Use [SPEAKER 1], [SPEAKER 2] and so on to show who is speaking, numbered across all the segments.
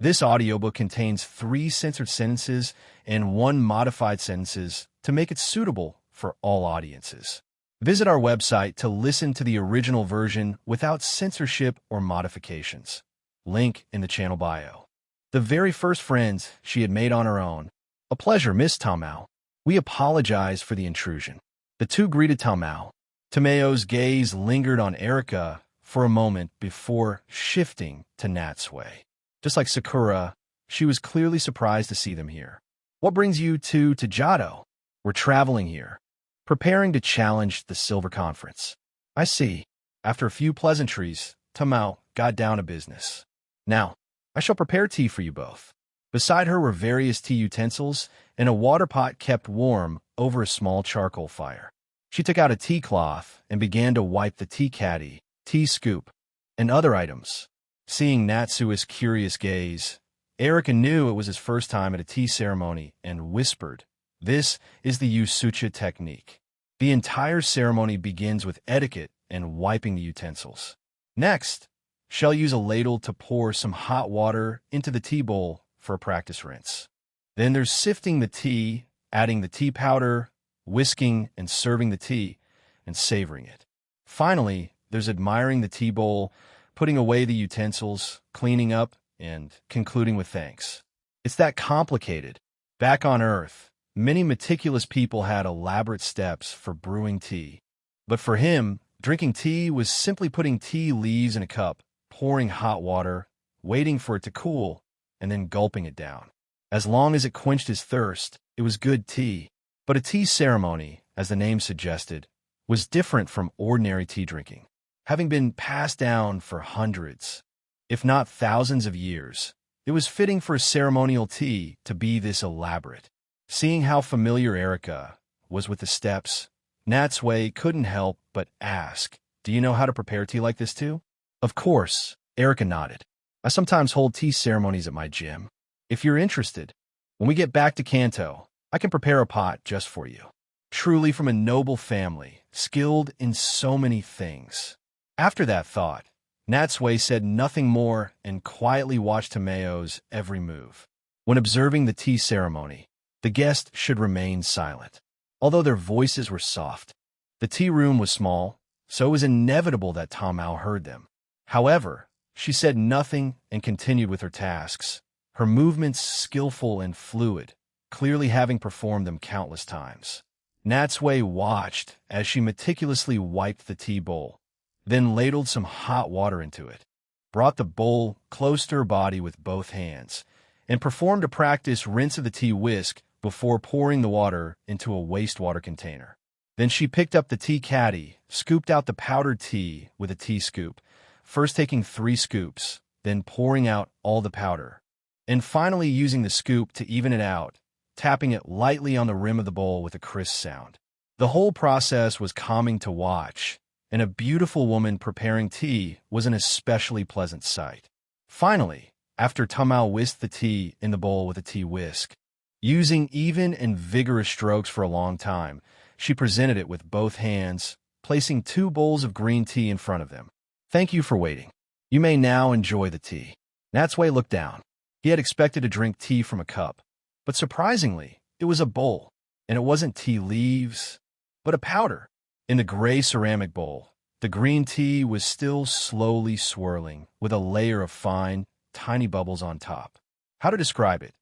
[SPEAKER 1] This audiobook contains 3 censored sentences and 1 modified sentences to make it suitable for all audiences. Visit our website to listen to the original version without censorship or modifications. Link in the channel bio. The very first friends she had made on her own. A pleasure, Miss Tamao. We apologize for the intrusion. The two greeted Tamao. Tamao's gaze lingered on Erika for a moment before shifting to Natsui. Just like Sakura, she was clearly surprised to see them here. What brings you to Tajado? We're traveling here, preparing to challenge the Silver Conference. I see. After a few pleasantries, Tamao got down to business. Now, I shall prepare tea for you both. Beside her were various tea utensils and a water pot kept warm over a small charcoal fire. She took out a tea cloth and began to wipe the tea caddy, tea scoop, and other items. Seeing Natsui's curious gaze, Erika knew it was his first time at a tea ceremony and whispered, "This is the Usucha technique. The entire ceremony begins with etiquette and wiping the utensils. Next, she'll use a ladle to pour some hot water into the tea bowl for a practice rinse. Then there's sifting the tea, adding the tea powder, whisking and serving the tea, and savoring it. Finally, there's admiring the tea bowl, putting away the utensils, cleaning up, and concluding with thanks. It's that complicated. Back on Earth, many meticulous people had elaborate steps for brewing tea. But for him, drinking tea was simply putting tea leaves in a cup, pouring hot water, waiting for it to cool, and then gulping it down. As long as it quenched his thirst, it was good tea. But a tea ceremony, as the name suggested, was different from ordinary tea drinking. Having been passed down for hundreds, if not thousands of years, it was fitting for a ceremonial tea to be this elaborate. Seeing how familiar Erika was with the steps, Natsui couldn't help but ask, "Do you know how to prepare tea like this too?" "Of course," Erika nodded. "I sometimes hold tea ceremonies at my gym. If you're interested, when we get back to Kanto, I can prepare a pot just for you." Truly from a noble family, skilled in so many things. After that thought, Natsui said nothing more and quietly watched Tamao's every move. When observing the tea ceremony, the guests should remain silent. Although their voices were soft, the tea room was small, so it was inevitable that Tamao heard them. However, she said nothing and continued with her tasks, her movements skillful and fluid, clearly having performed them countless times. Natsui watched as she meticulously wiped the tea bowl, then ladled some hot water into it, brought the bowl close to her body with both hands, and performed a practice rinse of the tea whisk before pouring the water into a wastewater container. Then she picked up the tea caddy, scooped out the powdered tea with a tea scoop, first taking 3 scoops, then pouring out all the powder, and finally using the scoop to even it out, tapping it lightly on the rim of the bowl with a crisp sound. The whole process was calming to watch, and a beautiful woman preparing tea was an especially pleasant sight. Finally, after Tamao whisked the tea in the bowl with a tea whisk, using even and vigorous strokes for a long time, she presented it with both hands, placing 2 bowls of green tea in front of them. "Thank you for waiting. You may now enjoy the tea." Natsui looked down. He had expected to drink tea from a cup, but surprisingly, it was a bowl, and it wasn't tea leaves, but a powder. In the gray ceramic bowl, the green tea was still slowly swirling with a layer of fine, tiny bubbles on top. How to describe it?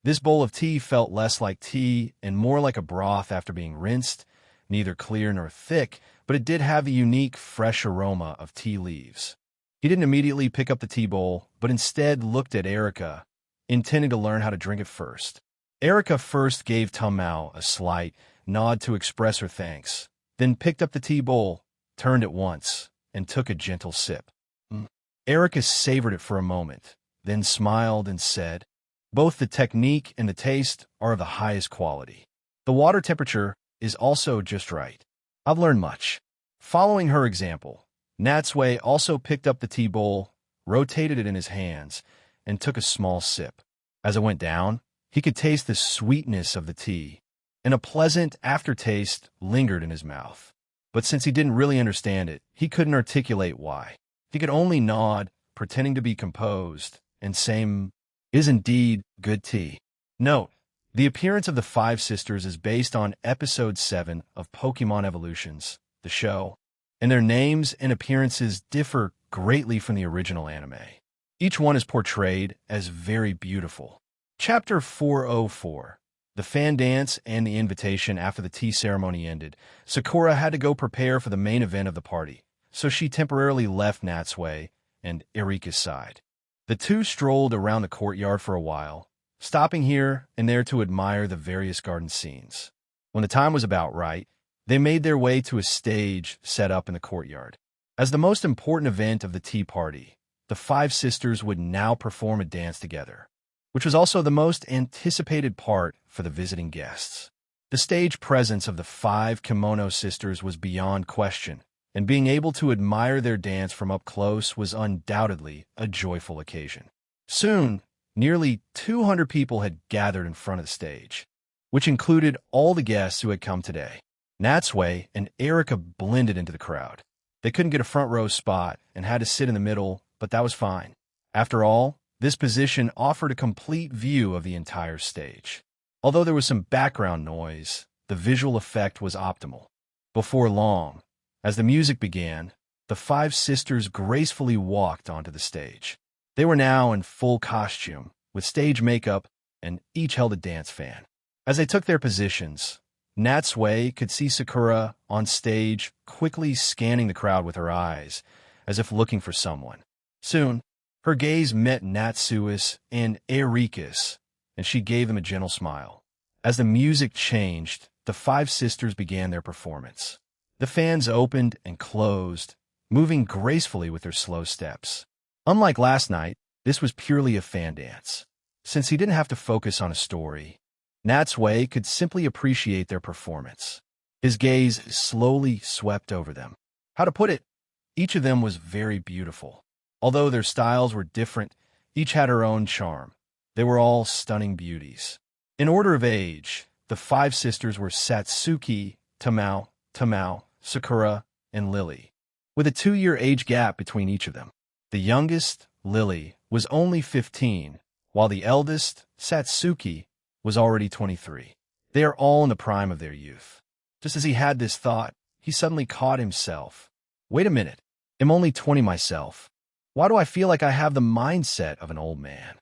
[SPEAKER 1] This bowl of tea felt less like tea and more like a broth after being rinsed, neither clear nor thick, but it did have a unique, fresh aroma of tea leaves. He didn't immediately pick up the tea bowl, but instead looked at Erika, intending to learn how to drink it first. Erika first gave Tamao a slight nod to express her thanks, then picked up the tea bowl, turned it once, and took a gentle sip. Erika savored it for a moment, then smiled and said, "Both the technique and the taste are of the highest quality. The water temperature is also just right. I've learned much." Following her example, Natsui also picked up the tea bowl, rotated it in his hands, and took a small sip. As it went down, he could taste the sweetness of the tea, and a pleasant aftertaste lingered in his mouth. But since he didn't really understand it, he couldn't articulate why. He could only nod, pretending to be composed, and say, is indeed good tea. Note, the appearance of the five sisters is based on Episode 7 of Pokemon Evolutions, the show, and their names and appearances differ greatly from the original anime. Each one is portrayed as very beautiful. Chapter 404. The fan dance and the invitation. After the tea ceremony ended, Sakura had to go prepare for the main event of the party, so she temporarily left Natsui and Erika's side. The two strolled around the courtyard for a while, stopping here and there to admire the various garden scenes. When the time was about right, they made their way to a stage set up in the courtyard. As the most important event of the tea party, the five sisters would now perform a dance together, which was also the most anticipated part for the visiting guests. The stage presence of the five kimono sisters was beyond question, and being able to admire their dance from up close was undoubtedly a joyful occasion. Soon, nearly 200 people had gathered in front of the stage, which included all the guests who had come today. Natsui and Erika blended into the crowd. They couldn't get a front row spot and had to sit in the middle, but that was fine. After all, this position offered a complete view of the entire stage. Although there was some background noise, the visual effect was optimal. Before long, as the music began, the five sisters gracefully walked onto the stage. They were now in full costume, with stage makeup, and each held a dance fan. As they took their positions, Natsui could see Sakura on stage quickly scanning the crowd with her eyes, as if looking for someone. Soon, her gaze met Natsui's and Erika's, and she gave them a gentle smile. As the music changed, the five sisters began their performance. The fans opened and closed, moving gracefully with their slow steps. Unlike last night, this was purely a fan dance. Since he didn't have to focus on a story, Natsui could simply appreciate their performance. His gaze slowly swept over them. How to put it? Each of them was very beautiful. Although their styles were different, each had her own charm. They were all stunning beauties. In order of age, the five sisters were Satsuki, Tamao, Sakura, and Lily, with a 2-year age gap between each of them. The youngest, Lily, was only 15, while the eldest, Satsuki, was already 23. They are all in the prime of their youth. Just as he had this thought, he suddenly caught himself. Wait a minute, I'm only 20 myself. Why do I feel like I have the mindset of an old man?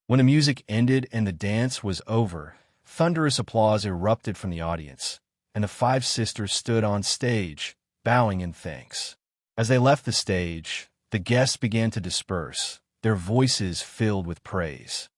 [SPEAKER 1] When the music ended and the dance was over, thunderous applause erupted from the audience, and the five sisters stood on stage, bowing in thanks. As they left the stage, the guests began to disperse, their voices filled with praise.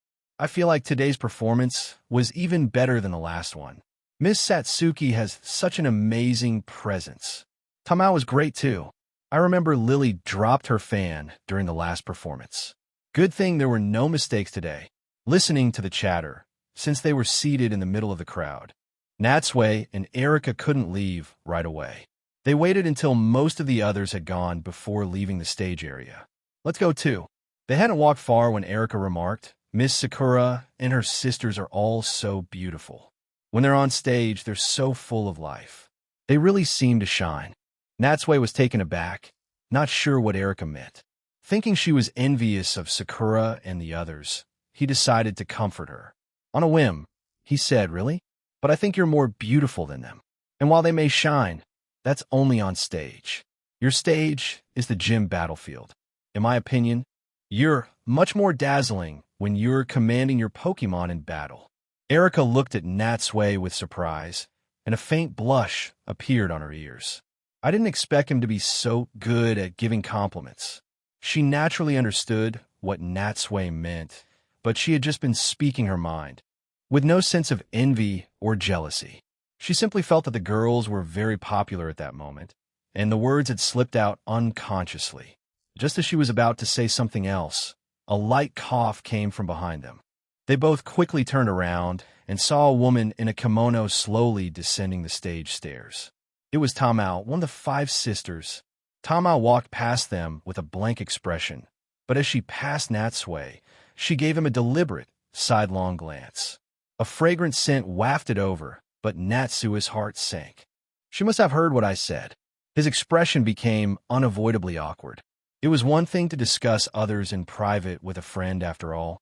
[SPEAKER 1] I feel like today's performance was even better than the last one. Miss Satsuki has such an amazing presence. Tamao was great too. I remember Lily dropped her fan during the last performance. Good thing there were no mistakes today. Listening to the chatter, since they were seated in the middle of the crowd, Natsui and Erika couldn't leave right away. They waited until most of the others had gone before leaving the stage area. Let's go too. They hadn't walked far when Erika remarked, Miss Sakura and her sisters are all so beautiful. When they're on stage, they're so full of life. They really seem to shine. Natsui was taken aback, not sure what Erika meant. Thinking she was envious of Sakura and the others, he decided to comfort her. On a whim, he said, Really? But I think you're more beautiful than them. And while they may shine, that's only on stage. Your stage is the gym battlefield. In my opinion, you're much more dazzling when you're commanding your Pokemon in battle. Erika looked at Natsui with surprise, and a faint blush appeared on her ears. I didn't expect him to be so good at giving compliments. She naturally understood what Natsui meant, but she had just been speaking her mind, with no sense of envy or jealousy. She simply felt that the girls were very popular at that moment, and the words had slipped out unconsciously. Just as she was about to say something else, a light cough came from behind them. They both quickly turned around and saw a woman in a kimono slowly descending the stage stairs. It was Tamao, one of the five sisters. Tamao walked past them with a blank expression, but as she passed Natsui, she gave him a deliberate, sidelong glance. A fragrant scent wafted over, but Natsui's heart sank. She must have heard what I said. His expression became unavoidably awkward. It was one thing to discuss others in private with a friend, after all.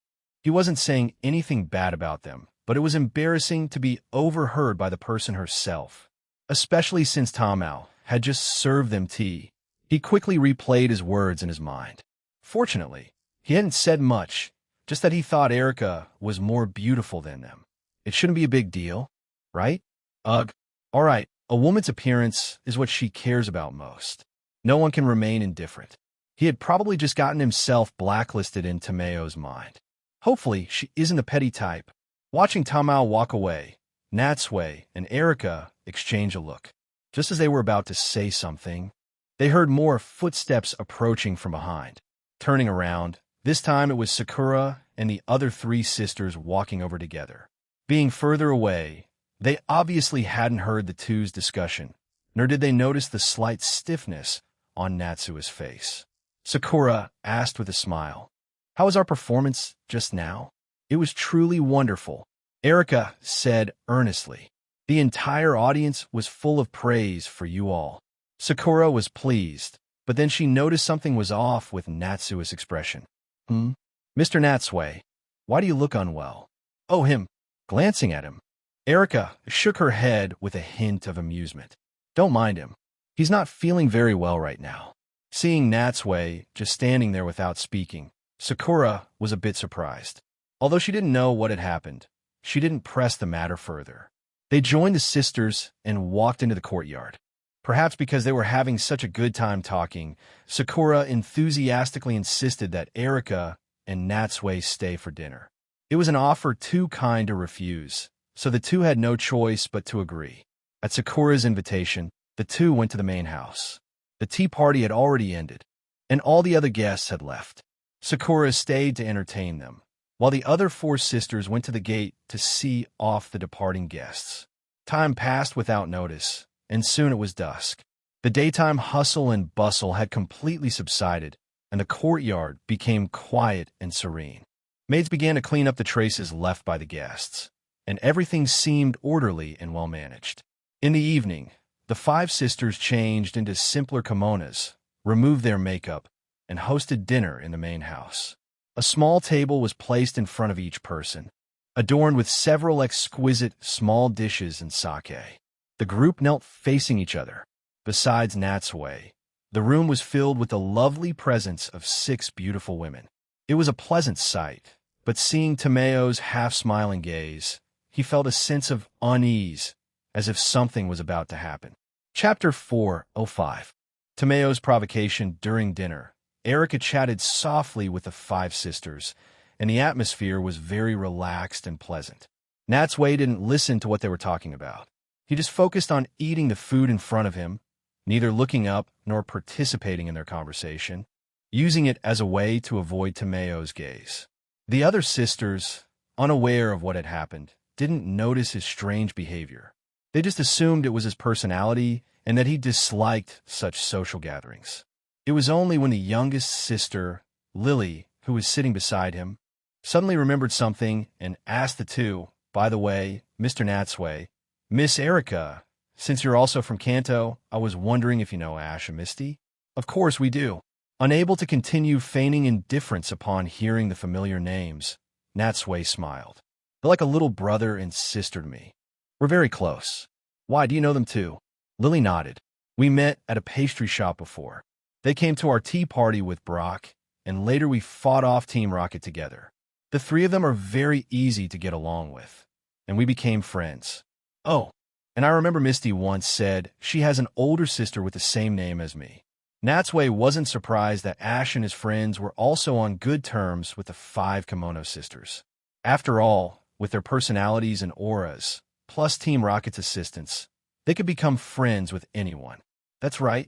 [SPEAKER 1] He wasn't saying anything bad about them, but it was embarrassing to be overheard by the person herself, especially since Tamao had just served them tea. He quickly replayed his words in his mind. Fortunately, he hadn't said much, just that he thought Erica was more beautiful than them. It shouldn't be a big deal, right? Ugh. All right, a woman's appearance is what she cares about most. No one can remain indifferent. He had probably just gotten himself blacklisted in Tamayo's mind. Hopefully, she isn't a petty type. Watching Tamao walk away, Natsui and Erica exchange a look. Just as they were about to say something, they heard more footsteps approaching from behind. Turning around, this time it was Sakura and the other three sisters walking over together. Being further away, they obviously hadn't heard the two's discussion, nor did they notice the slight stiffness on Natsui's face. Sakura asked with a smile, "How was our performance just now?" "It was truly wonderful," Erica said earnestly. "The entire audience was full of praise for you all." Sakura was pleased, but then she noticed something was off with Natsui's expression. Mr. Natsui, why do you look unwell?" "Oh, him." Glancing at him, Erica shook her head with a hint of amusement. "Don't mind him. He's not feeling very well right now." Seeing Natsui just standing there without speaking, Sakura was a bit surprised. Although she didn't know what had happened, she didn't press the matter further. They joined the sisters and walked into the courtyard. Perhaps because they were having such a good time talking, Sakura enthusiastically insisted that Erica and Natsui stay for dinner. It was an offer too kind to refuse, so the two had no choice but to agree. At Sakura's invitation, the two went to the main house. The tea party had already ended, and all the other guests had left. Sakura stayed to entertain them, while the other four sisters went to the gate to see off the departing guests. Time passed without notice, and soon it was dusk. The daytime hustle and bustle had completely subsided, and the courtyard became quiet and serene. Maids began to clean up the traces left by the guests, and everything seemed orderly and well managed. In the evening, the five sisters changed into simpler kimonos, removed their makeup, and hosted dinner in the main house. A small table was placed in front of each person, adorned with several exquisite small dishes and sake. The group knelt facing each other. Besides Natsui, the room was filled with the lovely presence of 6 beautiful women. It was a pleasant sight, but seeing Tamayo's half-smiling gaze, he felt a sense of unease, as if something was about to happen. Chapter 4:05. Tamayo's provocation during dinner. Erica chatted softly with the 5 sisters, and the atmosphere was very relaxed and pleasant. Natsui didn't listen to what they were talking about. He just focused on eating the food in front of him, neither looking up nor participating in their conversation, using it as a way to avoid Tamayo's gaze. The other sisters, unaware of what had happened, didn't notice his strange behavior. They just assumed it was his personality and that he disliked such social gatherings. It was only when the youngest sister, Lily, who was sitting beside him, suddenly remembered something and asked the two, "By the way, Mr. Natsui, Miss Erica, since you're also from Kanto, I was wondering if you know Ash and Misty?" "Of course we do." Unable to continue feigning indifference upon hearing the familiar names, Natsui smiled. "They're like a little brother and sister to me. We're very close." "Why, do you know them too?" Lily nodded. "We met at a pastry shop before. They came to our tea party with Brock, and later we fought off Team Rocket together. The 3 of them are very easy to get along with, and we became friends." "Oh, and I remember Misty once said she has an older sister with the same name as me." Natsui wasn't surprised that Ash and his friends were also on good terms with the 5 kimono sisters. After all, with their personalities and auras, plus Team Rocket's assistance, they could become friends with anyone. "That's right."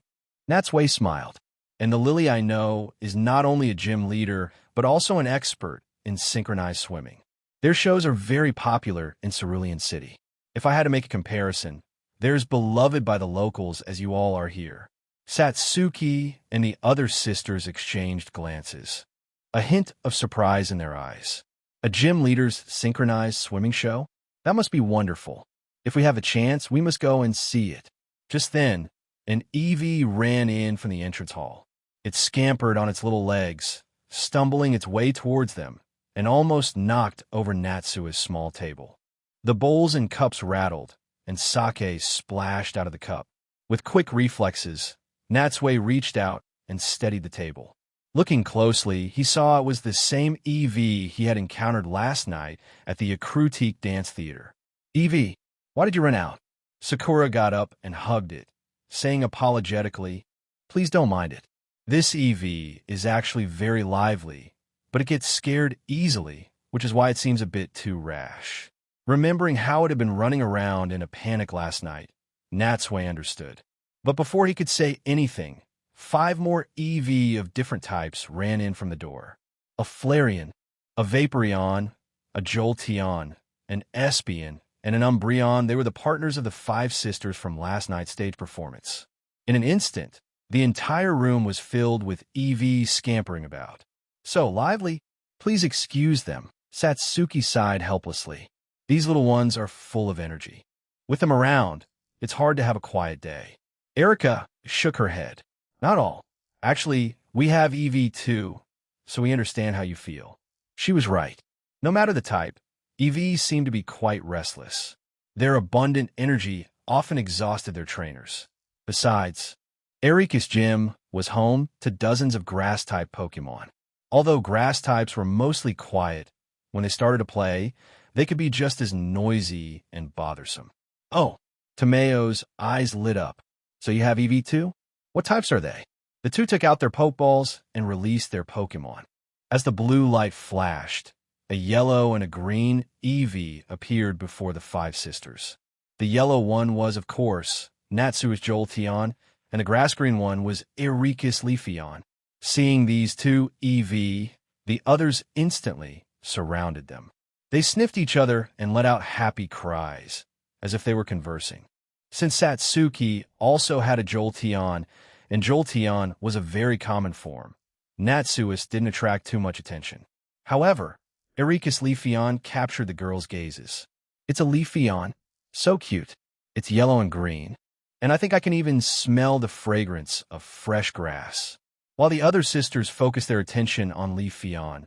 [SPEAKER 1] Natsui smiled. "And the Lily I know is not only a gym leader, but also an expert in synchronized swimming. Their shows are very popular in Cerulean City. If I had to make a comparison, they're as beloved by the locals as you all are here." Satsuki and the other sisters exchanged glances, a hint of surprise in their eyes. "A gym leader's synchronized swimming show? That must be wonderful. If we have a chance, we must go and see it." Just then, an Eevee ran in from the entrance hall. It scampered on its little legs, stumbling its way towards them, and almost knocked over Natsui's small table. The bowls and cups rattled, and sake splashed out of the cup. With quick reflexes, Natsui reached out and steadied the table. Looking closely, he saw it was the same Evie he had encountered last night at the Akrutique Dance Theater. "Evie, why did you run out?" Sakura got up and hugged it, saying apologetically, "Please don't mind it. This Evie is actually very lively, but it gets scared easily, which is why it seems a bit too rash." Remembering how it had been running around in a panic last night, Natsui understood. But before he could say anything, 5 more EV of different types ran in from the door. A Flareon, a Vaporeon, a Jolteon, an Espion, and an Umbreon. They were the partners of the 5 sisters from last night's stage performance. In an instant, the entire room was filled with EV scampering about. "So lively, please excuse them," Satsuki sighed helplessly. "These little ones are full of energy. With them around, it's hard to have a quiet day." Erica shook her head. "Not all. Actually, we have EV too, so we understand how you feel." She was right. No matter the type, EVs seem to be quite restless. Their abundant energy often exhausted their trainers. Besides, Erika's gym was home to dozens of grass-type Pokemon. Although grass types were mostly quiet, when they started to play, they could be just as noisy and bothersome. "Oh," Tomeo's eyes lit up. "So you have EV too? What types are they?" The two took out their Pokeballs and released their Pokemon. As the blue light flashed, a yellow and a green EV appeared before the 5 sisters. The yellow one was, of course, Natsui's Jolteon, and the grass-green one was Erika's Leafeon. Seeing these two EV, the others instantly surrounded them. They sniffed each other and let out happy cries, as if they were conversing. Since Satsuki also had a Jolteon, and Jolteon was a very common form, Natsuis didn't attract too much attention. However, Erika's Leafeon captured the girls' gazes. "It's a Leafeon. So cute. It's yellow and green, and I think I can even smell the fragrance of fresh grass." While the other sisters focused their attention on Leafeon,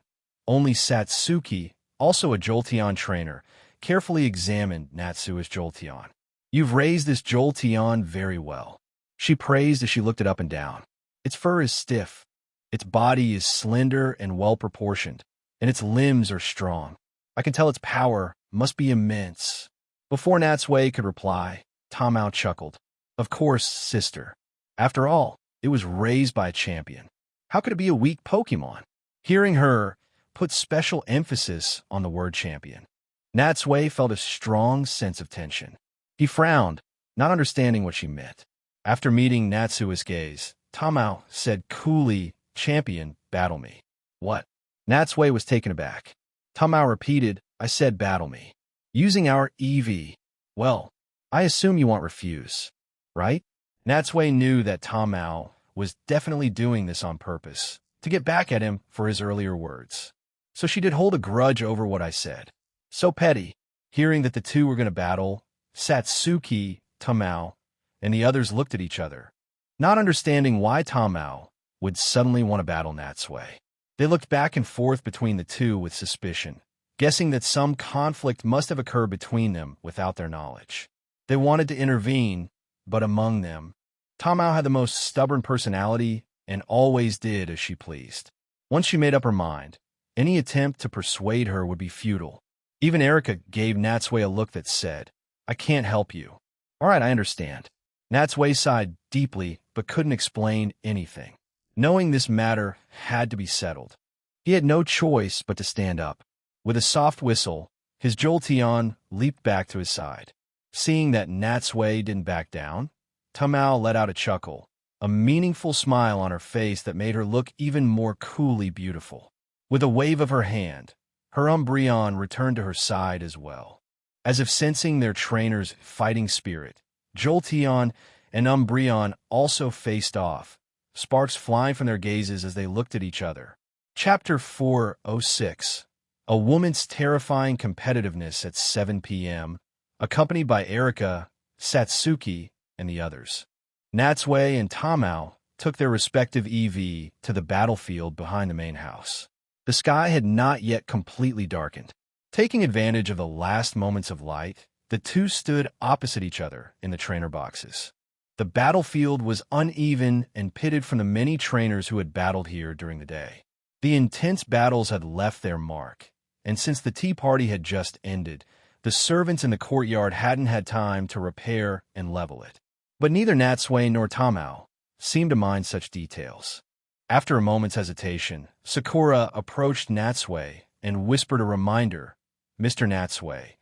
[SPEAKER 1] only Satsuki, also a Jolteon trainer, carefully examined Natsui's Jolteon. "You've raised this Jolteon very well," she praised as she looked it up and down. "Its fur is stiff, its body is slender and well-proportioned, and its limbs are strong. I can tell its power must be immense." Before Natsui could reply, Tamao chuckled. "Of course, sister. After all, it was raised by a champion. How could it be a weak Pokemon?" Hearing her put special emphasis on the word champion, Natsui felt a strong sense of tension. He frowned, not understanding what she meant. After meeting Natsui's gaze, Tamao said coolly, "Champion, battle me." "What?" Natsui was taken aback. Tamao repeated, "I said battle me. Using our EV. Well, I assume you won't refuse, right?" Natsui knew that Tamao was definitely doing this on purpose, to get back at him for his earlier words. "So she did hold a grudge over what I said. So petty." Hearing that the two were going to battle, Satsuki, Tamao, and the others looked at each other, not understanding why Tamao would suddenly want to battle Natsui. They looked back and forth between the two with suspicion, guessing that some conflict must have occurred between them without their knowledge. They wanted to intervene, but among them, Tamao had the most stubborn personality and always did as she pleased. Once she made up her mind, any attempt to persuade her would be futile. Even Erika gave Natsui a look that said, "I can't help you." "All right, I understand." Natsui sighed deeply but couldn't explain anything. Knowing this matter had to be settled, he had no choice but to stand up. With a soft whistle, his Jolteon leaped back to his side. Seeing that Natsui didn't back down, Tamao let out a chuckle, a meaningful smile on her face that made her look even more coolly beautiful. With a wave of her hand, her Umbreon returned to her side as well. As if sensing their trainer's fighting spirit, Jolteon and Umbreon also faced off, sparks flying from their gazes as they looked at each other. Chapter 406. A Woman's Terrifying Competitiveness at 7 p.m., accompanied by Erika, Satsuki, and the others. Natsui and Tamao took their respective EV to the battlefield behind the main house. The sky had not yet completely darkened. Taking advantage of the last moments of light, the two stood opposite each other in the trainer boxes. The battlefield was uneven and pitted from the many trainers who had battled here during the day. The intense battles had left their mark, and since the tea party had just ended, the servants in the courtyard hadn't had time to repair and level it. But neither Natsui nor Tamao seemed to mind such details. After a moment's hesitation, Sakura approached Natsui and whispered a reminder, "Mr. Natsui,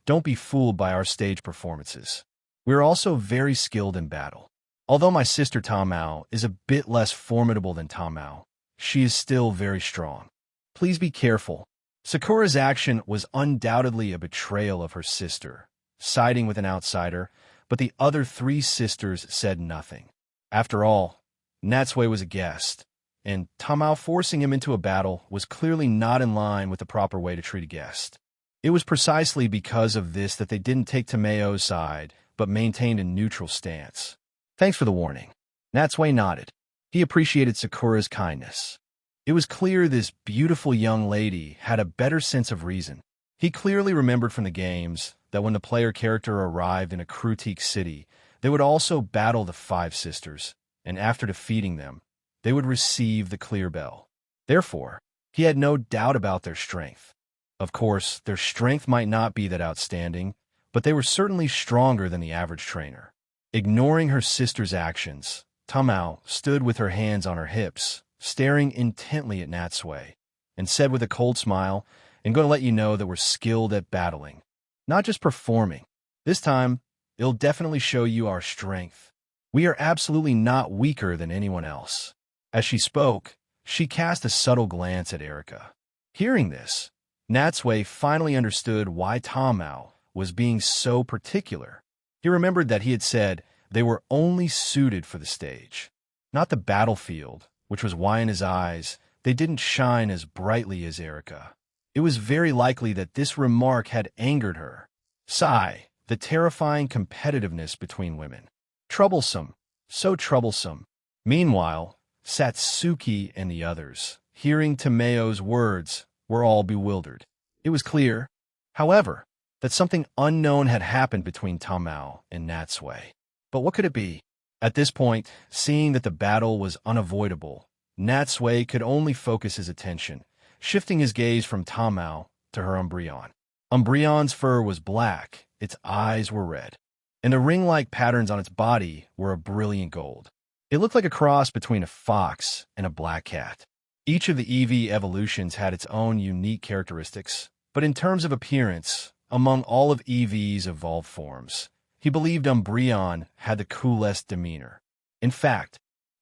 [SPEAKER 1] don't be fooled by our stage performances. We're also very skilled in battle. Although my sister Tamao is a bit less formidable than Tamao, she is still very strong. Please be careful." Sakura's action was undoubtedly a betrayal of her sister, siding with an outsider, but the other three sisters said nothing. After all, Natsui was a guest, and Tamao forcing him into a battle was clearly not in line with the proper way to treat a guest. It was precisely because of this that they didn't take Tamao's side, but maintained a neutral stance. "Thanks for the warning." Natsui nodded. He appreciated Sakura's kindness. It was clear this beautiful young lady had a better sense of reason. He clearly remembered from the games that when the player character arrived in a Krutique city, they would also battle the five sisters, and after defeating them, they would receive the clear bell. Therefore, he had no doubt about their strength. Of course, their strength might not be that outstanding, but they were certainly stronger than the average trainer. Ignoring her sister's actions, Tamao stood with her hands on her hips, staring intently at Natsui, and said with a cold smile, "I'm going to let you know that we're skilled at battling, not just performing. This time, it'll definitely show you our strength. We are absolutely not weaker than anyone else." As she spoke, she cast a subtle glance at Erika. Hearing this, Natsui finally understood why Tamao was being so particular. He remembered that he had said they were only suited for the stage, not the battlefield, which was why in his eyes they didn't shine as brightly as Erika. It was very likely that this remark had angered her. Sigh, the terrifying competitiveness between women. Troublesome, so troublesome. Meanwhile, Satsuki and the others, hearing Tamao's words, were all bewildered. It was clear, however, that something unknown had happened between Tamao and Natsui. But what could it be? At this point, seeing that the battle was unavoidable, Natsui could only focus his attention, shifting his gaze from Tamao to her Umbreon. Umbreon's fur was black, its eyes were red, and the ring-like patterns on its body were a brilliant gold. It looked like a cross between a fox and a black cat. Each of the EV evolutions had its own unique characteristics, but in terms of appearance, among all of EV's evolved forms, he believed Umbreon had the coolest demeanor. In fact,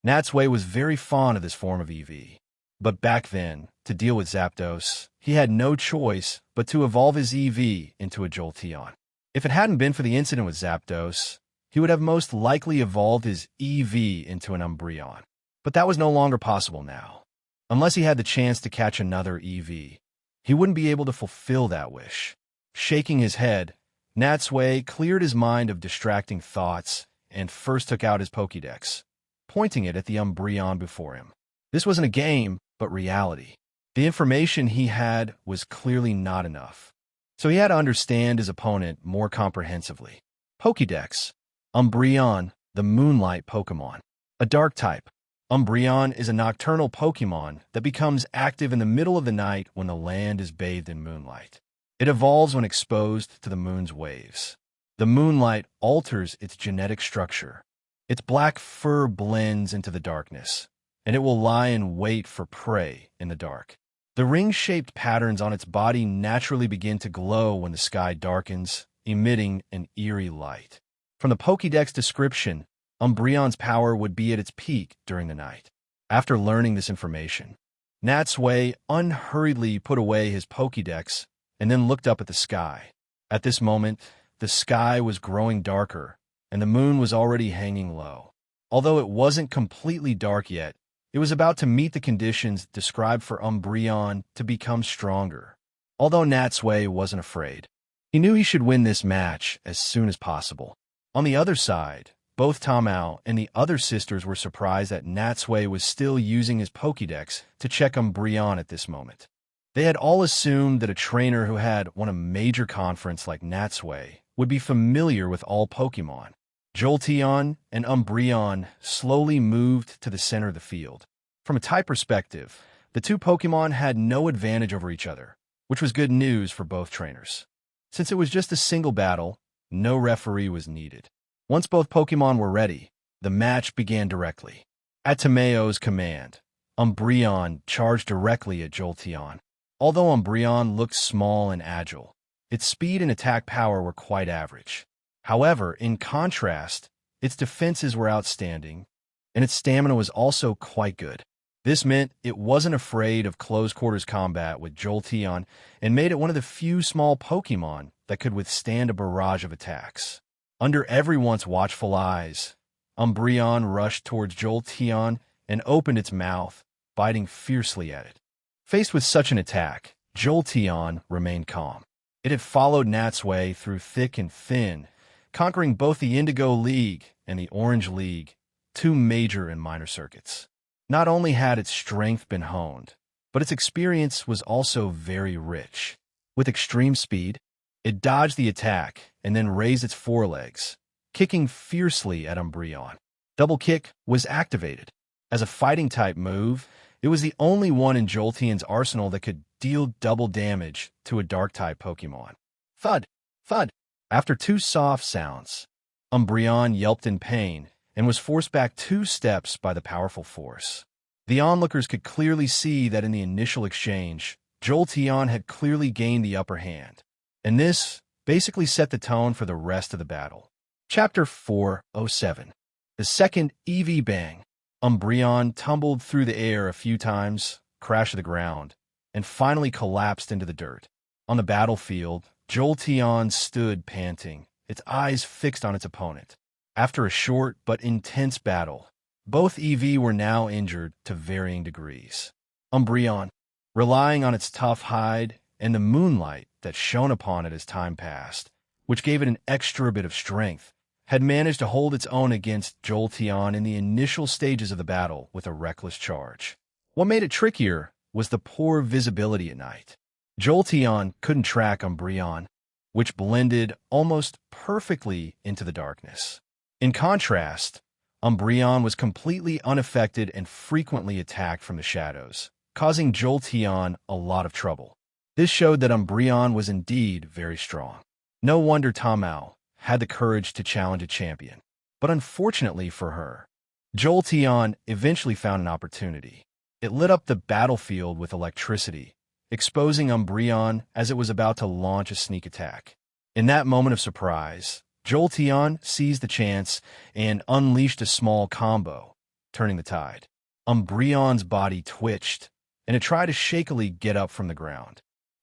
[SPEAKER 1] Natsui was very fond of this form of EV. But back then, to deal with Zapdos, he had no choice but to evolve his EV into a Jolteon. If it hadn't been for the incident with Zapdos, he would have most likely evolved his EV into an Umbreon. But that was no longer possible now. Unless he had the chance to catch another EV, he wouldn't be able to fulfill that wish. Shaking his head, Natsui cleared his mind of distracting thoughts and first took out his Pokédex, pointing it at the Umbreon before him. This wasn't a game, but reality. The information he had was clearly not enough, so he had to understand his opponent more comprehensively. Pokédex. Umbreon, the Moonlight Pokémon. A dark type. Umbreon is a nocturnal Pokémon that becomes active in the middle of the night when the land is bathed in moonlight. It evolves when exposed to the moon's waves. The moonlight alters its genetic structure. Its black fur blends into the darkness, and it will lie in wait for prey in the dark. The ring-shaped patterns on its body naturally begin to glow when the sky darkens, emitting an eerie light. From the Pokédex description, Umbreon's power would be at its peak during the night. After learning this information, Natsui unhurriedly put away his Pokédex and then looked up at the sky. At this moment, the sky was growing darker, and the moon was already hanging low. Although it wasn't completely dark yet, it was about to meet the conditions described for Umbreon to become stronger. Although Natsui wasn't afraid, he knew he should win this match as soon as possible. On the other side, Both Tamao and the other sisters were surprised that Natsui was still using his Pokédex to check Umbreon at this moment. They had all assumed that a trainer who had won a major conference like Natsui would be familiar with all Pokémon. Jolteon and Umbreon slowly moved to the center of the field. From a type perspective, the two Pokémon had no advantage over each other, which was good news for both trainers. Since it was just a single battle, no referee was needed. Once both Pokémon were ready, the match began directly. At Tamao's command, Umbreon charged directly at Jolteon. Although Umbreon looked small and agile, its speed and attack power were quite average. However, in contrast, its defenses were outstanding, and its stamina was also quite good. This meant it wasn't afraid of close-quarters combat with Jolteon and made it one of the few small Pokémon that could withstand a barrage of attacks. Under everyone's watchful eyes, Umbreon rushed towards Jolteon and opened its mouth, biting fiercely at it. Faced with such an attack, Jolteon remained calm. It had followed Natsui through thick and thin, conquering both the Indigo League and the Orange League, two major and minor circuits. Not only had its strength been honed, but its experience was also very rich. With extreme speed, it dodged the attack and then raised its forelegs, kicking fiercely at Umbreon. Double Kick was activated. As a fighting-type move, it was the only one in Jolteon's arsenal that could deal double damage to a Dark-type Pokémon. Thud! Thud! After two soft sounds, Umbreon yelped in pain and was forced back 2 steps by the powerful force. The onlookers could clearly see that in the initial exchange, Jolteon had clearly gained the upper hand, and this basically set the tone for the rest of the battle. Chapter 407. The second EV Bang. Umbreon tumbled through the air a few times, crashed to the ground, and finally collapsed into the dirt. On the battlefield, Jolteon stood panting, its eyes fixed on its opponent. After a short but intense battle, both EV were now injured to varying degrees. Umbreon, relying on its tough hide and the moonlight that shone upon it as time passed, which gave it an extra bit of strength, had managed to hold its own against Jolteon in the initial stages of the battle with a reckless charge. What made it trickier was the poor visibility at night. Jolteon couldn't track Umbreon, which blended almost perfectly into the darkness. In contrast, Umbreon was completely unaffected and frequently attacked from the shadows, causing Jolteon a lot of trouble. This showed that Umbreon was indeed very strong. No wonder Tamao had the courage to challenge a champion. But unfortunately for her, Jolteon eventually found an opportunity. It lit up the battlefield with electricity, exposing Umbreon as it was about to launch a sneak attack. In that moment of surprise, Jolteon seized the chance and unleashed a small combo, turning the tide. Umbreon's body twitched, and it tried to shakily get up from the ground.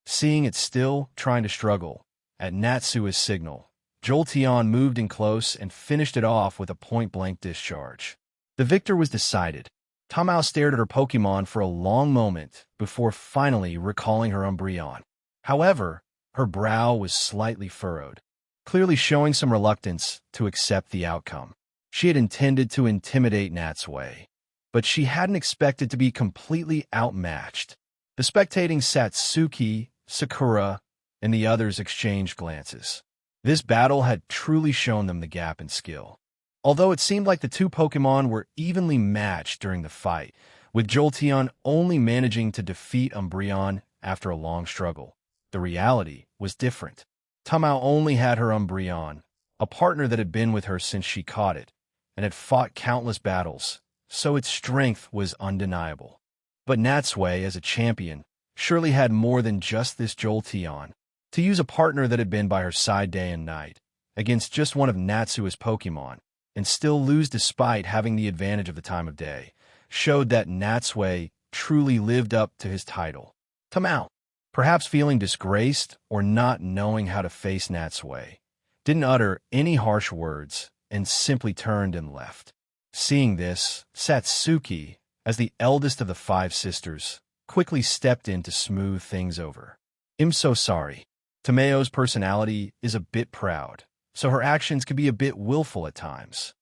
[SPEAKER 1] Seeing it still trying to struggle, at Natsui's signal, Jolteon moved in close and finished it off with a point-blank discharge. The victor was decided. Tamao stared at her Pokémon for a long moment before finally recalling her Umbreon. However, her brow was slightly furrowed, clearly showing some reluctance to accept the outcome. She had intended to intimidate Natsui, but she hadn't expected to be completely outmatched. The spectating Satsuki, Sakura, and the others exchanged glances. This battle had truly shown them the gap in skill. Although it seemed like the two Pokémon were evenly matched during the fight, with Jolteon only managing to defeat Umbreon after a long struggle, the reality was different. Tamao only had her Umbreon, a partner that had been with her since she caught it, and had fought countless battles, so its strength was undeniable. But Natsui, as a champion, surely had more than just this Jolteon. To use a partner that had been by her side day and night, against just one of Natsui's Pokémon, and still lose despite having the advantage of the time of day, showed that Natsui truly lived up to his title. Tamao, perhaps feeling disgraced or not knowing how to face Natsui, didn't utter any harsh words and simply turned and left. Seeing this, Satsuki, as the eldest of the 5 sisters, quickly stepped in to smooth things over. "I'm so sorry." Tamao's personality is a bit proud, so her actions can be a bit willful at times.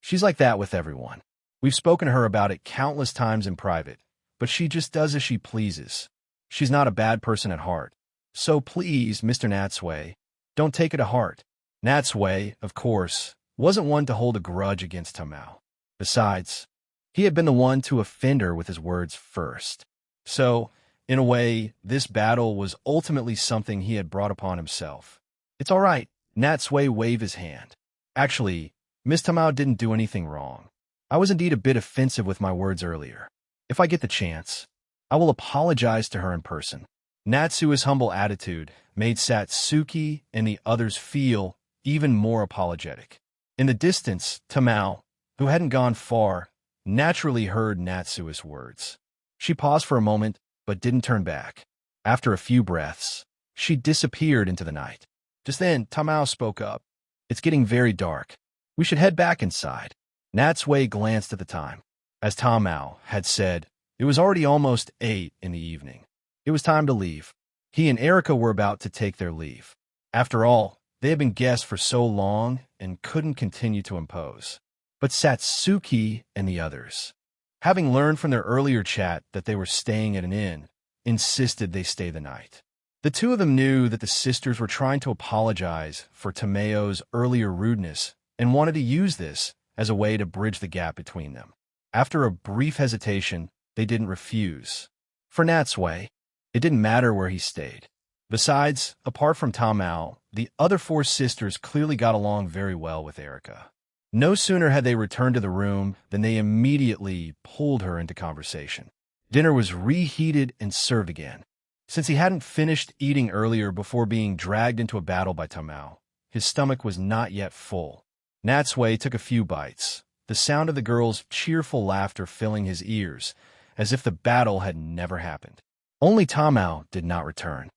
[SPEAKER 1] She's like that with everyone. We've spoken to her about it countless times in private, but she just does as she pleases. She's not a bad person at heart. So please, Mr. Natsui, don't take it to heart. Natsui, of course, wasn't one to hold a grudge against Tamao. Besides, he had been the one to offend her with his words first. So, in a way, this battle was ultimately something he had brought upon himself. It's all right. Natsui waved his hand. Actually, Miss Tamao didn't do anything wrong. I was indeed a bit offensive with my words earlier. If I get the chance, I will apologize to her in person. Natsui's humble attitude made Satsuki and the others feel even more apologetic. In the distance, Tamao, who hadn't gone far, naturally heard Natsui's words. She paused for a moment, but didn't turn back. After a few breaths, she disappeared into the night. Just then, Tamao spoke up. It's getting very dark. We should head back inside. Natsui glanced at the time. As Tamao had said, it was already almost 8 in the evening. It was time to leave. He and Erika were about to take their leave. After all, they had been guests for so long and couldn't continue to impose. But Satsuki and the others, having learned from their earlier chat that they were staying at an inn, insisted they stay the night. The two of them knew that the sisters were trying to apologize for Tamao's earlier rudeness and wanted to use this as a way to bridge the gap between them. After a brief hesitation, they didn't refuse. For Natsui, it didn't matter where he stayed. Besides, apart from Tamao, the other 4 sisters clearly got along very well with Erika. No sooner had they returned to the room than they immediately pulled her into conversation. Dinner was reheated and served again. Since he hadn't finished eating earlier before being dragged into a battle by Tamao, his stomach was not yet full. Natsui took a few bites, the sound of the girls' cheerful laughter filling his ears, as if the battle had never happened. Only Tamao did not return.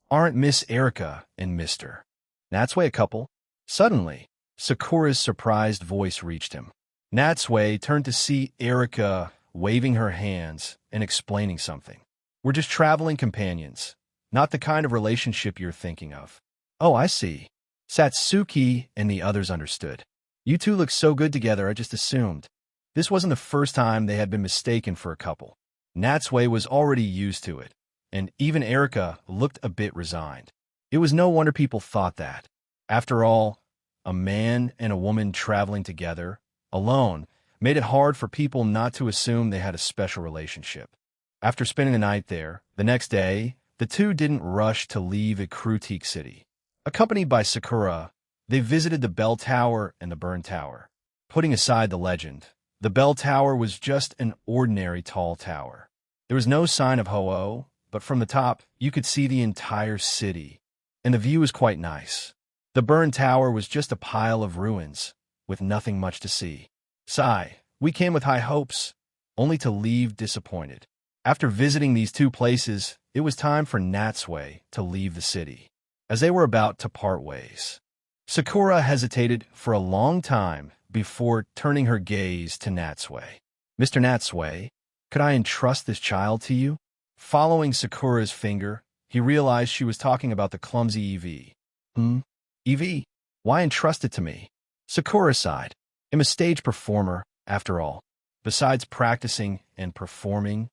[SPEAKER 1] Aren't Miss Erika and Mr. Natsui a couple? Suddenly, Sakura's surprised voice reached him. Natsui turned to see Erika waving her hands and explaining something. We're just traveling companions, not the kind of relationship you're thinking of. Oh, I see. Satsuki and the others understood. You two look so good together, I just assumed. This wasn't the first time they had been mistaken for a couple. Natsui was already used to it, and even Erika looked a bit resigned. It was no wonder people thought that. After all, a man and a woman traveling together, alone, made it hard for people not to assume they had a special relationship. After spending the night there, the next day, the two didn't rush to leave a Critique City. Accompanied by Sakura, they visited the bell tower and the burn tower. Putting aside the legend, the bell tower was just an ordinary tall tower. There was no sign of Ho-Oh, but from the top, you could see the entire city, and the view was quite nice. The burn tower was just a pile of ruins, with nothing much to see. Sigh, we came with high hopes, only to leave disappointed. After visiting these two places, it was time for Natsui to leave the city. As they were about to part ways, Sakura hesitated for a long time before turning her gaze to Natsui. Mr. Natsui, could I entrust this child to you? Following Sakura's finger, he realized she was talking about the clumsy EV. EV? Why entrust it to me? Sakura sighed. I'm a stage performer, after all. Besides practicing and performing,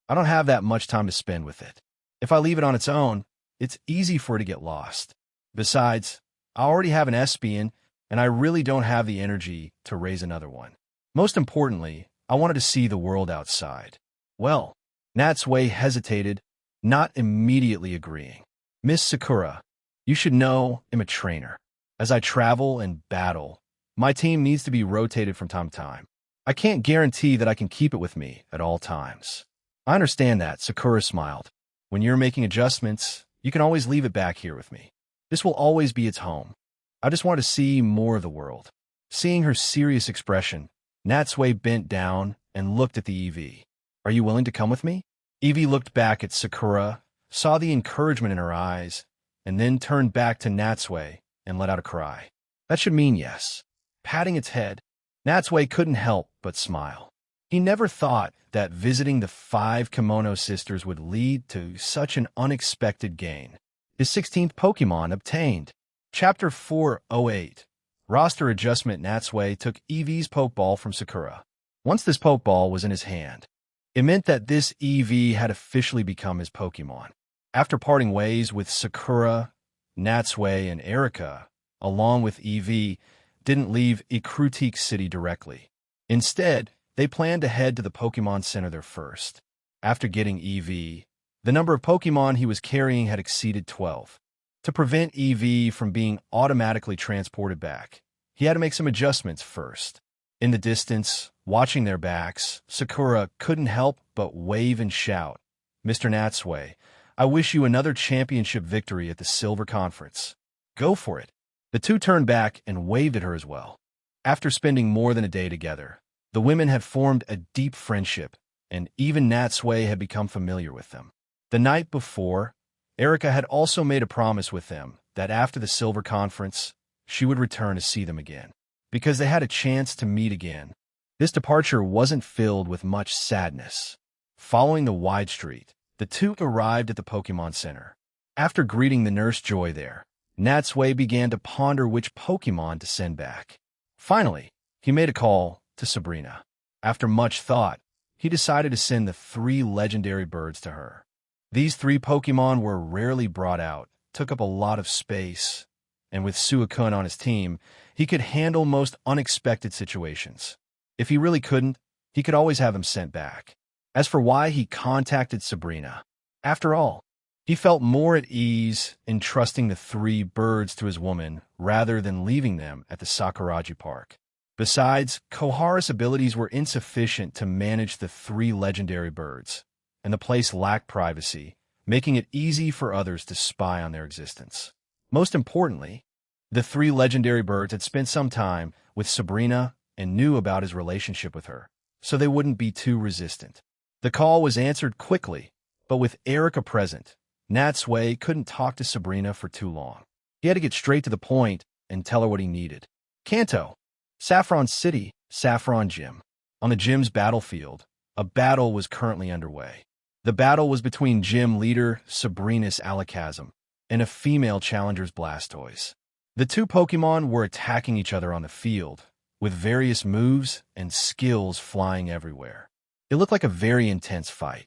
[SPEAKER 1] I don't have that much time to spend with it. If I leave it on its own, it's easy for it to get lost. Besides, I already have an espion, and I really don't have the energy to raise another one. Most importantly, I wanted to see the world outside. Well, Natsui hesitated, not immediately agreeing. Miss Sakura, you should know I'm a trainer. As I travel and battle, my team needs to be rotated from time to time. I can't guarantee that I can keep it with me at all times. I understand that, Sakura smiled. When you're making adjustments, you can always leave it back here with me. This will always be its home. I just want to see more of the world. Seeing her serious expression, Natsui bent down and looked at the EV. Are you willing to come with me? Evie looked back at Sakura, saw the encouragement in her eyes, and then turned back to Natsui and let out a cry. That should mean yes. Patting its head, Natsui couldn't help but smile. He never thought that visiting the 5 kimono sisters would lead to such an unexpected gain. His 16th Pokemon obtained. Chapter 408. Roster adjustment. Natsui took Eevee's Pokeball from Sakura. Once this Pokeball was in his hand, it meant that this Eevee had officially become his Pokemon. After parting ways with Sakura, Natsui, and Erika, along with Eevee, didn't leave Ikrutique City directly. Instead, they planned to head to the Pokemon Center there first. After getting Eevee, the number of Pokemon he was carrying had exceeded 12. To prevent Eevee from being automatically transported back, he had to make some adjustments first. In the distance, watching their backs, Sakura couldn't help but wave and shout, "Mr. Natsui, I wish you another championship victory at the Silver Conference. Go for it." The two turned back and waved at her as well. After spending more than a day together, the women had formed a deep friendship, and even Natsui had become familiar with them. The night before, Erika had also made a promise with them that after the Silver Conference, she would return to see them again, because they had a chance to meet again. This departure wasn't filled with much sadness. Following the wide street, the two arrived at the Pokemon Center. After greeting the Nurse Joy there, Natsui began to ponder which Pokemon to send back. Finally, he made a call to Sabrina. After much thought, he decided to send the 3 legendary birds to her. These 3 Pokemon were rarely brought out, took up a lot of space, and with Suicune on his team, he could handle most unexpected situations. If he really couldn't, he could always have them sent back. As for why he contacted Sabrina, after all, he felt more at ease in trusting the 3 birds to his woman rather than leaving them at the Sakuraji Park. Besides, Koharu's abilities were insufficient to manage the 3 legendary birds, and the place lacked privacy, making it easy for others to spy on their existence. Most importantly, the 3 legendary birds had spent some time with Sabrina and knew about his relationship with her, so they wouldn't be too resistant. The call was answered quickly, but with Erika present, Natsui couldn't talk to Sabrina for too long. He had to get straight to the point and tell her what he needed. Kanto, Saffron City, Saffron Gym. On the gym's battlefield, a battle was currently underway. The battle was between gym leader Sabrina's Alakazam and a female challenger's Blastoise. The two Pokemon were attacking each other on the field, with various moves and skills flying everywhere. It looked like a very intense fight.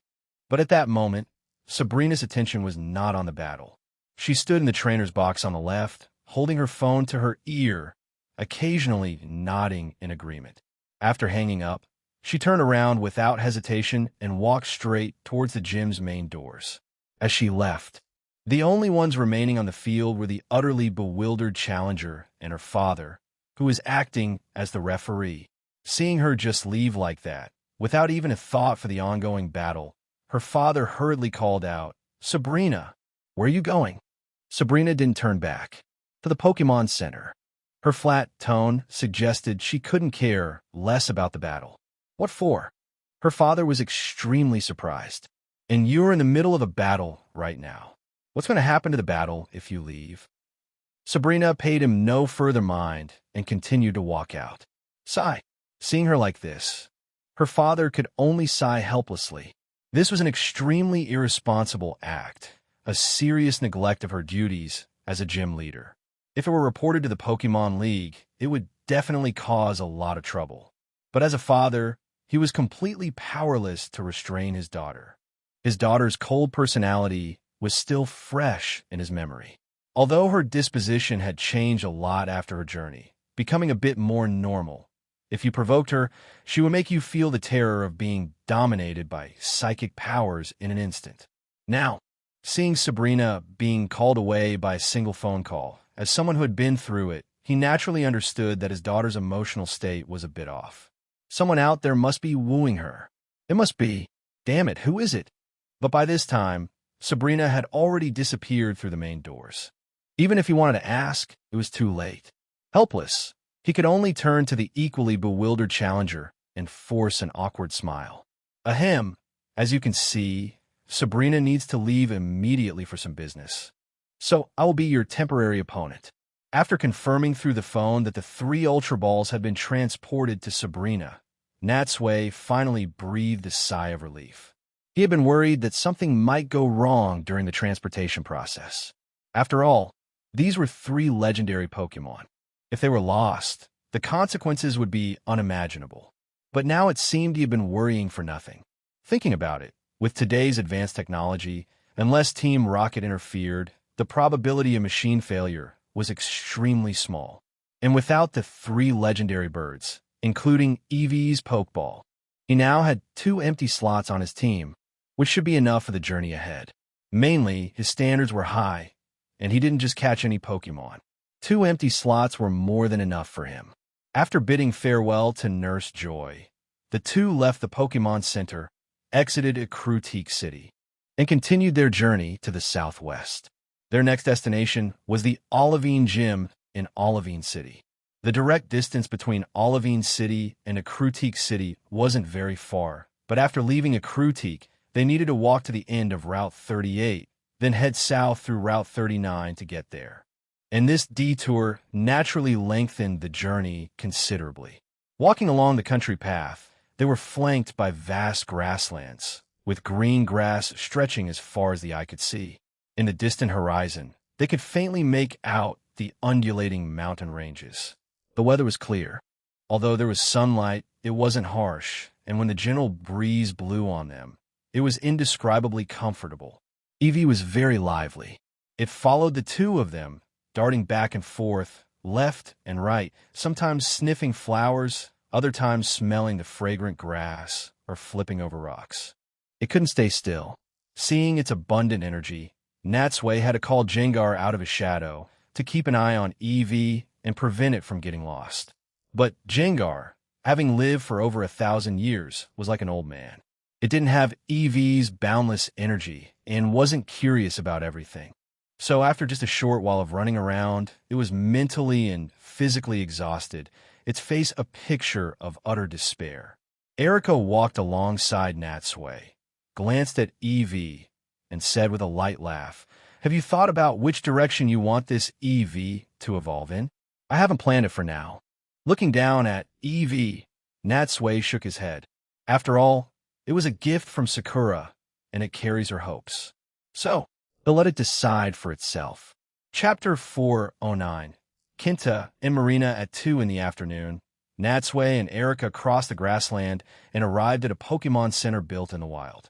[SPEAKER 1] But at that moment, Sabrina's attention was not on the battle. She stood in the trainer's box on the left, holding her phone to her ear, occasionally nodding in agreement. After hanging up, she turned around without hesitation and walked straight towards the gym's main doors. As she left, the only ones remaining on the field were the utterly bewildered challenger and her father, who was acting as the referee. Seeing her just leave like that, without even a thought for the ongoing battle, her father hurriedly called out, "Sabrina, where are you going?" Sabrina didn't turn back. To the Pokemon Center. Her flat tone suggested she couldn't care less about the battle. What for? Her father was extremely surprised. And you're in the middle of a battle right now. What's going to happen to the battle if you leave? Sabrina paid him no further mind and continued to walk out. Sigh. Seeing her like this, her father could only sigh helplessly. This was an extremely irresponsible act, a serious neglect of her duties as a gym leader. If it were reported to the Pokemon League, it would definitely cause a lot of trouble. But as a father, he was completely powerless to restrain his daughter. His daughter's cold personality was still fresh in his memory. Although her disposition had changed a lot after her journey, becoming a bit more normal. If you provoked her, she would make you feel the terror of being dominated by psychic powers in an instant. Now, seeing Sabrina being called away by a single phone call, as someone who had been through it, he naturally understood that his daughter's emotional state was a bit off. Someone out there must be wooing her. It must be. Damn it, who is it? But by this time, Sabrina had already disappeared through the main doors. Even if he wanted to ask, it was too late. Helpless, he could only turn to the equally bewildered challenger and force an awkward smile. Ahem, as you can see, Sabrina needs to leave immediately for some business. So I will be your temporary opponent. After confirming through the phone that the 3 Ultra Balls had been transported to Sabrina, Natsui finally breathed a sigh of relief. He had been worried that something might go wrong during the transportation process. After all, these were 3 legendary Pokemon. If they were lost, the consequences would be unimaginable. But now it seemed he had been worrying for nothing. Thinking about it, with today's advanced technology, unless Team Rocket interfered, the probability of machine failure was extremely small. And without the 3 legendary birds, including Eevee's Pokeball, he now had 2 empty slots on his team, which should be enough for the journey ahead. Mainly, his standards were high, and he didn't just catch any Pokemon. 2 empty slots were more than enough for him. After bidding farewell to Nurse Joy, the 2 left the Pokemon Center, exited Ecruteak City, and continued their journey to the southwest. Their next destination was the Olivine Gym in Olivine City. The direct distance between Olivine City and Ecruteak City wasn't very far, but after leaving Ecruteak, they needed to walk to the end of Route 38, then head south through Route 39 to get there. And this detour naturally lengthened the journey considerably. Walking along the country path, they were flanked by vast grasslands, with green grass stretching as far as the eye could see. In the distant horizon, they could faintly make out the undulating mountain ranges. The weather was clear. Although there was sunlight, it wasn't harsh, and when the gentle breeze blew on them, it was indescribably comfortable. Eevee was very lively. It followed the 2 of them, darting back and forth, left and right, sometimes sniffing flowers, other times smelling the fragrant grass or flipping over rocks. It couldn't stay still. Seeing its abundant energy, Natsui had to call Jengar out of his shadow to keep an eye on Eevee and prevent it from getting lost. But Jengar, having lived for over 1,000 years, was like an old man. It didn't have Eevee's boundless energy and wasn't curious about everything. So after just a short while of running around, it was mentally and physically exhausted, its face a picture of utter despair. Erica walked alongside Natsui, glanced at Eevee, and said with a light laugh, "Have you thought about which direction you want this Eevee to evolve in?" "I haven't planned it for now." Looking down at Eevee, Natsui shook his head. After all, it was a gift from Sakura, and it carries her hopes. So, they'll let it decide for itself. Chapter 409. Kinta and Marina at 2 in the afternoon. Natsui and Erica crossed the grassland and arrived at a Pokemon Center built in the wild.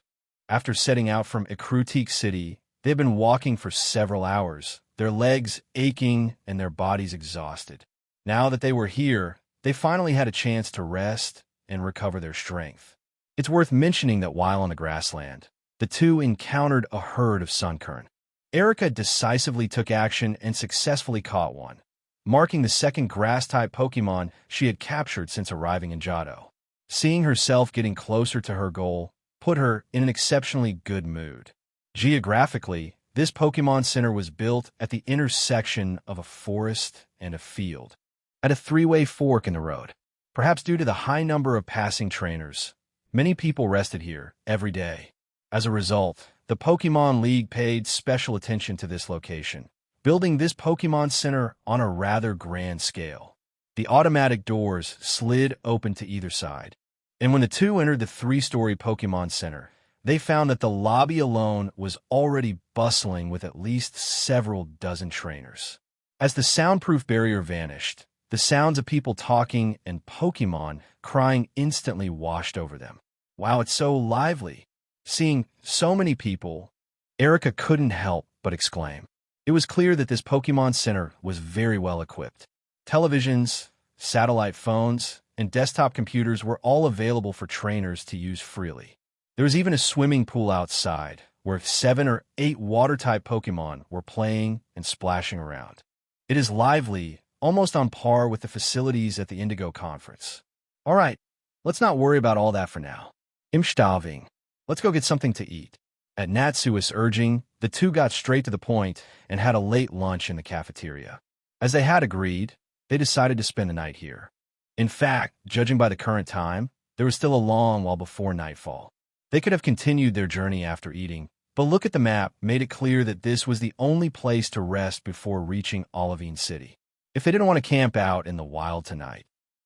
[SPEAKER 1] After setting out from Ecruteak City, they had been walking for several hours, their legs aching and their bodies exhausted. Now that they were here, they finally had a chance to rest and recover their strength. It's worth mentioning that while on the grassland, the 2 encountered a herd of Sunkern. Erica decisively took action and successfully caught one, marking the second grass-type Pokemon she had captured since arriving in Johto. Seeing herself getting closer to her goal put her in an exceptionally good mood. Geographically, this Pokemon Center was built at the intersection of a forest and a field, at a 3-way fork in the road. Perhaps due to the high number of passing trainers, many people rested here every day. As a result, the Pokemon League paid special attention to this location, building this Pokemon Center on a rather grand scale. The automatic doors slid open to either side, and when the 2 entered the 3-story Pokemon Center, they found that the lobby alone was already bustling with at least several dozen trainers. As the soundproof barrier vanished, the sounds of people talking and Pokemon crying instantly washed over them. Wow, it's so lively. Seeing so many people, Erica couldn't help but exclaim. It was clear that this Pokemon Center was very well equipped. Televisions, satellite phones, and desktop computers were all available for trainers to use freely. There was even a swimming pool outside, where 7 or 8 water-type Pokemon were playing and splashing around. It is lively, almost on par with the facilities at the Indigo Conference. All right, let's not worry about all that for now. I'm starving. Let's go get something to eat. At Natsui's urging, the 2 got straight to the point and had a late lunch in the cafeteria. As they had agreed, they decided to spend the night here. In fact, judging by the current time, there was still a long while before nightfall. They could have continued their journey after eating, but look at the map made it clear that this was the only place to rest before reaching Olivine City. If they didn't want to camp out in the wild tonight,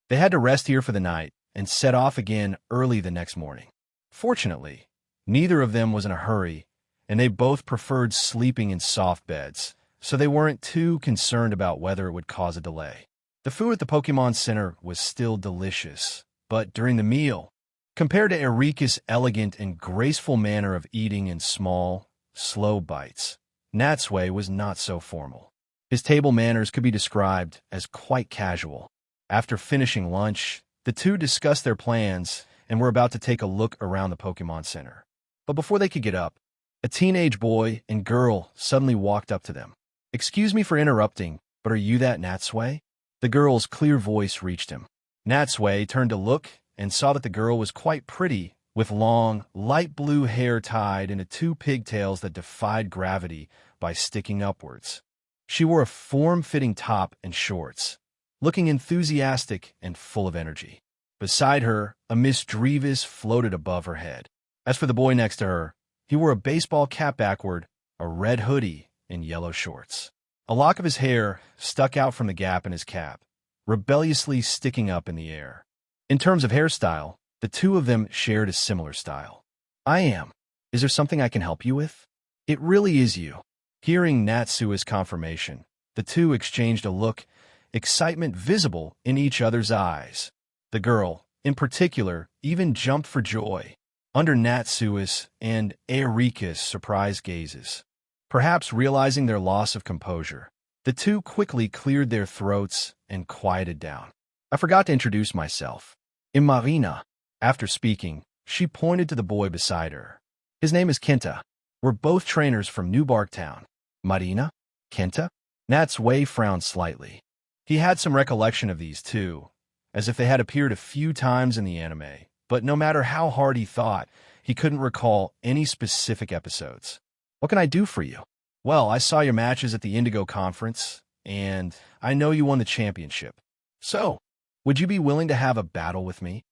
[SPEAKER 1] they had to rest here for the night and set off again early the next morning. Fortunately, neither of them was in a hurry, and they both preferred sleeping in soft beds, so they weren't too concerned about whether it would cause a delay. The food at the Pokemon Center was still delicious, but during the meal, compared to Erika's elegant and graceful manner of eating in small, slow bites, Natsui was not so formal. His table manners could be described as quite casual. After finishing lunch, the two discussed their plans and were about to take a look around the Pokemon Center. But before they could get up, a teenage boy and girl suddenly walked up to them. "Excuse me for interrupting, but are you that Natsui?" The girl's clear voice reached him. Natsui turned to look and saw that the girl was quite pretty, with long, light blue hair tied into two pigtails that defied gravity by sticking upwards. She wore a form-fitting top and shorts, looking enthusiastic and full of energy. Beside her, a Miss Drevis floated above her head. As for the boy next to her, he wore a baseball cap backward, a red hoodie, and yellow shorts. A lock of his hair stuck out from the gap in his cap, rebelliously sticking up in the air. In terms of hairstyle, the two of them shared a similar style. "I am. Is there something I can help you with?" "It really is you." Hearing Natsui's confirmation, the two exchanged a look, excitement visible in each other's eyes. The girl, in particular, even jumped for joy under Natsui's and Erika's surprised gazes. Perhaps realizing their loss of composure, the two quickly cleared their throats and quieted down. "I forgot to introduce myself. I'm Marina." After speaking, she pointed to the boy beside her. "His name is Kenta. We're both trainers from New Barktown." "Marina? Kenta?" Natsui frowned slightly. He had some recollection of these two, as if they had appeared a few times in the anime, but no matter how hard he thought, he couldn't recall any specific episodes. "What can I do for you?" "Well, I saw your matches at the Indigo Conference, and I know you won the championship. So, would you be willing to have a battle with me?"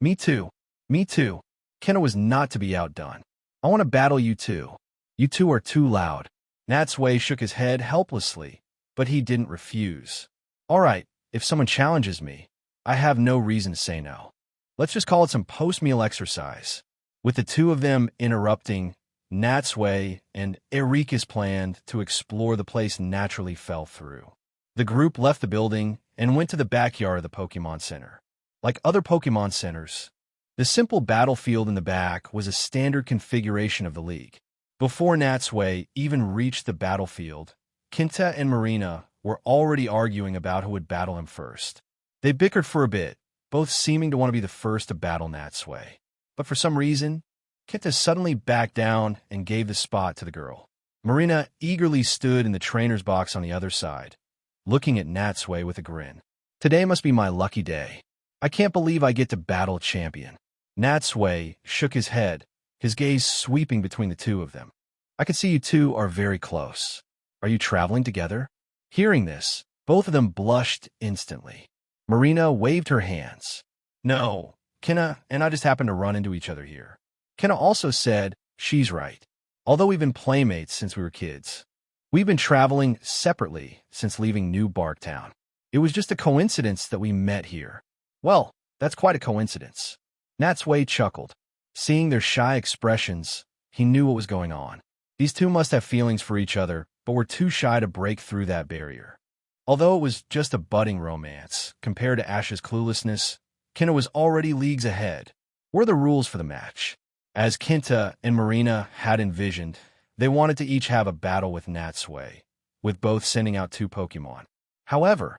[SPEAKER 1] "Me too. Me too." Kenta was not to be outdone. "I want to battle you too. You two are too loud." Natsui shook his head helplessly, but he didn't refuse. "All right, if someone challenges me, I have no reason to say no. Let's just call it some post-meal exercise." With the two of them interrupting, Natsui and Erika's plan to explore the place naturally fell through. The group left the building and went to the backyard of the Pokemon Center. Like other Pokemon Centers, the simple battlefield in the back was a standard configuration of the league. Before Natsui even reached the battlefield, Kenta and Marina were already arguing about who would battle him first. They bickered for a bit, both seeming to want to be the first to battle Natsui. But for some reason, Kenta suddenly backed down and gave the spot to the girl. Marina eagerly stood in the trainer's box on the other side, looking at Natsui with a grin. "Today must be my lucky day. I can't believe I get to battle a champion." Natsui shook his head, his gaze sweeping between the two of them. "I can see you two are very close. Are you traveling together?" Hearing this, both of them blushed instantly. Marina waved her hands. "No, Kenta and I just happened to run into each other here." Kenta also said, "She's right. Although we've been playmates since we were kids, we've been traveling separately since leaving New Barktown. It was just a coincidence that we met here." "Well, that's quite a coincidence." Natsui chuckled. Seeing their shy expressions, he knew what was going on. These two must have feelings for each other, but were too shy to break through that barrier. Although it was just a budding romance, compared to Ash's cluelessness, Kenta was already leagues ahead. What were the rules for the match? As Kenta and Marina had envisioned, they wanted to each have a battle with Natsui, with both sending out 2 Pokemon. However,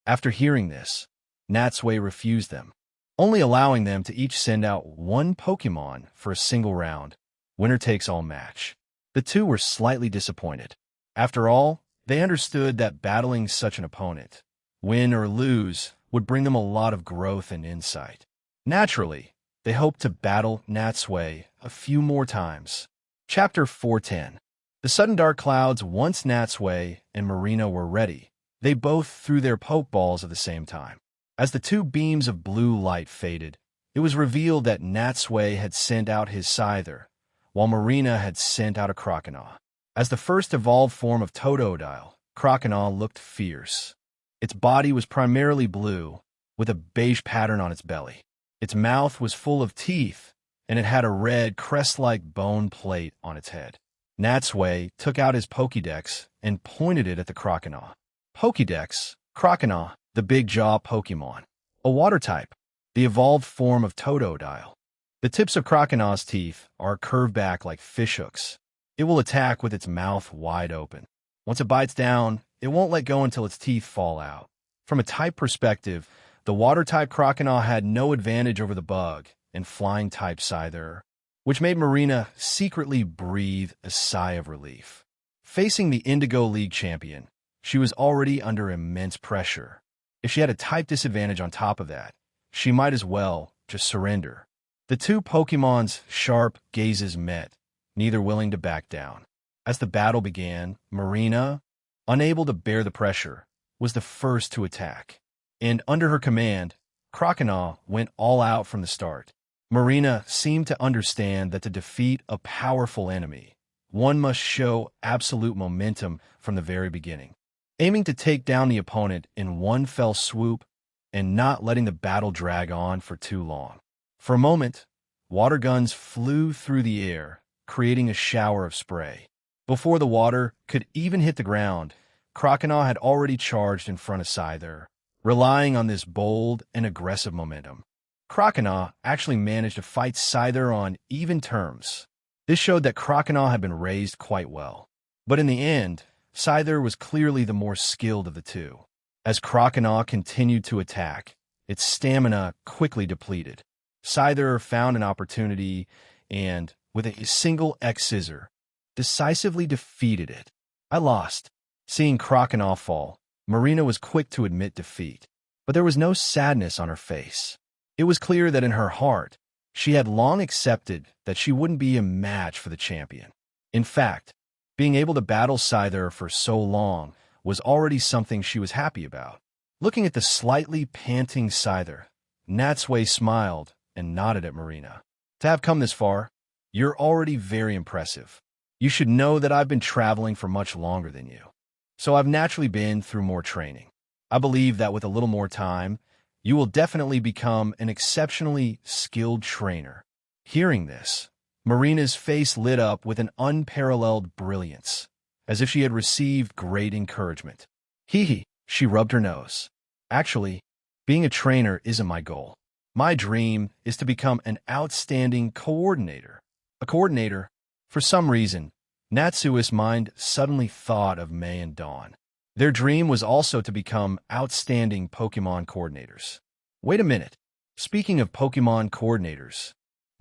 [SPEAKER 1] after hearing this, Natsui refused them, only allowing them to each send out 1 Pokemon for a single round, winner-takes-all match. The two were slightly disappointed. After all, they understood that battling such an opponent, win or lose, would bring them a lot of growth and insight. Naturally, they hoped to battle Natsui a few more times. Chapter 410. The sudden dark clouds. Once Natsui and Marina were ready, they both threw their Pokeballs at the same time. As the 2 beams of blue light faded, it was revealed that Natsui had sent out his Scyther, while Marina had sent out a Croconaw. As the first evolved form of Totodile, Croconaw looked fierce. Its body was primarily blue, with a beige pattern on its belly. Its mouth was full of teeth, and it had a red crest-like bone plate on its head. Natsui took out his Pokédex and pointed it at the Croconaw. "Pokédex, Croconaw, the big jaw Pokemon. A water type, the evolved form of Totodile. The tips of Croconaws' teeth are curved back like fishhooks. It will attack with its mouth wide open. Once it bites down, it won't let go until its teeth fall out. From a type perspective, the water-type Croconaw had no advantage over the bug and flying-type Scyther, which made Marina secretly breathe a sigh of relief. Facing the Indigo League champion, she was already under immense pressure. If she had a type disadvantage on top of that, she might as well just surrender. The two Pokemon's sharp gazes met, neither willing to back down. As the battle began, Marina, unable to bear the pressure, was the first to attack. And under her command, Croconaw went all out from the start. Marina seemed to understand that to defeat a powerful enemy, one must show absolute momentum from the very beginning. Aiming to take down the opponent in one fell swoop and not letting the battle drag on for too long. For a moment, water guns flew through the air, creating a shower of spray. Before the water could even hit the ground, Croconaw had already charged in front of Scyther, relying on this bold and aggressive momentum. Croconaw actually managed to fight Scyther on even terms. This showed that Croconaw had been raised quite well. But in the end, Scyther was clearly the more skilled of the two. As Croconaw continued to attack, its stamina quickly depleted. Scyther found an opportunity and, with a single X-Scissor, decisively defeated it. I lost. Seeing Croconaw fall, Marina was quick to admit defeat, but there was no sadness on her face. It was clear that in her heart, she had long accepted that she wouldn't be a match for the champion. In fact, being able to battle Scyther for so long was already something she was happy about. Looking at the slightly panting Scyther, Natsui smiled and nodded at Marina. To have come this far, you're already very impressive. You should know that I've been traveling for much longer than you, so I've naturally been through more training. I believe that with a little more time, you will definitely become an exceptionally skilled trainer. Hearing this, Marina's face lit up with an unparalleled brilliance, as if she had received great encouragement. Hee, she rubbed her nose. Actually, being a trainer isn't my goal. My dream is to become an outstanding coordinator. A coordinator? For some reason, Natsui's mind suddenly thought of May and Dawn. Their dream was also to become outstanding Pokemon coordinators. Wait a minute. Speaking of Pokemon coordinators,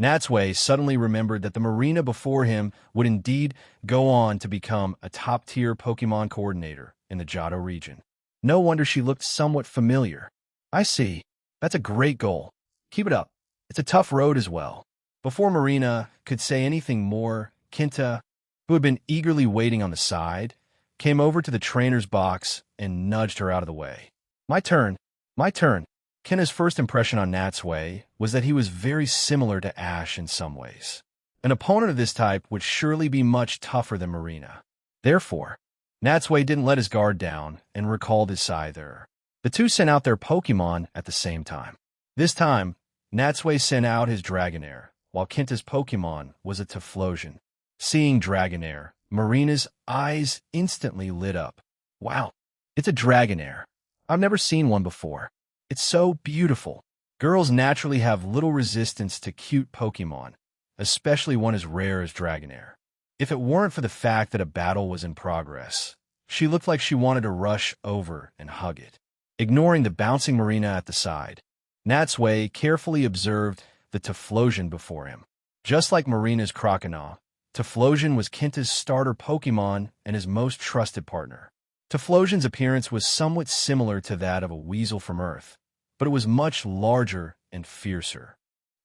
[SPEAKER 1] Natsui suddenly remembered that the Marina before him would indeed go on to become a top-tier Pokemon coordinator in the Johto region. No wonder she looked somewhat familiar. I see. That's a great goal. Keep it up. It's a tough road as well. Before Marina could say anything more, Kinta, who had been eagerly waiting on the side, came over to the trainer's box and nudged her out of the way. My turn. My turn. Kinta's first impression on Natsui was that he was very similar to Ash in some ways. An opponent of this type would surely be much tougher than Marina. Therefore, Natsui didn't let his guard down and recalled his Scyther. The two sent out their Pokemon at the same time. This time, Natsui sent out his Dragonair, while Kinta's Pokemon was a Typhlosion. Seeing Dragonair, Marina's eyes instantly lit up. Wow, it's a Dragonair. I've never seen one before. It's so beautiful. Girls naturally have little resistance to cute Pokemon, especially one as rare as Dragonair. If it weren't for the fact that a battle was in progress, she looked like she wanted to rush over and hug it. Ignoring the bouncing Marina at the side, Natsui carefully observed the Typhlosion before him. Just like Marina's Croconaw, Typhlosion was Kinta's starter Pokemon and his most trusted partner. Typhlosion's appearance was somewhat similar to that of a weasel from Earth, but it was much larger and fiercer.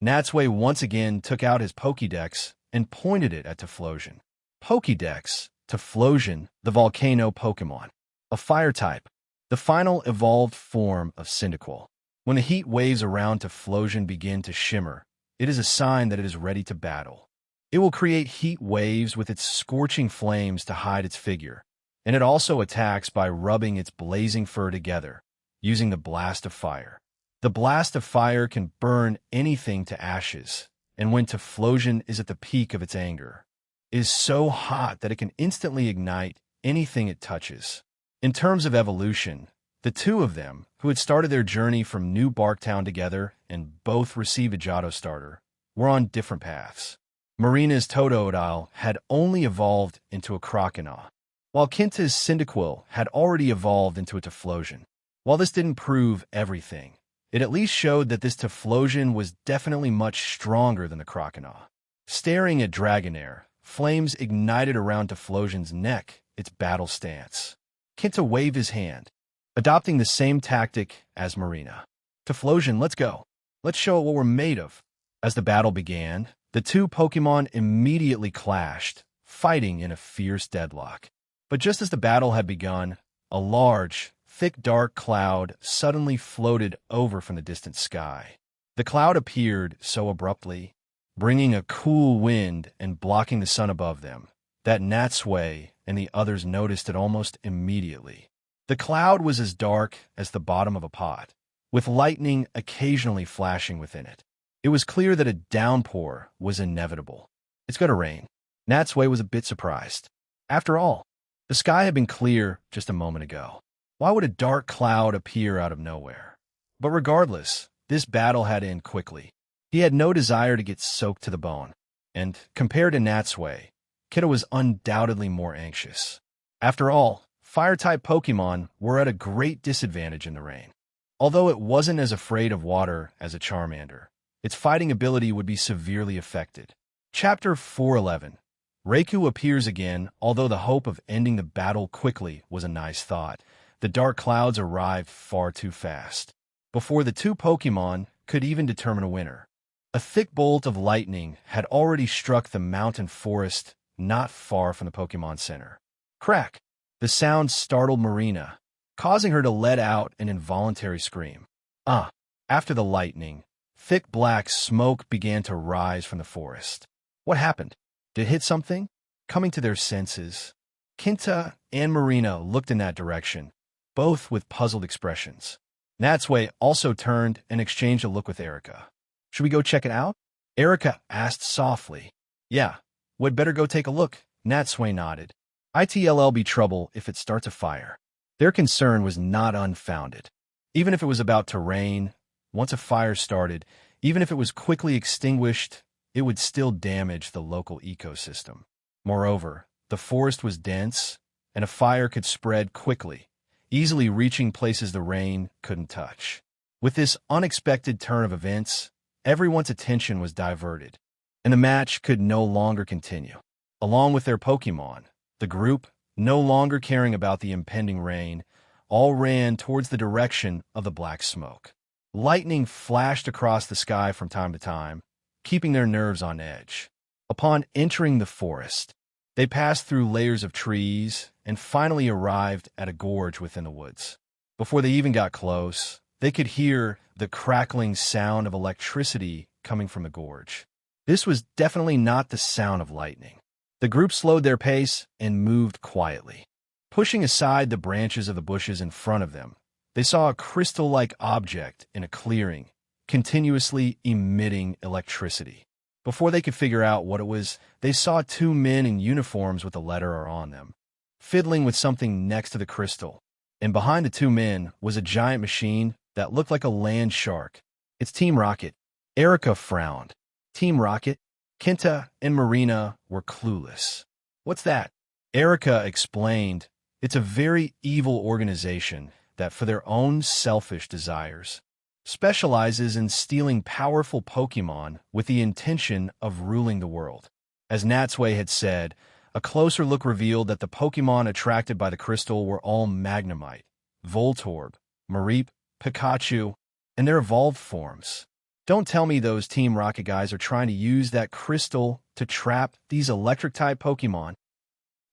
[SPEAKER 1] Natsui once again took out his Pokédex and pointed it at Typhlosion. Pokédex, Typhlosion, the volcano Pokemon. A fire type, the final evolved form of Cyndaquil. When the heat waves around Typhlosion begin to shimmer, it is a sign that it is ready to battle. It will create heat waves with its scorching flames to hide its figure, and it also attacks by rubbing its blazing fur together, using the Blast of Fire. The Blast of Fire can burn anything to ashes, and when Typhlosion is at the peak of its anger, it is so hot that it can instantly ignite anything it touches. In terms of evolution, The two of them, who had started their journey from New Barktown together and both received a Johto starter, were on different paths. Marina's Totodile had only evolved into a Croconaw, while Kinta's Cyndaquil had already evolved into a Typhlosion. While this didn't prove everything, it at least showed that this Typhlosion was definitely much stronger than the Croconaw. Staring at Dragonair, flames ignited around Typhlosion's neck, its battle stance. Kinta waved his hand, adopting the same tactic as Marina. Typhlosion, let's go. Let's show it what we're made of. As the battle began, the two Pokémon immediately clashed, fighting in a fierce deadlock. But just as the battle had begun, a large, thick dark cloud suddenly floated over from the distant sky. The cloud appeared so abruptly, bringing a cool wind and blocking the sun above them, that Natsui and the others noticed it almost immediately. The cloud was as dark as the bottom of a pot, with lightning occasionally flashing within it. It was clear that a downpour was inevitable. It's going to rain. Natsui was a bit surprised. After all, the sky had been clear just a moment ago. Why would a dark cloud appear out of nowhere? But regardless, this battle had to end quickly. He had no desire to get soaked to the bone, and compared to Natsui, Kinta was undoubtedly more anxious. After all, Fire-type Pokémon were at a great disadvantage in the rain. Although it wasn't as afraid of water as a Charmander, its fighting ability would be severely affected. Chapter 411. Reiku appears again, although the hope of ending the battle quickly was a nice thought. The dark clouds arrived far too fast. Before the two Pokémon could even determine a winner, a thick bolt of lightning had already struck the mountain forest not far from the Pokémon Center. Crack! The sound startled Marina, causing her to let out an involuntary scream. After the lightning, thick black smoke began to rise from the forest. What happened? Did it hit something? Coming to their senses, Kinta and Marina looked in that direction, both with puzzled expressions. Natsui also turned and exchanged a look with Erika. Should we go check it out? Erika asked softly. Yeah, we'd better go take a look. Natsui nodded. It'll be trouble if it starts a fire. Their concern was not unfounded. Even if it was about to rain, once a fire started, even if it was quickly extinguished, it would still damage the local ecosystem. Moreover, the forest was dense, and a fire could spread quickly, easily reaching places the rain couldn't touch. With this unexpected turn of events, everyone's attention was diverted, and the match could no longer continue. Along with their Pokémon, the group, no longer caring about the impending rain, all ran towards the direction of the black smoke. Lightning flashed across the sky from time to time, keeping their nerves on edge. Upon entering the forest, they passed through layers of trees and finally arrived at a gorge within the woods. Before they even got close, they could hear the crackling sound of electricity coming from the gorge. This was definitely not the sound of lightning. The group slowed their pace and moved quietly. Pushing aside the branches of the bushes in front of them, they saw a crystal-like object in a clearing, continuously emitting electricity. Before they could figure out what it was, they saw two men in uniforms with a letter R on them, fiddling with something next to the crystal. And behind the two men was a giant machine that looked like a land shark. It's Team Rocket. Erika frowned. Team Rocket? Kinta and Marina were clueless. What's that? Erika explained. It's a very evil organization that, for their own selfish desires, specializes in stealing powerful Pokémon with the intention of ruling the world. As Natsui had said, a closer look revealed that the Pokémon attracted by the crystal were all Magnemite, Voltorb, Mareep, Pikachu, and their evolved forms. Don't tell me those Team Rocket guys are trying to use that crystal to trap these electric-type Pokémon.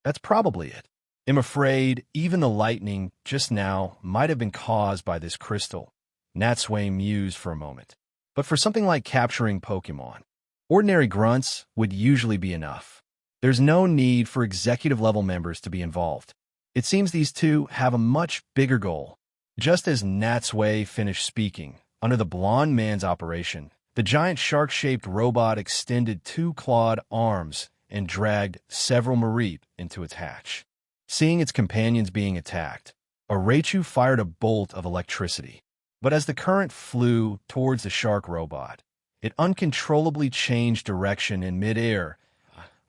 [SPEAKER 1] That's probably it. I'm afraid even the lightning just now might have been caused by this crystal. Natsui mused for a moment. But for something like capturing Pokémon, ordinary grunts would usually be enough. There's no need for executive-level members to be involved. It seems these two have a much bigger goal. Just as Natsui finished speaking, under the blonde man's operation, the giant shark-shaped robot extended two clawed arms and dragged several Mareep into its hatch. Seeing its companions being attacked, a Raichu fired a bolt of electricity. But as the current flew towards the shark robot, it uncontrollably changed direction in midair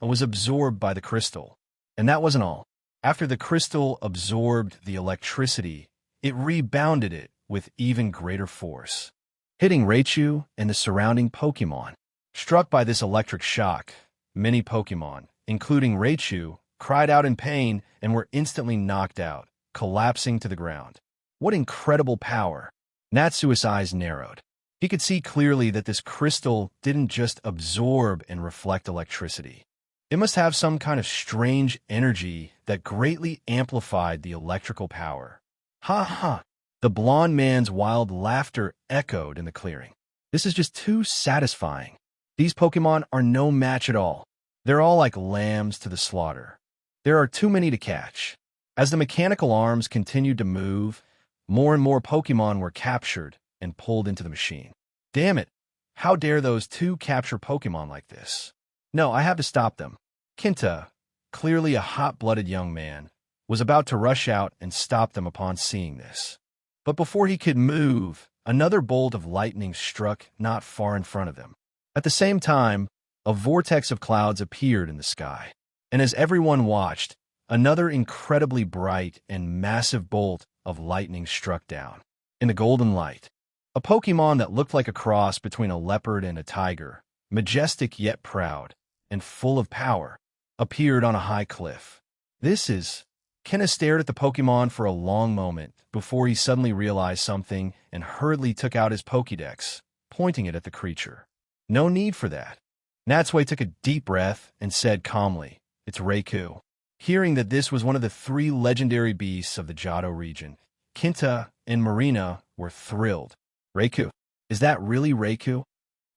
[SPEAKER 1] and was absorbed by the crystal. And that wasn't all. After the crystal absorbed the electricity, it rebounded it with even greater force, hitting Raichu and the surrounding Pokémon. Struck by this electric shock, many Pokémon, including Raichu, cried out in pain and were instantly knocked out, collapsing to the ground. What incredible power! Natsui's eyes narrowed. He could see clearly that this crystal didn't just absorb and reflect electricity. It must have some kind of strange energy that greatly amplified the electrical power. Ha ha! The blond man's wild laughter echoed in the clearing. This is just too satisfying. These Pokémon are no match at all. They're all like lambs to the slaughter. There are too many to catch. As the mechanical arms continued to move, more and more Pokémon were captured and pulled into the machine. Damn it! How dare those two capture Pokémon like this? No, I have to stop them. Kinta, clearly a hot-blooded young man, was about to rush out and stop them upon seeing this. But before he could move, another bolt of lightning struck not far in front of them. At the same time, a vortex of clouds appeared in the sky. And as everyone watched, another incredibly bright and massive bolt of lightning struck down. In the golden light, a Pokémon that looked like a cross between a leopard and a tiger, majestic yet proud, and full of power, appeared on a high cliff. Kenna stared at the Pokémon for a long moment before he suddenly realized something and hurriedly took out his Pokédex, pointing it at the creature. No need for that. Natsui took a deep breath and said calmly, "It's Raikou." Hearing that this was one of the 3 legendary beasts of the Johto region, Kinta and Marina were thrilled. Raikou? Is that really Raikou?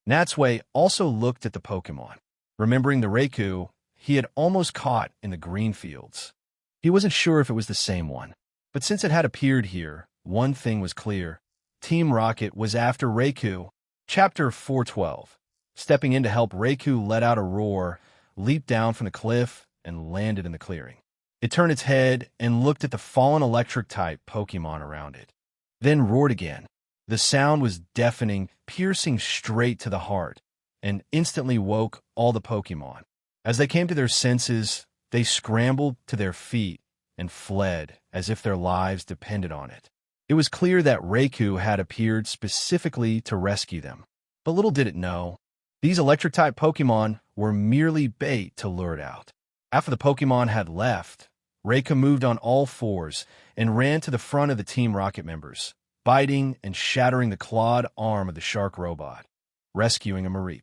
[SPEAKER 1] Natsui also looked at the Pokémon, remembering the Raikou he had almost caught in the green fields. He wasn't sure if it was the same one, but since it had appeared here, one thing was clear. Team Rocket was after Raikou. Chapter 412. Stepping in to help, Raikou let out a roar, leaped down from the cliff, and landed in the clearing. It turned its head and looked at the fallen electric-type Pokémon around it, then roared again. The sound was deafening, piercing straight to the heart, and instantly woke all the Pokémon. As they came to their senses, they scrambled to their feet and fled as if their lives depended on it. It was clear that Raikou had appeared specifically to rescue them. But little did it know, these electric-type Pokémon were merely bait to lure it out. After the Pokémon had left, Raikou moved on all fours and ran to the front of the Team Rocket members, biting and shattering the clawed arm of the shark robot, rescuing a Mareep.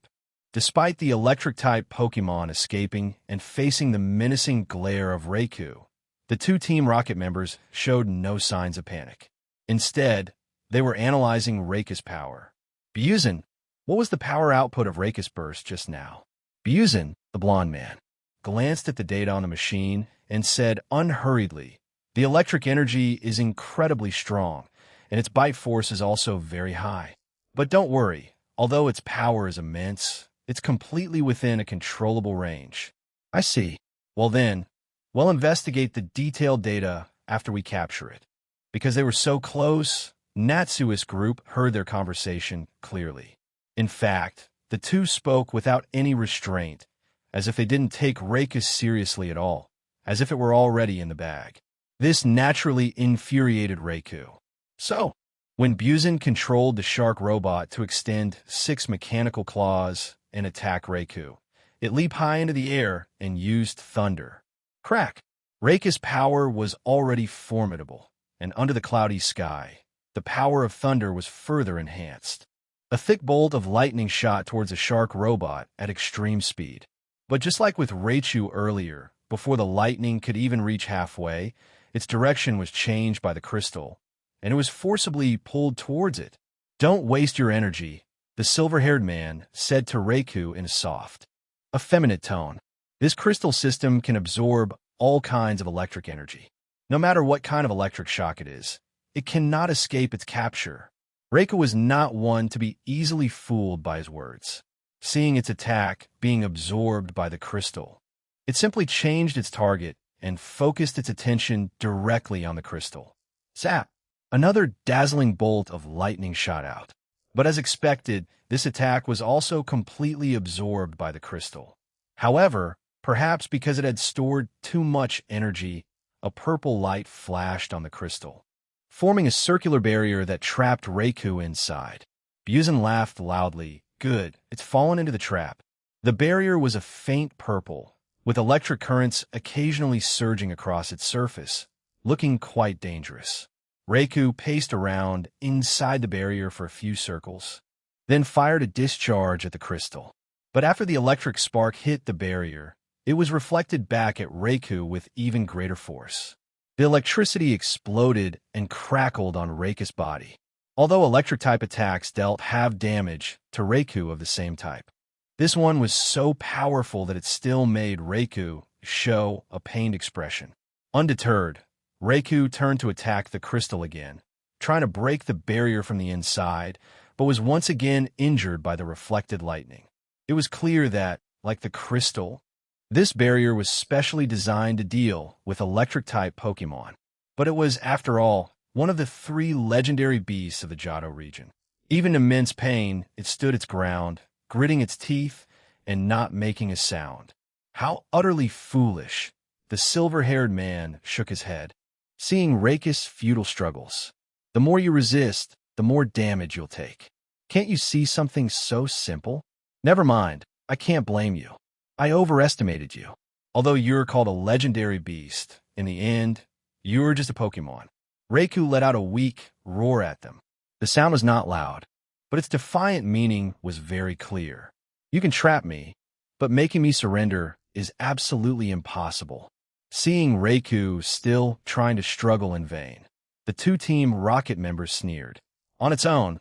[SPEAKER 1] Despite the electric-type Pokémon escaping and facing the menacing glare of Raikou, the 2 Team Rocket members showed no signs of panic. Instead, they were analyzing Raikou's power. Buzin, what was the power output of Raikou's burst just now? Buzin, the blonde man, glanced at the data on the machine and said unhurriedly, "The electric energy is incredibly strong, and its bite force is also very high. But don't worry, although its power is immense, it's completely within a controllable range." I see. Well then, we'll investigate the detailed data after we capture it. Because they were so close, Natsui's group heard their conversation clearly. In fact, the 2 spoke without any restraint, as if they didn't take Raikou seriously at all, as if it were already in the bag. This naturally infuriated Raikou. So, when Buzin controlled the shark robot to extend 6 mechanical claws and attack Raikou, it leaped high into the air and used thunder. Crack! Raikou's power was already formidable, and under the cloudy sky, the power of thunder was further enhanced. A thick bolt of lightning shot towards a shark robot at extreme speed. But just like with Raichu earlier, before the lightning could even reach halfway, its direction was changed by the crystal, and it was forcibly pulled towards it. "Don't waste your energy," the silver-haired man said to Raikou in a soft, effeminate tone. "This crystal system can absorb all kinds of electric energy. No matter what kind of electric shock it is, it cannot escape its capture." Raikou was not one to be easily fooled by his words. Seeing its attack being absorbed by the crystal, it simply changed its target and focused its attention directly on the crystal. Zap! Another dazzling bolt of lightning shot out. But as expected, this attack was also completely absorbed by the crystal. However, perhaps because it had stored too much energy, a purple light flashed on the crystal, forming a circular barrier that trapped Reiku inside. Byuzen laughed loudly. Good, it's fallen into the trap. The barrier was a faint purple, with electric currents occasionally surging across its surface, looking quite dangerous. Reiku paced around inside the barrier for a few circles, then fired a discharge at the crystal. But after the electric spark hit the barrier, it was reflected back at Reiku with even greater force. The electricity exploded and crackled on Reiku's body, although electric-type attacks dealt half damage to Reiku of the same type. This one was so powerful that it still made Reiku show a pained expression. Undeterred, Reiku turned to attack the crystal again, trying to break the barrier from the inside, but was once again injured by the reflected lightning. It was clear that, like the crystal, this barrier was specially designed to deal with electric-type Pokemon. But it was, after all, one of the 3 legendary beasts of the Johto region. Even in immense pain, it stood its ground, gritting its teeth and not making a sound. How utterly foolish! The silver-haired man shook his head, seeing Reiku's futile struggles. The more you resist, the more damage you'll take. Can't you see something so simple? Never mind, I can't blame you. I overestimated you. Although you're called a legendary beast, in the end, you're just a Pokemon. Reiku let out a weak roar at them. The sound was not loud, but its defiant meaning was very clear. You can trap me, but making me surrender is absolutely impossible. Seeing Reiku still trying to struggle in vain, the 2 Team Rocket members sneered. On its own,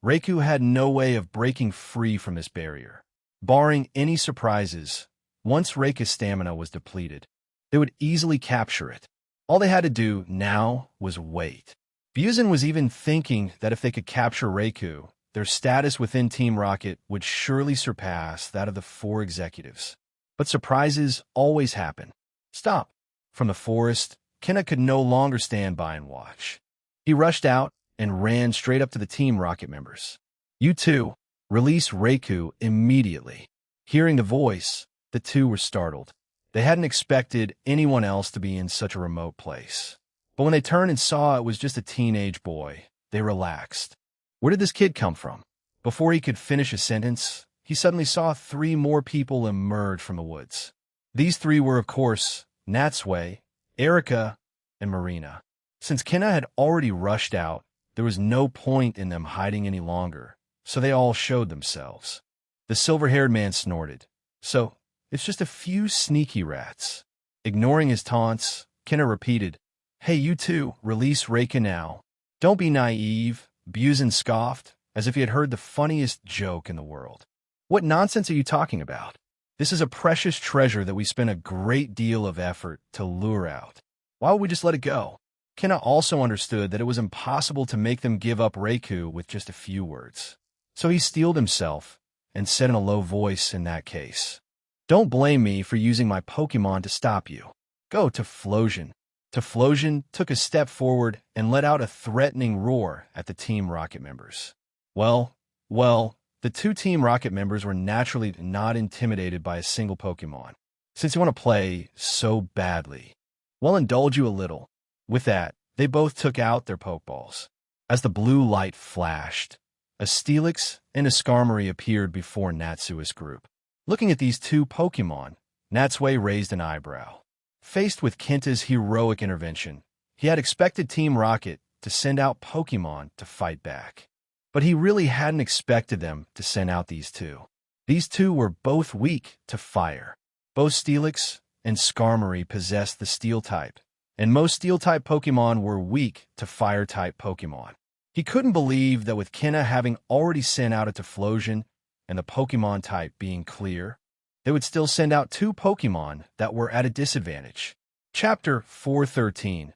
[SPEAKER 1] Reiku had no way of breaking free from this barrier. Barring any surprises, once Reiku's stamina was depleted, they would easily capture it. All they had to do now was wait. Byuzen was even thinking that if they could capture Reiku, their status within Team Rocket would surely surpass that of the 4 executives. But surprises always happen. Stop! From the forest, Kenna could no longer stand by and watch. He rushed out and ran straight up to the Team Rocket members. You 2, release Reiku immediately. Hearing the voice, the 2 were startled. They hadn't expected anyone else to be in such a remote place. But when they turned and saw it was just a teenage boy, they relaxed. Where did this kid come from? Before he could finish a sentence, he suddenly saw 3 more people emerge from the woods. These 3 were, of course, Natsui, Erika, and Marina. Since Kenna had already rushed out, there was no point in them hiding any longer, so they all showed themselves. The silver-haired man snorted. So, it's just a few sneaky rats. Ignoring his taunts, Kenna repeated, Hey, you 2, release Reiku now. Don't be naive, Byuzen scoffed, as if he had heard the funniest joke in the world. What nonsense are you talking about? This is a precious treasure that we spent a great deal of effort to lure out. Why would we just let it go? Kenna also understood that it was impossible to make them give up Reiku with just a few words. So he steeled himself and said in a low voice in that case, Don't blame me for using my Pokemon to stop you. Go to Typhlosion. Typhlosion took a step forward and let out a threatening roar at the Team Rocket members. Well, the 2 Team Rocket members were naturally not intimidated by a single Pokemon, since they want to play so badly. Well, indulge you a little. With that, they both took out their Pokeballs. As the blue light flashed, a Steelix and a Skarmory appeared before Natsui's group. Looking at these 2 Pokemon, Natsui raised an eyebrow. Faced with Kenta's heroic intervention, he had expected Team Rocket to send out Pokemon to fight back. But he really hadn't expected them to send out these 2. These 2 were both weak to fire. Both Steelix and Skarmory possessed the Steel type, and most Steel-type Pokemon were weak to Fire-type Pokemon. He couldn't believe that with Kenna having already sent out a Typhlosion and the Pokemon type being clear, they would still send out 2 Pokemon that were at a disadvantage. Chapter 413.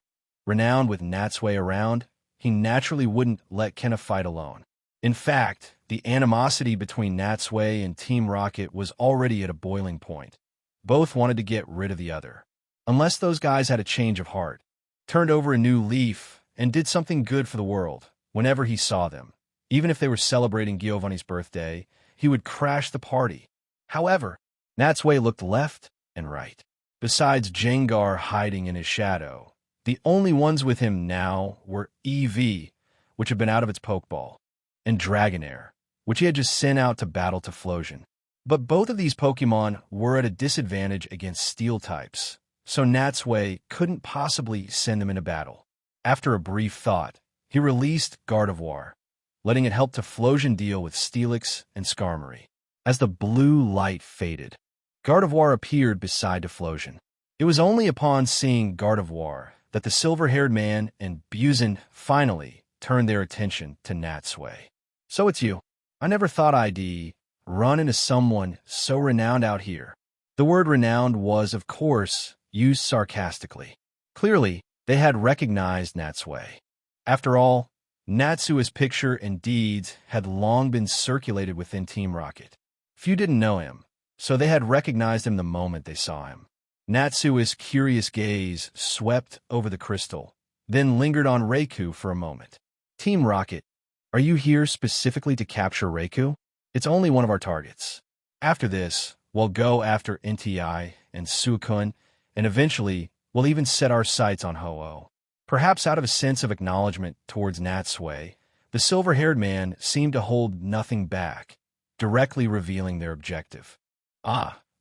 [SPEAKER 1] Renowned with Natsui around, he naturally wouldn't let Kenna fight alone. In fact, the animosity between Natsui and Team Rocket was already at a boiling point. Both wanted to get rid of the other. Unless those guys had a change of heart, turned over a new leaf, and did something good for the world whenever he saw them. Even if they were celebrating Giovanni's birthday, he would crash the party. However, Natsui looked left and right. Besides Jengar hiding in his shadow, the only ones with him now were EV, which had been out of its Pokeball, and Dragonair, which he had just sent out to battle Typhlosion. But both of these Pokemon were at a disadvantage against Steel types, so Natsui couldn't possibly send them into battle. After a brief thought, he released Gardevoir, letting it help Typhlosion deal with Steelix and Skarmory. As the blue light faded, Gardevoir appeared beside Typhlosion. It was only upon seeing Gardevoir that the silver-haired man and Buzen finally turned their attention to Natsui. "So it's you. I never thought I'd run into someone so renowned out here." The word renowned was, of course, used sarcastically. Clearly, they had recognized Natsui. After all, Natsui's picture and deeds had long been circulated within Team Rocket. Few didn't know him, so they had recognized him the moment they saw him. Natsui's curious gaze swept over the crystal, then lingered on Raikou for a moment. "Team Rocket, are you here specifically to capture Raikou? It's only one of our targets. After this, we'll go after NTI and Suicune, and eventually, we'll even set our sights on Ho-Oh." Perhaps out of a sense of acknowledgement towards Natsui, the silver-haired man seemed to hold nothing back, directly revealing their objective.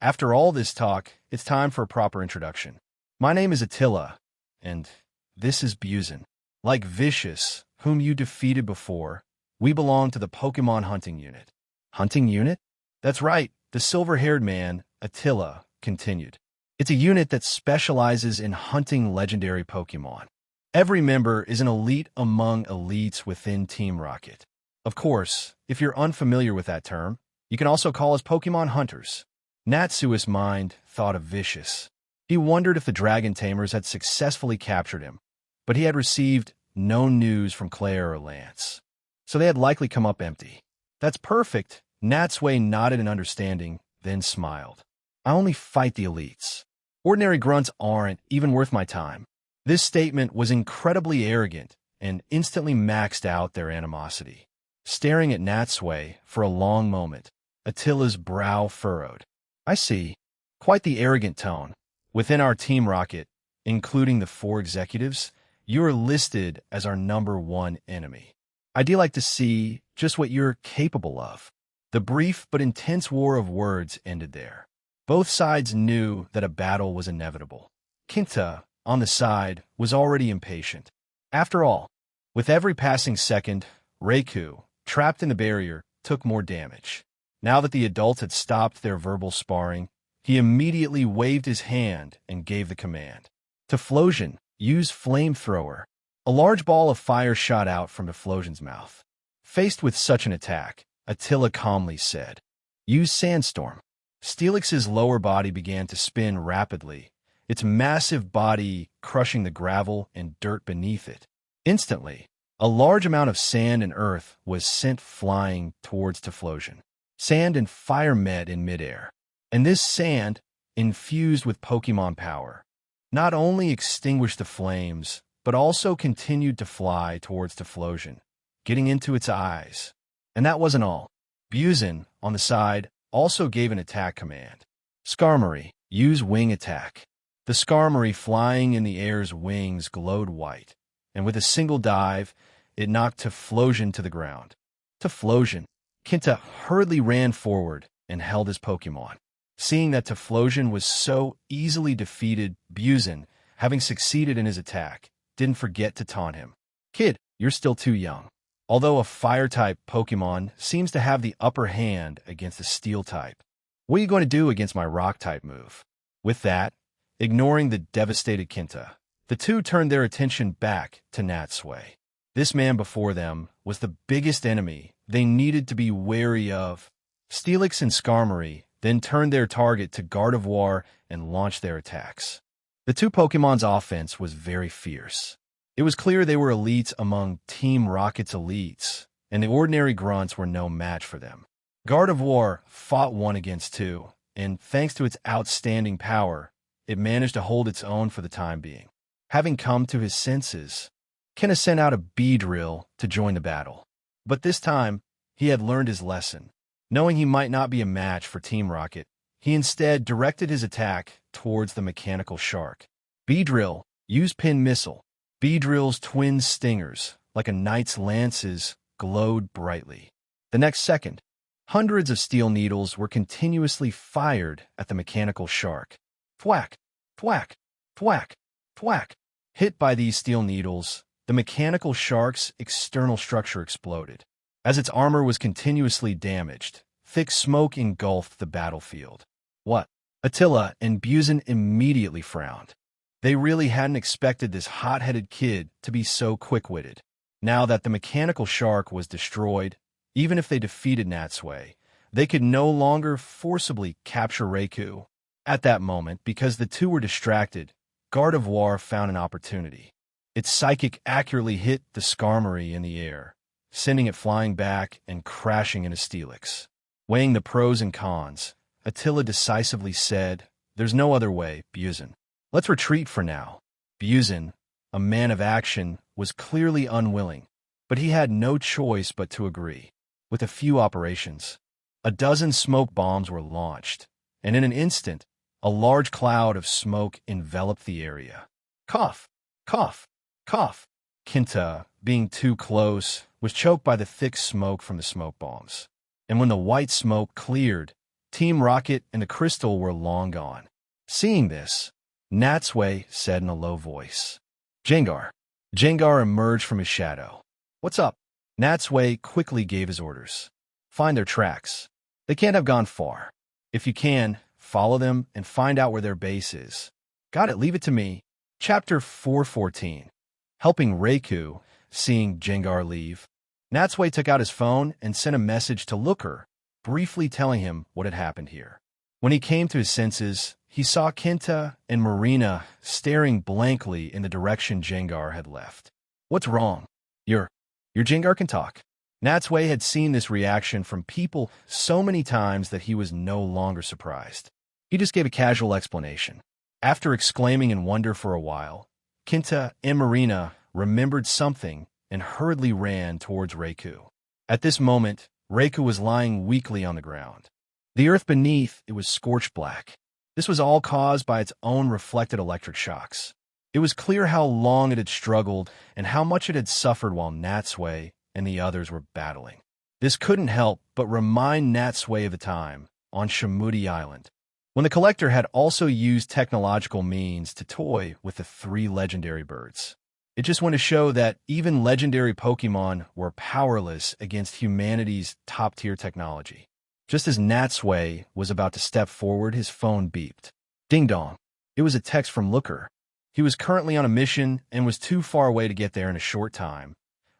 [SPEAKER 1] After all this talk, it's time for a proper introduction. My name is Attila, and this is Buzen. Like Vicious, whom you defeated before, we belong to the Pokemon Hunting Unit. Hunting Unit? That's right, the silver-haired man, Attila, continued. It's a unit that specializes in hunting legendary Pokemon. Every member is an elite among elites within Team Rocket. Of course, if you're unfamiliar with that term, you can also call us Pokemon Hunters. Natsui's mind thought of Vicious. He wondered if the Dragon Tamers had successfully captured him, but he had received no news from Claire or Lance, so they had likely come up empty. "That's perfect." Natsui nodded in understanding, then smiled. "I only fight the elites. Ordinary grunts aren't even worth my time." This statement was incredibly arrogant and instantly maxed out their animosity. Staring at Natsui for a long moment, Attila's brow furrowed. "I see. Quite the arrogant tone. Within our Team Rocket, including the 4 executives, you are listed as our #1 enemy. I'd like to see just what you're capable of." The brief but intense war of words ended there. Both sides knew that a battle was inevitable. Kinta, on the side, was already impatient. After all, with every passing second, Raikou, trapped in the barrier, took more damage. Now that the adults had stopped their verbal sparring, he immediately waved his hand and gave the command. Typhlosion, use Flamethrower. A large ball of fire shot out from Typhlosion's mouth. Faced with such an attack, Attila calmly said, "Use Sandstorm." Steelix's lower body began to spin rapidly, its massive body crushing the gravel and dirt beneath it. Instantly, a large amount of sand and earth was sent flying towards Typhlosion. Sand and fire met in midair, and this sand, infused with Pokemon power, not only extinguished the flames, but also continued to fly towards Typhlosion, getting into its eyes. And that wasn't all. Buzen, on the side, also gave an attack command. Skarmory, use Wing Attack. The Skarmory flying in the air's wings glowed white, and with a single dive, it knocked Typhlosion to the ground. Typhlosion. Kinta hurriedly ran forward and held his Pokemon. Seeing that Typhlosion was so easily defeated, Buzen, having succeeded in his attack, didn't forget to taunt him. "Kid, you're still too young." Although a Fire-type Pokemon seems to have the upper hand against a Steel-type, what are you going to do against my Rock-type move? With that, ignoring the devastated Kinta, the two turned their attention back to Natsui. This man before them was the biggest enemy they needed to be wary of. Steelix and Skarmory then turned their target to Gardevoir and launched their attacks. The two Pokemon's offense was very fierce. It was clear they were elites among Team Rocket's elites, and the ordinary grunts were no match for them. Gardevoir fought 1 against 2, and thanks to its outstanding power, it managed to hold its own for the time being. Having come to his senses, Kena sent out a bee drill to join the battle. But this time, he had learned his lesson. Knowing he might not be a match for Team Rocket, he instead directed his attack towards the mechanical shark. Bee drill, use pin missile. Bee drill's twin stingers, like a knight's lances, glowed brightly. The next second, hundreds of steel needles were continuously fired at the mechanical shark. Thwack, thwack, thwack, thwack. Hit by these steel needles, the mechanical shark's external structure exploded. As its armor was continuously damaged, thick smoke engulfed the battlefield. What? Attila and Buzin immediately frowned. They really hadn't expected this hot-headed kid to be so quick-witted. Now that the mechanical shark was destroyed, even if they defeated Natsui, they could no longer forcibly capture Reiku. At that moment, because the two were distracted, Gardevoir found an opportunity. Its psychic accurately hit the Skarmory in the air, sending it flying back and crashing into Steelix. Weighing the pros and cons, Attila decisively said, "There's no other way, Buzin. Let's retreat for now." Buzin, a man of action, was clearly unwilling, but he had no choice but to agree. With a few operations, a dozen smoke bombs were launched, and in an instant, a large cloud of smoke enveloped the area. Cough, cough, cough. Kinta, being too close, was choked by the thick smoke from the smoke bombs. And when the white smoke cleared, Team Rocket and the Crystal were long gone. Seeing this, Natsui said in a low voice, "Jengar." Jengar emerged from his shadow. "What's up?" Natsui quickly gave his orders. "Find their tracks. They can't have gone far. If you can, follow them and find out where their base is." "Got it, leave it to me." Chapter 414. Helping Reiku, seeing Jengar leave. Natsui took out his phone and sent a message to Looker, briefly telling him what had happened here. When he came to his senses, he saw Kenta and Marina staring blankly in the direction Jengar had left. "What's wrong?" Your Jengar can talk." Natsui had seen this reaction from people so many times that he was no longer surprised. He just gave a casual explanation. After exclaiming in wonder for a while, Kenta and Marina remembered something and hurriedly ran towards Reiku. At this moment, Reiku was lying weakly on the ground. The earth beneath it was scorched black. This was all caused by its own reflected electric shocks. It was clear how long it had struggled and how much it had suffered while Natsui and the others were battling. This couldn't help but remind Natsui of the time on Shamudi Island, when the Collector had also used technological means to toy with the 3 legendary birds. It just went to show that even legendary Pokemon were powerless against humanity's top-tier technology. Just as Natsui was about to step forward, his phone beeped. Ding dong. It was a text from Looker. He was currently on a mission and was too far away to get there in a short time,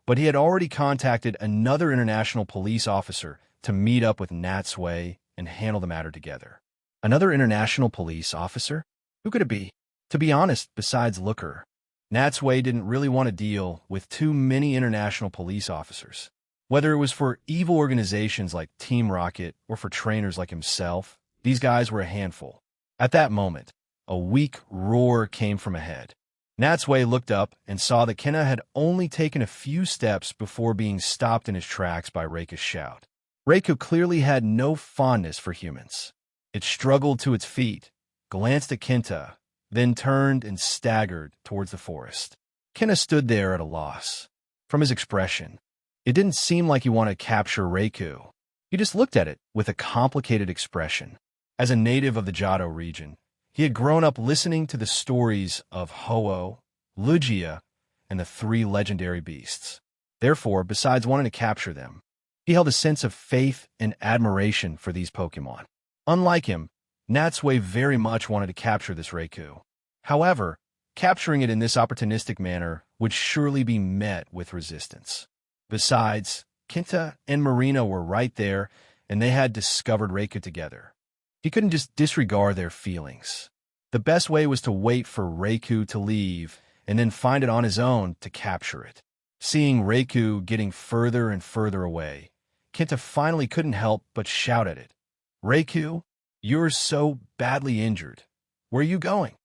[SPEAKER 1] but he had already contacted another international police officer to meet up with Natsui and handle the matter together. Another international police officer? Who could it be? To be honest, besides Looker, Natsui didn't really want to deal with too many international police officers. Whether it was for evil organizations like Team Rocket or for trainers like himself, these guys were a handful. At that moment, a weak roar came from ahead. Natsui looked up and saw that Kena had only taken a few steps before being stopped in his tracks by Reiku's shout. Reiku clearly had no fondness for humans. It struggled to its feet, glanced at Kenta, then turned and staggered towards the forest. Kena stood there at a loss. From his expression, it didn't seem like he wanted to capture Reiku. He just looked at it with a complicated expression. As a native of the Johto region, he had grown up listening to the stories of Ho-Oh, Lugia, and the 3 legendary beasts. Therefore, besides wanting to capture them, he held a sense of faith and admiration for these Pokemon. Unlike him, Natsui very much wanted to capture this Reiku. However, capturing it in this opportunistic manner would surely be met with resistance. Besides, Kenta and Marina were right there, and they had discovered Reiku together. He couldn't just disregard their feelings. The best way was to wait for Reiku to leave and then find it on his own to capture it. Seeing Reiku getting further and further away, Kenta finally couldn't help but shout at it. "Reiku, you're so badly injured. Where are you going?"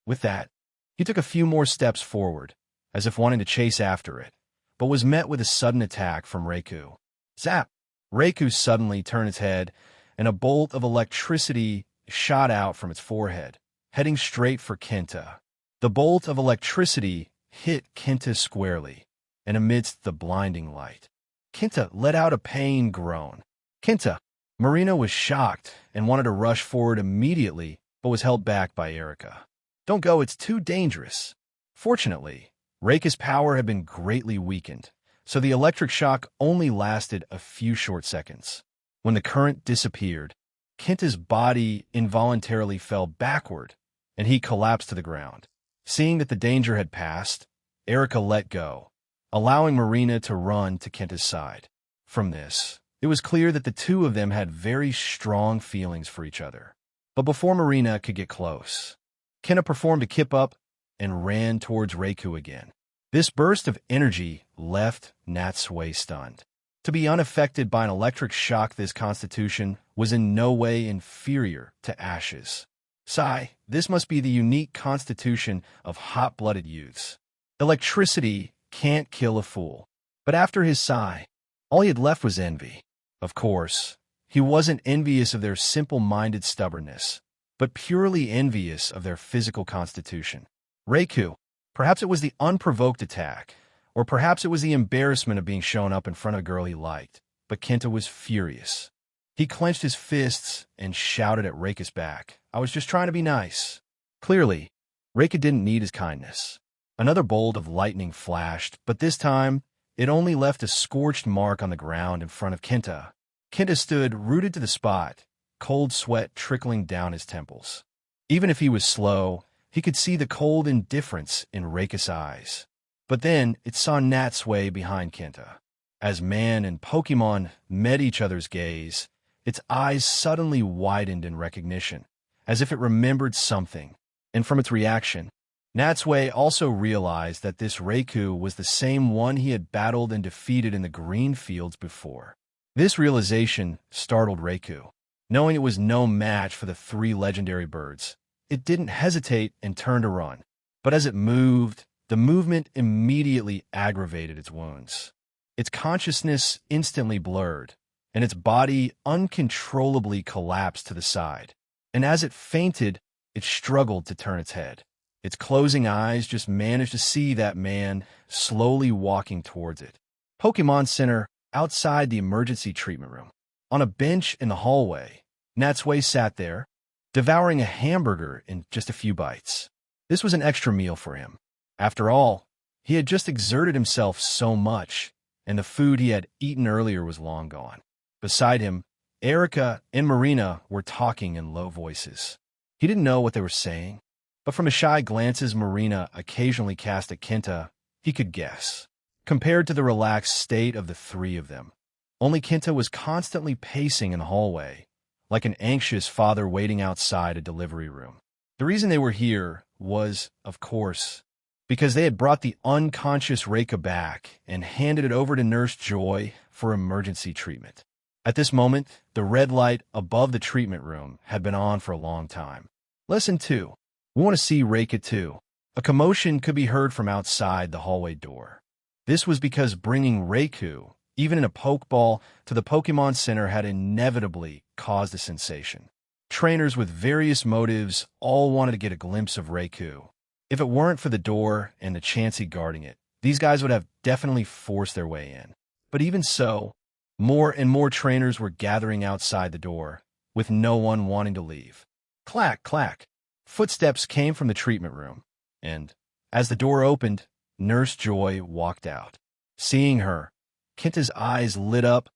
[SPEAKER 1] With that, he took a few more steps forward, as if wanting to chase after it, but was met with a sudden attack from Reiku. Zap! Reiku suddenly turned its head, and a bolt of electricity shot out from its forehead, heading straight for Kenta. The bolt of electricity hit Kenta squarely, and amidst the blinding light, Kenta let out a pain groan. Kenta! Marina was shocked and wanted to rush forward immediately, but was held back by Erika. Don't go, it's too dangerous. Fortunately, Reika's power had been greatly weakened, so the electric shock only lasted a few short seconds. When the current disappeared, Kenta's body involuntarily fell backward, and he collapsed to the ground. Seeing that the danger had passed, Erika let go, allowing Marina to run to Kenta's side. From this, it was clear that the two of them had very strong feelings for each other. But before Marina could get close, Kenta performed a kip-up and ran towards Reiku again. This burst of energy left Natsui stunned. To be unaffected by an electric shock this constitution was in no way inferior to ashes. Sigh, this must be the unique constitution of hot-blooded youths. Electricity can't kill a fool. But after his sigh, all he had left was envy. Of course, he wasn't envious of their simple-minded stubbornness, but purely envious of their physical constitution. Reiku, perhaps it was the unprovoked attack, or perhaps it was the embarrassment of being shown up in front of a girl he liked, but Kenta was furious. He clenched his fists and shouted at Reika's back, "I was just trying to be nice." Clearly, Reika didn't need his kindness. Another bolt of lightning flashed, but this time, it only left a scorched mark on the ground in front of Kenta. Kenta stood rooted to the spot, cold sweat trickling down his temples. Even if he was slow, he could see the cold indifference in Reika's eyes. But then it saw Natsui behind Kenta. As man and Pokemon met each other's gaze, its eyes suddenly widened in recognition, as if it remembered something. And from its reaction, Natsui also realized that this Reiku was the same one he had battled and defeated in the green fields before. This realization startled Reiku. Knowing it was no match for the three legendary birds, it didn't hesitate and turned to run. But as it moved, the movement immediately aggravated its wounds. Its consciousness instantly blurred, and its body uncontrollably collapsed to the side. And as it fainted, it struggled to turn its head. Its closing eyes just managed to see that man slowly walking towards it. Pokemon Center, outside the emergency treatment room. On a bench in the hallway, Natsui sat there, devouring a hamburger in just a few bites. This was an extra meal for him. After all, he had just exerted himself so much, and the food he had eaten earlier was long gone. Beside him, Erika and Marina were talking in low voices. He didn't know what they were saying, but from the shy glances Marina occasionally cast at Kenta, he could guess. Compared to the relaxed state of the three of them, only Kenta was constantly pacing in the hallway, like an anxious father waiting outside a delivery room. The reason they were here was, of course, because they had brought the unconscious Reika back and handed it over to Nurse Joy for emergency treatment. At this moment, the red light above the treatment room had been on for a long time. Lesson 2. We want to see Reika too. A commotion could be heard from outside the hallway door. This was because bringing Reiku, even in a Pokeball, to the Pokemon Center had inevitably caused a sensation. Trainers with various motives all wanted to get a glimpse of Reiku. If it weren't for the door and the Chansey guarding it, these guys would have definitely forced their way in. But even so, more and more trainers were gathering outside the door, with no one wanting to leave. Clack, clack. Footsteps came from the treatment room, and, as the door opened, Nurse Joy walked out. Seeing her, Kenta's eyes lit up,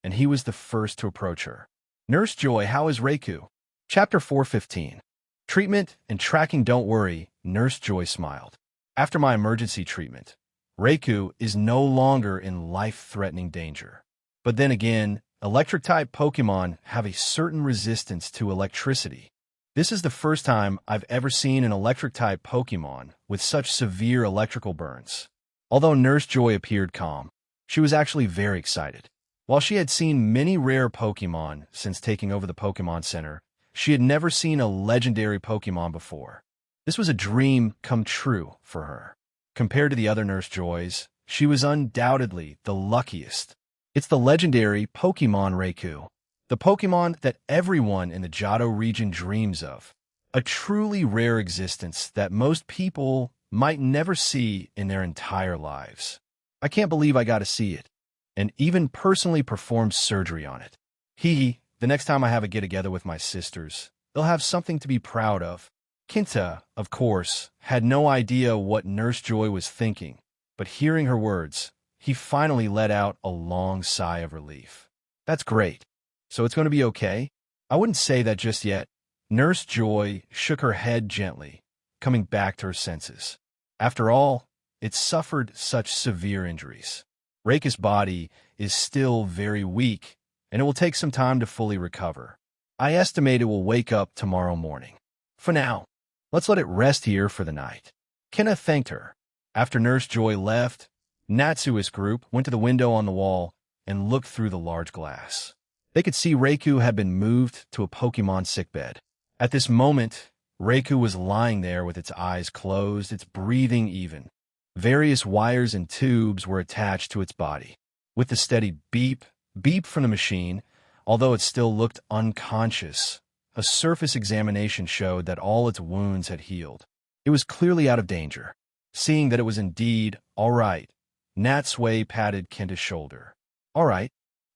[SPEAKER 1] and he was the first to approach her. "Nurse Joy, how is Reiku?" Chapter 415. Treatment and tracking. Don't worry, Nurse Joy smiled. After my emergency treatment, Reiku is no longer in life-threatening danger. But then again, electric-type Pokemon have a certain resistance to electricity. This is the first time I've ever seen an electric-type Pokemon with such severe electrical burns. Although Nurse Joy appeared calm, she was actually very excited. While she had seen many rare Pokemon since taking over the Pokemon Center, she had never seen a legendary Pokemon before. This was a dream come true for her. Compared to the other Nurse Joys, she was undoubtedly the luckiest. It's the legendary Pokemon Raikou, the Pokemon that everyone in the Johto region dreams of. A truly rare existence that most people might never see in their entire lives. I can't believe I got to see it, and even personally performed surgery on it. The next time I have a get-together with my sisters, they'll have something to be proud of. Kinta, of course, had no idea what Nurse Joy was thinking, but hearing her words, he finally let out a long sigh of relief. That's great. So it's going to be okay? I wouldn't say that just yet. Nurse Joy shook her head gently, coming back to her senses. After all, it suffered such severe injuries. Reika's body is still very weak, and it will take some time to fully recover. I estimate it will wake up tomorrow morning. For now, let's let it rest here for the night. Kena thanked her. After Nurse Joy left, Natsui's group went to the window on the wall and looked through the large glass. They could see Raikou had been moved to a Pokemon sickbed. At this moment, Raikou was lying there with its eyes closed, its breathing even. Various wires and tubes were attached to its body. With the steady beep, beep from the machine, although it still looked unconscious, a surface examination showed that all its wounds had healed. It was clearly out of danger. Seeing that it was indeed all right, Natsui patted Kenta's shoulder. All right,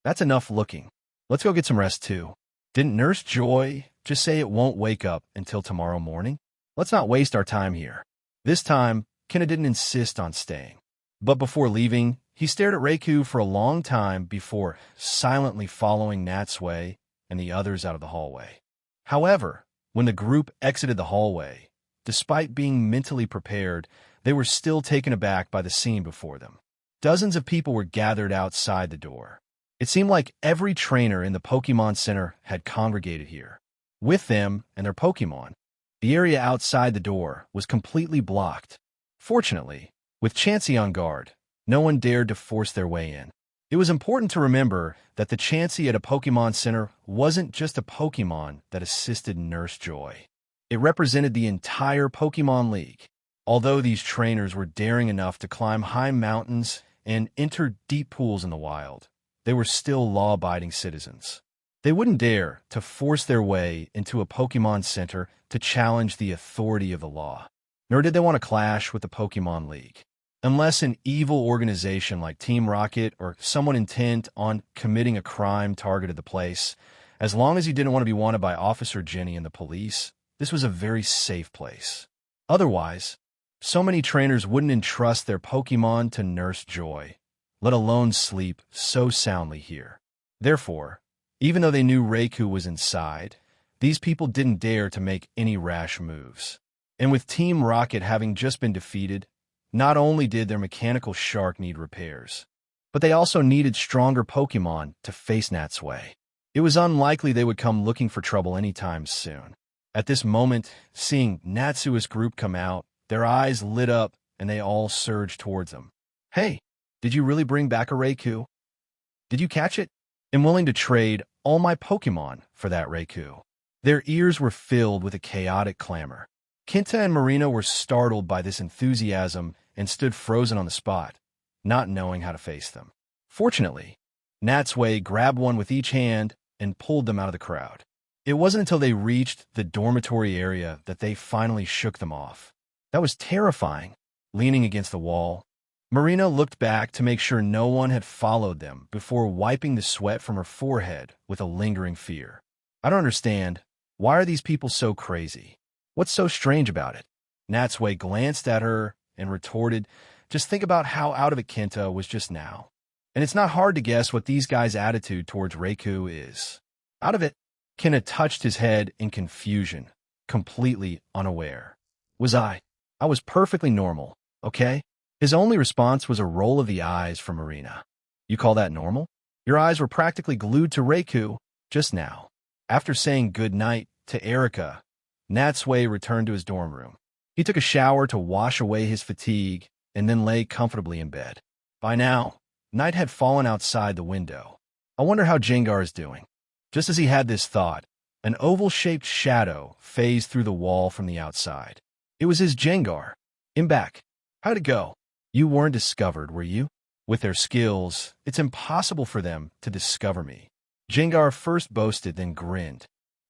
[SPEAKER 1] that's enough looking. Let's go get some rest too. Didn't Nurse Joy just say it won't wake up until tomorrow morning? Let's not waste our time here. This time, Kenta didn't insist on staying. But before leaving, he stared at Raikou for a long time before silently following Natsui and the others out of the hallway. However, when the group exited the hallway, despite being mentally prepared, they were still taken aback by the scene before them. Dozens of people were gathered outside the door. It seemed like every trainer in the Pokemon Center had congregated here. With them and their Pokemon, the area outside the door was completely blocked. Fortunately, with Chansey on guard, no one dared to force their way in. It was important to remember that the Chansey at a Pokemon Center wasn't just a Pokemon that assisted Nurse Joy. It represented the entire Pokemon League. Although these trainers were daring enough to climb high mountains and enter deep pools in the wild, they were still law-abiding citizens. They wouldn't dare to force their way into a Pokemon Center to challenge the authority of the law, nor did they want to clash with the Pokemon League. Unless an evil organization like Team Rocket or someone intent on committing a crime targeted the place, as long as you didn't want to be wanted by Officer Jenny and the police, this was a very safe place. Otherwise, so many trainers wouldn't entrust their Pokemon to Nurse Joy, let alone sleep so soundly here. Therefore, even though they knew Raikou was inside, these people didn't dare to make any rash moves. And with Team Rocket having just been defeated, not only did their mechanical shark need repairs, but they also needed stronger Pokemon to face Natsui. It was unlikely they would come looking for trouble anytime soon. At this moment, seeing Natsui's group come out, their eyes lit up and they all surged towards them. Hey, did you really bring back a Raikou? Did you catch it? I'm willing to trade all my Pokemon for that Raikou. Their ears were filled with a chaotic clamor. Kenta and Marina were startled by this enthusiasm and stood frozen on the spot, not knowing how to face them. Fortunately, Natsui grabbed one with each hand and pulled them out of the crowd. It wasn't until they reached the dormitory area that they finally shook them off. That was terrifying. Leaning against the wall, Marina looked back to make sure no one had followed them before wiping the sweat from her forehead with a lingering fear. I don't understand. Why are these people so crazy? What's so strange about it? Natsui glanced at her and retorted, just think about how out of it Kenta was just now. And it's not hard to guess what these guys' attitude towards Raikou is. Out of it, Kenta touched his head in confusion, completely unaware. I was perfectly normal, okay? His only response was a roll of the eyes from Marina. You call that normal? Your eyes were practically glued to Raikou just now. After saying good night to Erika, Natsui returned to his dorm room. He took a shower to wash away his fatigue and then lay comfortably in bed. By now, night had fallen outside the window. I wonder how Jengar is doing. Just as he had this thought, an oval-shaped shadow phased through the wall from the outside. It was his Jengar. I'm back. How'd it go? You weren't discovered, were you? With their skills, it's impossible for them to discover me. Jengar first boasted, then grinned.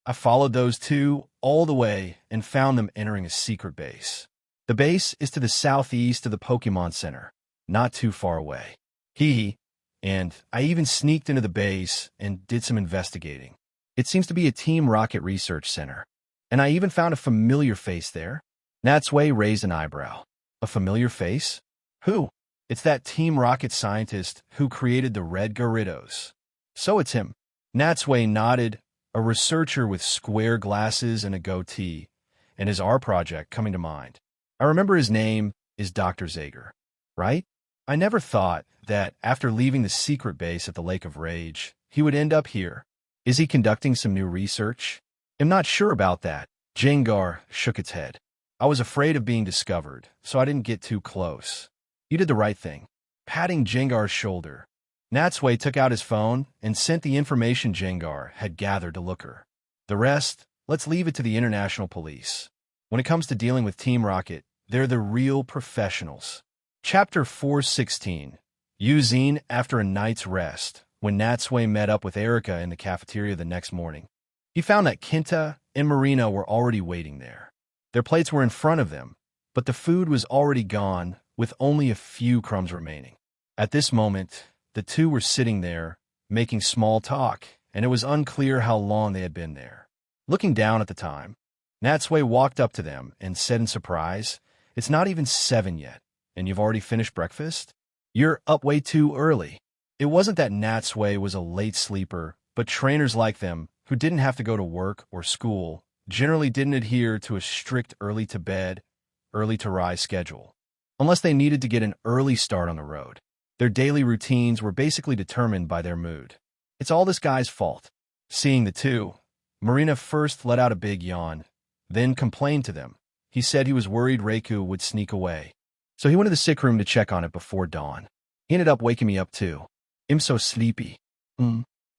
[SPEAKER 1] I followed those two all the way and found them entering a secret base. The base is to the southeast of the Pokemon Center, not too far away. Hee. And I even sneaked into the base and did some investigating. It seems to be a Team Rocket research center. And I even found a familiar face there. Natsui raised an eyebrow. A familiar face? Who? It's that Team Rocket scientist who created the red Gyarados. So it's him. Natsui nodded, a researcher with square glasses and a goatee, and his R project coming to mind. I remember his name is Dr. Zager, right? I never thought that after leaving the secret base at the Lake of Rage, he would end up here. Is he conducting some new research? I'm not sure about that. Jengar shook its head. I was afraid of being discovered, so I didn't get too close. You did the right thing. Patting Jengar's shoulder, Natsui took out his phone and sent the information Jengar had gathered to Looker. The rest, let's leave it to the international police. When it comes to dealing with Team Rocket, they're the real professionals. Chapter 416. Yuzine after a night's rest, when Natsui met up with Erica in the cafeteria the next morning. He found that Kenta and Marina were already waiting there. Their plates were in front of them, but the food was already gone, with only a few crumbs remaining. At this moment, the two were sitting there, making small talk, and it was unclear how long they had been there. Looking down at the time, Natsui walked up to them and said in surprise, "It's not even 7 yet, and you've already finished breakfast? You're up way too early." It wasn't that Natsui was a late sleeper, but trainers like them, who didn't have to go to work or school, generally didn't adhere to a strict early-to-bed, early-to-rise schedule, unless they needed to get an early start on the road. Their daily routines were basically determined by their mood. It's all this guy's fault. Seeing the two, Marina first let out a big yawn, then complained to them. He said he was worried Reiku would sneak away, so he went to the sick room to check on it before dawn. He ended up waking me up too. I'm so sleepy.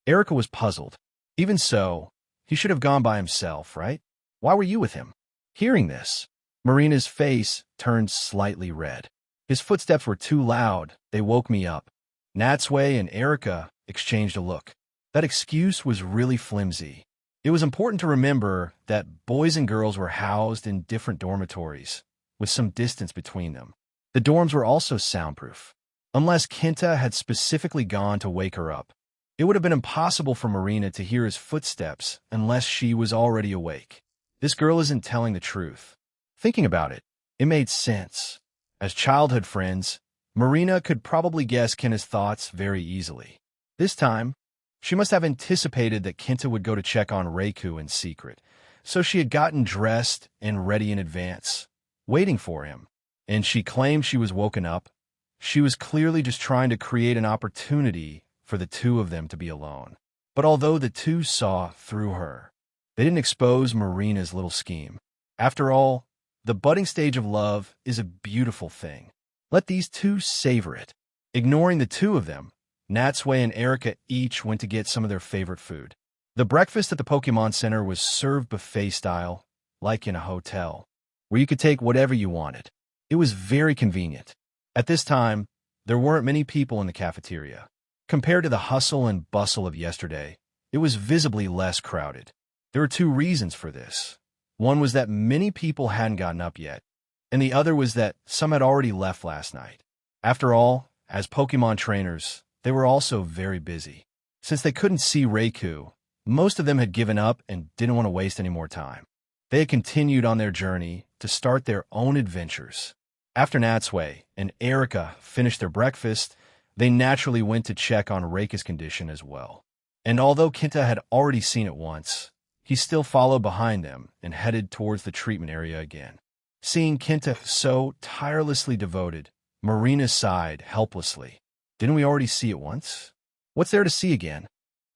[SPEAKER 1] Erica was puzzled. Even so, he should have gone by himself, right? Why were you with him? Hearing this, Marina's face turned slightly red. His footsteps were too loud. They woke me up. Natsui and Erica exchanged a look. That excuse was really flimsy. It was important to remember that boys and girls were housed in different dormitories, with some distance between them. The dorms were also soundproof. Unless Kenta had specifically gone to wake her up, it would have been impossible for Marina to hear his footsteps unless she was already awake. This girl isn't telling the truth. Thinking about it, it made sense. As childhood friends, Marina could probably guess Kenta's thoughts very easily. This time, she must have anticipated that Kenta would go to check on Reiku in secret, so she had gotten dressed and ready in advance, waiting for him. And she claimed she was woken up. She was clearly just trying to create an opportunity for the two of them to be alone. But although the two saw through her, they didn't expose Marina's little scheme. After all, the budding stage of love is a beautiful thing. Let these two savor it. Ignoring the two of them, Natsui and Erica each went to get some of their favorite food. The breakfast at the Pokemon Center was served buffet style, like in a hotel, where you could take whatever you wanted. It was very convenient. At this time, there weren't many people in the cafeteria. Compared to the hustle and bustle of yesterday, it was visibly less crowded. There were two reasons for this. One was that many people hadn't gotten up yet, and the other was that some had already left last night. After all, as Pokemon trainers, they were also very busy. Since they couldn't see Reiku, most of them had given up and didn't want to waste any more time. They had continued on their journey to start their own adventures. After Natsui and Erica finished their breakfast, they naturally went to check on Reika's condition as well. And although Kenta had already seen it once, he still followed behind them and headed towards the treatment area again. Seeing Kenta so tirelessly devoted, Marina sighed helplessly. Didn't we already see it once? What's there to see again?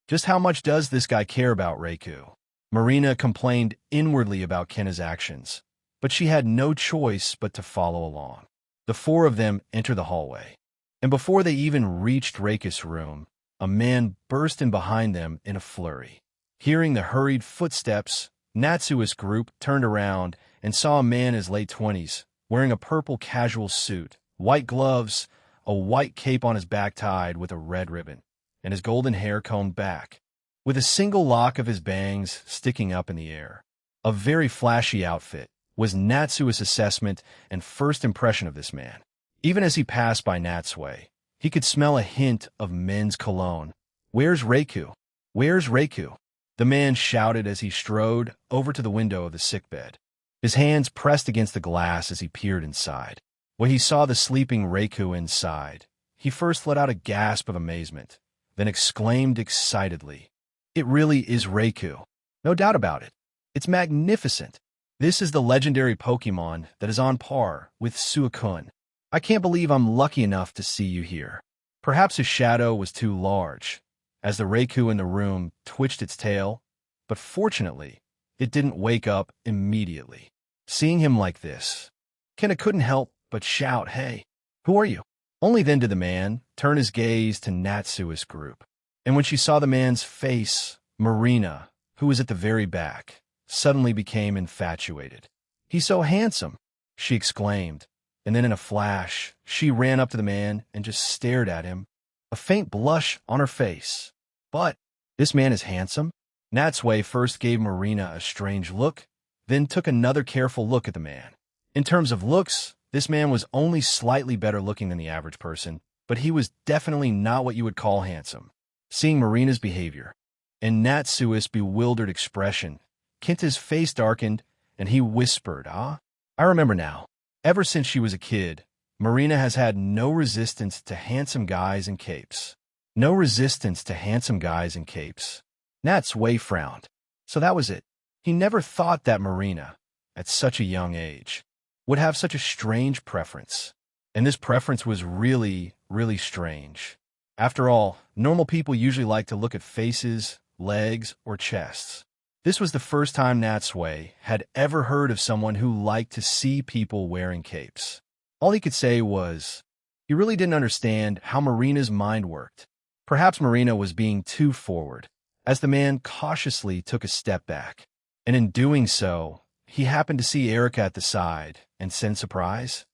[SPEAKER 1] Just how much does this guy care about Reiku? Marina complained inwardly about Kenta's actions, but she had no choice but to follow along. The four of them entered the hallway, and before they even reached Reika's room, a man burst in behind them in a flurry. Hearing the hurried footsteps, Natsui's group turned around and saw a man in his late 20s, wearing a purple casual suit, white gloves, a white cape on his back tied with a red ribbon, and his golden hair combed back, with a single lock of his bangs sticking up in the air. A very flashy outfit was Natsui's assessment and first impression of this man. Even as he passed by Natsui, he could smell a hint of men's cologne. "Where's Reiku? Where's Reiku?" the man shouted as he strode over to the window of the sickbed. His hands pressed against the glass as he peered inside. When he saw the sleeping Reiku inside, he first let out a gasp of amazement, then exclaimed excitedly, "It really is Reiku. No doubt about it. It's magnificent. This is the legendary Pokemon that is on par with Suicune. I can't believe I'm lucky enough to see you here." Perhaps his shadow was too large, as the Reiku in the room twitched its tail, but fortunately, it didn't wake up immediately. Seeing him like this, Kenna couldn't help but shout, "Hey, who are you?" Only then did the man turn his gaze to Natsui's group. And when she saw the man's face, Marina, who was at the very back, suddenly became infatuated. "He's so handsome," she exclaimed, and then in a flash, she ran up to the man and just stared at him, a faint blush on her face. "But this man is handsome?" Natsui first gave Marina a strange look, then took another careful look at the man. In terms of looks, this man was only slightly better looking than the average person, but he was definitely not what you would call handsome. Seeing Marina's behavior and Natsui's bewildered expression, Kenta's face darkened, and he whispered, "Ah, I remember now. Ever since she was a kid, Marina has had no resistance to handsome guys in capes." No resistance to handsome guys in capes. Natsui frowned. So that was it. He never thought that Marina, at such a young age, would have such a strange preference. And this preference was really, really strange. After all, normal people usually like to look at faces, legs, or chests. This was the first time Natsui had ever heard of someone who liked to see people wearing capes. All he could say was, he really didn't understand how Marina's mind worked. Perhaps Marina was being too forward, as the man cautiously took a step back. And in doing so, he happened to see Erica at the side and said, "Surprise?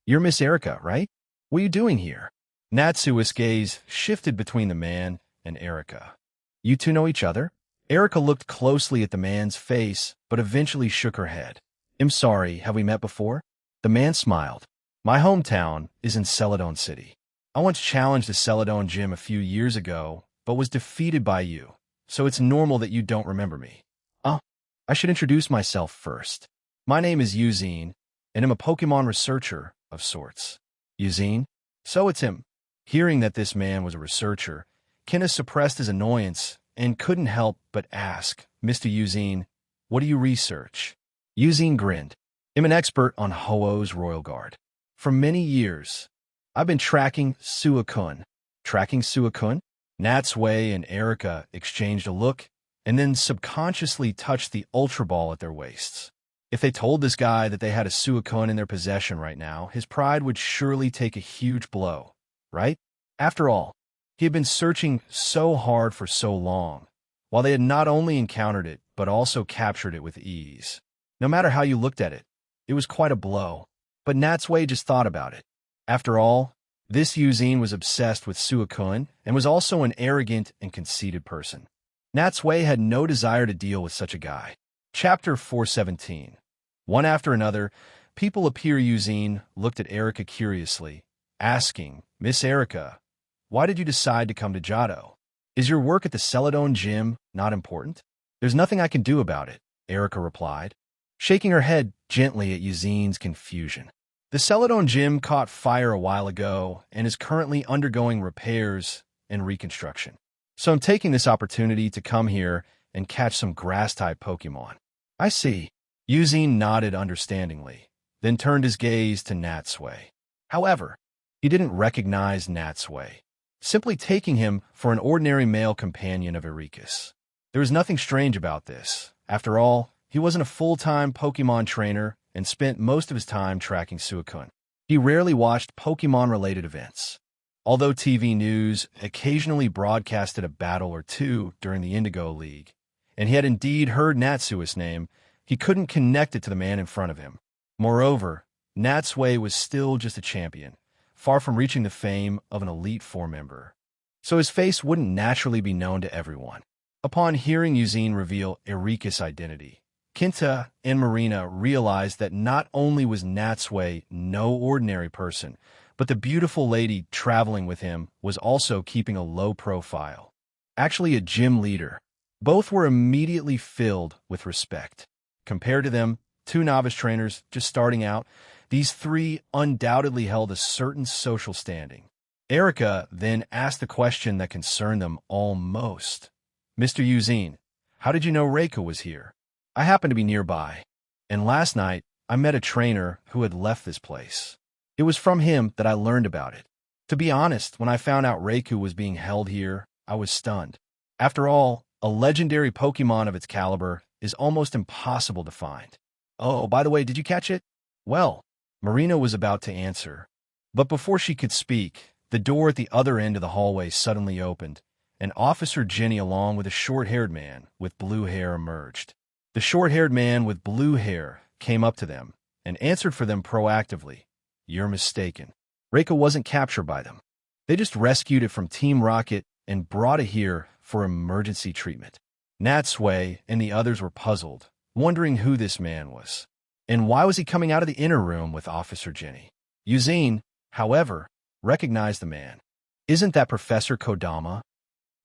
[SPEAKER 1] You're Miss Erica, right? What are you doing here?" Natsui's gaze shifted between the man and Erica. "You two know each other?" Erica looked closely at the man's face, but eventually shook her head. "I'm sorry, have we met before?" The man smiled. "My hometown is in Celadon City. I once challenged the Celadon gym a few years ago, but was defeated by you, so it's normal that you don't remember me." "Oh, I should introduce myself first. My name is Eugene, and I'm a Pokemon researcher of sorts." "Eugene? So it's him." Hearing that this man was a researcher, Kenneth suppressed his annoyance and couldn't help but ask, "Mr. Eugene, what do you research?" Eugene grinned. "I'm an expert on Ho-Oh's Royal Guard. For many years, I've been tracking Suicune." "Tracking Suicune?" Natsui and Erica exchanged a look, and then subconsciously touched the Ultra Ball at their waists. If they told this guy that they had a Suicune in their possession right now, his pride would surely take a huge blow, right? After all, he had been searching so hard for so long, while they had not only encountered it, but also captured it with ease. No matter how you looked at it, it was quite a blow. But Natsui just thought about it. After all, this Eugene was obsessed with Suicune and was also an arrogant and conceited person. Natsui had no desire to deal with such a guy. Chapter 417. One after another, people appear. Eugene looked at Erica curiously, asking, "Miss Erica, why did you decide to come to Johto? Is your work at the Celadon gym not important?" "There's nothing I can do about it," Erica replied, shaking her head gently at Eugene's confusion. "The Celadon gym caught fire a while ago and is currently undergoing repairs and reconstruction. So I'm taking this opportunity to come here and catch some grass-type Pokemon." "I see." Eugene nodded understandingly, then turned his gaze to Natsui. However, he didn't recognize Natsui, simply taking him for an ordinary male companion of Eureka's. There was nothing strange about this. After all, he wasn't a full-time Pokemon trainer and spent most of his time tracking Suicune. He rarely watched Pokemon-related events. Although TV news occasionally broadcasted a battle or two during the Indigo League, and he had indeed heard Natsui's name, he couldn't connect it to the man in front of him. Moreover, Natsui was still just a champion, far from reaching the fame of an Elite Four member. So his face wouldn't naturally be known to everyone. Upon hearing Yuzine reveal Erika's identity, Kinta and Marina realized that not only was Natsui no ordinary person, but the beautiful lady traveling with him was also keeping a low profile. Actually a gym leader. Both were immediately filled with respect. Compared to them, two novice trainers just starting out, these three undoubtedly held a certain social standing. Erika then asked the question that concerned them all most. "Mr. Yuzine, how did you know Reiko was here?" "I happened to be nearby, and last night I met a trainer who had left this place. It was from him that I learned about it. To be honest, when I found out Reiko was being held here, I was stunned. After all, a legendary Pokemon of its caliber is almost impossible to find." "Oh, by the way, did you catch it?" "Well," Marina was about to answer, but before she could speak, the door at the other end of the hallway suddenly opened, and Officer Jenny along with a short-haired man with blue hair emerged. The short-haired man with blue hair came up to them and answered for them proactively. "You're mistaken. Reiko wasn't captured by them. They just rescued it from Team Rocket and brought it here for emergency treatment." Natsui and the others were puzzled, wondering who this man was. And why was he coming out of the inner room with Officer Jenny? Yuzine, however, recognized the man. "Isn't that Professor Kodama?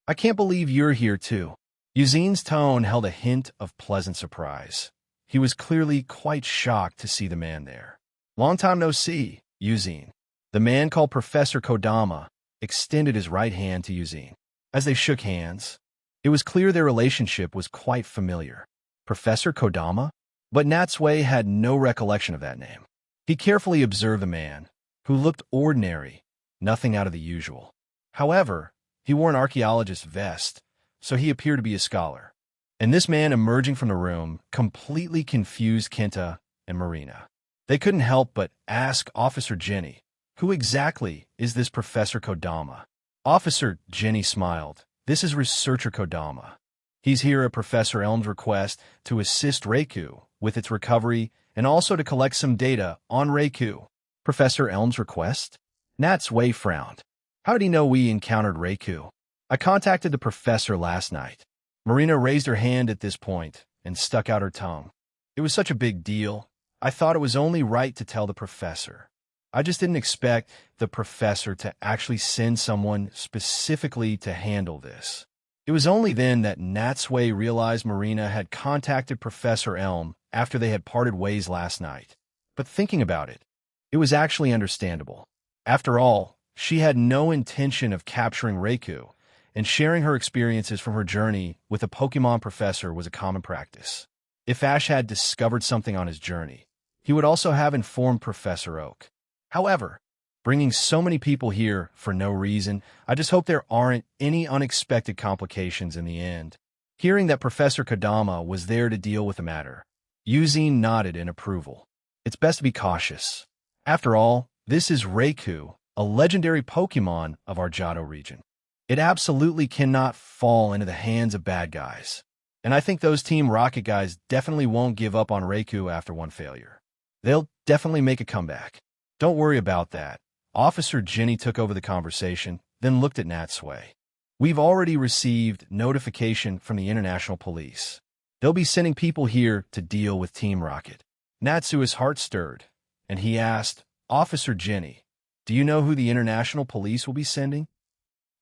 [SPEAKER 1] I can't believe you're here too." Yuzine's tone held a hint of pleasant surprise. He was clearly quite shocked to see the man there. "Long time no see, Yuzine." The man called Professor Kodama extended his right hand to Yuzine. As they shook hands, it was clear their relationship was quite familiar. Professor Kodama? But Natsui had no recollection of that name. He carefully observed the man, who looked ordinary, nothing out of the usual. However, he wore an archaeologist's vest, so he appeared to be a scholar. And this man emerging from the room completely confused Kinta and Marina. They couldn't help but ask Officer Jenny, "Who exactly is this Professor Kodama?" Officer Jenny smiled. "This is Researcher Kodama. He's here at Professor Elm's request to assist Reiko with its recovery and also to collect some data on Reiko." "Professor Elm's request?" Natsui frowned. "How did he know we encountered Reiko?" "I contacted the professor last night." Marina raised her hand at this point and stuck out her tongue. "It was such a big deal. I thought it was only right to tell the professor. I just didn't expect the professor to actually send someone specifically to handle this." It was only then that Natsui realized Marina had contacted Professor Elm after they had parted ways last night. But thinking about it, it was actually understandable. After all, she had no intention of capturing Reiko, and sharing her experiences from her journey with a Pokemon professor was a common practice. If Ash had discovered something on his journey, he would also have informed Professor Oak. However, bringing so many people here for no reason, I just hope there aren't any unexpected complications in the end. Hearing that Professor Kodama was there to deal with the matter, Yuzine nodded in approval. It's best to be cautious. After all, this is Reiko, a legendary Pokemon of our Johto region. It absolutely cannot fall into the hands of bad guys. And I think those Team Rocket guys definitely won't give up on Reiko after one failure. They'll definitely make a comeback. Don't worry about that. Officer Jenny took over the conversation, then looked at Natsui. "We've already received notification from the International Police. They'll be sending people here to deal with Team Rocket." Natsui's heart stirred, and he asked, "Officer Jenny, do you know who the International Police will be sending?"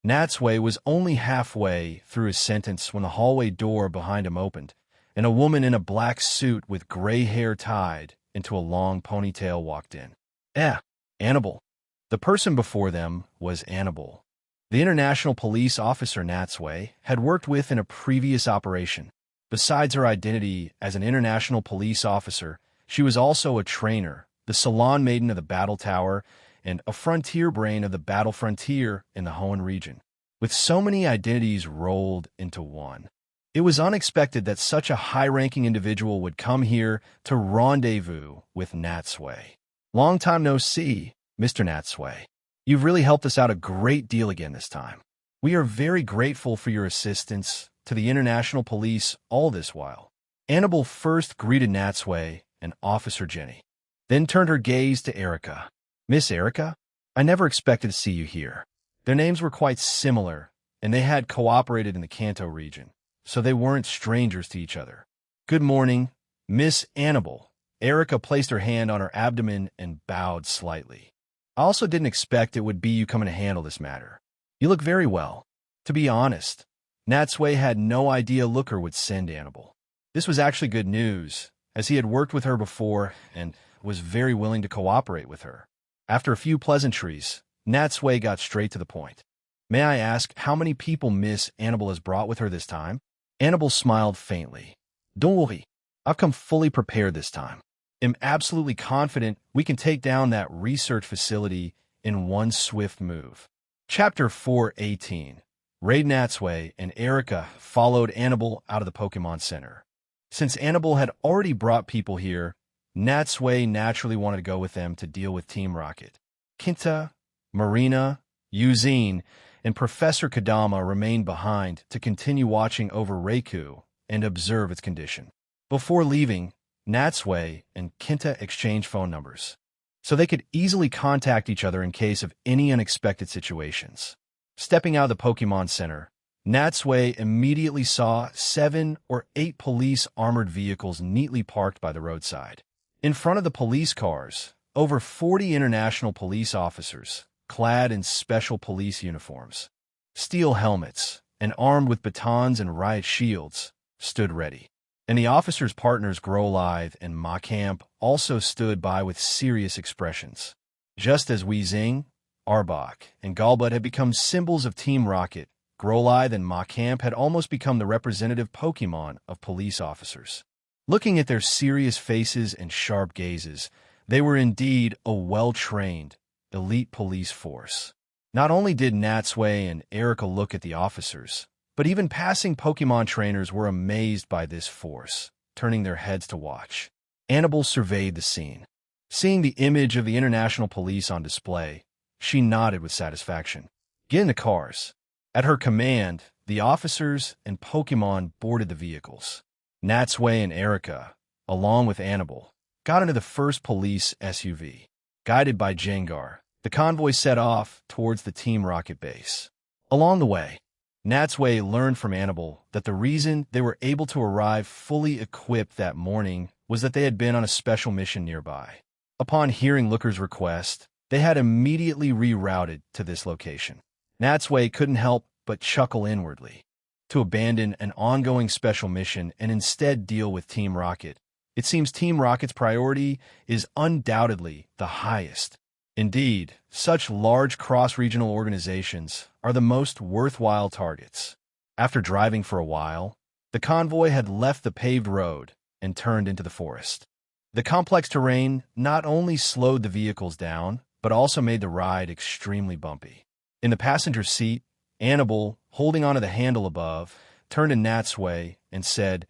[SPEAKER 1] Natsui was only halfway through his sentence when the hallway door behind him opened, and a woman in a black suit with gray hair tied into a long ponytail walked in. Annabelle. The person before them was Annabelle, the International Police officer Natsui had worked with in a previous operation. Besides her identity as an International Police officer, she was also a trainer, the Salon Maiden of the Battle Tower, and a frontier brain of the Battle Frontier in the Hoenn region. With so many identities rolled into one, it was unexpected that such a high-ranking individual would come here to rendezvous with Natsui. "Long time no see, Mr. Natsui. You've really helped us out a great deal again this time. We are very grateful for your assistance to the International Police all this while." Annabelle first greeted Natsui and Officer Jenny. then turned her gaze to Erica. "Miss Erica, I never expected to see you here." Their names were quite similar, and they had cooperated in the Kanto region, so they weren't strangers to each other. "Good morning, Miss Annabelle." Erica placed her hand on her abdomen and bowed slightly. "I also didn't expect it would be you coming to handle this matter. You look very well." To be honest, Natsui had no idea Looker would send Annabelle. This was actually good news, as he had worked with her before and was very willing to cooperate with her. After a few pleasantries, Natsui got straight to the point. "May I ask how many people Miss Annabelle has brought with her this time?" Annabelle smiled faintly. "Don't worry, I've come fully prepared this time. I'm absolutely confident we can take down that research facility in one swift move." Chapter 418. Raid. Natsui and Erica followed Annabelle out of the Pokemon Center. Since Annabelle had already brought people here, Natsui naturally wanted to go with them to deal with Team Rocket. Kinta, Marina, Yuzine, and Professor Kadama remained behind to continue watching over Reiku and observe its condition. Before leaving, Natsui and Kinta exchanged phone numbers, so they could easily contact each other in case of any unexpected situations. Stepping out of the Pokemon Center, Natsui immediately saw 7 or 8 police armored vehicles neatly parked by the roadside. In front of the police cars, over 40 international police officers, clad in special police uniforms, steel helmets, and armed with batons and riot shields, stood ready. And the officers' partners Growlithe and Macamp also stood by with serious expressions. Just as Weezing, Arbok, and Galbut had become symbols of Team Rocket, Growlithe and Macamp had almost become the representative Pokemon of police officers. Looking at their serious faces and sharp gazes, they were indeed a well-trained, elite police force. Not only did Natsui and Erica look at the officers, but even passing Pokemon trainers were amazed by this force, turning their heads to watch. Annabelle surveyed the scene. Seeing the image of the international police on display, she nodded with satisfaction. "Get in the cars." At her command, the officers and Pokemon boarded the vehicles. Natsui and Erica, along with Annabelle, got into the first police SUV. Guided by Jengar, the convoy set off towards the Team Rocket base. Along the way, Natsui learned from Annabelle that the reason they were able to arrive fully equipped that morning was that they had been on a special mission nearby. Upon hearing Looker's request, they had immediately rerouted to this location. Natsui couldn't help but chuckle inwardly. To abandon an ongoing special mission and instead deal with Team Rocket, it seems Team Rocket's priority is undoubtedly the highest. Indeed, such large cross-regional organizations are the most worthwhile targets. After driving for a while, the convoy had left the paved road and turned into the forest. The complex terrain not only slowed the vehicles down, but also made the ride extremely bumpy. In the passenger seat, Annabelle, holding onto the handle above, turned to Natsui and said,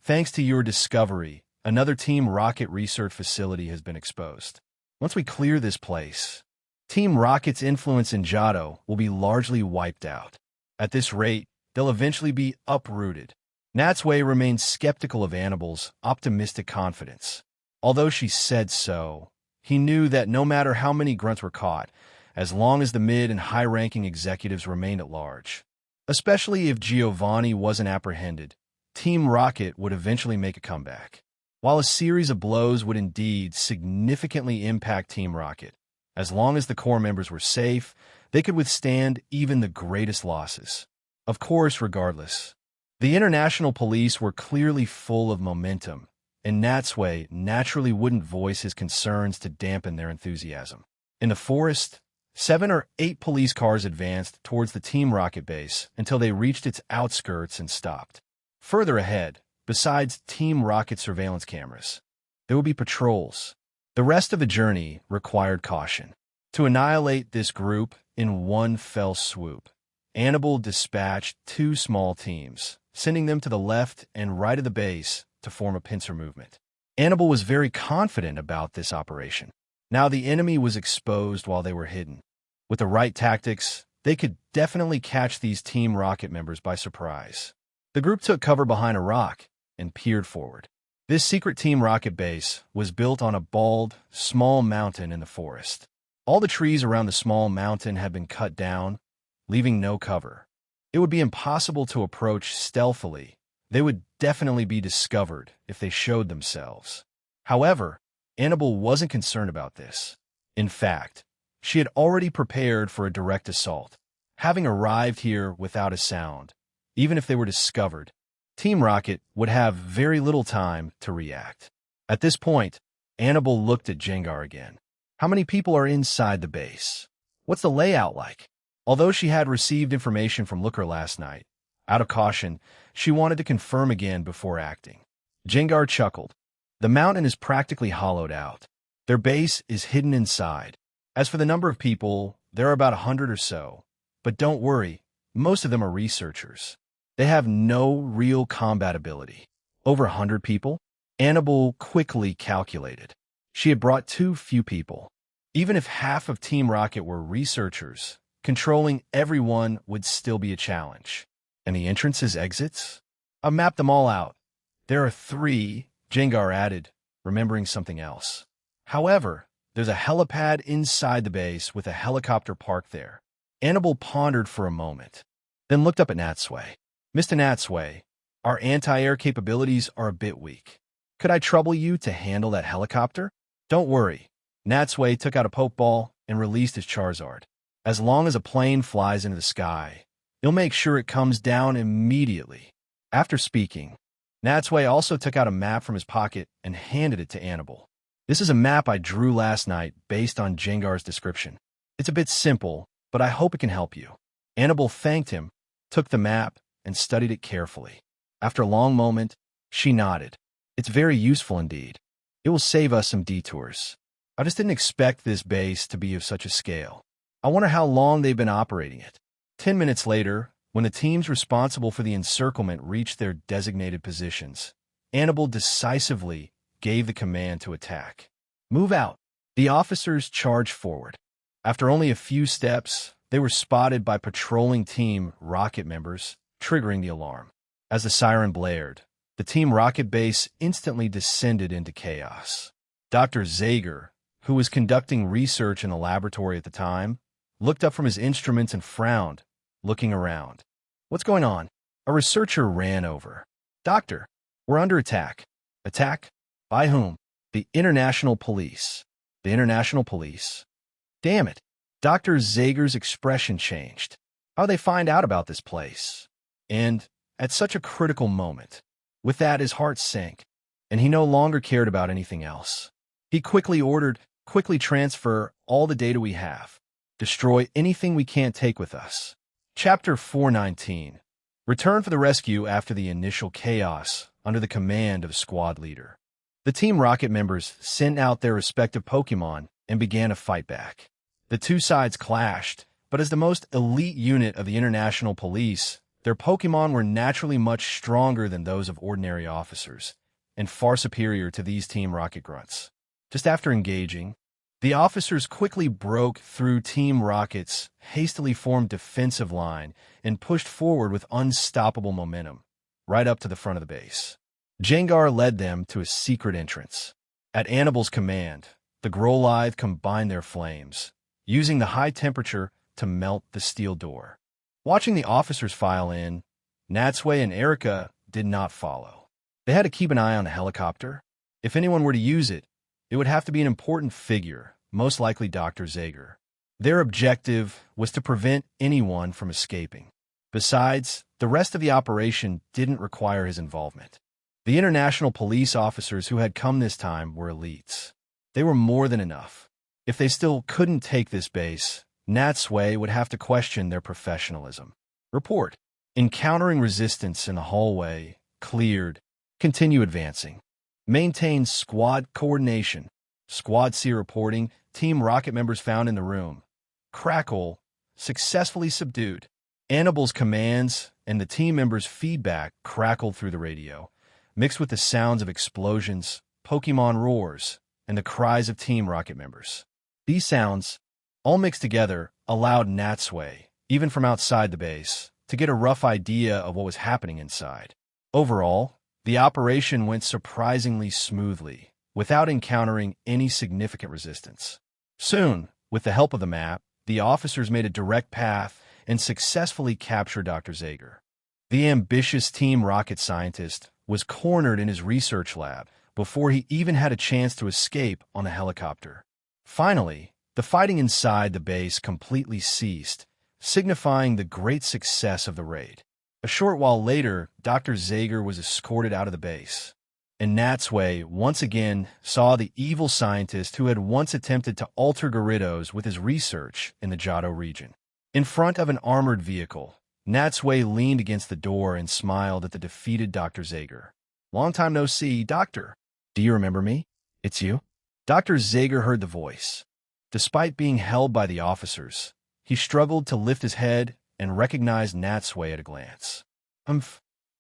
[SPEAKER 1] "Thanks to your discovery, another Team Rocket research facility has been exposed. Once we clear this place, Team Rocket's influence in Johto will be largely wiped out. At this rate, they'll eventually be uprooted." Natsui remained skeptical of Annabelle's optimistic confidence. Although she said so, he knew that no matter how many grunts were caught, as long as the mid and high-ranking executives remained at large, especially if Giovanni wasn't apprehended, Team Rocket would eventually make a comeback. While a series of blows would indeed significantly impact Team Rocket, as long as the core members were safe, they could withstand even the greatest losses. Of course, regardless, the international police were clearly full of momentum, and Natsui naturally wouldn't voice his concerns to dampen their enthusiasm. In the forest, 7 or 8 police cars advanced towards the Team Rocket base until they reached its outskirts and stopped. Further ahead, besides Team Rocket surveillance cameras, there would be patrols. The rest of the journey required caution. To annihilate this group in one fell swoop, Annabelle dispatched 2 small teams, sending them to the left and right of the base to form a pincer movement. Annabelle was very confident about this operation. Now the enemy was exposed while they were hidden. With the right tactics, they could definitely catch these Team Rocket members by surprise. The group took cover behind a rock and peered forward. This secret Team Rocket base was built on a bald, small mountain in the forest. All the trees around the small mountain had been cut down, leaving no cover. It would be impossible to approach stealthily. They would definitely be discovered if they showed themselves. However, Annabelle wasn't concerned about this. In fact, she had already prepared for a direct assault, having arrived here without a sound. Even if they were discovered, Team Rocket would have very little time to react. At this point, Annabelle looked at Jengar again. How many people are inside the base? What's the layout like? Although she had received information from Looker last night, out of caution, she wanted to confirm again before acting. Jengar chuckled. The mountain is practically hollowed out. Their base is hidden inside. As for the number of people, there are about 100 or so. But don't worry, most of them are researchers. They have no real combat ability. Over 100 people? Annabelle quickly calculated. She had brought too few people. Even if half of Team Rocket were researchers, controlling everyone would still be a challenge. And the entrances, exits? I mapped them all out. There are 3, Jengar added, remembering something else. However, there's a helipad inside the base with a helicopter parked there. Annabelle pondered for a moment, then looked up at Natsui. Mr. Natsui, our anti-air capabilities are a bit weak. Could I trouble you to handle that helicopter? Don't worry. Natsui took out a pokeball and released his Charizard. As long as a plane flies into the sky, he'll make sure it comes down immediately. After speaking, Natsui also took out a map from his pocket and handed it to Annabelle. This is a map I drew last night based on Jengar's description. It's a bit simple, but I hope it can help you. Annabelle thanked him, took the map, and studied it carefully. After a long moment, she nodded. It's very useful indeed. It will save us some detours. I just didn't expect this base to be of such a scale. I wonder how long they've been operating it. 10 minutes later, when the teams responsible for the encirclement reached their designated positions, Annabelle decisively gave the command to attack. Move out. The officers charged forward. After only a few steps, they were spotted by patrolling Team Rocket members, triggering the alarm. As the siren blared, the Team Rocket base instantly descended into chaos. Dr. Zager, who was conducting research in the laboratory at the time, looked up from his instruments and frowned, looking around. What's going on? A researcher ran over. Doctor, we're under attack. Attack? By whom? The International Police. The International Police? Damn it. Dr. Zager's expression changed. How'd they find out about this place? And at such a critical moment. With that, his heart sank, and he no longer cared about anything else. He quickly ordered, quickly transfer all the data we have. Destroy anything we can't take with us. Chapter 419. Return for the rescue after the initial chaos under the command of squad leader. The Team Rocket members sent out their respective Pokemon and began a fight back. The two sides clashed, but as the most elite unit of the International Police, their Pokemon were naturally much stronger than those of ordinary officers, and far superior to these Team Rocket grunts. Just after engaging, the officers quickly broke through Team Rocket's hastily formed defensive line and pushed forward with unstoppable momentum, right up to the front of the base. Jengar led them to a secret entrance. At Annabelle's command, the Growlithe combined their flames, using the high temperature to melt the steel door. Watching the officers file in, Natsui and Erica did not follow. They had to keep an eye on the helicopter. If anyone were to use it, it would have to be an important figure, most likely Dr. Zager. Their objective was to prevent anyone from escaping. Besides, the rest of the operation didn't require his involvement. The international police officers who had come this time were elites. They were more than enough. If they still couldn't take this base, Natsui would have to question their professionalism. Report. Encountering resistance in the hallway. Cleared. Continue advancing. Maintain squad coordination. Squad C reporting. Team Rocket members found in the room. Crackle. Successfully subdued. Annabelle's commands and the team members' feedback crackled through the radio, mixed with the sounds of explosions, Pokemon roars, and the cries of Team Rocket members. These sounds, all mixed together, allowed Natsui, even from outside the base, to get a rough idea of what was happening inside. Overall, The operation went surprisingly smoothly, without encountering any significant resistance. Soon, with the help of the map, the officers made a direct path and successfully captured Dr. Zager. The ambitious Team Rocket scientist was cornered in his research lab before he even had a chance to escape on a helicopter. Finally, the fighting inside the base completely ceased, signifying the great success of the raid. A short while later, Dr. Zager was escorted out of the base, and Natsui once again saw the evil scientist who had once attempted to alter Gyarados with his research in the Johto region. In front of an armored vehicle, Natsui leaned against the door and smiled at the defeated Dr. Zager. "Long time no see, Doctor. Do you remember me? It's you?" Dr. Zager heard the voice. Despite being held by the officers, he struggled to lift his head and recognized Natsui at a glance.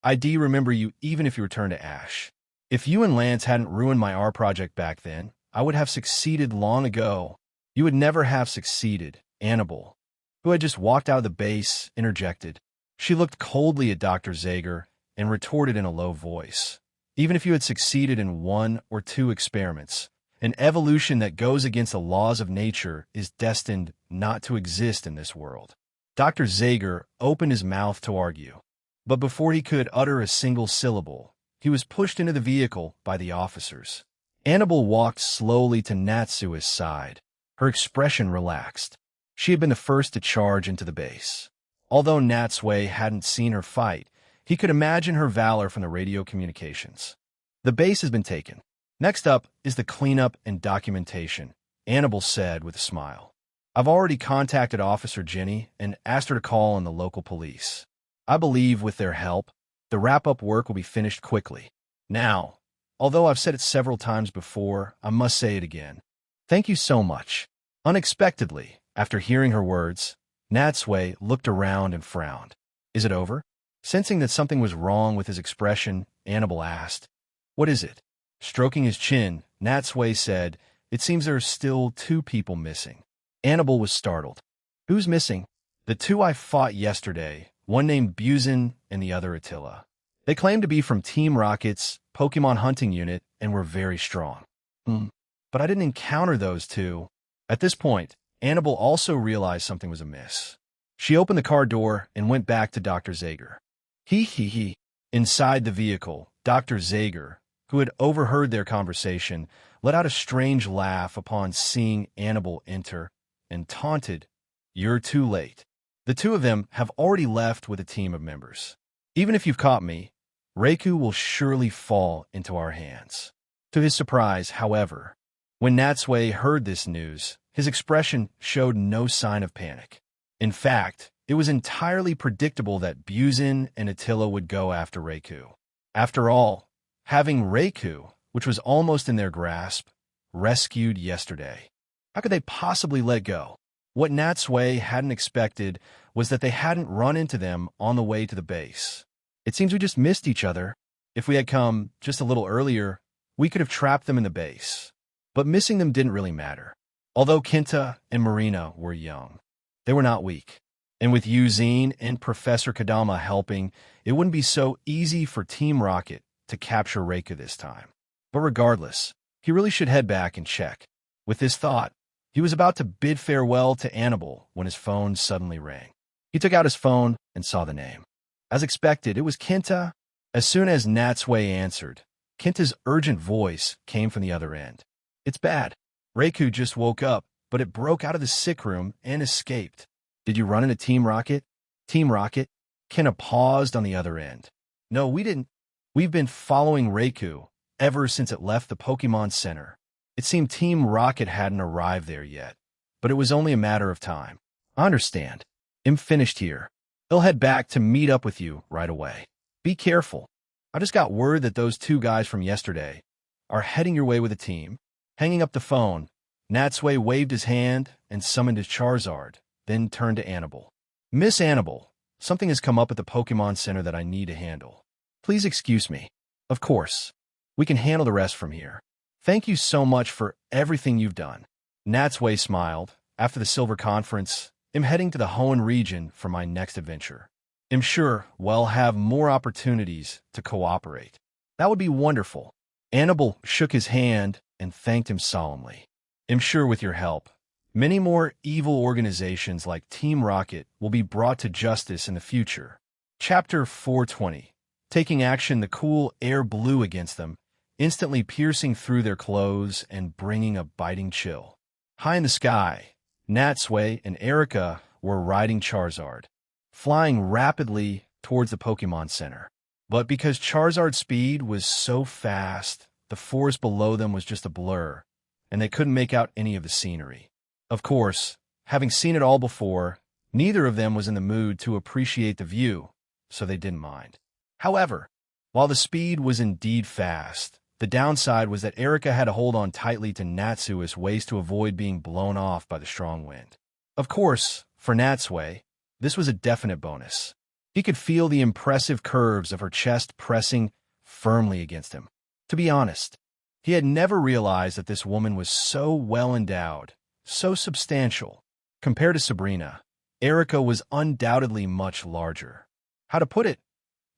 [SPEAKER 1] I do remember you even if you returned to Ash. If you and Lance hadn't ruined my R project back then, I would have succeeded long ago." "You would never have succeeded," Annabelle, who had just walked out of the base, interjected. She looked coldly at Dr. Zager and retorted in a low voice. "Even if you had succeeded in 1 or 2 experiments, an evolution that goes against the laws of nature is destined not to exist in this world." Dr. Zager opened his mouth to argue, but before he could utter a single syllable, he was pushed into the vehicle by the officers. Annabelle walked slowly to Natsui's side. Her expression relaxed. She had been the first to charge into the base. Although Natsui hadn't seen her fight, he could imagine her valor from the radio communications. "The base has been taken. Next up is the cleanup and documentation," Annabelle said with a smile. "I've already contacted Officer Jenny and asked her to call on the local police. I believe with their help, the wrap-up work will be finished quickly. Now, although I've said it several times before, I must say it again. Thank you so much." Unexpectedly, after hearing her words, Natsui looked around and frowned. "Is it over?" Sensing that something was wrong with his expression, Annabelle asked, "What is it?" Stroking his chin, Natsui said, "It seems there are still 2 people missing." Annabelle was startled. "Who's missing?" "The 2 I fought yesterday, one named Buzin and the other Attila. They claim to be from Team Rocket's Pokemon hunting unit and were very strong. But I didn't encounter those 2. At this point, Annabelle also realized something was amiss. She opened the car door and went back to Dr. Zager. He. Inside the vehicle, Dr. Zager, who had overheard their conversation, let out a strange laugh upon seeing Annabelle enter and taunted, "You're too late. The 2 of them have already left with a team of members. Even if you've caught me, Reiku will surely fall into our hands." To his surprise, however, when Natsui heard this news, his expression showed no sign of panic. In fact, it was entirely predictable that Buzin and Attila would go after Reiku. After all, having Reiku, which was almost in their grasp, rescued yesterday, how could they possibly let go? What Natsui hadn't expected was that they hadn't run into them on the way to the base. "It seems we just missed each other. If we had come just a little earlier, we could have trapped them in the base." But missing them didn't really matter. Although Kenta and Marina were young, they were not weak. And with Yuzine and Professor Kadama helping, it wouldn't be so easy for Team Rocket to capture Reiku this time. But regardless, he really should head back and check. With this thought, he was about to bid farewell to Annabelle when his phone suddenly rang. He took out his phone and saw the name. As expected, it was Kenta. As soon as Natsui answered, Kenta's urgent voice came from the other end. "It's bad. Reiku just woke up, but it broke out of the sick room and escaped." "Did you run into Team Rocket?" "Team Rocket?" Kenta paused on the other end. "No, we didn't. We've been following Reiku ever since it left the Pokemon Center. It seemed Team Rocket hadn't arrived there yet, but it was only a matter of time." "I understand. I'm finished here. They'll head back to meet up with you right away. Be careful. I just got word that those 2 guys from yesterday are heading your way with a team." Hanging up the phone, Natsui waved his hand and summoned his Charizard, then turned to Annabelle. "Miss Annabelle, something has come up at the Pokemon Center that I need to handle. Please excuse me." "Of course. We can handle the rest from here. Thank you so much for everything you've done." Natsui smiled. "After the Silver Conference, I'm heading to the Hoenn region for my next adventure. I'm sure we'll have more opportunities to cooperate." That would be wonderful. Annabelle shook his hand and thanked him solemnly. I'm sure with your help, many more evil organizations like Team Rocket will be brought to justice in the future. Chapter 420. Taking action, the cool air blew against them, instantly piercing through their clothes and bringing a biting chill. High in the sky, Natsui and Erika were riding Charizard, flying rapidly towards the Pokemon Center. But because Charizard's speed was so fast, the forest below them was just a blur, and they couldn't make out any of the scenery. Of course, having seen it all before, neither of them was in the mood to appreciate the view, so they didn't mind. However, while the speed was indeed fast, the downside was that Erika had to hold on tightly to Natsui's waist to avoid being blown off by the strong wind. Of course, for Natsui, this was a definite bonus. He could feel the impressive curves of her chest pressing firmly against him. To be honest, he had never realized that this woman was so well endowed, so substantial. Compared to Sabrina, Erika was undoubtedly much larger. How to put it?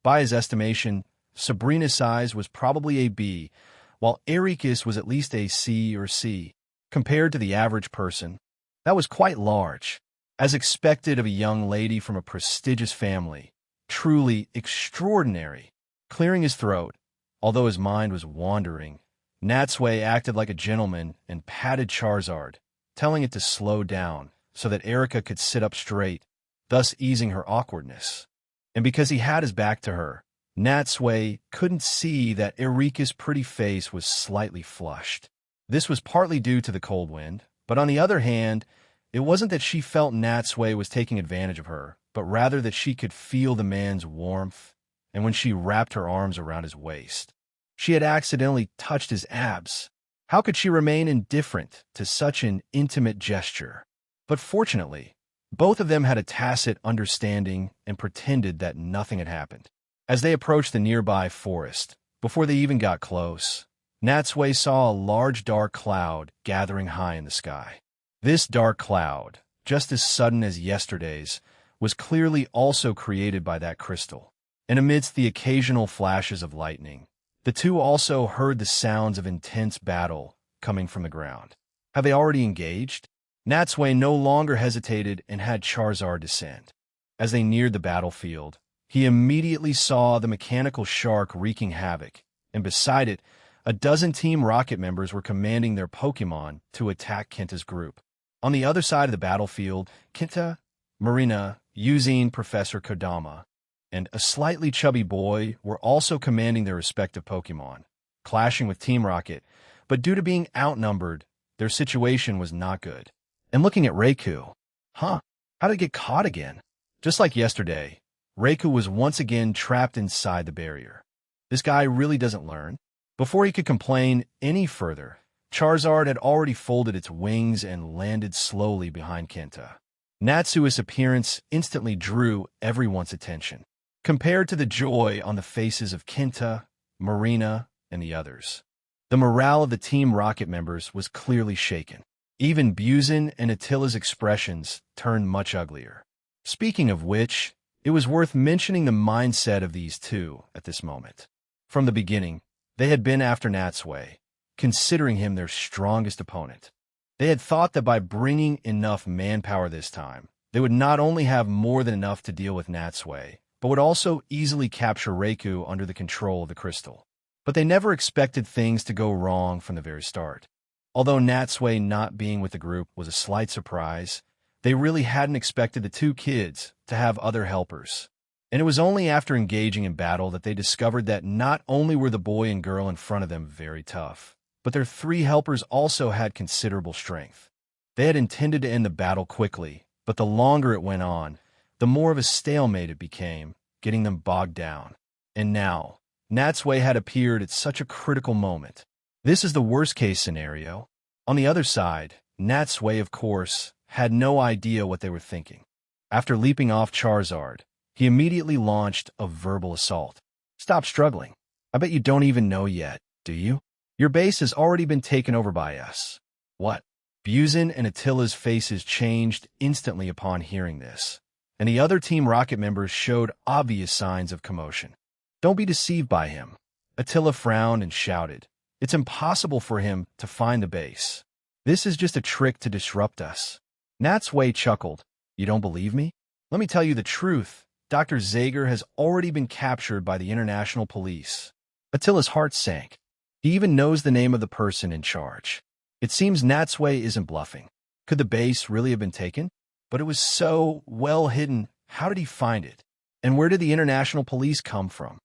[SPEAKER 1] By his estimation, Sabrina's size was probably a B, while Erika's was at least a C or C. Compared to the average person, that was quite large. As expected of a young lady from a prestigious family, truly extraordinary. Clearing his throat, although his mind was wandering, Natsui acted like a gentleman and patted Charizard, telling it to slow down so that Erika could sit up straight, thus easing her awkwardness. And because he had his back to her, Natsui couldn't see that Erika's pretty face was slightly flushed. This was partly due to the cold wind, but on the other hand, it wasn't that she felt Natsui was taking advantage of her, but rather that she could feel the man's warmth, and when she wrapped her arms around his waist, she had accidentally touched his abs. How could she remain indifferent to such an intimate gesture? But fortunately, both of them had a tacit understanding and pretended that nothing had happened. As they approached the nearby forest, before they even got close, Natsui saw a large dark cloud gathering high in the sky. This dark cloud, just as sudden as yesterday's, was clearly also created by that crystal. And amidst the occasional flashes of lightning, the two also heard the sounds of intense battle coming from the ground. Have they already engaged? Natsui no longer hesitated and had Charizard descend. As they neared the battlefield, he immediately saw the mechanical shark wreaking havoc, and beside it, a dozen Team Rocket members were commanding their Pokemon to attack Kenta's group. On the other side of the battlefield, Kenta, Marina, Eugene, Professor Kodama, and a slightly chubby boy were also commanding their respective Pokemon, clashing with Team Rocket, but due to being outnumbered, their situation was not good. And looking at Reiku, how did it get caught again? Just like yesterday, Reiku was once again trapped inside the barrier. This guy really doesn't learn. Before he could complain any further, Charizard had already folded its wings and landed slowly behind Kenta. Natsui's appearance instantly drew everyone's attention, compared to the joy on the faces of Kenta, Marina, and the others. The morale of the Team Rocket members was clearly shaken. Even Buzin and Attila's expressions turned much uglier. Speaking of which, it was worth mentioning the mindset of these two at this moment. From the beginning, they had been after Natsui, considering him their strongest opponent. They had thought that by bringing enough manpower this time, they would not only have more than enough to deal with Natsui, but would also easily capture Reiku under the control of the crystal. But they never expected things to go wrong from the very start. Although Natsui not being with the group was a slight surprise, they really hadn't expected the two kids to have other helpers. And it was only after engaging in battle that they discovered that not only were the boy and girl in front of them very tough, but their three helpers also had considerable strength. They had intended to end the battle quickly, but the longer it went on, the more of a stalemate it became, getting them bogged down. And now, Natsui had appeared at such a critical moment. This is the worst-case scenario. On the other side, Natsui, of course, had no idea what they were thinking. After leaping off Charizard, he immediately launched a verbal assault. Stop struggling. I bet you don't even know yet, do you? Your base has already been taken over by us. What? Buzin and Attila's faces changed instantly upon hearing this, and the other Team Rocket members showed obvious signs of commotion. Don't be deceived by him. Attila frowned and shouted, "It's impossible for him to find the base. This is just a trick to disrupt us." Natsui chuckled. "You don't believe me? Let me tell you the truth. Dr. Zager has already been captured by the international police." Attila's heart sank. He even knows the name of the person in charge. It seems Natsui isn't bluffing. Could the base really have been taken? But it was so well hidden. How did he find it? And where did the international police come from?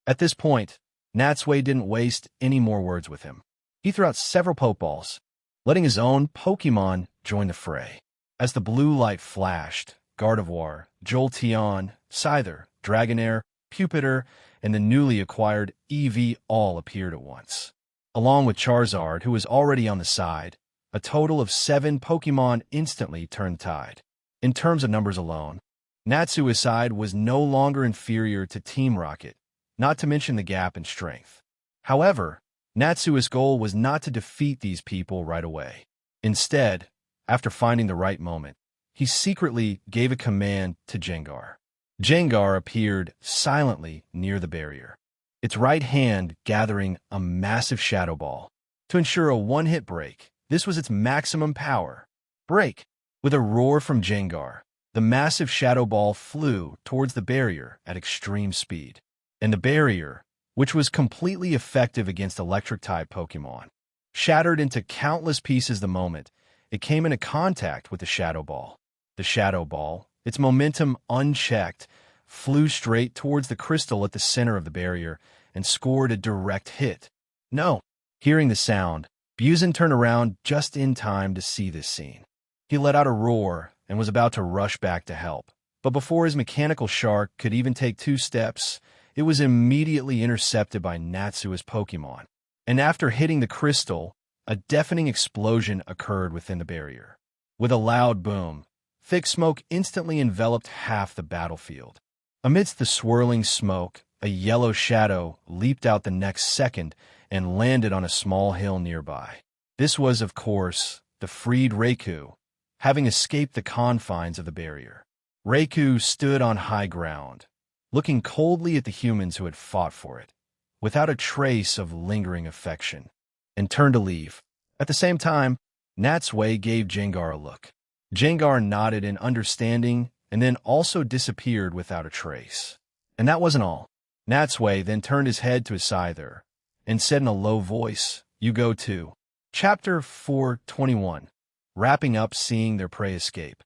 [SPEAKER 1] At this point, Natsui didn't waste any more words with him. He threw out several Pokeballs, letting his own Pokemon join the fray. As the blue light flashed, Gardevoir, Jolteon, Scyther, Dragonair, Pupitar, and the newly acquired EV all appeared at once. Along with Charizard, who was already on the side, a total of 7 Pokemon instantly turned tide. In terms of numbers alone, Natsui's side was no longer inferior to Team Rocket, not to mention the gap in strength. However, Natsui's goal was not to defeat these people right away. Instead, after finding the right moment, he secretly gave a command to Gengar. Gengar appeared silently near the barrier, its right hand gathering a massive Shadow Ball. To ensure a one-hit break, this was its maximum power. Break! With a roar from Gengar, the massive Shadow Ball flew towards the barrier at extreme speed. And the barrier, which was completely effective against Electric-type Pokemon, shattered into countless pieces the moment it came into contact with the Shadow Ball. The Shadow Ball, its momentum unchecked, flew straight towards the crystal at the center of the barrier and scored a direct hit. No! Hearing the sound, Buzin turned around just in time to see this scene. He let out a roar and was about to rush back to help. But before his mechanical shark could even take 2 steps, it was immediately intercepted by Natsui's Pokemon. And after hitting the crystal, a deafening explosion occurred within the barrier. With a loud boom, thick smoke instantly enveloped half the battlefield. Amidst the swirling smoke, a yellow shadow leaped out the next second and landed on a small hill nearby. This was, of course, the freed Raikou, having escaped the confines of the barrier. Raikou stood on high ground, looking coldly at the humans who had fought for it, without a trace of lingering affection, and turned to leave. At the same time, Natsui gave Gengar a look. Gengar nodded in understanding and then also disappeared without a trace. And that wasn't all. Natsui then turned his head to his Scyther and said in a low voice, "You go too." Chapter 421, wrapping up seeing their prey escape.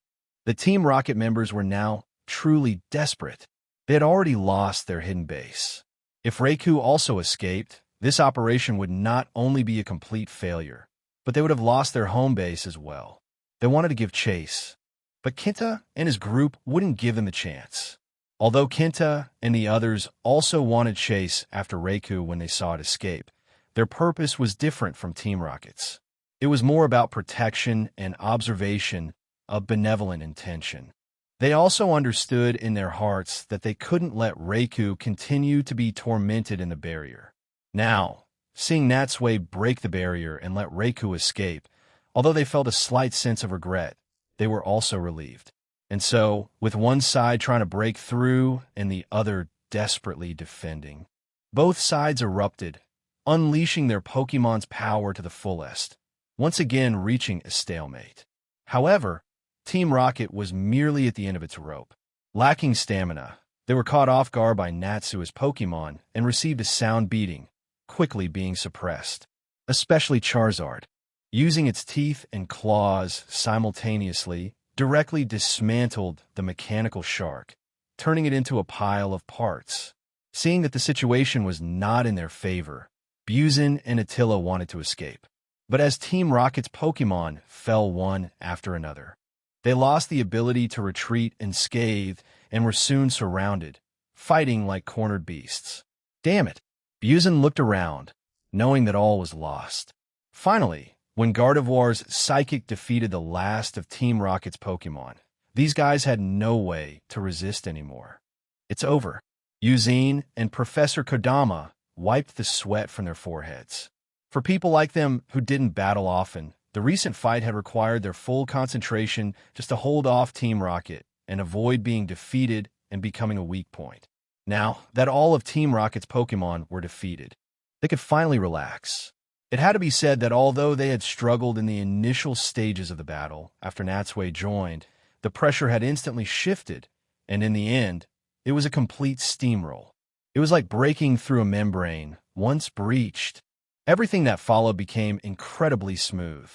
[SPEAKER 1] The Team Rocket members were now truly desperate. They had already lost their hidden base. If Raikou also escaped, this operation would not only be a complete failure, but they would have lost their home base as well. They wanted to give chase, but Kenta and his group wouldn't give them a chance. Although Kenta and the others also wanted chase after Raikou when they saw it escape, their purpose was different from Team Rocket's. It was more about protection and observation of benevolent intention. They also understood in their hearts that they couldn't let Raikou continue to be tormented in the barrier. Now, seeing Natsui break the barrier and let Raikou escape, although they felt a slight sense of regret, they were also relieved. And so, with one side trying to break through and the other desperately defending, both sides erupted, unleashing their Pokemon's power to the fullest, once again reaching a stalemate. However, Team Rocket was merely at the end of its rope. Lacking stamina, they were caught off guard by Natsui's Pokemon and received a sound beating, quickly being suppressed. Especially Charizard, using its teeth and claws simultaneously, directly dismantled the mechanical shark, turning it into a pile of parts. Seeing that the situation was not in their favor, Buzin and Attila wanted to escape. But as Team Rocket's Pokemon fell one after another, they lost the ability to retreat unscathed and were soon surrounded, fighting like cornered beasts. Damn it! Buzin looked around, knowing that all was lost. Finally, when Gardevoir's Psychic defeated the last of Team Rocket's Pokemon, these guys had no way to resist anymore. It's over. Eugene and Professor Kodama wiped the sweat from their foreheads. For people like them who didn't battle often, the recent fight had required their full concentration just to hold off Team Rocket and avoid being defeated and becoming a weak point. Now that all of Team Rocket's Pokemon were defeated, they could finally relax. It had to be said that although they had struggled in the initial stages of the battle after Natsui joined, the pressure had instantly shifted, and in the end, it was a complete steamroll. It was like breaking through a membrane. Once breached, everything that followed became incredibly smooth.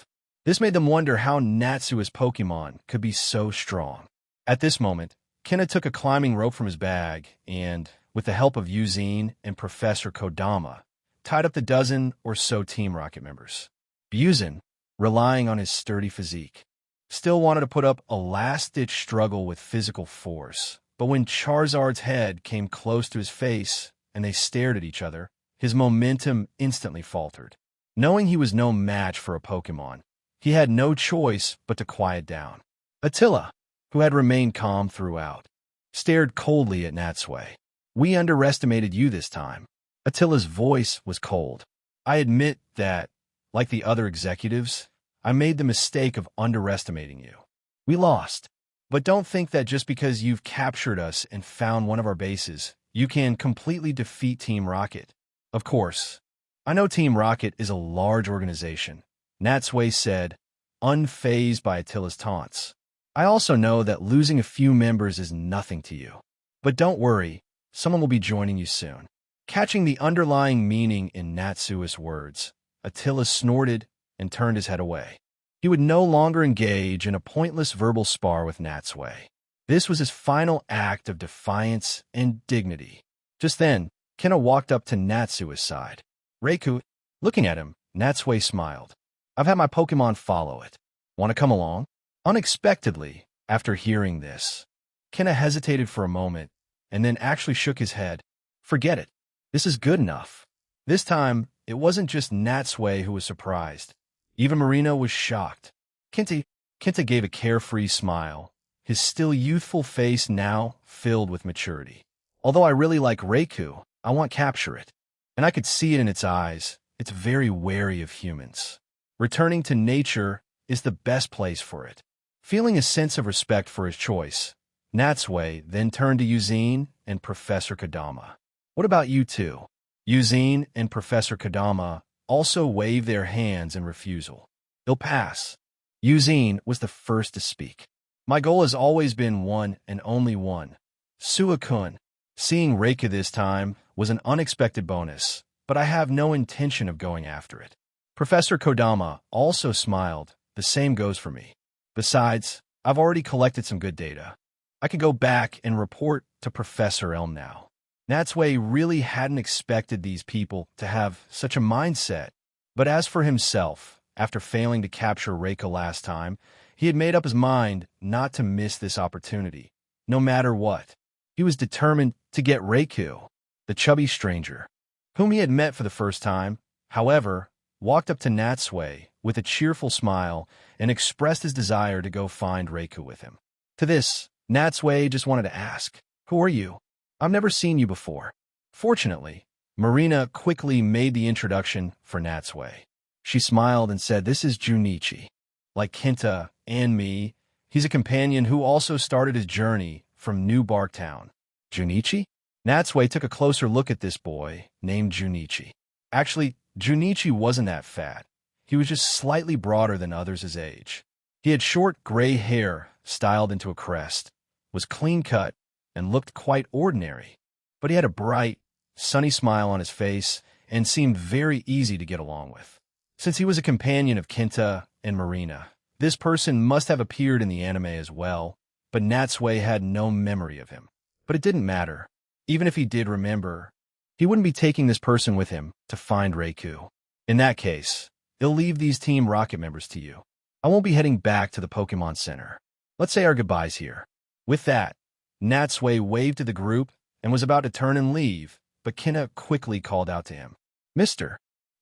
[SPEAKER 1] This made them wonder how Natsui's Pokemon could be so strong. At this moment, Kenna took a climbing rope from his bag and, with the help of Eugene and Professor Kodama, tied up the dozen or so Team Rocket members. Buzin, relying on his sturdy physique, still wanted to put up a last-ditch struggle with physical force, but when Charizard's head came close to his face and they stared at each other, his momentum instantly faltered. Knowing he was no match for a Pokemon, he had no choice but to quiet down. Attila, who had remained calm throughout, stared coldly at Natsui. "We underestimated you this time." Attila's voice was cold. "I admit that, like the other executives, I made the mistake of underestimating you. We lost. But don't think that just because you've captured us and found one of our bases, you can completely defeat Team Rocket. Of course, I know Team Rocket is a large organization," Natsui said, unfazed by Attila's taunts. "I also know that losing a few members is nothing to you. But don't worry, someone will be joining you soon." Catching the underlying meaning in Natsui's words, Attila snorted and turned his head away. He would no longer engage in a pointless verbal spar with Natsui. This was his final act of defiance and dignity. Just then, Kenna walked up to Natsui's side. "Reiku," looking at him, Natsui smiled. "I've had my Pokemon follow it. Want to come along?" Unexpectedly, after hearing this, Kenna hesitated for a moment and then actually shook his head. "Forget it. This is good enough." This time, it wasn't just Natsui who was surprised. Even Marina was shocked. Kenta gave a carefree smile, his still youthful face now filled with maturity. "Although I really like Reiku, I want capture it." And I could see it in its eyes. It's very wary of humans. Returning to nature is the best place for it. Feeling a sense of respect for his choice, Natsui then turned to Eugene and Professor Kodama. "What about you two?" Eugene and Professor Kodama also waved their hands in refusal. "It'll pass." Eugene was the first to speak. "My goal has always been one and only one. Suicune. Seeing Reika this time was an unexpected bonus, but I have no intention of going after it." Professor Kodama also smiled. "The same goes for me. Besides, I've already collected some good data. I could go back and report to Professor Elm now." Natsui really hadn't expected these people to have such a mindset. But as for himself, after failing to capture Reika last time, he had made up his mind not to miss this opportunity, no matter what. He was determined to get Reiku. The chubby stranger, whom he had met for the first time, however, walked up to Natsui with a cheerful smile and expressed his desire to go find Reiku with him. To this, Natsui just wanted to ask, "Who are you? I've never seen you before." Fortunately, Marina quickly made the introduction for Natsui. She smiled and said, "This is Junichi. Like Kenta and me, he's a companion who also started his journey from New Barktown." "Junichi?" Natsui took a closer look at this boy named Junichi. Actually, Junichi wasn't that fat. He was just slightly broader than others his age. He had short gray hair styled into a crest, was clean-cut, and looked quite ordinary. But he had a bright, sunny smile on his face and seemed very easy to get along with. Since he was a companion of Kenta and Marina, this person must have appeared in the anime as well, but Natsui had no memory of him. But it didn't matter. Even if he did remember, he wouldn't be taking this person with him to find Reiku. In that case, he'll leave these Team Rocket members to you. I won't be heading back to the Pokemon Center. Let's say our goodbyes here." With that, Natsui waved to the group and was about to turn and leave, but Kenna quickly called out to him. "Mr.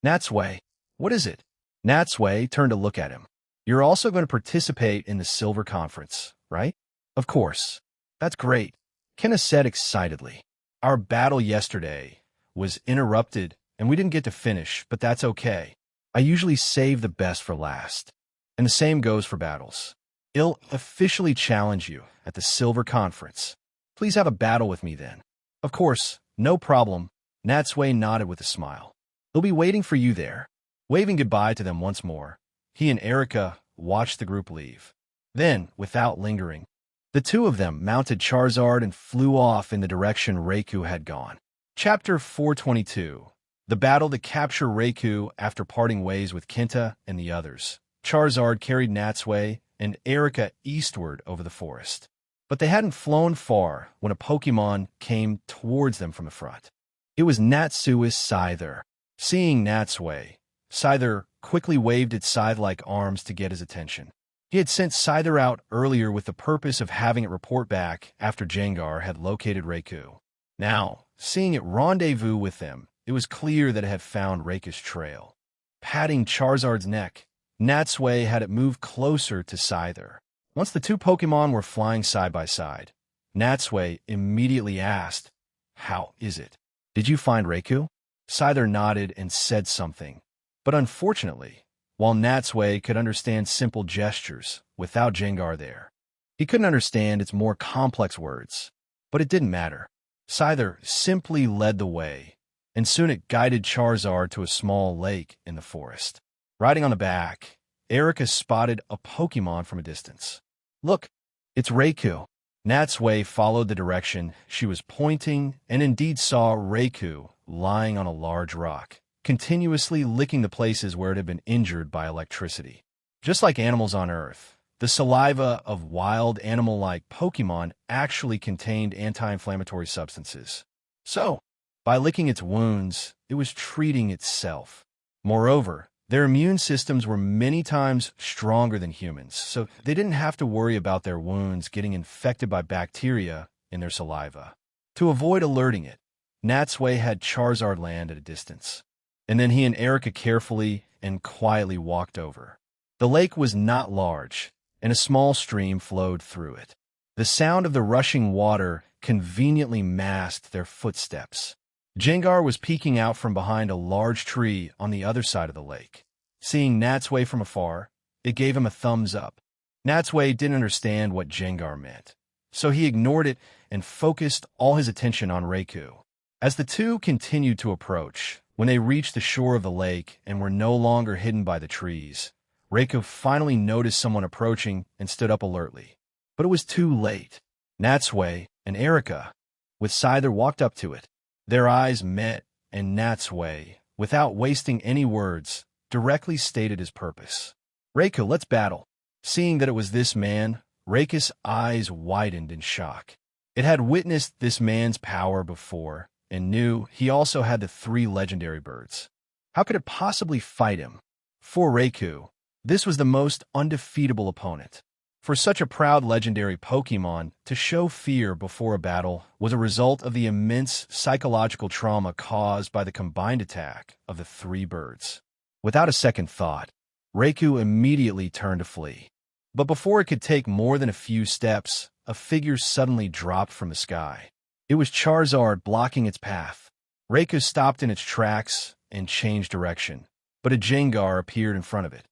[SPEAKER 1] Natsui, what is it?" Natsui turned to look at him. "You're also going to participate in the Silver Conference, right?" "Of course." "That's great," Kenna said excitedly. "Our battle yesterday was interrupted and we didn't get to finish, but that's okay. I usually save the best for last. And the same goes for battles. I'll officially challenge you at the Silver Conference. Please have a battle with me then." Of course, no problem. Natsui nodded with a smile. He'll be waiting for you there. Waving goodbye to them once more, he and Erika watched the group leave. Then, without lingering, the two of them mounted Charizard and flew off in the direction Reiku had gone. Chapter 422. The battle to capture Reiku after parting ways with Kenta and the others. Charizard carried Natsui and Erika eastward over the forest. But they hadn't flown far when a Pokémon came towards them from the front. It was Natsui's Scyther. Seeing Natsui, Scyther quickly waved its scythe-like arms to get his attention. He had sent Scyther out earlier with the purpose of having it report back after Gengar had located Reiku. Now, seeing it rendezvous with them, it was clear that it had found Reiku's trail. Patting Charizard's neck, Natsui had it move closer to Scyther. Once the two Pokémon were flying side by side, Natsui immediately asked, "How is it? Did you find Reiku?" Scyther nodded and said something. But unfortunately, while Natsui could understand simple gestures without Gengar there, he couldn't understand its more complex words. But it didn't matter. Scyther simply led the way, and soon it guided Charizard to a small lake in the forest. Riding on the back, Erika spotted a Pokémon from a distance. "Look, it's Reiku." Natsui followed the direction she was pointing and indeed saw Reiku lying on a large rock, continuously licking the places where it had been injured by electricity. Just like animals on Earth, the saliva of wild animal-like Pokémon actually contained anti-inflammatory substances. So, by licking its wounds, it was treating itself. Moreover, their immune systems were many times stronger than humans, so they didn't have to worry about their wounds getting infected by bacteria in their saliva. To avoid alerting it, Natsui had Charizard land at a distance, and then he and Erika carefully and quietly walked over. The lake was not large, and a small stream flowed through it. The sound of the rushing water conveniently masked their footsteps. Gengar was peeking out from behind a large tree on the other side of the lake. Seeing Natsui from afar, it gave him a thumbs up. Natsui didn't understand what Gengar meant, so he ignored it and focused all his attention on Reiku. As the two continued to approach, when they reached the shore of the lake and were no longer hidden by the trees, Reiku finally noticed someone approaching and stood up alertly. But it was too late. Natsui and Erika, with Scyther, walked up to it. Their eyes met, and Natsui, without wasting any words, directly stated his purpose. "Reiku, let's battle." Seeing that it was this man, Reiku's eyes widened in shock. It had witnessed this man's power before, and knew he also had the 3 legendary birds. How could it possibly fight him? For Reiku, this was the most undefeatable opponent. For such a proud legendary Pokémon to show fear before a battle was a result of the immense psychological trauma caused by the combined attack of the 3 birds. Without a second thought, Reiku immediately turned to flee. But before it could take more than a few steps, a figure suddenly dropped from the sky. It was Charizard blocking its path. Reiku stopped in its tracks and changed direction, but a Gengar appeared in front of it,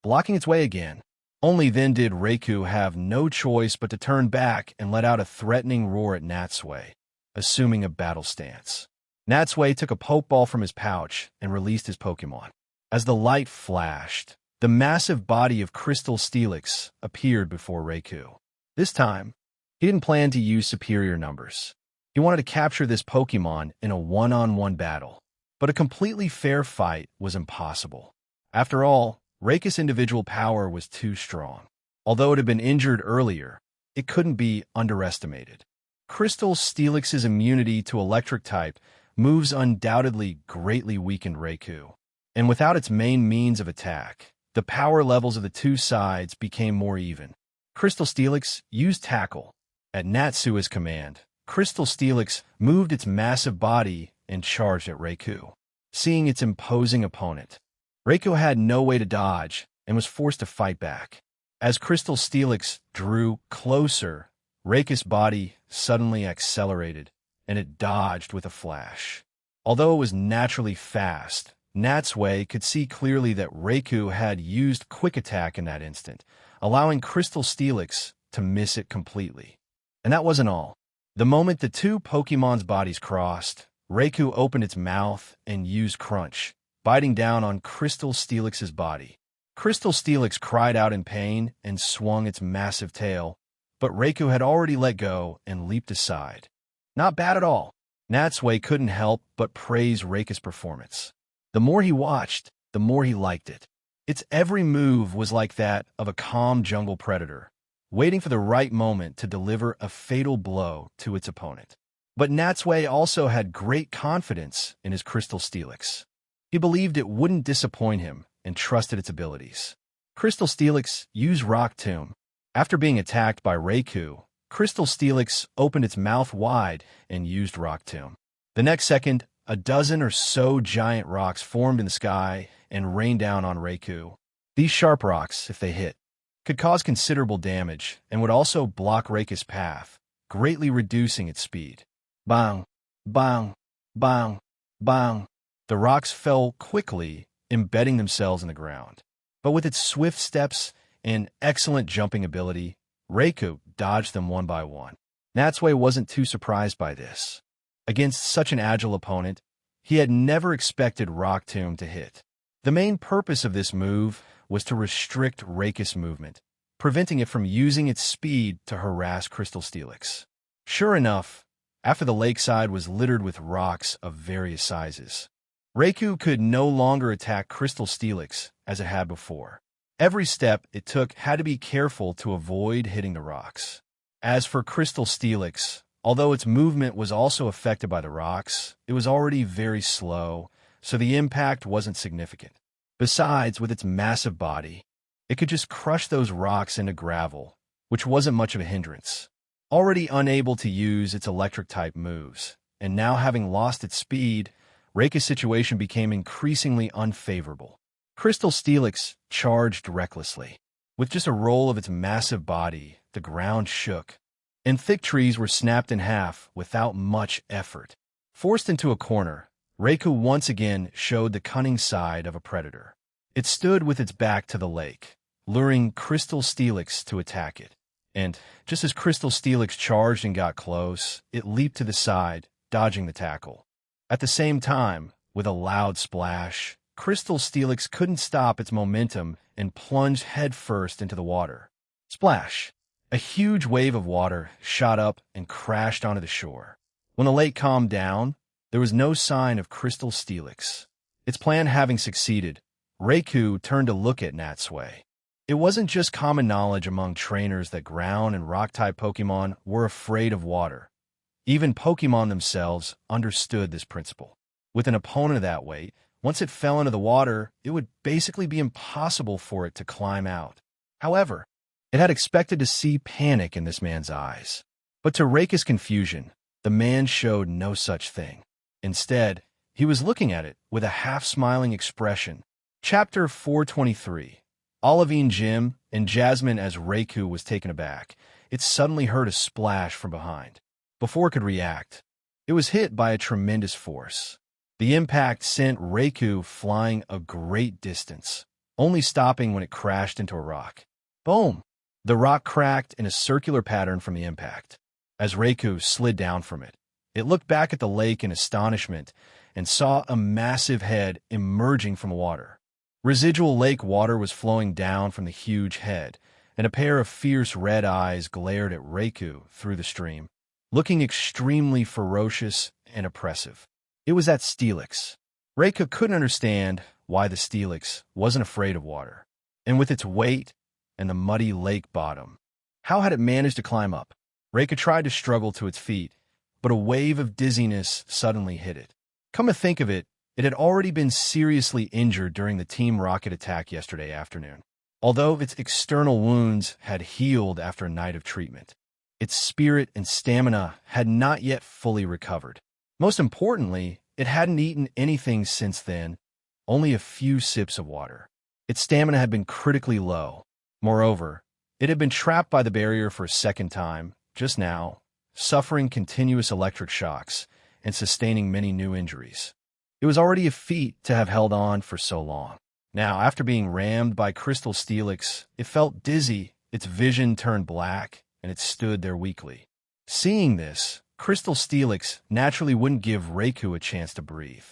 [SPEAKER 1] blocking its way again. Only then did Reiku have no choice but to turn back and let out a threatening roar at Natsui, assuming a battle stance. Natsui took a Pokeball from his pouch and released his Pokémon. As the light flashed, the massive body of Crystal Steelix appeared before Reiku. This time, he didn't plan to use superior numbers. He wanted to capture this Pokémon in a one-on-one battle, but a completely fair fight was impossible. After all, Reiku's individual power was too strong. Although it had been injured earlier, it couldn't be underestimated. Crystal Steelix's immunity to electric type moves undoubtedly greatly weakened Reiku, and without its main means of attack, the power levels of the two sides became more even. Crystal Steelix used Tackle. At Natsui's command, Crystal Steelix moved its massive body and charged at Reiku. Seeing its imposing opponent, Reiku had no way to dodge and was forced to fight back. As Crystal Steelix drew closer, Reiku's body suddenly accelerated, and it dodged with a flash. Although it was naturally fast, Natsui could see clearly that Reiku had used Quick Attack in that instant, allowing Crystal Steelix to miss it completely. And that wasn't all. The moment the two Pokemon's bodies crossed, Raikou opened its mouth and used Crunch, biting down on Crystal Steelix's body. Crystal Steelix cried out in pain and swung its massive tail, but Raikou had already let go and leaped aside. Not bad at all. Natsui couldn't help but praise Raikou's performance. The more he watched, the more he liked it. Its every move was like that of a calm jungle predator, waiting for the right moment to deliver a fatal blow to its opponent. But Natsui also had great confidence in his Crystal Steelix. He believed it wouldn't disappoint him and trusted its abilities. Crystal Steelix used Rock Tomb. After being attacked by Raikou, Crystal Steelix opened its mouth wide and used Rock Tomb. The next second, a dozen or so giant rocks formed in the sky and rained down on Raikou. These sharp rocks, if they hit, could cause considerable damage and would also block Raikou's path, greatly reducing its speed. Bang, bang, bang, bang. The rocks fell quickly, embedding themselves in the ground. But with its swift steps and excellent jumping ability, Raikou dodged them one by one. Natsui wasn't too surprised by this. Against such an agile opponent, he had never expected Rock Tomb to hit. The main purpose of this move was to restrict Raikou's movement, preventing it from using its speed to harass Crystal Steelix. Sure enough, after the lakeside was littered with rocks of various sizes, Raikou could no longer attack Crystal Steelix as it had before. Every step it took had to be careful to avoid hitting the rocks. As for Crystal Steelix, although its movement was also affected by the rocks, it was already very slow, so the impact wasn't significant. Besides, with its massive body, it could just crush those rocks into gravel, which wasn't much of a hindrance. Already unable to use its electric-type moves, and now having lost its speed, Raikou's situation became increasingly unfavorable. Crystal Steelix charged recklessly. With just a roll of its massive body, the ground shook, and thick trees were snapped in half without much effort. Forced into a corner, Raikou once again showed the cunning side of a predator. It stood with its back to the lake, luring Crystal Steelix to attack it. And just as Crystal Steelix charged and got close, it leaped to the side, dodging the tackle. At the same time, with a loud splash, Crystal Steelix couldn't stop its momentum and plunged headfirst into the water. Splash! A huge wave of water shot up and crashed onto the shore. When the lake calmed down, there was no sign of Crystal Steelix. Its plan having succeeded, Raikou turned to look at Natsui. It wasn't just common knowledge among trainers that ground and rock-type Pokemon were afraid of water. Even Pokemon themselves understood this principle. With an opponent of that weight, once it fell into the water, it would basically be impossible for it to climb out. However, it had expected to see panic in this man's eyes. But to Raikou's confusion, the man showed no such thing. Instead, he was looking at it with a half-smiling expression. Chapter 423. Olivine Gym and Jasmine. As Raikou was taken aback, it suddenly heard a splash from behind. Before it could react, it was hit by a tremendous force. The impact sent Raikou flying a great distance, only stopping when it crashed into a rock. Boom! The rock cracked in a circular pattern from the impact. As Raikou slid down from it, it looked back at the lake in astonishment and saw a massive head emerging from the water. Residual lake water was flowing down from the huge head, and a pair of fierce red eyes glared at Raikou through the stream, looking extremely ferocious and oppressive. It was that Steelix. Raikou couldn't understand why the Steelix wasn't afraid of water. And with its weight and the muddy lake bottom, how had it managed to climb up? Raikou tried to struggle to its feet, but a wave of dizziness suddenly hit it. Come to think of it, it had already been seriously injured during the Team Rocket attack yesterday afternoon. Although its external wounds had healed after a night of treatment, its spirit and stamina had not yet fully recovered. Most importantly, it hadn't eaten anything since then, only a few sips of water. Its stamina had been critically low. Moreover, it had been trapped by the barrier for a second time, just now, suffering continuous electric shocks and sustaining many new injuries. It was already a feat to have held on for so long. Now, after being rammed by Crystal Steelix, it felt dizzy, its vision turned black, and it stood there weakly. Seeing this, Crystal Steelix naturally wouldn't give Reiku a chance to breathe.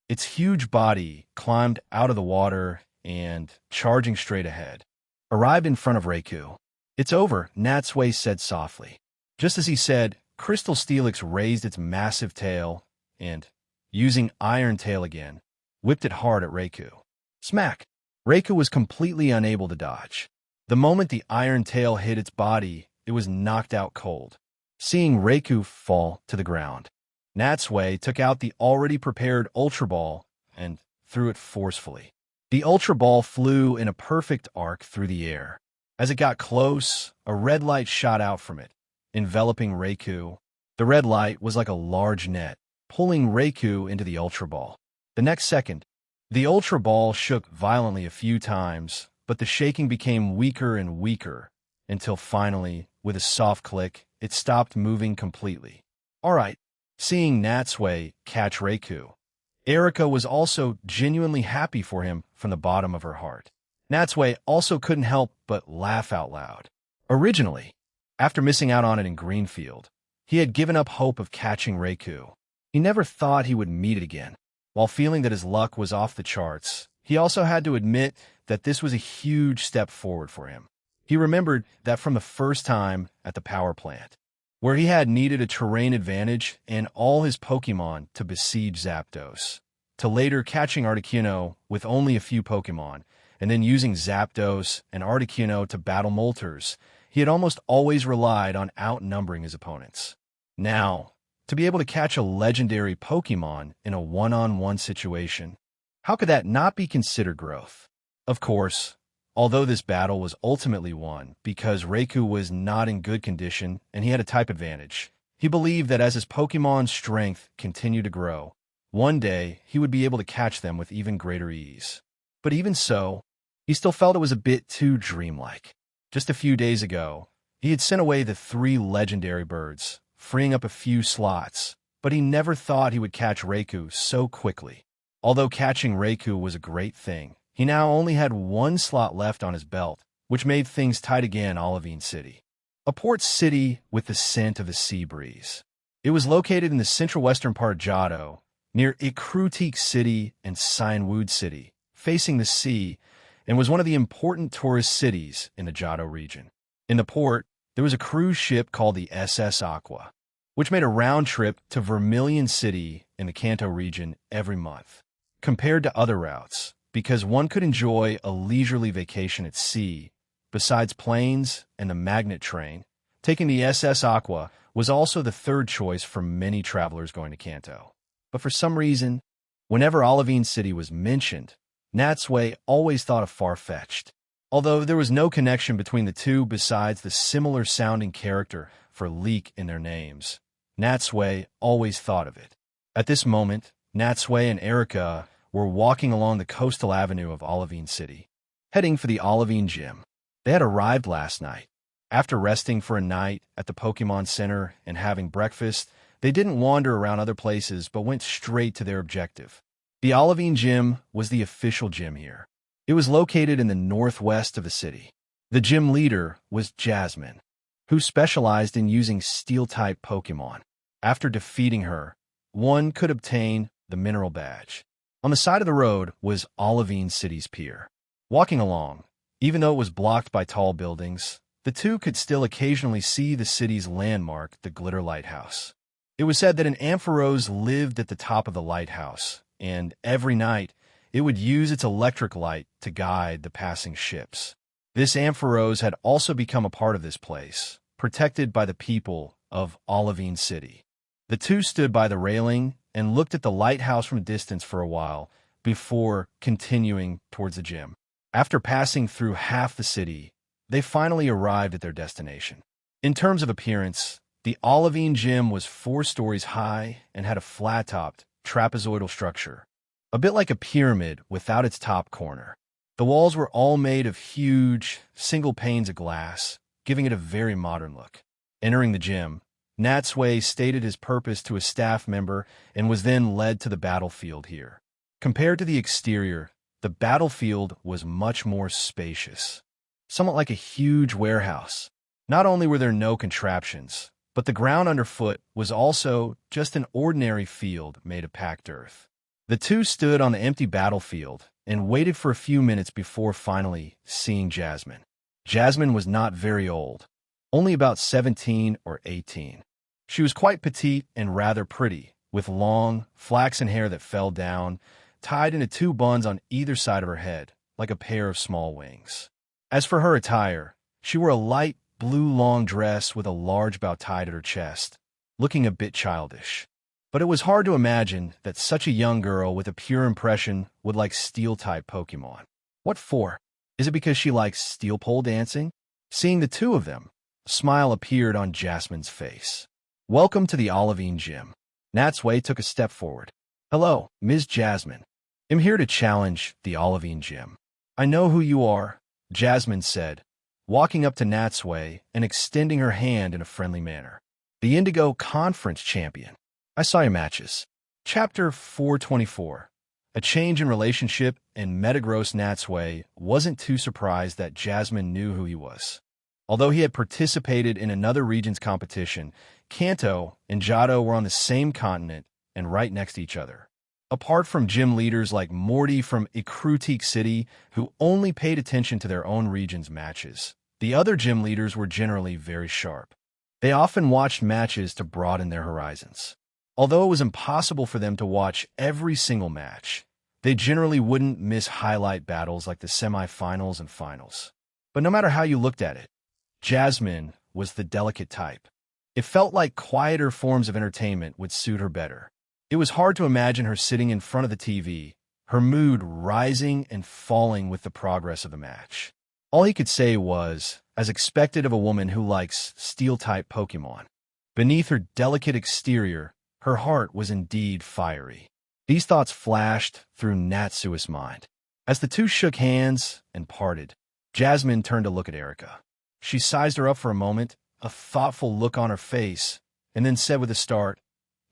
[SPEAKER 1] Its huge body climbed out of the water and, charging straight ahead, arrived in front of Reiku. "It's over," Natsui said softly. Just as he said, Crystal Steelix raised its massive tail and, using Iron Tail again, whipped it hard at Reiku. Smack! Reiku was completely unable to dodge. The moment the Iron Tail hit its body, it was knocked out cold. Seeing Reiku fall to the ground, Natsui took out the already prepared Ultra Ball and threw it forcefully. The Ultra Ball flew in a perfect arc through the air. As it got close, a red light shot out from it, enveloping Reiku. The red light was like a large net, pulling Reiku into the Ultra Ball. The next second, the Ultra Ball shook violently a few times, but the shaking became weaker and weaker, until finally, with a soft click, it stopped moving completely. All right. Seeing Natsui catch Reiku, Erika was also genuinely happy for him from the bottom of her heart. Natsui also couldn't help but laugh out loud. Originally, after missing out on it in Greenfield, he had given up hope of catching Reiku. He never thought he would meet it again. While feeling that his luck was off the charts, he also had to admit that this was a huge step forward for him. He remembered that from the first time at the power plant, where he had needed a terrain advantage and all his Pokémon to besiege Zapdos, to later catching Articuno with only a few Pokémon, and then using Zapdos and Articuno to battle Moltres, he had almost always relied on outnumbering his opponents. Now, to be able to catch a legendary Pokémon in a one-on-one situation, how could that not be considered growth? Of course, although this battle was ultimately won because Reiku was not in good condition and he had a type advantage, he believed that as his Pokémon's strength continued to grow, one day he would be able to catch them with even greater ease. But even so, he still felt it was a bit too dreamlike. Just a few days ago, he had sent away the 3 legendary birds, freeing up a few slots, but he never thought he would catch Reiku so quickly. Although catching Reiku was a great thing, he now only had 1 slot left on his belt, which made things tight again in Olivine City. A port city with the scent of a sea breeze. It was located in the central-western part of Johto, near Ikrutik City and Signwood City, facing the sea, and was one of the important tourist cities in the Johto region. In the port, there was a cruise ship called the SS Aqua, which made a round trip to Vermilion City in the Kanto region every month. Compared to other routes, because one could enjoy a leisurely vacation at sea, besides planes and the magnet train, taking the SS Aqua was also the third choice for many travelers going to Kanto. But for some reason, whenever Olivine City was mentioned, Natsui always thought of far-fetched. Although there was no connection between the two besides the similar-sounding character for Leek in their names, Natsui always thought of it. At this moment, Natsui and Erika were walking along the coastal avenue of Olivine City, heading for the Olivine Gym. They had arrived last night. After resting for a night at the Pokemon Center and having breakfast, they didn't wander around other places but went straight to their objective. The Olivine Gym was the official gym here. It was located in the northwest of the city. The gym leader was Jasmine, who specialized in using Steel-type Pokemon. After defeating her, one could obtain the Mineral Badge. On the side of the road was Olivine City's pier. Walking along, even though it was blocked by tall buildings, the two could still occasionally see the city's landmark, the Glitter Lighthouse. It was said that an Ampharos lived at the top of the lighthouse, and every night it would use its electric light to guide the passing ships. This Ampharos had also become a part of this place, protected by the people of Olivine City. The two stood by the railing and looked at the lighthouse from a distance for a while before continuing towards the gym. After passing through half the city, they finally arrived at their destination. In terms of appearance, the Olivine Gym was 4 stories high and had a flat-topped, trapezoidal structure, a bit like a pyramid without its top corner. The walls were all made of huge, single panes of glass, giving it a very modern look. Entering the gym, Natsui stated his purpose to a staff member and was then led to the battlefield here. Compared to the exterior, the battlefield was much more spacious, somewhat like a huge warehouse. Not only were there no contraptions, But the ground underfoot was also just an ordinary field made of packed earth. The two stood on the empty battlefield and waited for a few minutes before finally seeing Jasmine. Jasmine was not very old, only about 17 or 18. She was quite petite and rather pretty, with long, flaxen hair that fell down, tied into two buns on either side of her head, like a pair of small wings. As for her attire, she wore a light blue long dress with a large bow tied at her chest, looking a bit childish. But it was hard to imagine that such a young girl with a pure impression would like Steel-type Pokemon. What for? Is it because she likes steel pole dancing? Seeing the two of them, a smile appeared on Jasmine's face. Welcome to the Olivine Gym. Natsui took a step forward. Hello, Ms. Jasmine. I'm here to challenge the Olivine Gym. I know who you are, Jasmine said, walking up to Natsui and extending her hand in a friendly manner. The Indigo Conference Champion. I saw your matches. Chapter 424. A change in relationship, and Metagross Natsui wasn't too surprised that Jasmine knew who he was. Although he had participated in another region's competition, Kanto and Johto were on the same continent and right next to each other. Apart from gym leaders like Morty from Ikrutik City, who only paid attention to their own region's matches, the other gym leaders were generally very sharp. They often watched matches to broaden their horizons. Although it was impossible for them to watch every single match, they generally wouldn't miss highlight battles like the semifinals and finals. But no matter how you looked at it, Jasmine was the delicate type. It felt like quieter forms of entertainment would suit her better. It was hard to imagine her sitting in front of the TV, her mood rising and falling with the progress of the match. All he could say was, as expected of a woman who likes steel-type Pokemon. Beneath her delicate exterior, her heart was indeed fiery. These thoughts flashed through Natsui's mind. As the two shook hands and parted, Jasmine turned to look at Erika. She sized her up for a moment, a thoughtful look on her face, and then said with a start,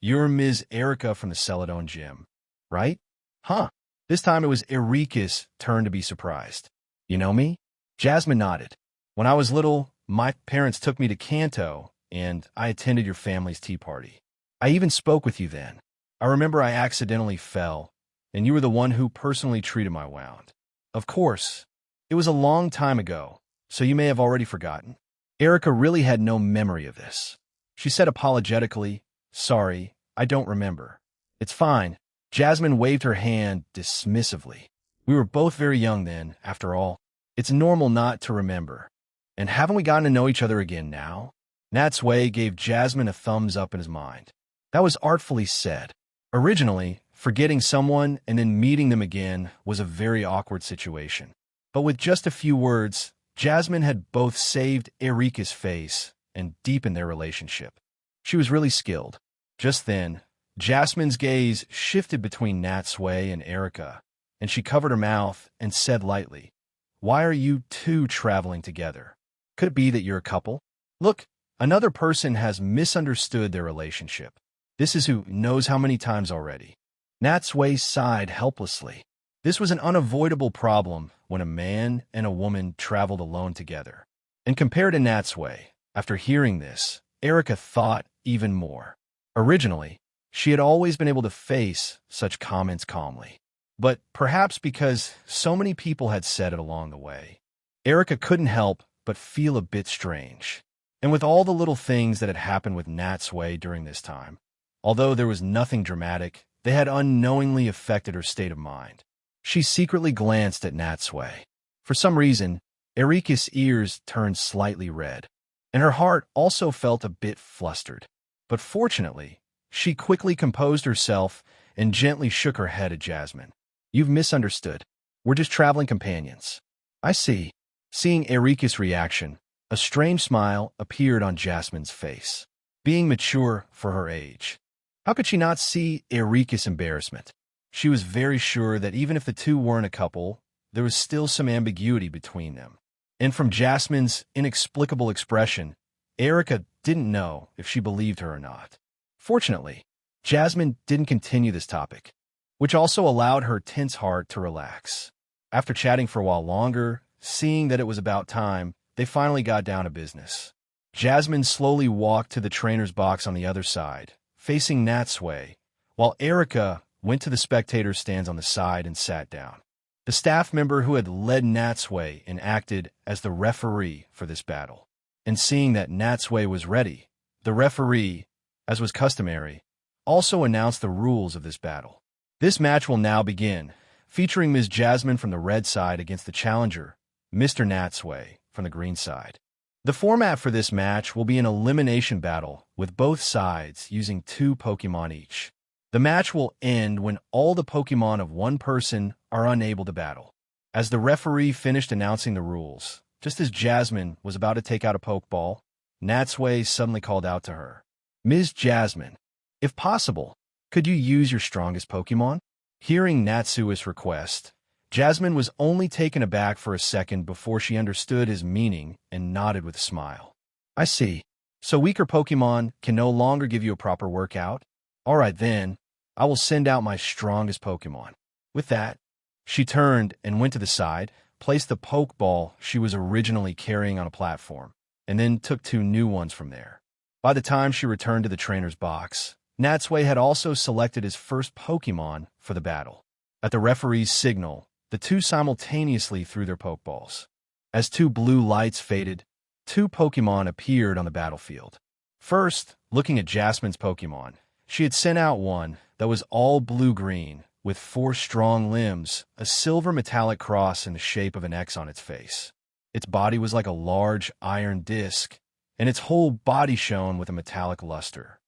[SPEAKER 1] "You're Ms. Erika from the Celadon Gym, right?" "Huh." This time it was Erika's turn to be surprised. "You know me?" Jasmine nodded. "When I was little, my parents took me to Kanto, and I attended your family's tea party. I even spoke with you then. I remember I accidentally fell, and you were the one who personally treated my wound. Of course, it was a long time ago, so you may have already forgotten." Erika really had no memory of this. She said apologetically, "Sorry, I don't remember." "It's fine." Jasmine waved her hand dismissively. "We were both very young then, after all. It's normal not to remember. And haven't we gotten to know each other again now?" Natsui gave Jasmine a thumbs up in his mind. That was artfully said. Originally, forgetting someone and then meeting them again was a very awkward situation. But with just a few words, Jasmine had both saved Erika's face and deepened their relationship. She was really skilled. Just then, Jasmine's gaze shifted between Natsui and Erika, and she covered her mouth and said lightly, "Why are you two traveling together? Could it be that you're a couple? Look, another person has misunderstood their relationship. This is who knows how many times already." Natsui sighed helplessly. This was an unavoidable problem when a man and a woman traveled alone together. And compared to Natsui, after hearing this, Erika thought even more. Originally, she had always been able to face such comments calmly. But perhaps because so many people had said it along the way, Erika couldn't help but feel a bit strange. And with all the little things that had happened with Natsui during this time, although there was nothing dramatic, they had unknowingly affected her state of mind. She secretly glanced at Natsui. For some reason, Erika's ears turned slightly red, and her heart also felt a bit flustered. But fortunately, she quickly composed herself and gently shook her head at Jasmine. "You've misunderstood. We're just traveling companions." "I see." Seeing Erika's reaction, a strange smile appeared on Jasmine's face. Being mature for her age, how could she not see Erika's embarrassment? She was very sure that even if the two weren't a couple, there was still some ambiguity between them. And from Jasmine's inexplicable expression, Erika didn't know if she believed her or not. Fortunately, Jasmine didn't continue this topic, which also allowed her tense heart to relax. After chatting for a while longer, seeing that it was about time, they finally got down to business. Jasmine slowly walked to the trainer's box on the other side, facing Natsui, while Erica went to the spectator stands on the side and sat down. The staff member who had led Natsui and acted as the referee for this battle. And seeing that Natsui was ready, the referee, as was customary, also announced the rules of this battle. This match will now begin, featuring Ms. Jasmine from the red side against the challenger, Mr. Natsui, from the green side. The format for this match will be an elimination battle, with both sides using 2 Pokemon each. The match will end when all the Pokemon of one person are unable to battle. As the referee finished announcing the rules, just as Jasmine was about to take out a Pokeball, Natsui suddenly called out to her, "Ms. Jasmine, if possible, could you use your strongest Pokemon?" Hearing Natsui's request, Jasmine was only taken aback for a second before she understood his meaning and nodded with a smile. "I see. So weaker Pokemon can no longer give you a proper workout? All right then, I will send out my strongest Pokemon." With that, she turned and went to the side, placed the Pokeball she was originally carrying on a platform, and then took 2 new ones from there. By the time she returned to the trainer's box, Natsui had also selected his first Pokemon for the battle. At the referee's signal, the 2 simultaneously threw their Pokeballs. As 2 blue lights faded, 2 Pokemon appeared on the battlefield. First, looking at Jasmine's Pokemon, she had sent out one that was all blue-green, with 4 strong limbs, a silver metallic cross in the shape of an X on its face. Its body was like a large iron disc, and its whole body shone with a metallic luster.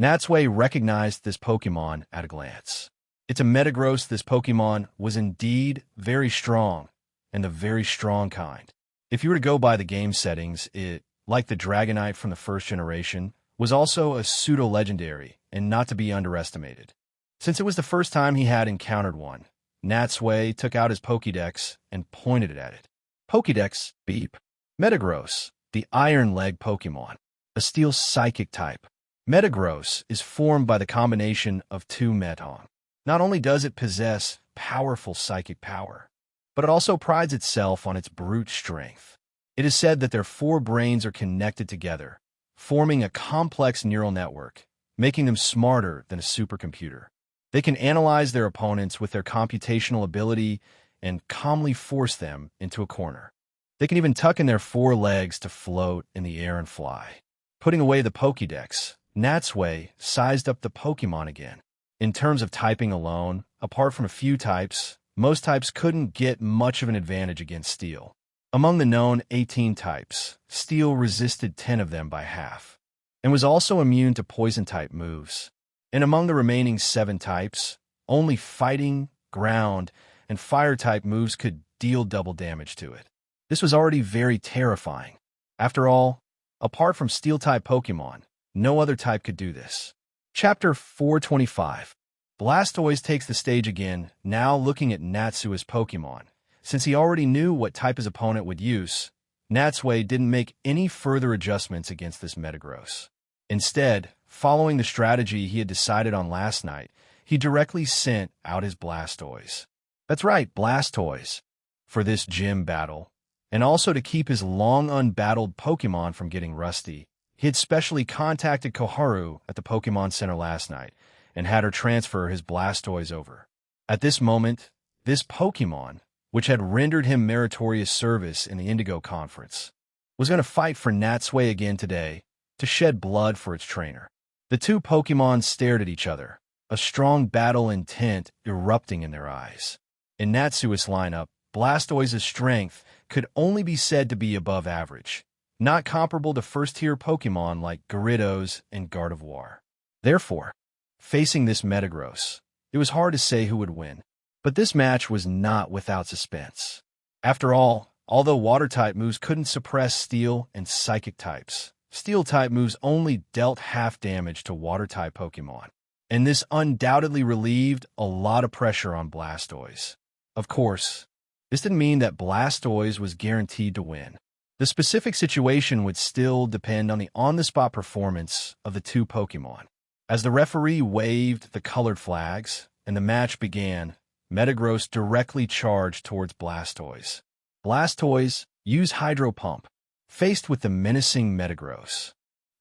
[SPEAKER 1] Natsui recognized this Pokemon at a glance. It's a Metagross. This Pokemon was indeed very strong, and the very strong kind. If you were to go by the game settings, it, like the Dragonite from the first generation, was also a pseudo-legendary and not to be underestimated. Since it was the first time he had encountered one, Natsui took out his Pokédex and pointed it at it. Pokédex, beep. Metagross, the Iron Leg Pokemon, a Steel Psychic type. Metagross is formed by the combination of 2 Metong. Not only does it possess powerful psychic power, but it also prides itself on its brute strength. It is said that their 4 brains are connected together, forming a complex neural network, making them smarter than a supercomputer. They can analyze their opponents with their computational ability and calmly force them into a corner. They can even tuck in their 4 legs to float in the air and fly. Putting away the Pokédex, Natsui sized up the Pokemon again. In terms of typing alone, apart from a few types, most types couldn't get much of an advantage against Steel. Among the known 18 types, Steel resisted 10 of them by half, and was also immune to Poison-type moves. And among the remaining 7 types, only Fighting, Ground, and Fire-type moves could deal double damage to it. This was already very terrifying. After all, apart from Steel-type Pokemon, no other type could do this. Chapter 425. Blastoise takes the stage again, now looking at Natsui's Pokemon. Since he already knew what type his opponent would use, Natsui didn't make any further adjustments against this Metagross. Instead, following the strategy he had decided on last night, he directly sent out his Blastoise. That's right, Blastoise, for this gym battle, and also to keep his long unbattled Pokemon from getting rusty. He had specially contacted Koharu at the Pokemon Center last night and had her transfer his Blastoise over. At this moment, this Pokemon, which had rendered him meritorious service in the Indigo Conference, was going to fight for Natsui again today to shed blood for its trainer. The 2 Pokemon stared at each other, a strong battle intent erupting in their eyes. In Natsui's lineup, Blastoise's strength could only be said to be above average, not comparable to first-tier Pokemon like Gyarados and Gardevoir. Therefore, facing this Metagross, it was hard to say who would win. But this match was not without suspense. After all, although Water-type moves couldn't suppress Steel and Psychic types, Steel-type moves only dealt half damage to Water-type Pokemon. And this undoubtedly relieved a lot of pressure on Blastoise. Of course, this didn't mean that Blastoise was guaranteed to win. The specific situation would still depend on the on-the-spot performance of the 2 Pokemon. As the referee waved the colored flags and the match began, Metagross directly charged towards Blastoise. Blastoise, use Hydro Pump. faced with the menacing Metagross.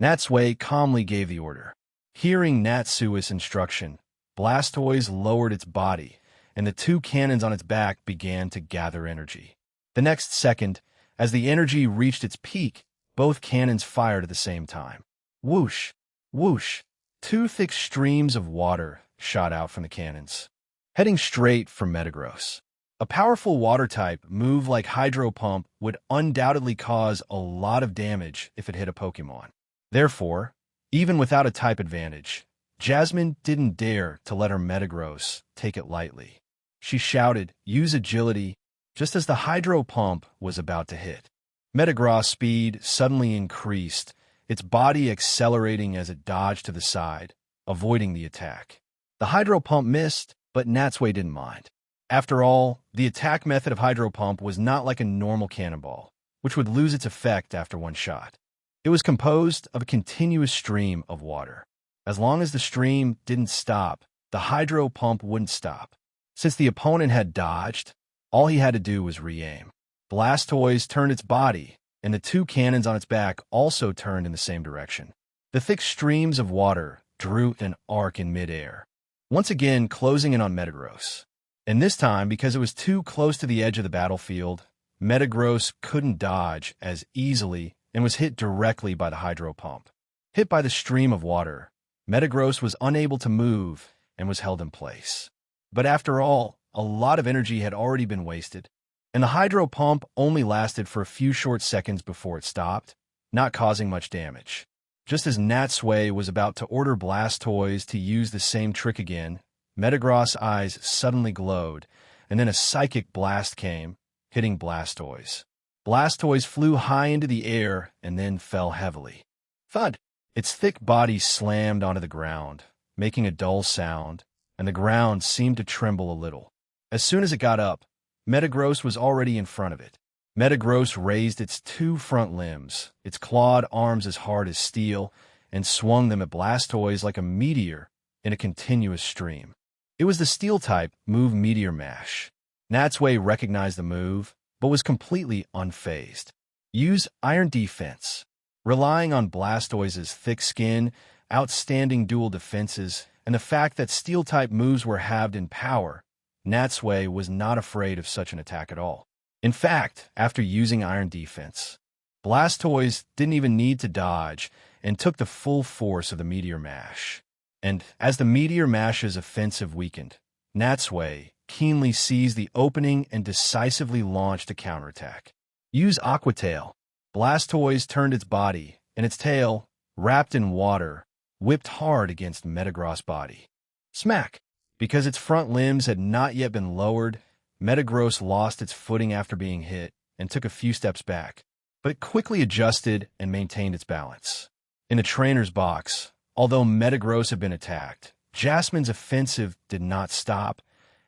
[SPEAKER 1] Natsui calmly gave the order. Hearing Natsui's instruction, Blastoise lowered its body, and the two cannons on its back began to gather energy. The next second, as the energy reached its peak, both cannons fired at the same time. Whoosh! Whoosh! Two thick streams of water shot out from the cannons, heading straight for Metagross. A powerful water-type move like Hydro Pump would undoubtedly cause a lot of damage if it hit a Pokémon. Therefore, even without a type advantage, Jasmine didn't dare to let her Metagross take it lightly. She shouted, "Use agility," just as the Hydro Pump was about to hit. Metagross' speed suddenly increased, its body accelerating as it dodged to the side, avoiding the attack. The Hydro Pump missed, but Natsui didn't mind. After all, the attack method of Hydro Pump was not like a normal cannonball, which would lose its effect after one shot. It was composed of a continuous stream of water. As long as the stream didn't stop, the Hydro Pump wouldn't stop. Since the opponent had dodged, all he had to do was re-aim. Blastoise turned its body, and the two cannons on its back also turned in the same direction. The thick streams of water drew an arc in midair, once again closing in on Metagross. And this time, because it was too close to the edge of the battlefield, Metagross couldn't dodge as easily and was hit directly by the Hydro Pump. Hit by the stream of water, Metagross was unable to move and was held in place. But after all, a lot of energy had already been wasted, and the Hydro Pump only lasted for a few short seconds before it stopped, not causing much damage. Just as Natsui was about to order Blastoise to use the same trick again, Metagross' eyes suddenly glowed, and then a Psychic Blast came, hitting Blastoise. Blastoise flew high into the air and then fell heavily. Thud! Its thick body slammed onto the ground, making a dull sound, and the ground seemed to tremble a little. As soon as it got up, Metagross was already in front of it. Metagross raised its two front limbs, its clawed arms as hard as steel, and swung them at Blastoise like a meteor in a continuous stream. It was the Steel-type move Meteor Mash. Natsui recognized the move, but was completely unfazed. Use Iron Defense. Relying on Blastoise's thick skin, outstanding dual defenses, and the fact that Steel-type moves were halved in power, Natsui was not afraid of such an attack at all. In fact, after using Iron Defense, Blastoise didn't even need to dodge and took the full force of the Meteor Mash. And as the Meteor Mash's offensive weakened, Natsui keenly seized the opening and decisively launched a counterattack. Use Aqua Tail. Blastoise turned its body, and its tail, wrapped in water, whipped hard against Metagross' body. Smack! Because its front limbs had not yet been lowered, Metagross lost its footing after being hit and took a few steps back, but it quickly adjusted and maintained its balance. In the trainer's box, although Metagross had been attacked, Jasmine's offensive did not stop,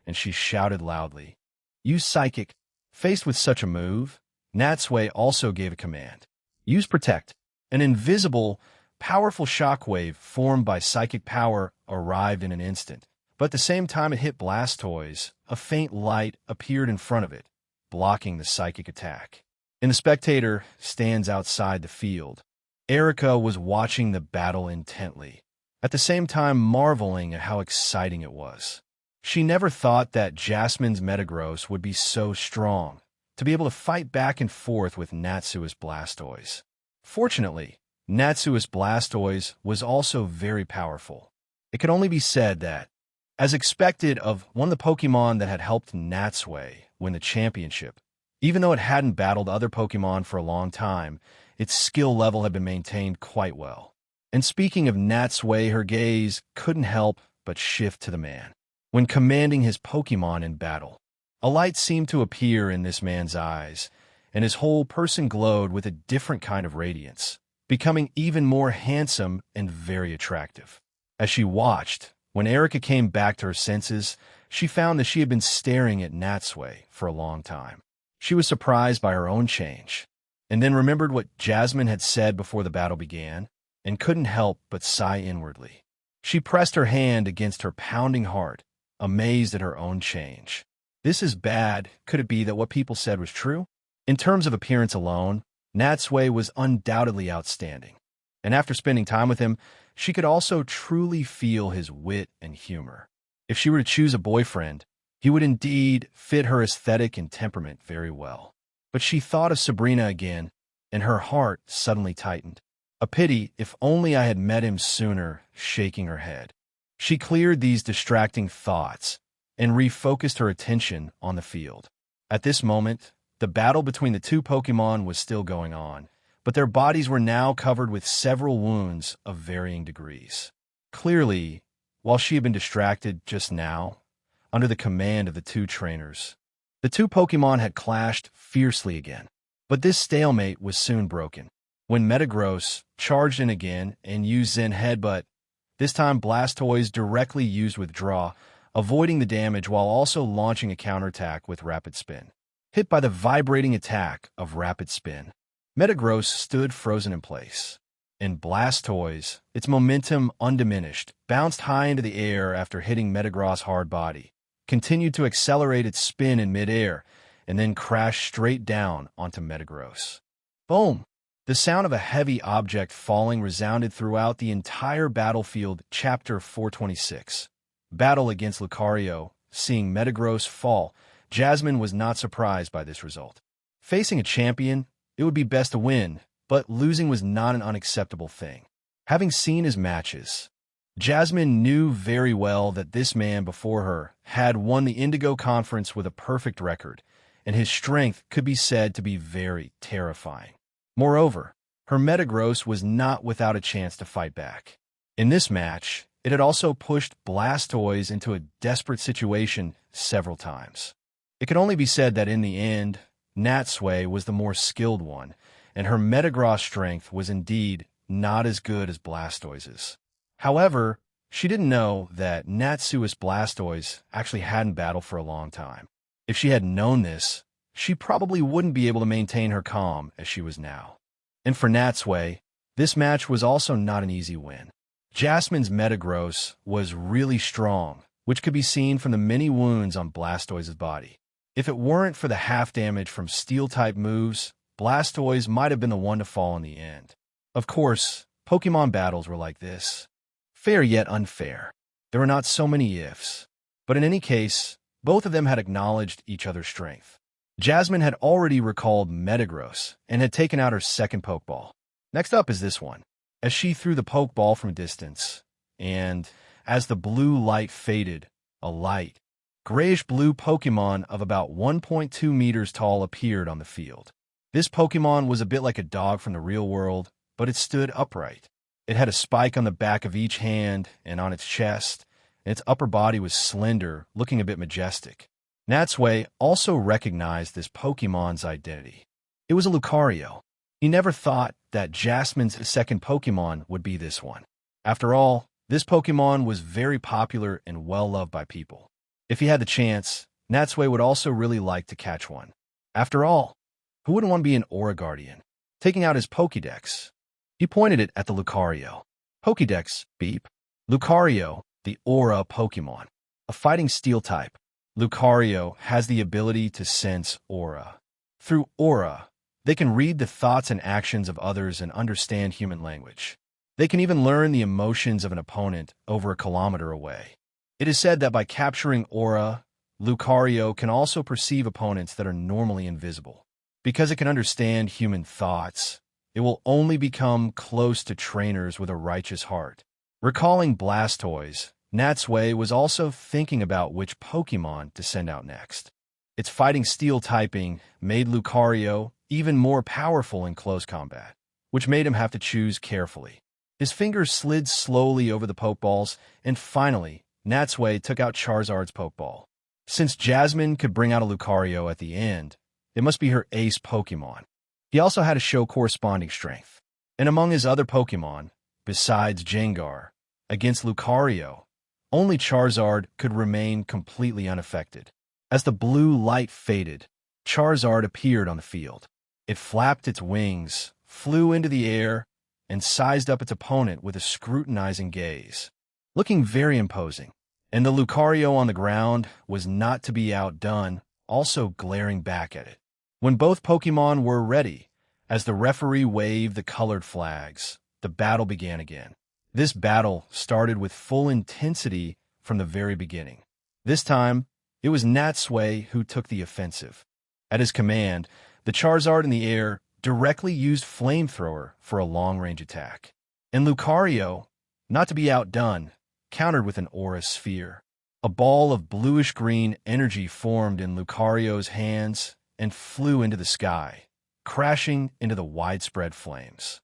[SPEAKER 1] and she shouted loudly. Use Psychic. Faced with such a move, Natsui also gave a command. Use Protect. An invisible, powerful shockwave formed by psychic power arrived in an instant, but at the same time it hit Blastoise, a faint light appeared in front of it, blocking the psychic attack. In the spectator stands outside the field, Erica was watching the battle intently, at the same time marveling at how exciting it was. She never thought that Jasmine's Metagross would be so strong, to be able to fight back and forth with Natsui's Blastoise. Fortunately, Natsui's Blastoise was also very powerful. It could only be said that, as expected of one of the Pokemon that had helped Natsui win the championship, even though it hadn't battled other Pokemon for a long time, its skill level had been maintained quite well. And speaking of Natsui, her gaze couldn't help but shift to the man. When commanding his Pokemon in battle, a light seemed to appear in this man's eyes, and his whole person glowed with a different kind of radiance, becoming even more handsome and very attractive. As she watched, when Erica came back to her senses, she found that she had been staring at Natsui for a long time. She was surprised by her own change, and then remembered what Jasmine had said before the battle began, and couldn't help but sigh inwardly. She pressed her hand against her pounding heart, amazed at her own change. This is bad. Could it be that what people said was true? In terms of appearance alone, Natsui was undoubtedly outstanding, and after spending time with him, she could also truly feel his wit and humor. If she were to choose a boyfriend, he would indeed fit her aesthetic and temperament very well. But she thought of Sabrina again, and her heart suddenly tightened. A pity, if only I had met him sooner, shaking her head. She cleared these distracting thoughts and refocused her attention on the field. At this moment, the battle between the two Pokemon was still going on, but their bodies were now covered with several wounds of varying degrees. Clearly, while she had been distracted just now, under the command of the two trainers, the two Pokemon had clashed fiercely again. But this stalemate was soon broken, when Metagross charged in again and used Zen Headbutt. This time Blastoise directly used Withdraw, avoiding the damage while also launching a counterattack with Rapid Spin. Hit by the vibrating attack of Rapid Spin, Metagross stood frozen in place, and Blastoise, its momentum undiminished, bounced high into the air after hitting Metagross' hard body, continued to accelerate its spin in midair, and then crashed straight down onto Metagross. Boom! The sound of a heavy object falling resounded throughout the entire battlefield. Chapter 426. Battle against Lucario. Seeing Metagross fall, Jasmine was not surprised by this result. Facing a champion, it would be best to win, but losing was not an unacceptable thing. Having seen his matches, Jasmine knew very well that this man before her had won the Indigo Conference with a perfect record, and his strength could be said to be very terrifying. Moreover, her Metagross was not without a chance to fight back. In this match, it had also pushed Blastoise into a desperate situation several times. It could only be said that in the end, Natsui was the more skilled one, and her Metagross strength was indeed not as good as Blastoise's. However, she didn't know that Natsui's Blastoise actually hadn't battled for a long time. If she had known this, she probably wouldn't be able to maintain her calm as she was now. And for Natsui, this match was also not an easy win. Jasmine's Metagross was really strong, which could be seen from the many wounds on Blastoise's body. If it weren't for the half damage from Steel-type moves, Blastoise might have been the one to fall in the end. Of course, Pokemon battles were like this. Fair yet unfair. There were not so many ifs. But in any case, both of them had acknowledged each other's strength. Jasmine had already recalled Metagross and had taken out her second Pokeball. Next up is this one. As she threw the Pokeball from a distance, and as the blue light faded, a light, grayish-blue Pokemon of about 1.2 meters tall appeared on the field. This Pokemon was a bit like a dog from the real world, but it stood upright. It had a spike on the back of each hand and on its chest, and its upper body was slender, looking a bit majestic. Natsui also recognized this Pokemon's identity. It was a Lucario. He never thought that Jasmine's second Pokemon would be this one. After all, this Pokemon was very popular and well-loved by people. If he had the chance, Natsui would also really like to catch one. After all, who wouldn't want to be an Aura Guardian? Taking out his Pokédex, he pointed it at the Lucario. Pokédex, beep. Lucario, the Aura Pokemon. A fighting steel type, Lucario has the ability to sense aura. Through aura, they can read the thoughts and actions of others and understand human language. They can even learn the emotions of an opponent over a kilometer away. It is said that by capturing aura, Lucario can also perceive opponents that are normally invisible. Because it can understand human thoughts, it will only become close to trainers with a righteous heart. Recalling Blastoise, Natsui was also thinking about which Pokemon to send out next. Its fighting steel typing made Lucario even more powerful in close combat, which made him have to choose carefully. His fingers slid slowly over the Pokeballs, and finally, Natsui took out Charizard's Pokeball. Since Jasmine could bring out a Lucario at the end, it must be her ace Pokemon. He also had to show corresponding strength. And among his other Pokemon, besides Gengar, against Lucario, only Charizard could remain completely unaffected. As the blue light faded, Charizard appeared on the field. It flapped its wings, flew into the air, and sized up its opponent with a scrutinizing gaze, looking very imposing. And the Lucario on the ground was not to be outdone, also glaring back at it. When both Pokemon were ready, As the referee waved the colored flags, the battle began again. This battle started with full intensity from the very beginning. This time, it was Natsui who took the offensive. At his command, the Charizard in the air directly used Flamethrower for a long-range attack. And Lucario, not to be outdone, countered with an Aura Sphere. A ball of bluish-green energy formed in Lucario's hands and flew into the sky, crashing into the widespread flames.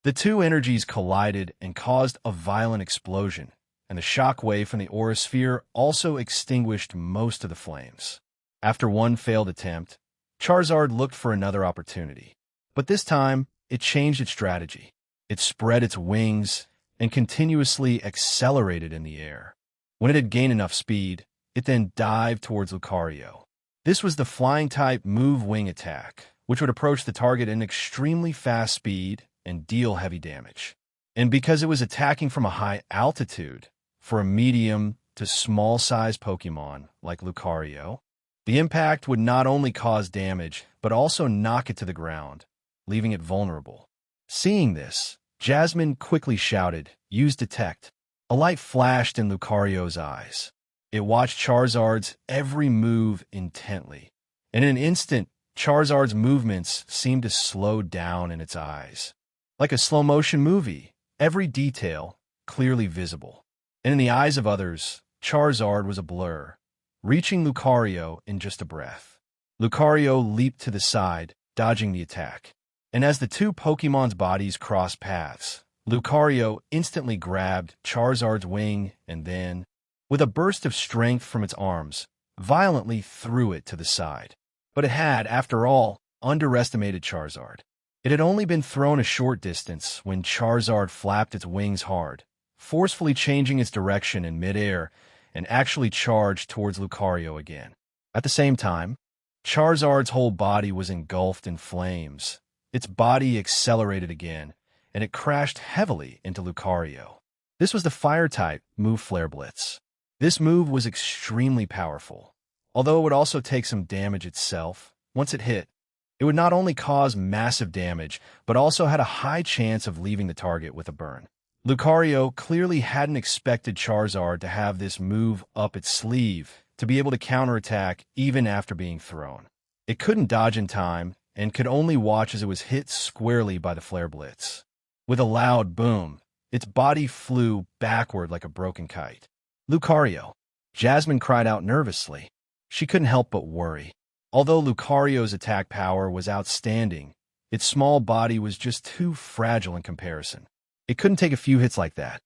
[SPEAKER 1] The two energies collided and caused a violent explosion, and the shockwave from the Aura Sphere also extinguished most of the flames. After one failed attempt, Charizard looked for another opportunity. But this time, it changed its strategy. It spread its wings and continuously accelerated in the air. When it had gained enough speed, it then dived towards Lucario. This was the flying-type move wing attack, which would approach the target at an extremely fast speed and deal heavy damage. And because it was attacking from a high altitude, for a medium to small-sized Pokemon like Lucario, the impact would not only cause damage, but also knock it to the ground, leaving it vulnerable. Seeing this, Jasmine quickly shouted, "Use Detect." A light flashed in Lucario's eyes. It watched Charizard's every move intently. In an instant, Charizard's movements seemed to slow down in its eyes. Like a slow-motion movie, every detail clearly visible. And in the eyes of others, Charizard was a blur, reaching Lucario in just a breath. Lucario leaped to the side, dodging the attack. And as the two Pokemon's bodies crossed paths, Lucario instantly grabbed Charizard's wing and then, with a burst of strength from its arms, violently threw it to the side. But it had, after all, underestimated Charizard. It had only been thrown a short distance when Charizard flapped its wings hard, forcefully changing its direction in midair and actually charged towards Lucario again. At the same time, Charizard's whole body was engulfed in flames. Its body accelerated again, and it crashed heavily into Lucario. This was the Fire-type move Flare Blitz. This move was extremely powerful. Although it would also take some damage itself, once it hit, it would not only cause massive damage, but also had a high chance of leaving the target with a burn. Lucario clearly hadn't expected Charizard to have this move up its sleeve, to be able to counterattack even after being thrown. It couldn't dodge in time, and could only watch as it was hit squarely by the Flare Blitz. With a loud boom, its body flew backward like a broken kite. "Lucario!" Jasmine cried out nervously. She couldn't help but worry. Although Lucario's attack power was outstanding, its small body was just too fragile in comparison. It couldn't take a few hits like that.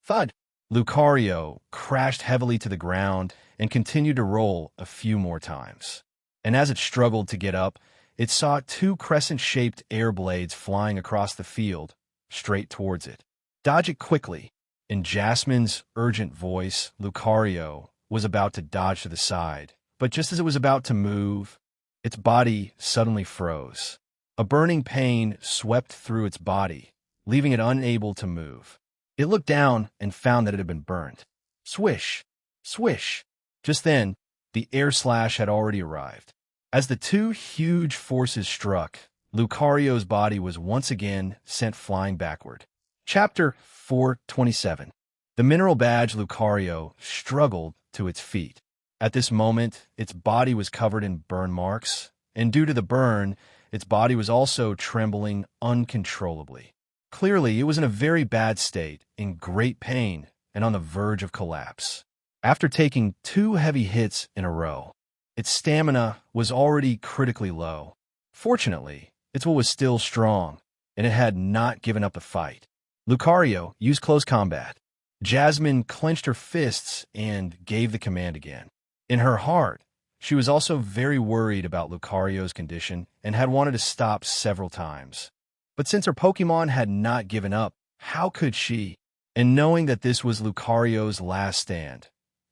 [SPEAKER 1] Thud! Lucario crashed heavily to the ground and continued to roll a few more times. And as it struggled to get up, it saw two crescent-shaped air blades flying across the field, straight towards it. "Dodge it quickly." In Jasmine's urgent voice, Lucario was about to dodge to the side, but just as it was about to move, its body suddenly froze. A burning pain swept through its body, leaving it unable to move. It looked down and found that it had been burned. Swish! Swish! Just then, the air slash had already arrived. As the two huge forces struck, Lucario's body was once again sent flying backward. Chapter 427. The mineral badge Lucario struggled to its feet. At this moment, its body was covered in burn marks, and due to the burn, its body was also trembling uncontrollably. Clearly, it was in a very bad state, in great pain, and on the verge of collapse. After taking 2 heavy hits in a row, its stamina was already critically low. Fortunately, its will was still strong, and it had not given up the fight. Lucario used close combat. Jasmine clenched her fists and gave the command again. In her heart, she was also very worried about Lucario's condition and had wanted to stop several times. But since her Pokemon had not given up, how could she? And knowing that this was Lucario's last stand,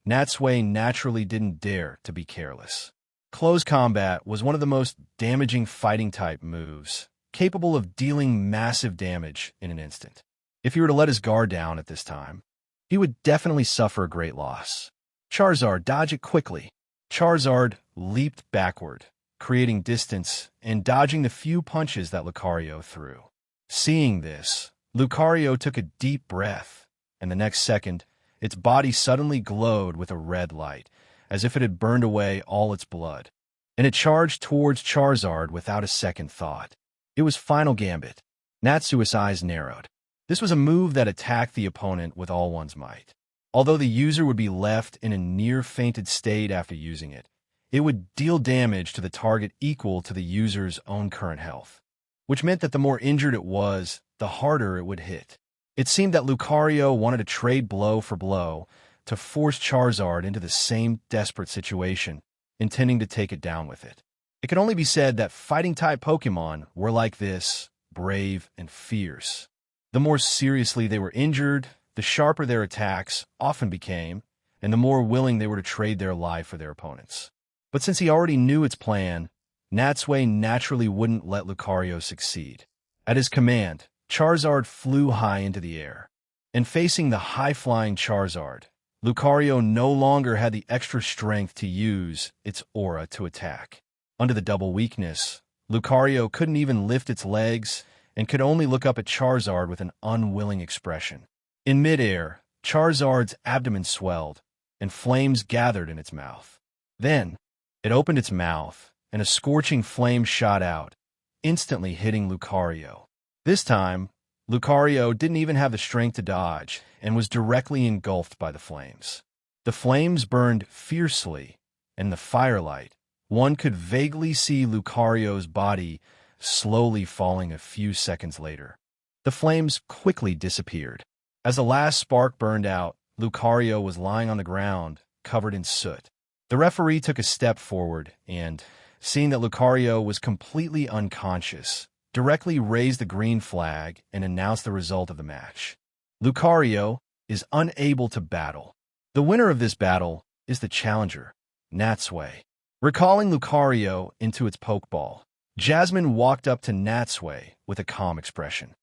[SPEAKER 1] Natsui naturally didn't dare to be careless. Close combat was one of the most damaging fighting-type moves, capable of dealing massive damage in an instant. If he were to let his guard down at this time, he would definitely suffer a great loss. Charizard, dodge it quickly. Charizard leaped backward, creating distance and dodging the few punches that Lucario threw. Seeing this, Lucario took a deep breath, and the next second, its body suddenly glowed with a red light, as if it had burned away all its blood. And it charged towards Charizard without a second thought. It was Final Gambit. Natsui's eyes narrowed. This was a move that attacked the opponent with all one's might. Although the user would be left in a near-fainted state after using it, it would deal damage to the target equal to the user's own current health, which meant that the more injured it was, the harder it would hit. It seemed that Lucario wanted to trade blow for blow to force Charizard into the same desperate situation, intending to take it down with it. It could only be said that fighting-type Pokemon were like this, brave and fierce. The more seriously they were injured, the sharper their attacks often became, and the more willing they were to trade their life for their opponents. But since he already knew its plan, Natsui naturally wouldn't let Lucario succeed. At his command, Charizard flew high into the air. And facing the high-flying Charizard, Lucario no longer had the extra strength to use its aura to attack. Under the double weakness, Lucario couldn't even lift its legs and could only look up at Charizard with an unwilling expression. In midair, Charizard's abdomen swelled, and flames gathered in its mouth. Then, it opened its mouth, and a scorching flame shot out, instantly hitting Lucario. This time, Lucario didn't even have the strength to dodge and was directly engulfed by the flames. The flames burned fiercely, and in the firelight, one could vaguely see Lucario's body slowly falling a few seconds later. The flames quickly disappeared. As the last spark burned out, Lucario was lying on the ground, covered in soot. The referee took a step forward and, seeing that Lucario was completely unconscious, directly raised the green flag and announced the result of the match. Lucario is unable to battle. The winner of this battle is the challenger, Natsui. Recalling Lucario into its Pokeball, Jasmine walked up to Natsui with a calm expression.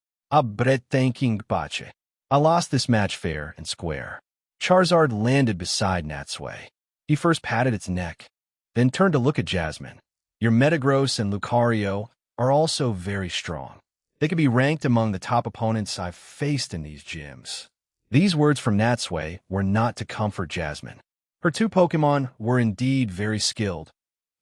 [SPEAKER 1] Thanking bache. I lost this match fair and square. Charizard landed beside Natsui. He first patted its neck, then turned to look at Jasmine. Your Metagross and Lucario are also very strong. They could be ranked among the top opponents I've faced in these gyms. These words from Natsui were not to comfort Jasmine. Her two Pokemon were indeed very skilled,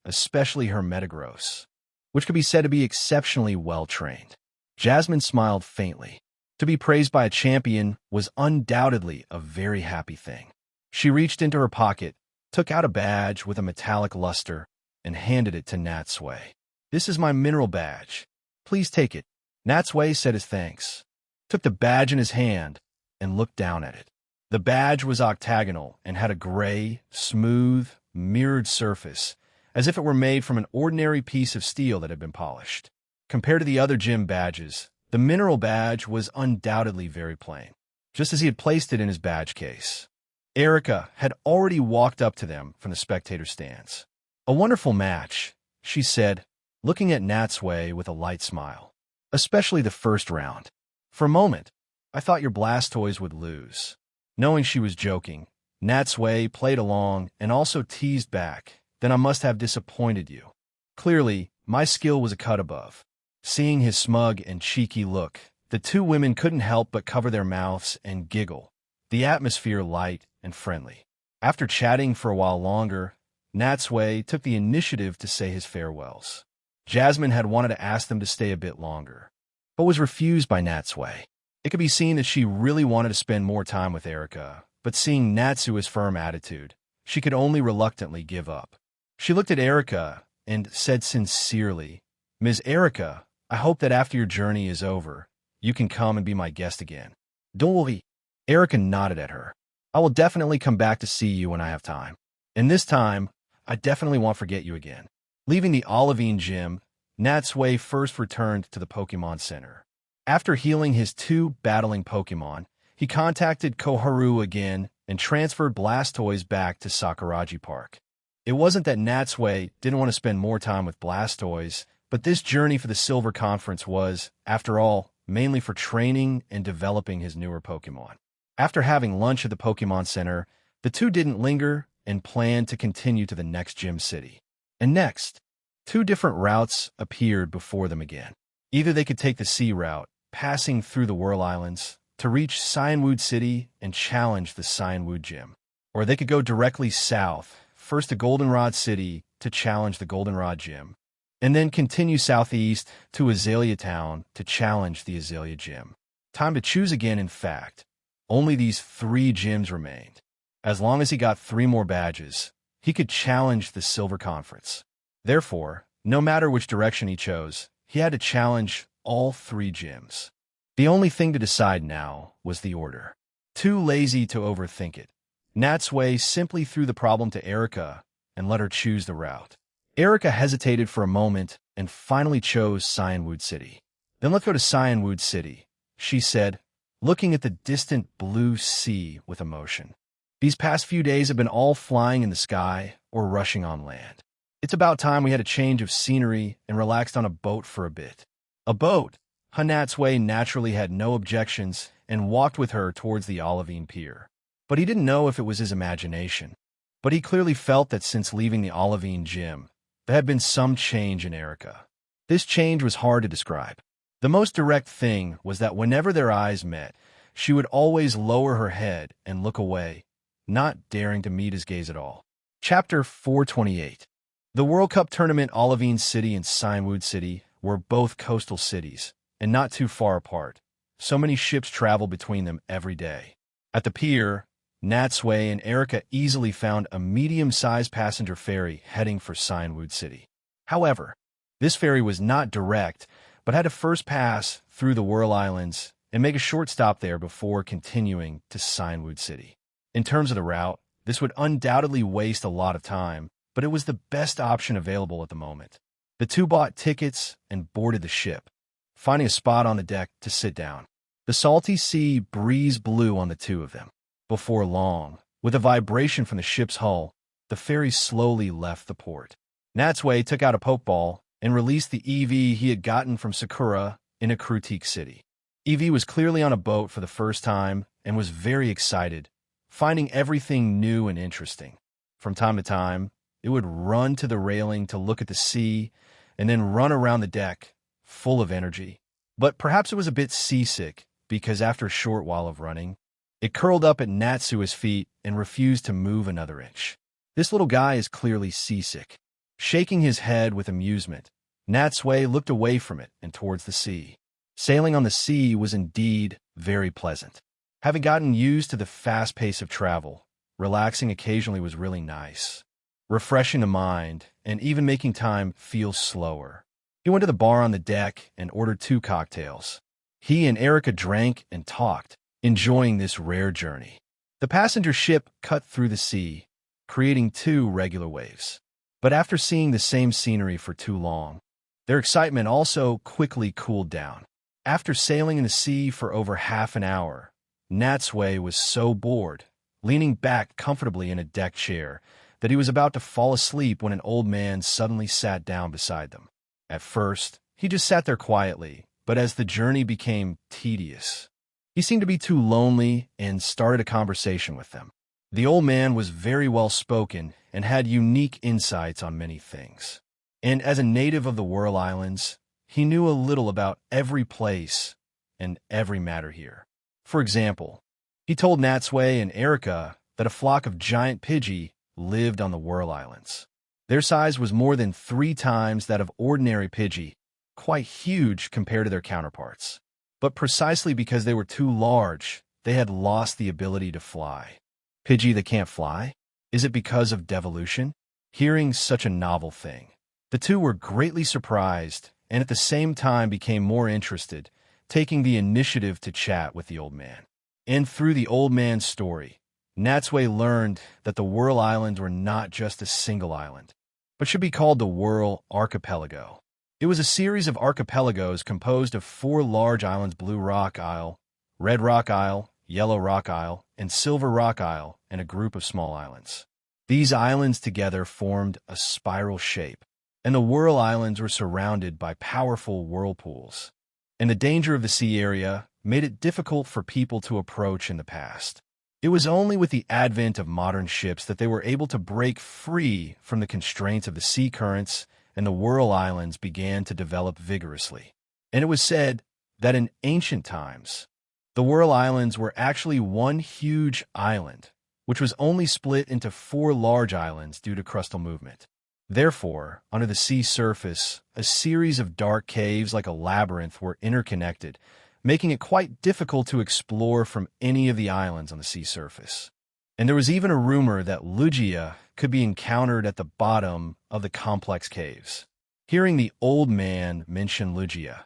[SPEAKER 1] especially her Metagross, which could be said to be exceptionally well-trained. Jasmine smiled faintly. To be praised by a champion was undoubtedly a very happy thing. She reached into her pocket, took out a badge with a metallic luster, and handed it to Natsui. This is my mineral badge. Please take it. Natsui said his thanks, took the badge in his hand, and looked down at it. The badge was octagonal and had a gray, smooth, mirrored surface, as if it were made from an ordinary piece of steel that had been polished. Compared to the other gym badges, the mineral badge was undoubtedly very plain, just as he had placed it in his badge case. Erica had already walked up to them from the spectator stands. A wonderful match, she said, looking at Natsui with a light smile. Especially the first round. For a moment, I thought your Blastoise would lose. Knowing she was joking, Natsui played along and also teased back, then I must have disappointed you. Clearly, my skill was a cut above. Seeing his smug and cheeky look, the two women couldn't help but cover their mouths and giggle, the atmosphere light and friendly. After chatting for a while longer, Natsui took the initiative to say his farewells. Jasmine had wanted to ask them to stay a bit longer, but was refused by Natsui. It could be seen that she really wanted to spend more time with Erica, but seeing Natsui's firm attitude, she could only reluctantly give up. She looked at Erica and said sincerely, Ms. Erica, I hope that after your journey is over, you can come and be my guest again. Don't worry. Erica nodded at her. I will definitely come back to see you when I have time. And this time, I definitely won't forget you again. Leaving the Olivine gym, Natsui first returned to the Pokemon Center. After healing his two battling Pokemon, he contacted Koharu again and transferred Blastoise back to Sakuraji Park. It wasn't that Natsui didn't want to spend more time with Blastoise, but this journey for the Silver Conference was, after all, mainly for training and developing his newer Pokemon. After having lunch at the Pokemon Center, the two didn't linger and planned to continue to the next gym city. And next, Two different routes appeared before them again. Either they could take the sea route, passing through the Whirl Islands, to reach Cyanwood City and challenge the Cyanwood Gym. Or they could go directly south, first to Goldenrod City to challenge the Goldenrod Gym, and then continue southeast to Azalea Town to challenge the Azalea Gym. Time to choose again, in fact. Only these 3 gyms remained. As long as he got 3 more badges, he could challenge the Silver Conference. Therefore, no matter which direction he chose, he had to challenge all 3 gyms. The only thing to decide now was the order. Too lazy to overthink it, Natsui simply threw the problem to Erica and let her choose the route. Erica hesitated for a moment and finally chose Cyanwood City. "Then let's go to Cyanwood City," she said, looking at the distant blue sea with emotion. "These past few days have been all flying in the sky or rushing on land. It's about time we had a change of scenery and relaxed on a boat for a bit." A boat? Natsui naturally had no objections and walked with her towards the Olivine Pier. But he didn't know if it was his imagination. But he clearly felt that since leaving the Olivine Gym, there had been some change in Erica. This change was hard to describe. The most direct thing was that whenever their eyes met, she would always lower her head and look away, not daring to meet his gaze at all. Chapter 428. The World Cup tournament. Olivine City and Cyanwood City were both coastal cities, and not too far apart. So many ships traveled between them every day. At the pier, Natsui and Erica easily found a medium-sized passenger ferry heading for Cyanwood City. However, this ferry was not direct, but had to first pass through the Whirl Islands and make a short stop there before continuing to Cyanwood City. In terms of the route, this would undoubtedly waste a lot of time, but it was the best option available at the moment. The two bought tickets and boarded the ship, finding a spot on the deck to sit down. The salty sea breeze blew on the two of them. Before long, with a vibration from the ship's hull, the ferry slowly left the port. Natsui took out a pokeball and released the EV he had gotten from Sakura in a Critique City. EV was clearly on a boat for the first time and was very excited, finding everything new and interesting. From time to time, it would run to the railing to look at the sea and then run around the deck, full of energy. But perhaps it was a bit seasick because after a short while of running, it curled up at Natsui's feet and refused to move another inch. This little guy is clearly seasick. Shaking his head with amusement, Natsui looked away from it and towards the sea. Sailing on the sea was indeed very pleasant. Having gotten used to the fast pace of travel, relaxing occasionally was really nice, refreshing the mind and even making time feel slower. He went to the bar on the deck and ordered 2 cocktails. He and Erica drank and talked, enjoying this rare journey. The passenger ship cut through the sea, creating 2 regular waves. But after seeing the same scenery for too long, their excitement also quickly cooled down. After sailing in the sea for over half an hour, Natsui was so bored, leaning back comfortably in a deck chair, that he was about to fall asleep when an old man suddenly sat down beside them. At first, he just sat there quietly, but as the journey became tedious, he seemed to be too lonely and started a conversation with them. The old man was very well-spoken and had unique insights on many things. And as a native of the Whirl Islands, he knew a little about every place and every matter here. For example, he told Natsui and Erica that a flock of giant Pidgey lived on the Whirl Islands. Their size was more than 3 times that of ordinary Pidgey, quite huge compared to their counterparts. But precisely because they were too large, they had lost the ability to fly. Pidgey that can't fly? Is it because of devolution? Hearing such a novel thing, the two were greatly surprised and at the same time became more interested, taking the initiative to chat with the old man. And through the old man's story, Natsui learned that the Whirl Islands were not just a single island, but should be called the Whirl Archipelago. It was a series of archipelagos composed of 4 large islands: Blue Rock Isle, Red Rock Isle, Yellow Rock Isle, and Silver Rock Isle, and a group of small islands. These islands together formed a spiral shape, and the Whirl Islands were surrounded by powerful whirlpools. And the danger of the sea area made it difficult for people to approach in the past. It was only with the advent of modern ships that they were able to break free from the constraints of the sea currents and the Whirl Islands began to develop vigorously. And it was said that in ancient times, the Whirl Islands were actually one huge island, which was only split into 4 large islands due to crustal movement. Therefore, under the sea surface, a series of dark caves like a labyrinth were interconnected, making it quite difficult to explore from any of the islands on the sea surface. And there was even a rumor that Lugia could be encountered at the bottom of the complex caves. Hearing the old man mention Lugia,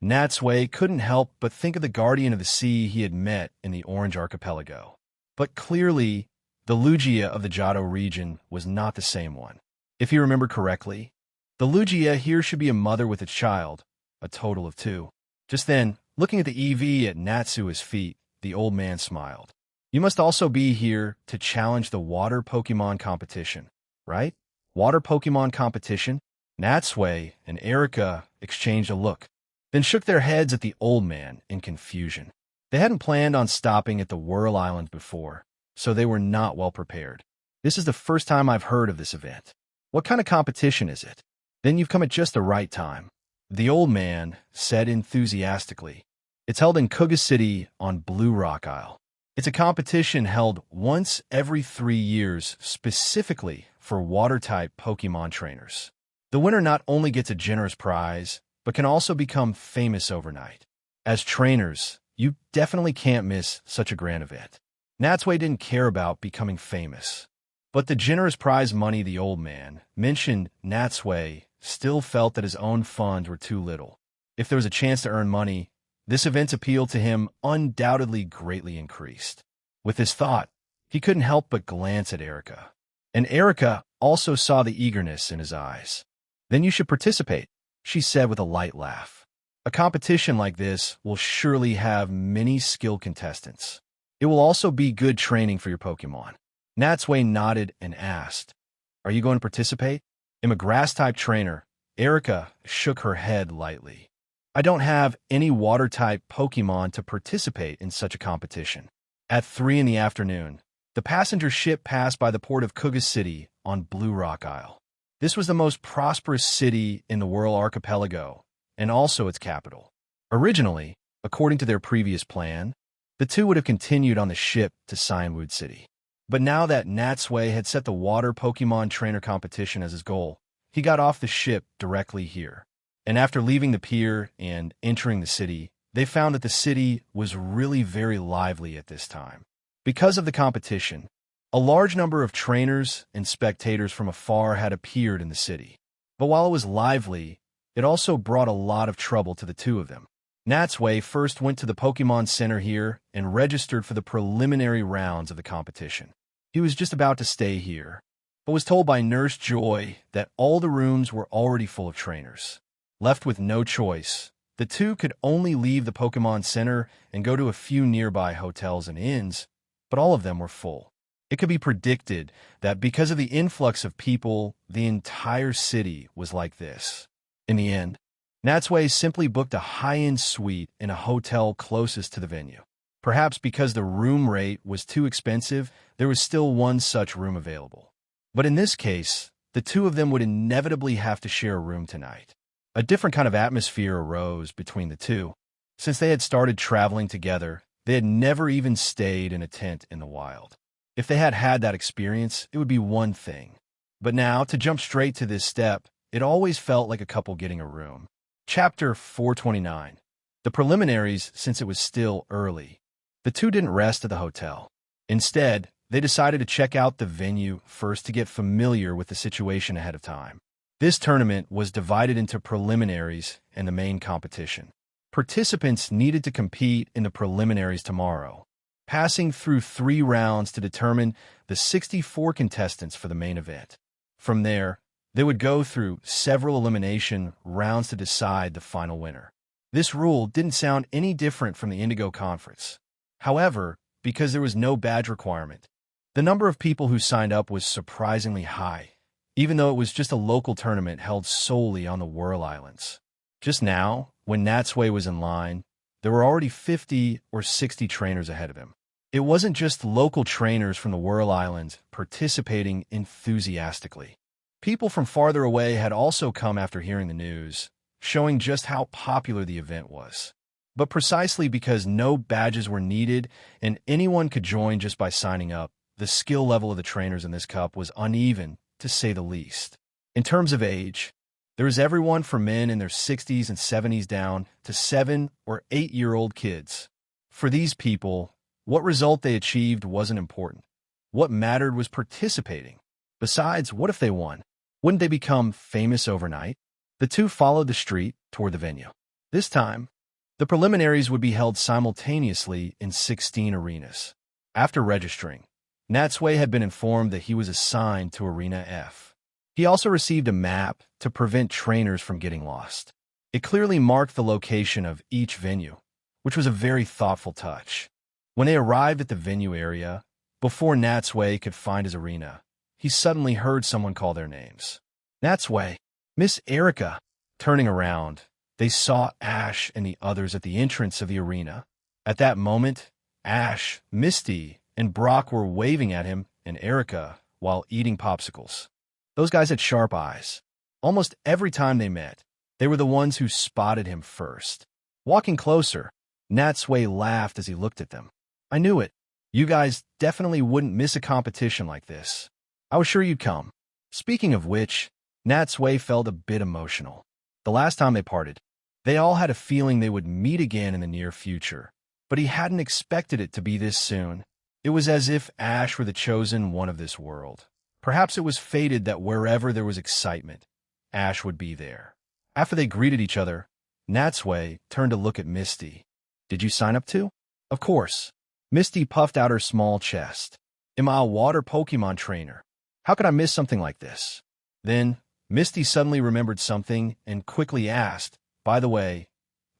[SPEAKER 1] Natsui couldn't help but think of the guardian of the sea he had met in the Orange Archipelago. But clearly, the Lugia of the Johto region was not the same one. If you remember correctly, the Lugia here should be a mother with a child, a total of 2. Just then, looking at the EV at Natsui's feet, the old man smiled. You must also be here to challenge the water Pokemon competition, right? Water Pokemon competition? Natsui and Erika exchanged a look, then shook their heads at the old man in confusion. They hadn't planned on stopping at the Whirl Island before, so they were not well prepared. This is the first time I've heard of this event. What kind of competition is it? Then you've come at just the right time, the old man said enthusiastically. It's held in Kuga City on Blue Rock Isle. It's a competition held once every 3 years specifically for water-type Pokemon trainers. The winner not only gets a generous prize, but can also become famous overnight. As trainers, you definitely can't miss such a grand event. Natsui didn't care about becoming famous, but the generous prize money the old man mentioned, Natsui still felt that his own funds were too little. If there was a chance to earn money, this event's appeal to him undoubtedly greatly increased. With this thought, he couldn't help but glance at Erika. And Erika also saw the eagerness in his eyes. Then you should participate, she said with a light laugh. A competition like this will surely have many skilled contestants. It will also be good training for your Pokemon. Natsui nodded and asked, Are you going to participate? I'm a grass-type trainer. Erika shook her head lightly. I don't have any water-type Pokemon to participate in such a competition. At 3 in the afternoon, the passenger ship passed by the port of Kuga City on Blue Rock Isle. This was the most prosperous city in the Whirl Archipelago, and also its capital. Originally, according to their previous plan, the two would have continued on the ship to Cyanwood City. But now that Natsui had set the water Pokemon trainer competition as his goal, he got off the ship directly here. And after leaving the pier and entering the city, they found that the city was really very lively at this time. Because of the competition, a large number of trainers and spectators from afar had appeared in the city. But while it was lively, it also brought a lot of trouble to the two of them. Natsui first went to the Pokemon Center here and registered for the preliminary rounds of the competition. He was just about to stay here, but was told by Nurse Joy that all the rooms were already full of trainers. Left with no choice, the two could only leave the Pokemon Center and go to a few nearby hotels and inns, but all of them were full. It could be predicted that because of the influx of people, the entire city was like this. In the end, Natsui simply booked a high-end suite in a hotel closest to the venue. Perhaps because the room rate was too expensive, there was still one such room available. But in this case, the two of them would inevitably have to share a room tonight. A different kind of atmosphere arose between the two. Since they had started traveling together, they had never even stayed in a tent in the wild. If they had had that experience, it would be one thing. But now, to jump straight to this step, it always felt like a couple getting a room. Chapter 429. The preliminaries, since it was still early. The two didn't rest at the hotel. Instead, they decided to check out the venue first to get familiar with the situation ahead of time. This tournament was divided into preliminaries and the main competition. Participants needed to compete in the preliminaries tomorrow, passing through 3 rounds to determine the 64 contestants for the main event. From there, they would go through several elimination rounds to decide the final winner. This rule didn't sound any different from the Indigo Conference. However, because there was no badge requirement, the number of people who signed up was surprisingly high, even though it was just a local tournament held solely on the Whirl Islands. Just now, when Natsui was in line, there were already 50 or 60 trainers ahead of him. It wasn't just local trainers from the Whirl Islands participating enthusiastically. People from farther away had also come after hearing the news, showing just how popular the event was. But precisely because no badges were needed and anyone could join just by signing up, the skill level of the trainers in this cup was uneven, to say the least. In terms of age, there was everyone from men in their 60s and 70s down to 7 or 8-year-old kids. For these people, what result they achieved wasn't important. What mattered was participating. Besides, what if they won? Wouldn't they become famous overnight? The two followed the street toward the venue. This time, the preliminaries would be held simultaneously in 16 arenas. After registering, Natsui had been informed that he was assigned to Arena F. He also received a map to prevent trainers from getting lost. It clearly marked the location of each venue, which was a very thoughtful touch. When they arrived at the venue area, before Natsui could find his arena, he suddenly heard someone call their names. Natsui, Miss Erica. Turning around, they saw Ash and the others at the entrance of the arena. At that moment, Ash, Misty, and Brock were waving at him and Erica while eating popsicles. Those guys had sharp eyes. Almost every time they met, they were the ones who spotted him first. Walking closer, Natsui laughed as he looked at them. I knew it. You guys definitely wouldn't miss a competition like this. I was sure you'd come. Speaking of which, Natsui felt a bit emotional. The last time they parted, they all had a feeling they would meet again in the near future, but he hadn't expected it to be this soon. It was as if Ash were the chosen one of this world. Perhaps it was fated that wherever there was excitement, Ash would be there. After they greeted each other, Natsui turned to look at Misty. Did you sign up too? Of course. Misty puffed out her small chest. Am I a water Pokemon trainer? How could I miss something like this? Then, Misty suddenly remembered something and quickly asked, by the way,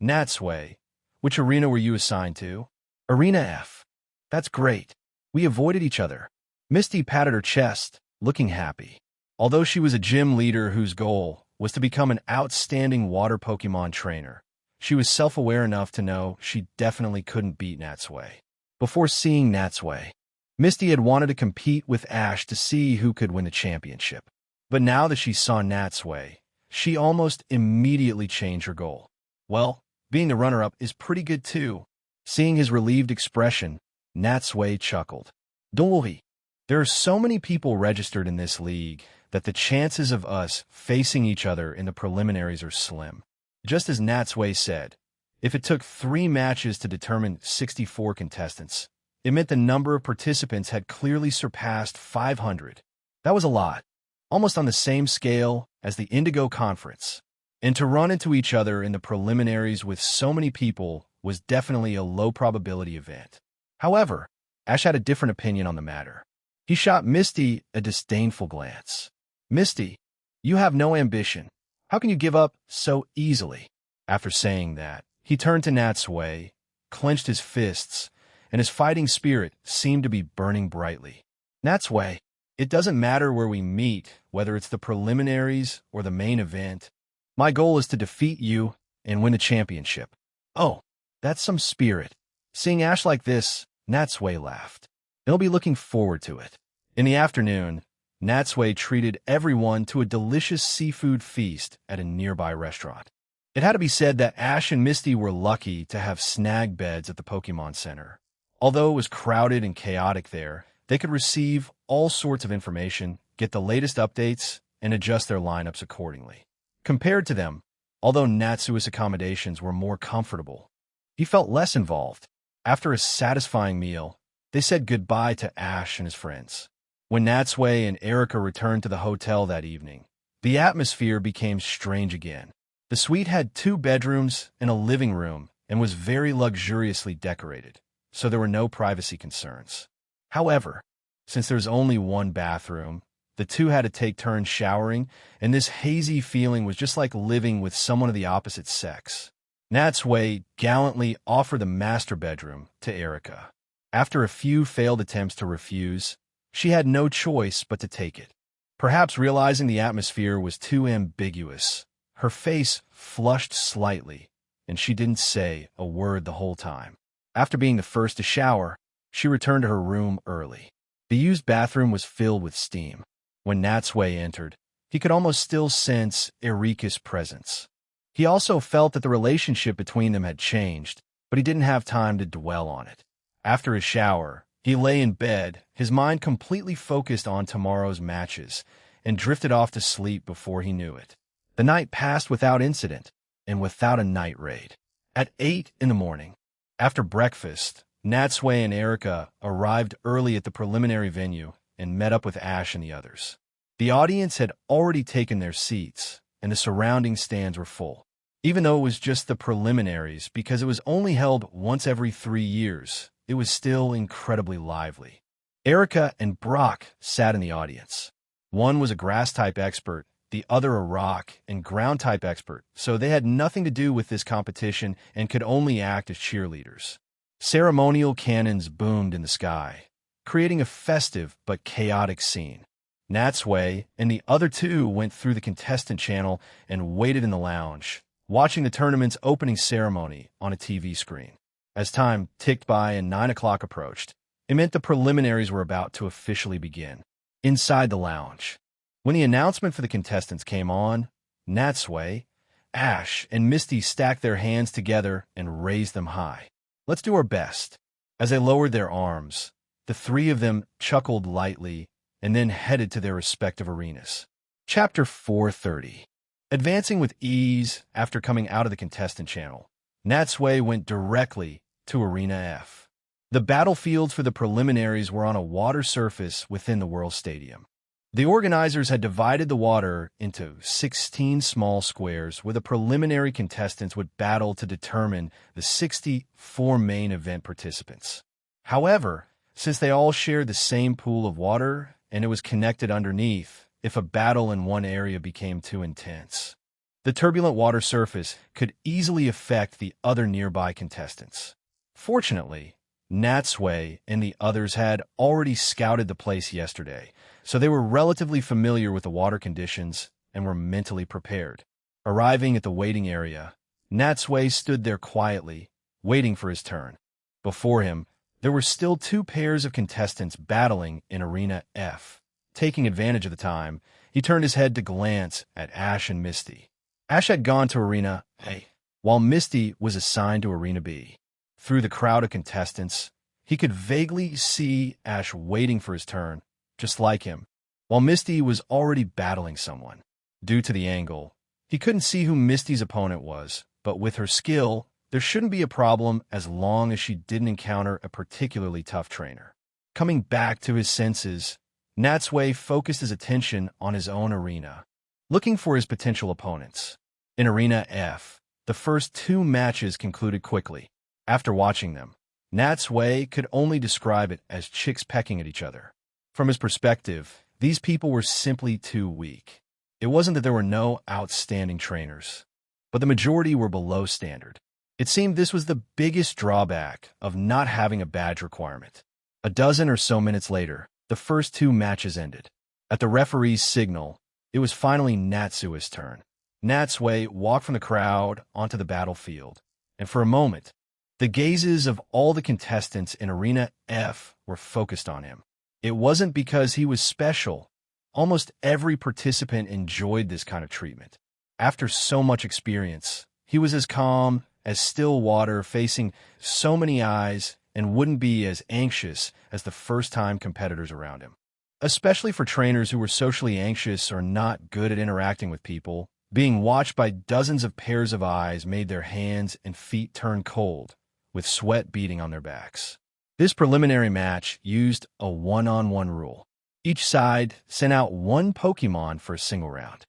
[SPEAKER 1] Natsui, which arena were you assigned to? Arena F. That's great. We avoided each other. Misty patted her chest, looking happy. Although she was a gym leader whose goal was to become an outstanding water Pokemon trainer, she was self-aware enough to know she definitely couldn't beat Natsui. Before seeing Natsui, Misty had wanted to compete with Ash to see who could win the championship. But now that she saw Natsui, she almost immediately changed her goal. Well, being the runner-up is pretty good too. Seeing his relieved expression, Natsui chuckled. Don't worry. There are so many people registered in this league that the chances of us facing each other in the preliminaries are slim. Just as Natsui said, if it took 3 matches to determine 64 contestants, it meant the number of participants had clearly surpassed 500. That was a lot, almost on the same scale as the Indigo Conference. And to run into each other in the preliminaries with so many people was definitely a low-probability event. However, Ash had a different opinion on the matter. He shot Misty a disdainful glance. Misty, you have no ambition. How can you give up so easily? After saying that, he turned to Natsui, clenched his fists, and his fighting spirit seemed to be burning brightly. Natsui, it doesn't matter where we meet, whether it's the preliminaries or the main event. My goal is to defeat you and win the championship. Oh, that's some spirit. Seeing Ash like this, Natsui laughed. He'll be looking forward to it. In the afternoon, Natsui treated everyone to a delicious seafood feast at a nearby restaurant. It had to be said that Ash and Misty were lucky to have snag beds at the Pokemon Center. Although it was crowded and chaotic there, they could receive all sorts of information, get the latest updates, and adjust their lineups accordingly. Compared to them, although Natsui's accommodations were more comfortable, he felt less involved. After a satisfying meal, they said goodbye to Ash and his friends. When Natsui and Erica returned to the hotel that evening, the atmosphere became strange again. The suite had 2 bedrooms and a living room and was very luxuriously decorated, so there were no privacy concerns. However, since there's only 1 bathroom, the two had to take turns showering, and this hazy feeling was just like living with someone of the opposite sex. Natsui gallantly offered the master bedroom to Erica. After a few failed attempts to refuse, she had no choice but to take it. Perhaps realizing the atmosphere was too ambiguous, her face flushed slightly, and she didn't say a word the whole time. After being the first to shower, she returned to her room early. The used bathroom was filled with steam. When Natsui entered, he could almost still sense Erika's presence. He also felt that the relationship between them had changed, but he didn't have time to dwell on it. After his shower, he lay in bed, his mind completely focused on tomorrow's matches, and drifted off to sleep before he knew it. The night passed without incident, and without a night raid. At 8 in the morning, after breakfast, Natsui and Erika arrived early at the preliminary venue and met up with Ash and the others. The audience had already taken their seats, and the surrounding stands were full. Even though it was just the preliminaries, because it was only held once every 3 years, it was still incredibly lively. Erika and Brock sat in the audience. One was a grass-type expert, the other a rock and ground-type expert, so they had nothing to do with this competition and could only act as cheerleaders. Ceremonial cannons boomed in the sky, creating a festive but chaotic scene. Natsui and the other two went through the contestant channel and waited in the lounge, watching the tournament's opening ceremony on a TV screen. As time ticked by and 9 o'clock approached, it meant the preliminaries were about to officially begin. Inside the lounge, when the announcement for the contestants came on, Natsui, Ash, and Misty stacked their hands together and raised them high. "Let's do our best." As they lowered their arms, the three of them chuckled lightly and then headed to their respective arenas. Chapter 430. Advancing with ease after coming out of the contestant channel, Natsui went directly to Arena F. The battlefields for the preliminaries were on a water surface within the World Stadium. The organizers had divided the water into 16 small squares where the preliminary contestants would battle to determine the 64 main event participants. However, since they all shared the same pool of water and it was connected underneath, if a battle in one area became too intense, the turbulent water surface could easily affect the other nearby contestants. Fortunately, Natsui and the others had already scouted the place yesterday, so they were relatively familiar with the water conditions and were mentally prepared. Arriving at the waiting area, Natsui stood there quietly, waiting for his turn. Before him, there were still 2 pairs of contestants battling in Arena F. Taking advantage of the time, he turned his head to glance at Ash and Misty. Ash had gone to Arena A, while Misty was assigned to Arena B. Through the crowd of contestants, he could vaguely see Ash waiting for his turn, just like him, while Misty was already battling someone. Due to the angle, he couldn't see who Misty's opponent was, but with her skill, there shouldn't be a problem as long as she didn't encounter a particularly tough trainer. Coming back to his senses, Natsui focused his attention on his own arena, looking for his potential opponents. In Arena F, the first 2 matches concluded quickly. After watching them, Natsui could only describe it as chicks pecking at each other. From his perspective, these people were simply too weak. It wasn't that there were no outstanding trainers, but the majority were below standard. It seemed this was the biggest drawback of not having a badge requirement. A dozen or so minutes later, the first 2 matches ended. At the referee's signal, it was finally Natsui's turn. Natsui walked from the crowd onto the battlefield, and for a moment, the gazes of all the contestants in Arena F were focused on him. It wasn't because he was special. Almost every participant enjoyed this kind of treatment. After so much experience, he was as calm as still water facing so many eyes and wouldn't be as anxious as the first-time competitors around him. Especially for trainers who were socially anxious or not good at interacting with people, being watched by dozens of pairs of eyes made their hands and feet turn cold, with sweat beading on their backs. This preliminary match used a one-on-one rule. Each side sent out 1 Pokemon for a single round.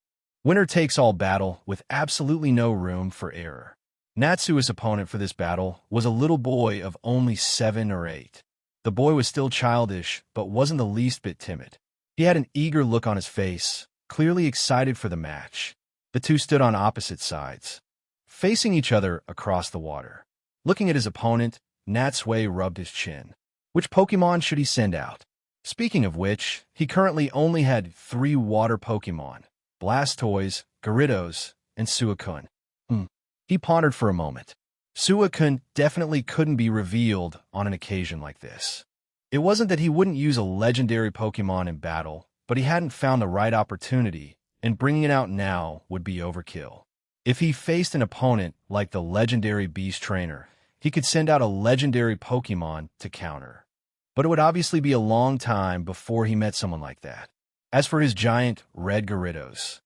[SPEAKER 1] Winner-takes-all battle with absolutely no room for error. Natsui's opponent for this battle was a little boy of only 7 or 8. The boy was still childish, but wasn't the least bit timid. He had an eager look on his face, clearly excited for the match. The two stood on opposite sides, facing each other across the water. Looking at his opponent, Natsui rubbed his chin. Which Pokemon should he send out? Speaking of which, he currently only had 3 water Pokemon: Blastoise, Gyarados, and Suicune. He pondered for a moment. Suicune definitely couldn't be revealed on an occasion like this. It wasn't that he wouldn't use a legendary Pokemon in battle, but he hadn't found the right opportunity, and bringing it out now would be overkill. If he faced an opponent like the legendary Beast Trainer, he could send out a legendary Pokemon to counter. But it would obviously be a long time before he met someone like that. As for his giant red Gyarados,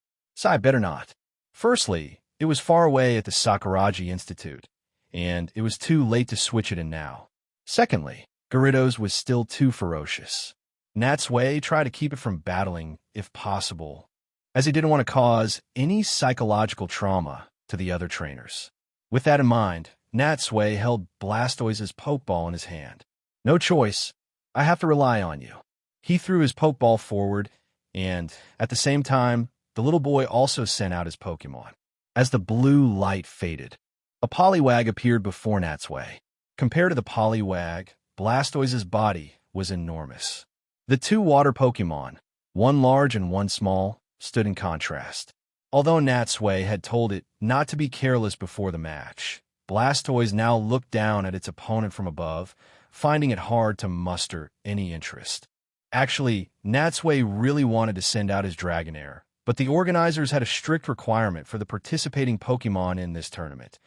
[SPEAKER 1] I better not. Firstly, it was far away at the Sakuraji Institute, and it was too late to switch it in now. Secondly, Gyarados was still too ferocious. Natsui tried to keep it from battling, if possible, as he didn't want to cause any psychological trauma to the other trainers. With that in mind, Natsui held Blastoise's Pokeball in his hand. No choice. I have to rely on you. He threw his Pokeball forward, and, at the same time, the little boy also sent out his Pokemon. As the blue light faded, a Poliwag appeared before Natsui. Compared to the Poliwag, Blastoise's body was enormous. The two water Pokemon, one large and one small, stood in contrast. Although Natsui had told it not to be careless before the match, Blastoise now looked down at its opponent from above, finding it hard to muster any interest. Actually, Natsui really wanted to send out his Dragonair, but the organizers had a strict requirement for the participating Pokemon in this tournament.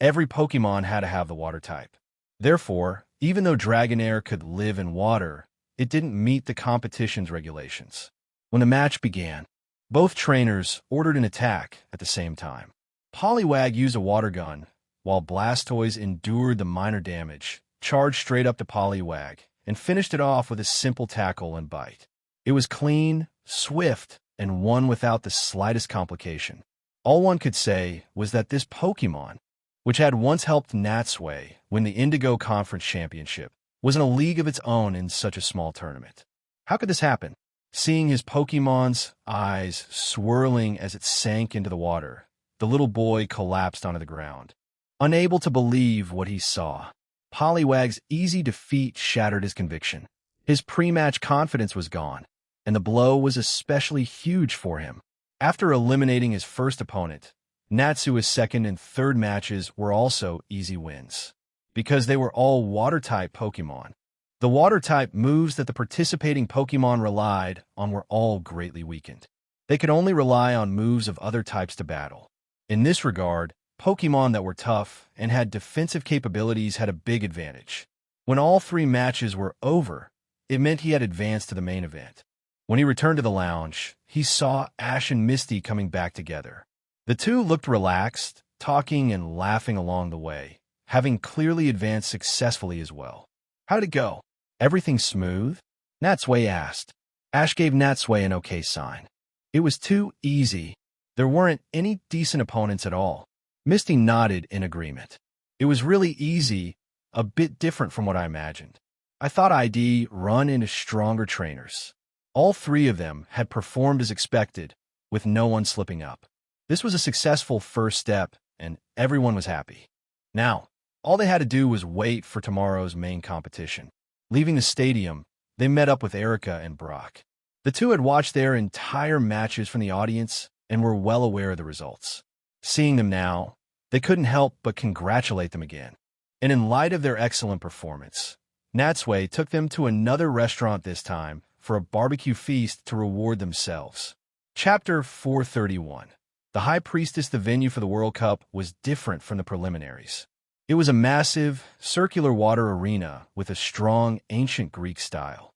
[SPEAKER 1] Every Pokemon had to have the water type. Therefore, even though Dragonair could live in water, it didn't meet the competition's regulations. When the match began, both trainers ordered an attack at the same time. Poliwag used a water gun, while Blastoise endured the minor damage, charged straight up to Poliwag, and finished it off with a simple tackle and bite. It was clean, swift, and won without the slightest complication. All one could say was that this Pokemon, which had once helped Natsui win the Indigo Conference Championship, was in a league of its own in such a small tournament. How could this happen? Seeing his Pokemon's eyes swirling as it sank into the water, the little boy collapsed onto the ground. Unable to believe what he saw, Poliwag's easy defeat shattered his conviction. His pre-match confidence was gone, and the blow was especially huge for him. After eliminating his first opponent, Natsui's second and third matches were also easy wins, because they were all Water-type Pokemon. The Water-type moves that the participating Pokemon relied on were all greatly weakened. They could only rely on moves of other types to battle. In this regard, Pokemon that were tough and had defensive capabilities had a big advantage. When all three matches were over, it meant he had advanced to the main event. When he returned to the lounge, he saw Ash and Misty coming back together. The two looked relaxed, talking and laughing along the way, having clearly advanced successfully as well. How'd it go? Everything smooth? Natsui asked. Ash gave Natsui an okay sign. It was too easy. There weren't any decent opponents at all. Misty nodded in agreement. It was really easy, a bit different from what I imagined. I thought I'd run into stronger trainers. All three of them had performed as expected, with no one slipping up. This was a successful first step, and everyone was happy. Now, all they had to do was wait for tomorrow's main competition. Leaving the stadium, they met up with Erica and Brock. The two had watched their entire matches from the audience and were well aware of the results. Seeing them now, they couldn't help but congratulate them again. And in light of their excellent performance, Natsui took them to another restaurant this time for a barbecue feast to reward themselves. Chapter 431. The High Priestess. The venue for the World Cup was different from the preliminaries. It was a massive, circular water arena with a strong, ancient Greek style.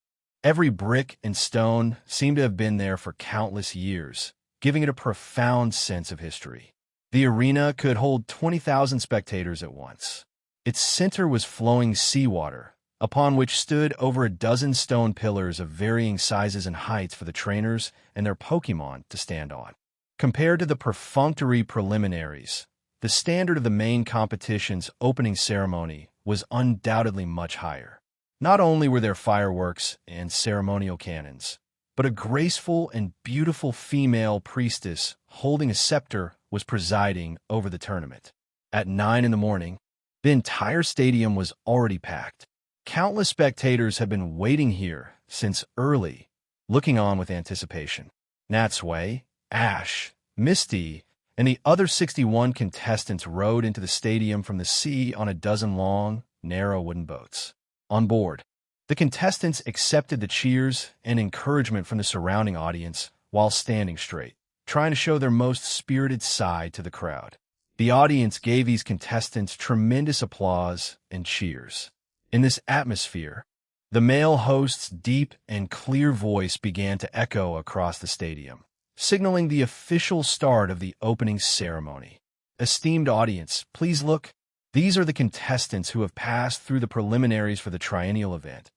[SPEAKER 1] Every brick and stone seemed to have been there for countless years, giving it a profound sense of history. The arena could hold 20,000 spectators at once. Its center was flowing seawater, upon which stood over a dozen stone pillars of varying sizes and heights for the trainers and their Pokemon to stand on. Compared to the perfunctory preliminaries, the standard of the main competition's opening ceremony was undoubtedly much higher. Not only were there fireworks and ceremonial cannons, but a graceful and beautiful female priestess holding a scepter was presiding over the tournament. At 9 in the morning, the entire stadium was already packed. Countless spectators had been waiting here since early, looking on with anticipation. Natsui, Ash, Misty, and the other 61 contestants rowed into the stadium from the sea on a dozen long, narrow wooden boats. On board, the contestants accepted the cheers and encouragement from the surrounding audience while standing straight. trying to show their most spirited side to the crowd. The audience gave these contestants tremendous applause and cheers. In this atmosphere, the male host's deep and clear voice began to echo across the stadium, signaling the official start of the opening ceremony. Esteemed audience, please look. These are the contestants who have passed through the preliminaries for the triennial event,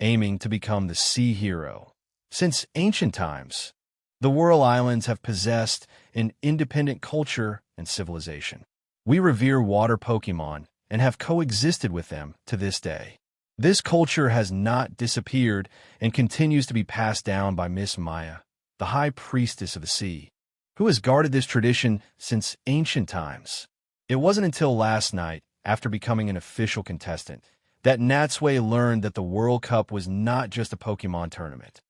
[SPEAKER 1] aiming to become the sea hero. Since ancient times, the Whirl Islands have possessed an independent culture and civilization. We revere water Pokemon and have coexisted with them to this day. This culture has not disappeared and continues to be passed down by Miss Maya, the High Priestess of the Sea, who has guarded this tradition since ancient times. It wasn't until last night, after becoming an official contestant, that Natsui learned that the World Cup was not just a Pokemon tournament.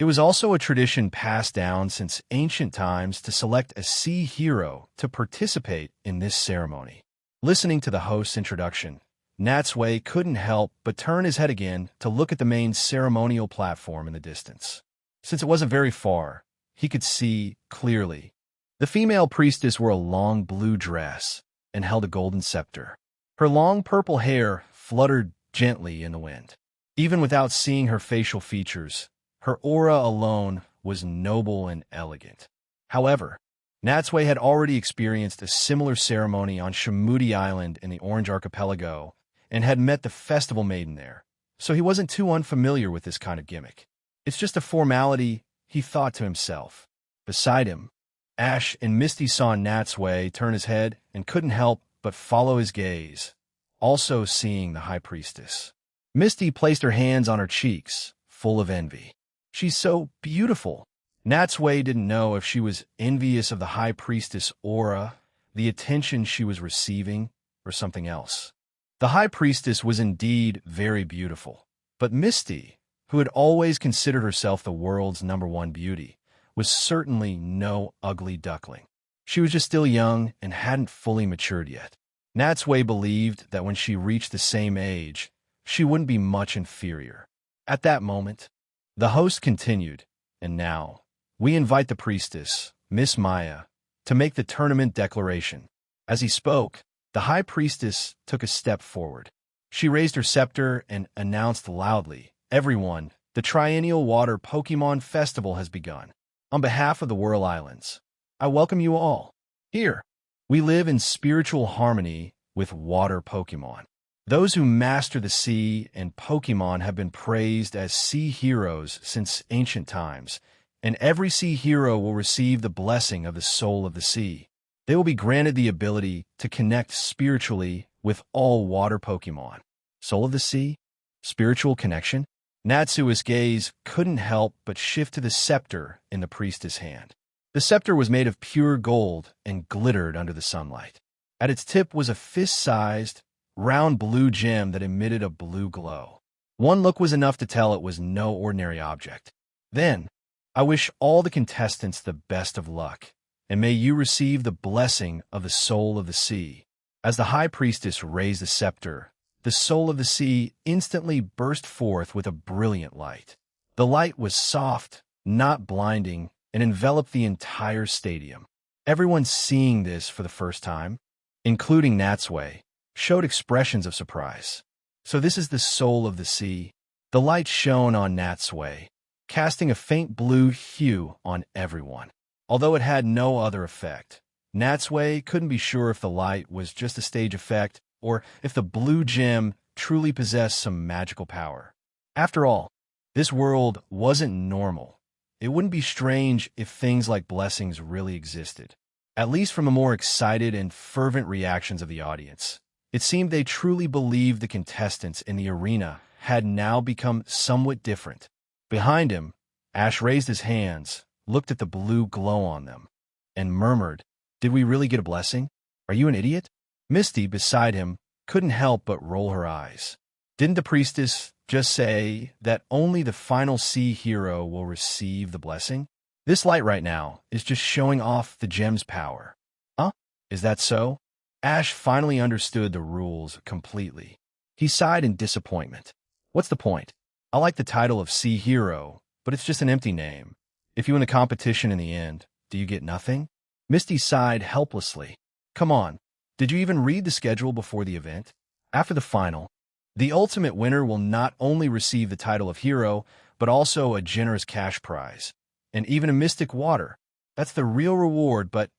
[SPEAKER 1] It was also a tradition passed down since ancient times to select a sea hero to participate in this ceremony. Listening to the host's introduction, Natsui couldn't help but turn his head again to look at the main ceremonial platform in the distance. Since it wasn't very far, he could see clearly. The female priestess wore a long blue dress and held a golden scepter. Her long purple hair fluttered gently in the wind. Even without seeing her facial features, her aura alone was noble and elegant. However, Natsui had already experienced a similar ceremony on Shamudi Island in the Orange Archipelago and had met the festival maiden there, so he wasn't too unfamiliar with this kind of gimmick. It's just a formality, he thought to himself. Beside him, Ash and Misty saw Natsui turn his head and couldn't help but follow his gaze, also seeing the High Priestess. Misty placed her hands on her cheeks, full of envy. She's so beautiful. Natsui didn't know if she was envious of the High Priestess' aura, the attention she was receiving, or something else. The High Priestess was indeed very beautiful, but Misty, who had always considered herself the world's #1 beauty, was certainly no ugly duckling. She was just still young and hadn't fully matured yet. Natsui believed that when she reached the same age, she wouldn't be much inferior. At that moment, the host continued, and now, we invite the priestess, Miss Maya, to make the tournament declaration. As he spoke, the High Priestess took a step forward. She raised her scepter and announced loudly, "Everyone, the Triennial Water Pokemon Festival has begun. On behalf of the Whirl Islands, I welcome you all. Here, we live in spiritual harmony with water Pokemon. Those who master the sea and Pokemon have been praised as sea heroes since ancient times, and every sea hero will receive the blessing of the soul of the sea. They will be granted the ability to connect spiritually with all water Pokemon." Soul of the sea? Spiritual connection? Natsui's gaze couldn't help but shift to the scepter in the priestess' hand. The scepter was made of pure gold and glittered under the sunlight. At its tip was a fist-sized, round blue gem that emitted a blue glow. One look was enough to tell it was no ordinary object. Then, I wish all the contestants the best of luck, and may you receive the blessing of the soul of the sea. As the High Priestess raised the scepter, the soul of the sea instantly burst forth with a brilliant light. The light was soft, not blinding, and enveloped the entire stadium. Everyone seeing this for the first time, including Natsui, showed expressions of surprise. So this is the soul of the sea. The light shone on Natsui, casting a faint blue hue on everyone. Although it had no other effect, Natsui couldn't be sure if the light was just a stage effect or if the blue gem truly possessed some magical power. After all, this world wasn't normal. It wouldn't be strange if things like blessings really existed. At least from the more excited and fervent reactions of the audience, it seemed they truly believed the contestants in the arena had now become somewhat different. Behind him, Ash raised his hands, looked at the blue glow on them, and murmured, "Did we really get a blessing? Are you an idiot?" Misty, beside him, couldn't help but roll her eyes. Didn't the priestess just say that only the final sea hero will receive the blessing? This light right now is just showing off the gem's power. Huh? Is that so? Ash finally understood the rules completely. He sighed in disappointment. What's the point? I like the title of Sea Hero, but it's just an empty name. If you win the competition in the end, do you get nothing? Misty sighed helplessly. Come on, did you even read the schedule before the event? After the final, the ultimate winner will not only receive the title of hero, but also a generous cash prize, and even a mystic water. That's the real reward, but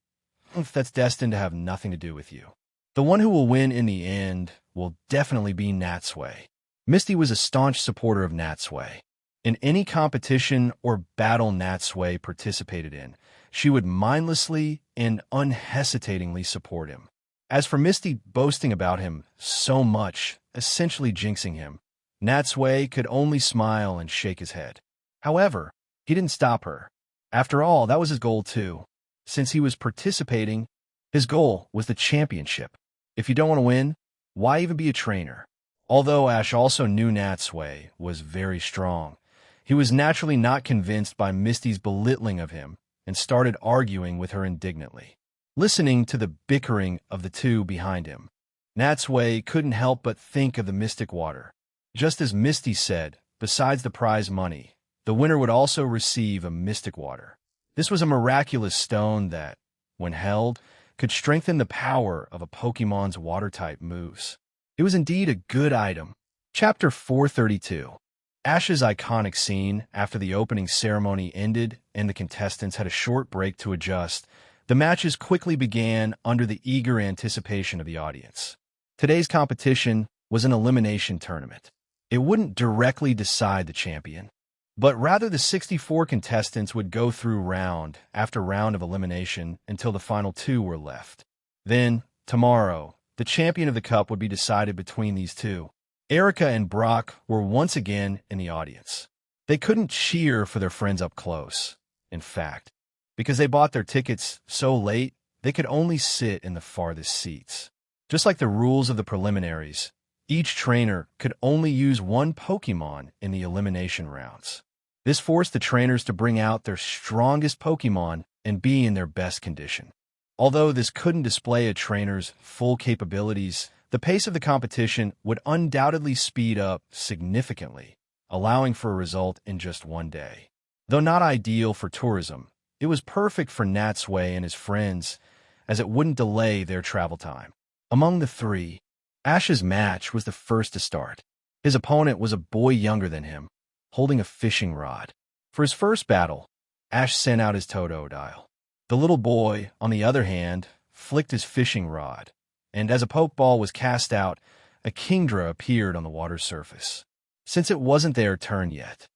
[SPEAKER 1] that's destined to have nothing to do with you. The one who will win in the end will definitely be Natsui. Misty was a staunch supporter of Natsui. In any competition or battle Natsui participated in, she would mindlessly and unhesitatingly support him. As for Misty boasting about him so much, essentially jinxing him, Natsui could only smile and shake his head. However, he didn't stop her. After all, that was his goal too. Since he was participating, his goal was the championship. If you don't want to win, why even be a trainer? Although Ash also knew Natsui was very strong, he was naturally not convinced by Misty's belittling of him and started arguing with her indignantly. Listening to the bickering of the two behind him, Natsui couldn't help but think of the mystic water. Just as Misty said, besides the prize money, the winner would also receive a mystic water. This was a miraculous stone that, when held, could strengthen the power of a Pokemon's water-type moves. It was indeed a good item. Chapter 432. Ash's iconic scene after the opening ceremony ended and the contestants had a short break to adjust. The matches quickly began under the eager anticipation of the audience. Today's competition was an elimination tournament. It wouldn't directly decide the champion, but rather the 64 contestants would go through round after round of elimination until the final two were left. Then, tomorrow, the champion of the cup would be decided between these two. Erica and Brock were once again in the audience. They couldn't cheer for their friends up close. In fact, because they bought their tickets so late, they could only sit in the farthest seats. Just like the rules of the preliminaries, each trainer could only use one Pokemon in the elimination rounds. This forced the trainers to bring out their strongest Pokemon and be in their best condition. Although this couldn't display a trainer's full capabilities, the pace of the competition would undoubtedly speed up significantly, allowing for a result in just one day. Though not ideal for tourism, it was perfect for Natsui and his friends, as it wouldn't delay their travel time. Among the three, Ash's match was the first to start. His opponent was a boy younger than him, holding a fishing rod. For his first battle, Ash sent out his Totodile. The little boy, on the other hand, flicked his fishing rod, and as a Pokeball was cast out, a Kingdra appeared on the water's surface. Since it wasn't their turn yet,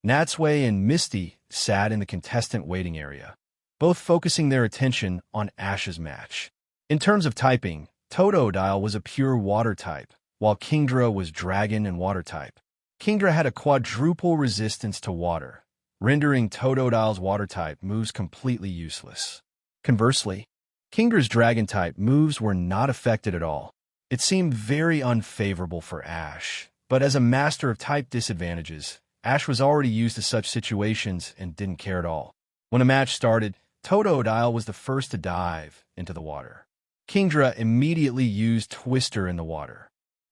[SPEAKER 1] Natsui and Misty sat in the contestant waiting area, both focusing their attention on Ash's match. In terms of typing, Totodile was a pure water type, while Kingdra was dragon and water type. Kingdra had a quadruple resistance to water, rendering Totodile's water type moves completely useless. Conversely, Kingdra's dragon type moves were not affected at all. It seemed very unfavorable for Ash, but as a master of type disadvantages, Ash was already used to such situations and didn't care at all. When a match started, Totodile was the first to dive into the water. Kingdra immediately used Twister in the water.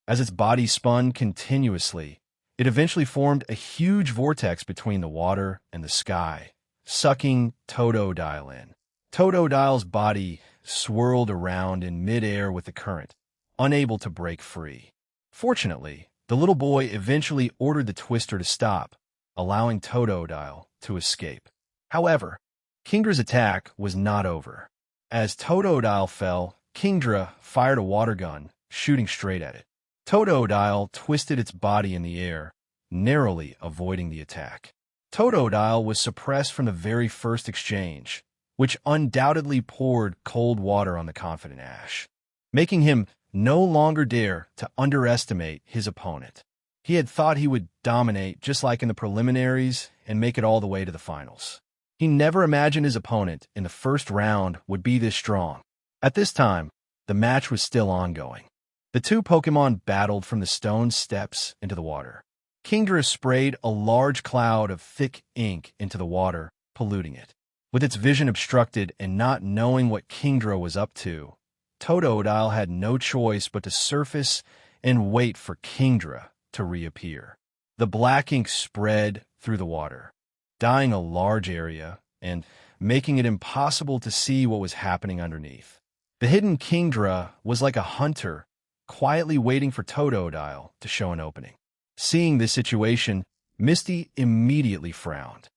[SPEAKER 1] As its body spun continuously, it eventually formed a huge vortex between the water and the sky, sucking Totodile in. Totodile's body swirled around in midair with the current, unable to break free. Fortunately, the little boy eventually ordered the Twister to stop, allowing Totodile to escape. However, Kingdra's attack was not over. As Totodile fell, Kingdra fired a water gun, shooting straight at it. Totodile twisted its body in the air, narrowly avoiding the attack. Totodile was suppressed from the very first exchange, which undoubtedly poured cold water on the confident Ash, making him no longer dare to underestimate his opponent. He had thought he would dominate just like in the preliminaries and make it all the way to the finals. He never imagined his opponent in the first round would be this strong. At this time, the match was still ongoing. The two Pokemon battled from the stone steps into the water. Kingdra sprayed a large cloud of thick ink into the water, polluting it. With its vision obstructed and not knowing what Kingdra was up to, Totodile had no choice but to surface and wait for Kingdra to reappear. The black ink spread through the water, dyeing a large area, and making it impossible to see what was happening underneath. The hidden Kingdra was like a hunter, quietly waiting for Totodile to show an opening. Seeing this situation, Misty immediately frowned.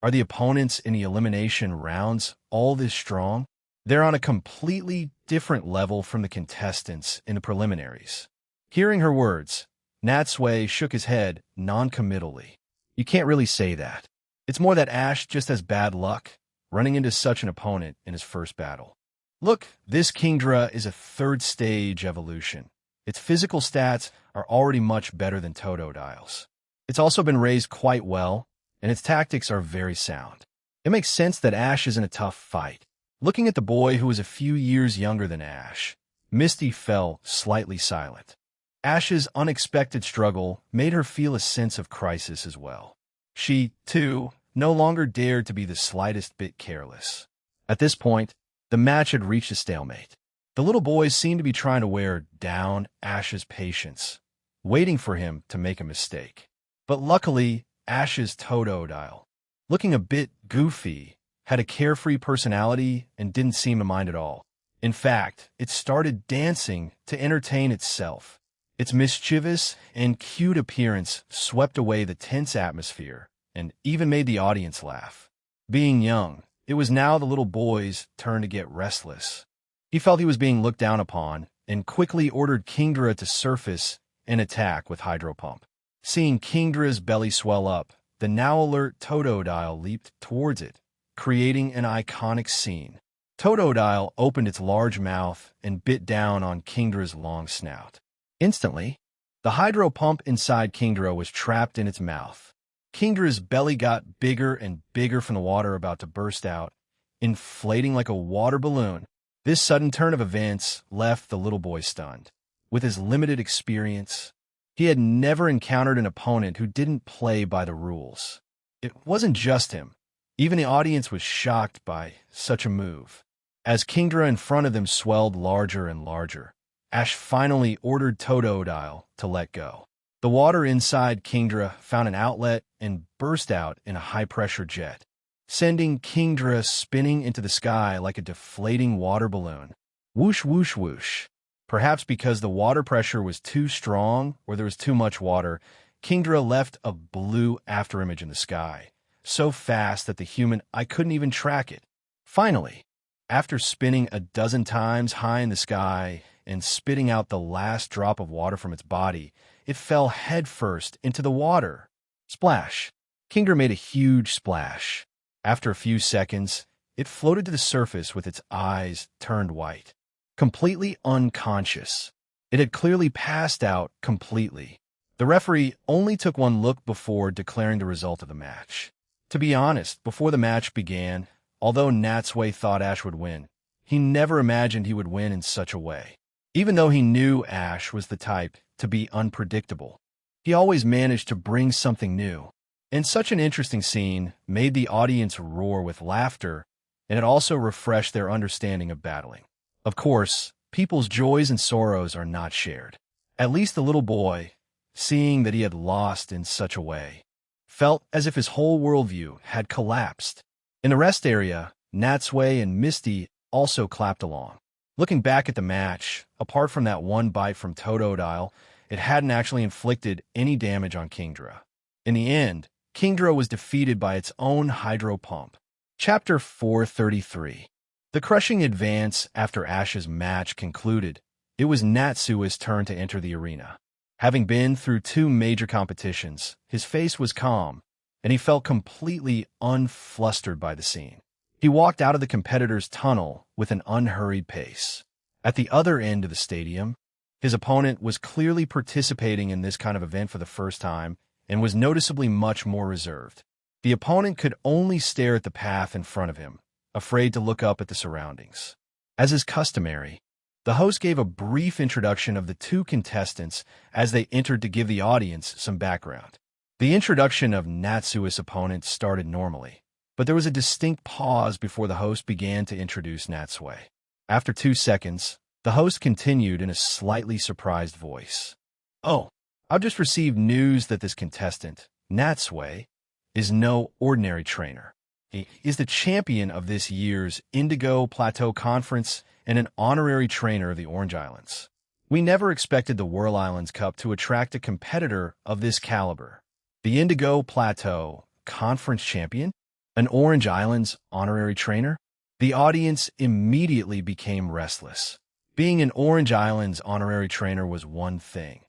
[SPEAKER 1] Are the opponents in the elimination rounds all this strong? They're on a completely different level from the contestants in the preliminaries. Hearing her words, Natsui shook his head non-committally. You can't really say that. It's more that Ash just has bad luck, running into such an opponent in his first battle. Look, this Kingdra is a third-stage evolution. Its physical stats are already much better than Totodile's. It's also been raised quite well, and its tactics are very sound. It makes sense that Ash is in a tough fight. Looking at the boy who was a few years younger than Ash, Misty fell slightly silent. Ash's unexpected struggle made her feel a sense of crisis as well. She, too, no longer dared to be the slightest bit careless. At this point, the match had reached a stalemate. The little boys seemed to be trying to wear down Ash's patience, waiting for him to make a mistake. But luckily, Ash's Totodile, looking a bit goofy, had a carefree personality and didn't seem to mind at all. In fact, it started dancing to entertain itself. Its mischievous and cute appearance swept away the tense atmosphere and even made the audience laugh. Being young, it was now the little boy's turn to get restless. He felt he was being looked down upon and quickly ordered Kingdra to surface and attack with Hydro Pump. Seeing Kingdra's belly swell up, the now alert Totodile leaped towards it, creating an iconic scene. Totodile opened its large mouth and bit down on Kingdra's long snout. Instantly, the Hydro Pump inside Kingdra was trapped in its mouth. Kingdra's belly got bigger and bigger from the water about to burst out, inflating like a water balloon. This sudden turn of events left the little boy stunned. With his limited experience, he had never encountered an opponent who didn't play by the rules. It wasn't just him. Even the audience was shocked by such a move. As Kingdra in front of them swelled larger and larger, Ash finally ordered Totodile to let go. The water inside Kingdra found an outlet and burst out in a high-pressure jet, sending Kingdra spinning into the sky like a deflating water balloon. Whoosh, whoosh, whoosh. Perhaps because the water pressure was too strong or there was too much water, Kingdra left a blue afterimage in the sky, so fast that the human eye couldn't even track it. Finally, after spinning a dozen times high in the sky and spitting out the last drop of water from its body, it fell headfirst into the water. Splash! Kingdra made a huge splash. After a few seconds, it floated to the surface with its eyes turned white. Completely unconscious. It had clearly passed out completely. The referee only took one look before declaring the result of the match. To be honest, before the match began, although Natsui thought Ash would win, he never imagined he would win in such a way. Even though he knew Ash was the type to be unpredictable, he always managed to bring something new. And such an interesting scene made the audience roar with laughter, and it also refreshed their understanding of battling. Of course, people's joys and sorrows are not shared. At least the little boy, seeing that he had lost in such a way, felt as if his whole worldview had collapsed. In the rest area, Natsui and Misty also clapped along. Looking back at the match, apart from that one bite from Totodile, it hadn't actually inflicted any damage on Kingdra. In the end, Kingdra was defeated by its own Hydro Pump. Chapter 433. The crushing advance after Ash's match concluded. It was Natsui's turn to enter the arena. Having been through 2 major competitions, his face was calm, and he felt completely unflustered by the scene. He walked out of the competitor's tunnel with an unhurried pace. At the other end of the stadium, his opponent was clearly participating in this kind of event for the first time and was noticeably much more reserved. The opponent could only stare at the path in front of him, afraid to look up at the surroundings. As is customary, the host gave a brief introduction of the 2 contestants as they entered to give the audience some background. The introduction of Natsui's opponent started normally, but there was a distinct pause before the host began to introduce Natsui. After 2 seconds, the host continued in a slightly surprised voice. "Oh, I've just received news that this contestant, Natsui, is no ordinary trainer. He is the champion of this year's Indigo Plateau Conference and an honorary trainer of the Orange Islands. We never expected the Whirl Islands Cup to attract a competitor of this caliber. The Indigo Plateau Conference champion? An Orange Islands honorary trainer? The audience immediately became restless. Being an Orange Islands honorary trainer was one thing.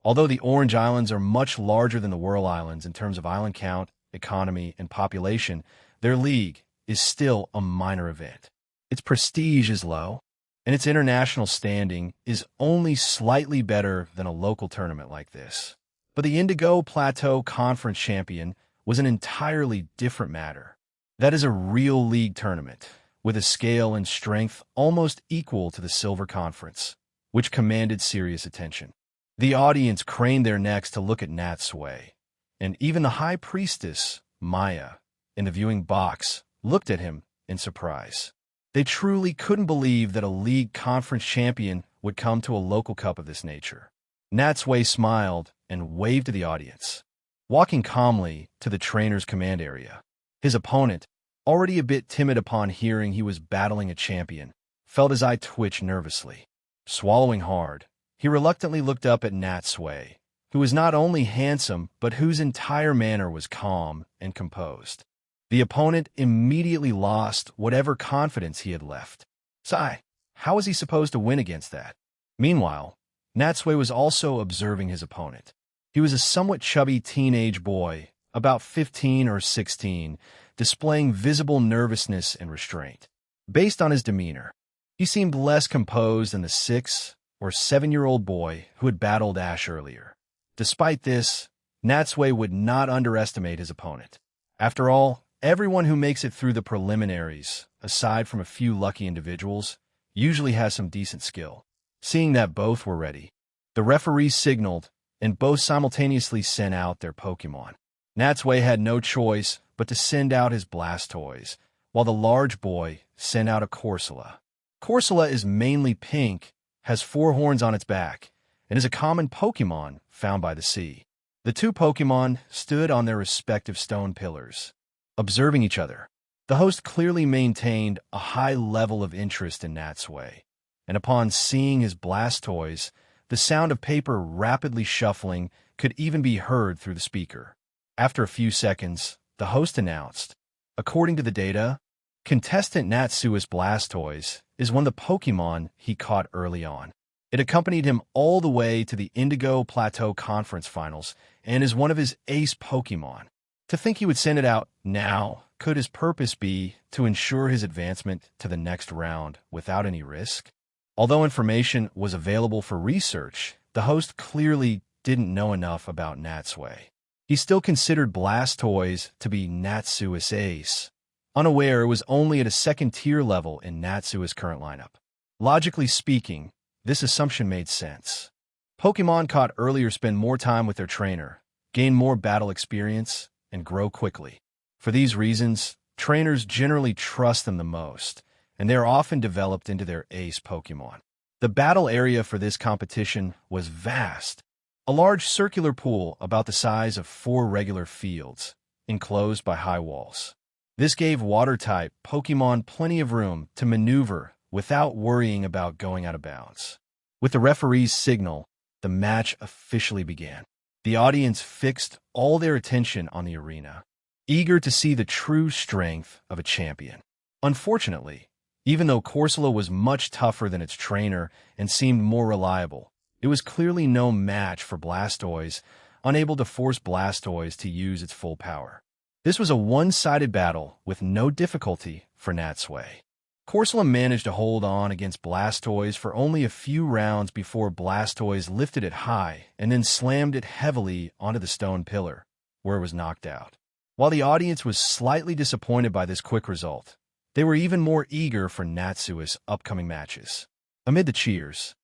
[SPEAKER 1] Although the Orange Islands are much larger than the Whirl Islands in terms of island count, economy, and population, their league is still a minor event. Its prestige is low, and its international standing is only slightly better than a local tournament like this. But the Indigo Plateau Conference champion was an entirely different matter. That is a real league tournament, with a scale and strength almost equal to the Silver Conference, which commanded serious attention. The audience craned their necks to look at Natsui, and even the High Priestess, Maya, in the viewing box, looked at him in surprise. They truly couldn't believe that a league conference champion would come to a local cup of this nature. Natsui smiled and waved to the audience, walking calmly to the trainer's command area. His opponent, already a bit timid upon hearing he was battling a champion, felt his eye twitch nervously. Swallowing hard, he reluctantly looked up at Natsui, who was not only handsome but whose entire manner was calm and composed. The opponent immediately lost whatever confidence he had left. How was he supposed to win against that? Meanwhile, Natsui was also observing his opponent. He was a somewhat chubby teenage boy, about 15 or 16, displaying visible nervousness and restraint. Based on his demeanor, he seemed less composed than the 6- or 7-year-old boy who had battled Ash earlier. Despite this, Natsui would not underestimate his opponent. After all, everyone who makes it through the preliminaries, aside from a few lucky individuals, usually has some decent skill. Seeing that both were ready, the referee signaled, and both simultaneously sent out their Pokémon. Natsui had no choice but to send out his Blastoise, while the large boy sent out a Corsola. Corsola is mainly pink, has 4 horns on its back, and is a common Pokémon found by the sea. The two Pokémon stood on their respective stone pillars, observing each other. The host clearly maintained a high level of interest in Natsui, and upon seeing his Blastoise, the sound of paper rapidly shuffling could even be heard through the speaker. After a few seconds, the host announced, according to the data, contestant Natsui's Blastoise is one of the Pokémon he caught early on. It accompanied him all the way to the Indigo Plateau Conference Finals and is one of his ace Pokémon. To think he would send it out now, could his purpose be to ensure his advancement to the next round without any risk? Although information was available for research, the host clearly didn't know enough about Natsui. He still considered Blastoise to be Natsui's ace, unaware it was only at a second-tier level in Natsui's current lineup. Logically speaking, this assumption made sense. Pokémon caught earlier spend more time with their trainer, gain more battle experience, and grow quickly. For these reasons, trainers generally trust them the most, and they are often developed into their ace Pokémon. The battle area for this competition was vast, a large circular pool about the size of 4 regular fields, enclosed by high walls. This gave water-type Pokémon plenty of room to maneuver without worrying about going out of bounds. With the referee's signal, the match officially began. The audience fixed all their attention on the arena, eager to see the true strength of a champion. Unfortunately, even though Corsola was much tougher than its trainer and seemed more reliable, it was clearly no match for Blastoise, unable to force Blastoise to use its full power. This was a one-sided battle with no difficulty for Natsui. Corsola managed to hold on against Blastoise for only a few rounds before Blastoise lifted it high and then slammed it heavily onto the stone pillar, where it was knocked out. While the audience was slightly disappointed by this quick result, they were even more eager for Natsui's upcoming matches. Amid the cheers,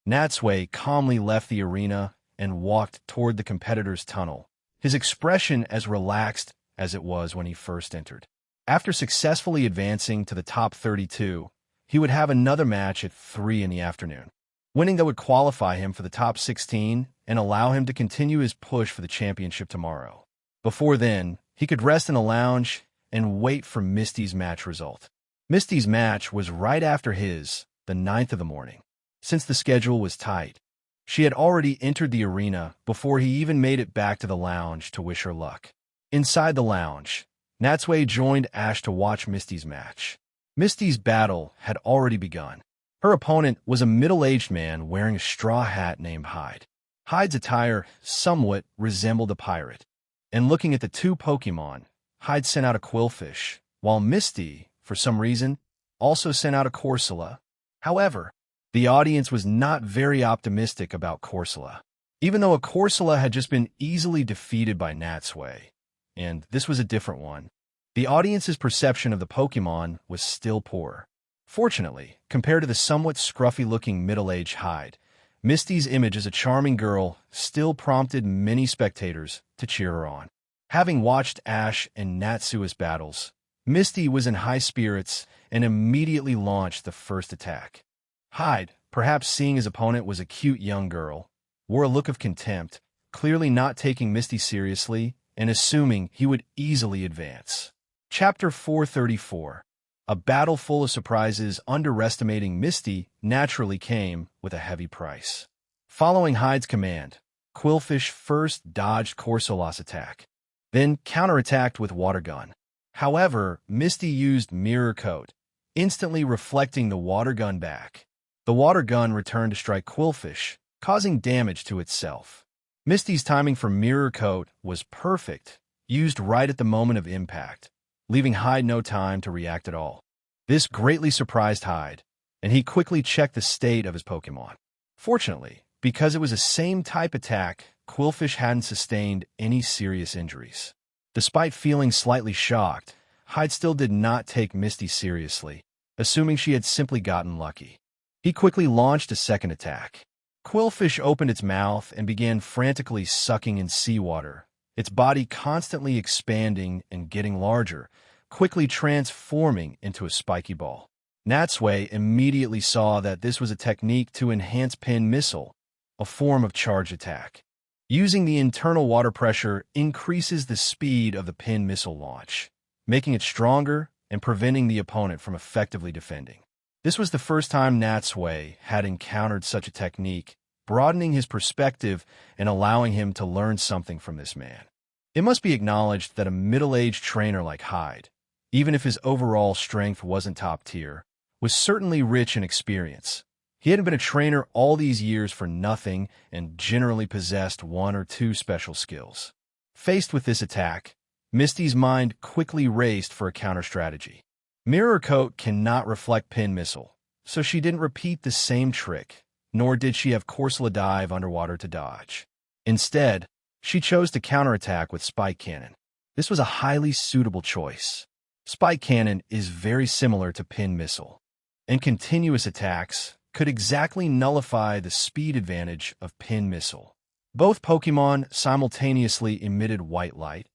[SPEAKER 1] Natsui calmly left the arena and walked toward the competitor's tunnel, his expression as relaxed as it was when he first entered. After successfully advancing to the top 32, he would have another match at 3 in the afternoon. Winning that would qualify him for the top 16 and allow him to continue his push for the championship tomorrow. Before then, he could rest in a lounge and wait for Misty's match result. Misty's match was right after his, the 9th of the morning. Since the schedule was tight, she had already entered the arena before he even made it back to the lounge to wish her luck. Inside the lounge, Natsui joined Ash to watch Misty's match. Misty's battle had already begun. Her opponent was a middle-aged man wearing a straw hat named Hyde. Hyde's attire somewhat resembled a pirate. And looking at the two Pokemon, Hyde sent out a Quillfish, while Misty, for some reason, also sent out a Corsola. However, the audience was not very optimistic about Corsola, even though a Corsola had just been easily defeated by Natsui, and this was a different one. The audience's perception of the Pokemon was still poor. Fortunately, compared to the somewhat scruffy-looking middle-aged Hyde, Misty's image as a charming girl still prompted many spectators to cheer her on. Having watched Ash and Natsui's battles, Misty was in high spirits and immediately launched the first attack. Hyde, perhaps seeing his opponent was a cute young girl, wore a look of contempt, clearly not taking Misty seriously and assuming he would easily advance. Chapter 434. A battle full of surprises underestimating Misty naturally came with a heavy price. Following Hyde's command, Quillfish first dodged Corsola's attack, then counterattacked with Water Gun. However, Misty used Mirror Coat, instantly reflecting the Water Gun back. The Water Gun returned to strike Quillfish, causing damage to itself. Misty's timing for Mirror Coat was perfect, used right at the moment of impact, leaving Hyde no time to react at all. This greatly surprised Hyde, and he quickly checked the state of his Pokemon. Fortunately, because it was a same-type attack, Quillfish hadn't sustained any serious injuries. Despite feeling slightly shocked, Hyde still did not take Misty seriously, assuming she had simply gotten lucky. He quickly launched a second attack. Quillfish opened its mouth and began frantically sucking in seawater, its body constantly expanding and getting larger, quickly transforming into a spiky ball. Natsui immediately saw that this was a technique to enhance Pin Missile, a form of charge attack. Using the internal water pressure increases the speed of the Pin Missile launch, making it stronger and preventing the opponent from effectively defending. This was the first time Natsui had encountered such a technique, broadening his perspective and allowing him to learn something from this man. It must be acknowledged that a middle-aged trainer like Hyde, even if his overall strength wasn't top tier, was certainly rich in experience. He hadn't been a trainer all these years for nothing and generally possessed one or two special skills. Faced with this attack, Misty's mind quickly raced for a counter-strategy. Mirror Coat cannot reflect Pin Missile, so she didn't repeat the same trick, nor did she have Corsola dive underwater to dodge. Instead, she chose to counterattack with Spike Cannon. This was a highly suitable choice. Spike Cannon is very similar to Pin Missile, and continuous attacks could exactly nullify the speed advantage of Pin Missile. Both Pokemon simultaneously emitted white light,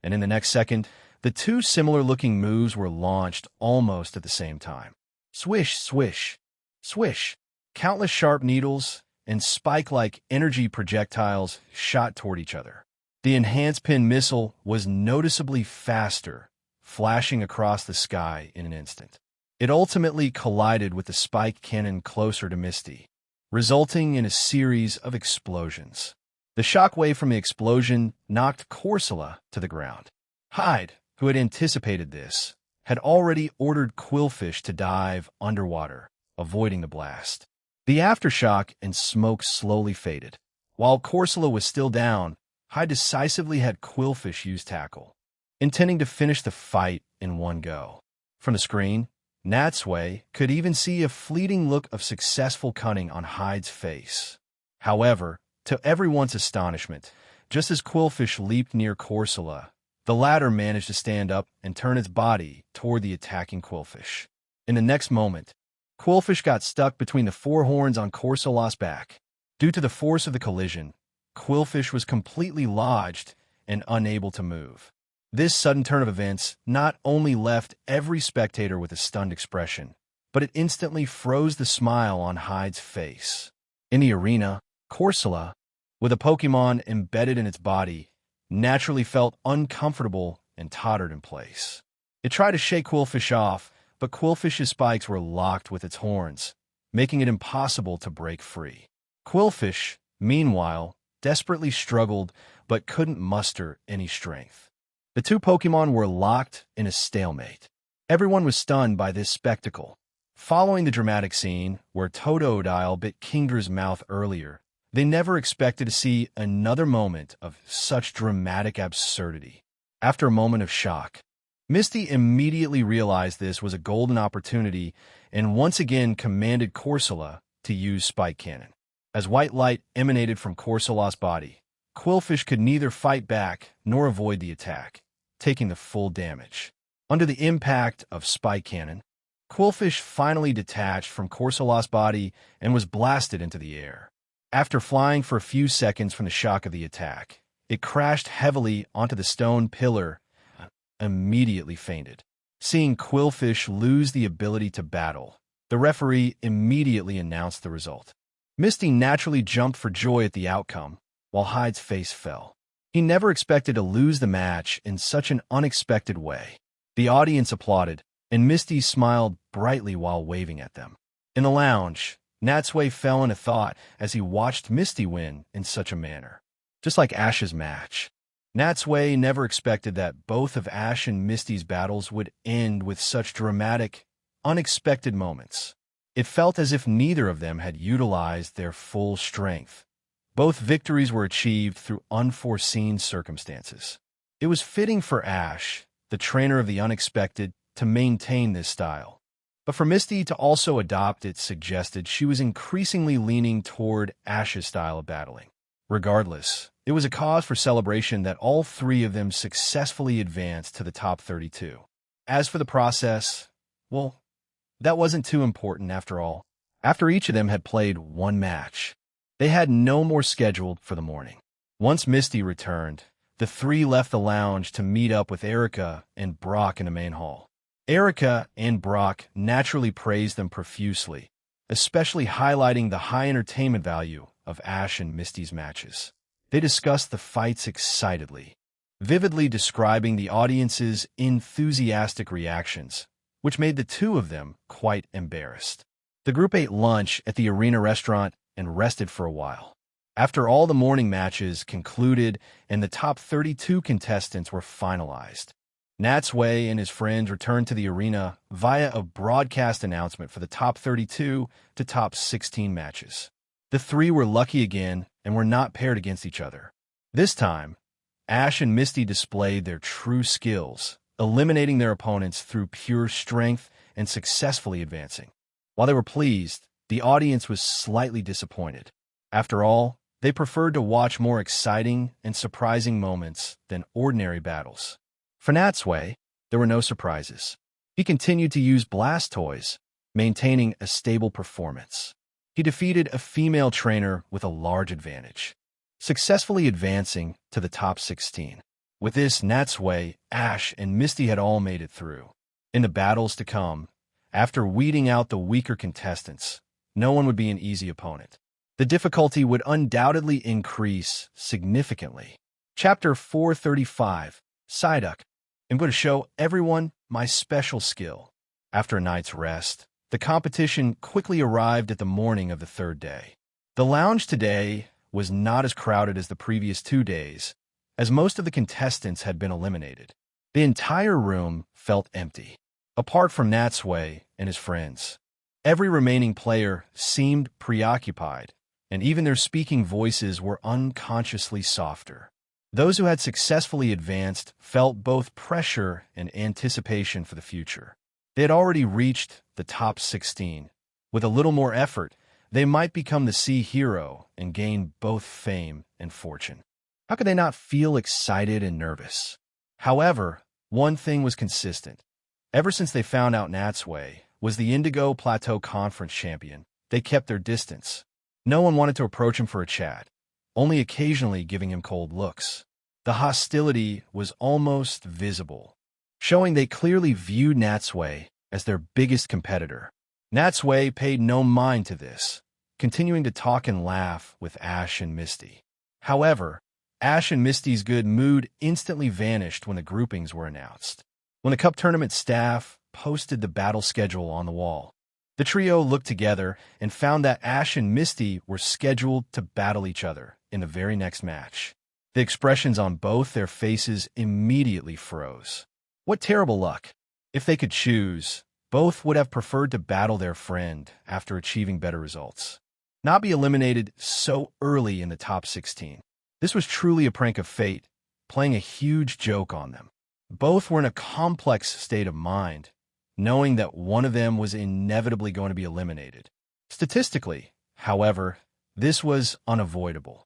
[SPEAKER 1] and in the next second, the two similar-looking moves were launched almost at the same time. Swish, swish, swish. Countless sharp needles and spike-like energy projectiles shot toward each other. The enhanced Pin Missile was noticeably faster, flashing across the sky in an instant. It ultimately collided with the Spike Cannon closer to Misty, resulting in a series of explosions. The shockwave from the explosion knocked Corsola to the ground. Hyde, who had anticipated this, had already ordered Quillfish to dive underwater, avoiding the blast. The aftershock and smoke slowly faded. While Corsola was still down, Hyde decisively had Quillfish use Tackle, intending to finish the fight in one go. From the screen, Natsui could even see a fleeting look of successful cunning on Hyde's face. However, to everyone's astonishment, just as Quillfish leaped near Corsola, the latter managed to stand up and turn its body toward the attacking Quillfish. In the next moment, Quillfish got stuck between the four horns on Corsola's back. Due to the force of the collision, Quillfish was completely lodged and unable to move. This sudden turn of events not only left every spectator with a stunned expression, but it instantly froze the smile on Hyde's face. In the arena, Corsola, with a Pokemon embedded in its body, naturally felt uncomfortable and tottered in place. It tried to shake Quillfish off, but Quillfish's spikes were locked with its horns, making it impossible to break free. Quillfish, meanwhile, desperately struggled but couldn't muster any strength. The two Pokémon were locked in a stalemate. Everyone was stunned by this spectacle. Following the dramatic scene where Totodile bit Kingdra's mouth earlier, they never expected to see another moment of such dramatic absurdity. After a moment of shock, Misty immediately realized this was a golden opportunity and once again commanded Corsola to use Spike Cannon. As white light emanated from Corsola's body, Quillfish could neither fight back nor avoid the attack, taking the full damage. Under the impact of Spike Cannon, Quillfish finally detached from Corsola's body and was blasted into the air. After flying for a few seconds from the shock of the attack, it crashed heavily onto the stone pillar and immediately fainted. Seeing Quillfish lose the ability to battle, the referee immediately announced the result. Misty naturally jumped for joy at the outcome, while Hyde's face fell. He never expected to lose the match in such an unexpected way. The audience applauded, and Misty smiled brightly while waving at them. In the lounge, Natsui fell into thought as he watched Misty win in such a manner. Just like Ash's match, Natsui never expected that both of Ash and Misty's battles would end with such dramatic, unexpected moments. It felt as if neither of them had utilized their full strength. Both victories were achieved through unforeseen circumstances. It was fitting for Ash, the trainer of the unexpected, to maintain this style. But for Misty to also adopt it suggested she was increasingly leaning toward Ash's style of battling. Regardless, it was a cause for celebration that all three of them successfully advanced to the top 32. As for the process, well, that wasn't too important after all. After each of them had played one match, they had no more scheduled for the morning. Once Misty returned, the three left the lounge to meet up with Erica and Brock in the main hall. Erica and Brock naturally praised them profusely, especially highlighting the high entertainment value of Ash and Misty's matches. They discussed the fights excitedly, vividly describing the audience's enthusiastic reactions, which made the two of them quite embarrassed. The group ate lunch at the arena restaurant and rested for a while. After all the morning matches concluded and the top 32 contestants were finalized, Natsui and his friends returned to the arena via a broadcast announcement for the top 32 to top 16 matches. The three were lucky again and were not paired against each other. This time, Ash and Misty displayed their true skills, eliminating their opponents through pure strength and successfully advancing. While they were pleased, the audience was slightly disappointed. After all, they preferred to watch more exciting and surprising moments than ordinary battles. For Natsui, there were no surprises. He continued to use Blastoise, maintaining a stable performance. He defeated a female trainer with a large advantage, successfully advancing to the top 16. With this, Natsui, Ash, and Misty had all made it through. In the battles to come, after weeding out the weaker contestants, no one would be an easy opponent. The difficulty would undoubtedly increase significantly. Chapter 435, Psyduck. I'm going to show everyone my special skill. After a night's rest, the competition quickly arrived at the morning of the third day. The lounge today was not as crowded as the previous 2 days, as most of the contestants had been eliminated. The entire room felt empty, apart from Natsui and his friends. Every remaining player seemed preoccupied, and even their speaking voices were unconsciously softer. Those who had successfully advanced felt both pressure and anticipation for the future. They had already reached the top 16. With a little more effort, they might become the sea hero and gain both fame and fortune. How could they not feel excited and nervous? However, one thing was consistent. Ever since they found out Natsui was the Indigo Plateau Conference champion, they kept their distance. No one wanted to approach him for a chat, only occasionally giving him cold looks. The hostility was almost visible, showing they clearly viewed Natsui as their biggest competitor. Natsui paid no mind to this, continuing to talk and laugh with Ash and Misty. However, Ash and Misty's good mood instantly vanished when the groupings were announced. When the Cup tournament staff posted the battle schedule on the wall, the trio looked together and found that Ash and Misty were scheduled to battle each other in the very next match. The expressions on both their faces immediately froze. What terrible luck! If they could choose, both would have preferred to battle their friend after achieving better results, not be eliminated so early in the top 16. This was truly a prank of fate, playing a huge joke on them. Both were in a complex state of mind, knowing that one of them was inevitably going to be eliminated. Statistically, however, this was unavoidable.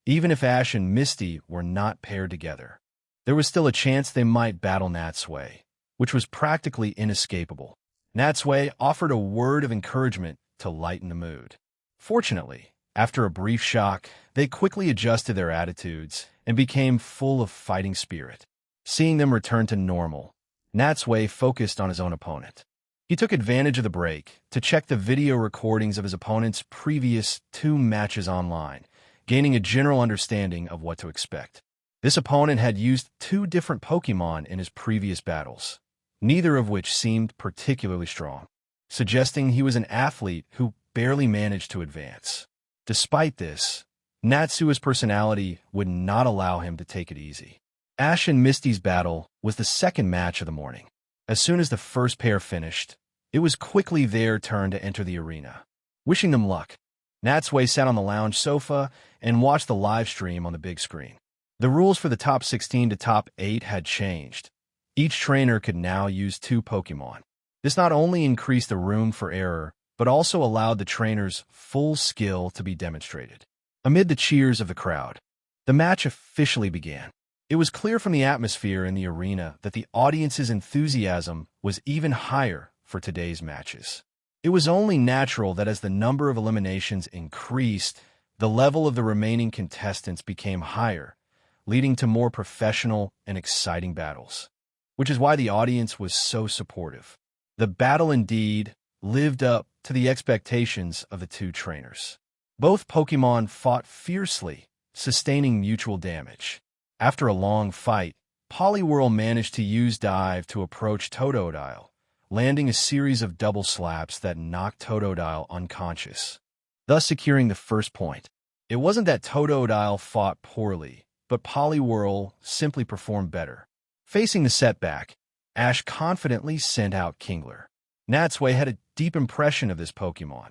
[SPEAKER 1] Even if Ash and Misty were not paired together, there was still a chance they might battle Natsui, which was practically inescapable. Natsui offered a word of encouragement to lighten the mood. Fortunately, after a brief shock, they quickly adjusted their attitudes and became full of fighting spirit. Seeing them return to normal, Natsui focused on his own opponent. He took advantage of the break to check the video recordings of his opponent's previous 2 matches online, gaining a general understanding of what to expect. This opponent had used 2 different Pokemon in his previous battles, neither of which seemed particularly strong, suggesting he was an athlete who barely managed to advance. Despite this, Natsui's personality would not allow him to take it easy. Ash and Misty's battle was the second match of the morning. As soon as the first pair finished, it was quickly their turn to enter the arena. Wishing them luck, Natsui sat on the lounge sofa and watched the live stream on the big screen. The rules for the top 16 to top 8 had changed. Each trainer could now use 2 Pokemon. This not only increased the room for error, but also allowed the trainer's full skill to be demonstrated. Amid the cheers of the crowd, the match officially began. It was clear from the atmosphere in the arena that the audience's enthusiasm was even higher for today's matches. It was only natural that as the number of eliminations increased, the level of the remaining contestants became higher, leading to more professional and exciting battles, which is why the audience was so supportive. The battle indeed lived up to the expectations of the 2 trainers. Both Pokemon fought fiercely, sustaining mutual damage. After a long fight, Poliwhirl managed to use Dive to approach Totodile, landing a series of double slaps that knocked Totodile unconscious, thus securing the first point. It wasn't that Totodile fought poorly, but Poliwhirl simply performed better. Facing the setback, Ash confidently sent out Kingler. Natsui had a deep impression of this Pokemon.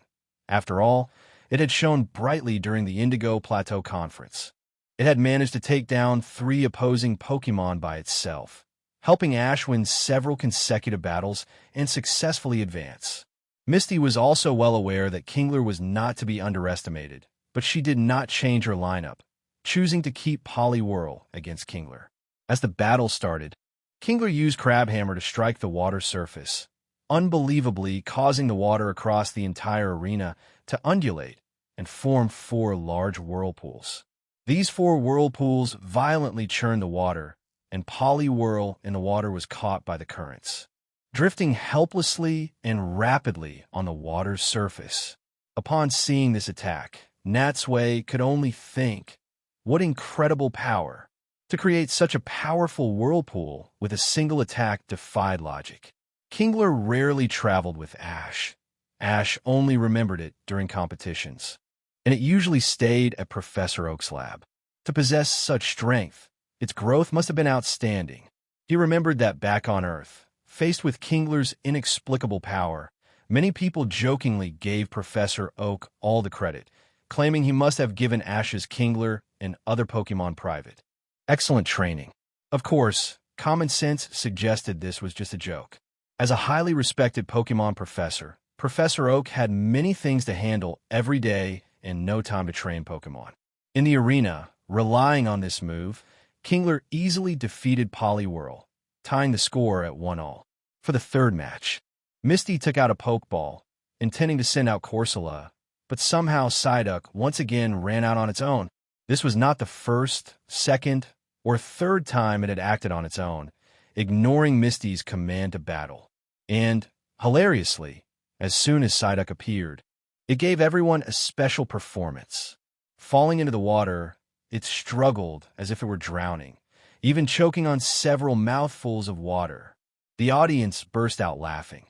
[SPEAKER 1] After all, it had shone brightly during the Indigo Plateau Conference. It had managed to take down 3 opposing Pokemon by itself, helping Ash win several consecutive battles and successfully advance. Misty was also well aware that Kingler was not to be underestimated, but she did not change her lineup, choosing to keep Poliwhirl against Kingler. As the battle started, Kingler used Crabhammer to strike the water surface, unbelievably causing the water across the entire arena to undulate and form 4 large whirlpools. These 4 whirlpools violently churned the water, and Poliwhirl in the water was caught by the currents, drifting helplessly and rapidly on the water's surface. Upon seeing this attack, Natsui could only think, what incredible power! To create such a powerful whirlpool with a single attack defied logic. Kingler rarely traveled with Ash. Ash only remembered it during competitions, and it usually stayed at Professor Oak's lab. To possess such strength, its growth must have been outstanding. He remembered that back on Earth, faced with Kingler's inexplicable power, many people jokingly gave Professor Oak all the credit, claiming he must have given Ash's Kingler and other Pokemon private. Excellent training. Of course, common sense suggested this was just a joke. As a highly respected Pokemon professor, Professor Oak had many things to handle every day and no time to train Pokemon. In the arena, relying on this move, Kingler easily defeated Poliwhirl, tying the score at 1-all. For the third match, Misty took out a Pokeball, intending to send out Corsola, but somehow Psyduck once again ran out on its own. This was not the first, second, or third time it had acted on its own, ignoring Misty's command to battle. And, hilariously, as soon as Psyduck appeared, it gave everyone a special performance. Falling into the water, it struggled as if it were drowning, even choking on several mouthfuls of water. The audience burst out laughing.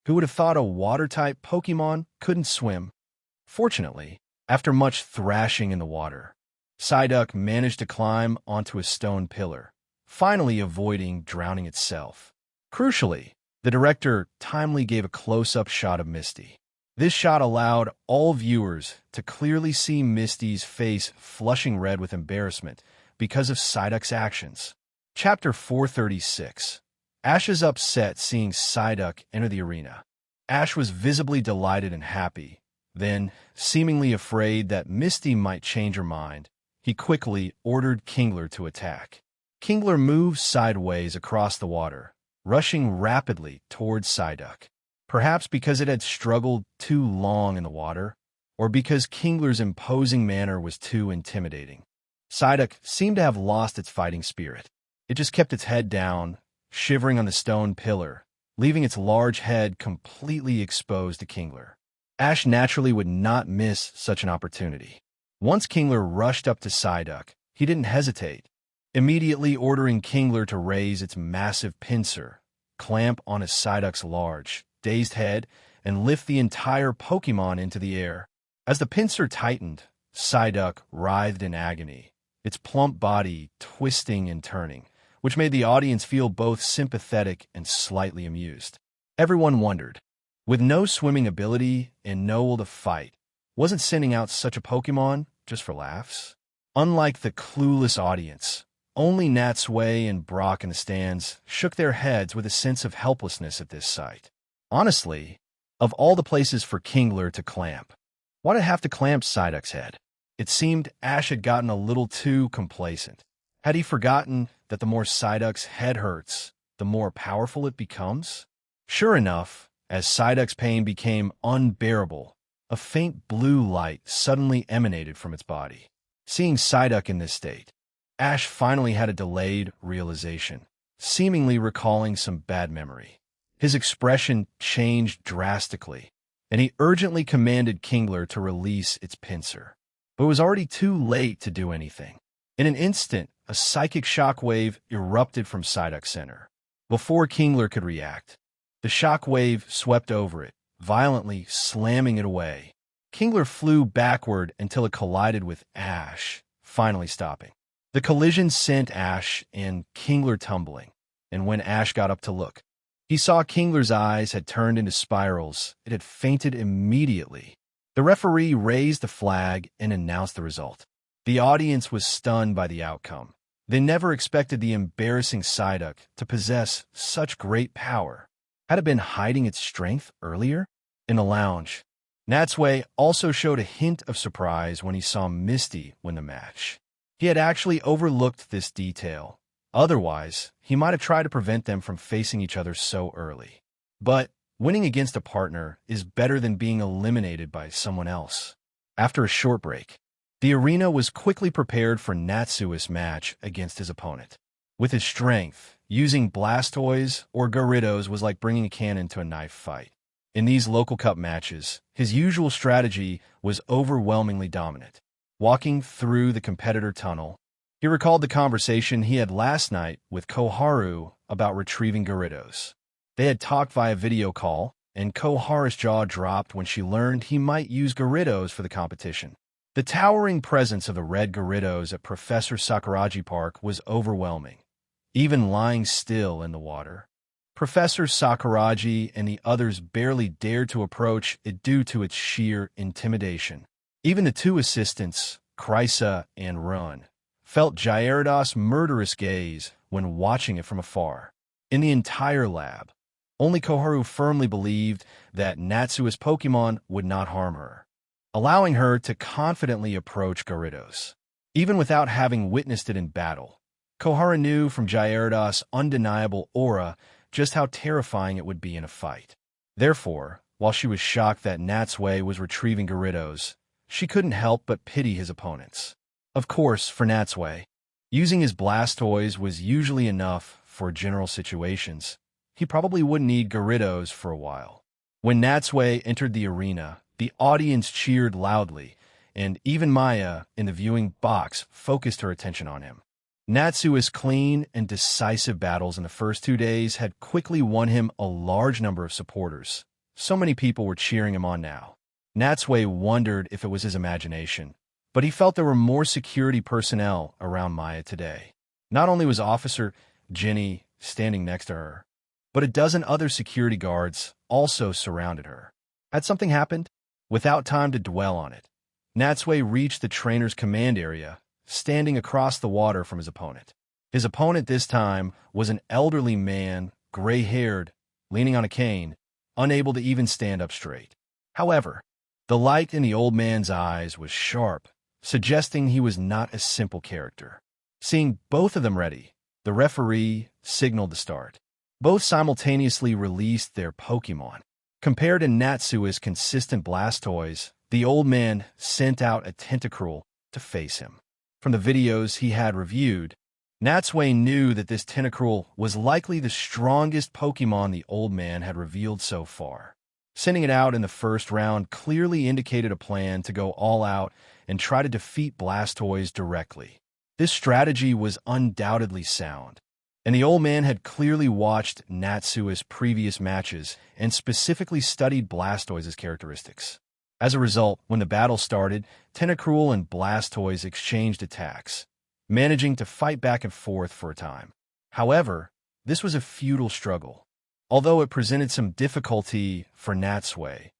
[SPEAKER 1] Who would have thought a water-type Pokemon couldn't swim? Fortunately, after much thrashing in the water, Psyduck managed to climb onto a stone pillar, finally avoiding drowning itself. Crucially, the director timely gave a close-up shot of Misty. This shot allowed all viewers to clearly see Misty's face flushing red with embarrassment because of Psyduck's actions. Chapter 436. Ash is upset seeing Psyduck enter the arena. Ash was visibly delighted and happy. Then, seemingly afraid that Misty might change her mind, he quickly ordered Kingler to attack. Kingler moved sideways across the water, rushing rapidly towards Psyduck. Perhaps because it had struggled too long in the water, or because Kingler's imposing manner was too intimidating. Psyduck seemed to have lost its fighting spirit. It just kept its head down, shivering on the stone pillar, leaving its large head completely exposed to Kingler. Ash naturally would not miss such an opportunity. Once Kingler rushed up to Psyduck, he didn't hesitate, immediately ordering Kingler to raise its massive pincer, clamp on his Psyduck's large, dazed head, and lift the entire Pokemon into the air. As the pincer tightened, Psyduck writhed in agony, its plump body twisting and turning, which made the audience feel both sympathetic and slightly amused. Everyone wondered, with no swimming ability and no will to fight, wasn't sending out such a Pokemon just for laughs? Unlike the clueless audience, only Natsui and Brock in the stands shook their heads with a sense of helplessness at this sight. Honestly, of all the places for Kingler to clamp, why'd it have to clamp Psyduck's head? It seemed Ash had gotten a little too complacent. Had he forgotten that the more Psyduck's head hurts, the more powerful it becomes? Sure enough, as Psyduck's pain became unbearable, a faint blue light suddenly emanated from its body. Seeing Psyduck in this state, Ash finally had a delayed realization, seemingly recalling some bad memory. His expression changed drastically, and he urgently commanded Kingler to release its pincer. But it was already too late to do anything. In an instant, a psychic shockwave erupted from Psyduck's center. Before Kingler could react, the shockwave swept over it, violently slamming it away. Kingler flew backward until it collided with Ash, finally stopping. The collision sent Ash and Kingler tumbling, and when Ash got up to look, he saw Kingler's eyes had turned into spirals. It had fainted immediately. The referee raised the flag and announced the result. The audience was stunned by the outcome. They never expected the embarrassing Psyduck to possess such great power. Had it been hiding its strength earlier? In the lounge, Natsui also showed a hint of surprise when he saw Misty win the match. He had actually overlooked this detail. Otherwise, he might have tried to prevent them from facing each other so early. But winning against a partner is better than being eliminated by someone else. After a short break, the arena was quickly prepared for Natsui's match against his opponent. With his strength, using Blastoise or Gyarados was like bringing a cannon to a knife fight. In these local cup matches, his usual strategy was overwhelmingly dominant. Walking through the competitor tunnel, he recalled the conversation he had last night with Koharu about retrieving Gyarados. They had talked via video call, and Koharu's jaw dropped when she learned he might use Gyarados for the competition. The towering presence of the red Gyarados at Professor Sakuragi Park was overwhelming, even lying still in the water. Professor Sakuragi and the others barely dared to approach it due to its sheer intimidation. Even the two assistants, Krysa and Run, felt Gyarados' murderous gaze when watching it from afar. In the entire lab, only Koharu firmly believed that Natsui's Pokemon would not harm her, allowing her to confidently approach Gyarados. Even without having witnessed it in battle, Koharu knew from Gyarados' undeniable aura just how terrifying it would be in a fight. Therefore, while she was shocked that Natsui was retrieving Gyarados, she couldn't help but pity his opponents. Of course, for Natsui, using his Blastoise was usually enough for general situations. He probably wouldn't need Gyarados for a while. When Natsui entered the arena, the audience cheered loudly, and even Maya, in the viewing box, focused her attention on him. Natsui's clean and decisive battles in the first 2 days had quickly won him a large number of supporters. So many people were cheering him on now. Natsui wondered if it was his imagination, but he felt there were more security personnel around Maya today. Not only was Officer Jenny standing next to her, but a dozen other security guards also surrounded her. Had something happened? Without time to dwell on it, Natsui reached the trainer's command area, standing across the water from his opponent. His opponent this time was an elderly man, gray-haired, leaning on a cane, unable to even stand up straight. However, the light in the old man's eyes was sharp, suggesting he was not a simple character. Seeing both of them ready, the referee signaled to start. Both simultaneously released their Pokémon. Compared to Natsui's consistent Blastoise, the old man sent out a Tentacruel to face him. From the videos he had reviewed, Natsui knew that this Tentacruel was likely the strongest Pokémon the old man had revealed so far. Sending it out in the first round clearly indicated a plan to go all out and try to defeat Blastoise directly. This strategy was undoubtedly sound, and the old man had clearly watched Natsui's previous matches and specifically studied Blastoise's characteristics. As a result, when the battle started, Tentacruel and Blastoise exchanged attacks, managing to fight back and forth for a time. However, this was a futile struggle. Although it presented some difficulty for Natsui,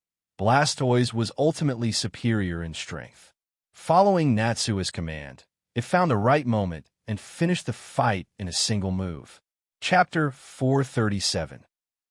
[SPEAKER 1] Blastoise was ultimately superior in strength. Following Natsui's command, it found the right moment and finished the fight in a single move. Chapter 437.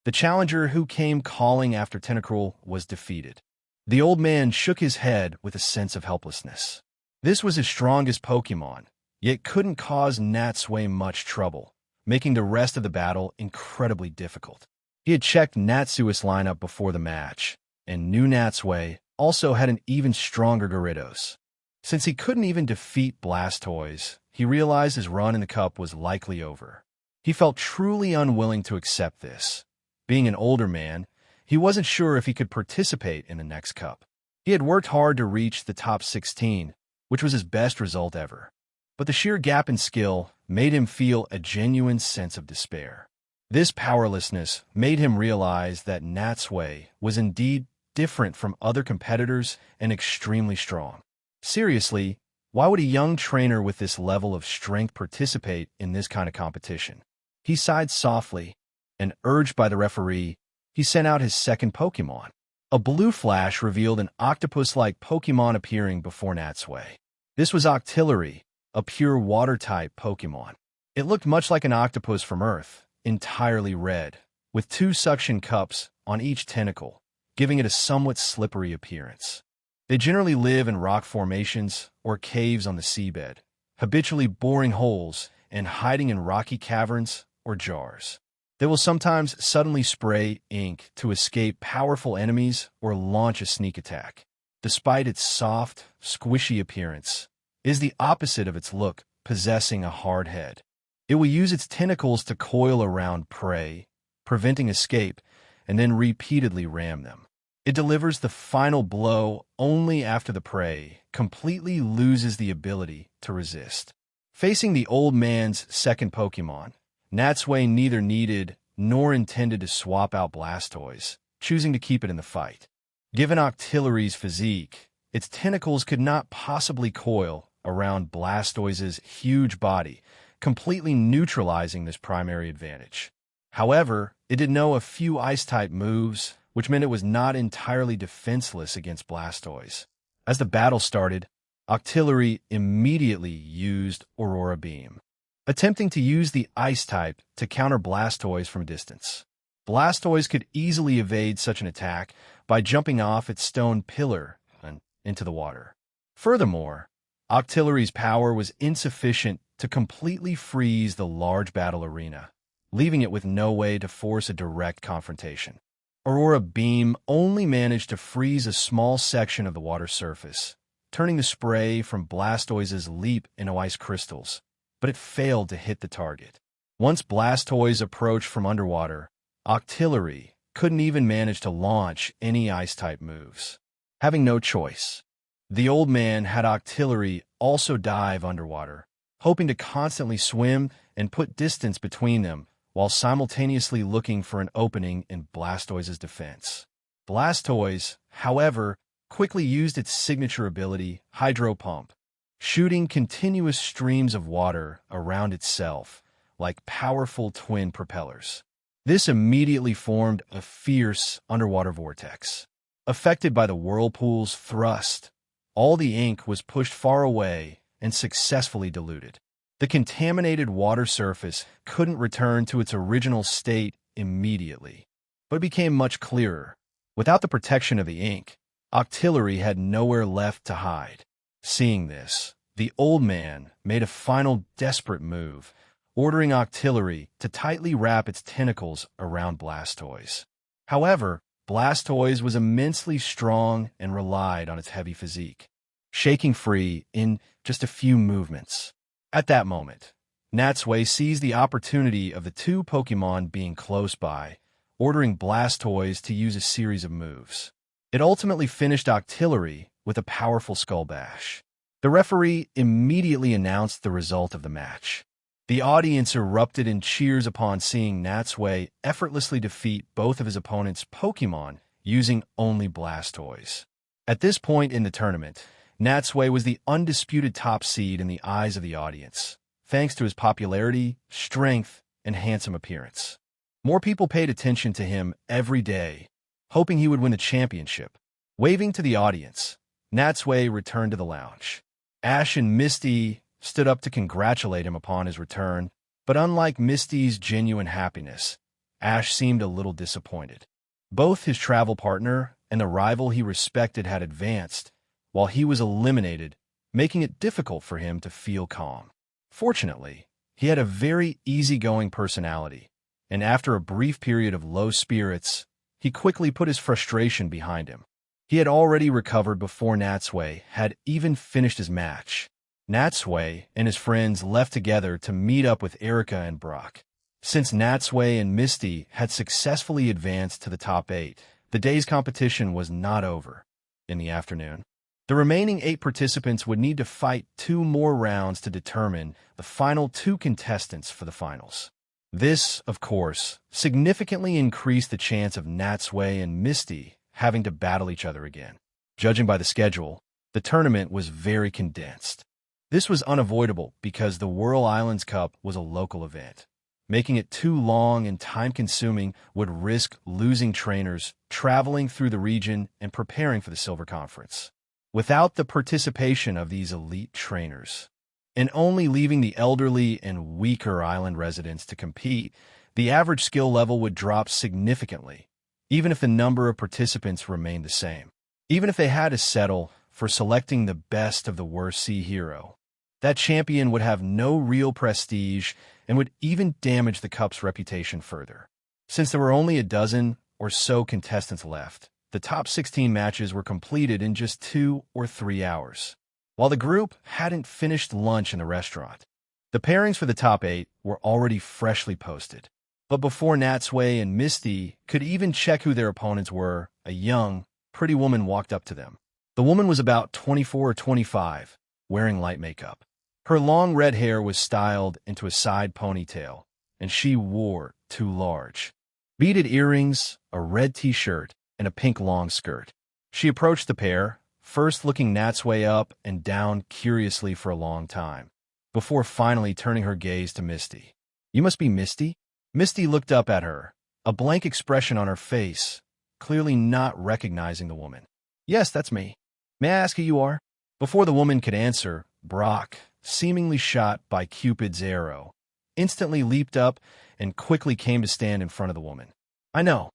[SPEAKER 1] The challenger who came calling after Tentacruel was defeated. The old man shook his head with a sense of helplessness. This was his strongest Pokémon, yet couldn't cause Natsui much trouble, making the rest of the battle incredibly difficult. He had checked Natsui's lineup before the match, and knew Natsui also had an even stronger Gyarados. Since he couldn't even defeat Blastoise, he realized his run in the cup was likely over. He felt truly unwilling to accept this. Being an older man, he wasn't sure if he could participate in the next cup. He had worked hard to reach the top 16, which was his best result ever. But the sheer gap in skill made him feel a genuine sense of despair. This powerlessness made him realize that Natsui was indeed different from other competitors and extremely strong. Seriously, why would a young trainer with this level of strength participate in this kind of competition? He sighed softly, and urged by the referee, he sent out his second Pokémon. A blue flash revealed an octopus-like Pokémon appearing before Natsui. This was Octillery, a pure water-type Pokémon. It looked much like an octopus from Earth, entirely red, with 2 suction cups on each tentacle, giving it a somewhat slippery appearance. They generally live in rock formations or caves on the seabed, habitually boring holes and hiding in rocky caverns or jars. They will sometimes suddenly spray ink to escape powerful enemies or launch a sneak attack. Despite its soft, squishy appearance, it is the opposite of its look, possessing a hard head. It will use its tentacles to coil around prey, preventing escape, and then repeatedly ram them. It delivers the final blow only after the prey completely loses the ability to resist. Facing the old man's second Pokémon, Natsui neither needed nor intended to swap out Blastoise, choosing to keep it in the fight. Given Octillery's physique, its tentacles could not possibly coil around Blastoise's huge body, completely neutralizing this primary advantage. However, it did know a few Ice-type moves, which meant it was not entirely defenseless against Blastoise. As the battle started, Octillery immediately used Aurora Beam, attempting to use the Ice-type to counter Blastoise from distance. Blastoise could easily evade such an attack by jumping off its stone pillar and into the water. Furthermore, Octillery's power was insufficient to completely freeze the large battle arena, leaving it with no way to force a direct confrontation. Aurora Beam only managed to freeze a small section of the water surface, turning the spray from Blastoise's leap into ice crystals, but it failed to hit the target. Once Blastoise approached from underwater, Octillery couldn't even manage to launch any Ice-type moves. Having no choice, the old man had Octillery also dive underwater, hoping to constantly swim and put distance between them while simultaneously looking for an opening in Blastoise's defense. Blastoise, however, quickly used its signature ability, Hydro Pump, shooting continuous streams of water around itself like powerful twin propellers. This immediately formed a fierce underwater vortex. Affected by the whirlpool's thrust, all the ink was pushed far away and successfully diluted. The contaminated water surface couldn't return to its original state immediately, but became much clearer. Without the protection of the ink, Octillery had nowhere left to hide. Seeing this, the old man made a final desperate move, ordering Octillery to tightly wrap its tentacles around Blastoise. However, Blastoise was immensely strong and relied on its heavy physique, shaking free in just a few movements. At that moment, Natsui seized the opportunity of the two Pokémon being close by, ordering Blastoise to use a series of moves. It ultimately finished Octillery with a powerful Skull Bash. The referee immediately announced the result of the match. The audience erupted in cheers upon seeing Natsui effortlessly defeat both of his opponent's Pokémon using only Blastoise. At this point in the tournament, Natsui was the undisputed top seed in the eyes of the audience, thanks to his popularity, strength, and handsome appearance. More people paid attention to him every day, hoping he would win the championship. Waving to the audience, Natsui returned to the lounge. Ash and Misty stood up to congratulate him upon his return, but unlike Misty's genuine happiness, Ash seemed a little disappointed. Both his travel partner and the rival he respected had advanced, while he was eliminated, making it difficult for him to feel calm. Fortunately, he had a very easygoing personality, and after a brief period of low spirits, he quickly put his frustration behind him. He had already recovered before Natsui had even finished his match. Natsui and his friends left together to meet up with Erica and Brock. Since Natsui and Misty had successfully advanced to the top 8, the day's competition was not over. In the afternoon, the remaining 8 participants would need to fight 2 more rounds to determine the final 2 contestants for the finals. This, of course, significantly increased the chance of Natsui and Misty having to battle each other again. Judging by the schedule, the tournament was very condensed. This was unavoidable because the Whirl Islands Cup was a local event. Making it too long and time-consuming would risk losing trainers traveling through the region and preparing for the Silver Conference. Without the participation of these elite trainers, and only leaving the elderly and weaker island residents to compete, the average skill level would drop significantly, even if the number of participants remained the same. Even if they had to settle for selecting the best of the worst sea hero, that champion would have no real prestige and would even damage the Cup's reputation further. Since there were only a dozen or so contestants left, the top 16 matches were completed in just 2 or 3 hours. While the group hadn't finished lunch in the restaurant, the pairings for the top 8 were already freshly posted. But before Natsui and Misty could even check who their opponents were, a young, pretty woman walked up to them. The woman was about 24 or 25, wearing light makeup. Her long red hair was styled into a side ponytail, and she wore 2 large beaded earrings, a red t-shirt, and a pink long skirt. She approached the pair, first looking Natsui up and down curiously for a long time, before finally turning her gaze to Misty. "You must be Misty?" Misty looked up at her, a blank expression on her face, clearly not recognizing the woman. "Yes, that's me. May I ask who you are?" Before the woman could answer, Brock, seemingly shot by Cupid's arrow, instantly leaped up and quickly came to stand in front of the woman. I know.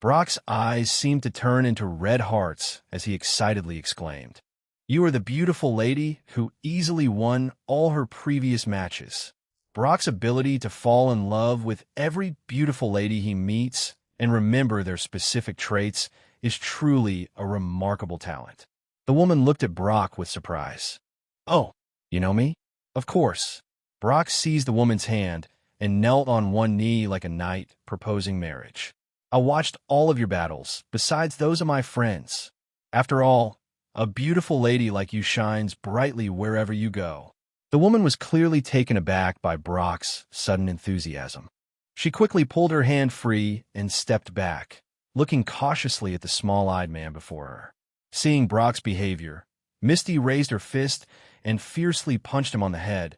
[SPEAKER 1] Brock's eyes seemed to turn into red hearts as he excitedly exclaimed, "You are the beautiful lady who easily won all her previous matches." Brock's ability to fall in love with every beautiful lady he meets and remember their specific traits is truly a remarkable talent. The woman looked at Brock with surprise. "Oh, you know me?" "Of course." Brock seized the woman's hand and knelt on one knee like a knight proposing marriage. "I watched all of your battles, besides those of my friends. After all, a beautiful lady like you shines brightly wherever you go." The woman was clearly taken aback by Brock's sudden enthusiasm. She quickly pulled her hand free and stepped back, looking cautiously at the small-eyed man before her. Seeing Brock's behavior, Misty raised her fist and fiercely punched him on the head,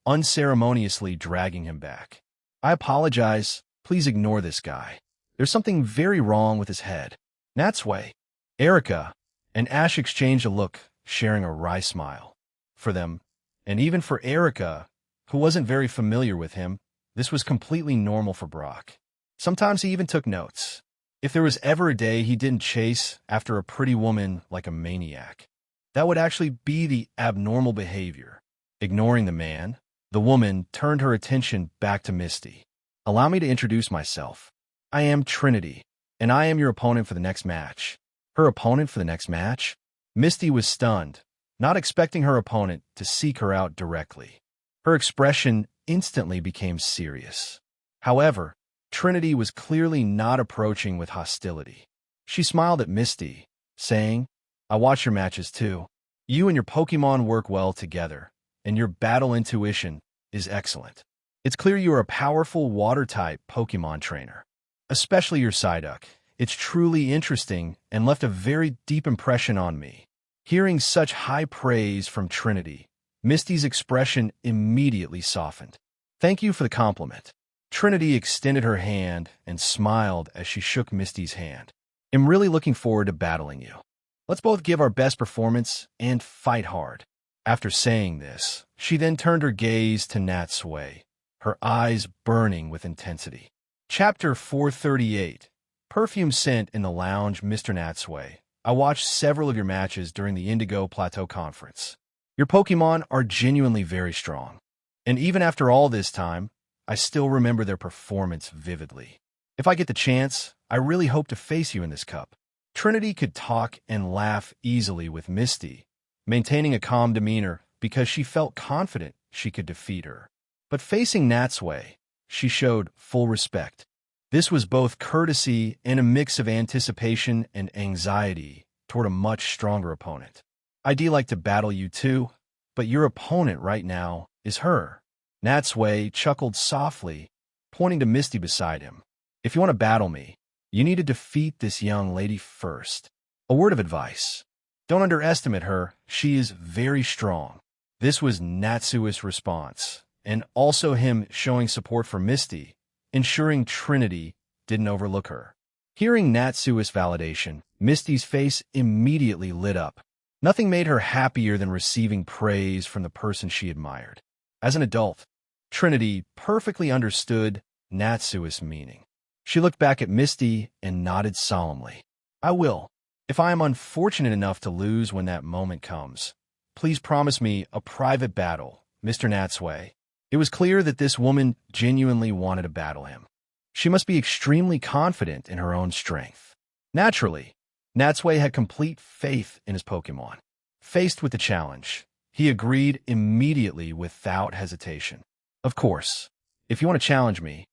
[SPEAKER 1] unceremoniously dragging him back. "I apologize. Please ignore this guy. There's something very wrong with his head." Natsui, Erica, and Ash exchanged a look, sharing a wry smile. For them, and even for Erica, who wasn't very familiar with him, this was completely normal for Brock. Sometimes he even took notes. If there was ever a day he didn't chase after a pretty woman like a maniac, that would actually be the abnormal behavior. Ignoring the man, the woman turned her attention back to Misty. "Allow me to introduce myself. I am Trinity, and I am your opponent for the next match." Her opponent for the next match? Misty was stunned, not expecting her opponent to seek her out directly. Her expression instantly became serious. However, Trinity was clearly not approaching with hostility. She smiled at Misty, saying, "I watch your matches too. You and your Pokemon work well together, and your battle intuition is excellent. It's clear you are a powerful water-type Pokemon trainer. Especially your Psyduck. It's truly interesting and left a very deep impression on me." Hearing such high praise from Trinity, Misty's expression immediately softened. "Thank you for the compliment." Trinity extended her hand and smiled as she shook Misty's hand. "I'm really looking forward to battling you. Let's both give our best performance and fight hard." After saying this, she then turned her gaze to Natsui, her eyes burning with intensity. Chapter 438. Perfume Scent in the Lounge. "Mr. Natsui, I watched several of your matches during the Indigo Plateau Conference. Your Pokemon are genuinely very strong. And even after all this time, I still remember their performance vividly. If I get the chance, I really hope to face you in this cup." Trinity could talk and laugh easily with Misty, maintaining a calm demeanor because she felt confident she could defeat her. But facing Natsui, she showed full respect. This was both courtesy and a mix of anticipation and anxiety toward a much stronger opponent. "I'd like to battle you too, but your opponent right now is her." Natsui chuckled softly, pointing to Misty beside him. "If you want to battle me, you need to defeat this young lady first. A word of advice. Don't underestimate her. She is very strong." This was Natsui's response, and also him showing support for Misty, ensuring Trinity didn't overlook her. Hearing Natsui's validation, Misty's face immediately lit up. Nothing made her happier than receiving praise from the person she admired. As an adult, Trinity perfectly understood Natsui's meaning. She looked back at Misty and nodded solemnly. "I will. If I am unfortunate enough to lose when that moment comes, please promise me a private battle, Mr. Natsui." It was clear that this woman genuinely wanted to battle him. She must be extremely confident in her own strength. Naturally, Natsui had complete faith in his Pokemon. Faced with the challenge, he agreed immediately without hesitation. "Of course, if you want to challenge me,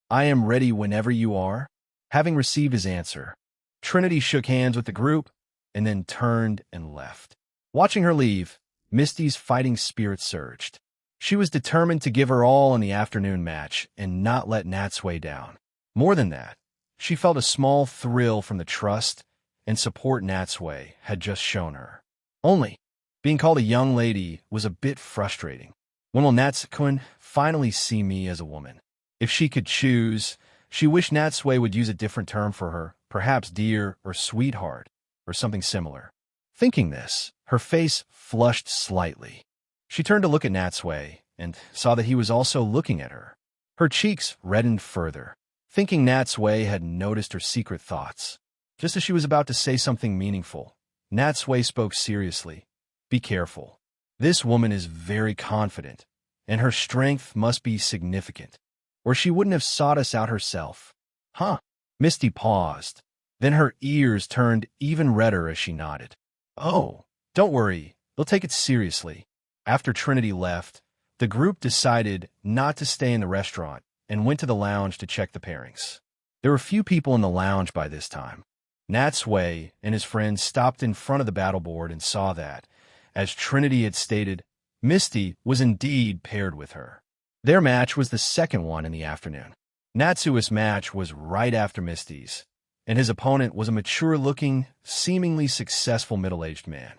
[SPEAKER 1] I am ready whenever you are." Having received his answer, Trinity shook hands with the group and then turned and left. Watching her leave, Misty's fighting spirit surged. She was determined to give her all in the afternoon match and not let Natsui down. More than that, she felt a small thrill from the trust and support Natsui had just shown her. Only, being called a young lady was a bit frustrating. When will Natsui finally see me as a woman? If she could choose, she wished Natsui would use a different term for her, perhaps dear or sweetheart, or something similar. Thinking this, her face flushed slightly. She turned to look at Natsui and saw that he was also looking at her. Her cheeks reddened further, thinking Natsui had noticed her secret thoughts. Just as she was about to say something meaningful, Natsui spoke seriously. "Be careful. This woman is very confident, and her strength must be significant, or she wouldn't have sought us out herself." "Huh?" Misty paused. Then her ears turned even redder as she nodded. "Oh, don't worry. They'll take it seriously." After Trinity left, the group decided not to stay in the restaurant and went to the lounge to check the pairings. There were few people in the lounge by this time. Natsui and his friends stopped in front of the battle board and saw that, as Trinity had stated, Misty was indeed paired with her. Their match was the second one in the afternoon. Natsui's match was right after Misty's, and his opponent was a mature-looking, seemingly successful middle-aged man.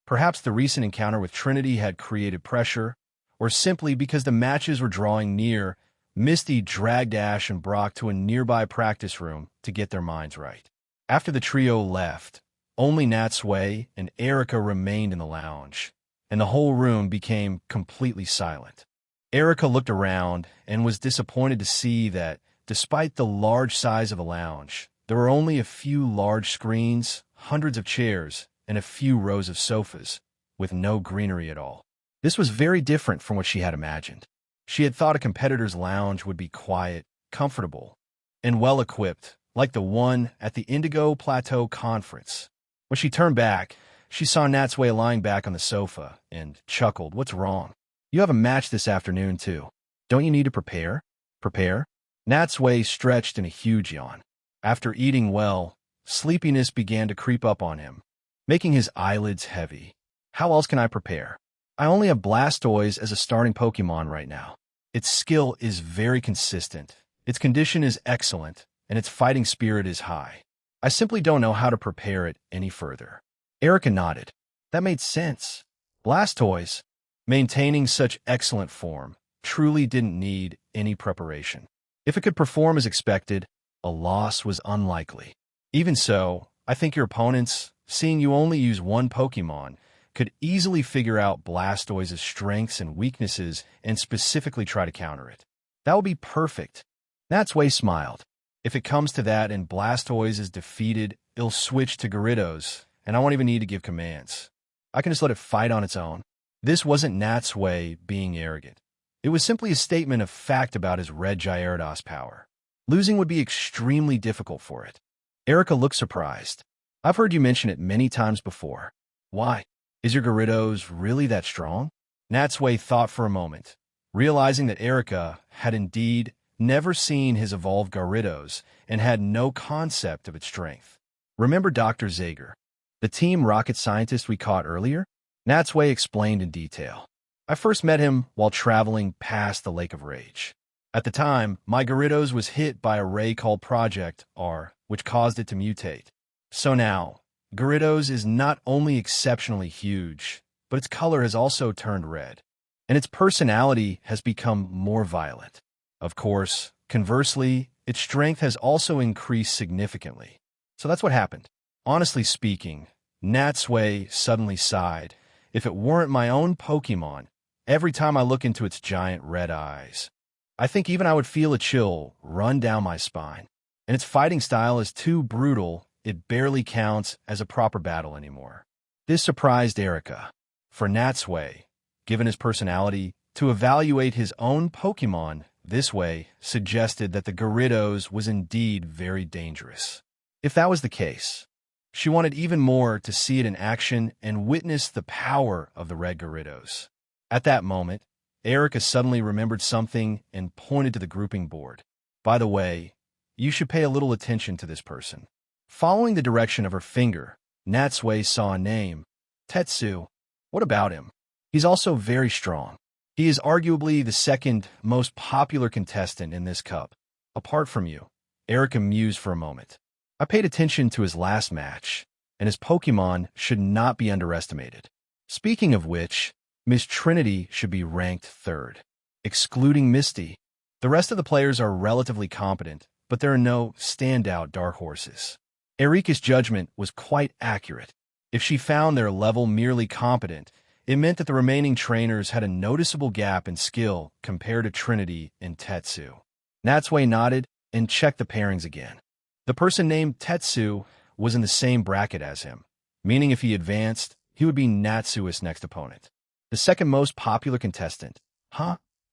[SPEAKER 1] Perhaps the recent encounter with Trinity had created pressure, or simply because the matches were drawing near, Misty dragged Ash and Brock to a nearby practice room to get their minds right. After the trio left, only Natsui and Erica remained in the lounge, and the whole room became completely silent. Erica looked around and was disappointed to see that, despite the large size of the lounge, there were only a few large screens, hundreds of chairs, and a few rows of sofas, with no greenery at all. This was very different from what she had imagined. She had thought a competitor's lounge would be quiet, comfortable, and well-equipped, like the one at the Indigo Plateau Conference. When she turned back, she saw Natsui lying back on the sofa and chuckled. "What's wrong? You have a match this afternoon, too. Don't you need to prepare?" "Prepare?" Natsui stretched in a huge yawn. After eating well, sleepiness began to creep up on him, making his eyelids heavy. "How else can I prepare? I only have Blastoise as a starting Pokemon right now. Its skill is very consistent, its condition is excellent, and its fighting spirit is high. I simply don't know how to prepare it any further." Erica nodded. That made sense. Blastoise, maintaining such excellent form, truly didn't need any preparation. If it could perform as expected, a loss was unlikely. Even so, I think your opponents, seeing you only use one Pokemon, could easily figure out Blastoise's strengths and weaknesses and specifically try to counter it. That would be perfect. Natsui smiled. If it comes to that and Blastoise is defeated, it'll switch to Gyarados, and I won't even need to give commands. I can just let it fight on its own. This wasn't Natsui being arrogant. It was simply a statement of fact about his red Gyarados power. Losing would be extremely difficult for it. Erica looked surprised. I've heard you mention it many times before. Why? Is your Gyarados really that strong? Natsui thought for a moment, realizing that Erica had indeed never seen his evolved Gyarados and had no concept of its strength. Remember Dr. Zager, the team rocket scientist we caught earlier? Natsui explained in detail. I first met him while traveling past the Lake of Rage. At the time, my Gyarados was hit by a ray called Project R, which caused it to mutate. So now, Gyarados is not only exceptionally huge, but its color has also turned red, and its personality has become more violent. Of course, conversely, its strength has also increased significantly. So that's what happened. Honestly speaking, Natsui suddenly sighed. If it weren't my own Pokemon, every time I look into its giant red eyes, I think even I would feel a chill run down my spine. And its fighting style is too brutal, it barely counts as a proper battle anymore. This surprised Erica. For Natsui, given his personality, to evaluate his own Pokemon this way suggested that the Gyarados was indeed very dangerous. If that was the case, she wanted even more to see it in action and witness the power of the red Gyarados. At that moment, Erica suddenly remembered something and pointed to the grouping board. By the way, you should pay a little attention to this person. Following the direction of her finger, Natsui saw a name. Tetsu. What about him? He's also very strong. He is arguably the second most popular contestant in this cup. Apart from you, Erica mused for a moment. I paid attention to his last match, and his Pokemon should not be underestimated. Speaking of which, Miss Trinity should be ranked third, excluding Misty. The rest of the players are relatively competent, but there are no standout dark horses. Erika's judgment was quite accurate. If she found their level merely competent, it meant that the remaining trainers had a noticeable gap in skill compared to Trinity and Tetsu. Natsui nodded and checked the pairings again. The person named Tetsu was in the same bracket as him, meaning if he advanced, he would be Natsui's next opponent. The second most popular contestant.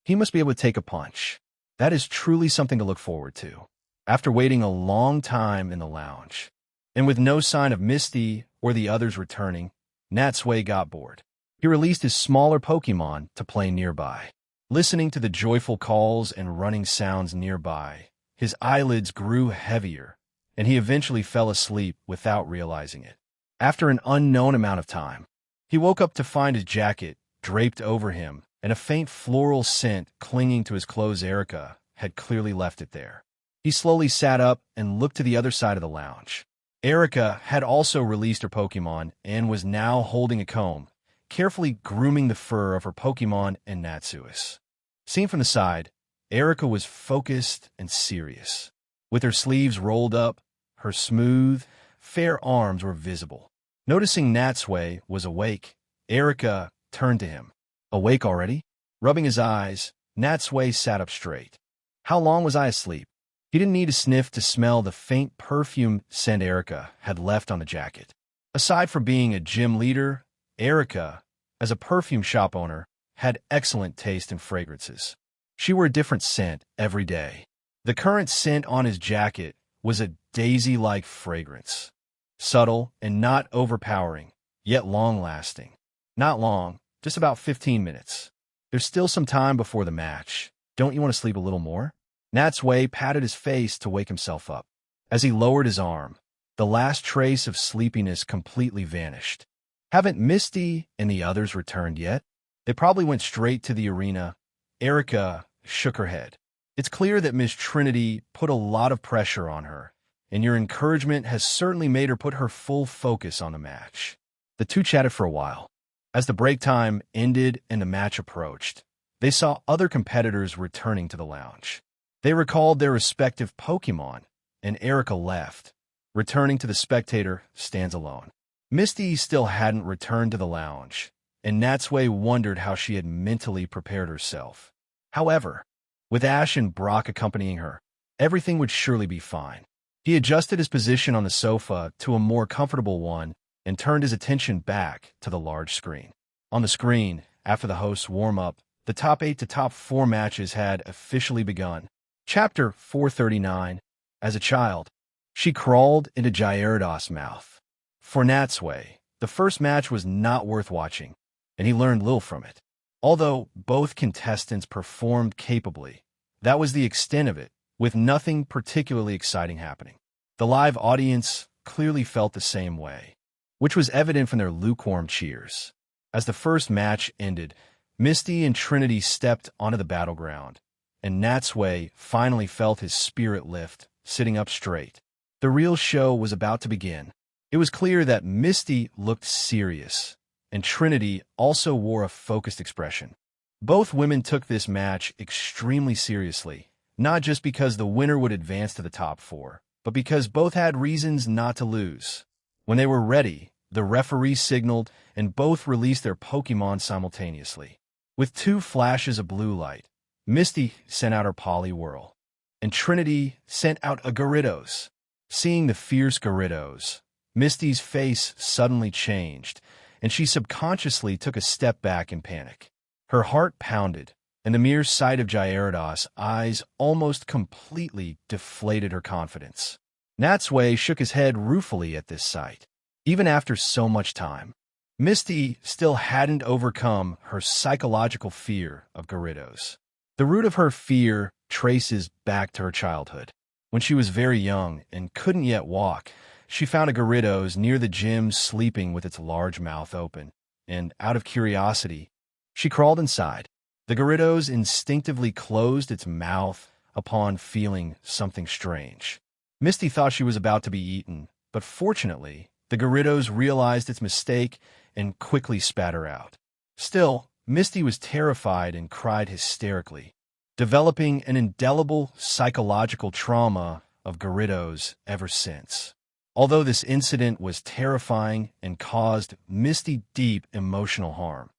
[SPEAKER 1] He must be able to take a punch. That is truly something to look forward to. After waiting a long time in the lounge, and with no sign of Misty or the others returning, Natsui got bored. He released his smaller Pokemon to play nearby. Listening to the joyful calls and running sounds nearby, his eyelids grew heavier, and he eventually fell asleep without realizing it. After an unknown amount of time, he woke up to find his jacket draped over him, and a faint floral scent clinging to his clothes. Erica had clearly left it there. He slowly sat up and looked to the other side of the lounge. Erica had also released her Pokemon and was now holding a comb, carefully grooming the fur of her Pokemon and Natsui. Seen from the side, Erica was focused and serious. With her sleeves rolled up, her smooth, fair arms were visible. Noticing Natsui was awake, Erica turned to him. "Awake already?" Rubbing his eyes, Natsui sat up straight. "How long was I asleep?" He didn't need to sniff to smell the faint perfume scent Erica had left on the jacket. Aside from being a gym leader, Erica, as a perfume shop owner, had excellent taste in fragrances. She wore a different scent every day. The current scent on his jacket was a daisy-like fragrance. Subtle and not overpowering, yet long-lasting. Not long, just about 15 minutes. "There's still some time before the match. Don't you want to sleep a little more?" Natsui patted his face to wake himself up. As he lowered his arm, the last trace of sleepiness completely vanished. "Haven't Misty and the others returned yet? They probably went straight to the arena." Erica shook her head. "It's clear that Miss Trinity put a lot of pressure on her, and your encouragement has certainly made her put her full focus on the match." The two chatted for a while. As the break time ended and the match approached, they saw other competitors returning to the lounge. They recalled their respective Pokemon, and Erica left, returning to the spectator stands alone. Misty still hadn't returned to the lounge, and Natsui wondered how she had mentally prepared herself. However, with Ash and Brock accompanying her, everything would surely be fine. He adjusted his position on the sofa to a more comfortable one and turned his attention back to the large screen. On the screen, after the host's warm-up, the top 8 to top 4 matches had officially begun. Chapter 439. As a child, she crawled into Gyarados' mouth. For Natsui, the first match was not worth watching, and he learned little from it. Although both contestants performed capably, that was the extent of it, with nothing particularly exciting happening. The live audience clearly felt the same way, which was evident from their lukewarm cheers. As the first match ended, Misty and Trinity stepped onto the battleground, and Natsui finally felt his spirit lift, sitting up straight. The real show was about to begin. It was clear that Misty looked serious, and Trinity also wore a focused expression. Both women took this match extremely seriously, not just because the winner would advance to the top 4, but because both had reasons not to lose. When they were ready, the referee signaled, and both released their Pokemon simultaneously. With 2 flashes of blue light, Misty sent out her Poliwhirl, and Trinity sent out a Gyarados. Seeing the fierce Gyarados, Misty's face suddenly changed, and she subconsciously took a step back in panic. Her heart pounded, and the mere sight of Gyarados' eyes almost completely deflated her confidence. Natsui shook his head ruefully at this sight. Even after so much time, Misty still hadn't overcome her psychological fear of Gyarados. The root of her fear traces back to her childhood. When she was very young and couldn't yet walk, she found a Gyarados near the gym sleeping with its large mouth open, and out of curiosity, she crawled inside. The Gyarados instinctively closed its mouth upon feeling something strange. Misty thought she was about to be eaten, but fortunately, the Gyarados realized its mistake and quickly spat her out. Still, Misty was terrified and cried hysterically, developing an indelible psychological trauma of Gyarados ever since. Although this incident was terrifying and caused Misty deep emotional harm,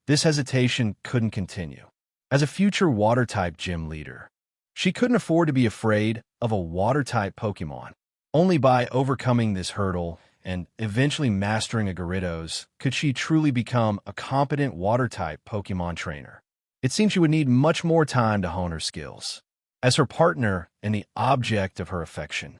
[SPEAKER 1] this hesitation couldn't continue. As a future Water-type gym leader, she couldn't afford to be afraid of a Water-type Pokemon. Only by overcoming this hurdle and eventually mastering a Gyarados could she truly become a competent Water-type Pokemon trainer. It seemed she would need much more time to hone her skills. As her partner and the object of her affection,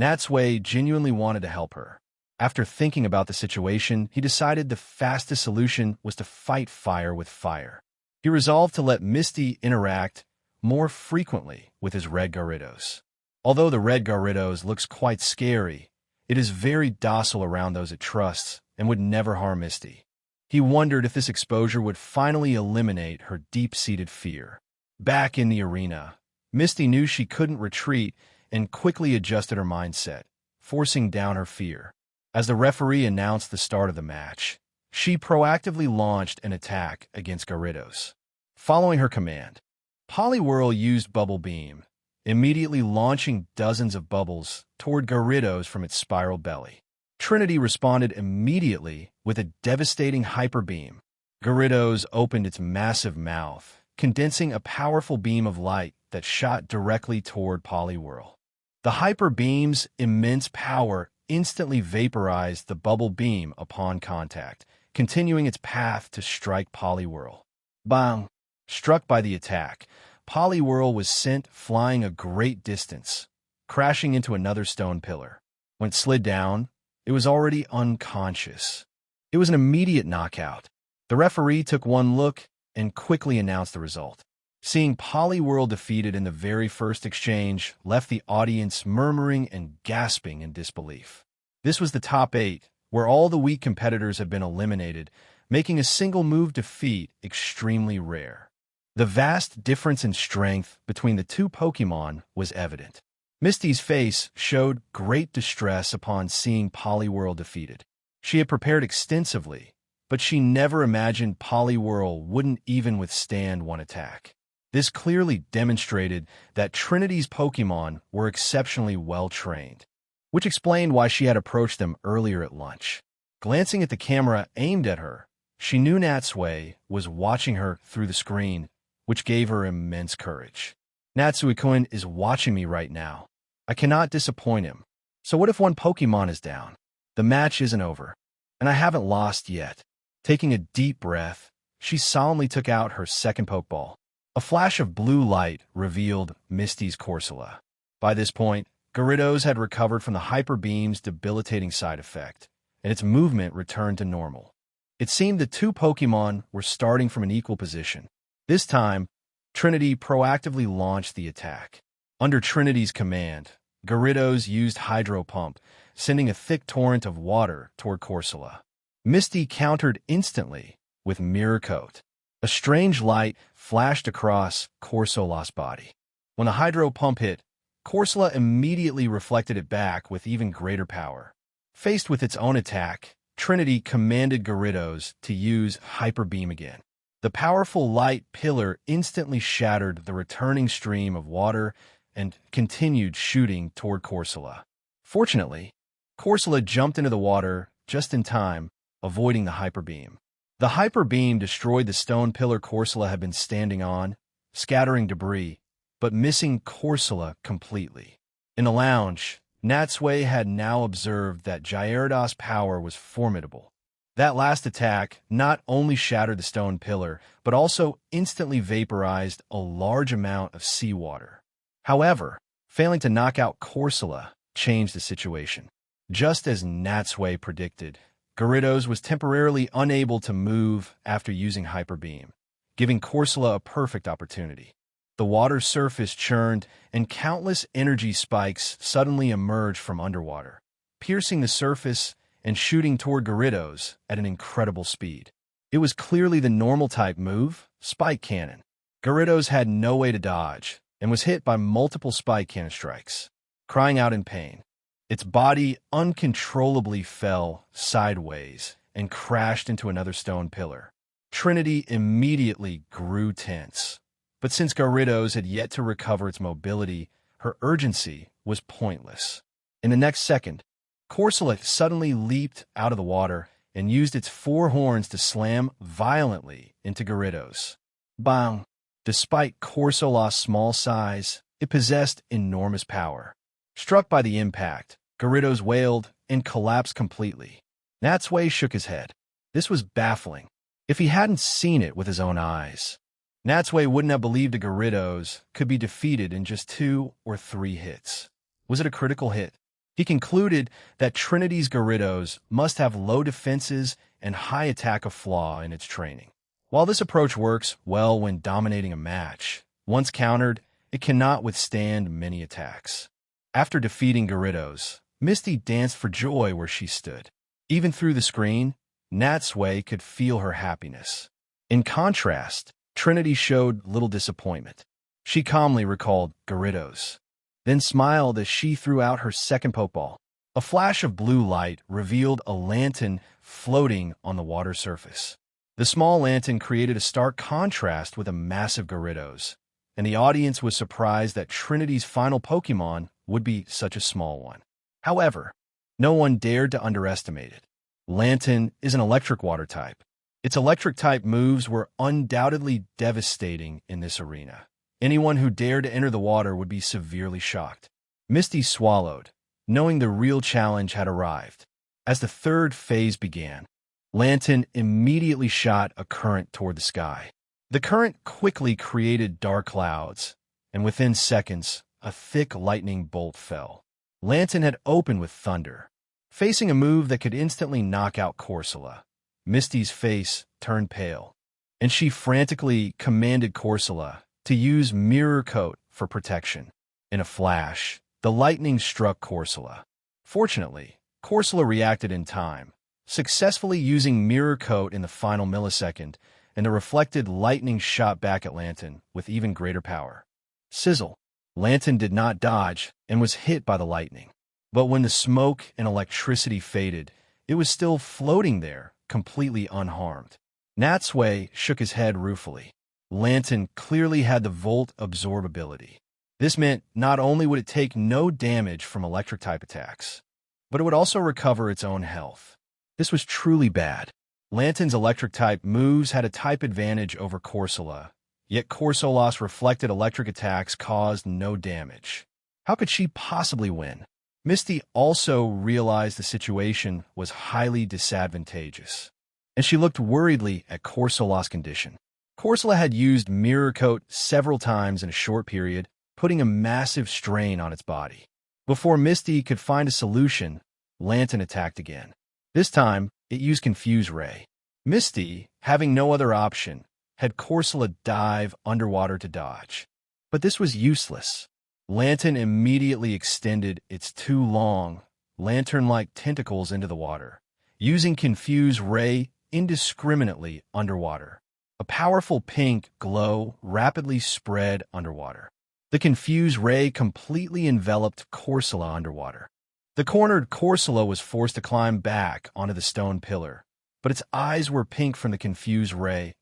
[SPEAKER 1] Natsui genuinely wanted to help her. After thinking about the situation, he decided the fastest solution was to fight fire with fire. He resolved to let Misty interact more frequently with his red Gyarados. Although the red Gyarados looks quite scary, it is very docile around those it trusts and would never harm Misty. He wondered if this exposure would finally eliminate her deep-seated fear. Back in the arena, Misty knew she couldn't retreat and quickly adjusted her mindset, forcing down her fear. As the referee announced the start of the match, she proactively launched an attack against Garridos. Following her command, Poliwhirl used Bubble Beam, immediately launching dozens of bubbles toward Garridos from its spiral belly. Trinity responded immediately with a devastating Hyper Beam. Garridos opened its massive mouth, condensing a powerful beam of light that shot directly toward Poliwhirl. The Hyper Beam's immense power instantly vaporized the Bubble Beam upon contact, continuing its path to strike Poliwhirl. Bang! Struck by the attack, Poliwhirl was sent flying a great distance, crashing into another stone pillar. When it slid down, it was already unconscious. It was an immediate knockout. The referee took one look and quickly announced the result. Seeing Poliwhirl defeated in the very first exchange left the audience murmuring and gasping in disbelief. This was the top 8, where all the weak competitors had been eliminated, making a single-move defeat extremely rare. The vast difference in strength between the two Pokémon was evident. Misty's face showed great distress upon seeing Poliwhirl defeated. She had prepared extensively, but she never imagined Poliwhirl wouldn't even withstand one attack. This clearly demonstrated that Trinity's Pokémon were exceptionally well-trained, which explained why she had approached them earlier at lunch. Glancing at the camera aimed at her, she knew Natsui was watching her through the screen, which gave her immense courage. Natsui-kun is watching me right now. I cannot disappoint him. So what if one Pokémon is down? The match isn't over, and I haven't lost yet. Taking a deep breath, she solemnly took out her second Pokeball. A flash of blue light revealed Misty's Corsola. By this point, Garridos had recovered from the Hyper Beam's debilitating side effect, and its movement returned to normal. It seemed the two Pokémon were starting from an equal position. This time, Trinity proactively launched the attack. Under Trinity's command, Garridos used Hydro Pump, sending a thick torrent of water toward Corsola. Misty countered instantly with Mirror Coat. A strange light flashed across Corsola's body. When the Hydro Pump hit, Corsola immediately reflected it back with even greater power. Faced with its own attack, Trinity commanded Garridos to use Hyper Beam again. The powerful light pillar instantly shattered the returning stream of water and continued shooting toward Corsola. Fortunately, Corsola jumped into the water just in time, avoiding the Hyper Beam. The Hyper Beam destroyed the stone pillar Corsola had been standing on, scattering debris, but missing Corsola completely. In the lounge, Natsui had now observed that Gyarados' power was formidable. That last attack not only shattered the stone pillar, but also instantly vaporized a large amount of seawater. However, failing to knock out Corsola changed the situation. Just as Natsui predicted, Garridos was temporarily unable to move after using Hyper Beam, giving Corsola a perfect opportunity. The water's surface churned, and countless energy spikes suddenly emerged from underwater, piercing the surface and shooting toward Garridos at an incredible speed. It was clearly the normal-type move, Spike Cannon. Garridos had no way to dodge, and was hit by multiple Spike Cannon strikes. Crying out in pain, its body uncontrollably fell sideways and crashed into another stone pillar. Trinity immediately grew tense. But since Garridos had yet to recover its mobility, her urgency was pointless. In the next second, Corsola suddenly leaped out of the water and used its 4 horns to slam violently into Garridos. Bang! Despite Corsola's small size, it possessed enormous power. Struck by the impact, Garridos wailed and collapsed completely. Natsui shook his head. This was baffling. If he hadn't seen it with his own eyes, Natsui wouldn't have believed a Garridos could be defeated in just 2 or 3 hits. Was it a critical hit? He concluded that Trinity's Garridos must have low defenses and high attack of flaw in its training. While this approach works well when dominating a match, once countered, it cannot withstand many attacks. After defeating Garridos, Misty danced for joy where she stood. Even through the screen, Natsui could feel her happiness. In contrast, Trinity showed little disappointment. She calmly recalled Garridos, then smiled as she threw out her second pokeball. A flash of blue light revealed a lantern floating on the water surface. The small lantern created a stark contrast with a massive Gyarados, and the audience was surprised that Trinity's final Pokémon would be such a small one. However, no one dared to underestimate it. Lantern is an electric water type. Its electric-type moves were undoubtedly devastating in this arena. Anyone who dared to enter the water would be severely shocked. Misty swallowed, knowing the real challenge had arrived. As the third phase began, Lantern immediately shot a current toward the sky. The current quickly created dark clouds, and within seconds, a thick lightning bolt fell. Lantern had opened with thunder, facing a move that could instantly knock out Corsola. Misty's face turned pale, and she frantically commanded Corsola to use Mirror Coat for protection. In a flash, the lightning struck Corsola. Fortunately, Corsola reacted in time, successfully using Mirror Coat in the final millisecond, and the reflected lightning shot back at Lantern with even greater power. Sizzle! Lantern did not dodge and was hit by the lightning. But when the smoke and electricity faded, it was still floating there, completely unharmed. Natsui shook his head ruefully. Lantern clearly had the Volt Absorb ability. This meant not only would it take no damage from electric-type attacks, but it would also recover its own health. This was truly bad. Lantern's electric-type moves had a type advantage over Corsola, yet Corsola's reflected electric attacks caused no damage. How could she possibly win? Misty also realized the situation was highly disadvantageous, and she looked worriedly at Corsola's condition. Corsola had used Mirror Coat several times in a short period, putting a massive strain on its body. Before Misty could find a solution, Lantern attacked again. This time, it used Confuse Ray. Misty, having no other option, had Corsola dive underwater to dodge. But this was useless. Lantern immediately extended its two long, lantern-like tentacles into the water, using Confuse Ray indiscriminately underwater. A powerful pink glow rapidly spread underwater. The Confuse Ray completely enveloped Corsola underwater. The cornered Corsola was forced to climb back onto the stone pillar, but its eyes were pink from the Confuse Ray,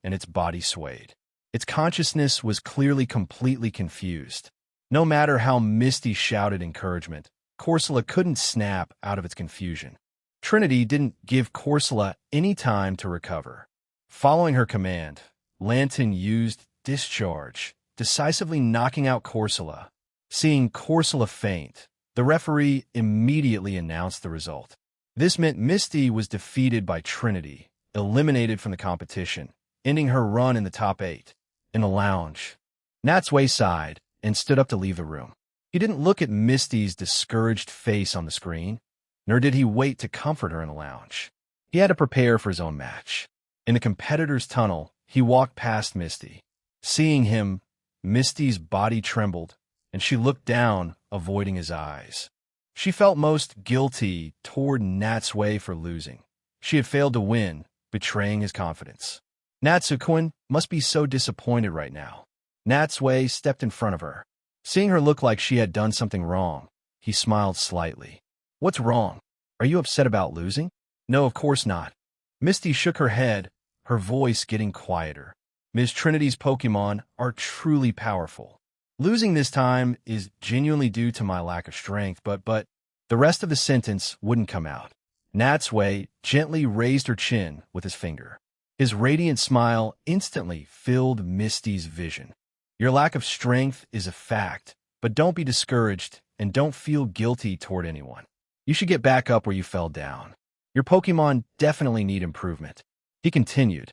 [SPEAKER 1] and its body swayed. Its consciousness was clearly completely confused. No matter how Misty shouted encouragement, Corsola couldn't snap out of its confusion. Trinity didn't give Corsola any time to recover. Following her command, Lantern used Discharge, decisively knocking out Corsola. Seeing Corsola faint, the referee immediately announced the result. This meant Misty was defeated by Trinity, eliminated from the competition, ending her run in the top 8. In the lounge, Natsui sighed and stood up to leave the room. He didn't look at Misty's discouraged face on the screen, nor did he wait to comfort her in the lounge. He had to prepare for his own match. In the competitor's tunnel, he walked past Misty. Seeing him, Misty's body trembled, and she looked down, avoiding his eyes. She felt most guilty toward Natsui for losing. She had failed to win, betraying his confidence. Natsui must be so disappointed right now. Natsui stepped in front of her. Seeing her look like she had done something wrong, he smiled slightly. What's wrong? Are you upset about losing? No, of course not. Misty shook her head, her voice getting quieter. Ms. Trinity's Pokémon are truly powerful. Losing this time is genuinely due to my lack of strength, but the rest of the sentence wouldn't come out. Natsui gently raised her chin with his finger. His radiant smile instantly filled Misty's vision. Your lack of strength is a fact, but don't be discouraged and don't feel guilty toward anyone. You should get back up where you fell down. Your Pokémon definitely need improvement. He continued,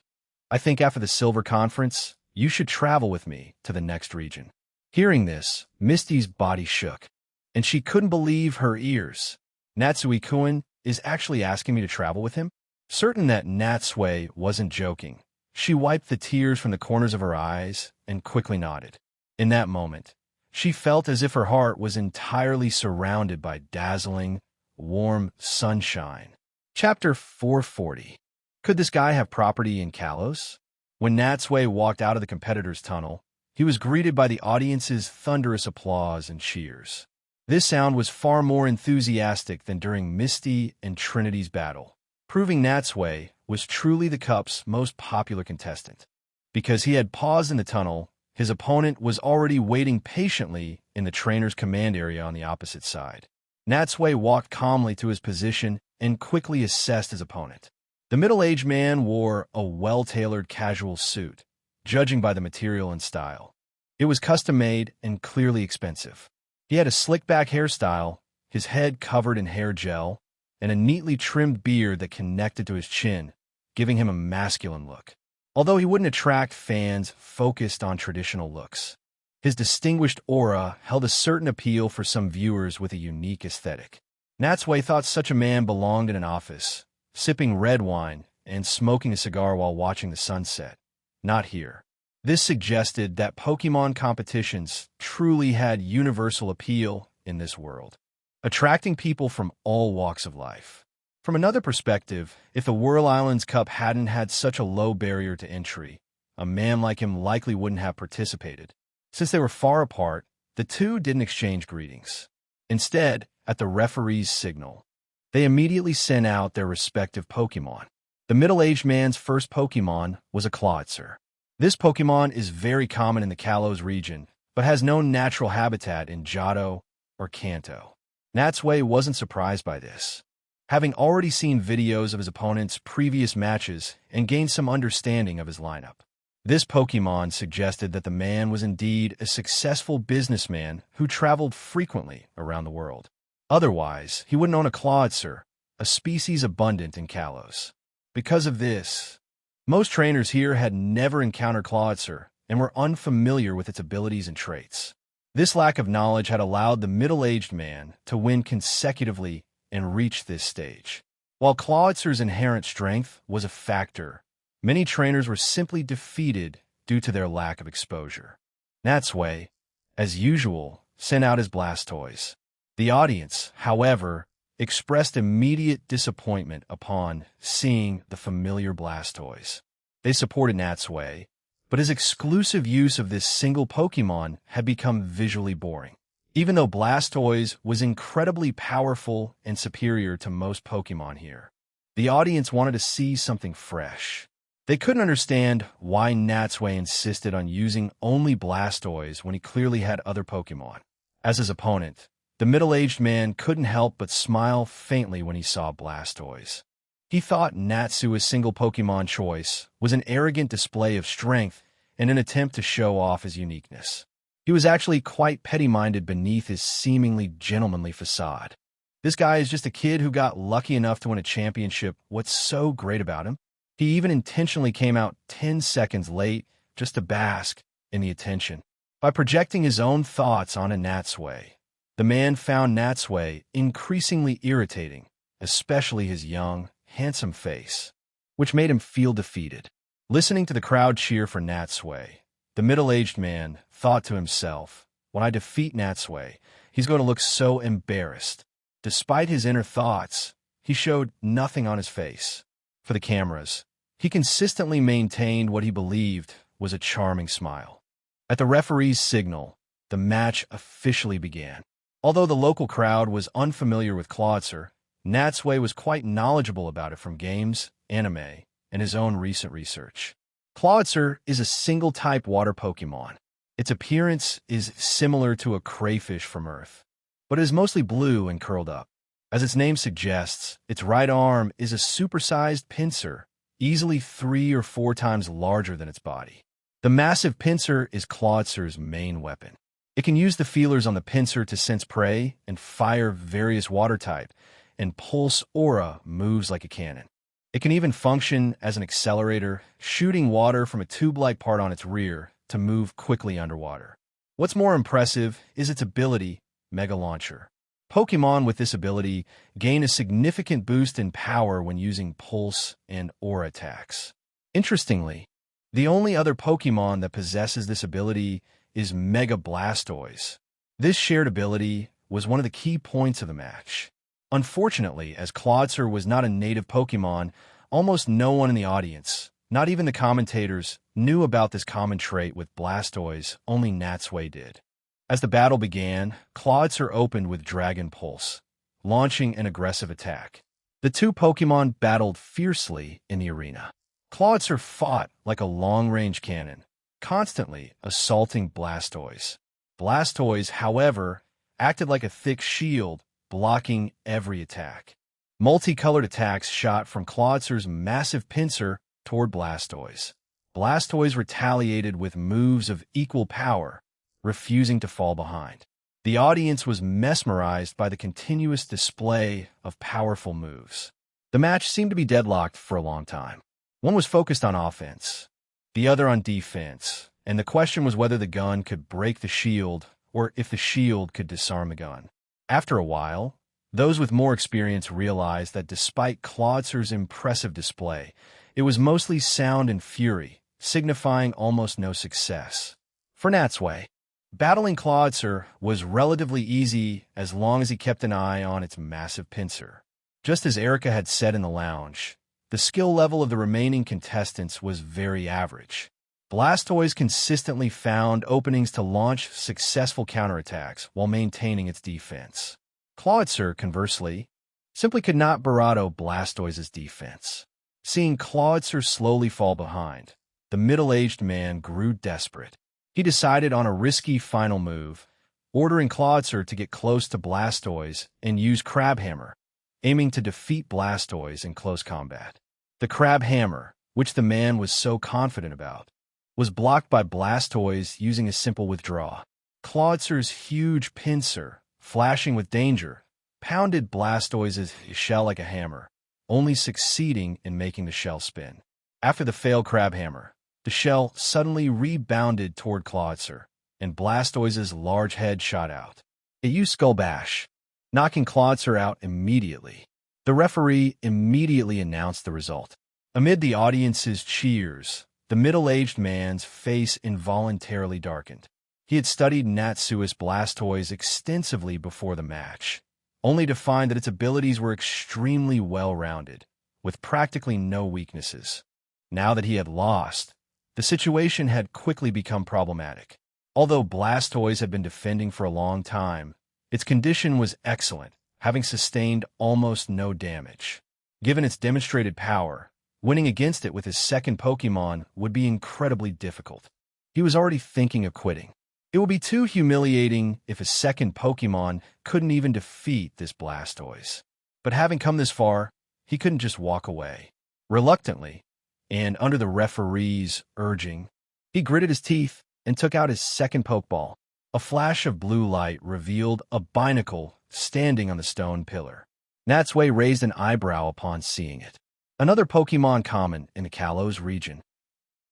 [SPEAKER 1] I think after the Silver Conference, you should travel with me to the next region. Hearing this, Misty's body shook, and she couldn't believe her ears. Natsui-kun is actually asking me to travel with him? Certain that Natsui wasn't joking, she wiped the tears from the corners of her eyes and quickly nodded. In that moment, she felt as if her heart was entirely surrounded by dazzling, warm sunshine. Chapter 440. Could this guy have property in Kalos? When Natsui walked out of the competitor's tunnel, he was greeted by the audience's thunderous applause and cheers. This sound was far more enthusiastic than during Misty and Trinity's battle, proving Natsui was truly the Cup's most popular contestant. Because he had paused in the tunnel, his opponent was already waiting patiently in the trainer's command area on the opposite side. Natsui walked calmly to his position and quickly assessed his opponent. The middle-aged man wore a well-tailored casual suit, judging by the material and style. It was custom-made and clearly expensive. He had a slick-back hairstyle, his head covered in hair gel, and a neatly trimmed beard that connected to his chin, giving him a masculine look. Although he wouldn't attract fans focused on traditional looks, his distinguished aura held a certain appeal for some viewers with a unique aesthetic. Natsui thought such a man belonged in an office, sipping red wine and smoking a cigar while watching the sunset. Not here. This suggested that Pokemon competitions truly had universal appeal in this world, attracting people from all walks of life. From another perspective, if the Whirl Islands Cup hadn't had such a low barrier to entry, a man like him likely wouldn't have participated. Since they were far apart, the two didn't exchange greetings. Instead, at the referee's signal, they immediately sent out their respective Pokemon. The middle-aged man's first Pokemon was a Clawitzer. This Pokemon is very common in the Kalos region, but has no natural habitat in Johto or Kanto. Natsui wasn't surprised by this, having already seen videos of his opponent's previous matches and gained some understanding of his lineup. This Pokemon suggested that the man was indeed a successful businessman who traveled frequently around the world. Otherwise, he wouldn't own a Clawitzer, a species abundant in Kalos. Because of this, most trainers here had never encountered Clawitzer and were unfamiliar with its abilities and traits. This lack of knowledge had allowed the middle-aged man to win consecutively and reach this stage. While Clawitzer's inherent strength was a factor, many trainers were simply defeated due to their lack of exposure. Natsui, as usual, sent out his Blastoise. The audience, however, expressed immediate disappointment upon seeing the familiar Blastoise. They supported Natsui, but his exclusive use of this single Pokemon had become visually boring. Even though Blastoise was incredibly powerful and superior to most Pokemon here, the audience wanted to see something fresh. They couldn't understand why Natsui insisted on using only Blastoise when he clearly had other Pokemon. As his opponent, the middle-aged man couldn't help but smile faintly when he saw Blastoise. He thought Natsui's single Pokemon choice was an arrogant display of strength and an attempt to show off his uniqueness. He was actually quite petty-minded beneath his seemingly gentlemanly facade. This guy is just a kid who got lucky enough to win a championship. What's so great about him? He even intentionally came out 10 seconds late just to bask in the attention. By projecting his own thoughts onto Natsui, the man found Natsui increasingly irritating, especially his young, handsome face, which made him feel defeated. Listening to the crowd cheer for Natsui, the middle-aged man thought to himself, when I defeat Natsui, he's going to look so embarrassed. Despite his inner thoughts, he showed nothing on his face. For the cameras, he consistently maintained what he believed was a charming smile. At the referee's signal, the match officially began. Although the local crowd was unfamiliar with Clawitzer, Natsui was quite knowledgeable about it from games, anime, and his own recent research. Clawitzer is a single-type water Pokemon. Its appearance is similar to a crayfish from Earth, but it is mostly blue and curled up. As its name suggests, its right arm is a supersized pincer, easily 3 or 4 times larger than its body. The massive pincer is Clawitzer's main weapon. It can use the feelers on the pincer to sense prey and fire various water type, and Pulse Aura moves like a cannon. It can even function as an accelerator, shooting water from a tube-like part on its rear to move quickly underwater. What's more impressive is its ability, Mega Launcher. Pokemon with this ability gain a significant boost in power when using Pulse and Aura attacks. Interestingly, the only other Pokemon that possesses this ability is Mega Blastoise. This shared ability was one of the key points of the match. Unfortunately, as Clawitzer was not a native Pokemon, Almost no one in the audience, not even the commentators, knew about this common trait with Blastoise. Only Natsui did. As the battle began, Clawitzer opened with Dragon Pulse, launching an aggressive attack. The two Pokémon battled fiercely in the arena. Clawitzer fought like a long-range cannon, constantly assaulting Blastoise. Blastoise, however, acted like a thick shield, blocking every attack. Multicolored attacks shot from Clawitzer's massive pincer toward Blastoise. Blastoise retaliated with moves of equal power, refusing to fall behind. The audience was mesmerized by the continuous display of powerful moves. The match seemed to be deadlocked for a long time. One was focused on offense, the other on defense, and the question was whether the gun could break the shield or if the shield could disarm the gun. After a while, those with more experience realized that despite Clawitzer's impressive display, it was mostly sound and fury, signifying almost no success. For Natsui, battling Clawitzer was relatively easy as long as he kept an eye on its massive pincer. Just as Erica had said in the lounge, the skill level of the remaining contestants was very average. Blastoise consistently found openings to launch successful counterattacks while maintaining its defense. Clawitzer, conversely, simply could not bravado Blastoise's defense. Seeing Clawitzer slowly fall behind, the middle-aged man grew desperate. He decided on a risky final move, ordering Clawitzer to get close to Blastoise and use Crab Hammer, aiming to defeat Blastoise in close combat. The Crab Hammer, which the man was so confident about, was blocked by Blastoise using a simple withdraw. Clawitzer's huge pincer, flashing with danger, pounded Blastoise's shell like a hammer, only succeeding in making the shell spin. After the failed Crab Hammer, the shell suddenly rebounded toward Clawitzer, and Blastoise's large head shot out. It used Skull Bash, knocking Clawitzer out immediately. The referee immediately announced the result. Amid the audience's cheers, the middle-aged man's face involuntarily darkened. He had studied Natsui's Blastoise extensively before the match, only to find that its abilities were extremely well-rounded, with practically no weaknesses. Now that he had lost, the situation had quickly become problematic. Although Blastoise had been defending for a long time, its condition was excellent, having sustained almost no damage. Given its demonstrated power, winning against it with his second Pokémon would be incredibly difficult. He was already thinking of quitting. It would be too humiliating if his second Pokémon couldn't even defeat this Blastoise. But having come this far, he couldn't just walk away. Reluctantly, and under the referee's urging, he gritted his teeth and took out his second Pokeball. A flash of blue light revealed a Binacle standing on the stone pillar. Natsui raised an eyebrow upon seeing it. Another Pokémon common in the Kalos region.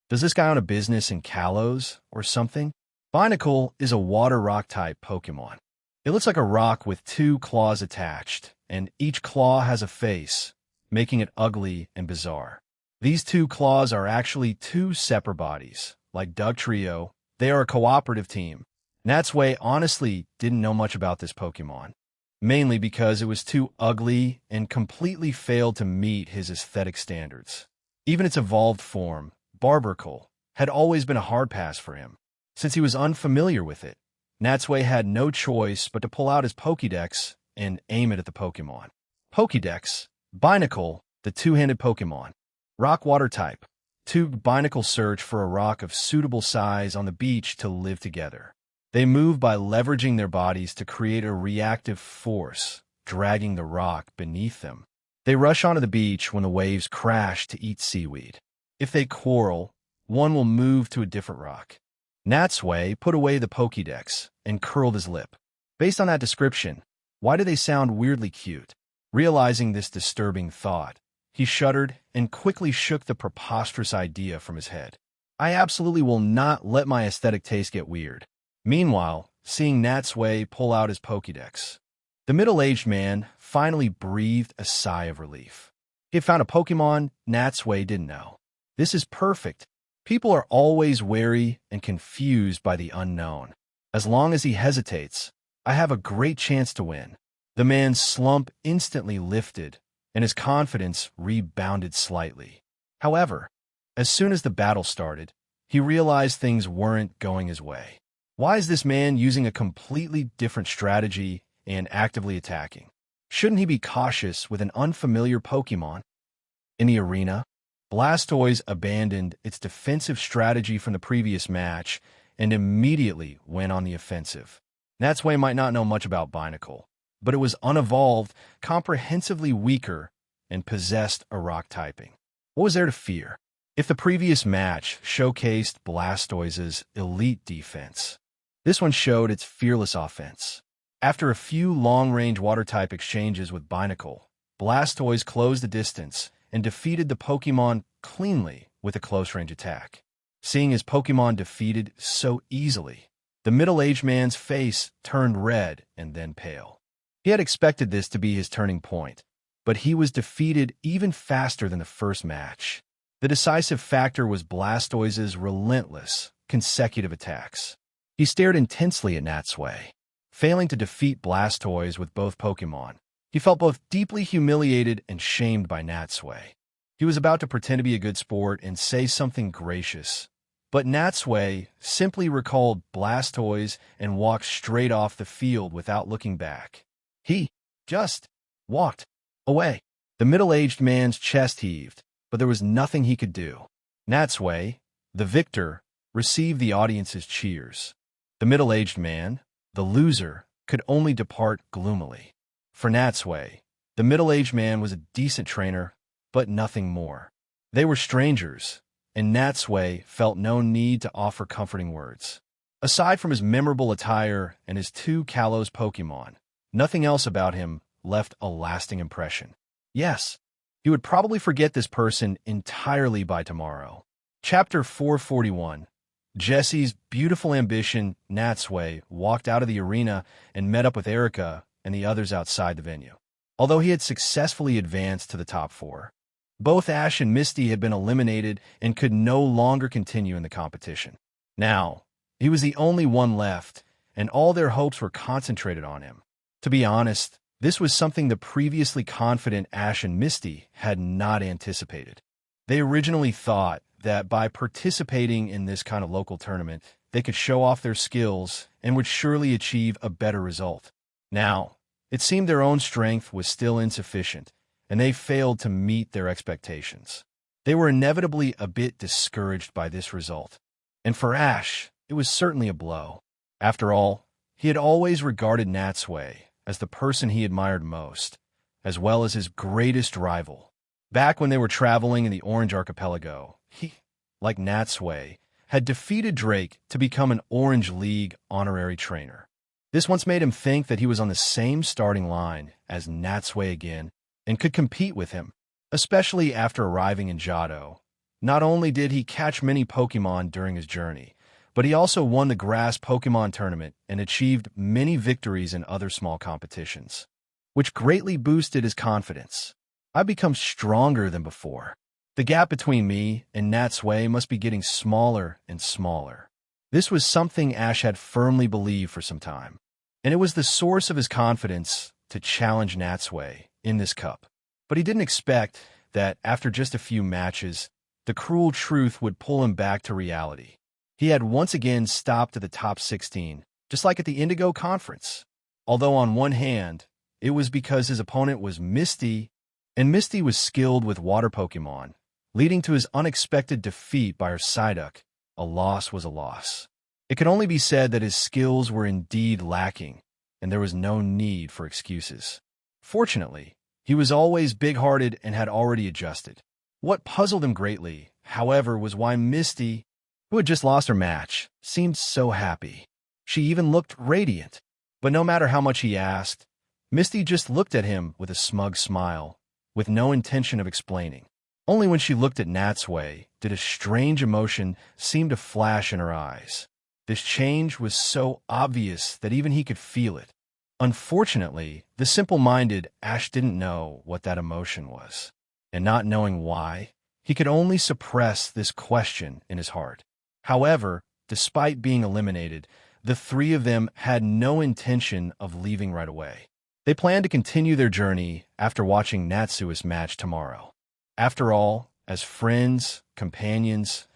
[SPEAKER 1] Does this guy own a business in Kalos or something? Binacle is a water rock type Pokémon. It looks like a rock with two claws attached, and each claw has a face, making it ugly and bizarre. These two claws are actually two separate bodies. Like Doug Trio, they are a cooperative team. Natsui honestly didn't know much about this Pokémon, mainly because it was too ugly and completely failed to meet his aesthetic standards. Even its evolved form, Barbercle, had always been a hard pass for him. Since he was unfamiliar with it, Natsui had no choice but to pull out his Pokédex and aim it at the Pokémon. Pokédex, Binacle, the two-handed Pokémon. Rock water type. Two Binacle search for a rock of suitable size on the beach to live together. They move by leveraging their bodies to create a reactive force, dragging the rock beneath them. They rush onto the beach when the waves crash to eat seaweed. If they quarrel, one will move to a different rock. Natsui put away the Pokédex and curled his lip. Based on that description, why do they sound weirdly cute? Realizing this disturbing thought, he shuddered and quickly shook the preposterous idea from his head. I absolutely will not let my aesthetic taste get weird. Meanwhile, seeing Natsui pull out his Pokédex, the middle-aged man finally breathed a sigh of relief. He had found a Pokémon Natsui didn't know. This is perfect. People are always wary and confused by the unknown. As long as he hesitates, I have a great chance to win. The man's slump instantly lifted and his confidence rebounded slightly. However, as soon as the battle started, he realized things weren't going his way. Why is this man using a completely different strategy and actively attacking? Shouldn't he be cautious with an unfamiliar Pokemon? In the arena, Blastoise abandoned its defensive strategy from the previous match and immediately went on the offensive. Natsui might not know much about Binacle, but it was unevolved, comprehensively weaker, and possessed a rock typing. What was there to fear? If the previous match showcased Blastoise's elite defense, this one showed its fearless offense. After a few long-range water-type exchanges with Binacle, Blastoise closed the distance and defeated the Pokemon cleanly with a close-range attack. Seeing his Pokemon defeated so easily, the middle-aged man's face turned red and then pale. He had expected this to be his turning point, but he was defeated even faster than the first match. The decisive factor was Blastoise's relentless, consecutive attacks. He stared intensely at Natsui. Failing to defeat Blastoise with both Pokemon, he felt both deeply humiliated and shamed by Natsui. He was about to pretend to be a good sport and say something gracious, but Natsui simply recalled Blastoise and walked straight off the field without looking back. He just walked away. The middle-aged man's chest heaved, but there was nothing he could do. Natsui, the victor, received the audience's cheers. The middle-aged man, the loser, could only depart gloomily. For Natsui, the middle-aged man was a decent trainer, but nothing more. They were strangers, and Natsui felt no need to offer comforting words. Aside from his memorable attire and his 2 Kalos Pokemon, nothing else about him left a lasting impression. Yes, he would probably forget this person entirely by tomorrow. Chapter 441. Jesse's beautiful ambition. Natsui walked out of the arena and met up with Erica and the others outside the venue. Although he had successfully advanced to the top 4, both Ash and Misty had been eliminated and could no longer continue in the competition. Now, he was the only one left, and all their hopes were concentrated on him. To be honest, this was something the previously confident Ash and Misty had not anticipated. They originally thought that by participating in this kind of local tournament, they could show off their skills and would surely achieve a better result. Now, it seemed their own strength was still insufficient, and they failed to meet their expectations. They were inevitably a bit discouraged by this result. And for Ash, it was certainly a blow. After all, he had always regarded Natsui as the person he admired most, as well as his greatest rival. Back when they were traveling in the Orange Archipelago, he, like Natsui, had defeated Drake to become an Orange League honorary trainer. This once made him think that he was on the same starting line as Natsui again and could compete with him, especially after arriving in Johto. Not only did he catch many Pokemon during his journey, but he also won the Grass Pokemon Tournament and achieved many victories in other small competitions, which greatly boosted his confidence. I've become stronger than before. The gap between me and Natsui must be getting smaller and smaller. This was something Ash had firmly believed for some time, and it was the source of his confidence to challenge Natsui in this cup. But he didn't expect that after just a few matches, the cruel truth would pull him back to reality. He had once again stopped at the top 16, just like at the Indigo Conference. Although on one hand, it was because his opponent was Misty, and Misty was skilled with water Pokemon, leading to his unexpected defeat by her Psyduck. A loss was a loss. It could only be said that his skills were indeed lacking, and there was no need for excuses. Fortunately, he was always big-hearted and had already adjusted. What puzzled him greatly, however, was why Misty, who had just lost her match, seemed so happy. She even looked radiant. But no matter how much he asked, Misty just looked at him with a smug smile, with no intention of explaining. Only when she looked at Natsui did a strange emotion seem to flash in her eyes. This change was so obvious that even he could feel it. Unfortunately, the simple-minded Ash didn't know what that emotion was, and not knowing why, he could only suppress this question in his heart. However, despite being eliminated, the 3 of them had no intention of leaving right away. They plan to continue their journey after watching Natsui's match tomorrow. After all, as friends, companions,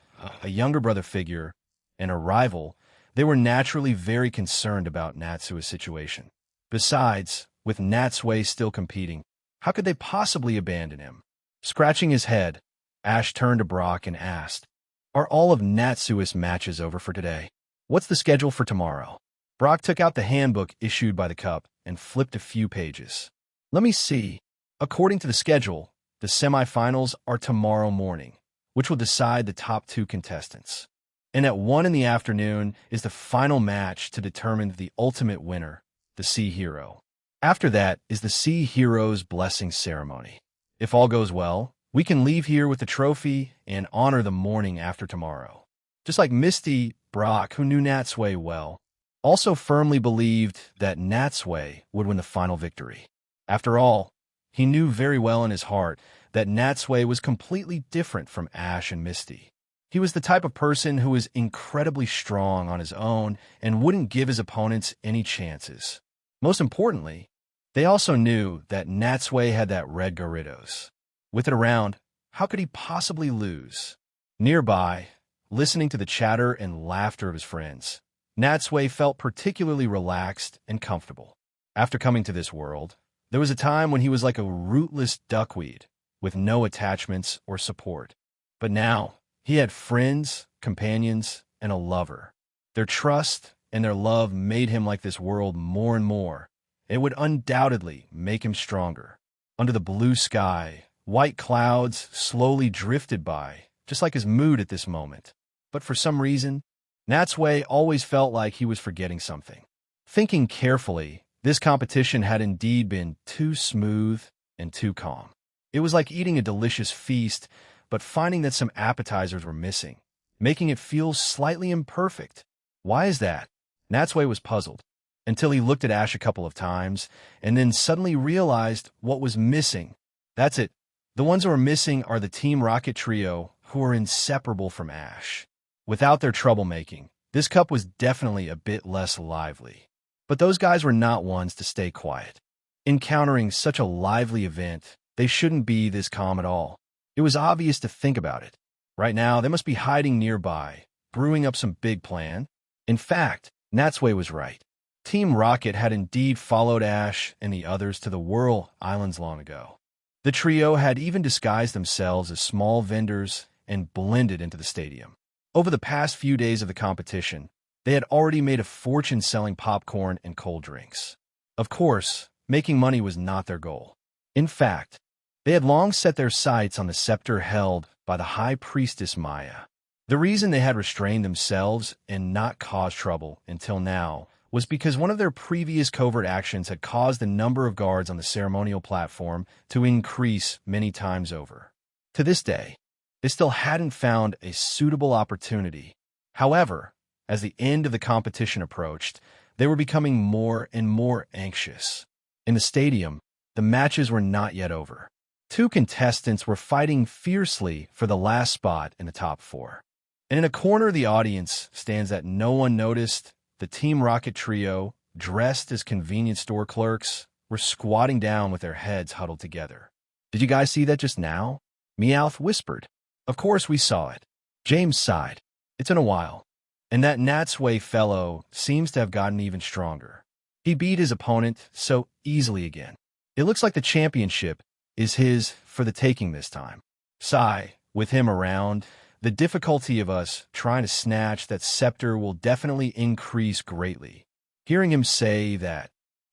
[SPEAKER 1] a younger brother figure, and a rival, they were naturally very concerned about Natsui's situation. Besides, with Natsui still competing, how could they possibly abandon him? Scratching his head, Ash turned to Brock and asked, "Are all of Natsui's matches over for today? What's the schedule for tomorrow?" Brock took out the handbook issued by the Cup and flipped a few pages. "Let me see. According to the schedule, the semifinals are tomorrow morning, which will decide the top 2 contestants. And at 1 in the afternoon is the final match to determine the ultimate winner, the Sea Hero. After that is the Sea Hero's blessing ceremony. If all goes well, we can leave here with the trophy and honor the morning after tomorrow." Just like Misty, Brock, who knew Natsui well, also firmly believed that Natsui would win the final victory. After all, he knew very well in his heart that Natsui was completely different from Ash and Misty. He was the type of person who was incredibly strong on his own and wouldn't give his opponents any chances. Most importantly, they also knew that Natsui had that red Gyarados. With it around, how could he possibly lose? Nearby, listening to the chatter and laughter of his friends, Natsui felt particularly relaxed and comfortable. After coming to this world, there was a time when he was like a rootless duckweed, with no attachments or support. But now, he had friends, companions, and a lover. Their trust and their love made him like this world more and more. It would undoubtedly make him stronger. Under the blue sky, white clouds slowly drifted by, just like his mood at this moment. But for some reason, Natsui always felt like he was forgetting something. Thinking carefully, this competition had indeed been too smooth and too calm. It was like eating a delicious feast, but finding that some appetizers were missing, making it feel slightly imperfect. Why is that? Natsui was puzzled, until he looked at Ash a couple of times, and then suddenly realized what was missing. That's it. The ones who are missing are the Team Rocket trio, who are inseparable from Ash. Without their troublemaking, this cup was definitely a bit less lively. But those guys were not ones to stay quiet. Encountering such a lively event, they shouldn't be this calm at all. It was obvious to think about it. Right now, they must be hiding nearby, brewing up some big plan. In fact, Natsui was right. Team Rocket had indeed followed Ash and the others to the Whirl Islands long ago. The trio had even disguised themselves as small vendors and blended into the stadium. Over the past few days of the competition, they had already made a fortune selling popcorn and cold drinks. Of course, making money was not their goal. In fact, they had long set their sights on the scepter held by the High Priestess Maya. The reason they had restrained themselves and not caused trouble until now was because one of their previous covert actions had caused the number of guards on the ceremonial platform to increase many times over. To this day, they still hadn't found a suitable opportunity. However, as the end of the competition approached, they were becoming more and more anxious. In the stadium, the matches were not yet over. 2 contestants were fighting fiercely for the last spot in the top 4. And in a corner of the audience stands that no one noticed, the Team Rocket trio, dressed as convenience store clerks, were squatting down with their heads huddled together. "Did you guys see that just now?" Meowth whispered. "Of course we saw it." James sighed. "It's been a while. And that Natsui fellow seems to have gotten even stronger. He beat his opponent so easily again. It looks like the championship is his for the taking this time." Sigh, with him around, the difficulty of us trying to snatch that scepter will definitely increase greatly. Hearing him say that,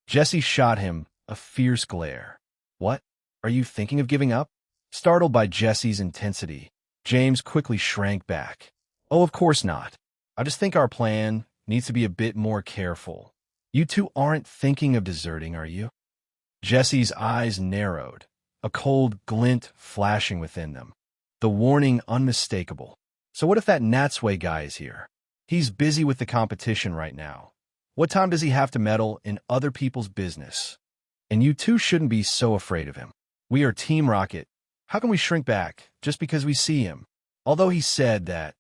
[SPEAKER 1] Jesse shot him a fierce glare. "What? Are you thinking of giving up?" Startled by Jesse's intensity, James quickly shrank back. "Oh, of course not. I just think our plan needs to be a bit more careful. You two aren't thinking of deserting, are you?" Jesse's eyes narrowed, a cold glint flashing within them, the warning unmistakable. "So what if that Natsui guy is here? He's busy with the competition right now. What time does he have to meddle in other people's business? And you two shouldn't be so afraid of him. We are Team Rocket. How can we shrink back just because we see him?" Although he said that,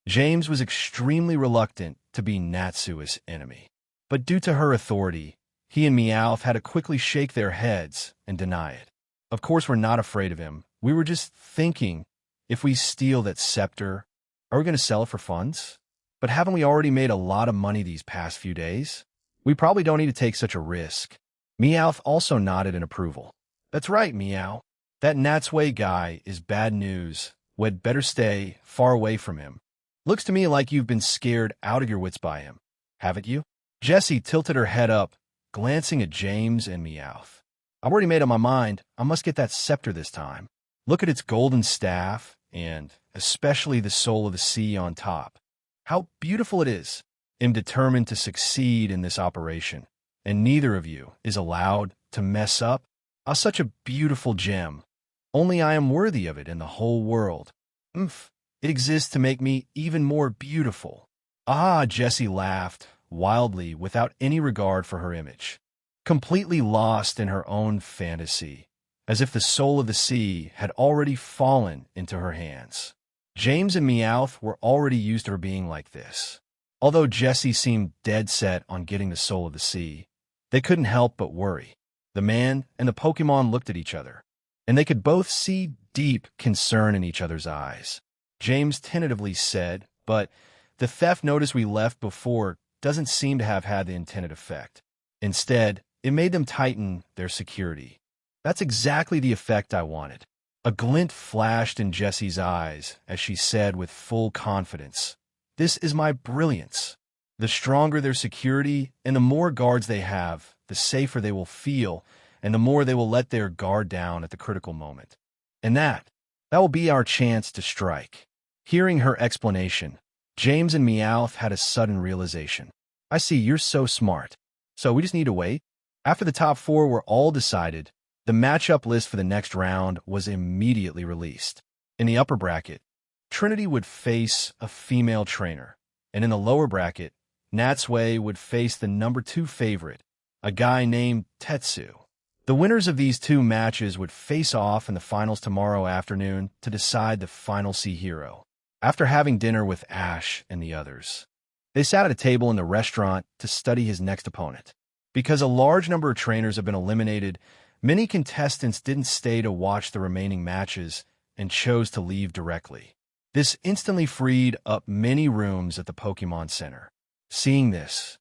[SPEAKER 1] James was extremely reluctant to be Natsui's enemy. But due to her authority, He and Meowth had to quickly shake their heads and deny it. Of course, we're not afraid of him. We were just thinking, if we steal that scepter, are we going to sell it for funds? But haven't we already made a lot of money these past few days? We probably don't need to take such a risk. Meowth also nodded in approval. That's right, Meow. That Natsui guy is bad news. We'd better stay far away from him. Looks to me like you've been scared out of your wits by him, haven't you? Jessie tilted her head up, glancing at James and Meowth. I've already made up my mind. I must get that scepter this time. Look at its golden staff, and especially the soul of the sea on top. How beautiful it is. I'm determined to succeed in this operation, and neither of you is allowed to mess up. Such a beautiful gem. Only I am worthy of it in the whole world. It exists to make me even more beautiful. Ah, Jessie laughed wildly without any regard for her image, completely lost in her own fantasy, as if the soul of the sea had already fallen into her hands. James and Meowth were already used to her being like this. Although Jessie seemed dead set on getting the soul of the sea, they couldn't help but worry. The man and the Pokemon looked at each other, and they could both see deep concern in each other's eyes. James tentatively said, but the theft notice we left before doesn't seem to have had the intended effect. Instead, it made them tighten their security. That's exactly the effect I wanted. A glint flashed in Jessie's eyes as she said with full confidence, "This is my brilliance." The stronger their security and the more guards they have, the safer they will feel, and the more they will let their guard down at the critical moment. And that will be our chance to strike. Hearing her explanation, James and Meowth had a sudden realization. I see, you're so smart. So we just need to wait? After the top four were all decided, the matchup list for the next round was immediately released. In the upper bracket, Trinity would face a female trainer, and in the lower bracket, Natsui would face the number 2 favorite, a guy named Tetsu. The winners of these two matches would face off in the finals tomorrow afternoon to decide the final Sea Hero. After having dinner with Ash and the others, they sat at a table in the restaurant to study his next opponent. Because a large number of trainers have been eliminated, many contestants didn't stay to watch the remaining matches and chose to leave directly. This instantly freed up many rooms at the Pokemon Center. Seeing this,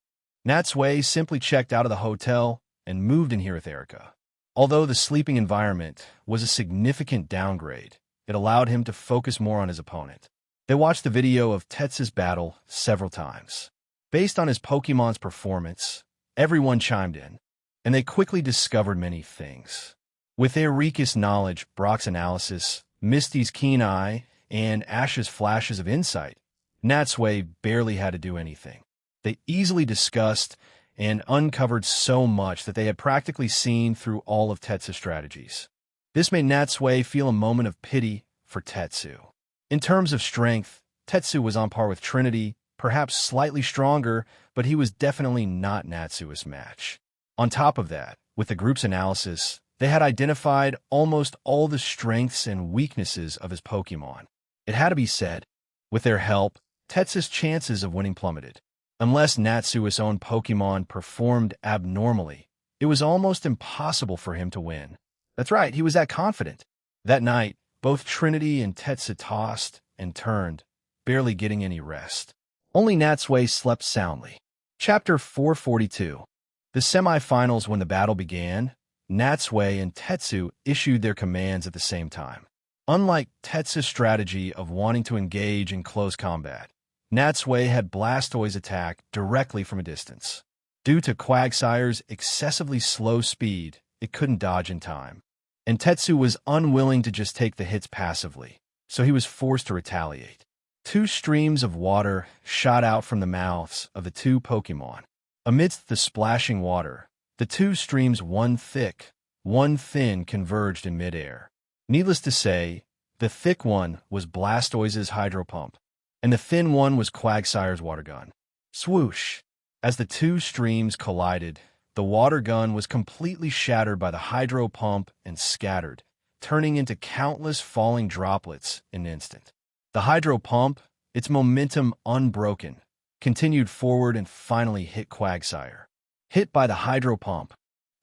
[SPEAKER 1] Natsui simply checked out of the hotel and moved in here with Erica. Although the sleeping environment was a significant downgrade, it allowed him to focus more on his opponent. They watched the video of Tetsu's battle several times. Based on his Pokemon's performance, everyone chimed in, and they quickly discovered many things. With Eureka's knowledge, Brock's analysis, Misty's keen eye, and Ash's flashes of insight, Natsui barely had to do anything. They easily discussed and uncovered so much that they had practically seen through all of Tetsu's strategies. This made Natsui feel a moment of pity for Tetsu. In terms of strength, Tetsu was on par with Trinity, perhaps slightly stronger, but he was definitely not Natsui's match. On top of that, with the group's analysis, they had identified almost all the strengths and weaknesses of his Pokemon. It had to be said, with their help, Tetsu's chances of winning plummeted. Unless Natsui's own Pokemon performed abnormally, it was almost impossible for him to win. That's right, he was that confident. That night, both Trinity and Tetsu tossed and turned, barely getting any rest. Only Natsui slept soundly. Chapter 442. The semifinals. When the battle began, Natsui and Tetsu issued their commands at the same time. Unlike Tetsu's strategy of wanting to engage in close combat, Natsui had Blastoise attack directly from a distance. Due to Quagsire's excessively slow speed, it couldn't dodge in time. And Tetsu was unwilling to just take the hits passively, so he was forced to retaliate. 2 streams of water shot out from the mouths of the 2 Pokemon. Amidst the splashing water, the 2 streams, one thick, one thin, converged in midair. Needless to say, the thick one was Blastoise's Hydro Pump, and the thin one was Quagsire's Water Gun. Swoosh! As the 2 streams collided, the Water Gun was completely shattered by the Hydro Pump and scattered, turning into countless falling droplets in an instant. The Hydro Pump, its momentum unbroken, continued forward and finally hit Quagsire. Hit by the hydro pump,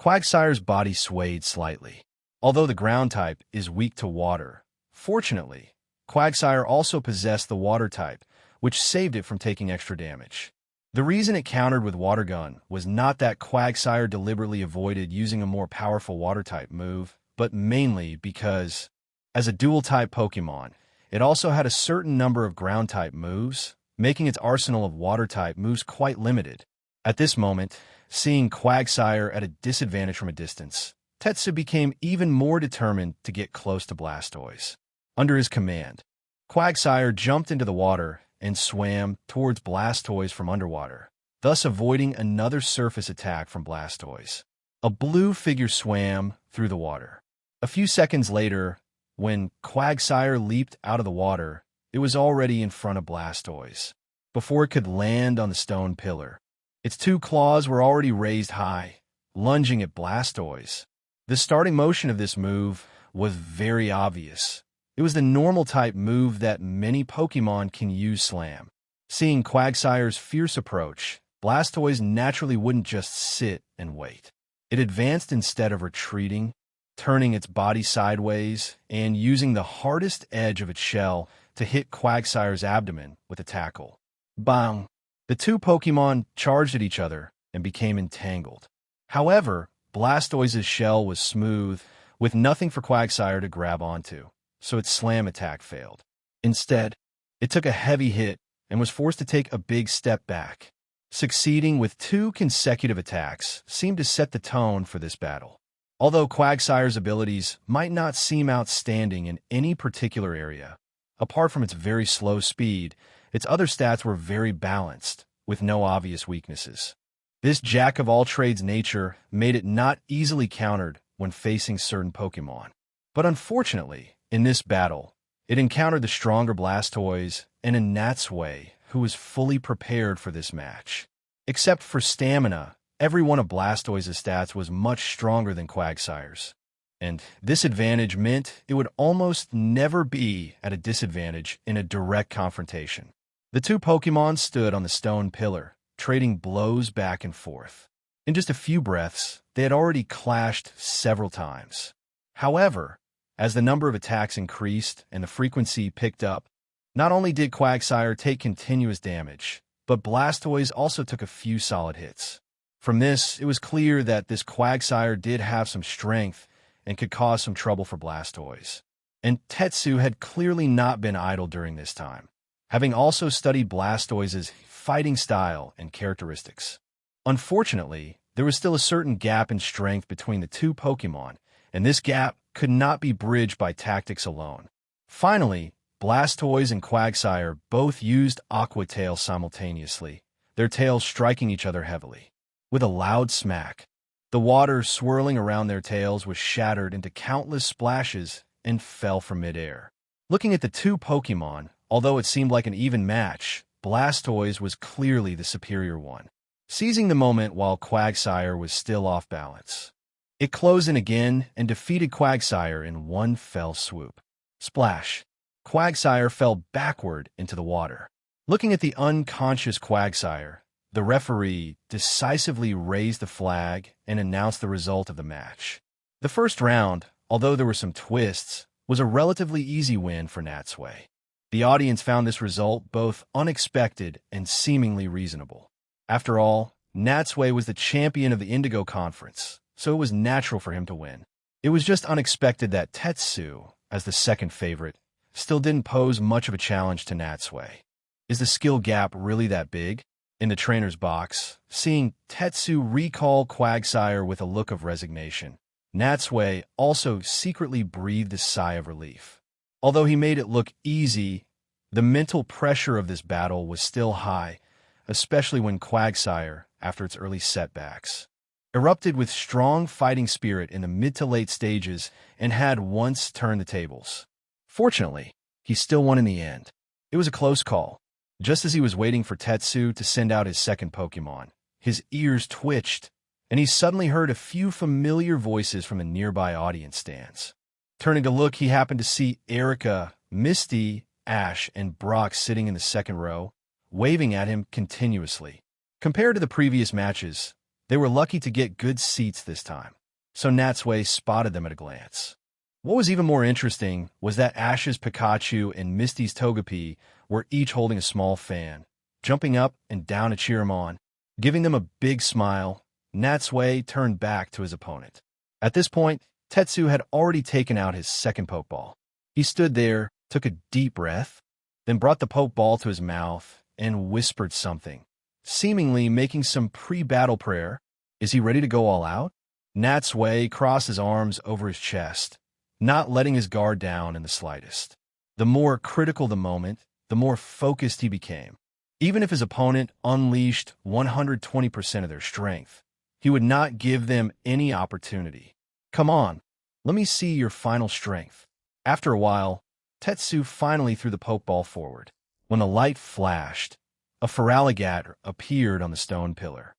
[SPEAKER 1] Quagsire's body swayed slightly. Although the ground type is weak to water, fortunately, Quagsire also possessed the water type, which saved it from taking extra damage. The reason it countered with Water Gun was not that Quagsire deliberately avoided using a more powerful water-type move, but mainly because, as a dual-type Pokemon, it also had a certain number of ground-type moves, making its arsenal of water-type moves quite limited. At this moment, seeing Quagsire at a disadvantage from a distance, Tetsu became even more determined to get close to Blastoise. Under his command, Quagsire jumped into the water and swam towards Blastoise from underwater, thus avoiding another surface attack from Blastoise. A blue figure swam through the water. A few seconds later, when Quagsire leaped out of the water, it was already in front of Blastoise. Before it could land on the stone pillar, its two claws were already raised high, lunging at Blastoise. The starting motion of this move was very obvious. It was the normal-type move that many Pokemon can use Slam. Seeing Quagsire's fierce approach, Blastoise naturally wouldn't just sit and wait. It advanced instead of retreating, turning its body sideways and using the hardest edge of its shell to hit Quagsire's abdomen with a tackle. Bang! The two Pokemon charged at each other and became entangled. However, Blastoise's shell was smooth, with nothing for Quagsire to grab onto, so its slam attack failed. Instead, it took a heavy hit and was forced to take a big step back. Succeeding with 2 consecutive attacks seemed to set the tone for this battle. Although Quagsire's abilities might not seem outstanding in any particular area, apart from its very slow speed, its other stats were very balanced, with no obvious weaknesses. This jack-of-all-trades nature made it not easily countered when facing certain Pokemon. But unfortunately, in this battle, it encountered the stronger Blastoise and a Natsui who was fully prepared for this match. Except for stamina, every one of Blastoise's stats was much stronger than Quagsire's, and this advantage meant it would almost never be at a disadvantage in a direct confrontation. The two Pokemon stood on the stone pillar, trading blows back and forth. In just a few breaths, they had already clashed several times. However, as the number of attacks increased and the frequency picked up, not only did Quagsire take continuous damage, but Blastoise also took a few solid hits. From this, it was clear that this Quagsire did have some strength and could cause some trouble for Blastoise. And Tetsu had clearly not been idle during this time, having also studied Blastoise's fighting style and characteristics. Unfortunately, there was still a certain gap in strength between the two Pokemon, and this gap could not be bridged by tactics alone. Finally, Blastoise and Quagsire both used Aqua Tail simultaneously, their tails striking each other heavily. With a loud smack, the water swirling around their tails was shattered into countless splashes and fell from midair. Looking at the two Pokemon, although it seemed like an even match, Blastoise was clearly the superior one, seizing the moment while Quagsire was still off balance. It closed in again and defeated Quagsire in one fell swoop. Splash! Quagsire fell backward into the water. Looking at the unconscious Quagsire, the referee decisively raised the flag and announced the result of the match. The first round, although there were some twists, was a relatively easy win for Natsui. The audience found this result both unexpected and seemingly reasonable. After all, Natsui was the champion of the Indigo Conference, so it was natural for him to win. It was just unexpected that Tetsu, as the second favorite, still didn't pose much of a challenge to Natsui. Is the skill gap really that big? In the trainer's box, seeing Tetsu recall Quagsire with a look of resignation, Natsui also secretly breathed a sigh of relief. Although he made it look easy, the mental pressure of this battle was still high, especially when Quagsire, after its early setbacks, erupted with strong fighting spirit in the mid to late stages and had once turned the tables. Fortunately, he still won in the end. It was a close call. Just as he was waiting for Tetsu to send out his second Pokemon, his ears twitched, and he suddenly heard a few familiar voices from the nearby audience stands. Turning to look, he happened to see Erica, Misty, Ash, and Brock sitting in the second row, waving at him continuously. Compared to the previous matches, They were lucky to get good seats this time, so Natsui spotted them at a glance. What was even more interesting was that Ash's Pikachu and Misty's Togepi were each holding a small fan, jumping up and down to cheer him on. Giving them a big smile, Natsui turned back to his opponent. At this point, Tetsu had already taken out his second Pokeball. He stood there, took a deep breath, then brought the Pokeball to his mouth and whispered something, seemingly making some pre-battle prayer. Is he ready to go all out? Natsui crossed his arms over his chest, not letting his guard down in the slightest. The more critical the moment, the more focused he became. Even if his opponent unleashed 120% of their strength, he would not give them any opportunity. Come on, let me see your final strength. After a while, Tetsu finally threw the Pokeball forward. When the light flashed, a Feraligatr appeared on the stone pillar.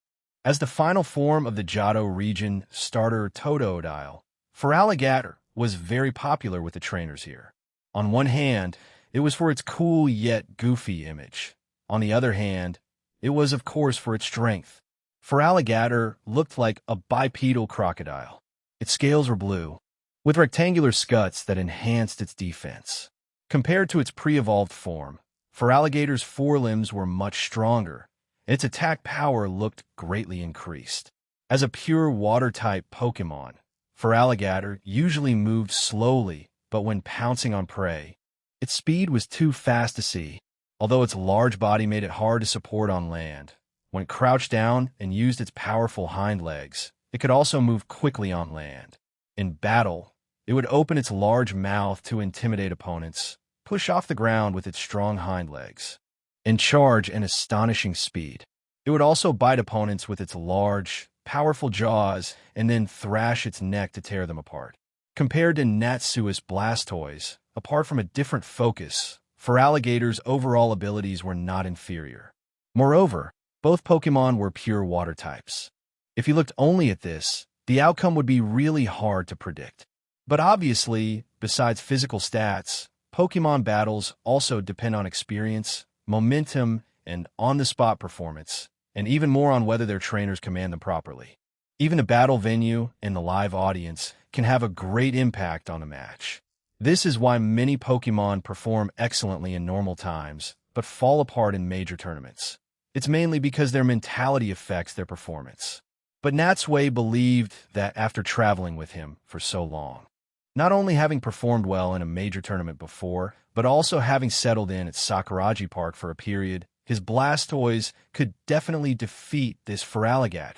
[SPEAKER 1] As the final form of the Johto region starter Totodile, Feraligatr was very popular with the trainers here. On one hand, it was for its cool yet goofy image. On the other hand, it was of course for its strength. Feraligatr looked like a bipedal crocodile. Its scales were blue, with rectangular scuts that enhanced its defense. Compared to its pre-evolved form, Feraligatr's forelimbs were much stronger, and its attack power looked greatly increased. As a pure water-type Pokémon, Feraligatr usually moved slowly, but when pouncing on prey, its speed was too fast to see. Although its large body made it hard to support on land, when it crouched down and used its powerful hind legs, it could also move quickly on land. In battle, it would open its large mouth to intimidate opponents, push off the ground with its strong hind legs, and charge an astonishing speed. It would also bite opponents with its large, powerful jaws and then thrash its neck to tear them apart. Compared to Natsui's Blastoise, apart from a different focus, Feraligatr's overall abilities were not inferior. Moreover, both Pokémon were pure water types. If you looked only at this, the outcome would be really hard to predict. But obviously, besides physical stats, Pokémon battles also depend on experience, momentum, and on-the-spot performance, and even more on whether their trainers command them properly. Even a battle venue and the live audience can have a great impact on a match. This is why many Pokémon perform excellently in normal times, but fall apart in major tournaments. It's mainly because their mentality affects their performance. But Natsui believed that after traveling with him for so long, not only having performed well in a major tournament before, but also having settled in at Sakuraji Park for a period, his Blastoise could definitely defeat this Feraligatr.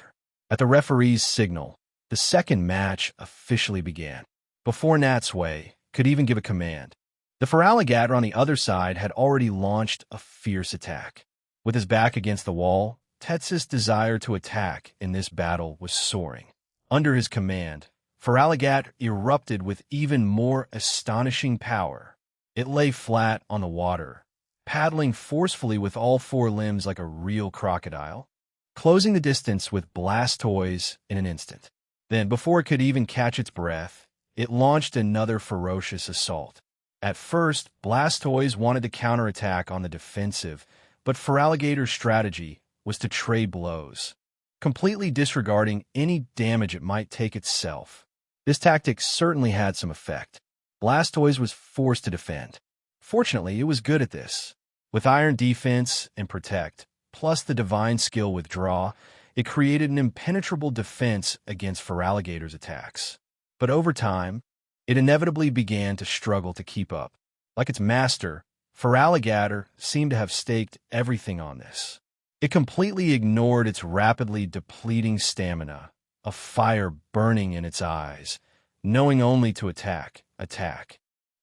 [SPEAKER 1] At the referee's signal, the second match officially began. Before Natsui could even give a command, the Feraligatr on the other side had already launched a fierce attack. With his back against the wall, Tetsu's desire to attack in this battle was soaring. Under his command, Feraligatr erupted with even more astonishing power. It lay flat on the water, paddling forcefully with all four limbs like a real crocodile, closing the distance with Blastoise in an instant. Then, before it could even catch its breath, it launched another ferocious assault. At first, Blastoise wanted to counterattack on the defensive, but Feraligatr's strategy was to trade blows, completely disregarding any damage it might take itself. This tactic certainly had some effect. Blastoise was forced to defend. Fortunately, it was good at this. With Iron Defense and Protect, plus the Divine Skill Withdraw, it created an impenetrable defense against Feraligatr's attacks. But over time, it inevitably began to struggle to keep up. Like its master, Feraligatr seemed to have staked everything on this. It completely ignored its rapidly depleting stamina, a fire burning in its eyes, knowing only to attack,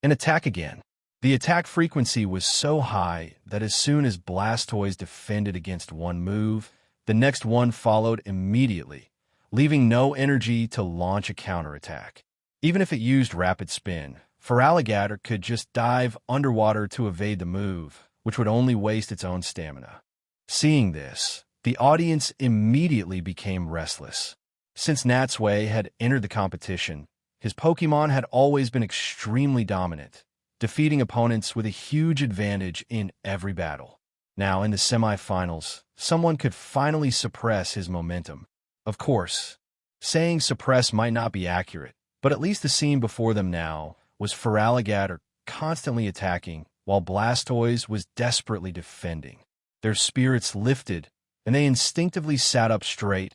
[SPEAKER 1] and attack again. The attack frequency was so high that as soon as Blastoise defended against one move, the next one followed immediately, leaving no energy to launch a counterattack. Even if it used Rapid Spin, Feraligatr could just dive underwater to evade the move, which would only waste its own stamina. Seeing this, the audience immediately became restless. Since Natsui had entered the competition, his Pokémon had always been extremely dominant, defeating opponents with a huge advantage in every battle. Now, in the semifinals, someone could finally suppress his momentum. Of course, saying suppress might not be accurate, but at least the scene before them now was Feraligatr constantly attacking, while Blastoise was desperately defending. Their spirits lifted, and they instinctively sat up straight,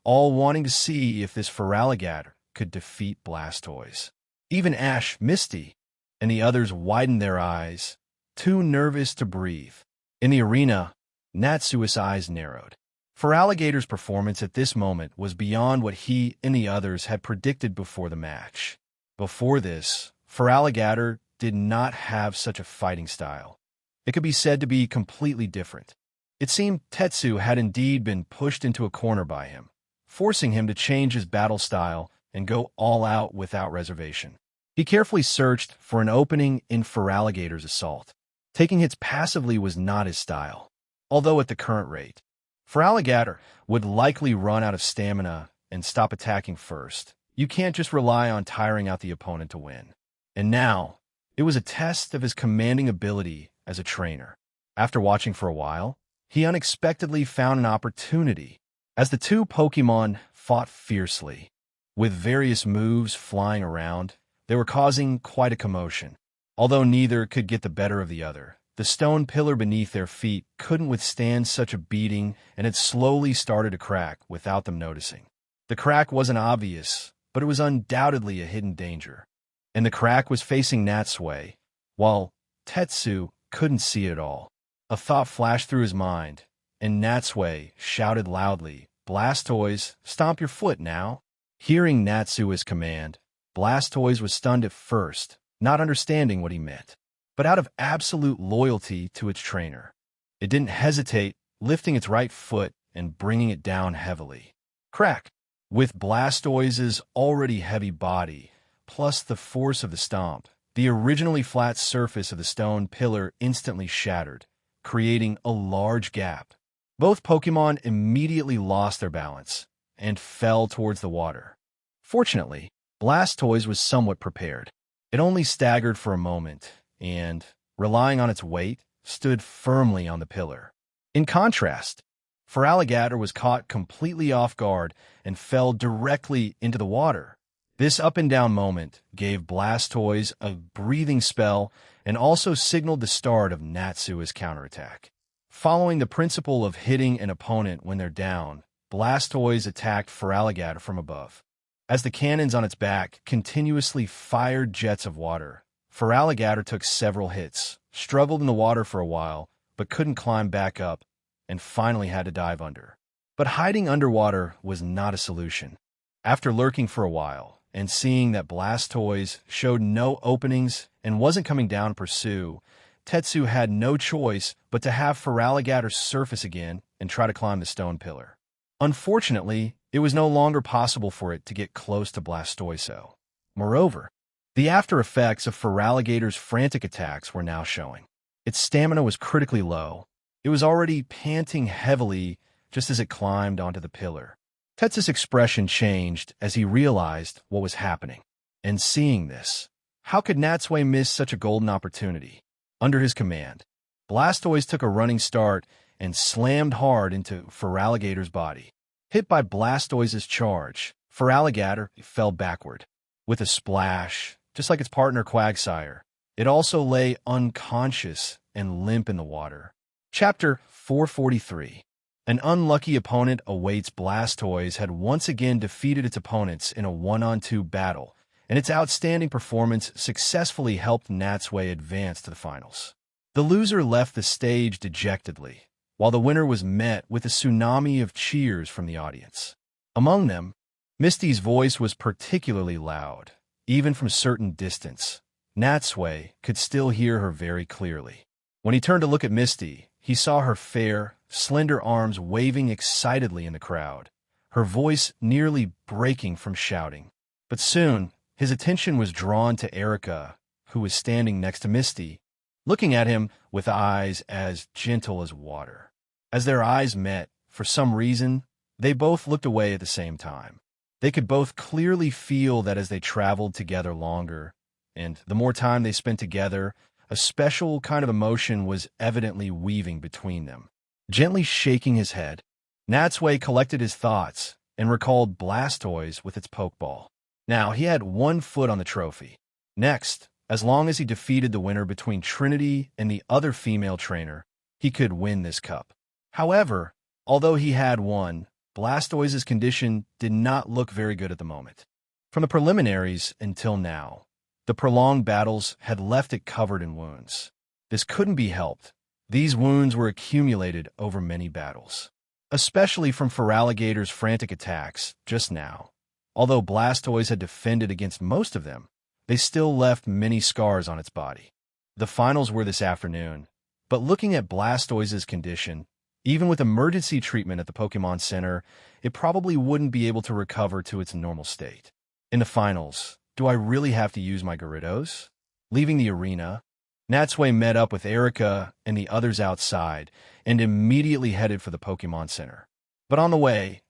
[SPEAKER 1] all wanting to see if this Feraligatr could defeat Blastoise. Even Ash, Misty, and the others widened their eyes, too nervous to breathe. In the arena, Natsui's eyes narrowed. Feraligatr's performance at this moment was beyond what he and the others had predicted before the match. Before this, Feraligatr did not have such a fighting style. It could be said to be completely different. It seemed Tetsu had indeed been pushed into a corner by him, forcing him to change his battle style and go all out without reservation. He carefully searched for an opening in Feraligatr's assault. Taking hits passively was not his style, although at the current rate, Feraligatr would likely run out of stamina and stop attacking first. You can't just rely on tiring out the opponent to win. And now, it was a test of his commanding ability as a trainer. After watching for a while, he unexpectedly found an opportunity. As the two Pokémon fought fiercely, with various moves flying around, they were causing quite a commotion. Although neither could get the better of the other, the stone pillar beneath their feet couldn't withstand such a beating, and it slowly started to crack without them noticing. The crack wasn't obvious, but it was undoubtedly a hidden danger. And the crack was facing Natsui, while Tetsu couldn't see it at all. A thought flashed through his mind, and Natsui shouted loudly, "Blastoise, stomp your foot now!" Hearing Natsui's command, Blastoise was stunned at first, not understanding what he meant. But out of absolute loyalty to its trainer, it didn't hesitate, lifting its right foot and bringing it down heavily. Crack! With Blastoise's already heavy body, plus the force of the stomp, the originally flat surface of the stone pillar instantly shattered, creating a large gap. Both Pokémon immediately lost their balance and fell towards the water. Fortunately, Blastoise was somewhat prepared. It only staggered for a moment and, relying on its weight, stood firmly on the pillar. In contrast, Feraligatr was caught completely off guard and fell directly into the water. This up-and-down moment gave Blastoise a breathing spell and also signaled the start of Natsui's counterattack. Following the principle of hitting an opponent when they're down, Blastoise attacked Feraligatr from above. As the cannons on its back continuously fired jets of water, Feraligatr took several hits, struggled in the water for a while, but couldn't climb back up, and finally had to dive under. But hiding underwater was not a solution. After lurking for a while, and seeing that Blastoise showed no openings and wasn't coming down to pursue, Tetsu had no choice but to have Feraligatr surface again and try to climb the stone pillar. Unfortunately, it was no longer possible for it to get close to Blastoise. Moreover, the after effects of Feraligatr's frantic attacks were now showing. Its stamina was critically low. It was already panting heavily just as it climbed onto the pillar. Tetsu's expression changed as he realized what was happening. And seeing this, how could Natsui miss such a golden opportunity? Under his command, Blastoise took a running start and slammed hard into Feraligatr's body. Hit by Blastoise's charge, Feraligatr fell backward. With a splash, just like its partner Quagsire, it also lay unconscious and limp in the water. Chapter 443. An unlucky opponent awaits. Blastoise had once again defeated its opponents in a 1-on-2 battle, and its outstanding performance successfully helped Natsui advance to the finals. The loser left the stage dejectedly, while the winner was met with a tsunami of cheers from the audience. Among them, Misty's voice was particularly loud. Even from a certain distance, Natsui could still hear her very clearly. When he turned to look at Misty, he saw her fair, slender arms waving excitedly in the crowd, her voice nearly breaking from shouting. But soon, his attention was drawn to Erica, who was standing next to Misty, looking at him with eyes as gentle as water. As their eyes met, for some reason, they both looked away at the same time. They could both clearly feel that as they traveled together longer, and the more time they spent together, a special kind of emotion was evidently weaving between them. Gently shaking his head, Natsui collected his thoughts and recalled Blastoise with its Pokeball. Now, he had 1 foot on the trophy. Next, as long as he defeated the winner between Trinity and the other female trainer, he could win this cup. However, although he had won, Blastoise's condition did not look very good at the moment. From the preliminaries until now, the prolonged battles had left it covered in wounds. This couldn't be helped. These wounds were accumulated over many battles, especially from Feraligator's frantic attacks just now. Although Blastoise had defended against most of them, they still left many scars on its body. The finals were this afternoon, but looking at Blastoise's condition, even with emergency treatment at the Pokemon Center, it probably wouldn't be able to recover to its normal state. In the finals, do I really have to use my Gyarados? Leaving the arena, Natsui met up with Erica and the others outside and immediately headed for the Pokemon Center. But on the way,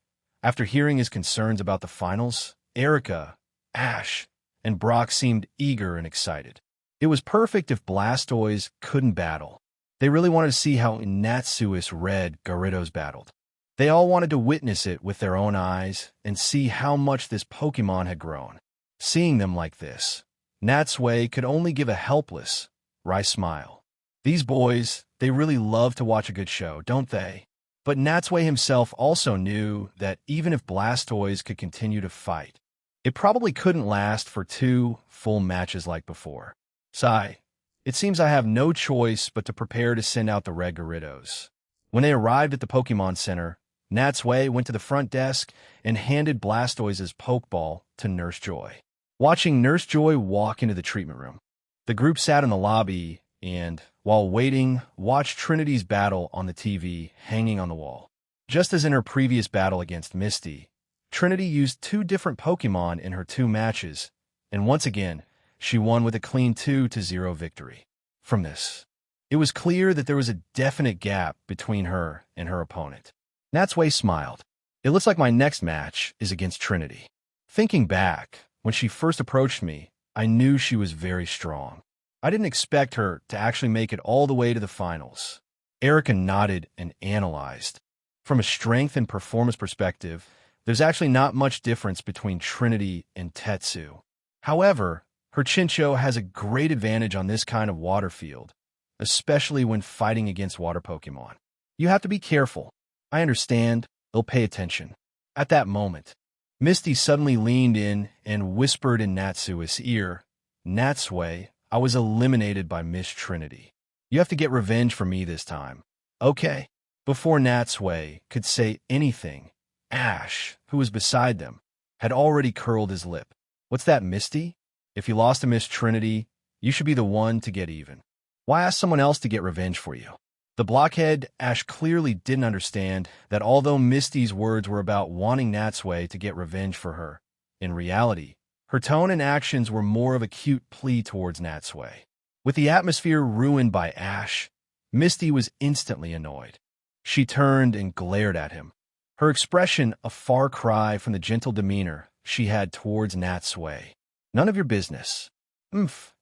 [SPEAKER 1] after hearing his concerns about the finals, Erica, Ash, and Brock seemed eager and excited. It was perfect if Blastoise couldn't battle. They really wanted to see how Natsui's red Gyarados battled. They all wanted to witness it with their own eyes and see how much this Pokemon had grown. Seeing them like this, Natsui could only give a helpless, wry smile. These boys, they really love to watch a good show, don't they? But Natsui himself also knew that even if Blastoise could continue to fight, it probably couldn't last for 2 full matches like before. Sigh. It seems I have no choice but to prepare to send out the red Gyarados. When they arrived at the Pokemon Center, Natsui went to the front desk and handed Blastoise's Pokeball to Nurse Joy. Watching Nurse Joy walk into the treatment room, the group sat in the lobby and, while waiting, watched Trinity's battle on the TV hanging on the wall. Just as in her previous battle against Misty, Trinity used 2 different Pokemon in her 2 matches, and once again, she won with a clean 2-0 victory. From this, it was clear that there was a definite gap between her and her opponent. Natsui smiled. It looks like my next match is against Trinity. Thinking back, when she first approached me, I knew she was very strong. I didn't expect her to actually make it all the way to the finals. Erica nodded and analyzed. From a strength and performance perspective, there's actually not much difference between Trinity and Tetsu. However, her Chinchou has a great advantage on this kind of water field, especially when fighting against water Pokemon. You have to be careful. I understand. They'll pay attention. At that moment, Misty suddenly leaned in and whispered in Natsui's ear, Natsui, I was eliminated by Miss Trinity. You have to get revenge for me this time. Okay. Before Natsui could say anything, Ash, who was beside them, had already curled his lip. What's that, Misty? If you lost to Miss Trinity, you should be the one to get even. Why ask someone else to get revenge for you? The blockhead, Ash clearly didn't understand that although Misty's words were about wanting Natsui to get revenge for her, in reality, her tone and actions were more of a cute plea towards Natsui. With the atmosphere ruined by Ash, Misty was instantly annoyed. She turned and glared at him, her expression a far cry from the gentle demeanor she had towards Natsui. None of your business.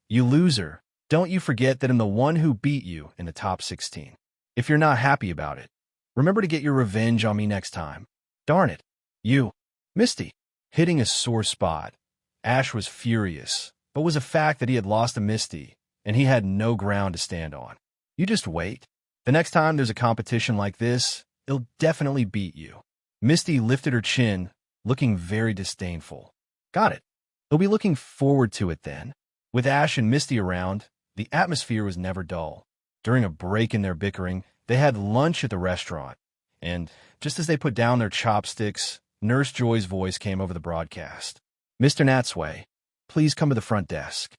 [SPEAKER 1] You loser. Don't you forget that I'm the one who beat you in the top 16. If you're not happy about it, remember to get your revenge on me next time. Darn it. You. Misty. Hitting a sore spot. Ash was furious, but was a fact that he had lost to Misty, and he had no ground to stand on. You just wait. The next time there's a competition like this, it'll definitely beat you. Misty lifted her chin, looking very disdainful. Got it. They'll be looking forward to it then. With Ash and Misty around, the atmosphere was never dull. During a break in their bickering, they had lunch at the restaurant, and just as they put down their chopsticks, Nurse Joy's voice came over the broadcast. Mr. Natsui, please come to the front desk.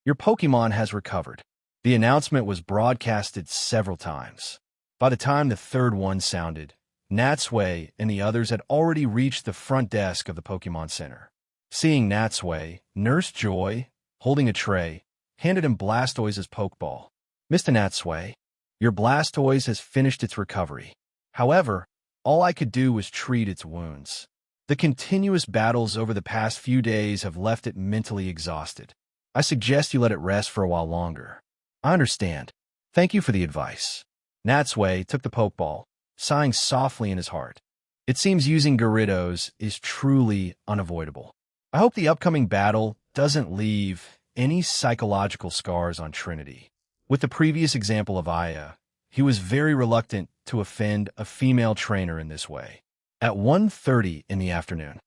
[SPEAKER 1] Your Pokemon has recovered. The announcement was broadcasted several times. By the time the third one sounded, Natsui and the others had already reached the front desk of the Pokemon Center. Seeing Natsui, Nurse Joy, holding a tray, handed him Blastoise's Pokeball. Mr. Natsui, your Blastoise has finished its recovery. However, all I could do was treat its wounds. The continuous battles over the past few days have left it mentally exhausted. I suggest you let it rest for a while longer. I understand. Thank you for the advice. Natsui took the Pokeball, sighing softly in his heart. It seems using Gyarados is truly unavoidable. I hope the upcoming battle doesn't leave any psychological scars on Trinity. With the previous example of Aya, he was very reluctant to offend a female trainer in this way. At 1:30 in the afternoon,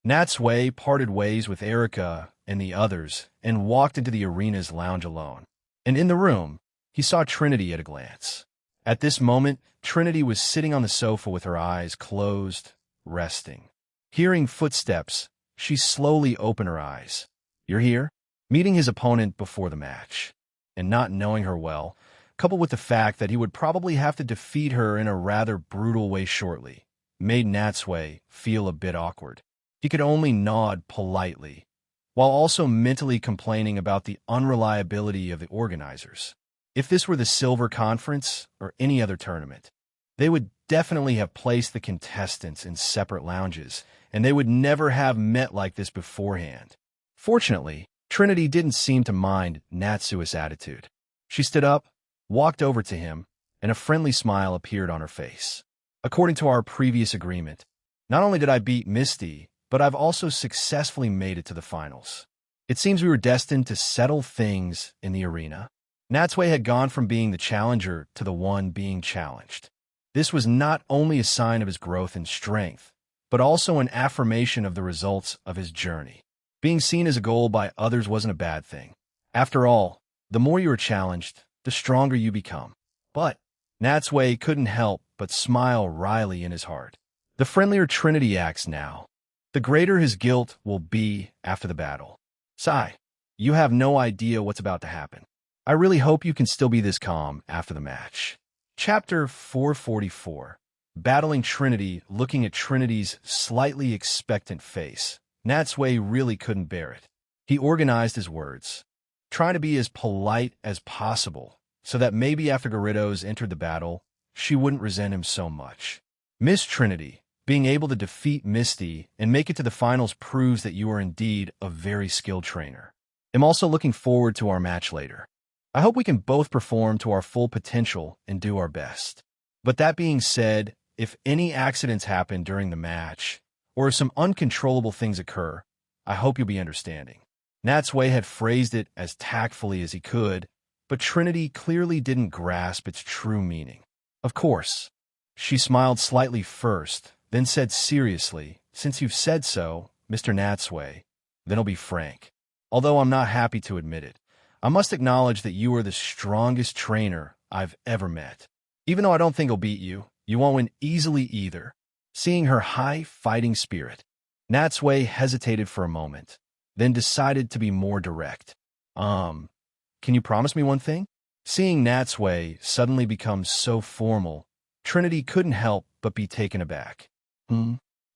[SPEAKER 1] Natsui parted ways with Erica and the others and walked into the arena's lounge alone. And in the room, he saw Trinity at a glance. At this moment, Trinity was sitting on the sofa with her eyes closed, resting. Hearing footsteps, she slowly opened her eyes. "You're here?" Meeting his opponent before the match, and not knowing her well, coupled with the fact that he would probably have to defeat her in a rather brutal way shortly, made Natsui feel a bit awkward. He could only nod politely, while also mentally complaining about the unreliability of the organizers. If this were the Silver Conference or any other tournament, they would definitely have placed the contestants in separate lounges, and they would never have met like this beforehand. Fortunately, Trinity didn't seem to mind Natsui's attitude. She stood up, walked over to him, and a friendly smile appeared on her face. "According to our previous agreement, not only did I beat Misty, but I've also successfully made it to the finals. It seems we were destined to settle things in the arena." Natsui had gone from being the challenger to the one being challenged. This was not only a sign of his growth and strength, but also an affirmation of the results of his journey. Being seen as a goal by others wasn't a bad thing. After all, the more you are challenged, the stronger you become. But Natsui couldn't help but smile wryly in his heart. The friendlier Trinity acts now, the greater his guilt will be after the battle. "Sai, you have no idea what's about to happen. I really hope you can still be this calm after the match." Chapter 444. Battling Trinity. Looking at Trinity's slightly expectant face, Natsui really couldn't bear it. He organized his words, trying to be as polite as possible, so that maybe after Gyarados entered the battle, she wouldn't resent him so much. "Miss Trinity, being able to defeat Misty and make it to the finals proves that you are indeed a very skilled trainer. I'm also looking forward to our match later. I hope we can both perform to our full potential and do our best. But that being said, if any accidents happen during the match, or if some uncontrollable things occur, I hope you'll be understanding." Natsui had phrased it as tactfully as he could, but Trinity clearly didn't grasp its true meaning. "Of course." She smiled slightly first, then said seriously, "Since you've said so, Mr. Natsui, then I'll be frank. Although I'm not happy to admit it, I must acknowledge that you are the strongest trainer I've ever met. Even though I don't think I'll beat you, you won't win easily either." Seeing her high fighting spirit, Natsui hesitated for a moment, then decided to be more direct. Can you promise me one thing?" Seeing Natsui suddenly become so formal, Trinity couldn't help but be taken aback.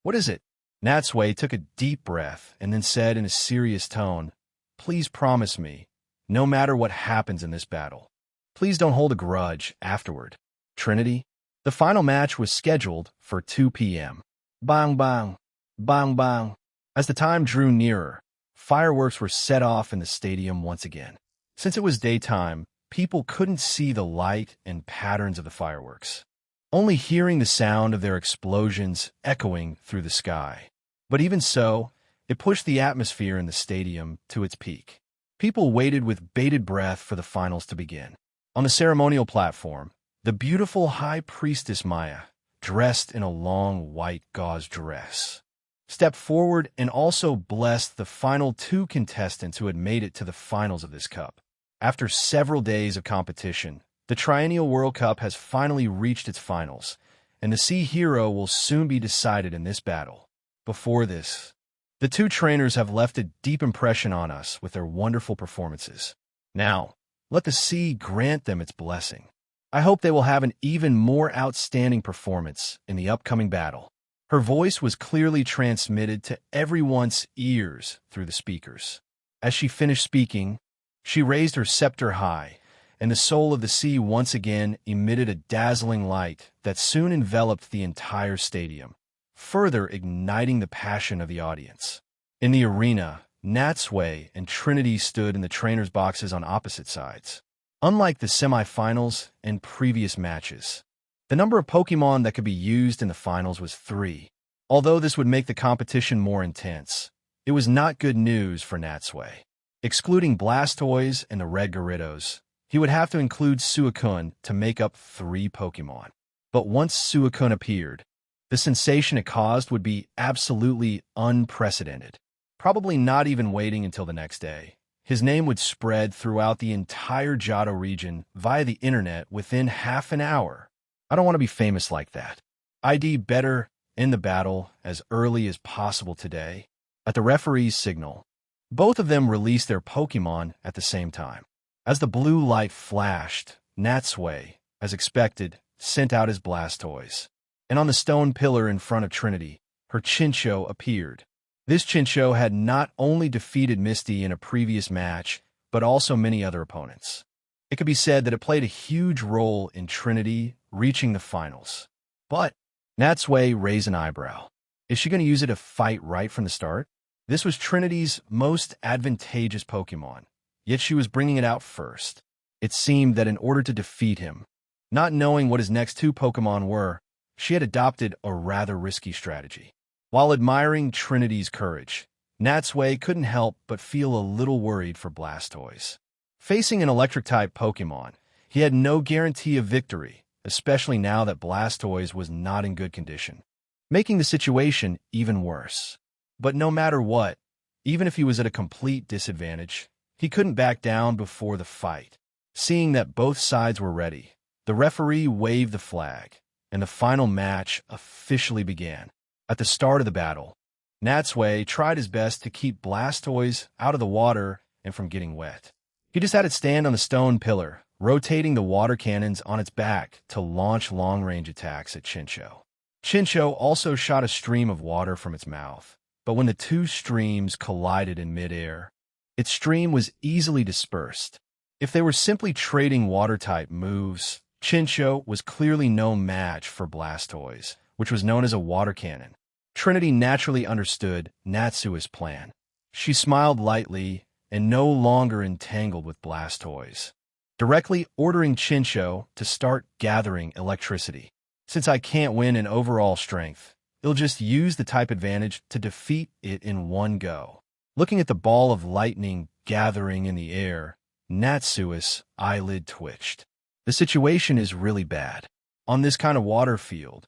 [SPEAKER 1] What is it?" Natsui took a deep breath and then said in a serious tone, "Please promise me, no matter what happens in this battle, please don't hold a grudge afterward." "Trinity?" The final match was scheduled for 2 p.m. Bang bang, bang bang. As the time drew nearer, fireworks were set off in the stadium once again. Since it was daytime, people couldn't see the light and patterns of the fireworks, only hearing the sound of their explosions echoing through the sky. But even so, it pushed the atmosphere in the stadium to its peak. People waited with bated breath for the finals to begin. On the ceremonial platform, the beautiful High Priestess Maya, dressed in a long white gauze dress, stepped forward and also blessed the final 2 contestants who had made it to the finals of this cup. After several days of competition, the Triennial World Cup has finally reached its finals, and the Sea Hero will soon be decided in this battle. Before this, the 2 trainers have left a deep impression on us with their wonderful performances. Now, let the sea grant them its blessing. I hope they will have an even more outstanding performance in the upcoming battle." Her voice was clearly transmitted to everyone's ears through the speakers. As she finished speaking, she raised her scepter high, and the soul of the sea once again emitted a dazzling light that soon enveloped the entire stadium, further igniting the passion of the audience. In the arena, Natsui and Trinity stood in the trainers' boxes on opposite sides. Unlike the semifinals and previous matches, the number of Pokemon that could be used in the finals was 3. Although this would make the competition more intense, it was not good news for Natsui. Excluding Blastoise and the Red Gyarados, he would have to include Suicune to make up 3 Pokemon. But once Suicune appeared, the sensation it caused would be absolutely unprecedented. Probably not even waiting until the next day. His name would spread throughout the entire Johto region via the internet within half an hour. I don't want to be famous like that. I'd better end the battle as early as possible today. At the referee's signal, both of them released their Pokemon at the same time. As the blue light flashed, Natsui, as expected, sent out his Blastoise. And on the stone pillar in front of Trinity, her Chinchou appeared. This Chinchou had not only defeated Misty in a previous match, but also many other opponents. It could be said that it played a huge role in Trinity reaching the finals. But Natsui raised an eyebrow. Is she going to use it to fight right from the start? This was Trinity's most advantageous Pokemon, yet she was bringing it out first. It seemed that in order to defeat him, not knowing what his next 2 Pokemon were, she had adopted a rather risky strategy. While admiring Trinity's courage, Natsui couldn't help but feel a little worried for Blastoise. Facing an Electric-type Pokemon, he had no guarantee of victory, especially now that Blastoise was not in good condition, making the situation even worse. But no matter what, even if he was at a complete disadvantage, he couldn't back down before the fight. Seeing that both sides were ready, the referee waved the flag, and the final match officially began. At the start of the battle, Natsui tried his best to keep Blastoise out of the water and from getting wet. He just had it stand on the stone pillar, rotating the water cannons on its back to launch long-range attacks at Chinchou. Chinchou also shot a stream of water from its mouth, but when the 2 streams collided in midair, its stream was easily dispersed. If they were simply trading water-type moves, Chinchou was clearly no match for Blastoise, which was known as a water cannon. Trinity naturally understood Natsui's plan. She smiled lightly and no longer entangled with Blastoise, directly ordering Chinchou to start gathering electricity. Since I can't win in overall strength, it'll just use the type advantage to defeat it in one go. Looking at the ball of lightning gathering in the air, Natsui's eyelid twitched. The situation is really bad. On this kind of water field,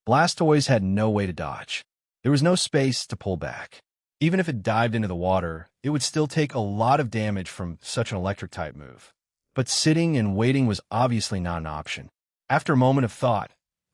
[SPEAKER 1] Blastoise had no way to dodge. There was no space to pull back. Even if it dived into the water, it would still take a lot of damage from such an electric-type move. But sitting and waiting was obviously not an option. After a moment of thought,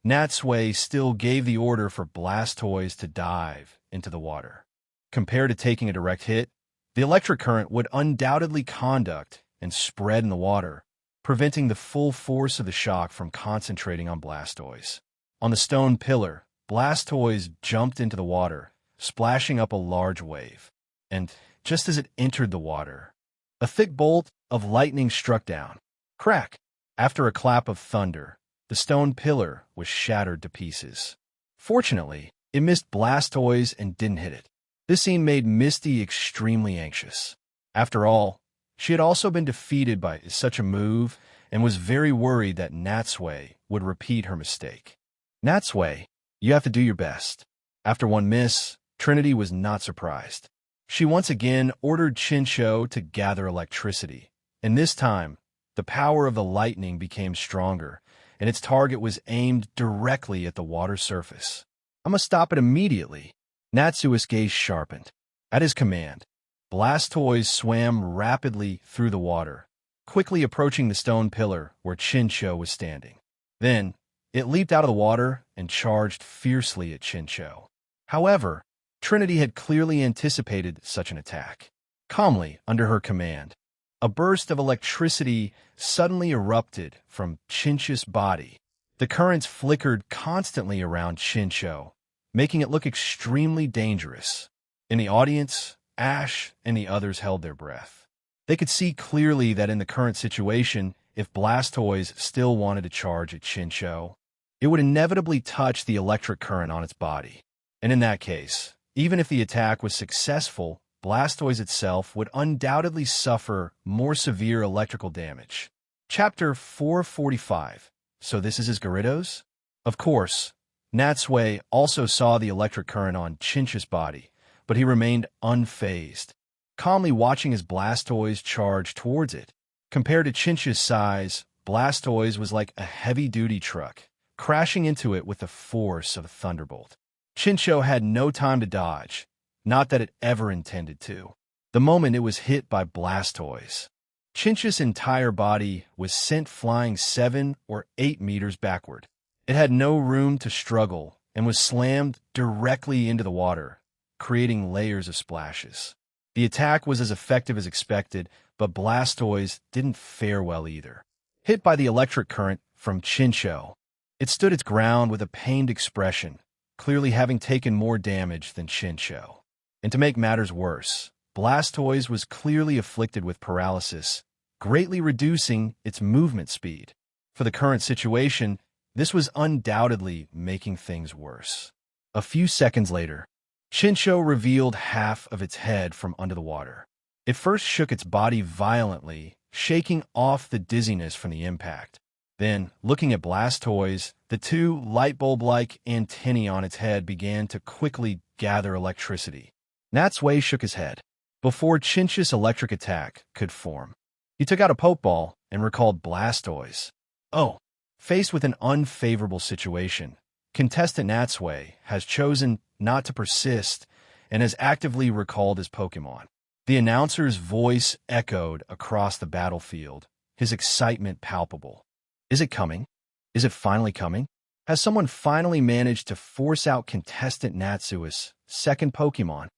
[SPEAKER 1] Natsui still gave the order for Blastoise to dive into the water. Compared to taking a direct hit, the electric current would undoubtedly conduct and spread in the water, preventing the full force of the shock from concentrating on Blastoise. On the stone pillar, Blastoise jumped into the water, splashing up a large wave. And just as it entered the water, a thick bolt of lightning struck down. Crack! After a clap of thunder, the stone pillar was shattered to pieces. Fortunately, it missed Blastoise and didn't hit it. This scene made Misty extremely anxious. After all, she had also been defeated by such a move and was very worried that Natsui would repeat her mistake. Natsui, you have to do your best. After one miss, Trinity was not surprised. She once again ordered Chinchou to gather electricity, and this time, the power of the lightning became stronger, and its target was aimed directly at the water surface. I must stop it immediately. Natsui's gaze sharpened. At his command, Blastoise swam rapidly through the water, quickly approaching the stone pillar where Chinchou was standing. Then, it leaped out of the water and charged fiercely at Chinchou. However, Trinity had clearly anticipated such an attack. Calmly, under her command, a burst of electricity suddenly erupted from Chinchou's body. The currents flickered constantly around Chinchou, making it look extremely dangerous. In the audience, Ash and the others held their breath. They could see clearly that in the current situation, if Blastoise still wanted to charge at Chinchou, it would inevitably touch the electric current on its body. And in that case, even if the attack was successful, Blastoise itself would undoubtedly suffer more severe electrical damage. Chapter 445. So this is his Gyarados? Of course, Natsui also saw the electric current on Chinch's body, but he remained unfazed, calmly watching as Blastoise charged towards it. Compared to Chinch's size, Blastoise was like a heavy-duty truck, crashing into it with the force of a thunderbolt. Chincho had no time to dodge, not that it ever intended to. The moment it was hit by Blastoise, Chinch's entire body was sent flying 7 or 8 meters backward. It had no room to struggle and was slammed directly into the water, creating layers of splashes. The attack was as effective as expected, but Blastoise didn't fare well either. Hit by the electric current from Chincho, it stood its ground with a pained expression, clearly having taken more damage than Chincho. And to make matters worse, Blastoise was clearly afflicted with paralysis, greatly reducing its movement speed. For the current situation, this was undoubtedly making things worse. A few seconds later, Chincho revealed half of its head from under the water. It first shook its body violently, shaking off the dizziness from the impact. Then, looking at Blastoise, the two light bulb-like antennae on its head began to quickly gather electricity. Natsui shook his head before Chinch's electric attack could form. He took out a Pokeball and recalled Blastoise. Oh, faced with an unfavorable situation, contestant Natsui has chosen not to persist and has actively recalled his Pokemon. The announcer's voice echoed across the battlefield, his excitement palpable. Is it coming? Is it finally coming? Has someone finally managed to force out contestant Natsui's second Pokemon?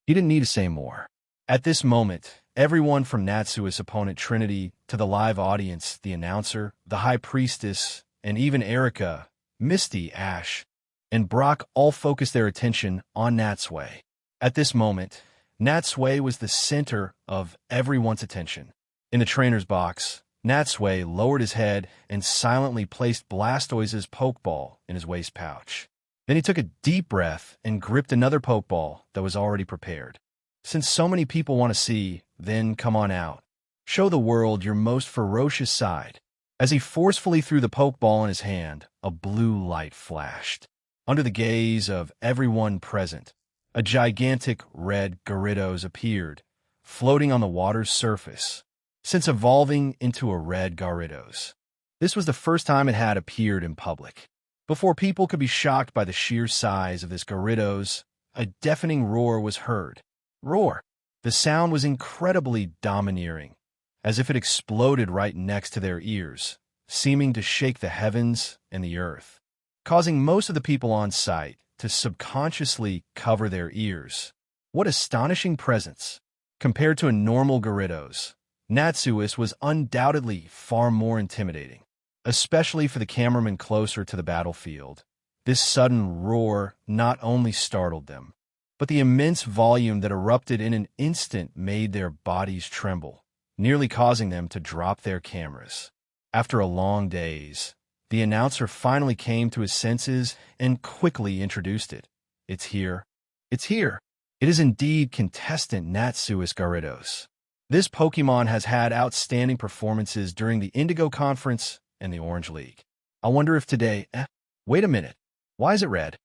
[SPEAKER 1] He didn't need to say more. At this moment, everyone from Natsui's opponent Trinity to the live audience, the announcer, the High Priestess, and even Erica, Misty, Ash, and Brock all focused their attention on Natsui. At this moment, Natsui was the center of everyone's attention. In the trainer's box, Natsui lowered his head and silently placed Blastoise's Pokeball in his waist pouch. Then he took a deep breath and gripped another Pokeball that was already prepared. Since so many people want to see, then come on out. Show the world your most ferocious side. As he forcefully threw the Pokeball in his hand, a blue light flashed. Under the gaze of everyone present, a gigantic red Gyarados appeared, floating on the water's surface. Since evolving into a red Gyarados, this was the first time it had appeared in public. Before people could be shocked by the sheer size of this Gyarados, a deafening roar was heard. Roar! The sound was incredibly domineering, as if it exploded right next to their ears, seeming to shake the heavens and the earth, causing most of the people on site to subconsciously cover their ears. What astonishing presence! Compared to a normal Gyarados, Natsuis was undoubtedly far more intimidating, especially for the cameraman closer to the battlefield. This sudden roar not only startled them, but the immense volume that erupted in an instant made their bodies tremble, nearly causing them to drop their cameras. After a long daze, the announcer finally came to his senses and quickly introduced it. It's here. It's here. It is indeed contestant Natsuis Gyarados. This Pokemon has had outstanding performances during the Indigo Conference and the Orange League. I wonder if today... Wait a minute. Why is it red?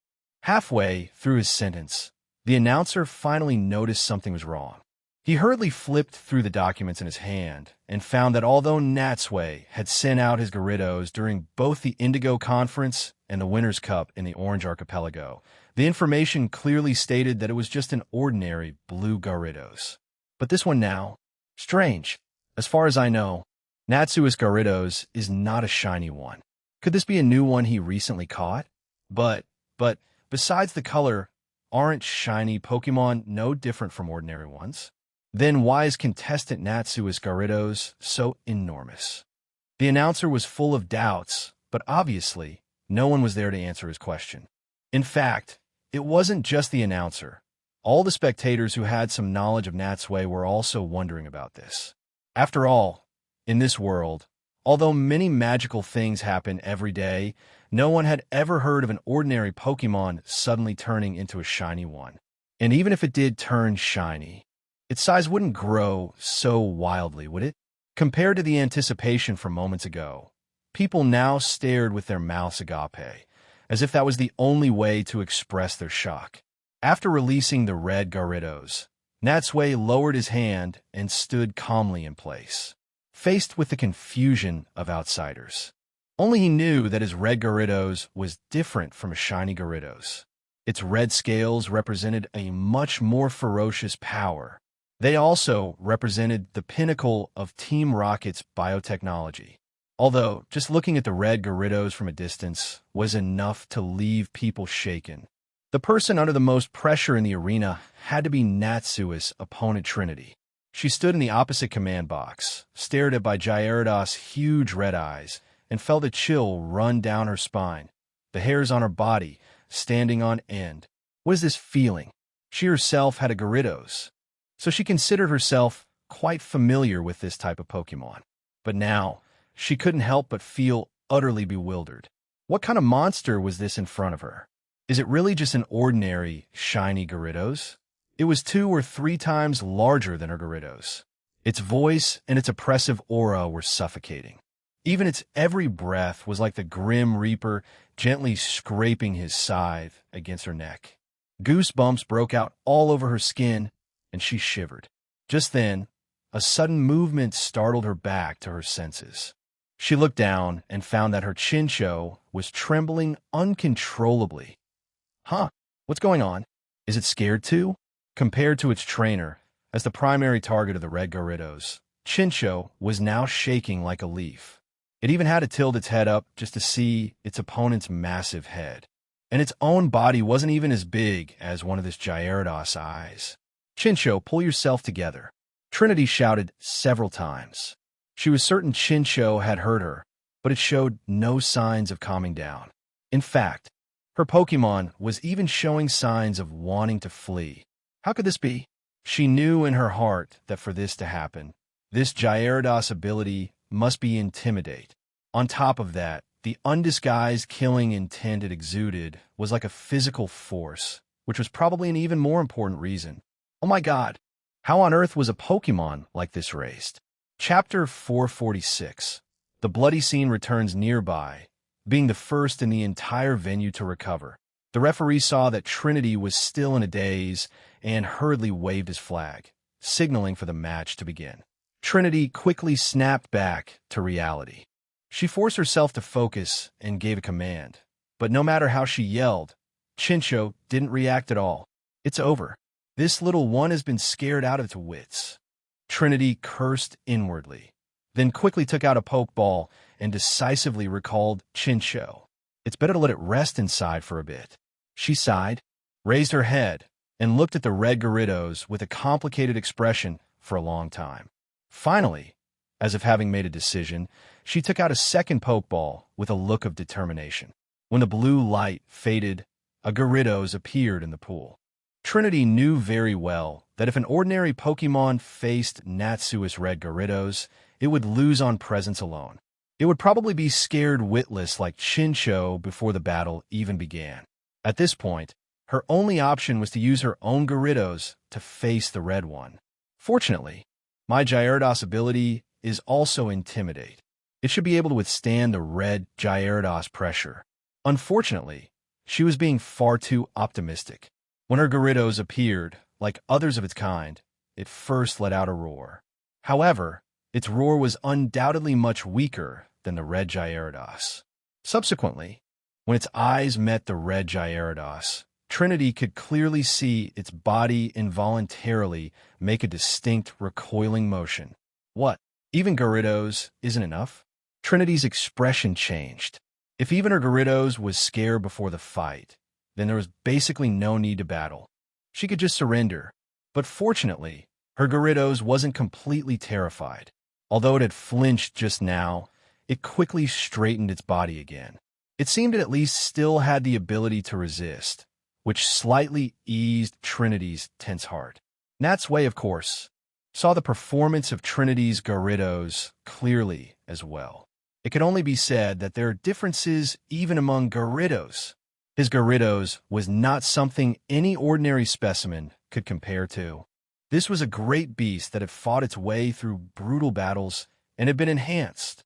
[SPEAKER 1] Halfway through his sentence, the announcer finally noticed something was wrong. He hurriedly flipped through the documents in his hand and found that although Natsui had sent out his Gyarados during both the Indigo Conference and the Winner's Cup in the Orange Archipelago, the information clearly stated that it was just an ordinary blue Gyarados. But this one now... Strange. As far as I know, Natsuis Gyarados is not a shiny one. Could this be a new one he recently caught? But, besides the color, aren't shiny Pokemon no different from ordinary ones? Then why is contestant Natsuis Gyarados so enormous? The announcer was full of doubts, but obviously, no one was there to answer his question. In fact, it wasn't just the announcer. All the spectators who had some knowledge of Natsui were also wondering about this. After all, in this world, although many magical things happen every day, no one had ever heard of an ordinary Pokemon suddenly turning into a shiny one. And even if it did turn shiny, its size wouldn't grow so wildly, would it? Compared to the anticipation from moments ago, people now stared with their mouths agape, as if that was the only way to express their shock. After releasing the red Gyarados, Natsui lowered his hand and stood calmly in place, faced with the confusion of outsiders. Only he knew that his red Gyarados was different from a shiny Gyarados. Its red scales represented a much more ferocious power. They also represented the pinnacle of Team Rocket's biotechnology. Although, just looking at the red Gyarados from a distance was enough to leave people shaken. The person under the most pressure in the arena had to be Natsui's opponent Trinity. She stood in the opposite command box, stared at by Gyarados' huge red eyes, and felt a chill run down her spine, the hairs on her body standing on end. What is this feeling? She herself had a Gyarados, so she considered herself quite familiar with this type of Pokemon. But now, she couldn't help but feel utterly bewildered. What kind of monster was this in front of her? Is it really just an ordinary, shiny Gyarados? It was 2 or 3 times larger than her Gyarados. Its voice and its oppressive aura were suffocating. Even its every breath was like the Grim Reaper gently scraping his scythe against her neck. Goosebumps broke out all over her skin, and she shivered. Just then, a sudden movement startled her back to her senses. She looked down and found that her Chinchou was trembling uncontrollably. Huh? What's going on? Is it scared too? Compared to its trainer, as the primary target of the red Gyarados, Chinchou was now shaking like a leaf. It even had to tilt its head up just to see its opponent's massive head. And its own body wasn't even as big as one of this Gyarados' eyes. Chinchou, pull yourself together. Trinity shouted several times. She was certain Chinchou had heard her, but it showed no signs of calming down. In fact, her Pokemon was even showing signs of wanting to flee. How could this be? She knew in her heart that for this to happen, this Gyarados' ability must be Intimidate. On top of that, the undisguised killing intent it exuded was like a physical force, which was probably an even more important reason. Oh my god, how on earth was a Pokemon like this raised? Chapter 446. The bloody scene returns nearby, being the first in the entire venue to recover. The referee saw that Trinity was still in a daze and hurriedly waved his flag, signaling for the match to begin. Trinity quickly snapped back to reality. She forced herself to focus and gave a command, but no matter how she yelled, Chinchou didn't react at all. It's over. This little one has been scared out of its wits. Trinity cursed inwardly, then quickly took out a Pokeball and decisively recalled Chinchou. It's better to let it rest inside for a bit. She sighed, raised her head, and looked at the red Gyarados with a complicated expression for a long time. Finally, as if having made a decision, she took out a second Pokeball with a look of determination. When the blue light faded, a Gyarados appeared in the pool. Trinity knew very well that if an ordinary Pokemon faced Natsui's red Gyarados, it would lose on presence alone. It would probably be scared witless like Chinchou before the battle even began. At this point, her only option was to use her own Gyarados to face the red one. Fortunately, my Gyarados ability is also Intimidate. It should be able to withstand the red Gyarados pressure. Unfortunately, she was being far too optimistic. When her Gyarados appeared, like others of its kind, it first let out a roar. However, its roar was undoubtedly much weaker than the red Gyarados. Subsequently, when its eyes met the red Gyarados, Trinity could clearly see its body involuntarily make a distinct recoiling motion. What? Even Gyarados isn't enough? Trinity's expression changed. If even her Gyarados was scared before the fight, then there was basically no need to battle. She could just surrender. But fortunately, her Gyarados wasn't completely terrified. Although it had flinched just now, it quickly straightened its body again. It seemed it at least still had the ability to resist, which slightly eased Trinity's tense heart. Natsui, of course, saw the performance of Trinity's Gyarados clearly as well. It could only be said that there are differences even among Gyarados. His Gyarados was not something any ordinary specimen could compare to. This was a great beast that had fought its way through brutal battles and had been enhanced.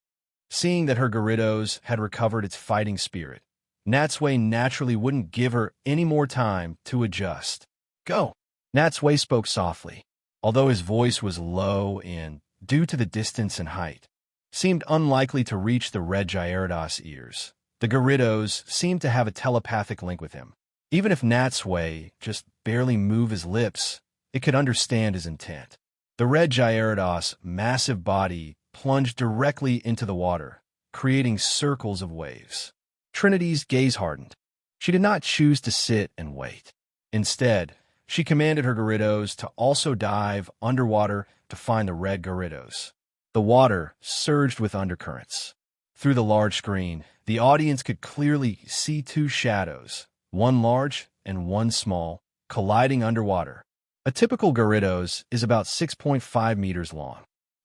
[SPEAKER 1] Seeing that her Gyarados had recovered its fighting spirit, Natsui naturally wouldn't give her any more time to adjust. Go! Natsui spoke softly, although his voice was low and, due to the distance and height, seemed unlikely to reach the red Gyarados' ears. The Gyarados seemed to have a telepathic link with him. Even if Natsui just barely moved his lips, it could understand his intent. The red Gyarados' massive body plunged directly into the water, creating circles of waves. Trinity's gaze hardened. She did not choose to sit and wait. Instead, she commanded her Gyarados to also dive underwater to find the red Gyarados. The water surged with undercurrents. Through the large screen, the audience could clearly see two shadows, one large and one small, colliding underwater. A typical Gyarados is about 6.5 meters long.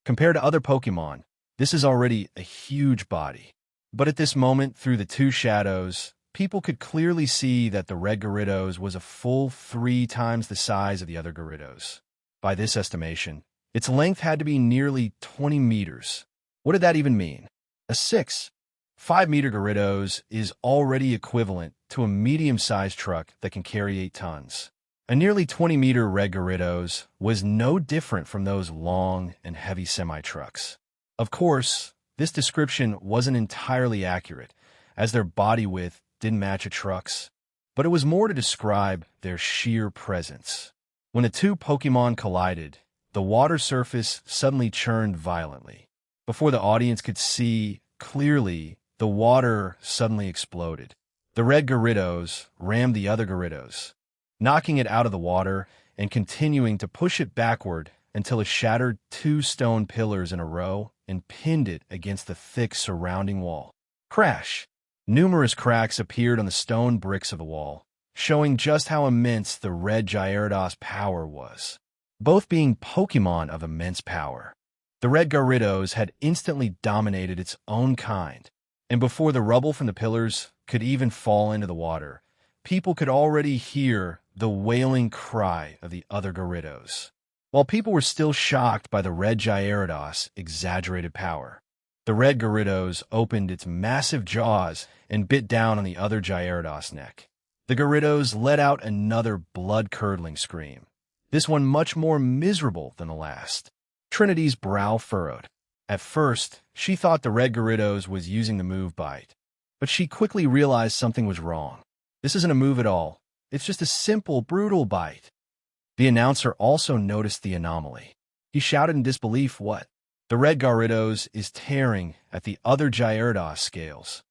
[SPEAKER 1] Compared to other Pokemon, this is already a huge body. But at this moment, through the two shadows, people could clearly see that the red Gyarados was a full 3 times the size of the other Gyarados. By this estimation, its length had to be nearly 20 meters. What did that even mean? A 5-meter Gyarados is already equivalent to a medium-sized truck that can carry 8 tons. A nearly 20-meter red Gyarados was no different from those long and heavy semi-trucks. Of course, this description wasn't entirely accurate, as their body width didn't match a truck's, but it was more to describe their sheer presence. When the two Pokemon collided, the water surface suddenly churned violently. Before the audience could see clearly, the water suddenly exploded. The red Gyarados rammed the other Gyarados, knocking it out of the water and continuing to push it backward until it shattered 2 stone pillars in a row and pinned it against the thick surrounding wall. Crash! Numerous cracks appeared on the stone bricks of the wall, showing just how immense the red Gyarados' power was. Both being Pokemon of immense power, the red Gyarados had instantly dominated its own kind, and before the rubble from the pillars could even fall into the water, people could already hear the wailing cry of the other Gyarados. While people were still shocked by the red Gyarados' exaggerated power, the red Gyarados opened its massive jaws and bit down on the other Gyarados' neck. The Gyarados let out another blood-curdling scream, this one much more miserable than the last. Trinity's brow furrowed. At first, she thought the red Gyarados was using the move bite, but she quickly realized something was wrong. This isn't a move at all. It's just a simple, brutal bite. The announcer also noticed the anomaly. He shouted in disbelief, "What? The red Gyarados is tearing at the other Gyarados scales.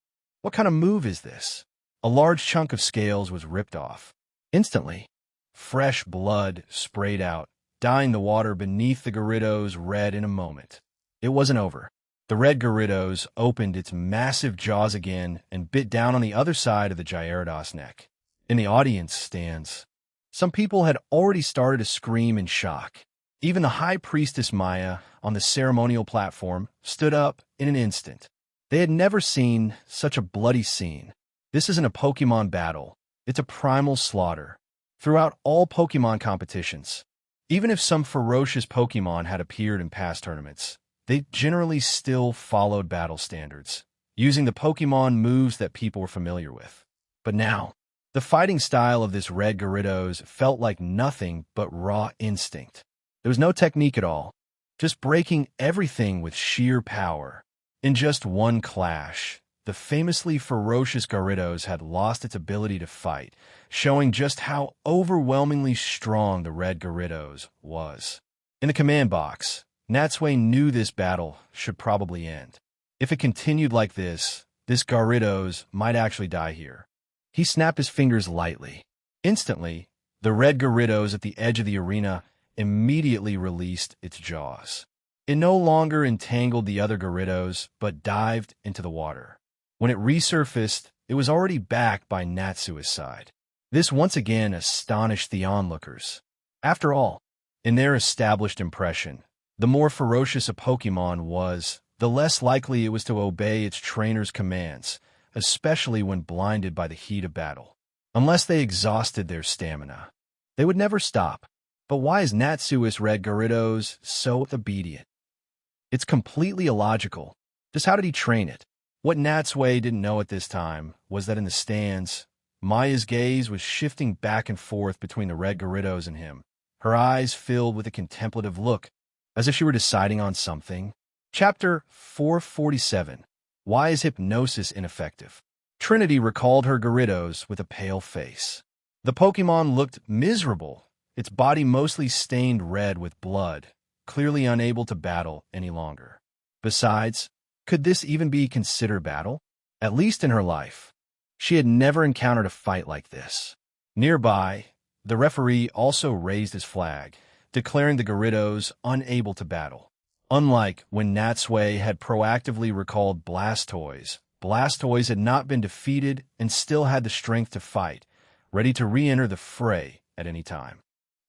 [SPEAKER 1] What kind of move is this?" A large chunk of scales was ripped off. Instantly, fresh blood sprayed out, dyeing the water beneath the Gyarados red in a moment. It wasn't over. The red Gyarados opened its massive jaws again and bit down on the other side of the Gyarados' neck. In the audience stands, some people had already started to scream in shock. Even the High Priestess Maya on the ceremonial platform stood up in an instant. They had never seen such a bloody scene. This isn't a Pokemon battle. It's a primal slaughter. Throughout all Pokemon competitions, even if some ferocious Pokemon had appeared in past tournaments, they generally still followed battle standards, using the Pokemon moves that people were familiar with. But now, the fighting style of this red Gyarados felt like nothing but raw instinct. There was no technique at all, just breaking everything with sheer power. In just one clash, the famously ferocious Gyarados had lost its ability to fight, showing just how overwhelmingly strong the red Gyarados was. In the command box, Natsui knew this battle should probably end. If it continued like this Gyarados might actually die here. He snapped his fingers lightly. Instantly, the red Gyarados at the edge of the arena immediately released its jaws. It no longer entangled the other Gyarados, but dived into the water. When it resurfaced, it was already back by Natsui's side. This once again astonished the onlookers. After all, in their established impression, the more ferocious a Pokemon was, the less likely it was to obey its trainer's commands, especially when blinded by the heat of battle. Unless they exhausted their stamina, they would never stop. But why is Natsui's red Gyarados so obedient? It's completely illogical. Just how did he train it? What Natsui didn't know at this time was that in the stands, Maya's gaze was shifting back and forth between the red Garridos and him, her eyes filled with a contemplative look, as if she were deciding on something. Chapter 447. Why is hypnosis ineffective? Trinity recalled her Garridos with a pale face. The Pokemon looked miserable, its body mostly stained red with blood, clearly unable to battle any longer. Besides, could this even be considered battle? At least in her life, she had never encountered a fight like this. Nearby, the referee also raised his flag, declaring the Garridos unable to battle. Unlike when Natsui had proactively recalled Blastoise, Blastoise had not been defeated and still had the strength to fight, ready to re-enter the fray at any time.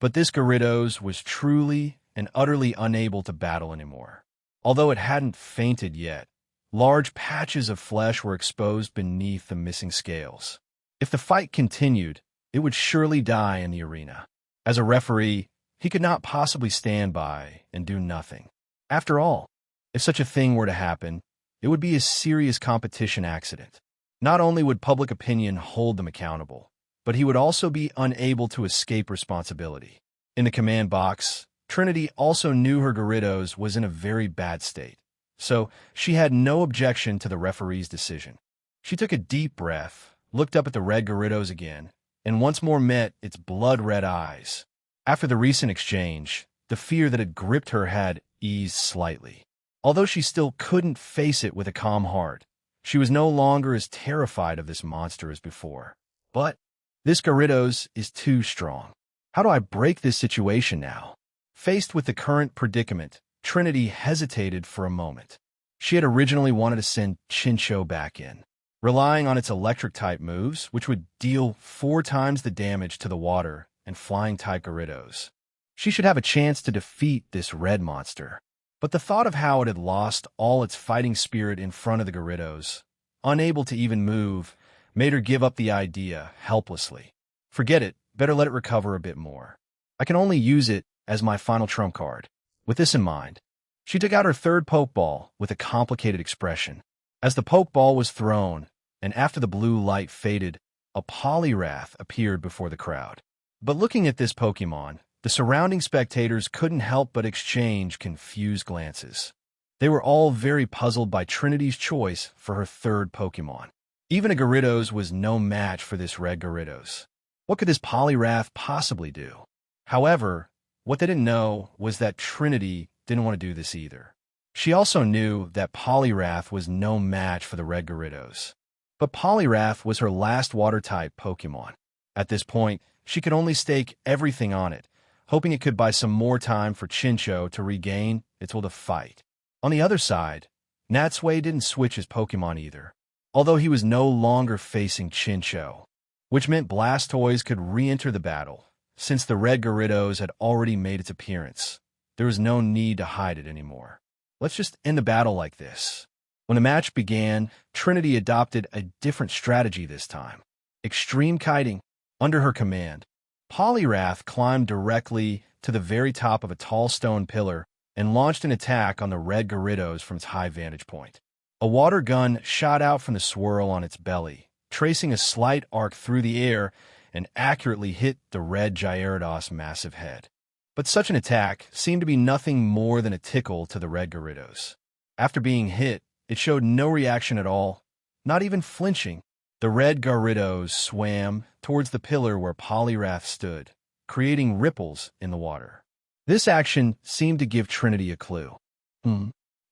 [SPEAKER 1] But this Garridos was truly and utterly unable to battle anymore. Although it hadn't fainted yet, large patches of flesh were exposed beneath the missing scales. If the fight continued, it would surely die in the arena. As a referee, he could not possibly stand by and do nothing. After all, if such a thing were to happen, it would be a serious competition accident. Not only would public opinion hold them accountable, but he would also be unable to escape responsibility. In the command box, Trinity also knew her Garridos was in a very bad state, so she had no objection to the referee's decision. She took a deep breath, looked up at the red Garridos again, and once more met its blood-red eyes. After the recent exchange, the fear that had gripped her had eased slightly. Although she still couldn't face it with a calm heart, she was no longer as terrified of this monster as before. But this Garridos is too strong. How do I break this situation now? Faced with the current predicament, Trinity hesitated for a moment. She had originally wanted to send Chinchou back in, relying on its electric-type moves, which would deal 4 times the damage to the water and flying-type Garridos. She should have a chance to defeat this red monster. But the thought of how it had lost all its fighting spirit in front of the Garridos, unable to even move, made her give up the idea helplessly. Forget it, better let it recover a bit more. I can only use it as my final trump card. With this in mind, she took out her third Pokeball with a complicated expression. As the Pokeball was thrown, and after the blue light faded, a Poliwrath appeared before the crowd. But looking at this Pokemon, the surrounding spectators couldn't help but exchange confused glances. They were all very puzzled by Trinity's choice for her third Pokemon. Even a Garridos was no match for this red Garridos. What could this Poliwrath possibly do? However, what they didn't know was that Trinity didn't want to do this either. She also knew that Poliwrath was no match for the red Garridos. But Poliwrath was her last water-type Pokemon. At this point, she could only stake everything on it, hoping it could buy some more time for Chinchou to regain its will to fight. On the other side, Natsui didn't switch his Pokemon either, although he was no longer facing Chinchou, which meant Blastoise could re-enter the battle. Since the red Garridos had already made its appearance, there was no need to hide it anymore. Let's just end the battle like this. When the match began, Trinity adopted a different strategy this time. Extreme kiting. Under her command, Poliwrath climbed directly to the very top of a tall stone pillar and launched an attack on the red Garridos from its high vantage point. A water gun shot out from the swirl on its belly, tracing a slight arc through the air and accurately hit the red Gyarados' massive head. But such an attack seemed to be nothing more than a tickle to the red Garridos. After being hit, it showed no reaction at all, not even flinching. The red Garridos swam towards the pillar where Poliwrath stood, creating ripples in the water. This action seemed to give Trinity a clue.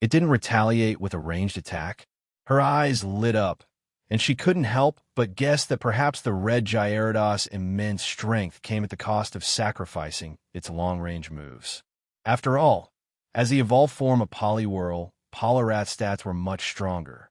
[SPEAKER 1] It didn't retaliate with a ranged attack. Her eyes lit up, and she couldn't help but guess that perhaps the red Gyarados' immense strength came at the cost of sacrificing its long-range moves. After all, as the evolved form of Poliwhirl, Poliwrath's stats were much stronger,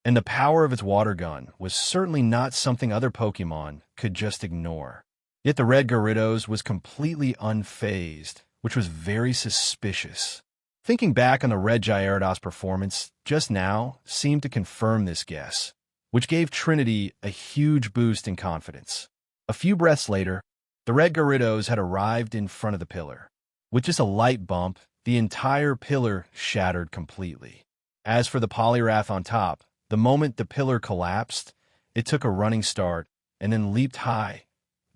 [SPEAKER 1] and the power of its water gun was certainly not something other Pokemon could just ignore. Yet the red Garridos was completely unfazed, which was very suspicious. Thinking back on the red Gyarados performance just now seemed to confirm this guess, which gave Trinity a huge boost in confidence. A few breaths later, the red Garridos had arrived in front of the pillar. With just a light bump, the entire pillar shattered completely. As for the Poliwrath on top, The moment the pillar collapsed, it took a running start and then leaped high,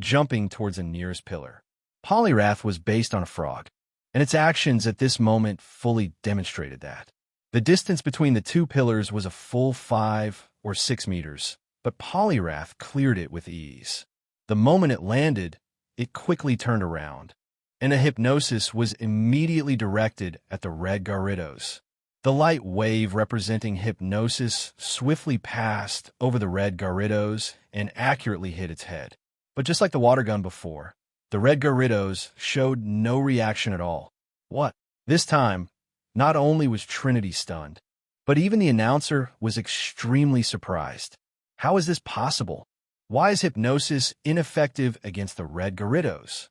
[SPEAKER 1] jumping towards the nearest pillar. Polyrath was based on a frog, and its actions at this moment fully demonstrated that. The distance between the two pillars was a full 5 or 6 meters, but Polyrath cleared it with ease. The moment it landed, it quickly turned around, and a hypnosis was immediately directed at the red Garridos. The light wave representing hypnosis swiftly passed over the red Garridos and accurately hit its head. But just like the water gun before, the red Garridos showed no reaction at all. What? This time, not only was Trinity stunned, but even the announcer was extremely surprised. How is this possible? Why is hypnosis ineffective against the red Garridos?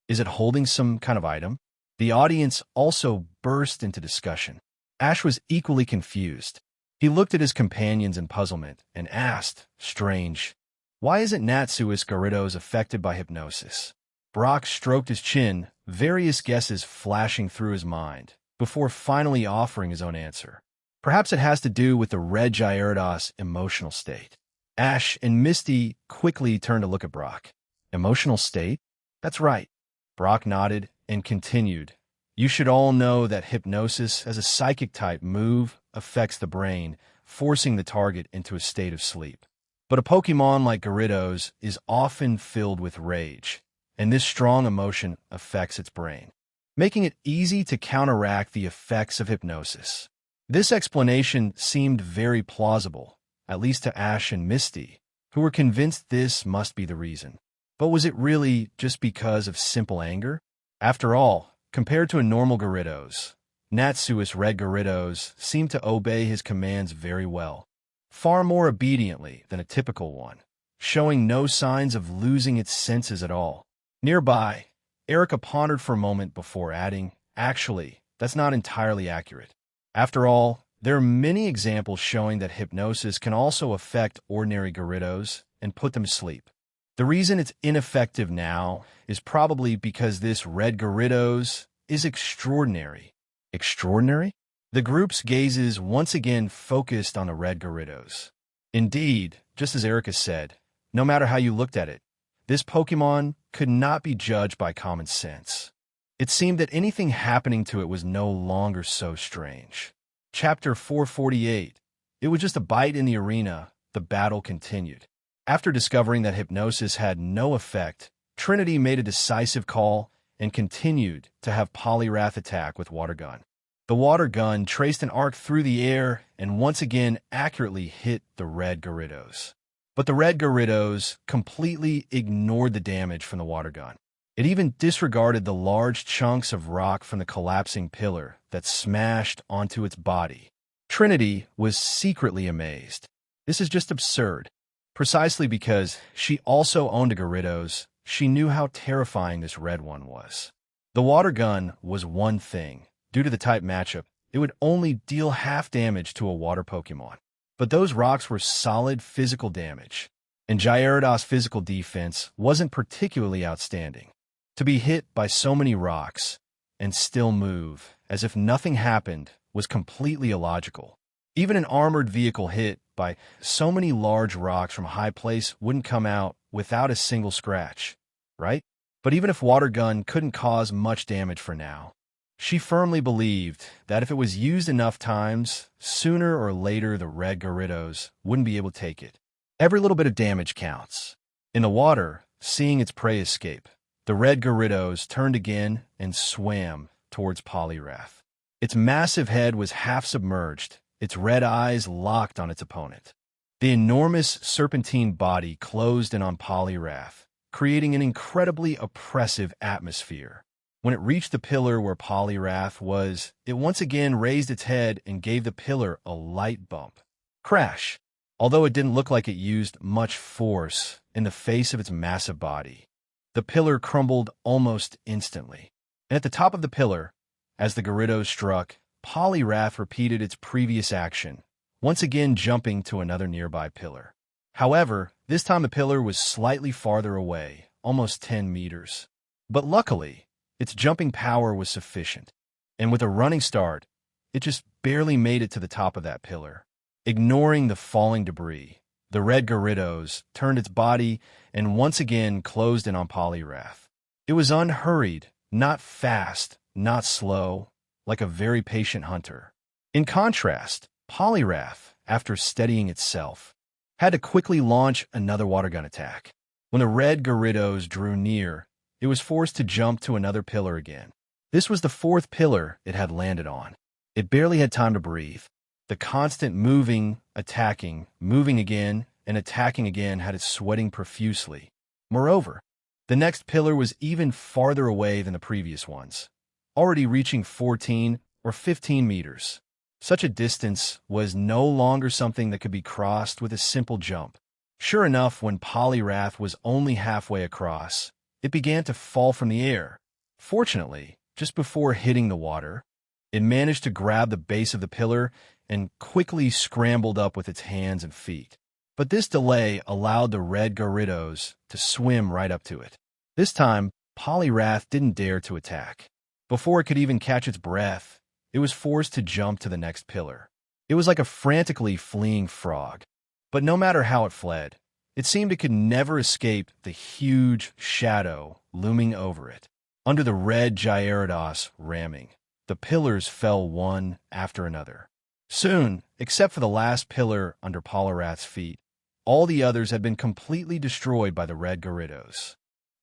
[SPEAKER 1] Is it holding some kind of item? The audience also burst into discussion. Ash was equally confused. He looked at his companions in puzzlement and asked, strange, why isn't Natsui's Garridos affected by hypnosis? Brock stroked his chin, various guesses flashing through his mind, before finally offering his own answer. Perhaps it has to do with the red Gyarados' emotional state. Ash and Misty quickly turned to look at Brock. Emotional state? That's right. Brock nodded and continued. You should all know that hypnosis as a psychic-type move affects the brain, forcing the target into a state of sleep. But a Pokemon like Gyarados is often filled with rage, and this strong emotion affects its brain, making it easy to counteract the effects of hypnosis. This explanation seemed very plausible, at least to Ash and Misty, who were convinced this must be the reason. But was it really just because of simple anger? After all, compared to a normal Gyarados, Natsui's red Gyarados seemed to obey his commands very well, far more obediently than a typical one, showing no signs of losing its senses at all. Nearby, Erica pondered for a moment before adding, actually, that's not entirely accurate. After all, there are many examples showing that hypnosis can also affect ordinary Gyarados and put them to sleep. The reason it's ineffective now is probably because this red Gyarados is extraordinary. Extraordinary? The group's gazes once again focused on the red Gyarados. Indeed, just as Erica said, no matter how you looked at it, this Pokemon could not be judged by common sense. It seemed that anything happening to it was no longer so strange. Chapter 448. It was just a bite in the arena. The battle continued. After discovering that hypnosis had no effect, Trinity made a decisive call and continued to have Polyrath attack with Water Gun. The Water Gun traced an arc through the air and once again accurately hit the red Gyarados. But the red Gyarados completely ignored the damage from the Water Gun. It even disregarded the large chunks of rock from the collapsing pillar that smashed onto its body. Trinity was secretly amazed. This is just absurd. Precisely because she also owned a Gyarados, she knew how terrifying this red one was. The Water Gun was one thing. Due to the type matchup, it would only deal half damage to a water Pokemon. But those rocks were solid physical damage, and Gyarados' physical defense wasn't particularly outstanding. To be hit by so many rocks and still move as if nothing happened was completely illogical. Even an armored vehicle hit by so many large rocks from a high place wouldn't come out without a single scratch, right? But even if Water Gun couldn't cause much damage for now, she firmly believed that if it was used enough times, sooner or later the red Gyarados wouldn't be able to take it. Every little bit of damage counts. In the water, seeing its prey escape, the red Gyarados turned again and swam towards Polyrath. Its massive head was half submerged, its red eyes locked on its opponent. The enormous serpentine body closed in on Polyrath, creating an incredibly oppressive atmosphere. When it reached the pillar where Polyrath was, it once again raised its head and gave the pillar a light bump. Crash! Although it didn't look like it used much force in the face of its massive body, the pillar crumbled almost instantly. And at the top of the pillar, as the Gyarados struck, Polyrath repeated its previous action, once again jumping to another nearby pillar. However, this time the pillar was slightly farther away, almost 10 meters. But luckily, its jumping power was sufficient, and with a running start, it just barely made it to the top of that pillar. Ignoring the falling debris, the red Gyarados turned its body and once again closed in on Poliwrath. It was unhurried, not fast, not slow, like a very patient hunter. In contrast, Poliwrath, after steadying itself, had to quickly launch another water gun attack. When the red Gyarados drew near, it was forced to jump to another pillar again. This was the fourth pillar it had landed on. It barely had time to breathe. The constant moving, attacking, moving again, and attacking again had it sweating profusely. Moreover, the next pillar was even farther away than the previous ones, already reaching 14 or 15 meters. Such a distance was no longer something that could be crossed with a simple jump. Sure enough, when Poliwrath was only halfway across, it began to fall from the air. Fortunately, just before hitting the water, it managed to grab the base of the pillar and quickly scrambled up with its hands and feet. But this delay allowed the red Gyarados to swim right up to it. This time, Poliwrath didn't dare to attack. Before it could even catch its breath, it was forced to jump to the next pillar. It was like a frantically fleeing frog. But no matter how it fled, it seemed it could never escape the huge shadow looming over it. Under the red Gyarados ramming, the pillars fell one after another. Soon, except for the last pillar under Poliwrath's feet, all the others had been completely destroyed by the red Gyarados.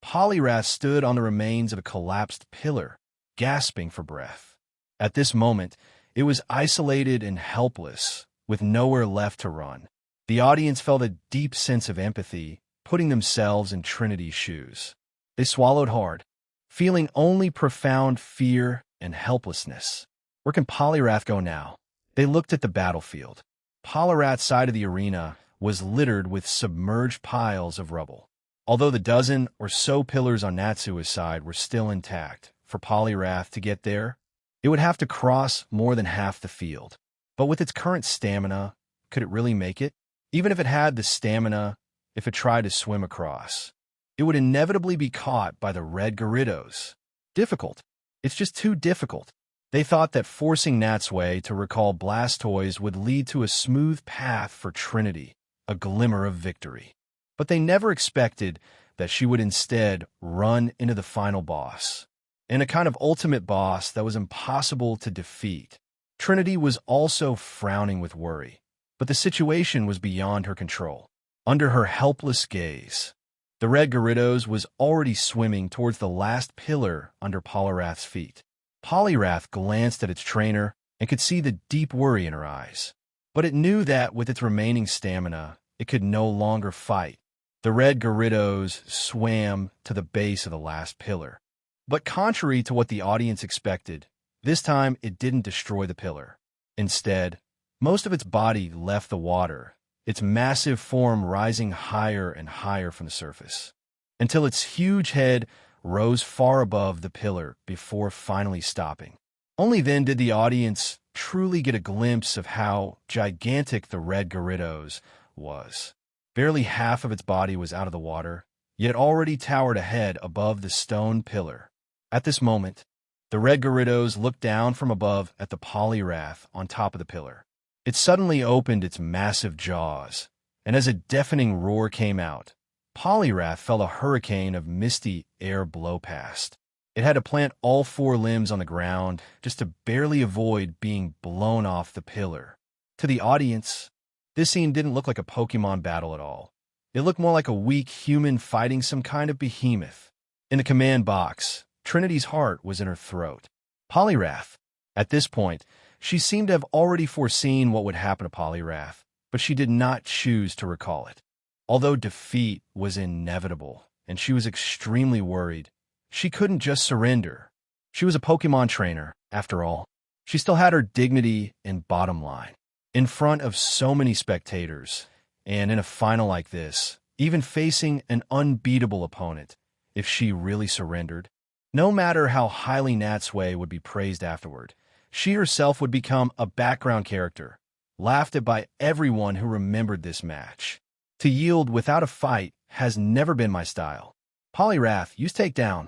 [SPEAKER 1] Poliwrath stood on the remains of a collapsed pillar, gasping for breath. At this moment, it was isolated and helpless, with nowhere left to run. The audience felt a deep sense of empathy, putting themselves in Trinity's shoes. They swallowed hard, feeling only profound fear and helplessness. Where can Poliwrath go now? They looked at the battlefield. Poliwrath's side of the arena was littered with submerged piles of rubble. Although the dozen or so pillars on Natsui's side were still intact, for Poliwrath to get there, it would have to cross more than half the field. But with its current stamina, could it really make it? Even if it had the stamina, if it tried to swim across, it would inevitably be caught by the red Gyarados. Difficult. It's just too difficult. They thought that forcing Natsui to recall Blastoise would lead to a smooth path for Trinity, a glimmer of victory. But they never expected that she would instead run into the final boss, and a kind of ultimate boss that was impossible to defeat. Trinity was also frowning with worry, but the situation was beyond her control. Under her helpless gaze, the red Gyarados was already swimming towards the last pillar under Poliwrath's feet. Poliwrath glanced at its trainer and could see the deep worry in her eyes. But it knew that with its remaining stamina, it could no longer fight. The red Gyarados swam to the base of the last pillar. But contrary to what the audience expected, this time it didn't destroy the pillar. Instead, most of its body left the water, its massive form rising higher and higher from the surface, until its huge head rose far above the pillar before finally stopping. Only then did the audience truly get a glimpse of how gigantic the red Gyarados was. Barely half of its body was out of the water, yet it already towered a head above the stone pillar. At this moment, the red Gyarados looked down from above at the Poliwrath on top of the pillar. It suddenly opened its massive jaws, and as a deafening roar came out, Poliwrath felt a hurricane of misty air blow past. It had to plant all four limbs on the ground just to barely avoid being blown off the pillar. To the audience, this scene didn't look like a Pokemon battle at all. It looked more like a weak human fighting some kind of behemoth. In the command box, Trinity's heart was in her throat. Poliwrath. At this point, she seemed to have already foreseen what would happen to Poliwrath, but she did not choose to recall it. Although defeat was inevitable, and she was extremely worried, she couldn't just surrender. She was a Pokemon trainer, after all. She still had her dignity and bottom line. In front of so many spectators, and in a final like this, even facing an unbeatable opponent, if she really surrendered, no matter how highly Natsui would be praised afterward, she herself would become a background character, laughed at by everyone who remembered this match. To yield without a fight has never been my style. Poliwrath, use takedown.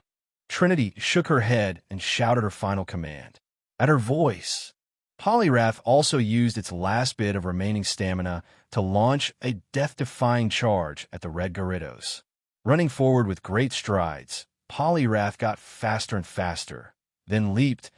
[SPEAKER 1] Trinity shook her head and shouted her final command. At her voice, Polyrath also used its last bit of remaining stamina to launch a death-defying charge at the Red Gyarados. Running forward with great strides, Polyrath got faster and faster, then leaped,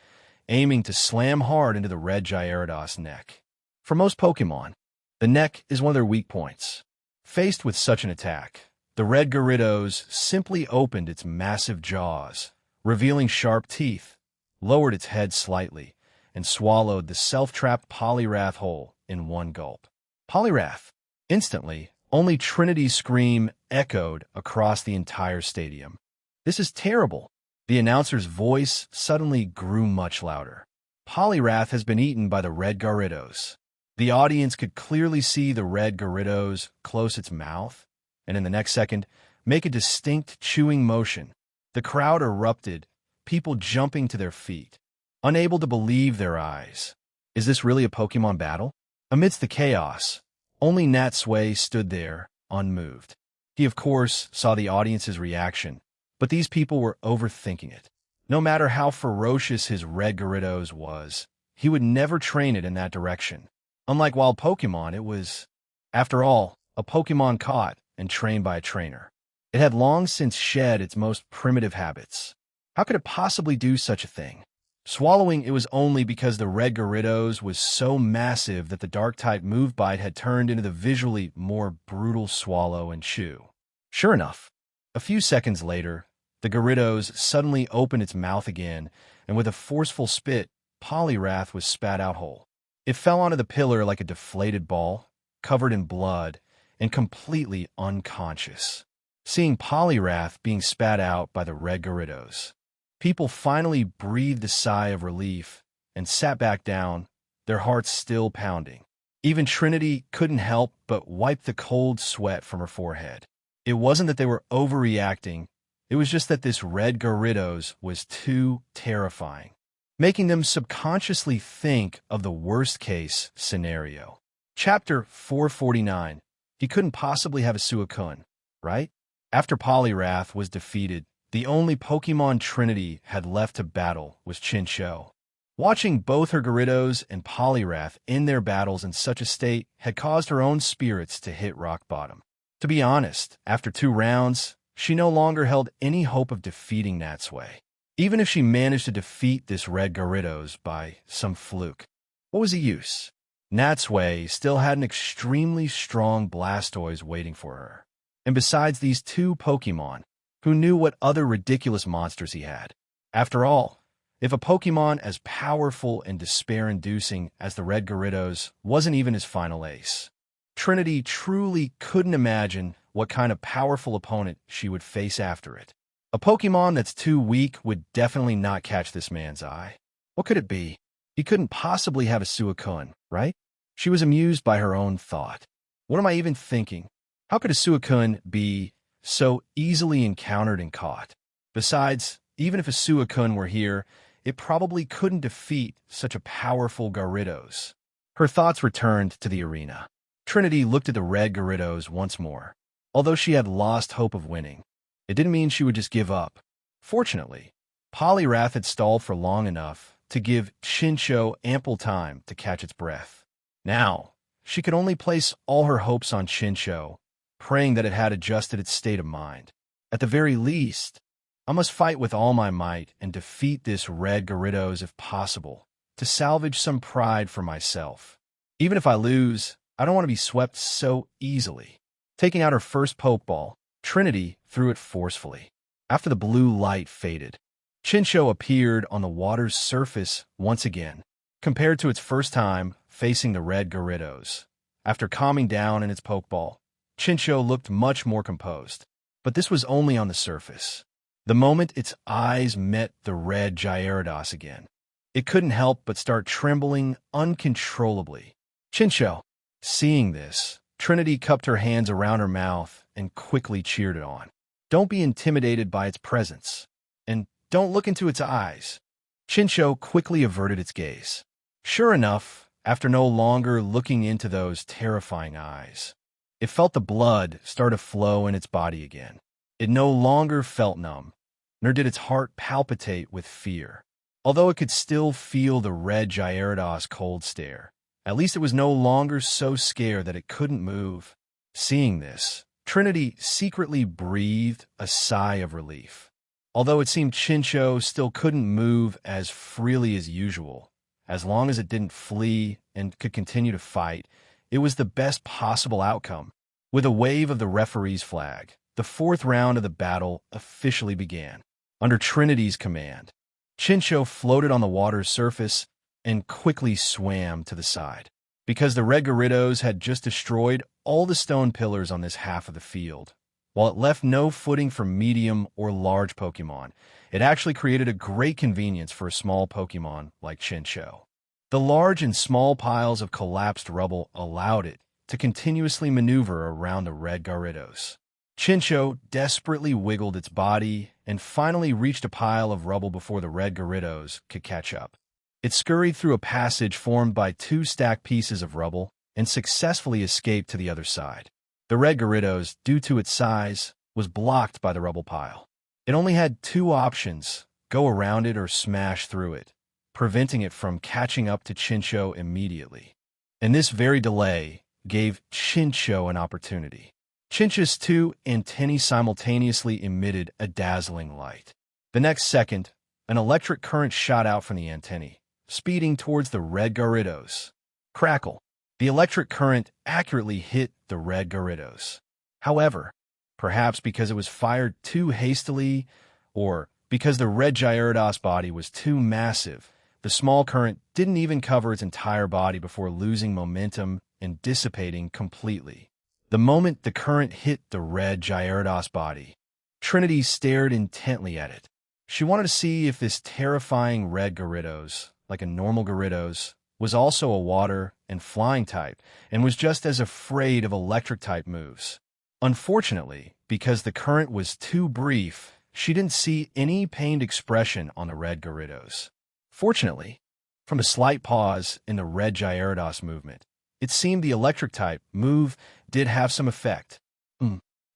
[SPEAKER 1] aiming to slam hard into the Red Gyarados' neck. For most Pokémon, the neck is one of their weak points. Faced with such an attack, the Red Gyarados simply opened its massive jaws, revealing sharp teeth, lowered its head slightly, and swallowed the self-trapped Polyrath whole in one gulp. Polyrath! Instantly, only Trinity's scream echoed across the entire stadium. "This is terrible." The announcer's voice suddenly grew much louder. "Polyrath has been eaten by the Red Gyarados." The audience could clearly see the Red Gyarados close its mouth, and in the next second, make a distinct chewing motion. The crowd erupted, people jumping to their feet, unable to believe their eyes. Is this really a Pokémon battle? Amidst the chaos, only Natsui stood there, unmoved. He, of course, saw the audience's reaction, but these people were overthinking it. No matter how ferocious his Red Gyarados was, he would never train it in that direction. Unlike wild Pokémon, it was, after all, a Pokémon caught and trained by a trainer. It had long since shed its most primitive habits. How could it possibly do such a thing? Swallowing it was only because the Red Gyarados was so massive that the Dark-type move bite had turned into the visually more brutal swallow and chew. Sure enough, a few seconds later, the Gyarados suddenly opened its mouth again, and with a forceful spit, Polyrath was spat out whole. It fell onto the pillar like a deflated ball, covered in blood, and completely unconscious. Seeing Polyrath being spat out by the Red Gyarados, people finally breathed a sigh of relief and sat back down, their hearts still pounding. Even Trinity couldn't help but wipe the cold sweat from her forehead. It wasn't that they were overreacting, it was just that this Red Gyarados was too terrifying, making them subconsciously think of the worst-case scenario. Chapter 449. He couldn't possibly have a Suicune, right? After Polyrath was defeated, the only Pokémon Trinity had left to battle was Chinchou. Watching both her Gyarados and Polyrath in their battles in such a state had caused her own spirits to hit rock bottom. To be honest, after 2 rounds, she no longer held any hope of defeating Natsui. Even if she managed to defeat this Red Gyarados by some fluke, what was the use? Natsui still had an extremely strong Blastoise waiting for her. And besides these 2 Pokémon, who knew what other ridiculous monsters he had? After all, if a Pokémon as powerful and despair-inducing as the Red Gyarados wasn't even his final ace, Trinity truly couldn't imagine what kind of powerful opponent she would face after it. A Pokémon that's too weak would definitely not catch this man's eye. What could it be? He couldn't possibly have a Suicune, right? She was amused by her own thought. What am I even thinking? How could a Suicune be so easily encountered and caught? Besides, even if a Suicune were here, it probably couldn't defeat such a powerful Gyarados. Her thoughts returned to the arena. Trinity looked at the Red Gyarados once more. Although she had lost hope of winning, it didn't mean she would just give up. Fortunately, Polyrath had stalled for long enough to give Chinchou ample time to catch its breath. Now, she could only place all her hopes on Chinchou, praying that it had adjusted its state of mind. At the very least, I must fight with all my might and defeat this Red Gyarados if possible, to salvage some pride for myself. Even if I lose, I don't want to be swept so easily. Taking out her first Pokeball, Trinity threw it forcefully. After the blue light faded, Chinchou appeared on the water's surface once again. Compared to its first time facing the Red Gyarados, after calming down in its Pokeball, Chinchou looked much more composed. But this was only on the surface. The moment its eyes met the Red Gyarados again, it couldn't help but start trembling uncontrollably. Chinchou! Seeing this, Trinity cupped her hands around her mouth and quickly cheered it on. Don't be intimidated by its presence, and don't look into its eyes. Chinchou quickly averted its gaze. Sure enough, after no longer looking into those terrifying eyes, it felt the blood start to flow in its body again. It no longer felt numb, nor did its heart palpitate with fear. Although it could still feel the red Gyarados' cold stare, at least it was no longer so scared that it couldn't move. Seeing this, Trinity secretly breathed a sigh of relief. Although it seemed Chinchou still couldn't move as freely as usual, as long as it didn't flee and could continue to fight, it was the best possible outcome. With a wave of the referee's flag, the fourth round of the battle officially began. Under Trinity's command, Chinchou floated on the water's surface and quickly swam to the side. Because the Red Gyarados had just destroyed all the stone pillars on this half of the field, while it left no footing for medium or large Pokemon, it actually created a great convenience for a small Pokemon like Chinchou. The large and small piles of collapsed rubble allowed it to continuously maneuver around the Red Gyarados. Chinchou desperately wiggled its body and finally reached a pile of rubble before the Red Gyarados could catch up. It scurried through a passage formed by two stacked pieces of rubble and successfully escaped to the other side. The Red Gyarados, due to its size, was blocked by the rubble pile. It only had two options: go around it or smash through it, preventing it from catching up to Chinchou immediately. And this very delay gave Chinchou an opportunity. Chinchou's two antennae simultaneously emitted a dazzling light. The next second, an electric current shot out from the antennae, speeding towards the Red Gyarados. Crackle! The electric current accurately hit the Red Gyarados. However, perhaps because it was fired too hastily, or because the Red Gyarados body was too massive, the small current didn't even cover its entire body before losing momentum and dissipating completely. The moment the current hit the Red Gyarados body, Trinity stared intently at it. She wanted to see if this terrifying Red Gyarados, like a normal Gyarados, was also a water and flying type, and was just as afraid of electric type moves. Unfortunately, because the current was too brief, she didn't see any pained expression on the Red Gyarados. Fortunately, from a slight pause in the Red Gyarados movement, it seemed the electric type move did have some effect.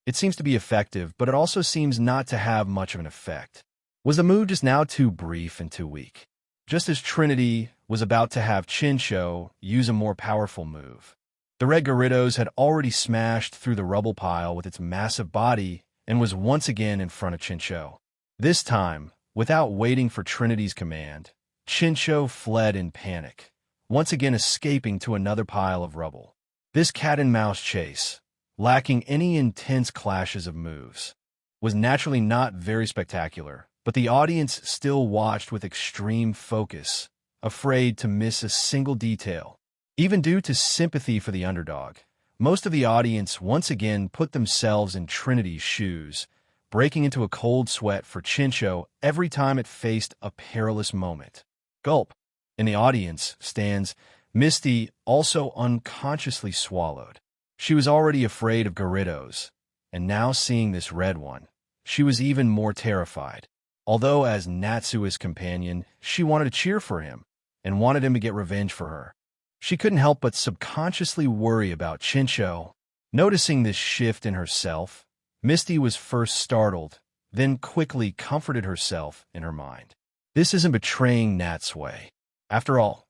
[SPEAKER 1] It seems to be effective, but it also seems not to have much of an effect. Was the move just now too brief and too weak? Just as Trinity was about to have Chinchou use a more powerful move, the Red Gyarados had already smashed through the rubble pile with its massive body and was once again in front of Chinchou. This time, without waiting for Trinity's command, Chinchou fled in panic, once again escaping to another pile of rubble. This cat-and-mouse chase, lacking any intense clashes of moves, was naturally not very spectacular, but the audience still watched with extreme focus, afraid to miss a single detail. Even due to sympathy for the underdog, most of the audience once again put themselves in Trinity's shoes, breaking into a cold sweat for Chinchou every time it faced a perilous moment. Gulp! In the audience stands Misty, also unconsciously swallowed. She was already afraid of Gyarados, and now seeing this red one, she was even more terrified. Although as Natsui's companion, she wanted to cheer for him, and wanted him to get revenge for her. She couldn't help but subconsciously worry about Chinchou. Noticing this shift in herself, Misty was first startled, then quickly comforted herself in her mind. This isn't betraying Natsui. After all,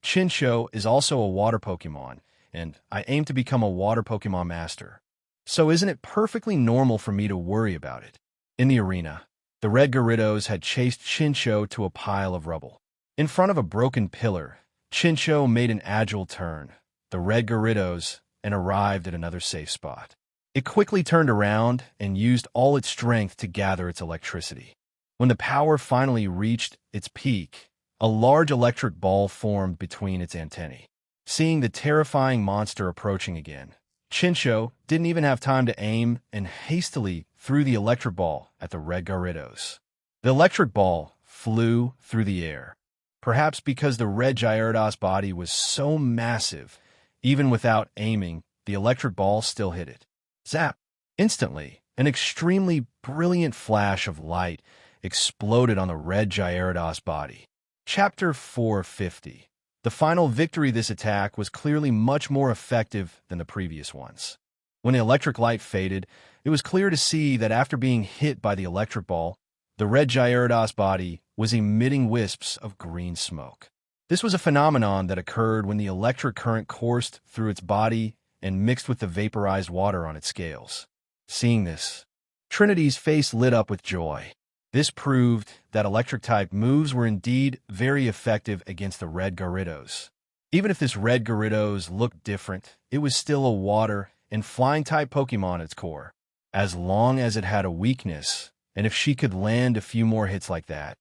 [SPEAKER 1] Chinchou is also a water Pokemon, and I aim to become a water Pokemon master. So isn't it perfectly normal for me to worry about it? In the arena, the Red Gyarados had chased Chinchou to a pile of rubble. In front of a broken pillar, Chinchou made an agile turn, the Red Gyarados, and arrived at another safe spot. It quickly turned around and used all its strength to gather its electricity. When the power finally reached its peak, a large electric ball formed between its antennae. Seeing the terrifying monster approaching again, Chinchou didn't even have time to aim and hastily threw the electric ball at the Red Gyarados. The electric ball flew through the air. Perhaps because the Red Gyarados body was so massive, even without aiming, the electric ball still hit it. Zap! Instantly, an extremely brilliant flash of light exploded on the Red Gyarados body. Chapter 450. The final victory of this attack was clearly much more effective than the previous ones. When the electric light faded, it was clear to see that after being hit by the electric ball, the Red Gyarados body was emitting wisps of green smoke. This was a phenomenon that occurred when the electric current coursed through its body and mixed with the vaporized water on its scales. Seeing this, Trinity's face lit up with joy. This proved that electric-type moves were indeed very effective against the red Gyarados. Even if this red Gyarados looked different, it was still a water and flying-type Pokemon at its core. As long as it had a weakness, and if she could land a few more hits like that,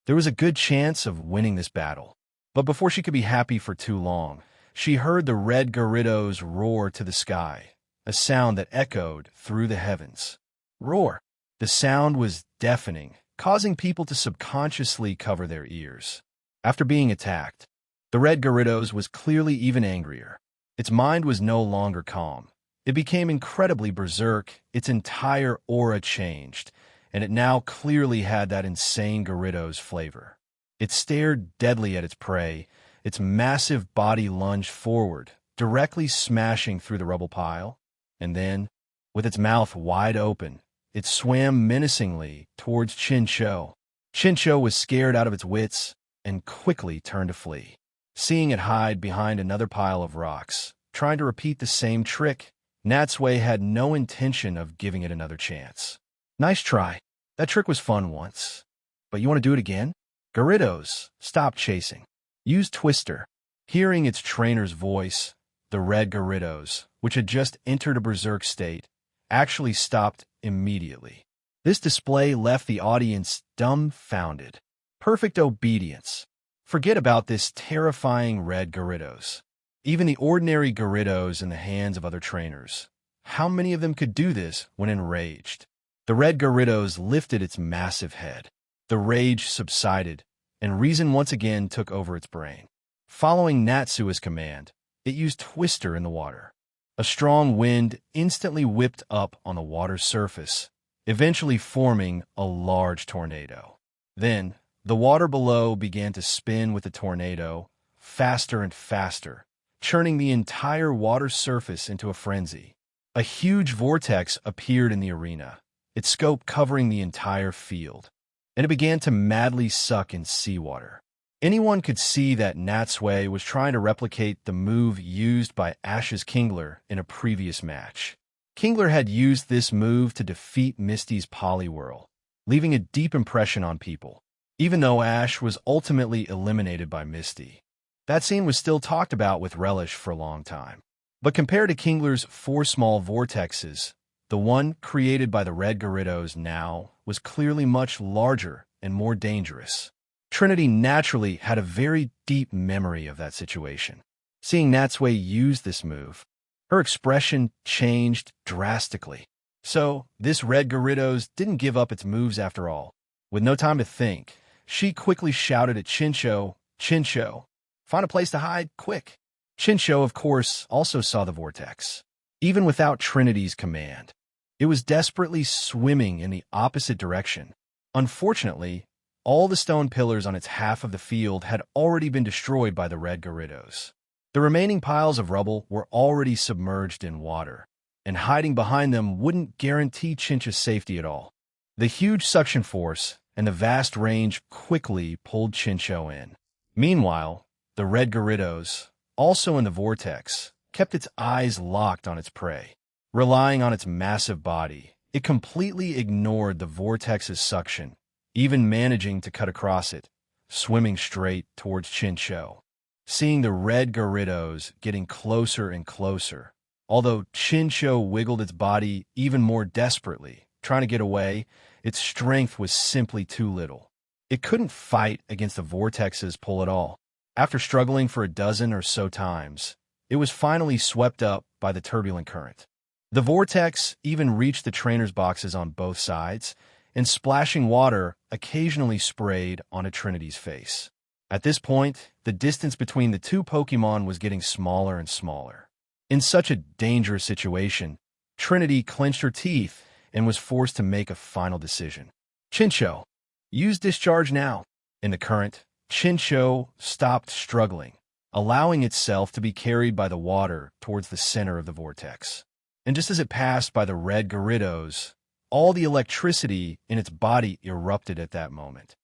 [SPEAKER 1] there was a good chance of winning this battle. But before she could be happy for too long, she heard the red Gyarados roar to the sky, a sound that echoed through the heavens. Roar! The sound was deafening, causing people to subconsciously cover their ears. After being attacked, the red Gyarados was clearly even angrier. Its mind was no longer calm. It became incredibly berserk, its entire aura changed, and it now clearly had that insane Gyarados flavor. It stared deadly at its prey, its massive body lunged forward, directly smashing through the rubble pile, and then, with its mouth wide open, it swam menacingly towards Chinchou. Chinchou was scared out of its wits and quickly turned to flee. Seeing it hide behind another pile of rocks, trying to repeat the same trick, Natsui had no intention of giving it another chance. Nice try. That trick was fun once. But you want to do it again? Gyarados, stop chasing. Use Twister. Hearing its trainer's voice, the red Gyarados, which had just entered a berserk state, actually stopped immediately. This display left the audience dumbfounded. Perfect obedience. Forget about this terrifying red Gyarados. Even the ordinary Gyarados in the hands of other trainers. How many of them could do this when enraged? The red Gyarados lifted its massive head. The rage subsided, and reason once again took over its brain. Following Natsui's command, it used Twister in the water. A strong wind instantly whipped up on the water's surface, eventually forming a large tornado. Then, the water below began to spin with the tornado, faster and faster, churning the entire water surface into a frenzy. A huge vortex appeared in the arena, its scope covering the entire field, and it began to madly suck in seawater. Anyone could see that Natsui was trying to replicate the move used by Ash's Kingler in a previous match. Kingler had used this move to defeat Misty's Poliwhirl, leaving a deep impression on people, even though Ash was ultimately eliminated by Misty. That scene was still talked about with relish for a long time. But compared to Kingler's 4 small vortexes, the one created by the red Gyarados now was clearly much larger and more dangerous. Trinity naturally had a very deep memory of that situation. Seeing Natsui use this move, her expression changed drastically. So, this red Gyarados didn't give up its moves after all. With no time to think, she quickly shouted at Chinchou, "Chinchou, find a place to hide, quick." Chinchou, of course, also saw the vortex. Even without Trinity's command, it was desperately swimming in the opposite direction. Unfortunately, all the stone pillars on its half of the field had already been destroyed by the red Gyarados. The remaining piles of rubble were already submerged in water, and hiding behind them wouldn't guarantee Chinchou's safety at all. The huge suction force and the vast range quickly pulled Chinchou in. Meanwhile, the red Gyarados, also in the vortex, kept its eyes locked on its prey. Relying on its massive body, it completely ignored the vortex's suction, even managing to cut across it, swimming straight towards Chinchou. Seeing the red Gyarados getting closer and closer, although Chinchou wiggled its body even more desperately, trying to get away, its strength was simply too little. It couldn't fight against the vortex's pull at all. After struggling for a dozen or so times, it was finally swept up by the turbulent current. The vortex even reached the trainer's boxes on both sides, and splashing water occasionally sprayed onto Trinity's face. At this point, the distance between the two Pokemon was getting smaller and smaller. In such a dangerous situation, Trinity clenched her teeth and was forced to make a final decision. Chinchou, use Discharge now. In the current, Chinchou stopped struggling, allowing itself to be carried by the water towards the center of the vortex. And just as it passed by the red Gyarados, all the electricity in its body erupted at that moment.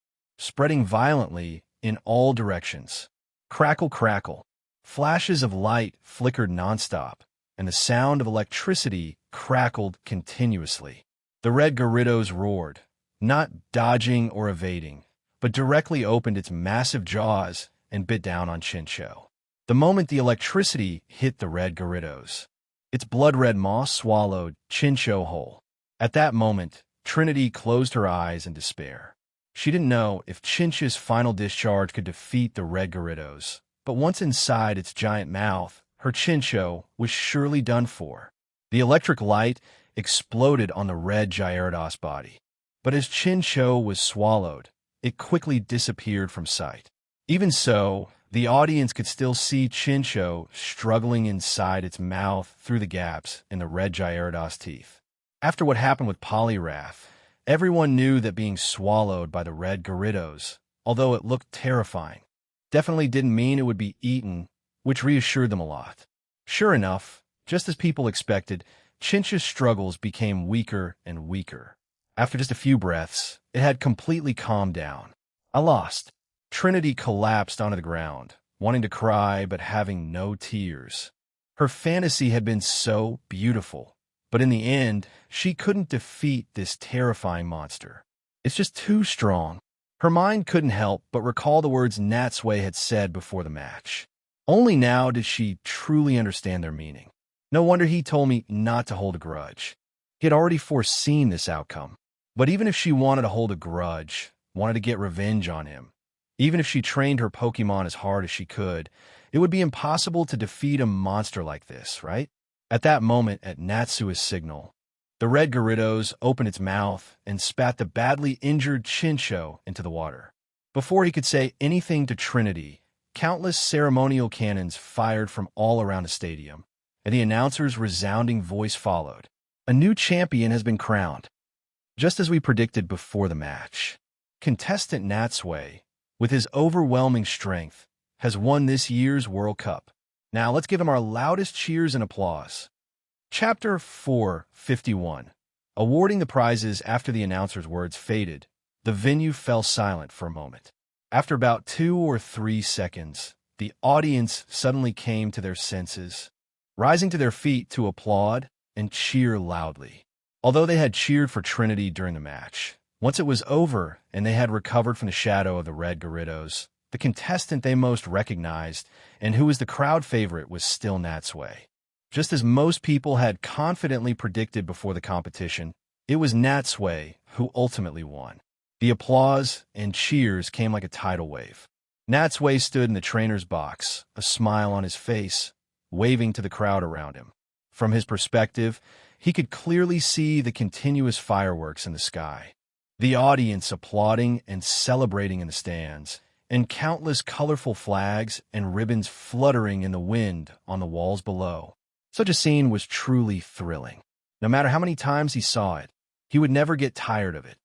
[SPEAKER 1] spreading violently in all directions. Crackle, crackle. Flashes of light flickered nonstop, and the sound of electricity crackled continuously. The red Gyarados roared, not dodging or evading, but directly opened its massive jaws and bit down on Chinchou. The moment the electricity hit the red Gyarados, its blood-red maw swallowed Chinchou whole. At that moment, Trinity closed her eyes in despair. She didn't know if Chinchou's final discharge could defeat the red Gyarados, but once inside its giant mouth, her Chinchou was surely done for. The electric light exploded on the red Gyarados body. But as Chinchou was swallowed, it quickly disappeared from sight. Even so, the audience could still see Chinchou struggling inside its mouth through the gaps in the red Gyarados teeth. After what happened with Poliwrath, everyone knew that being swallowed by the red Gyarados, although it looked terrifying, definitely didn't mean it would be eaten, which reassured them a lot. Sure enough, just as people expected, Chinchou's struggles became weaker and weaker. After just a few breaths, it had completely calmed down. I lost. Trinity collapsed onto the ground, wanting to cry but having no tears. Her fantasy had been so beautiful, but in the end, she couldn't defeat this terrifying monster. It's just too strong. Her mind couldn't help but recall the words Natsui had said before the match. Only now did she truly understand their meaning. No wonder he told me not to hold a grudge. He had already foreseen this outcome. But even if she wanted to hold a grudge, wanted to get revenge on him, even if she trained her Pokemon as hard as she could, it would be impossible to defeat a monster like this, right? At that moment, at Natsui's signal, the red Gyarados opened its mouth and spat the badly injured Chinchou into the water. Before he could say anything to Trinity, countless ceremonial cannons fired from all around the stadium, and the announcer's resounding voice followed. A new champion has been crowned. Just as we predicted before the match, contestant Natsui, with his overwhelming strength, has won this year's World Cup. Now let's give him our loudest cheers and applause. Chapter 451. Awarding the prizes. After the announcer's words faded, the venue fell silent for a moment. After about 2 or 3 seconds, the audience suddenly came to their senses, rising to their feet to applaud and cheer loudly. Although they had cheered for Trinity during the match, once it was over and they had recovered from the shadow of the red Gyarados, the contestant they most recognized and who was the crowd favorite was still Natsui. Just as most people had confidently predicted before the competition, it was Natsui who ultimately won. The applause and cheers came like a tidal wave. Natsui stood in the trainer's box, a smile on his face, waving to the crowd around him. From his perspective, he could clearly see the continuous fireworks in the sky, the audience applauding and celebrating in the stands, and countless colorful flags and ribbons fluttering in the wind on the walls below. Such a scene was truly thrilling. No matter how many times he saw it, he would never get tired of it.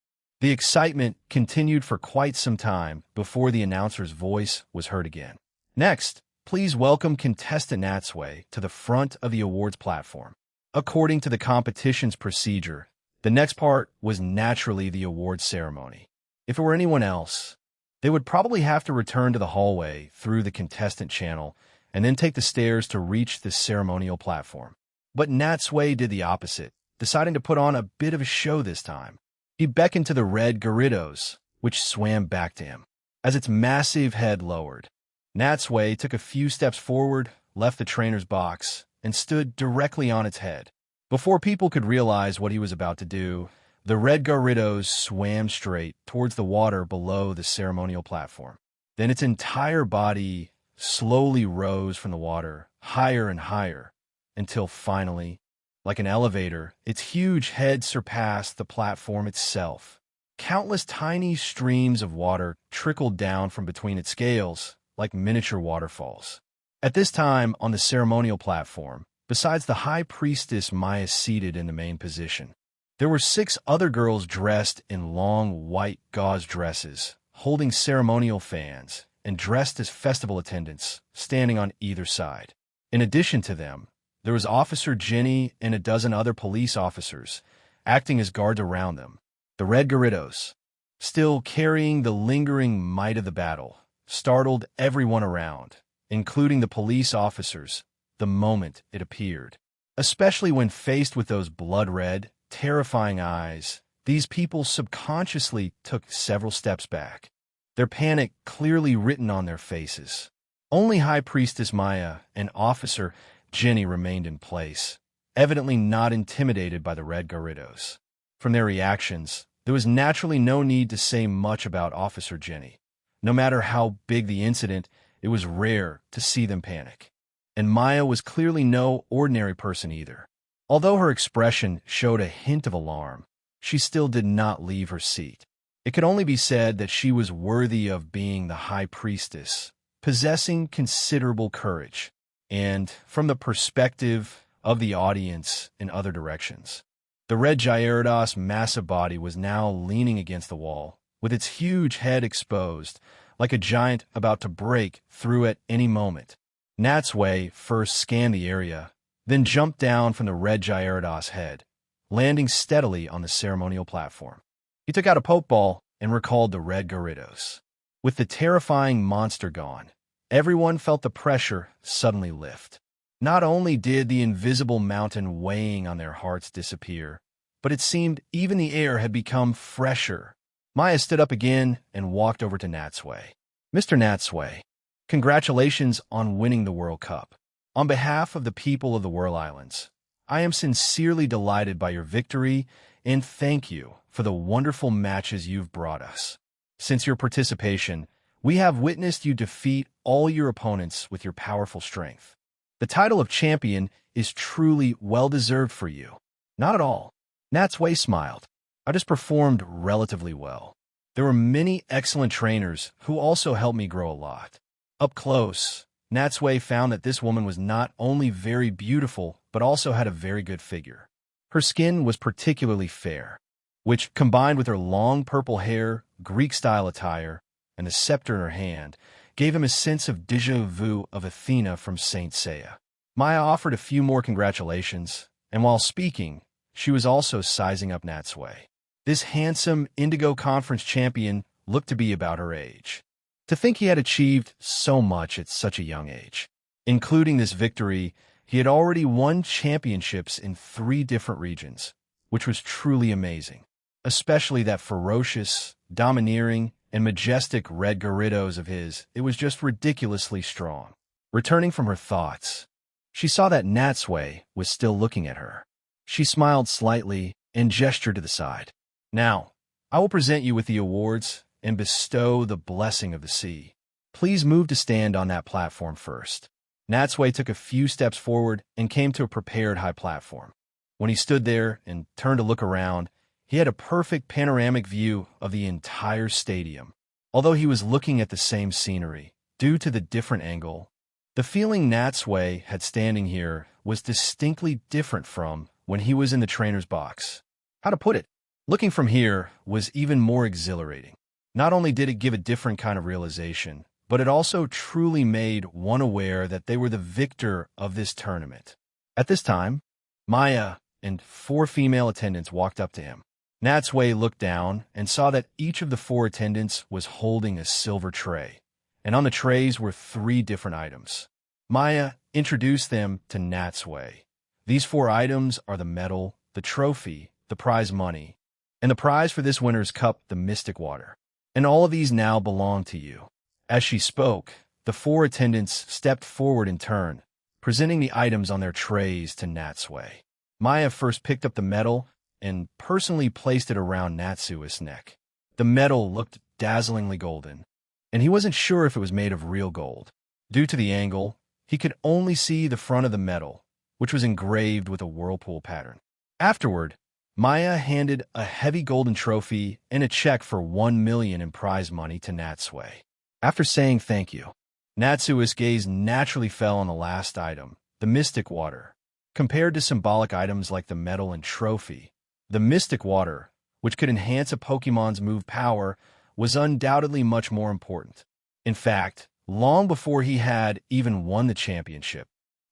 [SPEAKER 1] The excitement continued for quite some time before the announcer's voice was heard again. Next, please welcome contestant Natsui to the front of the awards platform. According to the competition's procedure, the next part was naturally the awards ceremony. If it were anyone else, they would probably have to return to the hallway through the contestant channel and then take the stairs to reach the ceremonial platform. But Natsui did the opposite, deciding to put on a bit of a show this time. He beckoned to the red Gyarados, which swam back to him. As its massive head lowered, Natsui took a few steps forward, left the trainer's box, and stood directly on its head. Before people could realize what he was about to do, the red Gyarados swam straight towards the water below the ceremonial platform. Then its entire body slowly rose from the water, higher and higher, until finally, like an elevator, its huge head surpassed the platform itself. Countless tiny streams of water trickled down from between its scales, like miniature waterfalls. At this time, on the ceremonial platform, besides the high priestess Maya seated in the main position, there were 6 other girls dressed in long white gauze dresses, holding ceremonial fans, and dressed as festival attendants, standing on either side. In addition to them, there was Officer Jenny and a dozen other police officers, acting as guards around them. The red Gyarados, still carrying the lingering might of the battle, startled everyone around, including the police officers, the moment it appeared. Especially when faced with those blood-red, terrifying eyes, these people subconsciously took several steps back, their panic clearly written on their faces. Only High Priestess Maya and Officer Jenny remained in place, evidently not intimidated by the Red Garridos. From their reactions, there was naturally no need to say much about Officer Jenny. No matter how big the incident, it was rare to see them panic. And Maya was clearly no ordinary person either. Although her expression showed a hint of alarm, she still did not leave her seat. It could only be said that she was worthy of being the High Priestess, possessing considerable courage, and from the perspective of the audience in other directions. The Red Gyarados' massive body was now leaning against the wall, with its huge head exposed, like a giant about to break through at any moment. Natsui first scanned the area, then jumped down from the Red Gyarados' head, landing steadily on the ceremonial platform. He took out a Pokeball and recalled the Red Gyarados. With the terrifying monster gone, everyone felt the pressure suddenly lift. Not only did the invisible mountain weighing on their hearts disappear, but it seemed even the air had become fresher. Maya stood up again and walked over to Natsui. "Mr. Natsui, congratulations on winning the World Cup. On behalf of the people of the Whirl Islands, I am sincerely delighted by your victory and thank you for the wonderful matches you've brought us. Since your participation, we have witnessed you defeat all your opponents with your powerful strength. The title of champion is truly well-deserved for you." "Not at all." Natsui smiled. "I just performed relatively well. There were many excellent trainers who also helped me grow a lot." Up close, Natsui found that this woman was not only very beautiful, but also had a very good figure. Her skin was particularly fair, which, combined with her long purple hair, Greek-style attire, and the scepter in her hand, gave him a sense of déjà vu of Athena from Saint Seiya. Maya offered a few more congratulations, and while speaking, she was also sizing up Natsui. This handsome Indigo Conference champion looked to be about her age. To think he had achieved so much at such a young age. Including this victory, he had already won championships in 3 different regions, which was truly amazing. Especially that ferocious, domineering, and majestic Red Gyarados of his, it was just ridiculously strong. Returning from her thoughts, she saw that Natsui was still looking at her. She smiled slightly and gestured to the side. "Now, I will present you with the awards and bestow the blessing of the sea. Please move to stand on that platform first." Natsui took a few steps forward and came to a prepared high platform. When he stood there and turned to look around, he had a perfect panoramic view of the entire stadium. Although he was looking at the same scenery, due to the different angle, the feeling Natsui had standing here was distinctly different from when he was in the trainer's box. How to put it? Looking from here was even more exhilarating. Not only did it give a different kind of realization, but it also truly made one aware that they were the victor of this tournament. At this time, Maya and 4 female attendants walked up to him. Natsui looked down and saw that each of the 4 attendants was holding a silver tray, and on the trays were 3 different items. Maya introduced them to Natsui. These 4 items are the medal, the trophy, the prize money, and the prize for this winner's cup, the Mystic Water. And all of these now belong to you. As she spoke, the 4 attendants stepped forward in turn, presenting the items on their trays to Natsui. Maya first picked up the medal and personally placed it around Natsui's neck. The medal looked dazzlingly golden, and he wasn't sure if it was made of real gold. Due to the angle, he could only see the front of the medal, which was engraved with a whirlpool pattern. Afterward, Maya handed a heavy golden trophy and a check for 1 million in prize money to Natsui. After saying thank you, Natsui's gaze naturally fell on the last item, the Mystic Water. Compared to symbolic items like the medal and trophy, the Mystic Water, which could enhance a Pokemon's move power, was undoubtedly much more important. In fact, long before he had even won the championship,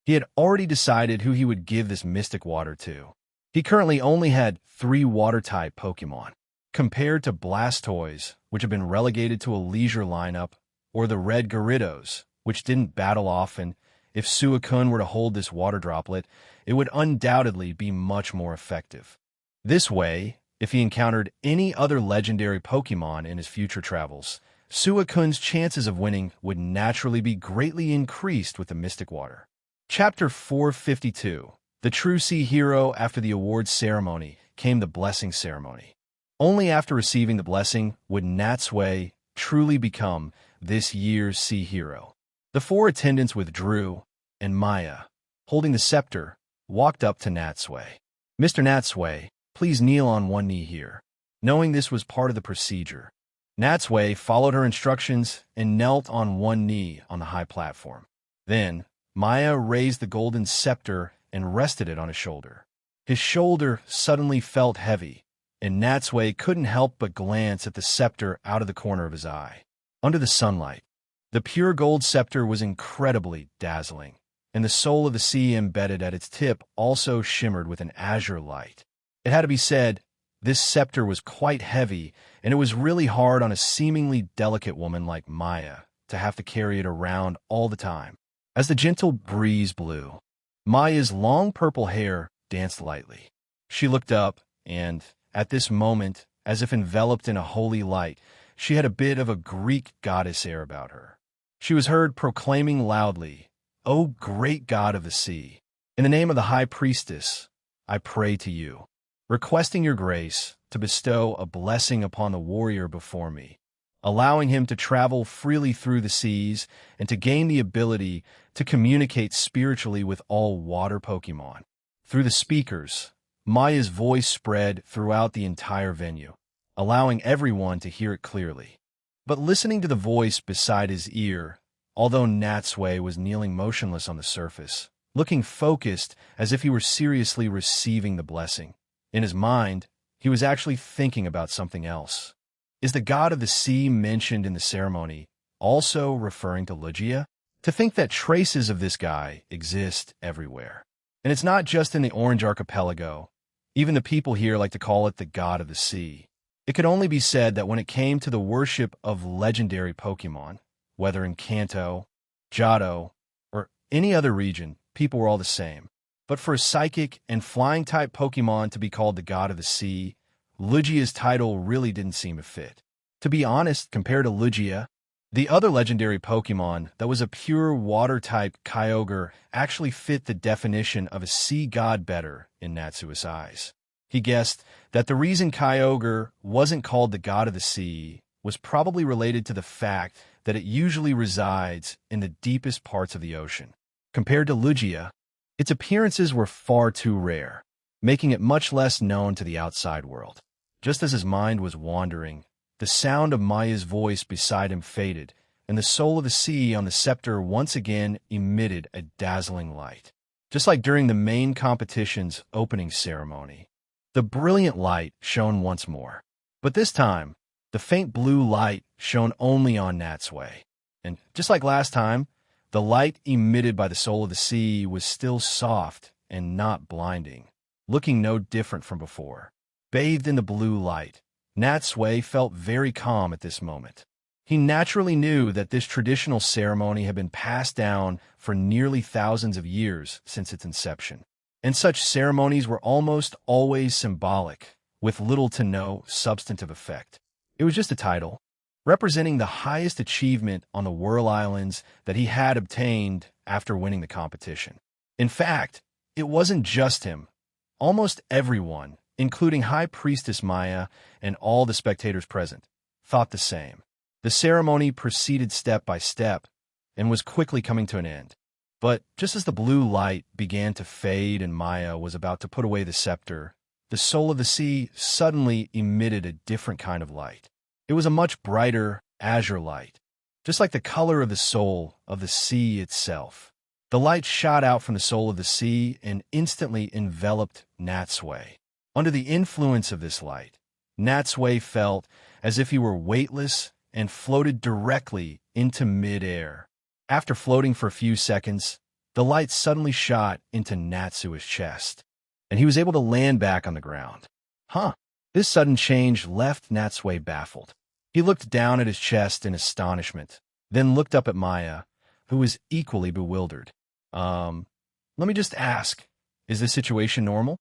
[SPEAKER 1] he had already decided who he would give this Mystic Water to. He currently only had 3 Water-type Pokemon, compared to Blastoise, which had been relegated to a leisure lineup, or the red Gyarados, which didn't battle often. If Suicune were to hold this water droplet, it would undoubtedly be much more effective. This way, if he encountered any other legendary Pokemon in his future travels, Suicune's chances of winning would naturally be greatly increased with the Mystic Water. Chapter 452. The true sea hero. After the awards ceremony came the blessing ceremony. Only after receiving the blessing would Natsui truly become this year's sea hero. The four attendants withdrew, and Maya, holding the scepter, walked up to Natsui. "Mr. Natsui, please kneel on one knee here." Knowing this was part of the procedure, Natsui followed her instructions and knelt on one knee on the high platform. Then, Maya raised the golden scepter and rested it on his shoulder. His shoulder suddenly felt heavy, and Natsui couldn't help but glance at the scepter out of the corner of his eye. Under the sunlight, the pure gold scepter was incredibly dazzling, and the soul of the sea embedded at its tip also shimmered with an azure light. It had to be said, this scepter was quite heavy, and it was really hard on a seemingly delicate woman like Maya to have to carry it around all the time. As the gentle breeze blew, Maya's long purple hair danced lightly. She looked up, and, at this moment, as if enveloped in a holy light, she had a bit of a Greek goddess air about her. She was heard proclaiming loudly, "O great god of the sea, in the name of the high priestess, I pray to you, requesting your grace to bestow a blessing upon the warrior before me, allowing him to travel freely through the seas and to gain the ability to communicate spiritually with all water Pokemon." Through the speakers, Maya's voice spread throughout the entire venue, allowing everyone to hear it clearly. But listening to the voice beside his ear, although Natsui was kneeling motionless on the surface, looking focused as if he were seriously receiving the blessing, in his mind, he was actually thinking about something else. Is the god of the sea mentioned in the ceremony also referring to Lugia? To think that traces of this guy exist everywhere. And it's not just in the Orange Archipelago. Even the people here like to call it the god of the sea. It could only be said that when it came to the worship of legendary Pokemon, whether in Kanto, Johto, or any other region, people were all the same. But for a psychic and flying-type Pokemon to be called the god of the sea, Lugia's title really didn't seem to fit. To be honest, compared to Lugia, the other legendary Pokemon that was a pure water-type Kyogre actually fit the definition of a sea god better in Natsui's eyes. He guessed that the reason Kyogre wasn't called the god of the sea was probably related to the fact that it usually resides in the deepest parts of the ocean. Compared to Lugia, its appearances were far too rare, making it much less known to the outside world. Just as his mind was wandering, the sound of Maya's voice beside him faded, and the soul of the sea on the scepter once again emitted a dazzling light. Just like during the main competition's opening ceremony, the brilliant light shone once more. But this time, the faint blue light shone only on Natsui. And just like last time, the light emitted by the soul of the sea was still soft and not blinding, looking no different from before. Bathed in the blue light, Natsui felt very calm at this moment. He naturally knew that this traditional ceremony had been passed down for nearly thousands of years since its inception, and such ceremonies were almost always symbolic, with little to no substantive effect. It was just a title, representing the highest achievement on the Whirl Islands that he had obtained after winning the competition. In fact, it wasn't just him. Almost everyone, including High Priestess Maya and all the spectators present, thought the same. The ceremony proceeded step by step and was quickly coming to an end. But just as the blue light began to fade and Maya was about to put away the scepter, the soul of the sea suddenly emitted a different kind of light. It was a much brighter azure light, just like the color of the soul of the sea itself. The light shot out from the soul of the sea and instantly enveloped Natsui. Under the influence of this light, Natsui felt as if he were weightless and floated directly into mid-air. After floating for a few seconds, the light suddenly shot into Natsui's chest, and he was able to land back on the ground. Huh, This sudden change left Natsui baffled. He looked down at his chest in astonishment, then looked up at Maya, who was equally bewildered. Let me just ask, is this situation normal?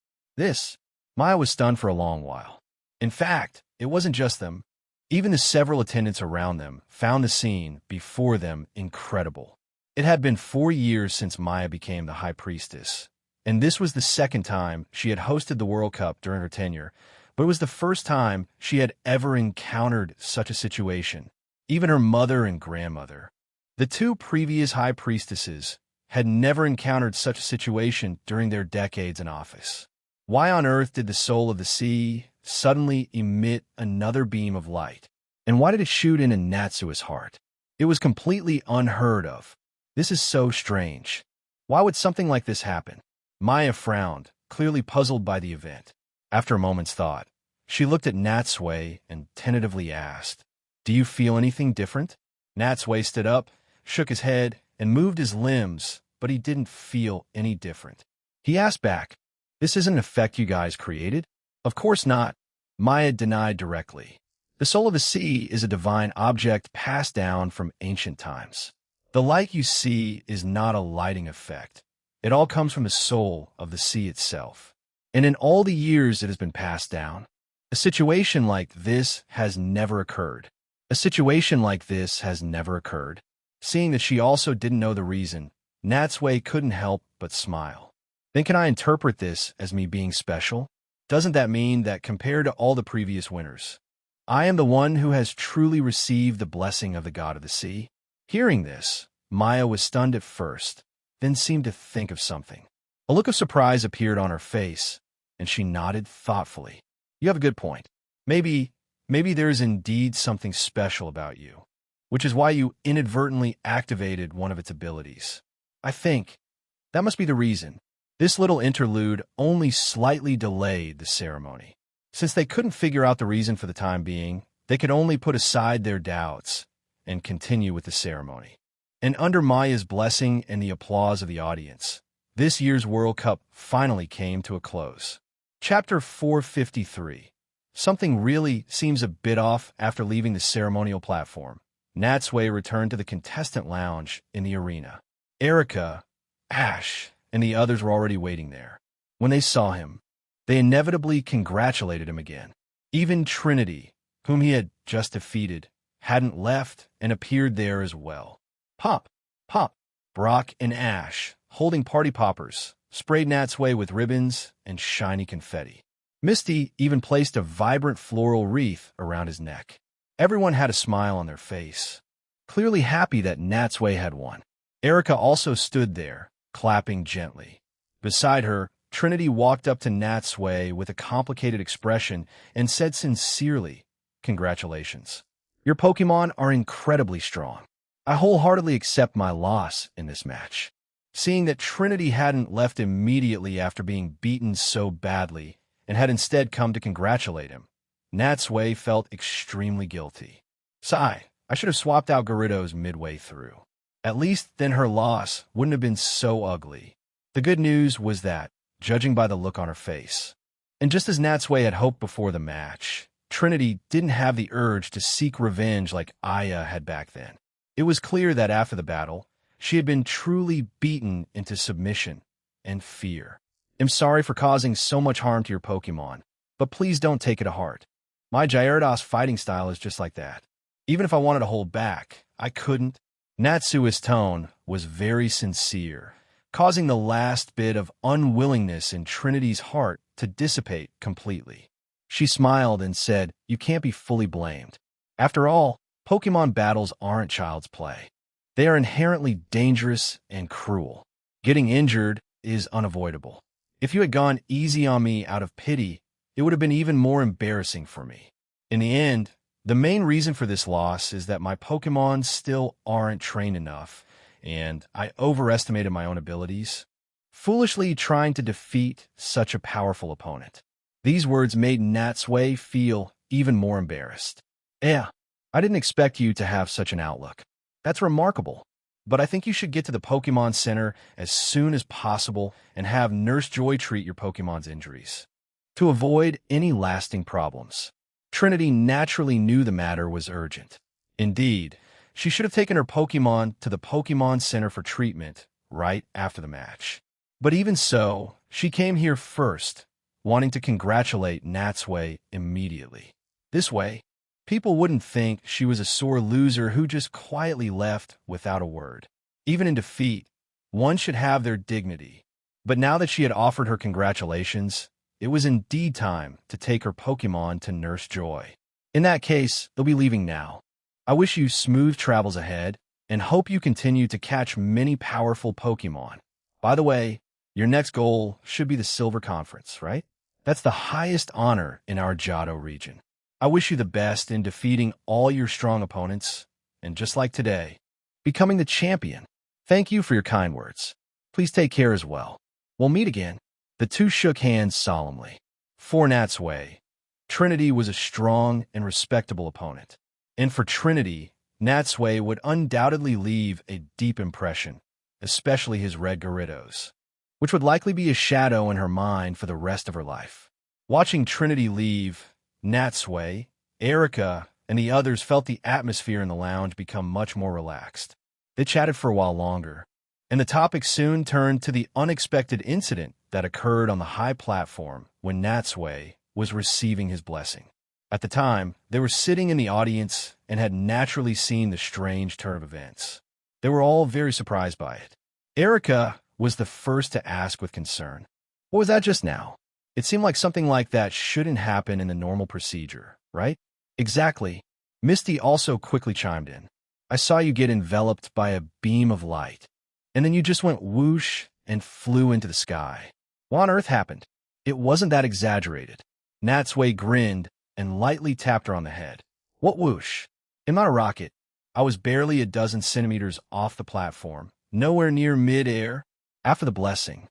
[SPEAKER 1] Maya was stunned for a long while. In fact, it wasn't just them. Even the several attendants around them found the scene before them incredible. It had been 4 years since Maya became the High Priestess, and this was the second time she had hosted the World Cup during her tenure, but it was the first time she had ever encountered such a situation. Even her mother and grandmother, the two previous High Priestesses, had never encountered such a situation during their decades in office. Why on earth did the soul of the sea suddenly emit another beam of light? And why did it shoot into Natsui's heart? It was completely unheard of. This is so strange. Why would something like this happen? Maya frowned, clearly puzzled by the event. After a moment's thought, she looked at Natsui and tentatively asked, "Do you feel anything different?" Natsui stood up, shook his head, and moved his limbs, but he didn't feel any different. He asked back, "This isn't an effect you guys created?" "Of course not," Maya denied directly. "The soul of the sea is a divine object passed down from ancient times. The light you see is not a lighting effect. It all comes from the soul of the sea itself. And in all the years it has been passed down, a situation like this has never occurred. A situation like this has never occurred." Seeing that she also didn't know the reason, Natsui couldn't help but smile. "Then can I interpret this as me being special? Doesn't that mean that compared to all the previous winners, I am the one who has truly received the blessing of the god of the sea?" Hearing this, Maya was stunned at first, then seemed to think of something. A look of surprise appeared on her face, and she nodded thoughtfully. "You have a good point. Maybe there is indeed something special about you, which is why you inadvertently activated one of its abilities. I think that must be the reason." This little interlude only slightly delayed the ceremony. Since they couldn't figure out the reason for the time being, they could only put aside their doubts and continue with the ceremony. And under Maya's blessing and the applause of the audience, this year's World Cup finally came to a close. Chapter 453. Something really seems a bit off after leaving the ceremonial platform. Natsui returned to the contestant lounge in the arena. Erica, Ash, and the others were already waiting there. When they saw him, they inevitably congratulated him again. Even Trinity, whom he had just defeated, hadn't left and appeared there as well. Pop, pop. Brock and Ash, holding party poppers, sprayed Natsui with ribbons and shiny confetti. Misty even placed a vibrant floral wreath around his neck. Everyone had a smile on their face, clearly happy that Natsui had won. Erica also stood there, clapping gently. Beside her, Trinity walked up to Natsui with a complicated expression and said sincerely, "Congratulations. Your Pokemon are incredibly strong. I wholeheartedly accept my loss in this match." Seeing that Trinity hadn't left immediately after being beaten so badly and had instead come to congratulate him, Natsui felt extremely guilty. Sigh, I should have swapped out Gyarados midway through. At least then her loss wouldn't have been so ugly. The good news was that, judging by the look on her face, and just as Natsui had hoped before the match, Trinity didn't have the urge to seek revenge like Aya had back then. It was clear that after the battle, she had been truly beaten into submission and fear. "I'm sorry for causing so much harm to your Pokemon, but please don't take it to heart. My Gyarados fighting style is just like that. Even if I wanted to hold back, I couldn't." Natsui's tone was very sincere, causing the last bit of unwillingness in Trinity's heart to dissipate completely. She smiled and said, "You can't be fully blamed. After all, Pokemon battles aren't child's play. They are inherently dangerous and cruel. Getting injured is unavoidable. If you had gone easy on me out of pity, it would have been even more embarrassing for me. In the end, the main reason for this loss is that my Pokemon still aren't trained enough, and I overestimated my own abilities, foolishly trying to defeat such a powerful opponent." These words made Natsui feel even more embarrassed. "Yeah, I didn't expect you to have such an outlook. That's remarkable, but I think you should get to the Pokemon Center as soon as possible and have Nurse Joy treat your Pokemon's injuries." to avoid any lasting problems. Trinity naturally knew the matter was urgent. Indeed, she should have taken her Pokemon to the Pokemon Center for treatment right after the match. But even so, she came here first, wanting to congratulate Natsui immediately. This way, people wouldn't think she was a sore loser who just quietly left without a word. Even in defeat, one should have their dignity. But now that she had offered her congratulations, it was indeed time to take her Pokemon to Nurse Joy. In that case, they'll be leaving now. I wish you smooth travels ahead, and hope you continue to catch many powerful Pokemon. By the way, your next goal should be the Silver Conference, right? That's the highest honor in our Johto region. I wish you the best in defeating all your strong opponents, and just like today, becoming the champion. Thank you for your kind words. Please take care as well. We'll meet again. The two shook hands solemnly. For Natsui, Trinity was a strong and respectable opponent. And for Trinity, Natsui would undoubtedly leave a deep impression, especially his red Gyarados, which would likely be a shadow in her mind for the rest of her life. Watching Trinity leave, Natsui, Erica, and the others felt the atmosphere in the lounge become much more relaxed. They chatted for a while longer, and the topic soon turned to the unexpected incident that occurred on the high platform when Natsui was receiving his blessing. At the time, they were sitting in the audience and had naturally seen the strange turn of events. They were all very surprised by it. Erica was the first to ask with concern, "What was that just now? It seemed like something like that shouldn't happen in the normal procedure, right?" "Exactly." Misty also quickly chimed in. "I saw you get enveloped by a beam of light, and then you just went whoosh and flew into the sky. What on earth happened?" "It wasn't that exaggerated." Natsui grinned and lightly tapped her on the head. "What whoosh? I'm not a rocket. I was barely a dozen centimeters off the platform, nowhere near mid-air." After the blessing,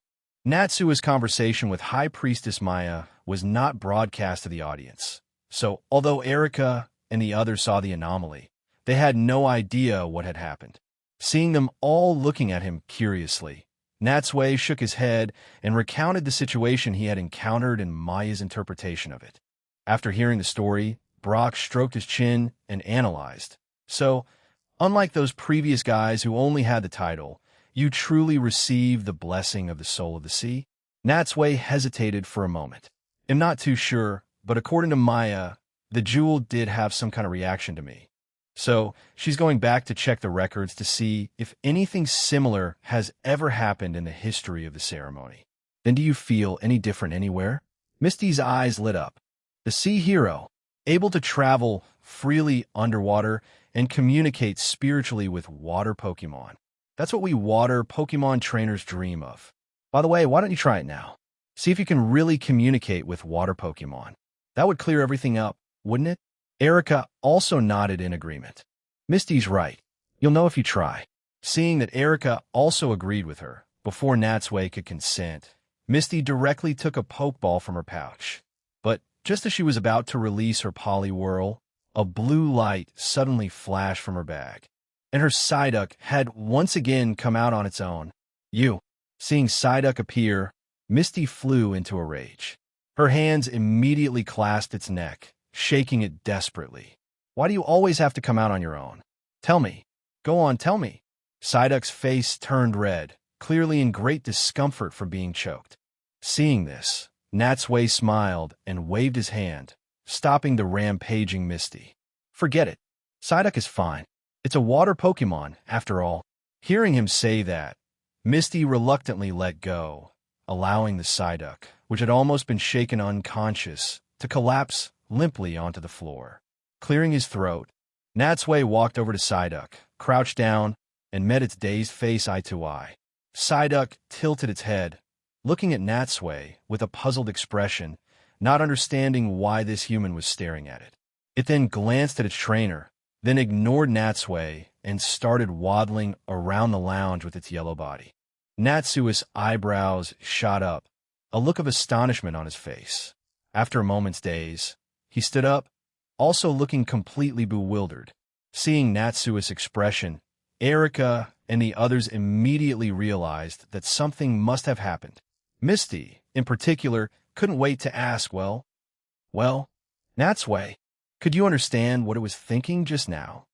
[SPEAKER 1] Natsui's conversation with High Priestess Maya was not broadcast to the audience. So, although Erica and the others saw the anomaly, they had no idea what had happened. Seeing them all looking at him curiously, Natsui shook his head and recounted the situation he had encountered and Maya's interpretation of it. After hearing the story, Brock stroked his chin and analyzed. "So, unlike those previous guys who only had the title, you truly received the blessing of the Soul of the Sea?" Natsui hesitated for a moment. "I'm not too sure, but according to Maya, the jewel did have some kind of reaction to me. So, she's going back to check the records to see if anything similar has ever happened in the history of the ceremony." "Then do you feel any different anywhere?" Misty's eyes lit up. The sea hero, able to travel freely underwater and communicate spiritually with water Pokemon. That's what we water Pokemon trainers dream of. By the way, why don't you try it now? See if you can really communicate with water Pokemon. That would clear everything up, wouldn't it? Erica also nodded in agreement. Misty's right. You'll know if you try. Seeing that Erica also agreed with her, before Natsui could consent, Misty directly took a Pokeball from her pouch. But just as she was about to release her Poliwhirl, a blue light suddenly flashed from her bag, and her Psyduck had once again come out on its own. Seeing Psyduck appear, Misty flew into a rage. Her hands immediately clasped its neck, shaking it desperately. "Why do you always have to come out on your own? Tell me. Go on, tell me." Psyduck's face turned red, clearly in great discomfort from being choked. Seeing this, Natsui smiled and waved his hand, stopping the rampaging Misty. "Forget it. Psyduck is fine. It's a water Pokemon, after all." Hearing him say that, Misty reluctantly let go, allowing the Psyduck, which had almost been shaken unconscious, to collapse limply onto the floor. Clearing his throat, Natsui walked over to Psyduck, crouched down, and met its dazed face eye to eye. Psyduck tilted its head, looking at Natsui with a puzzled expression, not understanding why this human was staring at it. It then glanced at its trainer, then ignored Natsui and started waddling around the lounge with its yellow body. Natsui's eyebrows shot up, a look of astonishment on his face. After a moment's daze, he stood up, also looking completely bewildered. Seeing Natsui's expression, Erica and the others immediately realized that something must have happened. Misty, in particular, couldn't wait to ask, well, Natsui, could you understand what it was thinking just now?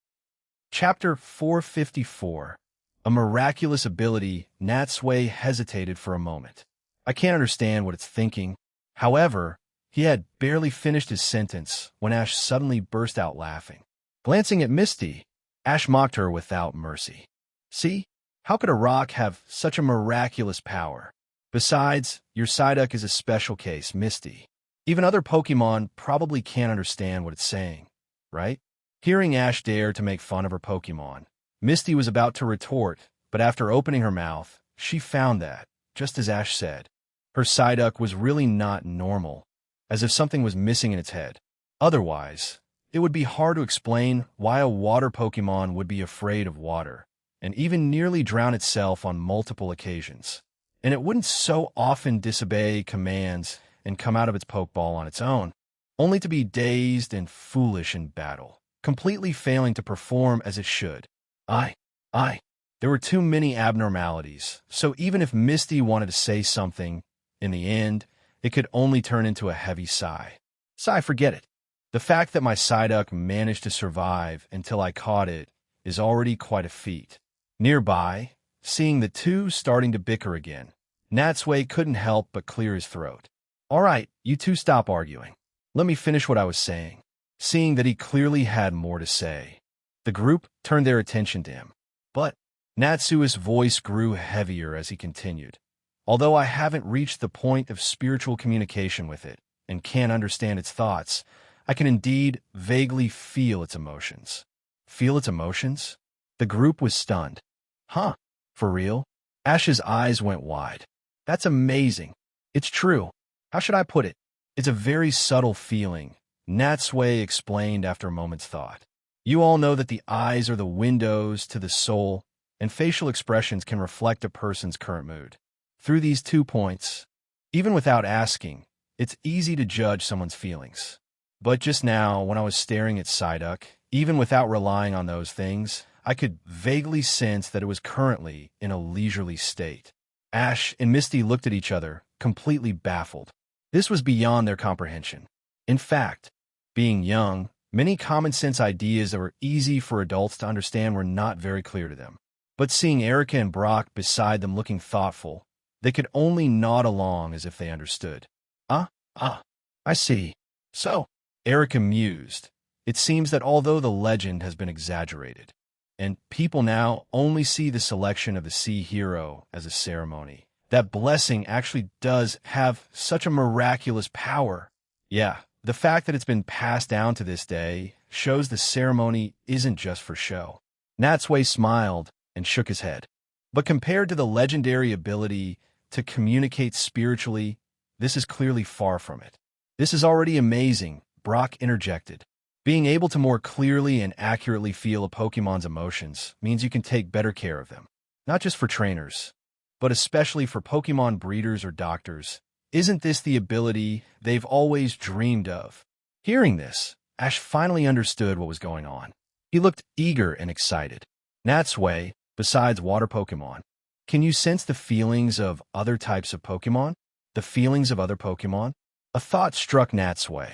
[SPEAKER 1] Chapter 454. A miraculous ability. Natsui hesitated for a moment. I can't understand what it's thinking. However, he had barely finished his sentence when Ash suddenly burst out laughing. Glancing at Misty, Ash mocked her without mercy. See? How could a rock have such a miraculous power? Besides, your Psyduck is a special case, Misty. Even other Pokemon probably can't understand what it's saying, right? Hearing Ash dare to make fun of her Pokemon, Misty was about to retort, but after opening her mouth, she found that, just as Ash said, her Psyduck was really not normal, as if something was missing in its head. Otherwise, it would be hard to explain why a water Pokemon would be afraid of water, and even nearly drown itself on multiple occasions. And it wouldn't so often disobey commands and come out of its Pokeball on its own, only to be dazed and foolish in battle, completely failing to perform as it should. There were too many abnormalities, so even if Misty wanted to say something, in the end, it could only turn into a heavy sigh. Sigh, forget it. The fact that my Psyduck managed to survive until I caught it is already quite a feat. Nearby, seeing the two starting to bicker again, Natsui couldn't help but clear his throat. All right, you two stop arguing. Let me finish what I was saying. Seeing that he clearly had more to say, the group turned their attention to him. But Natsui's voice grew heavier as he continued. Although I haven't reached the point of spiritual communication with it and can't understand its thoughts, I can indeed vaguely feel its emotions. Feel its emotions? The group was stunned. Huh? For real? Ash's eyes went wide. That's amazing. It's true. How should I put it? It's a very subtle feeling, Natsui explained after a moment's thought. You all know that the eyes are the windows to the soul, and facial expressions can reflect a person's current mood. Through these 2 points, even without asking, it's easy to judge someone's feelings. But just now, when I was staring at Psyduck, even without relying on those things, I could vaguely sense that it was currently in a leisurely state. Ash and Misty looked at each other, completely baffled. This was beyond their comprehension. In fact, being young, many common-sense ideas that were easy for adults to understand were not very clear to them. But seeing Erica and Brock beside them looking thoughtful, they could only nod along as if they understood. I see. So, Erica mused. It seems that although the legend has been exaggerated, and people now only see the selection of the sea hero as a ceremony, that blessing actually does have such a miraculous power. Yeah, the fact that it's been passed down to this day shows the ceremony isn't just for show. Natsui smiled and shook his head. But compared to the legendary ability to communicate spiritually, this is clearly far from it. This is already amazing, Brock interjected. Being able to more clearly and accurately feel a Pokemon's emotions means you can take better care of them. Not just for trainers, but especially for Pokemon breeders or doctors. Isn't this the ability they've always dreamed of? Hearing this, Ash finally understood what was going on. He looked eager and excited. Natsui, besides water Pokemon, can you sense the feelings of other types of Pokemon? The feelings of other Pokemon? A thought struck Natsui,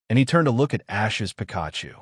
[SPEAKER 1] and he turned to look at Ash's Pikachu.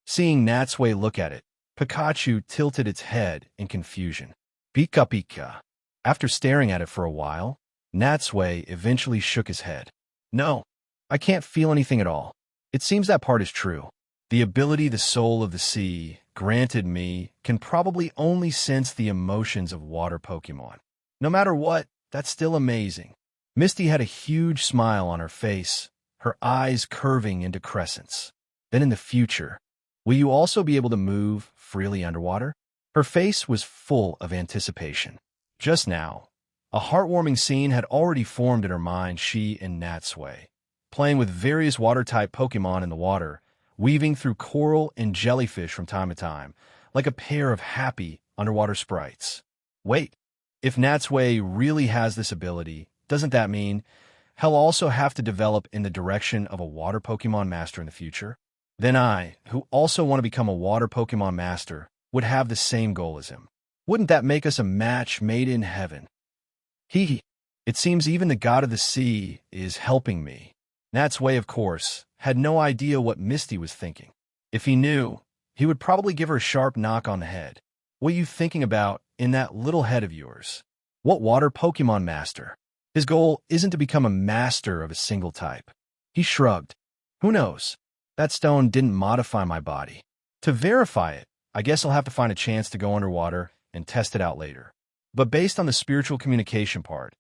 [SPEAKER 1] Seeing Natsui look at it, Pikachu tilted its head in confusion. Pika Pika. After staring at it for a while, Natsui eventually shook his head. No, I can't feel anything at all. It seems that part is true. The ability the soul of the sea granted me can probably only sense the emotions of water Pokemon. No matter what, that's still amazing. Misty had a huge smile on her face, her eyes curving into crescents. Then in the future, will you also be able to move freely underwater? Her face was full of anticipation. Just now, a heartwarming scene had already formed in her mind. She and Natsui, playing with various water-type Pokemon in the water, weaving through coral and jellyfish from time to time, like a pair of happy underwater sprites. Wait, if Natsui really has this ability, doesn't that mean he'll also have to develop in the direction of a water Pokemon master in the future? Then I, who also want to become a water Pokemon master, would have the same goal as him. Wouldn't that make us a match made in heaven? Hee hee. It seems even the god of the sea is helping me. Natsui, of course, had no idea what Misty was thinking. If he knew, he would probably give her a sharp knock on the head. What are you thinking about in that little head of yours? What water Pokemon master? His goal isn't to become a master of a single type. He shrugged. Who knows? That stone didn't modify my body. To verify it, I guess I'll have to find a chance to go underwater and test it out later. But based on the spiritual communication part,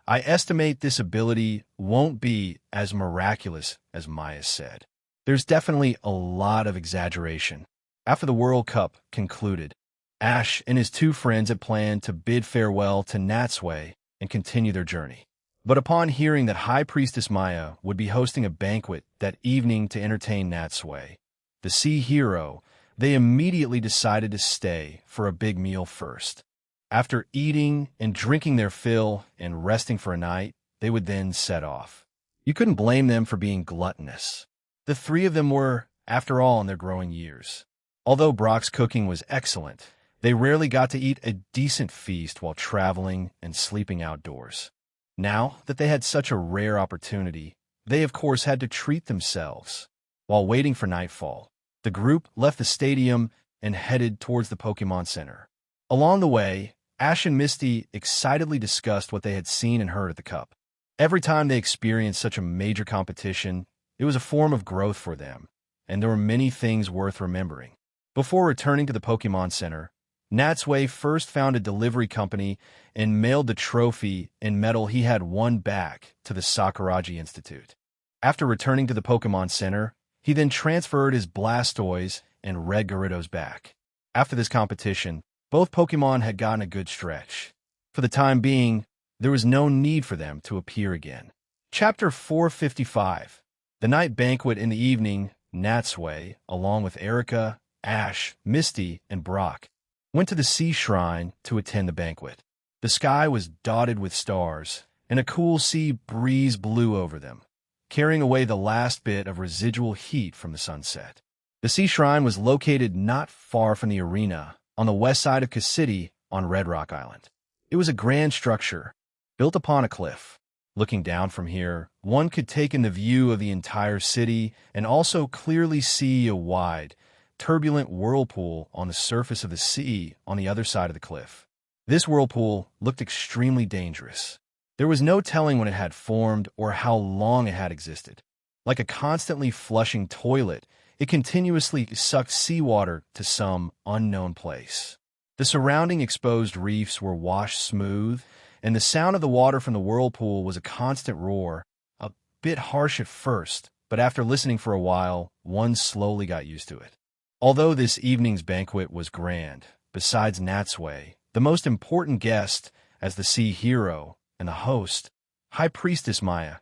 [SPEAKER 1] I estimate this ability won't be as miraculous as Maya said. There's definitely a lot of exaggeration. After the World Cup concluded, Ash and his two friends had planned to bid farewell to Natsui and continue their journey. But upon hearing that High Priestess Maya would be hosting a banquet that evening to entertain Natsui, the sea hero, they immediately decided to stay for a big meal first. After eating and drinking their fill and resting for a night, they would then set off. You couldn't blame them for being gluttonous. The three of them were, after all, in their growing years. Although Brock's cooking was excellent, they rarely got to eat a decent feast while traveling and sleeping outdoors. Now that they had such a rare opportunity, they of course had to treat themselves. While waiting for nightfall, the group left the stadium and headed towards the Pokemon Center. Along the way, Ash and Misty excitedly discussed what they had seen and heard at the Cup. Every time they experienced such a major competition, it was a form of growth for them, and there were many things worth remembering. Before returning to the Pokemon Center, Natsui first found a delivery company and mailed the trophy and medal he had won back to the Sakuraji Institute. After returning to the Pokemon Center, he then transferred his Blastoise and Red Gyarados back. After this competition, both Pokemon had gotten a good stretch. For the time being, there was no need for them to appear again. Chapter 455. The night banquet. In the evening, Natsui, along with Erika, Ash, Misty, and Brock, went to the sea shrine to attend the banquet. The sky was dotted with stars, and a cool sea breeze blew over them, carrying away the last bit of residual heat from the sunset. The sea shrine was located not far from the arena, on the west side of City on Red Rock Island. It was a grand structure, built upon a cliff. Looking down from here, one could take in the view of the entire city and also clearly see a wide, turbulent whirlpool on the surface of the sea on the other side of the cliff. This whirlpool looked extremely dangerous. There was no telling when it had formed or how long it had existed. Like a constantly flushing toilet, it continuously sucked seawater to some unknown place. The surrounding exposed reefs were washed smooth, and the sound of the water from the whirlpool was a constant roar, a bit harsh at first, but after listening for a while, one slowly got used to it. Although this evening's banquet was grand, besides Natsui, the most important guest, as the sea hero and the host, High Priestess Maya,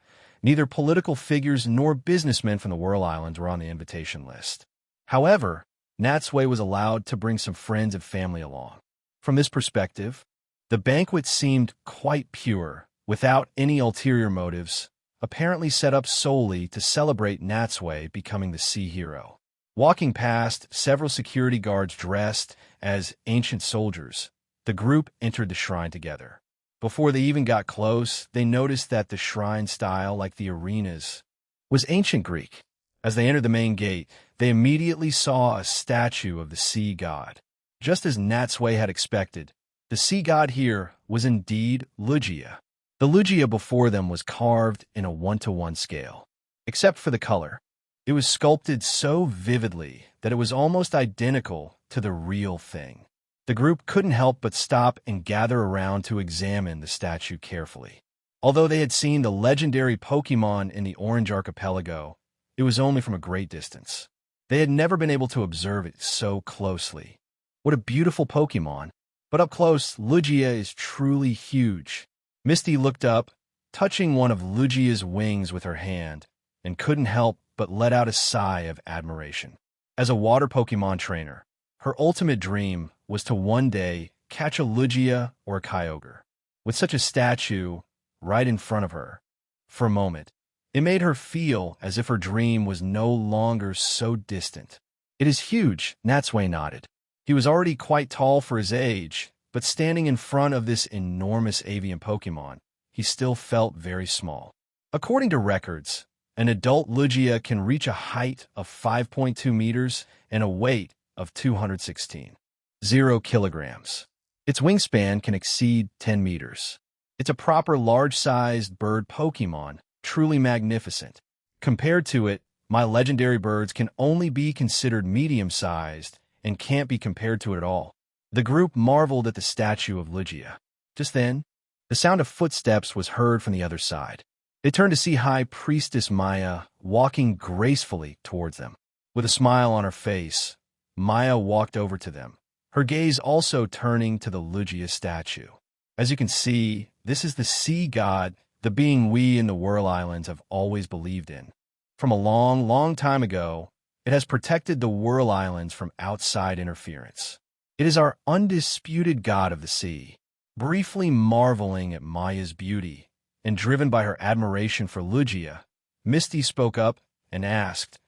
[SPEAKER 1] neither political figures nor businessmen from the Whirl Islands were on the invitation list. However, Natsui was allowed to bring some friends and family along. From this perspective, the banquet seemed quite pure, without any ulterior motives, apparently set up solely to celebrate Natsui becoming the sea hero. Walking past several security guards dressed as ancient soldiers, the group entered the shrine together. Before they even got close, they noticed that the shrine style, like the arenas, was ancient Greek. As they entered the main gate, they immediately saw a statue of the sea god. Just as Natsui had expected, the sea god here was indeed Lugia. The Lugia before them was carved in a 1-to-1 scale. Except for the color, it was sculpted so vividly that it was almost identical to the real thing. The group couldn't help but stop and gather around to examine the statue carefully. Although they had seen the legendary Pokemon in the Orange Archipelago, it was only from a great distance. They had never been able to observe it so closely. What a beautiful Pokemon! But up close, Lugia is truly huge. Misty looked up, touching one of Lugia's wings with her hand, and couldn't help but let out a sigh of admiration. As a water Pokemon trainer, her ultimate dream was to one day catch a Lugia or a Kyogre. With such a statue right in front of her, for a moment, it made her feel as if her dream was no longer so distant. It is huge, Natsui nodded. He was already quite tall for his age, but standing in front of this enormous avian Pokemon, he still felt very small. According to records, an adult Lugia can reach a height of 5.2 meters and a weight of 216.0 kilograms. Its wingspan can exceed 10 meters. It's a proper large-sized bird Pokemon, truly magnificent. Compared to it, my legendary birds can only be considered medium-sized and can't be compared to it at all. The group marveled at the statue of Lugia. Just then, the sound of footsteps was heard from the other side. They turned to see High Priestess Maya walking gracefully towards them. With a smile on her face, Maya walked over to them, her gaze also turning to the Lugia statue. As you can see, this is the sea god, the being we in the Whirl Islands have always believed in. From a long, long time ago, it has protected the Whirl Islands from outside interference. It is our undisputed god of the sea. Briefly marveling at Maya's beauty and driven by her admiration for Lugia, Misty spoke up and asked,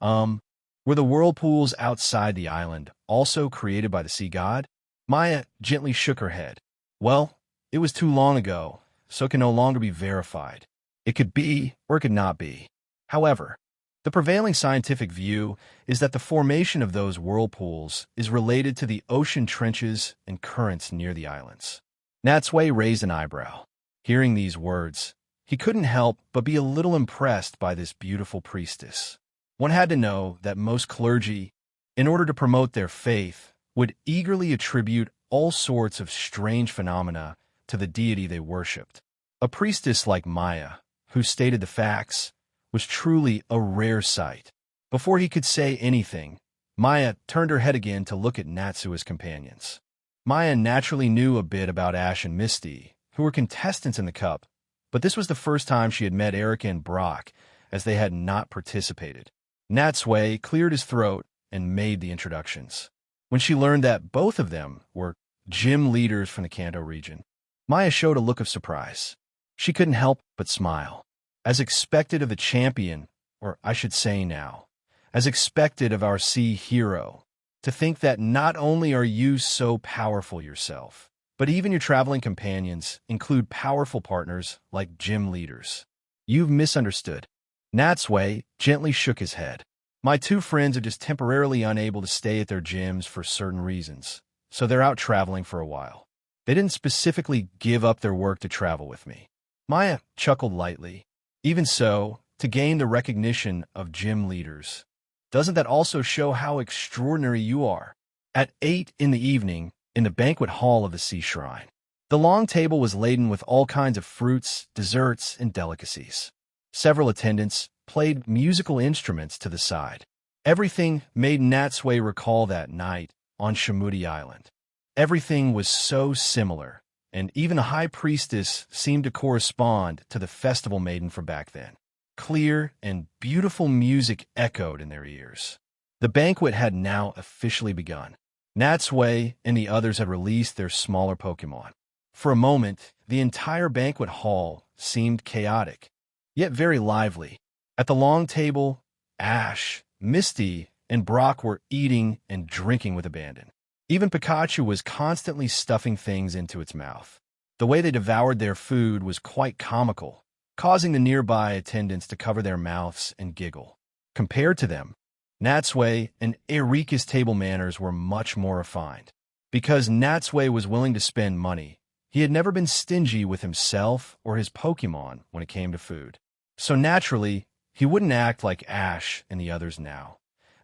[SPEAKER 1] were the whirlpools outside the island also created by the sea god? Maya gently shook her head. Well, it was too long ago, so it can no longer be verified. It could be, or it could not be. However, the prevailing scientific view is that the formation of those whirlpools is related to the ocean trenches and currents near the islands. Natsui raised an eyebrow. Hearing these words, he couldn't help but be a little impressed by this beautiful priestess. One had to know that most clergy, in order to promote their faith, would eagerly attribute all sorts of strange phenomena to the deity they worshipped. A priestess like Maya, who stated the facts, was truly a rare sight. Before he could say anything, Maya turned her head again to look at Natsui's companions. Maya naturally knew a bit about Ash and Misty, who were contestants in the cup, but this was the first time she had met Erica and Brock, as they had not participated. Natsui cleared his throat and made the introductions. When she learned that both of them were gym leaders from the Kanto region, Maya showed a look of surprise. She couldn't help but smile. As expected of the champion, or I should say now, as expected of our sea hero, to think that not only are you so powerful yourself, but even your traveling companions include powerful partners like gym leaders. You've misunderstood. Natsui gently shook his head. My two friends are just temporarily unable to stay at their gyms for certain reasons, so they're out traveling for a while. They didn't specifically give up their work to travel with me. Maya chuckled lightly. Even so, to gain the recognition of gym leaders, doesn't that also show how extraordinary you are? At 8 in the evening, in the banquet hall of the Sea Shrine, the long table was laden with all kinds of fruits, desserts, and delicacies. Several attendants played musical instruments to the side. Everything made Natsui recall that night on Shamudi Island. Everything was so similar, and even the high priestess seemed to correspond to the festival maiden from back then. Clear and beautiful music echoed in their ears. The banquet had now officially begun. Natsui and the others had released their smaller Pokemon. For a moment, the entire banquet hall seemed chaotic, yet very lively. At the long table, Ash, Misty, and Brock were eating and drinking with abandon. Even Pikachu was constantly stuffing things into its mouth. The way they devoured their food was quite comical, causing the nearby attendants to cover their mouths and giggle. Compared to them, Natsui and Erika's table manners were much more refined. Because Natsui was willing to spend money, he had never been stingy with himself or his Pokemon when it came to food. So naturally, he wouldn't act like Ash and the others now,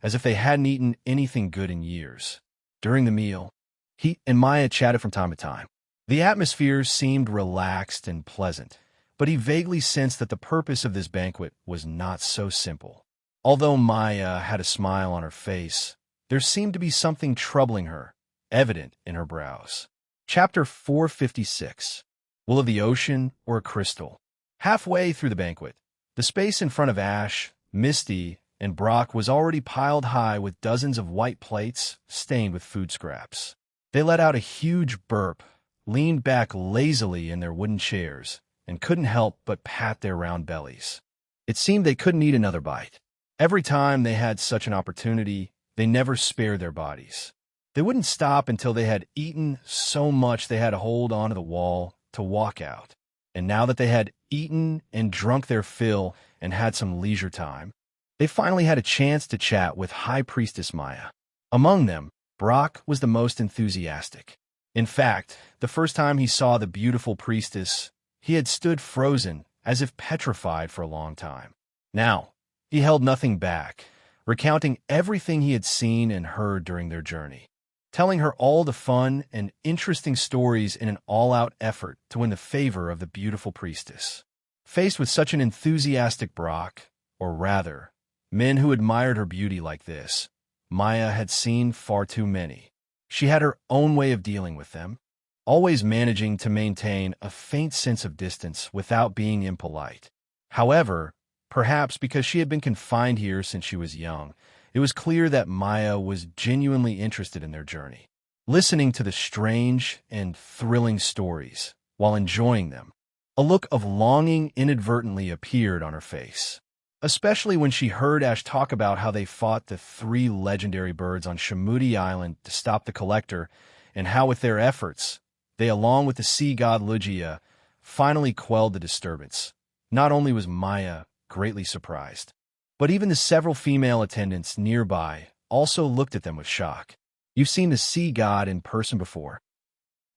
[SPEAKER 1] as if they hadn't eaten anything good in years. During the meal, he and Maya chatted from time to time. The atmosphere seemed relaxed and pleasant, but he vaguely sensed that the purpose of this banquet was not so simple. Although Maya had a smile on her face, there seemed to be something troubling her, evident in her brows. Chapter 456. Will of the Ocean or a Crystal? Halfway through the banquet, the space in front of Ash, Misty, and Brock was already piled high with dozens of white plates stained with food scraps. They let out a huge burp, leaned back lazily in their wooden chairs, and couldn't help but pat their round bellies. It seemed they couldn't eat another bite. Every time they had such an opportunity, they never spared their bodies. They wouldn't stop until they had eaten so much they had to hold onto the wall to walk out. And now that they had eaten and drunk their fill and had some leisure time, they finally had a chance to chat with High Priestess Maya. Among them, Brock was the most enthusiastic. In fact, the first time he saw the beautiful priestess, he had stood frozen, as if petrified for a long time. Now, he held nothing back, recounting everything he had seen and heard during their journey, telling her all the fun and interesting stories in an all-out effort to win the favor of the beautiful priestess. Faced with such an enthusiastic Brock, or rather, men who admired her beauty like this, Maya had seen far too many. She had her own way of dealing with them, always managing to maintain a faint sense of distance without being impolite. However, perhaps because she had been confined here since she was young, it was clear that Maya was genuinely interested in their journey, listening to the strange and thrilling stories while enjoying them. A look of longing inadvertently appeared on her face, especially when she heard Ash talk about how they fought the 3 legendary birds on Shamuti Island to stop the Collector, and how with their efforts, they, along with the sea god Lugia, finally quelled the disturbance. Not only was Maya greatly surprised, but even the several female attendants nearby also looked at them with shock. "You've seen the sea god in person before?"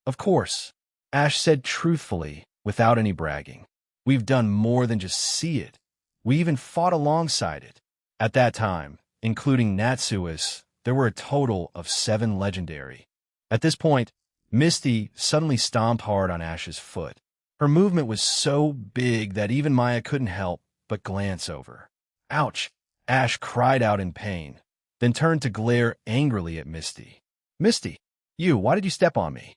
[SPEAKER 1] "Of course," Ash said truthfully, without any bragging. "We've done more than just see it. We even fought alongside it." At that time, including Natsui's, there were a total of 7 legendary. At this point, Misty suddenly stomped hard on Ash's foot. Her movement was so big that even Maya couldn't help but glance over. "Ouch!" Ash cried out in pain, then turned to glare angrily at Misty. "Misty, why did you step on me?"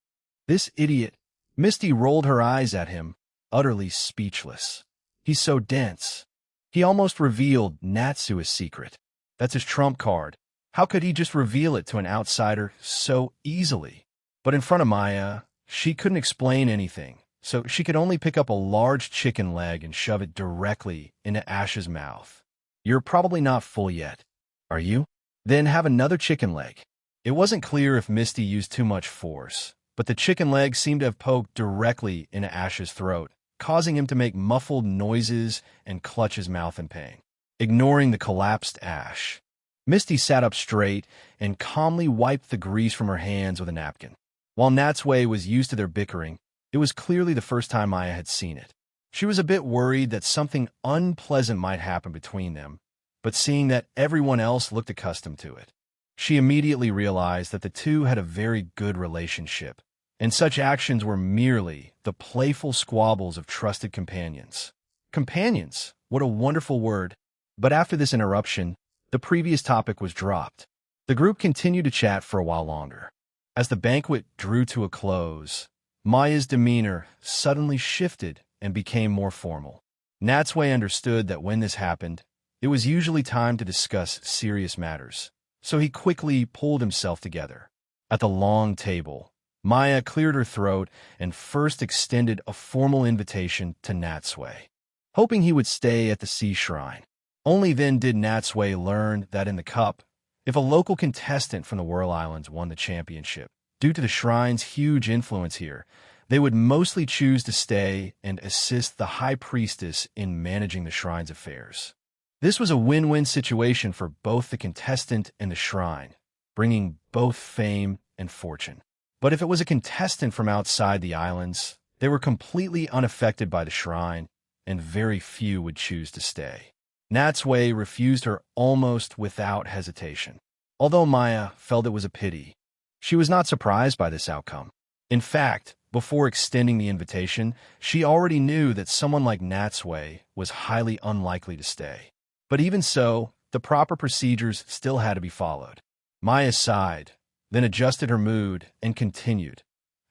[SPEAKER 1] "This idiot." Misty rolled her eyes at him, utterly speechless. "He's so dense." He almost revealed Natsui's secret. That's his trump card. How could he just reveal it to an outsider so easily? But in front of Maya, she couldn't explain anything, so she could only pick up a large chicken leg and shove it directly into Ash's mouth. "You're probably not full yet, are you? Then have another chicken leg." It wasn't clear if Misty used too much force, but the chicken leg seemed to have poked directly into Ash's throat, causing him to make muffled noises and clutch his mouth in pain. Ignoring the collapsed Ash, Misty sat up straight and calmly wiped the grease from her hands with a napkin. While Natsui was used to their bickering, it was clearly the first time Maya had seen it. She was a bit worried that something unpleasant might happen between them, but seeing that everyone else looked accustomed to it, she immediately realized that the two had a very good relationship, and such actions were merely the playful squabbles of trusted companions. Companions, what a wonderful word. But after this interruption, the previous topic was dropped. The group continued to chat for a while longer. As the banquet drew to a close, Maya's demeanor suddenly shifted and became more formal. Natsui understood that when this happened, it was usually time to discuss serious matters, so he quickly pulled himself together. At the long table, Maya cleared her throat and first extended a formal invitation to Natsui, hoping he would stay at the sea shrine. Only then did Natsui learn that in the cup, if a local contestant from the Whirl Islands won the championship, due to the shrine's huge influence here, they would mostly choose to stay and assist the High Priestess in managing the shrine's affairs. This was a win-win situation for both the contestant and the shrine, bringing both fame and fortune. But if it was a contestant from outside the islands, they were completely unaffected by the shrine, and very few would choose to stay. Natsui refused her almost without hesitation. Although Maya felt it was a pity, she was not surprised by this outcome. In fact, before extending the invitation, she already knew that someone like Natsui was highly unlikely to stay. But even so, the proper procedures still had to be followed. Maya sighed, then adjusted her mood and continued.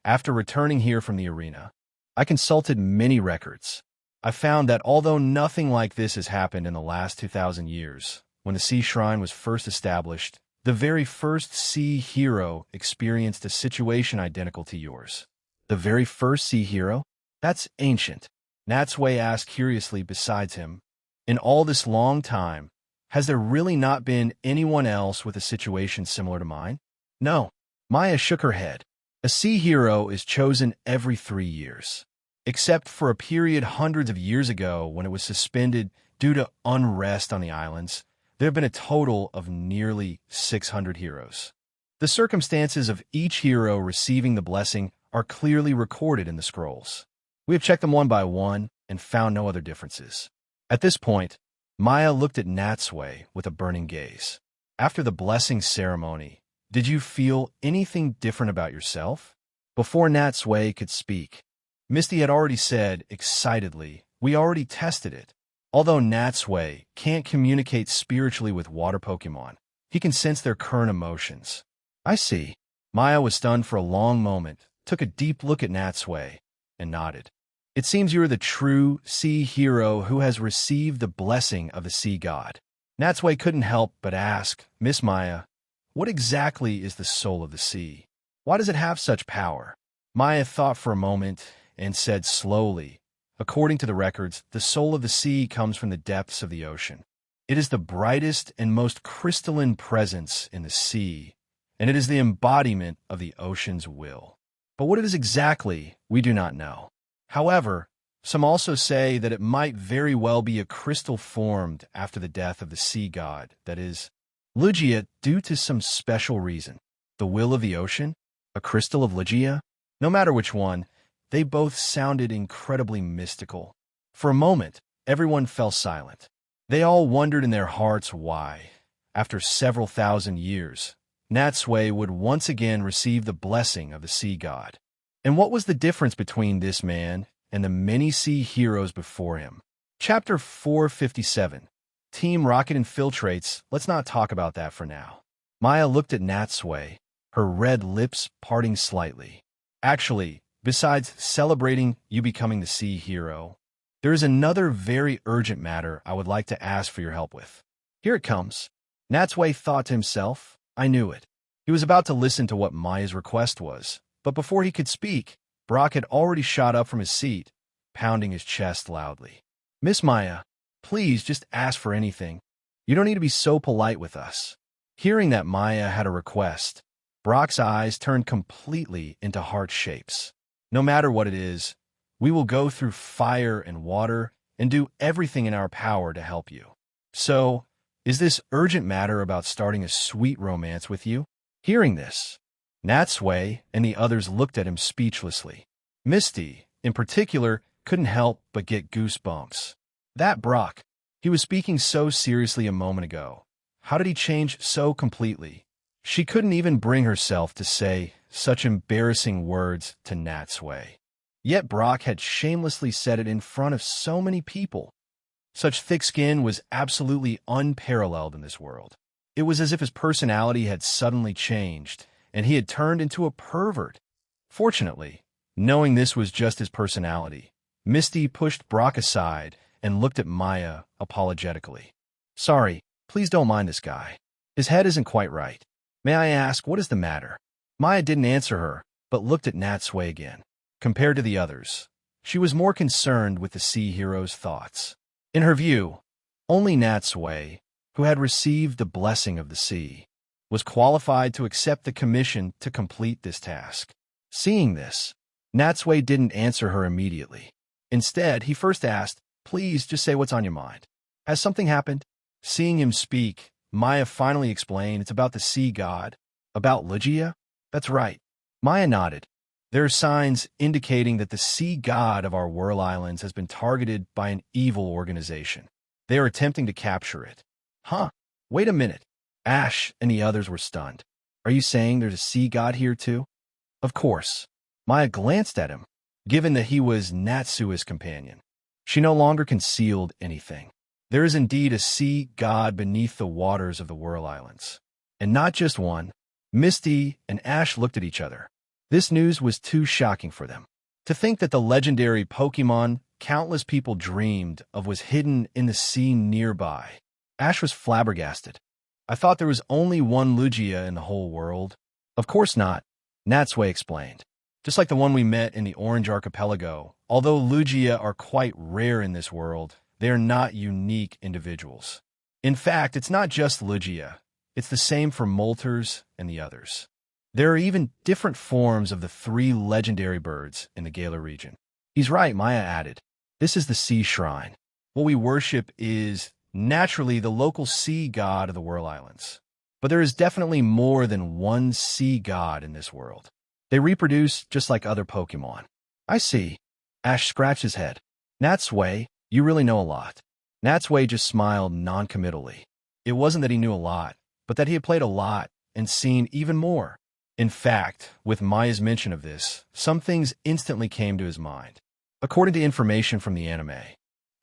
[SPEAKER 1] "After returning here from the arena, I consulted many records. I found that although nothing like this has happened in the last 2,000 years, when the Sea Shrine was first established, the very first sea hero experienced a situation identical to yours." "The very first sea hero? That's ancient," Natsui asked curiously besides him. "In all this long time, has there really not been anyone else with a situation similar to mine?" "No." Maya shook her head. "A sea hero is chosen every 3 years. Except for a period hundreds of years ago when it was suspended due to unrest on the islands, there have been a total of nearly 600 heroes. The circumstances of each hero receiving the blessing are clearly recorded in the scrolls. We have checked them one by one and found no other differences. At this point, Maya looked at Natsui with a burning gaze. After the blessing ceremony, did you feel anything different about yourself? Before Natsui could speak, Misty had already said, excitedly, "We already tested it." Although Natsui can't communicate spiritually with water Pokemon, he can sense their current emotions. I see. Maya was stunned for a long moment, took a deep look at Natsui, and nodded. It seems you are the true sea hero who has received the blessing of the sea god. Natsui couldn't help but ask, Miss Maya, what exactly is the soul of the sea? Why does it have such power? Maya thought for a moment and said slowly, according to the records, the soul of the sea comes from the depths of the ocean. It is the brightest and most crystalline presence in the sea, and it is the embodiment of the ocean's will. But what it is exactly, we do not know. However, some also say that it might very well be a crystal formed after the death of the sea god, that is, Lugia, due to some special reason. The will of the ocean? A crystal of Lugia? No matter which one, they both sounded incredibly mystical. For a moment, everyone fell silent. They all wondered in their hearts why, after several thousand years, Natsui would once again receive the blessing of the sea god. And what was the difference between this man and the many sea heroes before him? Chapter 457. Team Rocket infiltrates. Let's not talk about that for now. Maya looked at Natsui, her red lips parting slightly. Actually, besides celebrating you becoming the sea hero, there is another very urgent matter I would like to ask for your help with. Here it comes. Natsui thought to himself, I knew it. He was about to listen to what Maya's request was, but before he could speak, Brock had already shot up from his seat, pounding his chest loudly. Miss Maya, please just ask for anything. You don't need to be so polite with us. Hearing that Maya had a request, Brock's eyes turned completely into heart shapes. No matter what it is, we will go through fire and water and do everything in our power to help you. So, is this urgent matter about starting a sweet romance with you? Hearing this, Natsui and the others looked at him speechlessly. Misty, in particular, couldn't help but get goosebumps. That Brock, he was speaking so seriously a moment ago. How did he change so completely? She couldn't even bring herself to say such embarrassing words to Natsui. Yet Brock had shamelessly said it in front of so many people. Such thick skin was absolutely unparalleled in this world. It was as if his personality had suddenly changed, and he had turned into a pervert. Fortunately, knowing this was just his personality, Misty pushed Brock aside and looked at Maya apologetically. Sorry, please don't mind this guy. His head isn't quite right. May I ask, what is the matter? Maya didn't answer her, but looked at Natsui again. Compared to the others, she was more concerned with the sea hero's thoughts. In her view, only Natsui, who had received the blessing of the sea, was qualified to accept the commission to complete this task. Seeing this, Natsui didn't answer her immediately. Instead, he first asked, please just say what's on your mind. Has something happened? Seeing him speak, Maya finally explained it's about the sea god. About Lugia? That's right. Maya nodded. There are signs indicating that the sea god of our Whirl Islands has been targeted by an evil organization. They are attempting to capture it. Huh? Wait a minute. Ash and the others were stunned. Are you saying there's a sea god here too? Of course. Maya glanced at him, given that he was Natsui's companion. She no longer concealed anything. There is indeed a sea god beneath the waters of the Whirl Islands. And not just one. Misty and Ash looked at each other. This news was too shocking for them. To think that the legendary Pokemon countless people dreamed of was hidden in the sea nearby. Ash was flabbergasted. I thought there was only one Lugia in the whole world. Of course not, Natsui explained. Just like the one we met in the Orange Archipelago, although Lugia are quite rare in this world, they are not unique individuals. In fact, it's not just Lugia. It's the same for Moltres and the others. There are even different forms of the three legendary birds in the Galar region. He's right, Maya added. This is the sea shrine. What we worship is, naturally, the local sea god of the Whirl Islands. But there is definitely more than one sea god in this world. They reproduce just like other Pokemon. I see. Ash scratched his head. Natsui, you really know a lot. Natsui just smiled non-committally. It wasn't that he knew a lot, but that he had played a lot and seen even more. In fact, with Maya's mention of this, some things instantly came to his mind. According to information from the anime,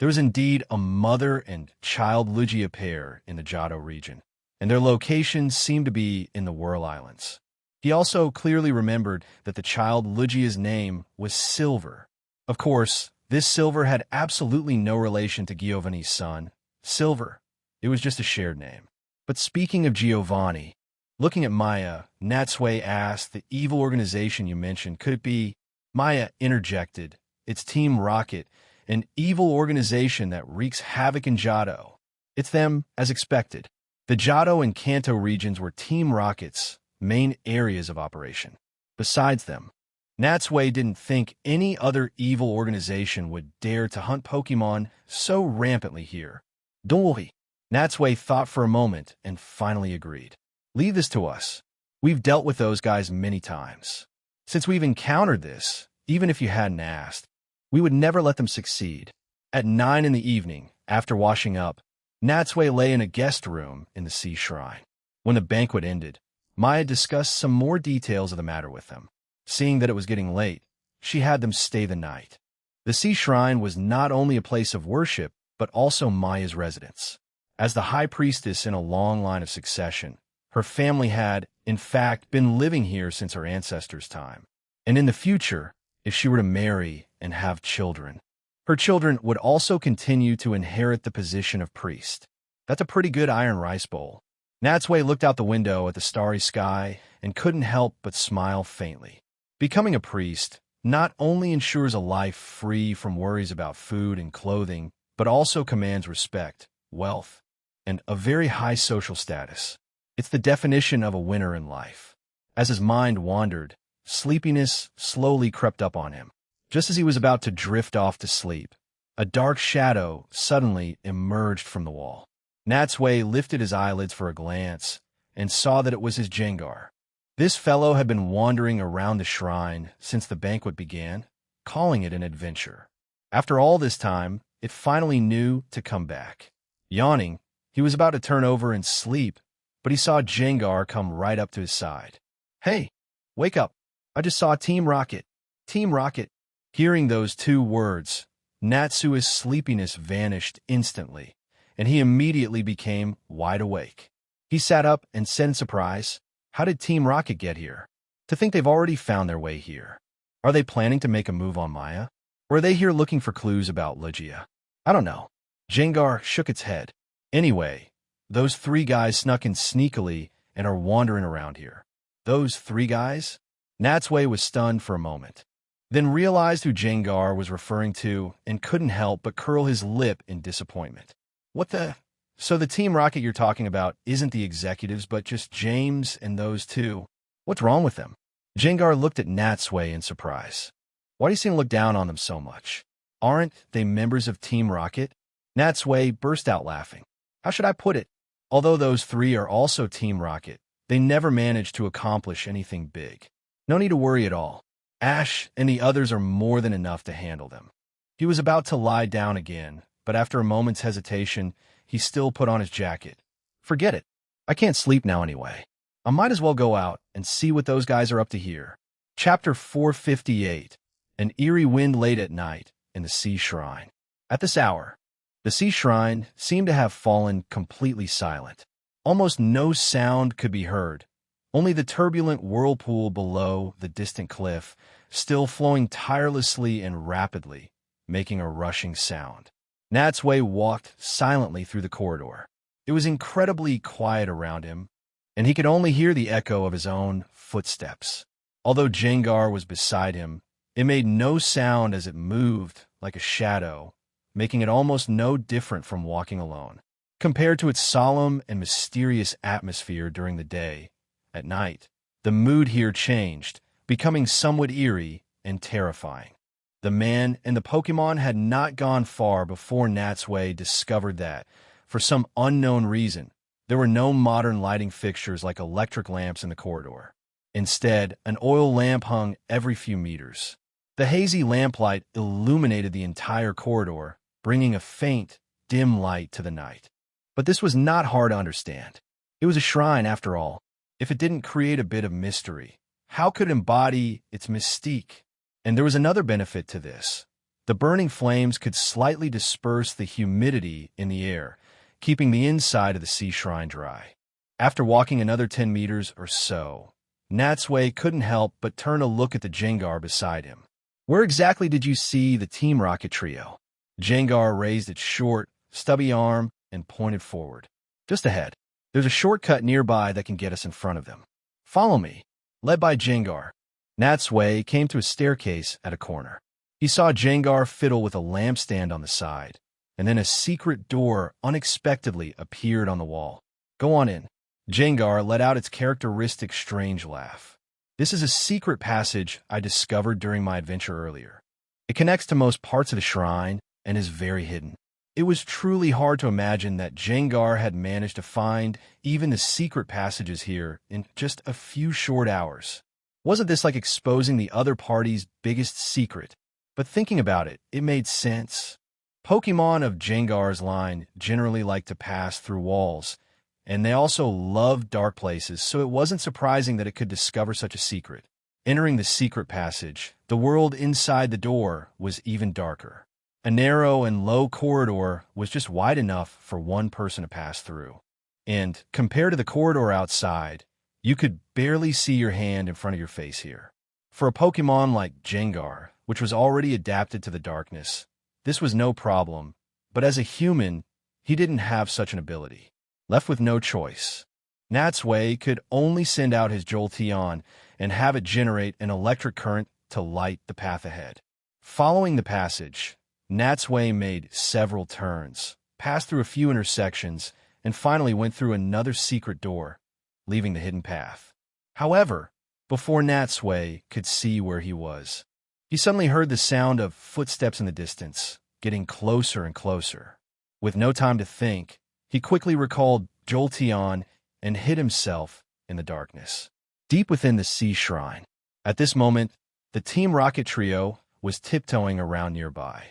[SPEAKER 1] there was indeed a mother and child Lugia pair in the Johto region, and their locations seemed to be in the Whirl Islands. He also clearly remembered that the child Lugia's name was Silver. Of course, this Silver had absolutely no relation to Giovanni's son, Silver. It was just a shared name. But speaking of Giovanni, looking at Maya, Natsui asked, the evil organization you mentioned, could it be? Maya interjected, it's Team Rocket, an evil organization that wreaks havoc in Johto. It's them, as expected. The Johto and Kanto regions were Team Rocket's main areas of operation. Besides them, Natsui didn't think any other evil organization would dare to hunt Pokemon so rampantly here. Don't worry. Natsui thought for a moment and finally agreed. Leave this to us. We've dealt with those guys many times. Since we've encountered this, even if you hadn't asked, we would never let them succeed. At 9 in the evening, after washing up, Natsui lay in a guest room in the sea shrine. When the banquet ended, Maya discussed some more details of the matter with them. Seeing that it was getting late, she had them stay the night. The sea shrine was not only a place of worship, but also Maya's residence. As the high priestess in a long line of succession, her family had, in fact, been living here since her ancestors' time. And in the future, if she were to marry and have children, her children would also continue to inherit the position of priest. That's a pretty good iron rice bowl. Natsui looked out the window at the starry sky and couldn't help but smile faintly. Becoming a priest not only ensures a life free from worries about food and clothing, but also commands respect, wealth, and a very high social status. It's the definition of a winner in life. As his mind wandered, sleepiness slowly crept up on him. Just as he was about to drift off to sleep, a dark shadow suddenly emerged from the wall. Natsui lifted his eyelids for a glance and saw that it was his Jengar. This fellow had been wandering around the shrine since the banquet began, calling it an adventure. After all this time, it finally knew to come back. Yawning, he was about to turn over and sleep, but he saw Jengar come right up to his side. Hey, wake up. I just saw Team Rocket. Team Rocket. Hearing those two words, Natsui's sleepiness vanished instantly, and he immediately became wide awake. He sat up and said in surprise, how did Team Rocket get here? To think they've already found their way here. Are they planning to make a move on Maya? Or are they here looking for clues about Lugia? I don't know. Jengar shook its head. Anyway, those three guys snuck in sneakily and are wandering around here. Those three guys? Natsui was stunned for a moment, then realized who Jengar was referring to and couldn't help but curl his lip in disappointment. What the? So the Team Rocket you're talking about isn't the executives, but just James and those two. What's wrong with them? Jengar looked at Natsui in surprise. Why do you seem to look down on them so much? Aren't they members of Team Rocket? Natsui burst out laughing. How should I put it? Although those three are also Team Rocket, they never managed to accomplish anything big. No need to worry at all. Ash and the others are more than enough to handle them. He was about to lie down again, but after a moment's hesitation, he still put on his jacket. Forget it. I can't sleep now anyway. I might as well go out and see what those guys are up to here. Chapter 458. An eerie wind late at night in the sea shrine. At this hour, the sea shrine seemed to have fallen completely silent. Almost no sound could be heard, only the turbulent whirlpool below the distant cliff, still flowing tirelessly and rapidly, making a rushing sound. Natsui walked silently through the corridor. It was incredibly quiet around him, and he could only hear the echo of his own footsteps. Although Jengar was beside him, it made no sound as it moved like a shadow, making it almost no different from walking alone. Compared to its solemn and mysterious atmosphere during the day, at night, the mood here changed, becoming somewhat eerie and terrifying. The man and the Pokemon had not gone far before Natsui discovered that, for some unknown reason, there were no modern lighting fixtures like electric lamps in the corridor. Instead, an oil lamp hung every few meters. The hazy lamplight illuminated the entire corridor, bringing a faint, dim light to the night. But this was not hard to understand. It was a shrine, after all. If it didn't create a bit of mystery, how could it embody its mystique? And there was another benefit to this. The burning flames could slightly disperse the humidity in the air, keeping the inside of the sea shrine dry. After walking another 10 meters or so, Natsui couldn't help but turn a look at the Jengar beside him. Where exactly did you see the Team Rocket trio? Jengar raised its short, stubby arm and pointed forward. Just ahead. There's a shortcut nearby that can get us in front of them. Follow me. Led by Jengar, Natsui came to a staircase at a corner. He saw Jengar fiddle with a lampstand on the side, and then a secret door unexpectedly appeared on the wall. Go on in. Jengar let out its characteristic strange laugh. This is a secret passage I discovered during my adventure earlier. It connects to most parts of the shrine and is very hidden. It was truly hard to imagine that Jengar had managed to find even the secret passages here in just a few short hours. Wasn't this like exposing the other party's biggest secret? But thinking about it, it made sense. Pokemon of Jengar's line generally like to pass through walls, and they also loved dark places, so it wasn't surprising that it could discover such a secret. Entering the secret passage, the world inside the door was even darker. A narrow and low corridor was just wide enough for one person to pass through. And, compared to the corridor outside, you could barely see your hand in front of your face here. For a Pokemon like Jengar, which was already adapted to the darkness, this was no problem, but as a human, he didn't have such an ability. Left with no choice, Natsui could only send out his Jolteon and have it generate an electric current to light the path ahead. Following the passage, Natsui made several turns, passed through a few intersections, and finally went through another secret door, leaving the hidden path. However, before Natsui could see where he was, he suddenly heard the sound of footsteps in the distance, getting closer and closer. With no time to think, he quickly recalled Jolteon and hid himself in the darkness, deep within the sea shrine. At this moment, the Team Rocket trio was tiptoeing around nearby.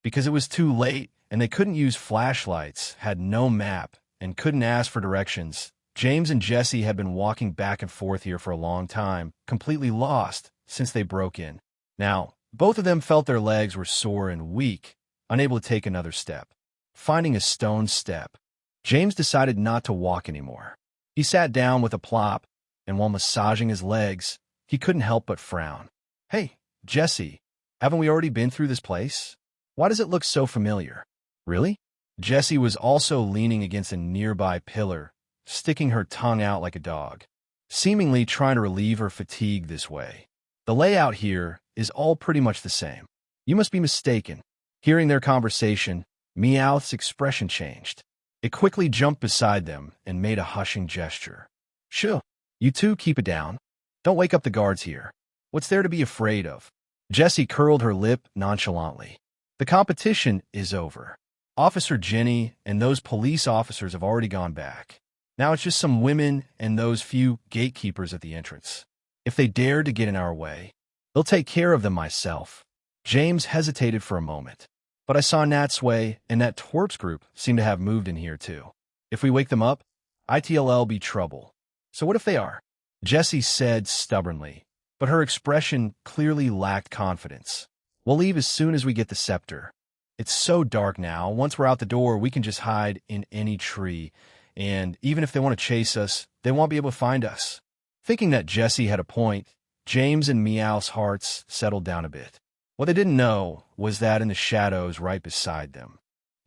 [SPEAKER 1] Because it was too late and they couldn't use flashlights, had no map, and couldn't ask for directions, James and Jesse had been walking back and forth here for a long time, completely lost since they broke in. Now, both of them felt their legs were sore and weak, unable to take another step. Finding a stone step, James decided not to walk anymore. He sat down with a plop, and while massaging his legs, he couldn't help but frown. Hey, Jesse, haven't we already been through this place? Why does it look so familiar? Really? Jessie was also leaning against a nearby pillar, sticking her tongue out like a dog, seemingly trying to relieve her fatigue this way. The layout here is all pretty much the same. You must be mistaken. Hearing their conversation, Meowth's expression changed. It quickly jumped beside them and made a hushing gesture. Shoo, you two keep it down. Don't wake up the guards here. What's there to be afraid of? Jessie curled her lip nonchalantly. The competition is over. Officer Jenny and those police officers have already gone back. Now it's just some women and those few gatekeepers at the entrance. If they dare to get in our way, they'll take care of them myself. James hesitated for a moment, but I saw Natsui and that twerps group seem to have moved in here too. If we wake them up, ITLL be trouble. So what if they are? Jessie said stubbornly, but her expression clearly lacked confidence. We'll leave as soon as we get the scepter. It's so dark now. Once we're out the door, we can just hide in any tree. And even if they want to chase us, they won't be able to find us. Thinking that Jessie had a point, James and Meowth's hearts settled down a bit. What they didn't know was that in the shadows right beside them,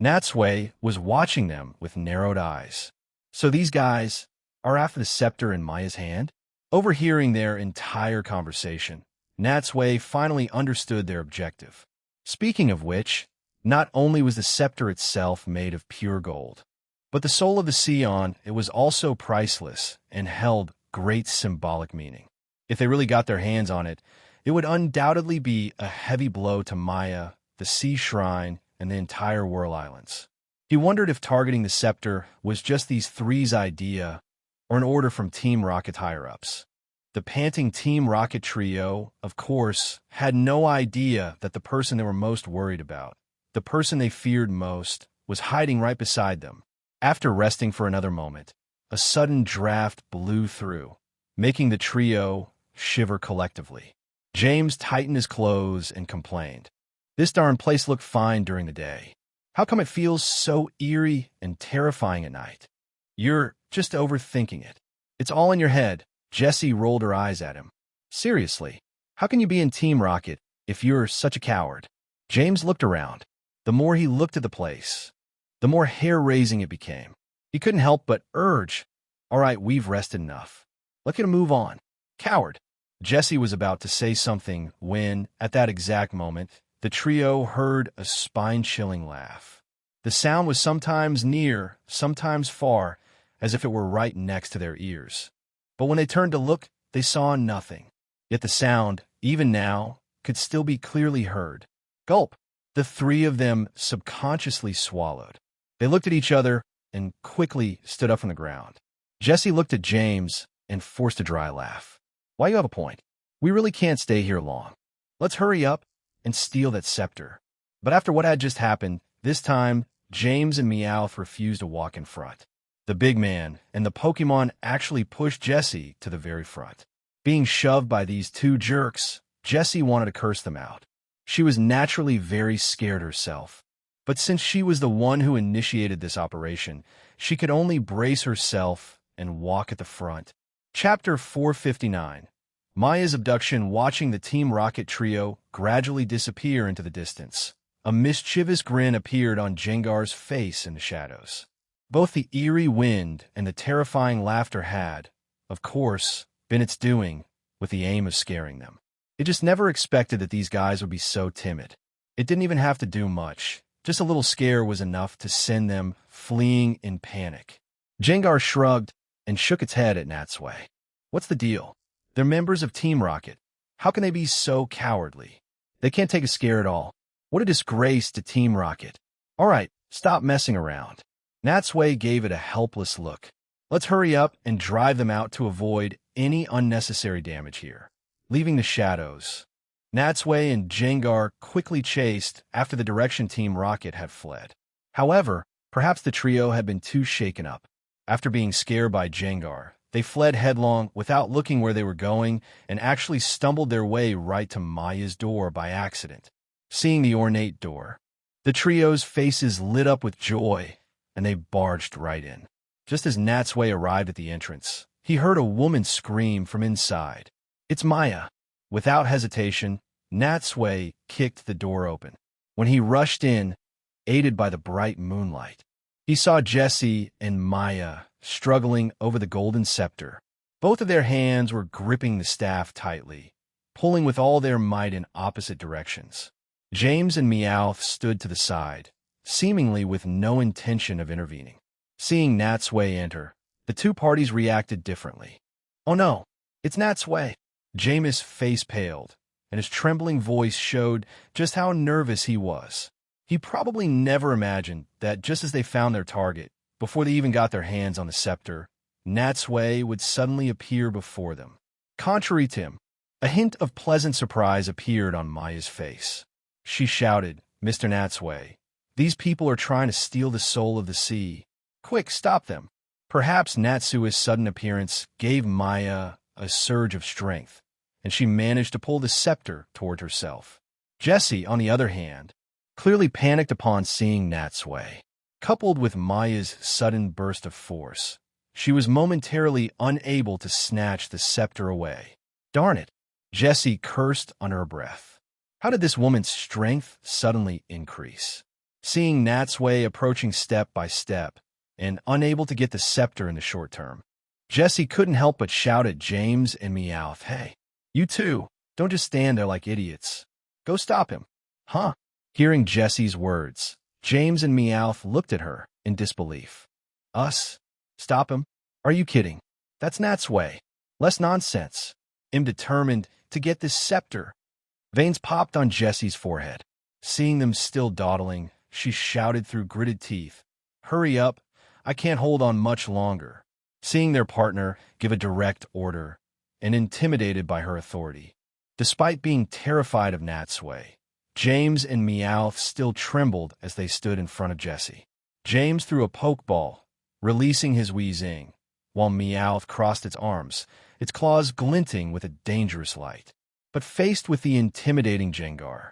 [SPEAKER 1] Natsui was watching them with narrowed eyes. So these guys are after the scepter in Maya's hand? Overhearing their entire conversation, Natsui finally understood their objective. Speaking of which, not only was the scepter itself made of pure gold, but the soul of the Scion, it was also priceless and held great symbolic meaning. If they really got their hands on it, it would undoubtedly be a heavy blow to Maya, the Sea Shrine, and the entire Whirl Islands. He wondered if targeting the scepter was just these three's idea or an order from Team Rocket higher-ups. The panting Team Rocket trio, of course, had no idea that the person they were most worried about, the person they feared most, was hiding right beside them. After resting for another moment, a sudden draft blew through, making the trio shiver collectively. James tightened his clothes and complained. This darn place looked fine during the day. How come it feels so eerie and terrifying at night? You're just overthinking it. It's all in your head. Jessie rolled her eyes at him. Seriously, how can you be in Team Rocket if you're such a coward? James looked around. The more he looked at the place, the more hair-raising it became. He couldn't help but urge, "All right, we've rested enough. Let's get a move on." Coward. Jessie was about to say something when, at that exact moment, the trio heard a spine-chilling laugh. The sound was sometimes near, sometimes far, as if it were right next to their ears. But when they turned to look, they saw nothing. Yet the sound, even now, could still be clearly heard. Gulp! The three of them subconsciously swallowed. They looked at each other and quickly stood up from the ground. Jessie looked at James and forced a dry laugh. "Why, you have a point. We really can't stay here long. Let's hurry up and steal that scepter." But after what had just happened, this time, James and Meowth refused to walk in front. The big man and the Pokemon actually pushed Jessie to the very front. Being shoved by these two jerks, Jessie wanted to curse them out. She was naturally very scared herself. But since she was the one who initiated this operation, she could only brace herself and walk at the front. Chapter 459. Maya's abduction. Watching the Team Rocket trio gradually disappear into the distance, a mischievous grin appeared on Jengar's face in the shadows. Both the eerie wind and the terrifying laughter had, of course, been its doing, with the aim of scaring them. It just never expected that these guys would be so timid. It didn't even have to do much. Just a little scare was enough to send them fleeing in panic. Jengar shrugged and shook its head at Natsui. "What's the deal? They're members of Team Rocket. How can they be so cowardly? They can't take a scare at all. What a disgrace to Team Rocket. All right, stop messing around." Natsui gave it a helpless look. "Let's hurry up and drive them out to avoid any unnecessary damage here." Leaving the shadows, Natsui and Jengar quickly chased after the direction Team Rocket had fled. However, perhaps the trio had been too shaken up. After being scared by Jengar, they fled headlong without looking where they were going and actually stumbled their way right to Maya's door by accident. Seeing the ornate door, the trio's faces lit up with joy, and they barged right in. Just as Natsui arrived at the entrance, he heard a woman scream from inside. "It's Maya." Without hesitation, Natsui kicked the door open. When he rushed in, aided by the bright moonlight, he saw Jessie and Maya struggling over the golden scepter. Both of their hands were gripping the staff tightly, pulling with all their might in opposite directions. James and Meowth stood to the side, seemingly with no intention of intervening. Seeing Natsui enter, the two parties reacted differently. "Oh no, it's Natsui!" James' face paled, and his trembling voice showed just how nervous he was. He probably never imagined that just as they found their target, before they even got their hands on the scepter, Natsui would suddenly appear before them. Contrary to him, a hint of pleasant surprise appeared on Maya's face. She shouted, "Mr. Natsui, these people are trying to steal the soul of the sea. Quick, stop them." Perhaps Natsui's sudden appearance gave Maya a surge of strength, and she managed to pull the scepter toward herself. Jessie, on the other hand, clearly panicked upon seeing Natsui. Coupled with Maya's sudden burst of force, she was momentarily unable to snatch the scepter away. "Darn it!" Jessie cursed under her breath. How did this woman's strength suddenly increase? Seeing Natsui approaching step by step, and unable to get the scepter in the short term, Jessie couldn't help but shout at James and Meowth, "Hey, you two, don't just stand there like idiots. Go stop him." "Huh?" Hearing Jessie's words, James and Meowth looked at her in disbelief. "Us? Stop him? Are you kidding? That's Natsui. Less nonsense." am determined to get this scepter. Veins popped on Jessie's forehead. Seeing them still dawdling, she shouted through gritted teeth, "Hurry up, I can't hold on much longer." Seeing their partner give a direct order, and intimidated by her authority. Despite being terrified of Natsui, James and Meowth still trembled as they stood in front of Jessie. James threw a pokeball, releasing his Weezing, while Meowth crossed its arms, its claws glinting with a dangerous light. But faced with the intimidating Jengar,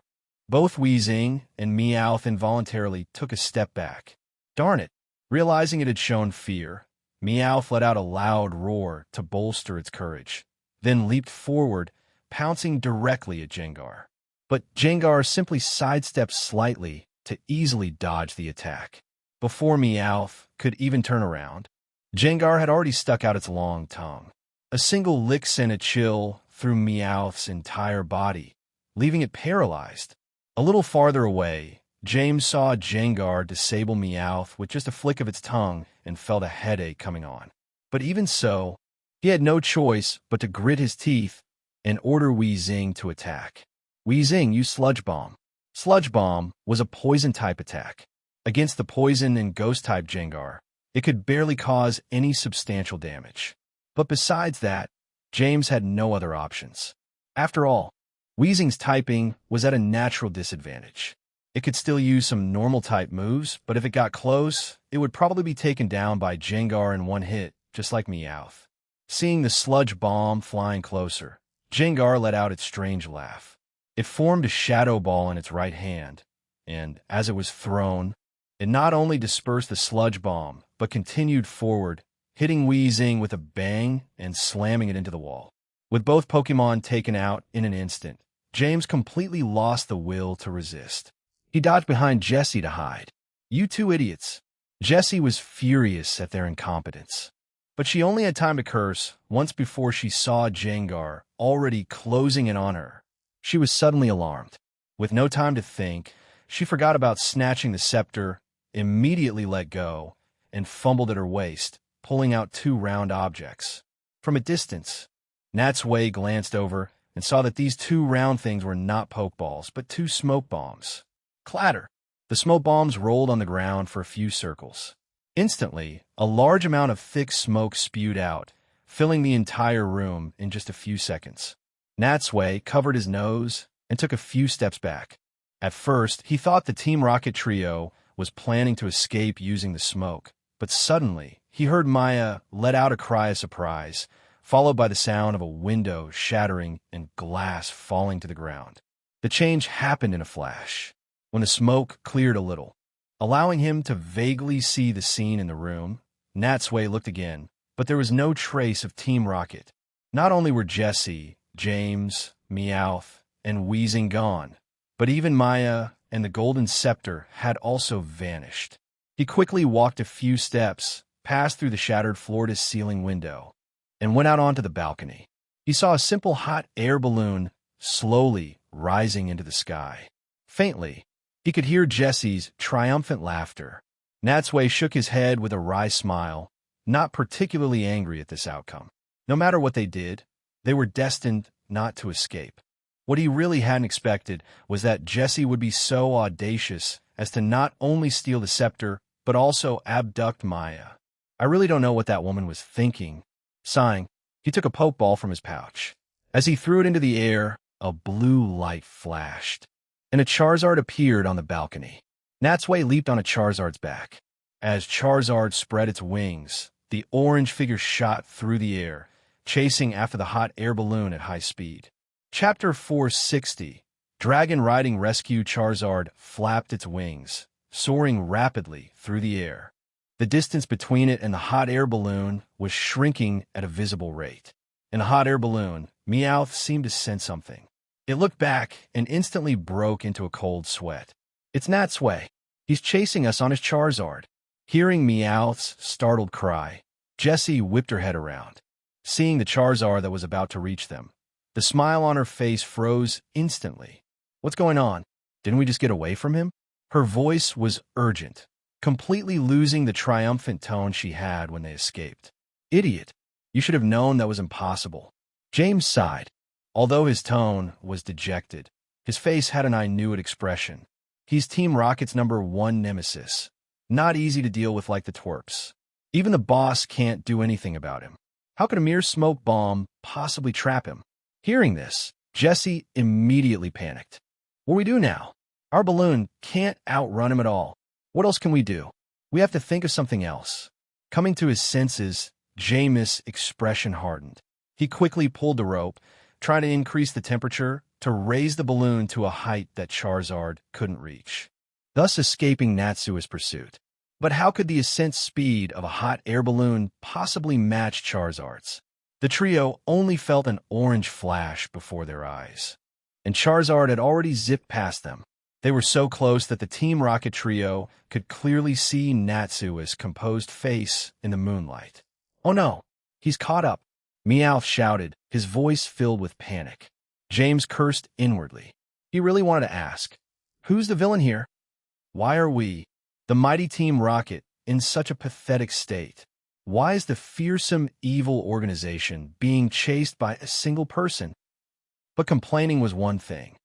[SPEAKER 1] both Weezing and Meowth involuntarily took a step back. Darn it! Realizing it had shown fear, Meowth let out a loud roar to bolster its courage, then leaped forward, pouncing directly at Jengar. But Jengar simply sidestepped slightly to easily dodge the attack. Before Meowth could even turn around, Jengar had already stuck out its long tongue. A single lick sent a chill through Meowth's entire body, leaving it paralyzed. A little farther away, James saw Jengar disable Meowth with just a flick of its tongue and felt a headache coming on. But even so, he had no choice but to grit his teeth and order Weezing to attack. Weezing used Sludge Bomb. Sludge Bomb was a poison-type attack. Against the poison and ghost-type Jengar, it could barely cause any substantial damage. But besides that, James had no other options. After all, Weezing's typing was at a natural disadvantage. It could still use some normal-type moves, but if it got close, it would probably be taken down by Jengar in one hit, just like Meowth. Seeing the Sludge Bomb flying closer, Jengar let out its strange laugh. It formed a shadow ball in its right hand, and as it was thrown, it not only dispersed the Sludge Bomb, but continued forward, hitting Weezing with a bang and slamming it into the wall. With both Pokémon taken out in an instant, James completely lost the will to resist. He dodged behind Jessie to hide. "You two idiots." Jessie was furious at their incompetence. But she only had time to curse once before she saw Jengar already closing in on her. She was suddenly alarmed. With no time to think, she forgot about snatching the scepter, immediately let go, and fumbled at her waist, pulling out two round objects. From a distance, Natsui glanced over and saw that these two round things were not pokeballs, but two smoke bombs. Clatter! The smoke bombs rolled on the ground for a few circles. Instantly, a large amount of thick smoke spewed out, filling the entire room in just a few seconds. Natsui covered his nose and took a few steps back. At first, he thought the Team Rocket trio was planning to escape using the smoke, but suddenly, he heard Maya let out a cry of surprise, followed by the sound of a window shattering and glass falling to the ground. The change happened in a flash. When the smoke cleared a little, allowing him to vaguely see the scene in the room, Natsui looked again, but there was no trace of Team Rocket. Not only were Jessie, James, Meowth, and Weezing gone, but even Maya and the Golden Scepter had also vanished. He quickly walked a few steps, passed through the shattered floor-to-ceiling window, and went out onto the balcony. He saw a simple hot air balloon slowly rising into the sky. Faintly, he could hear Jessie's triumphant laughter. Natsui shook his head with a wry smile, not particularly angry at this outcome. No matter what they did, they were destined not to escape. What he really hadn't expected was that Jessie would be so audacious as to not only steal the scepter, but also abduct Maya. I really don't know what that woman was thinking. Sighing, he took a pokeball from his pouch. As he threw it into the air, a blue light flashed, and a Charizard appeared on the balcony. Natsui leaped on a Charizard's back. As Charizard spread its wings, the orange figure shot through the air, chasing after the hot air balloon at high speed. Chapter 460, Dragon Riding Rescue. Charizard flapped its wings, soaring rapidly through the air. The distance between it and the hot air balloon was shrinking at a visible rate. In the hot air balloon, Meowth seemed to sense something. It looked back and instantly broke into a cold sweat. "It's Natsui. He's chasing us on his Charizard." Hearing Meowth's startled cry, Jessie whipped her head around, seeing the Charizard that was about to reach them. The smile on her face froze instantly. "What's going on? Didn't we just get away from him?" Her voice was urgent, completely losing the triumphant tone she had when they escaped. "Idiot. You should have known that was impossible." James sighed. Although his tone was dejected, his face had an I knew it expression. He's Team Rocket's #1 nemesis. Not easy to deal with like the twerps. Even the boss can't do anything about him. How could a mere smoke bomb possibly trap him? Hearing this, Jesse immediately panicked. What do we do now? Our balloon can't outrun him at all. What else can we do? We have to think of something else. Coming to his senses, Jameis' expression hardened. He quickly pulled the rope, trying to increase the temperature to raise the balloon to a height that Charizard couldn't reach, thus escaping Natsui's pursuit. But how could the ascent speed of a hot air balloon possibly match Charizard's? The trio only felt an orange flash before their eyes, and Charizard had already zipped past them. They were so close that the Team Rocket trio could clearly see Natsui's composed face in the moonlight. "Oh no, he's caught up," Meowth shouted, his voice filled with panic. James cursed inwardly. He really wanted to ask, who's the villain here? Why are we, the mighty Team Rocket, in such a pathetic state? Why is the fearsome, evil organization being chased by a single person? But complaining was one thing.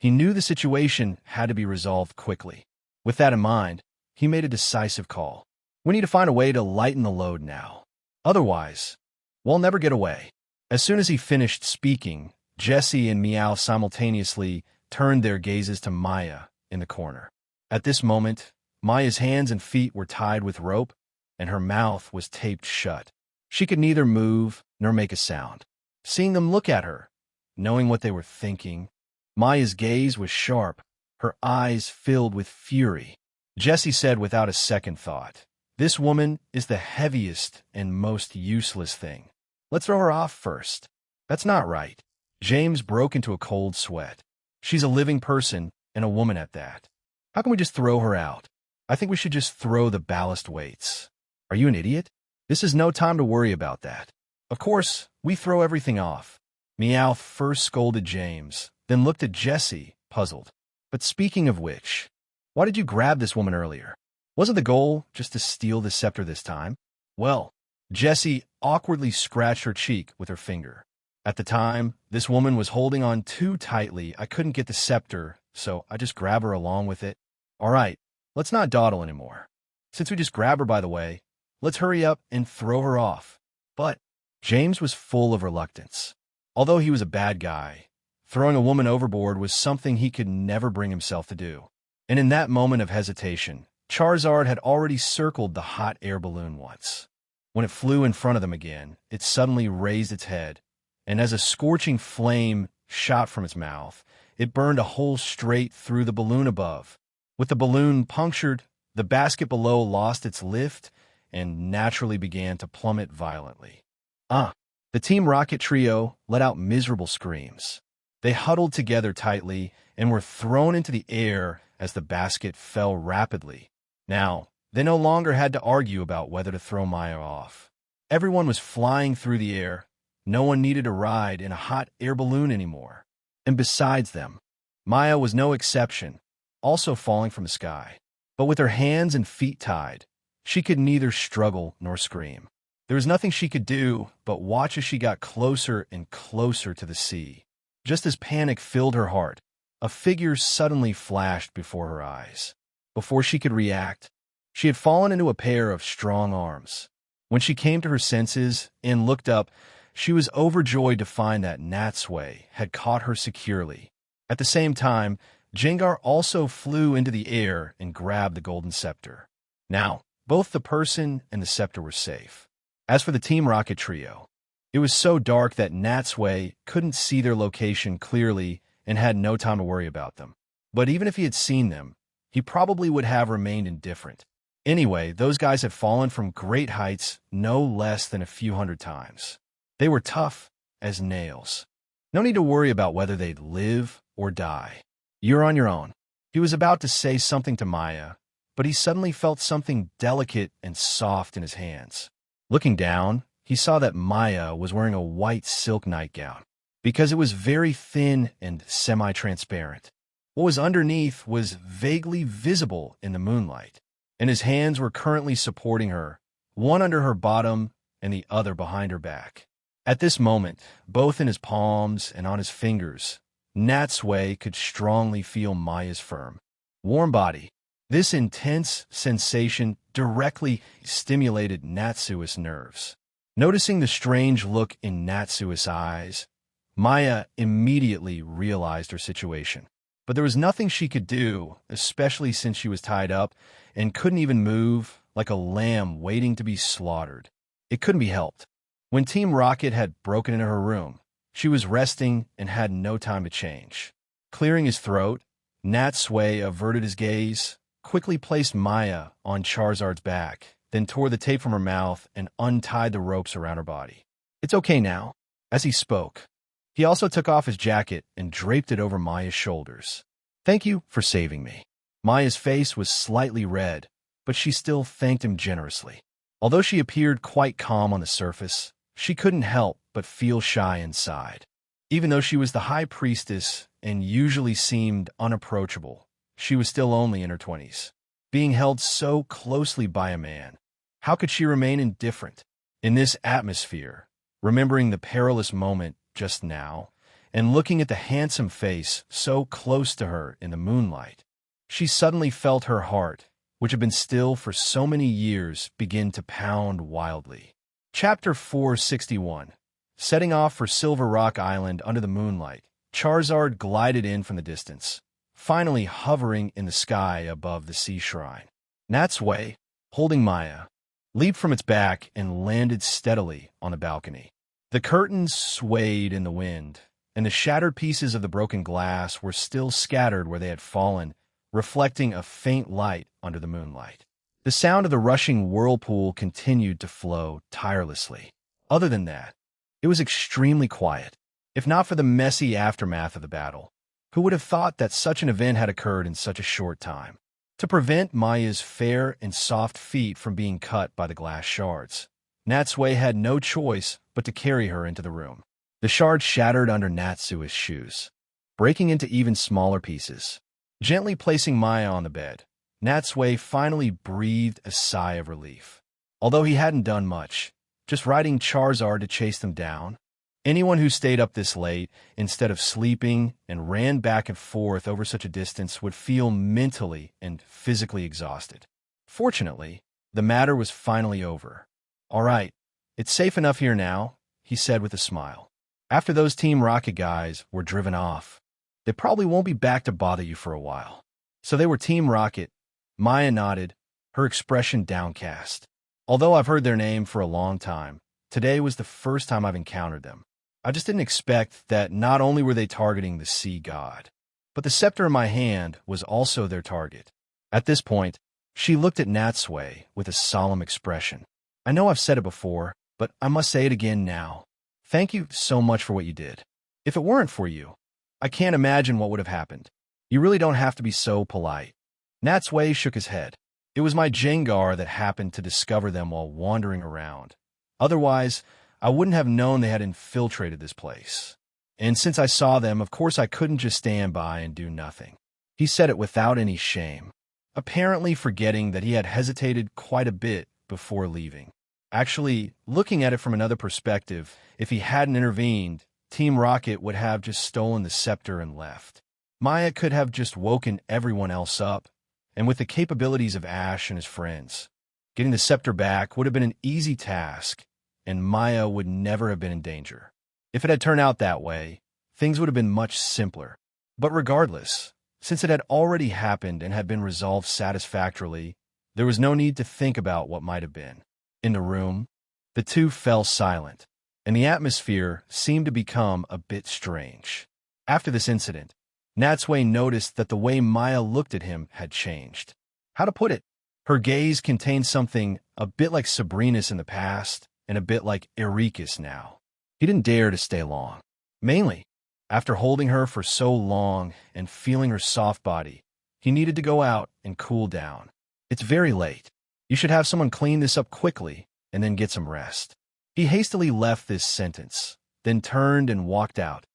[SPEAKER 1] He knew the situation had to be resolved quickly. With that in mind, he made a decisive call. We need to find a way to lighten the load now. Otherwise, we'll never get away. As soon as he finished speaking, Jesse and Meow simultaneously turned their gazes to Maya in the corner. At this moment, Maya's hands and feet were tied with rope, and her mouth was taped shut. She could neither move nor make a sound. Seeing them look at her, knowing what they were thinking, Maya's gaze was sharp, her eyes filled with fury. Jesse said without a second thought, "This woman is the heaviest and most useless thing. Let's throw her off first." "That's not right." James broke into a cold sweat. "She's a living person, and a woman at that. How can we just throw her out? I think we should just throw the ballast weights." "Are you an idiot? This is no time to worry about that. Of course, we throw everything off." Meowth first scolded James, then looked at Jesse, puzzled. "But speaking of which, why did you grab this woman earlier? Wasn't the goal just to steal the scepter this time?" "Well," Jessie awkwardly scratched her cheek with her finger. "At the time, this woman was holding on too tightly. I couldn't get the scepter, so I just grabbed her along with it." "All right, let's not dawdle anymore. Since we just grabbed her, by the way, let's hurry up and throw her off." But James was full of reluctance. Although he was a bad guy, throwing a woman overboard was something he could never bring himself to do. And in that moment of hesitation, Charizard had already circled the hot air balloon once. When it flew in front of them again, it suddenly raised its head, and as a scorching flame shot from its mouth, it burned a hole straight through the balloon above. With the balloon punctured, the basket below lost its lift and naturally began to plummet violently. The Team Rocket trio let out miserable screams. They huddled together tightly and were thrown into the air as the basket fell rapidly. Now, they no longer had to argue about whether to throw Maya off. Everyone was flying through the air. No one needed to ride in a hot air balloon anymore. And besides them, Maya was no exception, also falling from the sky. But with her hands and feet tied, she could neither struggle nor scream. There was nothing she could do but watch as she got closer and closer to the sea. Just as panic filled her heart, a figure suddenly flashed before her eyes. Before she could react, she had fallen into a pair of strong arms. When she came to her senses and looked up, she was overjoyed to find that Natsui had caught her securely. At the same time, Jengar also flew into the air and grabbed the golden scepter. Now, both the person and the scepter were safe. As for the Team Rocket trio, it was so dark that Natsui couldn't see their location clearly and had no time to worry about them. But even if he had seen them, he probably would have remained indifferent. Anyway, those guys had fallen from great heights no less than a few hundred times. They were tough as nails. No need to worry about whether they'd live or die. "You're on your own." He was about to say something to Maya, but he suddenly felt something delicate and soft in his hands. Looking down, he saw that Maya was wearing a white silk nightgown, because it was very thin and semi-transparent. What was underneath was vaguely visible in the moonlight, and his hands were currently supporting her, one under her bottom and the other behind her back. At this moment, both in his palms and on his fingers, Natsui could strongly feel Maya's firm, warm body. This intense sensation directly stimulated Natsui's nerves. Noticing the strange look in Natsui's eyes, Maya immediately realized her situation. But there was nothing she could do, especially since she was tied up and couldn't even move, like a lamb waiting to be slaughtered. It couldn't be helped. When Team Rocket had broken into her room, she was resting and had no time to change. Clearing his throat, Natsui averted his gaze, quickly placed Maya on Charizard's back, then tore the tape from her mouth and untied the ropes around her body. "It's okay now." As he spoke, he also took off his jacket and draped it over Maya's shoulders. "Thank you for saving me." Maya's face was slightly red, but she still thanked him generously. Although she appeared quite calm on the surface, she couldn't help but feel shy inside. Even though she was the High Priestess and usually seemed unapproachable, she was still only in her 20s. Being held so closely by a man, how could she remain indifferent? In this atmosphere, remembering the perilous moment just now, and looking at the handsome face so close to her in the moonlight, she suddenly felt her heart, which had been still for so many years, begin to pound wildly. Chapter 461. Setting off for Silver Rock Island under the moonlight, Charizard glided in from the distance, finally hovering in the sky above the sea shrine. Natsui, holding Maya, leaped from its back and landed steadily on the balcony. The curtains swayed in the wind, and the shattered pieces of the broken glass were still scattered where they had fallen, reflecting a faint light under the moonlight. The sound of the rushing whirlpool continued to flow tirelessly. Other than that, it was extremely quiet. If not for the messy aftermath of the battle, who would have thought that such an event had occurred in such a short time? To prevent Maya's fair and soft feet from being cut by the glass shards, Natsui had no choice but to carry her into the room. The shards shattered under Natsui's shoes, breaking into even smaller pieces. Gently placing Maya on the bed, Natsui finally breathed a sigh of relief. Although he hadn't done much, just riding Charizard to chase them down, anyone who stayed up this late instead of sleeping and ran back and forth over such a distance would feel mentally and physically exhausted. Fortunately, the matter was finally over. "All right, it's safe enough here now," he said with a smile. "After those Team Rocket guys were driven off, they probably won't be back to bother you for a while." "So they were Team Rocket." Maya nodded, her expression downcast. "Although I've heard their name for a long time, today was the first time I've encountered them. I just didn't expect that not only were they targeting the sea god, but the scepter in my hand was also their target." At this point, she looked at Natsui with a solemn expression. "I know I've said it before, but I must say it again now. Thank you so much for what you did. If it weren't for you, I can't imagine what would have happened. You really don't have to be so polite." Natsui shook his head. "It was my Jengar that happened to discover them while wandering around. Otherwise, I wouldn't have known they had infiltrated this place. And since I saw them, of course I couldn't just stand by and do nothing." He said it without any shame, apparently forgetting that he had hesitated quite a bit before leaving. Actually, looking at it from another perspective, if he hadn't intervened, Team Rocket would have just stolen the scepter and left. Maya could have just woken everyone else up, and with the capabilities of Ash and his friends, getting the scepter back would have been an easy task, and Maya would never have been in danger. If it had turned out that way, things would have been much simpler. But regardless, since it had already happened and had been resolved satisfactorily, there was no need to think about what might have been. In the room, the two fell silent, and the atmosphere seemed to become a bit strange. After this incident, Natsui noticed that the way Maya looked at him had changed. How to put it? Her gaze contained something a bit like Sabrina's in the past and a bit like Erika's now. He didn't dare to stay long. Mainly, after holding her for so long and feeling her soft body, he needed to go out and cool down. "It's very late. You should have someone clean this up quickly and then get some rest." He hastily left this sentence, then turned and walked out,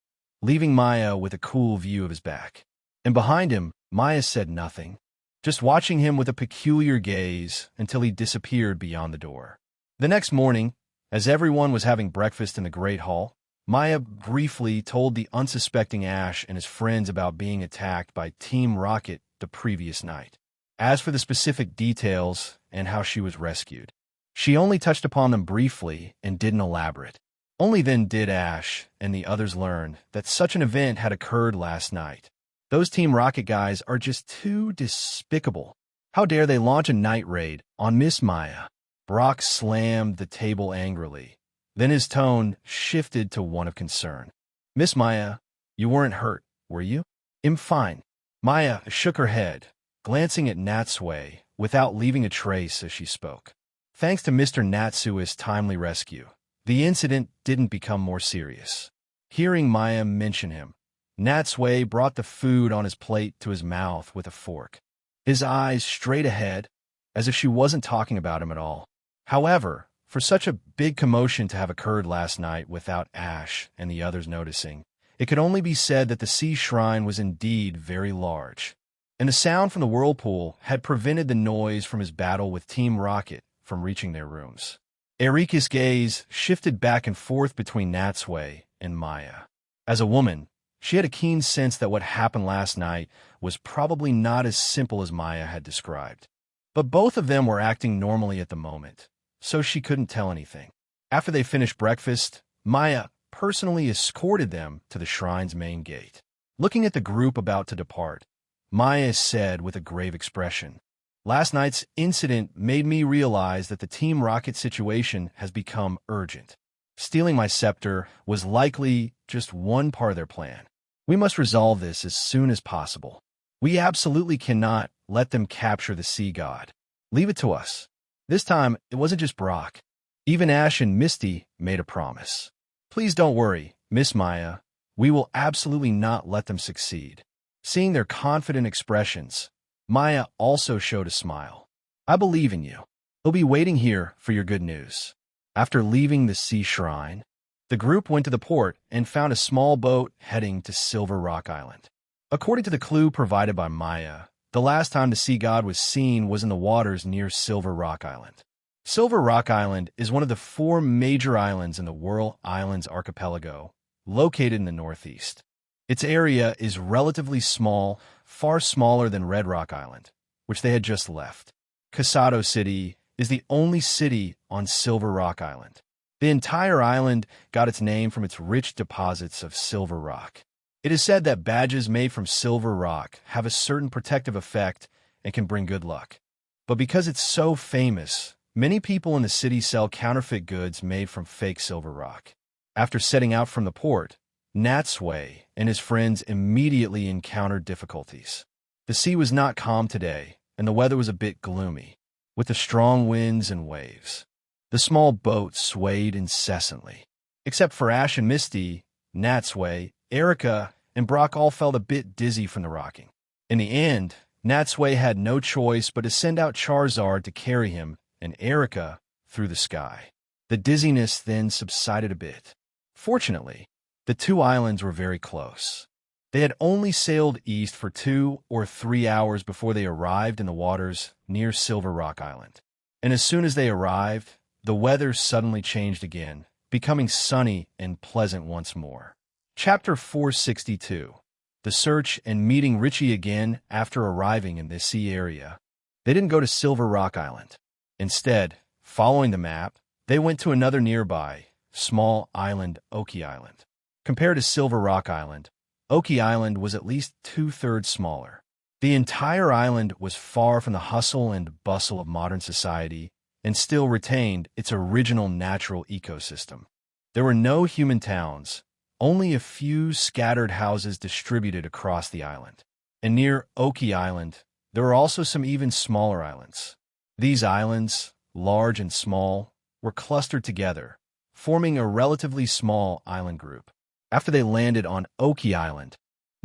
[SPEAKER 1] leaving Maya with a cool view of his back. And behind him, Maya said nothing, just watching him with a peculiar gaze until he disappeared beyond the door. The next morning, As everyone was having breakfast in the Great Hall, Maya briefly told the unsuspecting Ash and his friends about being attacked by Team Rocket the previous night. As for the specific details and how she was rescued, she only touched upon them briefly and didn't elaborate. Only then did Ash and the others learn that such an event had occurred last night. Those Team Rocket guys are just too despicable. How dare they launch a night raid on Miss Maya? Brock slammed the table angrily. Then his tone shifted to one of concern. Miss Maya, you weren't hurt, were you? I'm fine. Maya shook her head, glancing at Natsui without leaving a trace as she spoke. Thanks to Mr. Natsui's timely rescue, the incident didn't become more serious. Hearing Maya mention him, Natsui brought the food on his plate to his mouth with a fork, his eyes straight ahead, as if she wasn't talking about him at all. However, for such a big commotion to have occurred last night without Ash and the others noticing, it could only be said that the sea shrine was indeed very large, and the sound from the whirlpool had prevented the noise from his battle with Team Rocket from reaching their rooms. Erika's gaze shifted back and forth between Natsui and Maya. As a woman, she had a keen sense that what happened last night was probably not as simple as Maya had described. But both of them were acting normally at the moment, so she couldn't tell anything. After they finished breakfast, Maya personally escorted them to the shrine's main gate. Looking at the group about to depart, Maya said with a grave expression, "Last night's incident made me realize that the Team Rocket situation has become urgent. Stealing my scepter was likely just one part of their plan. We must resolve this as soon as possible. We absolutely cannot let them capture the sea god. Leave it to us." This time, it wasn't just Brock. Even Ash and Misty made a promise. "Please don't worry, Miss Maya. We will absolutely not let them succeed." Seeing their confident expressions, Maya also showed a smile. "I believe in you. They'll be waiting here for your good news." After leaving the sea shrine, the group went to the port and found a small boat heading to Silver Rock Island. According to the clue provided by Maya, the last time the sea god was seen was in the waters near Silver Rock Island. Silver Rock Island is one of the 4 major islands in the Whirl Islands archipelago, located in the northeast. Its area is relatively small, far smaller than Red Rock Island, which they had just left. Casado City is the only city on Silver Rock Island. The entire island got its name from its rich deposits of silver rock. It is said that badges made from silver rock have a certain protective effect and can bring good luck. But because it's so famous, many people in the city sell counterfeit goods made from fake silver rock. After setting out from the port, Natsui and his friends immediately encountered difficulties. The sea was not calm today, and the weather was a bit gloomy, with the strong winds and waves. The small boat swayed incessantly. Except for Ash and Misty, Natsui, Erika, and Brock all felt a bit dizzy from the rocking. In the end, Natsui had no choice but to send out Charizard to carry him and Erika through the sky. The dizziness then subsided a bit. Fortunately, the 2 islands were very close. They had only sailed east for 2 or 3 hours before they arrived in the waters near Silver Rock Island. And as soon as they arrived, the weather suddenly changed again, becoming sunny and pleasant once more. Chapter 462. The Search and Meeting Richie again after arriving in this sea area. They didn't go to Silver Rock Island. Instead, following the map, they went to another nearby, small island, Oki Island. Compared to Silver Rock Island, Oki Island was at least 2/3 smaller. The entire island was far from the hustle and bustle of modern society and still retained its original natural ecosystem. There were no human towns, only a few scattered houses distributed across the island. And near Oki Island, there were also some even smaller islands. These islands, large and small, were clustered together, forming a relatively small island group. After they landed on Oki Island,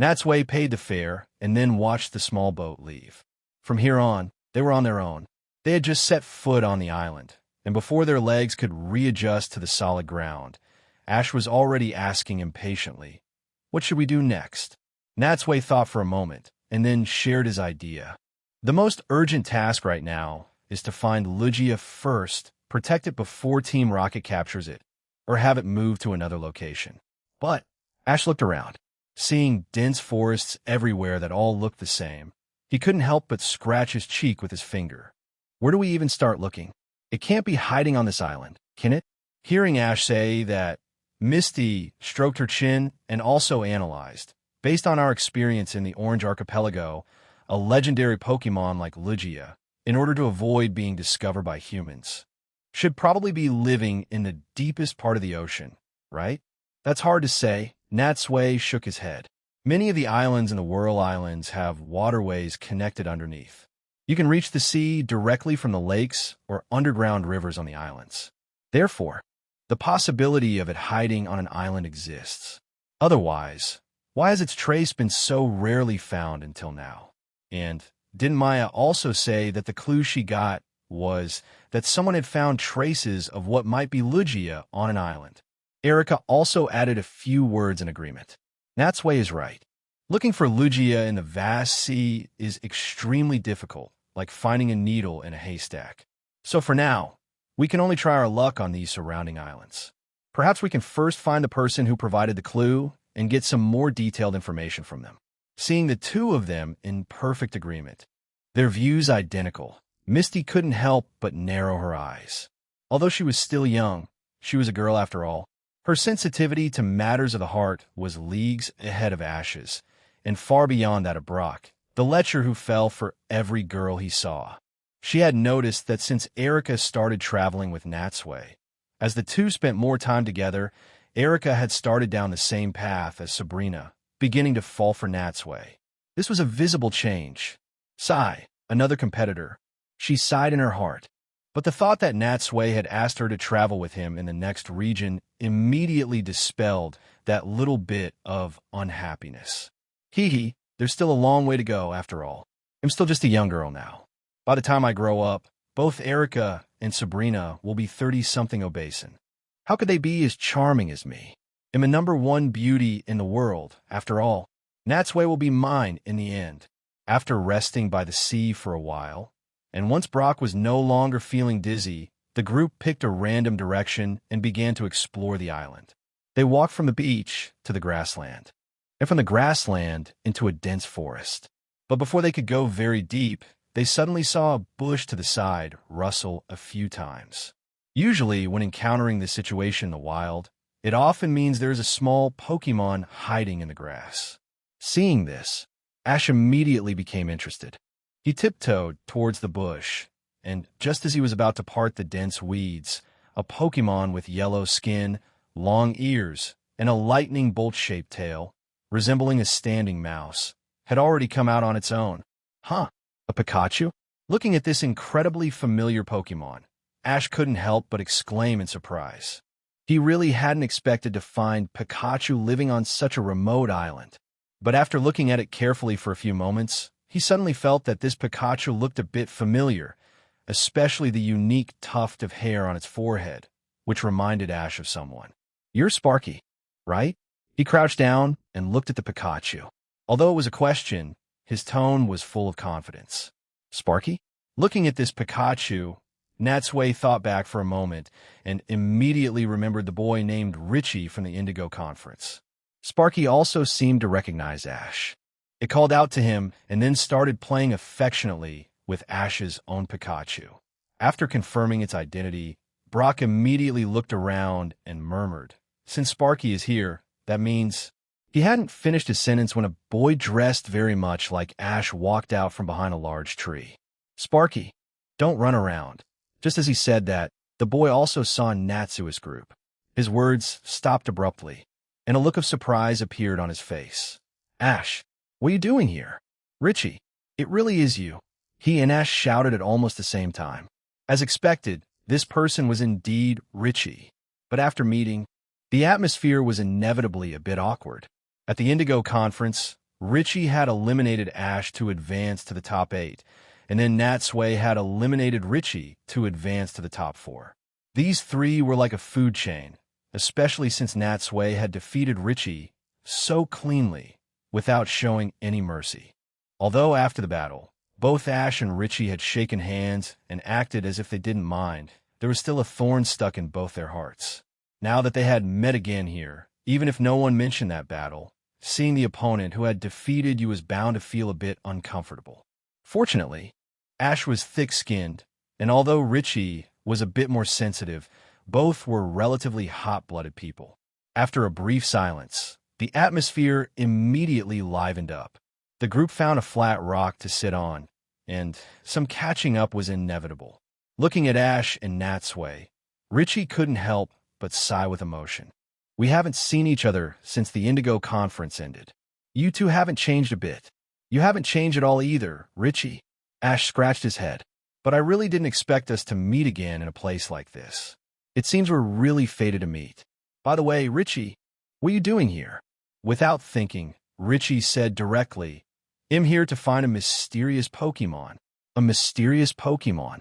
[SPEAKER 1] Natsui paid the fare and then watched the small boat leave. From here on, they were on their own. They had just set foot on the island, and before their legs could readjust to the solid ground, Ash was already asking impatiently, "What should we do next?" Natsui thought for a moment, and then shared his idea. "The most urgent task right now is to find Lugia first protect it before Team Rocket captures it, or have it moved to another location. But Ash looked around, seeing dense forests everywhere that all looked the same. He couldn't help but scratch his cheek with his finger. Where do we even start looking? It can't be hiding on this island, can it? Hearing Ash say that, Misty stroked her chin and also analyzed. Based on our experience in the Orange Archipelago, a legendary Pokemon like Lugia, in order to avoid being discovered by humans, should probably be living in the deepest part of the ocean, right? That's hard to say. Natsui shook his head. Many of the islands in the Whirl Islands have waterways connected underneath. You can reach the sea directly from the lakes or underground rivers on the islands. Therefore, the possibility of it hiding on an island exists. Otherwise, why has its trace been so rarely found until now? And didn't Maya also say that the clue she got was that someone had found traces of what might be Lugia on an island? Erica also added a few words in agreement. Natsui is right. Looking for Lugia in the vast sea is extremely difficult, like finding a needle in a haystack. So for now, we can only try our luck on these surrounding islands. Perhaps we can first find the person who provided the clue and get some more detailed information from them. Seeing the two of them in perfect agreement, their views identical, Misty couldn't help but narrow her eyes. Although she was still young, she was a girl after all. Her sensitivity to matters of the heart was leagues ahead of Ash's, and far beyond that of Brock, the lecher who fell for every girl he saw. She had noticed that since Erica started traveling with Natsui, as the two spent more time together, Erica had started down the same path as Sabrina, beginning to fall for Natsui. This was a visible change. Sai, another competitor. She sighed in her heart. But the thought that Natsui had asked her to travel with him in the next region immediately dispelled that little bit of unhappiness. Hee, there's still a long way to go after all. I'm still just a young girl now. By the time I grow up, both Erica and Sabrina will be 30-something obeisant. How could they be as charming as me? I'm a #1 beauty in the world, after all. Natsui will be mine in the end. After resting by the sea for a while, and once Brock was no longer feeling dizzy, the group picked a random direction and began to explore the island. They walked from the beach to the grassland, and from the grassland into a dense forest. But before they could go very deep, they suddenly saw a bush to the side rustle a few times. Usually, when encountering this situation in the wild, it often means there is a small Pokemon hiding in the grass. Seeing this, Ash immediately became interested. He tiptoed towards the bush, and just as he was about to part the dense weeds, a Pokemon with yellow skin, long ears, and a lightning bolt-shaped tail, resembling a standing mouse, had already come out on its own. Huh, a Pikachu? Looking at this incredibly familiar Pokemon, Ash couldn't help but exclaim in surprise. He really hadn't expected to find Pikachu living on such a remote island. But after looking at it carefully for a few moments, he suddenly felt that this Pikachu looked a bit familiar, especially the unique tuft of hair on its forehead, which reminded Ash of someone. You're Sparky, right? He crouched down and looked at the Pikachu. Although it was a question, his tone was full of confidence. Sparky? Looking at this Pikachu, Natsui thought back for a moment and immediately remembered the boy named Richie from the Indigo Conference. Sparky also seemed to recognize Ash. It called out to him and then started playing affectionately with Ash's own Pikachu. After confirming its identity, Brock immediately looked around and murmured, "Since Sparky is here, that means..." He hadn't finished his sentence when a boy dressed very much like Ash walked out from behind a large tree. "Sparky, don't run around." Just as he said that, the boy also saw Natsui's group. His words stopped abruptly, and a look of surprise appeared on his face. "Ash, what are you doing here?" "Richie, it really is you." He and Ash shouted at almost the same time. As expected, this person was indeed Richie. But after meeting, the atmosphere was inevitably a bit awkward. At the Indigo Conference, Richie had eliminated Ash to advance to the top 8, and then Natsui had eliminated Richie to advance to the top 4. These three were like a food chain, especially since Natsui had defeated Richie so cleanly, without showing any mercy. Although after the battle, both Ash and Richie had shaken hands and acted as if they didn't mind, there was still a thorn stuck in both their hearts. Now that they had met again here, even if no one mentioned that battle, seeing the opponent who had defeated you was bound to feel a bit uncomfortable. Fortunately, Ash was thick-skinned, and although Richie was a bit more sensitive, both were relatively hot-blooded people. After a brief silence, the atmosphere immediately livened up. The group found a flat rock to sit on, and some catching up was inevitable. Looking at Ash and Natsui, Richie couldn't help but sigh with emotion. We haven't seen each other since the Indigo Conference ended. You two haven't changed a bit. You haven't changed at all either, Richie. Ash scratched his head. But I really didn't expect us to meet again in a place like this. It seems we're really fated to meet. By the way, Richie, what are you doing here? Without thinking, Richie said directly, I'm here to find a mysterious Pokemon. A mysterious Pokemon.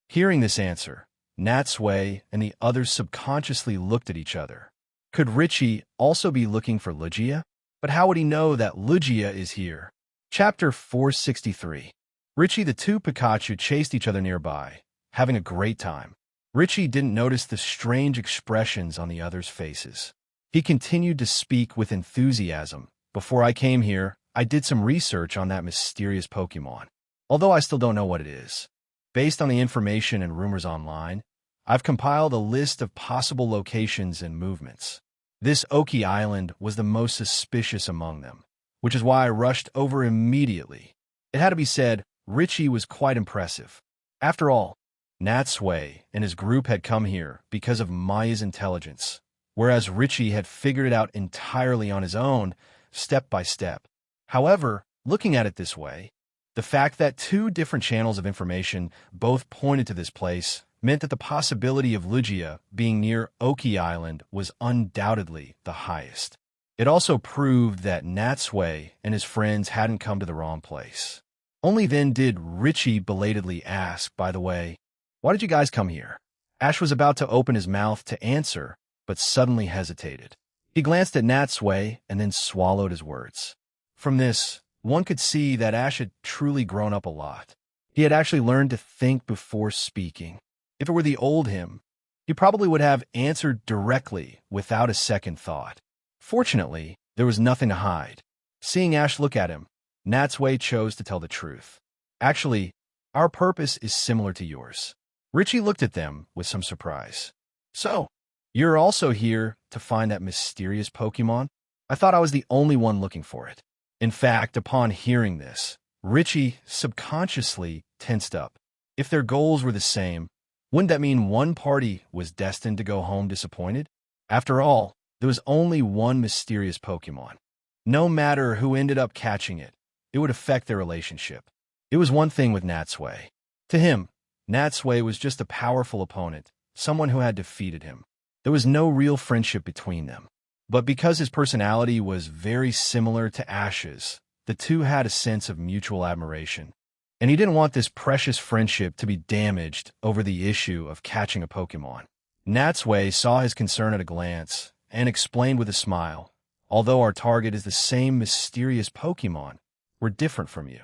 [SPEAKER 1] Hearing this answer, Natsui and the others subconsciously looked at each other. Could Richie also be looking for Lugia? But how would he know that Lugia is here? Chapter 463. Richie the two Pikachu chased each other nearby, having a great time. Richie didn't notice the strange expressions on the others' faces. He continued to speak with enthusiasm. Before I came here, I did some research on that mysterious Pokemon, although I still don't know what it is. Based on the information and rumors online, I've compiled a list of possible locations and movements. This Oki Island was the most suspicious among them, which is why I rushed over immediately. It had to be said, Richie was quite impressive. After all, Natsui and his group had come here because of Maya's intelligence, whereas Richie had figured it out entirely on his own, step by step. However, looking at it this way, the fact that two different channels of information both pointed to this place meant that the possibility of Lugia being near Oki Island was undoubtedly the highest. It also proved that Natsui and his friends hadn't come to the wrong place. Only then did Richie belatedly ask, by the way, why did you guys come here? Ash was about to open his mouth to answer, but suddenly hesitated. He glanced at Natsui and then swallowed his words. From this, one could see that Ash had truly grown up a lot. He had actually learned to think before speaking. If it were the old him, he probably would have answered directly without a second thought. Fortunately, there was nothing to hide. Seeing Ash look at him, Natsui chose to tell the truth. Actually, our purpose is similar to yours. Richie looked at them with some surprise. So, you're also here to find that mysterious Pokemon? I thought I was the only one looking for it. In fact, upon hearing this, Richie subconsciously tensed up. If their goals were the same, wouldn't that mean one party was destined to go home disappointed? After all, there was only one mysterious Pokemon. No matter who ended up catching it, it would affect their relationship. It was one thing with Natsui. To him, Natsui was just a powerful opponent, someone who had defeated him. There was no real friendship between them. But because his personality was very similar to Ash's, the two had a sense of mutual admiration. And he didn't want this precious friendship to be damaged over the issue of catching a Pokemon. Natsui saw his concern at a glance and explained with a smile, although our target is the same mysterious Pokemon, we're different from you.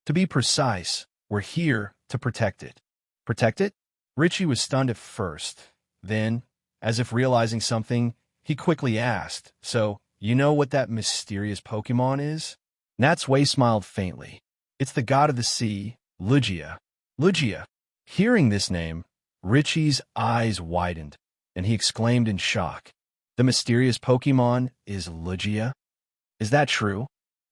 [SPEAKER 1] To be precise, we're here to protect it. Protect it? Richie was stunned at first. Then, as if realizing something, he quickly asked, so, you know what that mysterious Pokemon is? Natsui smiled faintly. It's the god of the sea, Lugia. Lugia. Hearing this name, Richie's eyes widened, and he exclaimed in shock. The mysterious Pokemon is Lugia? Is that true?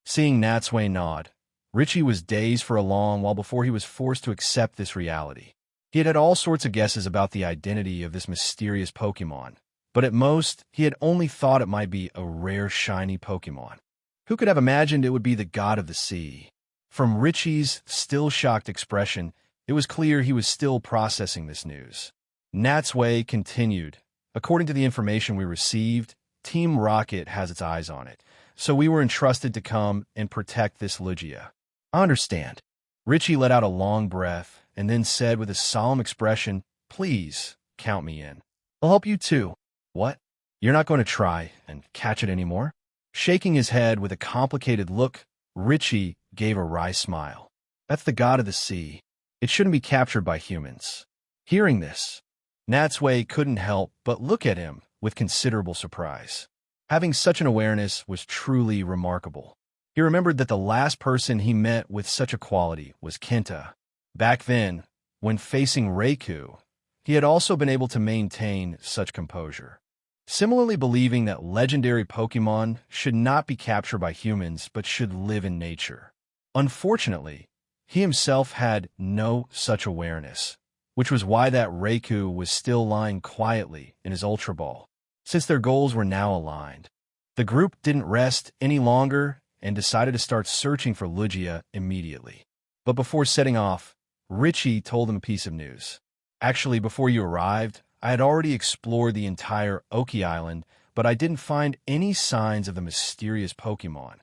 [SPEAKER 1] Seeing Natsui nod, Richie was dazed for a long while before he was forced to accept this reality. He had had all sorts of guesses about the identity of this mysterious Pokemon, but at most, he had only thought it might be a rare shiny Pokemon. Who could have imagined it would be the god of the sea? From Richie's still shocked expression, it was clear he was still processing this news. Natsui continued. According to the information we received, Team Rocket has its eyes on it, so we were entrusted to come and protect this Lugia. I understand. Richie let out a long breath and then said with a solemn expression, please, count me in. I'll help you too. What? You're not going to try and catch it anymore? Shaking his head with a complicated look, Richie gave a wry smile. That's the god of the sea. It shouldn't be captured by humans. Hearing this, Natsui couldn't help but look at him with considerable surprise. Having such an awareness was truly remarkable. He remembered that the last person he met with such a quality was Kenta. Back then, when facing Reiku, he had also been able to maintain such composure. Similarly believing that legendary Pokemon should not be captured by humans but should live in nature. Unfortunately, he himself had no such awareness, which was why that Reiku was still lying quietly in his Ultra Ball. Since their goals were now aligned, the group didn't rest any longer and decided to start searching for Lugia immediately. But before setting off, Richie told them a piece of news. Actually, before you arrived, I had already explored the entire Oki Island, but I didn't find any signs of the mysterious Pokemon.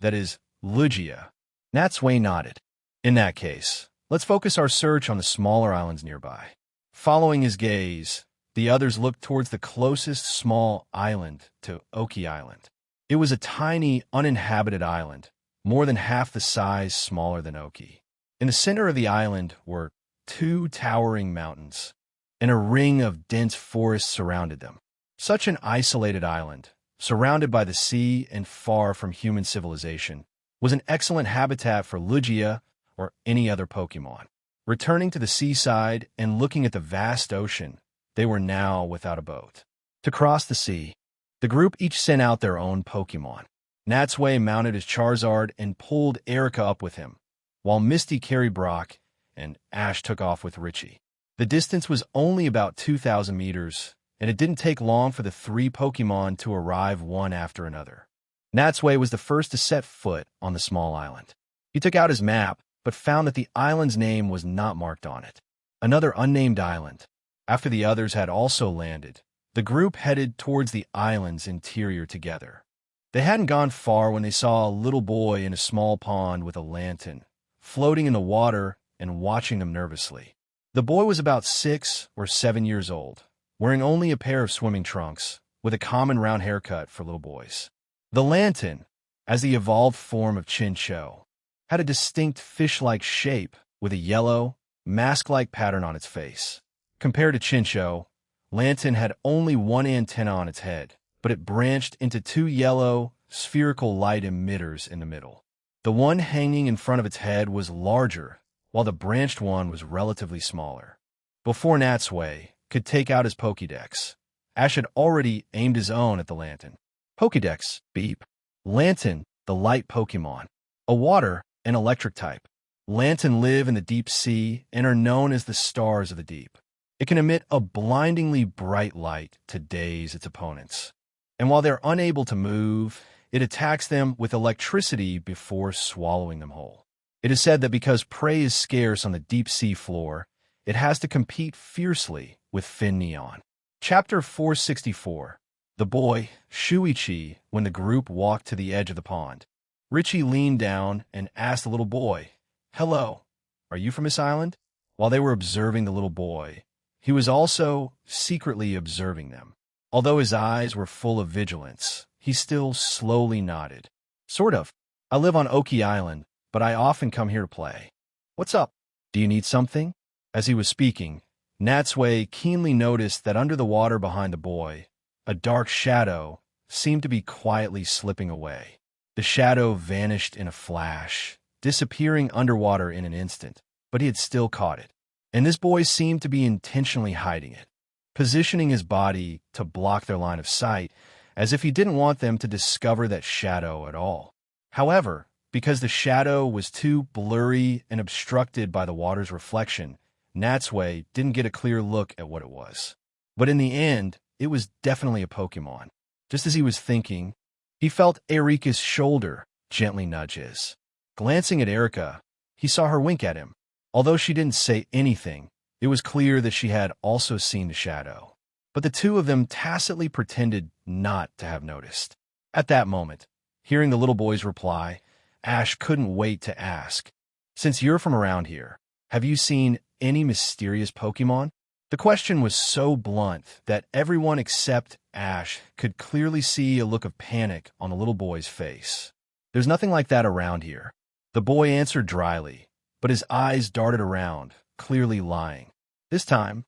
[SPEAKER 1] That is, Lugia. Natsui nodded. In that case, let's focus our search on the smaller islands nearby. Following his gaze, the others looked towards the closest small island to Oki Island. It was a tiny, uninhabited island, more than half the size smaller than Oki. In the center of the island were 2 towering mountains, and a ring of dense forests surrounded them. Such an isolated island, surrounded by the sea and far from human civilization, was an excellent habitat for Lugia or any other Pokemon. Returning to the seaside and looking at the vast ocean, they were now without a boat. To cross the sea, the group each sent out their own Pokemon. Natsui mounted his Charizard and pulled Erica up with him, while Misty carried Brock and Ash took off with Richie. The distance was only about 2,000 meters, and it didn't take long for the 3 Pokemon to arrive one after another. Natsui was the first to set foot on the small island. He took out his map, but found that the island's name was not marked on it. Another unnamed island. After the others had also landed, the group headed towards the island's interior together. They hadn't gone far when they saw a little boy in a small pond with a lantern, floating in the water and watching them nervously. The boy was about 6 or 7 years old, wearing only a pair of swimming trunks, with a common round haircut for little boys. The lantern, as the evolved form of Chinchou, had a distinct fish-like shape with a yellow, mask-like pattern on its face. Compared to Chinchou, Lantern had only one antenna on its head, but it branched into 2 yellow, spherical light emitters in the middle. The one hanging in front of its head was larger, while the branched one was relatively smaller. Before Natsui could take out his Pokédex, Ash had already aimed his own at the Lantern. Pokédex, beep. Lantern, the light Pokemon. A water and electric type. Lantern live in the deep sea and are known as the stars of the deep. It can emit a blindingly bright light to daze its opponents. And while they're unable to move, it attacks them with electricity before swallowing them whole. It is said that because prey is scarce on the deep sea floor, it has to compete fiercely with Fin Neon. Chapter 464. The boy, Shuichi, when the group walked to the edge of the pond. Richie leaned down and asked the little boy, "Hello, are you from this island?" While they were observing the little boy, he was also secretly observing them. Although his eyes were full of vigilance, he still slowly nodded. "Sort of. I live on Oki Island, but I often come here to play. What's up? Do you need something?" As he was speaking, Natsui keenly noticed that under the water behind the boy, a dark shadow seemed to be quietly slipping away. The shadow vanished in a flash, disappearing underwater in an instant, but he had still caught it. And this boy seemed to be intentionally hiding it, positioning his body to block their line of sight, as if he didn't want them to discover that shadow at all. However, because the shadow was too blurry and obstructed by the water's reflection, Natsui didn't get a clear look at what it was. But in the end, it was definitely a Pokemon. Just as he was thinking, he felt Erika's shoulder gently nudge his. Glancing at Erika, he saw her wink at him. Although she didn't say anything, it was clear that she had also seen the shadow. But the two of them tacitly pretended not to have noticed. At that moment, hearing the little boy's reply, Ash couldn't wait to ask, "Since you're from around here, have you seen any mysterious Pokemon?" The question was so blunt that everyone except Ash could clearly see a look of panic on the little boy's face. "There's nothing like that around here," the boy answered dryly, but his eyes darted around, clearly lying. This time,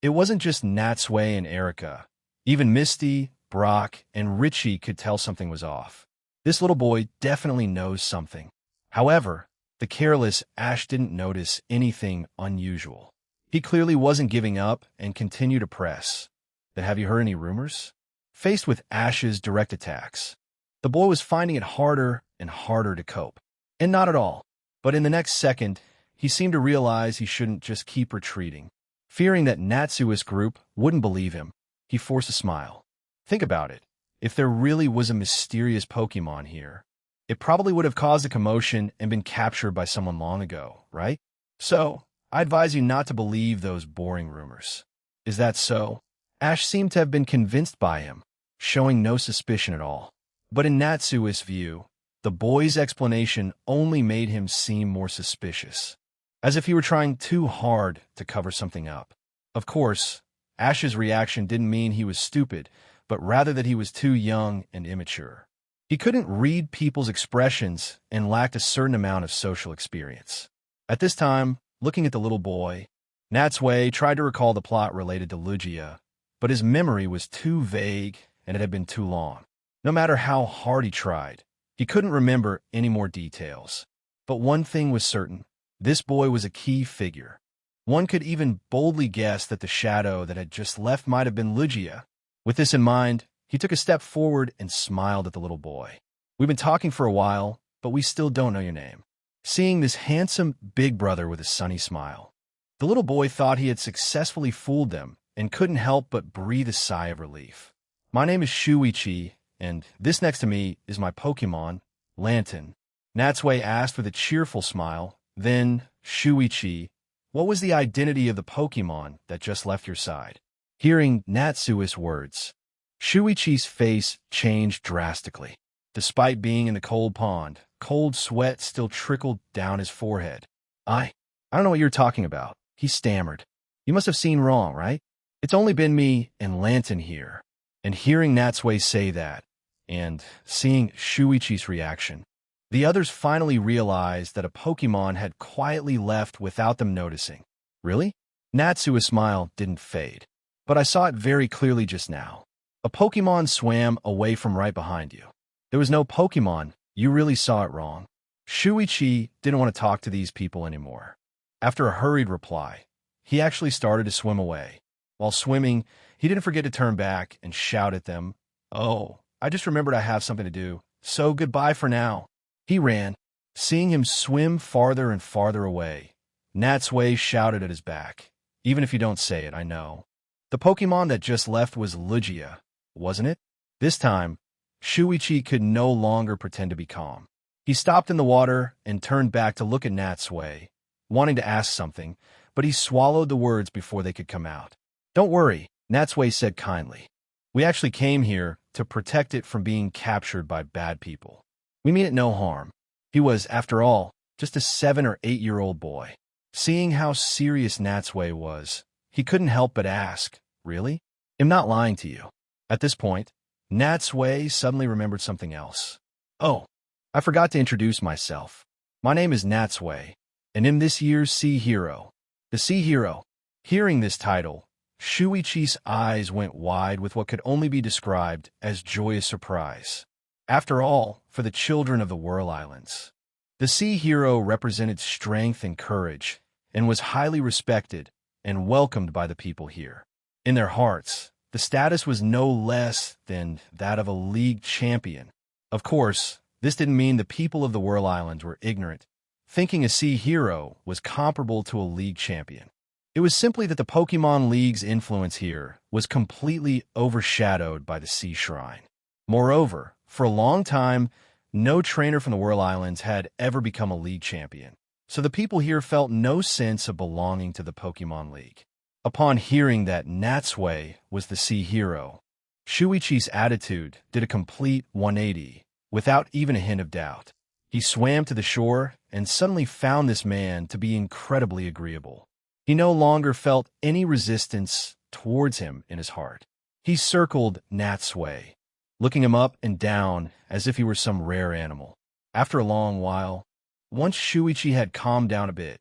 [SPEAKER 1] It wasn't just Natsui and Erica. Even Misty, Brock, and Richie could tell something was off. This little boy definitely knows something. However, the careless Ash didn't notice anything unusual. He clearly wasn't giving up and continued to press. Then have you heard any rumors? Faced with Ash's direct attacks, the boy was finding it harder and harder to cope. And not at all. But in the next second, he seemed to realize he shouldn't just keep retreating. Fearing that Natsui's group wouldn't believe him, he forced a smile. Think about it. If there really was a mysterious Pokemon here, it probably would have caused a commotion and been captured by someone long ago, right? So, I advise you not to believe those boring rumors. Is that so? Ash seemed to have been convinced by him, showing no suspicion at all. But in Natsui's view, the boy's explanation only made him seem more suspicious, as if he were trying too hard to cover something up. Of course, Ash's reaction didn't mean he was stupid, but rather that he was too young and immature. He couldn't read people's expressions and lacked a certain amount of social experience. At this time, looking at the little boy, Natsui tried to recall the plot related to Lugia, but his memory was too vague and it had been too long. No matter how hard he tried, he couldn't remember any more details. But one thing was certain. This boy was a key figure. One could even boldly guess that the shadow that had just left might have been Lugia. With this in mind, he took a step forward and smiled at the little boy. We've been talking for a while, but we still don't know your name. Seeing this handsome big brother with a sunny smile, the little boy thought he had successfully fooled them and couldn't help but breathe a sigh of relief. My name is Shuichi, and this next to me is my Pokemon, Lantern. Natsui asked with a cheerful smile. Then, Shuichi, what was the identity of the Pokemon that just left your side? Hearing Natsui's words, Shuichi's face changed drastically. Despite being in the cold pond, cold sweat still trickled down his forehead. I don't know what you're talking about, he stammered. You must have seen wrong, right? It's only been me and Lantern here. And hearing Natsui say that, and seeing Shuichi's reaction, the others finally realized that a Pokemon had quietly left without them noticing. Really? Natsui's smile didn't fade. But I saw it very clearly just now. A Pokemon swam away from right behind you. There was no Pokemon. You really saw it wrong. Shuichi didn't want to talk to these people anymore. After a hurried reply, he actually started to swim away. While swimming, he didn't forget to turn back and shout at them, "Oh, I just remembered I have something to do, so goodbye for now." He ran. Seeing him swim farther and farther away, Natsui shouted at his back. Even if you don't say it, I know. The Pokemon that just left was Lugia, wasn't it? This time, Shuichi could no longer pretend to be calm. He stopped in the water and turned back to look at Natsui, wanting to ask something, but he swallowed the words before they could come out. "Don't worry," Natsui said kindly. "We actually came here to protect it from being captured by bad people. We mean it no harm." He was, after all, just a 7 or 8-year-old boy. Seeing how serious Natsui was, he couldn't help but ask, "Really? I'm not lying to you." At this point, Natsui suddenly remembered something else. "Oh, I forgot to introduce myself. My name is Natsui, and I'm this year's Sea Hero." The Sea Hero. Hearing this title, Shuichi's eyes went wide with what could only be described as joyous surprise. After all, for the children of the Whirl Islands, the Sea Hero represented strength and courage, and was highly respected and welcomed by the people here. In their hearts, the status was no less than that of a league champion. Of course, this didn't mean the people of the Whirl Islands were ignorant, thinking a Sea Hero was comparable to a league champion. It was simply that the Pokemon League's influence here was completely overshadowed by the Sea Shrine. Moreover, for a long time, no trainer from the Whirl Islands had ever become a league champion, so the people here felt no sense of belonging to the Pokemon League. Upon hearing that Natsui was the Sea Hero, Shuichi's attitude did a complete 180, without even a hint of doubt. He swam to the shore and suddenly found this man to be incredibly agreeable. He no longer felt any resistance towards him in his heart. He circled Natsui, looking him up and down as if he were some rare animal. After a long while, once Shuichi had calmed down a bit,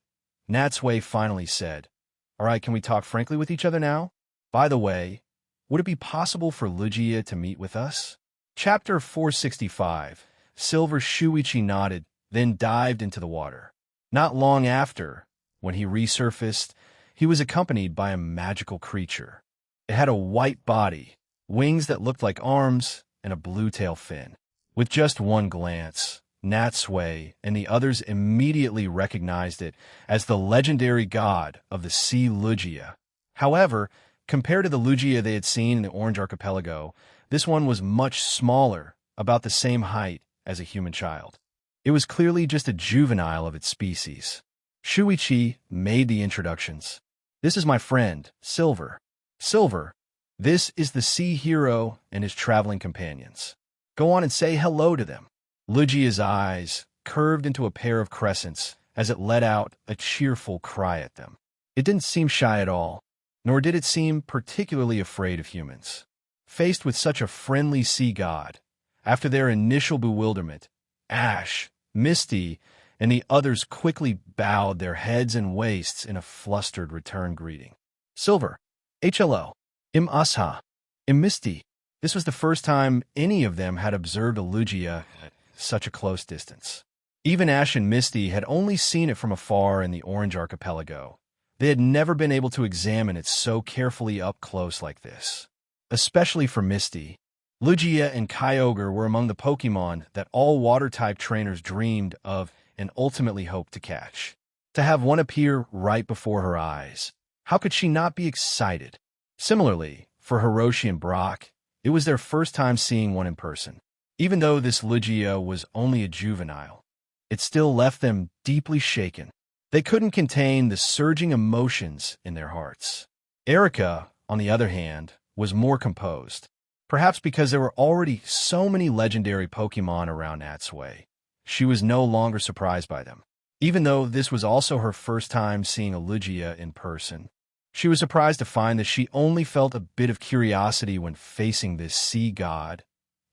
[SPEAKER 1] Natsui finally said, "All right, can we talk frankly with each other now?" By the way, would it be possible for Lugia to meet with us? Chapter 465. Silver Shuichi nodded, then dived into the water. Not long after, when he resurfaced, he was accompanied by a magical creature. It had a white body, wings that looked like arms, and a blue tail fin. With just one glance, Natsui and the others immediately recognized it as the legendary god of the sea Lugia. However, compared to the Lugia they had seen in the Orange Archipelago, this one was much smaller, about the same height as a human child. It was clearly just a juvenile of its species. Shuichi made the introductions. This is my friend, Silver. Silver, this is the sea hero and his traveling companions. Go on and say hello to them. Lugia's eyes curved into a pair of crescents as it let out a cheerful cry at them. It didn't seem shy at all, nor did it seem particularly afraid of humans. Faced with such a friendly sea god, after their initial bewilderment, Ash, Misty, and the others quickly bowed their heads and waists in a flustered return greeting. Silver, HLO, Asha, Misty. This was the first time any of them had observed a Lugia at such a close distance. Even Ash and Misty had only seen it from afar in the Orange Archipelago. They had never been able to examine it so carefully up close like this. Especially for Misty, Lugia and Kyogre were among the Pokemon that all Water-type trainers dreamed of and ultimately hoped to catch. To have one appear right before her eyes, how could she not be excited? Similarly, for Hiroshi and Brock, it was their first time seeing one in person. Even though this Lugia was only a juvenile, it still left them deeply shaken. They couldn't contain the surging emotions in their hearts. Erica, on the other hand, was more composed. Perhaps because there were already so many legendary Pokemon around Natsui, she was no longer surprised by them. Even though this was also her first time seeing a Lugia in person, she was surprised to find that she only felt a bit of curiosity when facing this sea god,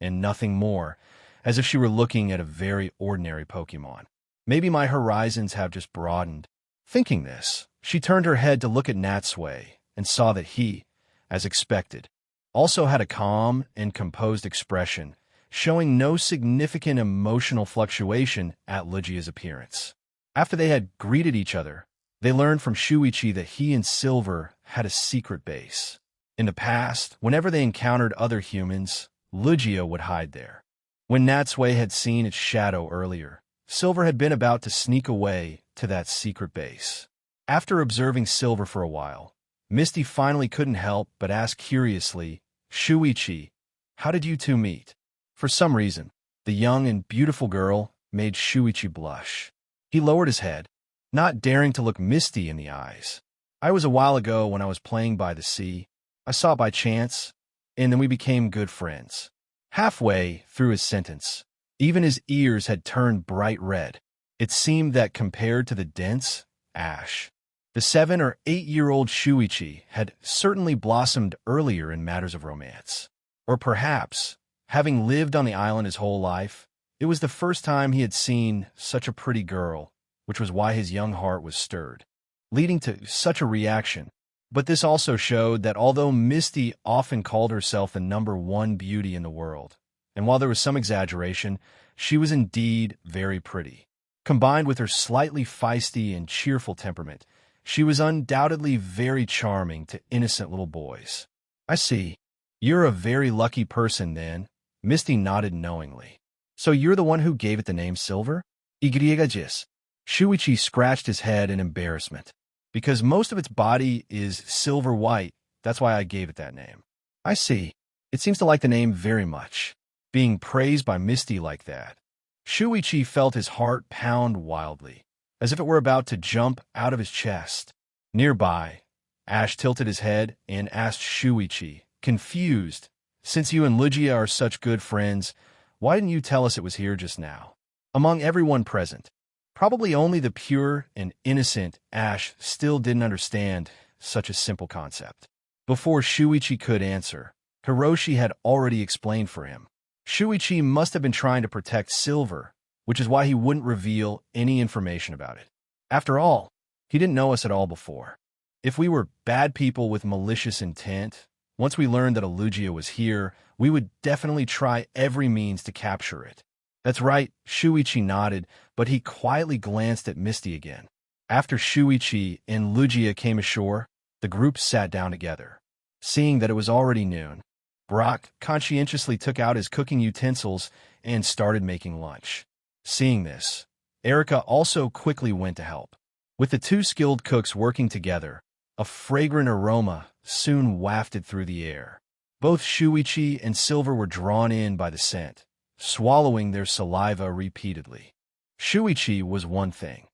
[SPEAKER 1] and nothing more, as if she were looking at a very ordinary Pokemon. Maybe my horizons have just broadened. Thinking this, she turned her head to look at Natsui and saw that he, as expected, also had a calm and composed expression, showing no significant emotional fluctuation at Lugia's appearance. After they had greeted each other, they learned from Shuichi that he and Silver had a secret base. In the past, whenever they encountered other humans, Lugia would hide there. When Natsui had seen its shadow earlier, Silver had been about to sneak away to that secret base. After observing Silver for a while, Misty finally couldn't help but ask curiously, Shuichi, how did you two meet? For some reason, the young and beautiful girl made Shuichi blush. He lowered his head, not daring to look Misty in the eyes. I was a while ago when I was playing by the sea. I saw it by chance, and then we became good friends. Halfway through his sentence, even his ears had turned bright red. It seemed that compared to the dense Ash, the 7 or 8-year-old Shuichi had certainly blossomed earlier in matters of romance. Or perhaps, having lived on the island his whole life, it was the first time he had seen such a pretty girl, which was why his young heart was stirred, leading to such a reaction. But this also showed that although Misty often called herself the #1 beauty in the world, and while there was some exaggeration, she was indeed very pretty. Combined with her slightly feisty and cheerful temperament, she was undoubtedly very charming to innocent little boys. I see. You're a very lucky person, then. Misty nodded knowingly. So you're the one who gave it the name Silver? Igrigajis. Shuichi scratched his head in embarrassment. Because most of its body is silver white, that's why I gave it that name. I see. It seems to like the name very much. Being praised by Misty like that. Shuichi felt his heart pound wildly, as if it were about to jump out of his chest. Nearby, Ash tilted his head and asked Shuichi, confused, since you and Lugia are such good friends, why didn't you tell us it was here just now? Among everyone present, probably only the pure and innocent Ash still didn't understand such a simple concept. Before Shuichi could answer, Hiroshi had already explained for him. Shuichi must have been trying to protect Silver, which is why he wouldn't reveal any information about it. After all, he didn't know us at all before. If we were bad people with malicious intent, once we learned that a Lugia was here, we would definitely try every means to capture it. That's right, Shuichi nodded, but he quietly glanced at Misty again. After Shuichi and Lugia came ashore, the group sat down together. Seeing that it was already noon, Brock conscientiously took out his cooking utensils and started making lunch. Seeing this, Erica also quickly went to help. With the two skilled cooks working together, a fragrant aroma soon wafted through the air. Both Shuichi and Silver were drawn in by the scent, swallowing their saliva repeatedly. Shuichi was one thing.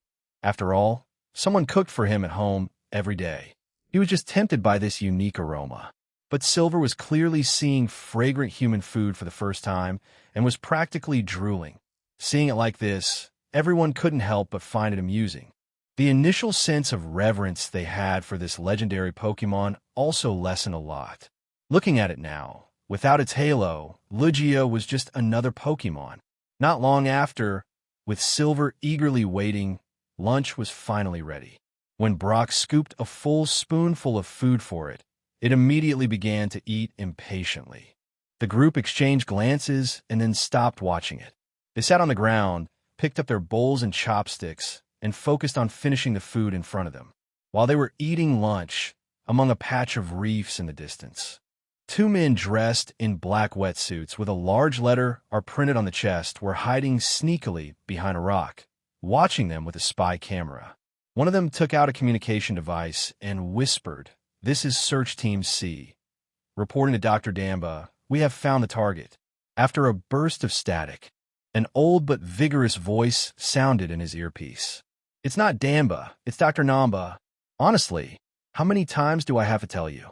[SPEAKER 1] After all, someone cooked for him at home every day. He was just tempted by this unique aroma. But Silver was clearly seeing fragrant human food for the first time and was practically drooling. Seeing it like this, everyone couldn't help but find it amusing. The initial sense of reverence they had for this legendary Pokemon also lessened a lot. Looking at it now, without its halo, Lugia was just another Pokemon. Not long after, with Silver eagerly waiting, lunch was finally ready. When Brock scooped a full spoonful of food for it, it immediately began to eat impatiently. The group exchanged glances and then stopped watching it. They sat on the ground, picked up their bowls and chopsticks, and focused on finishing the food in front of them. While they were eating lunch, among a patch of reefs in the distance, two men dressed in black wetsuits with a large letter R printed on the chest were hiding sneakily behind a rock, watching them with a spy camera. One of them took out a communication device and whispered, "This is Search Team C. Reporting to Dr. Damba, we have found the target." After a burst of static, an old but vigorous voice sounded in his earpiece. "It's not Damba, it's Dr. Namba. Honestly, how many times do I have to tell you?"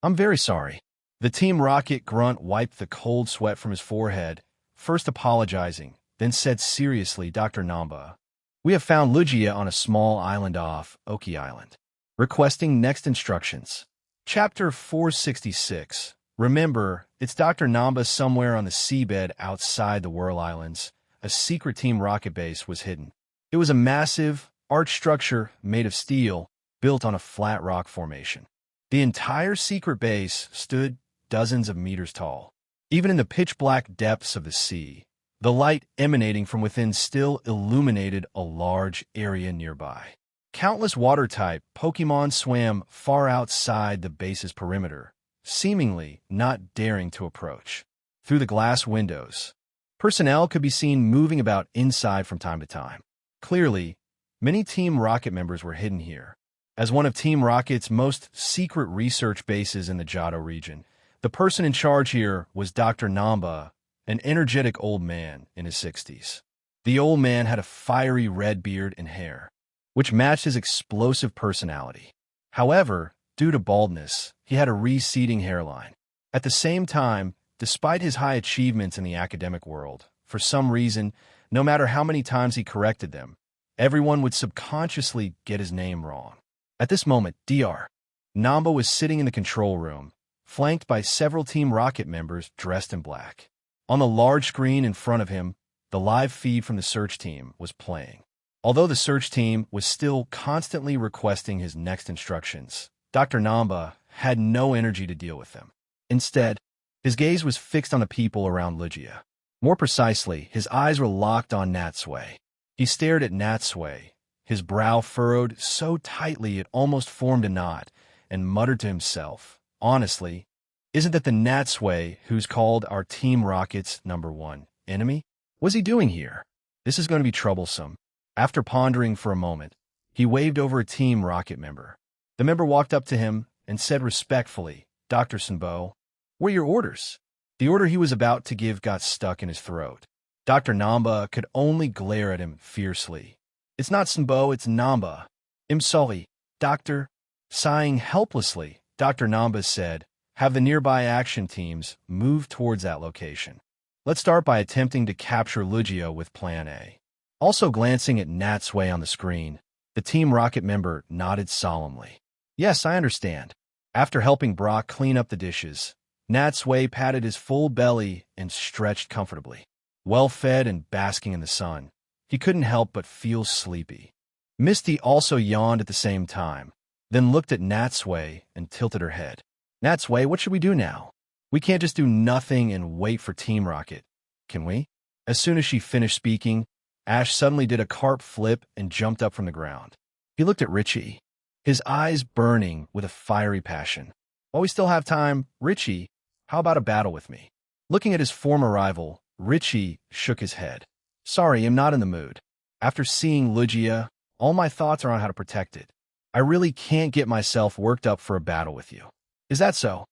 [SPEAKER 1] I'm very sorry." The Team Rocket grunt wiped the cold sweat from his forehead, first apologizing, then said seriously, "Dr. Namba, we have found Lugia on a small island off Oki Island. Requesting next instructions." Chapter 466. Remember, it's Dr. Namba somewhere on the seabed outside the Whirl Islands. A secret Team Rocket base was hidden. It was a massive, arched structure made of steel, built on a flat rock formation. The entire secret base stood dozens of meters tall. Even in the pitch-black depths of the sea, the light emanating from within still illuminated a large area nearby. Countless water-type Pokemon swam far outside the base's perimeter, seemingly not daring to approach. Through the glass windows, personnel could be seen moving about inside from time to time. Clearly, many Team Rocket members were hidden here. As one of Team Rocket's most secret research bases in the Johto region, the person in charge here was Dr. Namba, an energetic old man in his 60s. The old man had a fiery red beard and hair, which matched his explosive personality. However, due to baldness, he had a receding hairline. At the same time, despite his high achievements in the academic world, for some reason, no matter how many times he corrected them, everyone would subconsciously get his name wrong. At this moment, Dr. Namba was sitting in the control room, flanked by several Team Rocket members dressed in black. On the large screen in front of him, the live feed from the search team was playing. Although the search team was still constantly requesting his next instructions, Dr. Namba had no energy to deal with them. Instead, his gaze was fixed on the people around Lugia. More precisely, his eyes were locked on Natsui. He stared at Natsui, his brow furrowed so tightly it almost formed a knot, and muttered to himself, "Honestly, isn't that the Natsui who's called our Team Rocket's #1 enemy? What's he doing here? This is going to be troublesome." After pondering for a moment, he waved over a Team Rocket member. The member walked up to him and said respectfully, "Dr. Sunbo, what are your orders?" The order he was about to give got stuck in his throat. Dr. Namba could only glare at him fiercely. "It's not Sunbo, it's Namba. I'm sorry, Doctor." Sighing helplessly, Dr. Namba said, "Have the nearby action teams move towards that location. Let's start by attempting to capture Lugia with Plan A." Also glancing at Natsui on the screen, the Team Rocket member nodded solemnly. "Yes, I understand." After helping Brock clean up the dishes, Natsui patted his full belly and stretched comfortably. Well-fed and basking in the sun, he couldn't help but feel sleepy. Misty also yawned at the same time, then looked at Natsui and tilted her head. Natsui, what should we do now? We can't just do nothing and wait for Team Rocket, can we? As soon as she finished speaking, Ash suddenly did a carp flip and jumped up from the ground. He looked at Richie, his eyes burning with a fiery passion. While we still have time, Richie, how about a battle with me? Looking at his former rival, Richie shook his head. Sorry, I'm not in the mood. After seeing Lugia, all my thoughts are on how to protect it. I really can't get myself worked up for a battle with you. Is that so?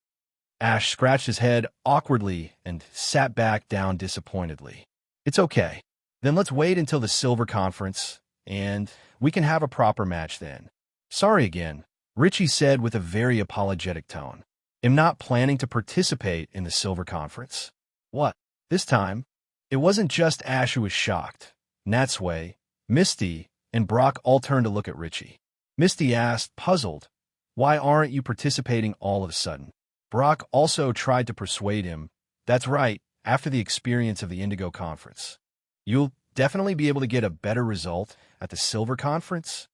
[SPEAKER 1] Ash scratched his head awkwardly and sat back down disappointedly. It's okay. Then let's wait until the Silver Conference, and we can have a proper match then. Sorry again, Richie said with a very apologetic tone. I'm not planning to participate in the Silver Conference. What? This time, it wasn't just Ash who was shocked. Natsui, Misty, and Brock all turned to look at Richie. Misty asked, puzzled, why aren't you participating all of a sudden? Brock also tried to persuade him. That's right, after the experience of the Indigo Conference. You'll definitely be able to get a better result at the Silver Conference?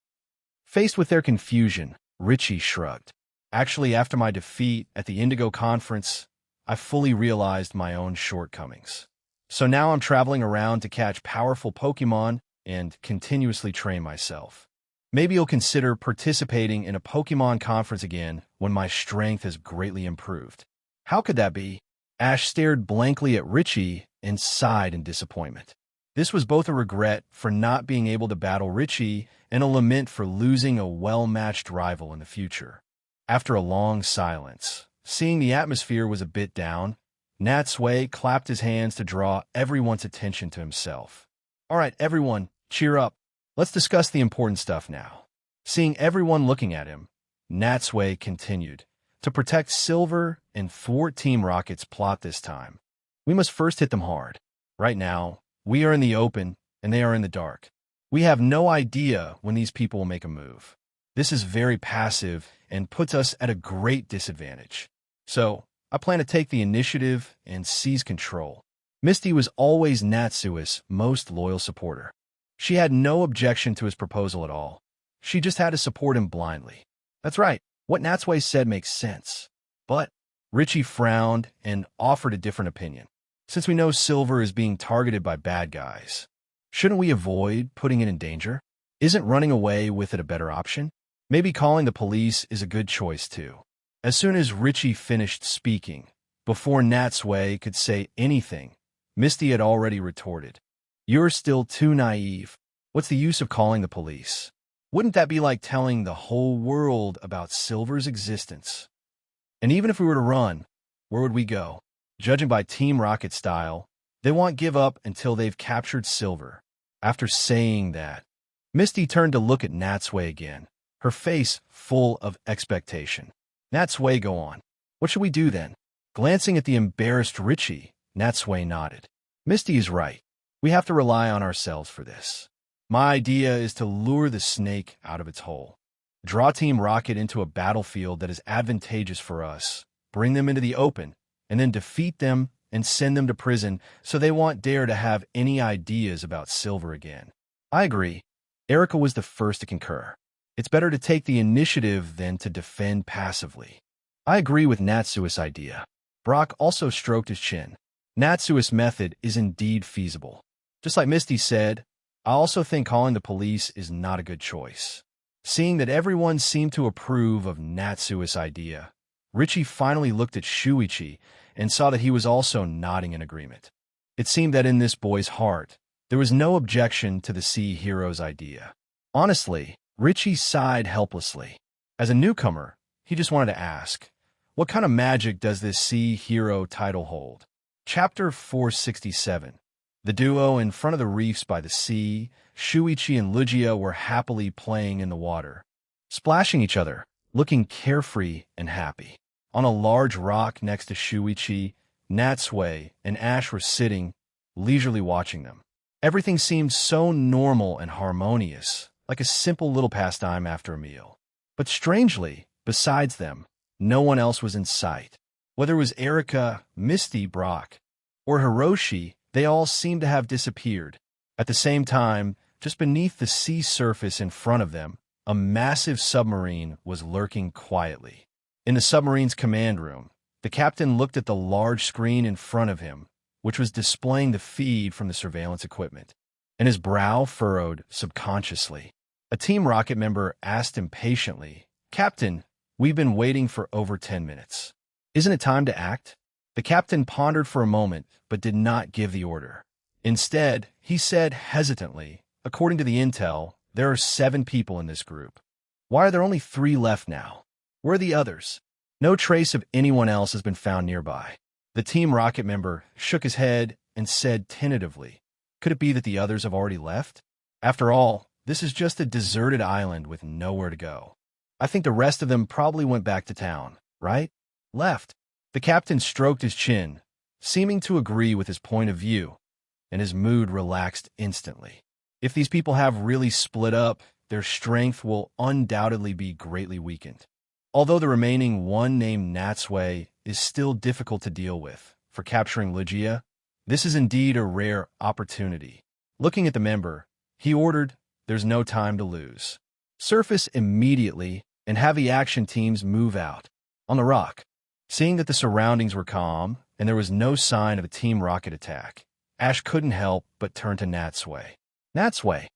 [SPEAKER 1] Faced with their confusion, Richie shrugged. Actually, after my defeat at the Indigo Conference, I fully realized my own shortcomings. So now I'm traveling around to catch powerful Pokemon and continuously train myself. Maybe you'll consider participating in a Pokemon conference again when my strength has greatly improved. How could that be? Ash stared blankly at Richie and sighed in disappointment. This was both a regret for not being able to battle Richie and a lament for losing a well-matched rival in the future. After a long silence, seeing the atmosphere was a bit down, Natsui clapped his hands to draw everyone's attention to himself. All right, everyone, cheer up. Let's discuss the important stuff now. Seeing everyone looking at him, Natsui continued. To protect Silver and thwart Team Rocket's plot this time, we must first hit them hard. Right now, we are in the open and they are in the dark. We have no idea when these people will make a move. This is very passive and puts us at a great disadvantage. So, I plan to take the initiative and seize control. Misty was always Natsui's most loyal supporter. She had no objection to his proposal at all. She just had to support him blindly. That's right, what Natsui said makes sense. But Richie frowned and offered a different opinion. Since we know Silver is being targeted by bad guys, shouldn't we avoid putting it in danger? Isn't running away with it a better option? Maybe calling the police is a good choice too. As soon as Richie finished speaking, before Natsui could say anything, Misty had already retorted. You're still too naive. What's the use of calling the police? Wouldn't that be like telling the whole world about Silver's existence? And even if we were to run, where would we go? Judging by Team Rocket style, they won't give up until they've captured Silver. After saying that, Misty turned to look at Natsui again, her face full of expectation. Natsui, go on. What should we do then? Glancing at the embarrassed Richie, Natsui nodded. Misty is right. We have to rely on ourselves for this. My idea is to lure the snake out of its hole. Draw Team Rocket into a battlefield that is advantageous for us, bring them into the open, and then defeat them and send them to prison so they won't dare to have any ideas about Silver again. I agree. Erica was the first to concur. It's better to take the initiative than to defend passively. I agree with Natsui's idea. Brock also stroked his chin. Natsui's method is indeed feasible. Just like Misty said, I also think calling the police is not a good choice. Seeing that everyone seemed to approve of Natsui's idea, Richie finally looked at Shuichi and saw that he was also nodding in agreement. It seemed that in this boy's heart, there was no objection to the Sea Hero's idea. Honestly, Richie sighed helplessly. As a newcomer, he just wanted to ask, what kind of magic does this Sea Hero title hold? Chapter 467. The duo in front of the reefs by the sea, Shuichi and Lugia were happily playing in the water, splashing each other, looking carefree and happy. On a large rock next to Shuichi, Natsui and Ash were sitting, leisurely watching them. Everything seemed so normal and harmonious, like a simple little pastime after a meal. But strangely, besides them, no one else was in sight. Whether it was Erica, Misty, Brock, or Hiroshi, they all seemed to have disappeared. At the same time, just beneath the sea surface in front of them, a massive submarine was lurking quietly. In the submarine's command room, the captain looked at the large screen in front of him, which was displaying the feed from the surveillance equipment, and his brow furrowed subconsciously. A Team Rocket member asked impatiently, "Captain, we've been waiting for over 10 minutes. Isn't it time to act?" The captain pondered for a moment, but did not give the order. Instead, he said hesitantly, "According to the intel, there are 7 people in this group. Why are there only 3 left now? Where are the others?" No trace of anyone else has been found nearby. The Team Rocket member shook his head and said tentatively, "Could it be that the others have already left? After all, this is just a deserted island with nowhere to go. I think the rest of them probably went back to town, right? Left." The captain stroked his chin, seeming to agree with his point of view, and his mood relaxed instantly. If these people have really split up, their strength will undoubtedly be greatly weakened. Although the remaining one named Natsui is still difficult to deal with for capturing Lugia, this is indeed a rare opportunity. Looking at the member, he ordered, "There's no time to lose. Surface immediately and have the action teams move out." On the rock, seeing that the surroundings were calm and there was no sign of a Team Rocket attack, Ash couldn't help but turn to Natsui. "Natsui,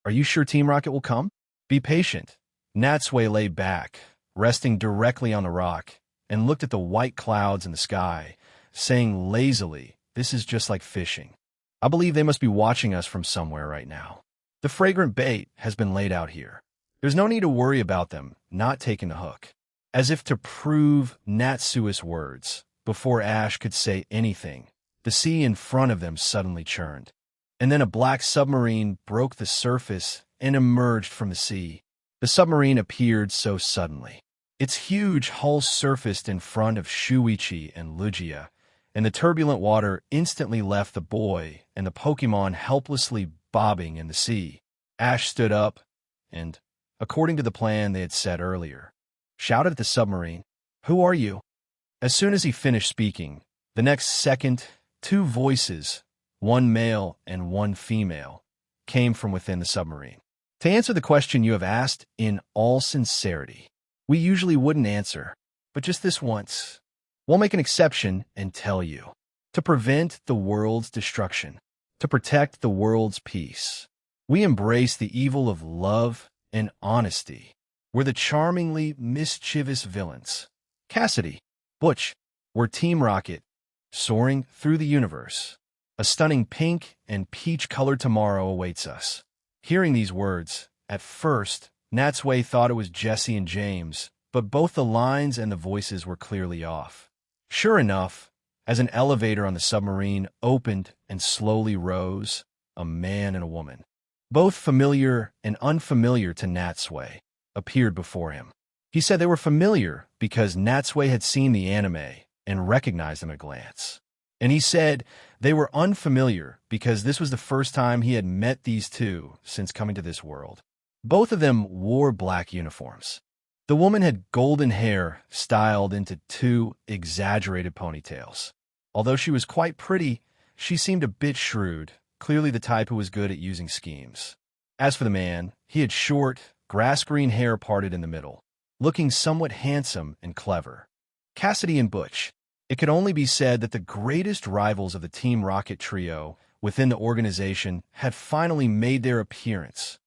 [SPEAKER 1] are you sure Team Rocket will come?" "Be patient." Natsui lay back, resting directly on the rock, and looked at the white clouds in the sky, saying lazily, "This is just like fishing. I believe they must be watching us from somewhere right now. The fragrant bait has been laid out here. There's no need to worry about them not taking the hook." As if to prove Natsui's words, before Ash could say anything, the sea in front of them suddenly churned. And then a black submarine broke the surface and emerged from the sea. The submarine appeared so suddenly. Its huge hull surfaced in front of Shuichi and Lugia, and the turbulent water instantly left the boy and the Pokémon helplessly bobbing in the sea. Ash stood up and, according to the plan they had set earlier, shouted at the submarine, "Who are you?" As soon as he finished speaking, the next second, 2 voices, one male and one female, came from within the submarine. "To answer the question you have asked in all sincerity, we usually wouldn't answer, but just this once, we'll make an exception and tell you. To prevent the world's destruction, to protect the world's peace, we embrace the evil of love and honesty. We're the charmingly mischievous villains. Cassidy, Butch, we're Team Rocket, soaring through the universe. A stunning pink and peach-colored tomorrow awaits us." Hearing these words, at first, Natsui thought it was Jesse and James, but both the lines and the voices were clearly off. Sure enough, as an elevator on the submarine opened and slowly rose, a man and a woman, both familiar and unfamiliar to Natsui, appeared before him. He said they were familiar because Natsui had seen the anime and recognized them at a glance. And he said they were unfamiliar because this was the first time he had met these two since coming to this world. Both of them wore black uniforms. The woman had golden hair styled into 2 exaggerated ponytails. Although she was quite pretty, she seemed a bit shrewd, clearly the type who was good at using schemes. As for the man, he had short, grass-green hair parted in the middle, looking somewhat handsome and clever. Cassidy and Butch. It could only be said that the greatest rivals of the Team Rocket trio within the organization had finally made their appearance.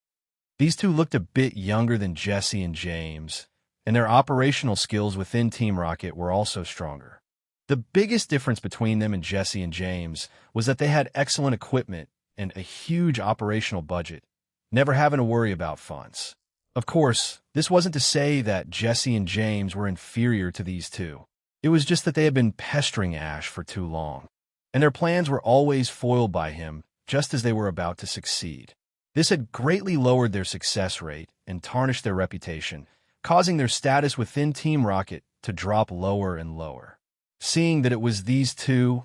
[SPEAKER 1] These two looked a bit younger than Jesse and James, and their operational skills within Team Rocket were also stronger. The biggest difference between them and Jesse and James was that they had excellent equipment and a huge operational budget, never having to worry about funds. Of course, this wasn't to say that Jesse and James were inferior to these two. It was just that they had been pestering Ash for too long, and their plans were always foiled by him just as they were about to succeed. This had greatly lowered their success rate and tarnished their reputation, causing their status within Team Rocket to drop lower and lower. Seeing that it was these two,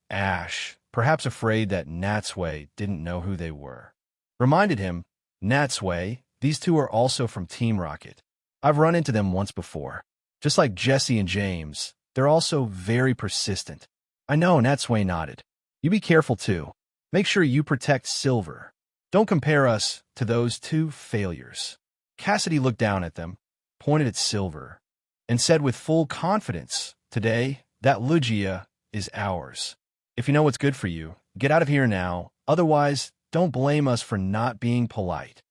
[SPEAKER 1] Ash, perhaps afraid that Natsui didn't know who they were, reminded him, "Natsui, these two are also from Team Rocket. I've run into them once before. Just like Jesse and James, they're also very persistent." "I know," Natsui nodded. "You be careful too. Make sure you protect Silver. Don't compare us to those two failures." Cassidy looked down at them, pointed at Silver, and said with full confidence, "Today, that Lugia is ours. If you know what's good for you, get out of here now. Otherwise, don't blame us for not being polite."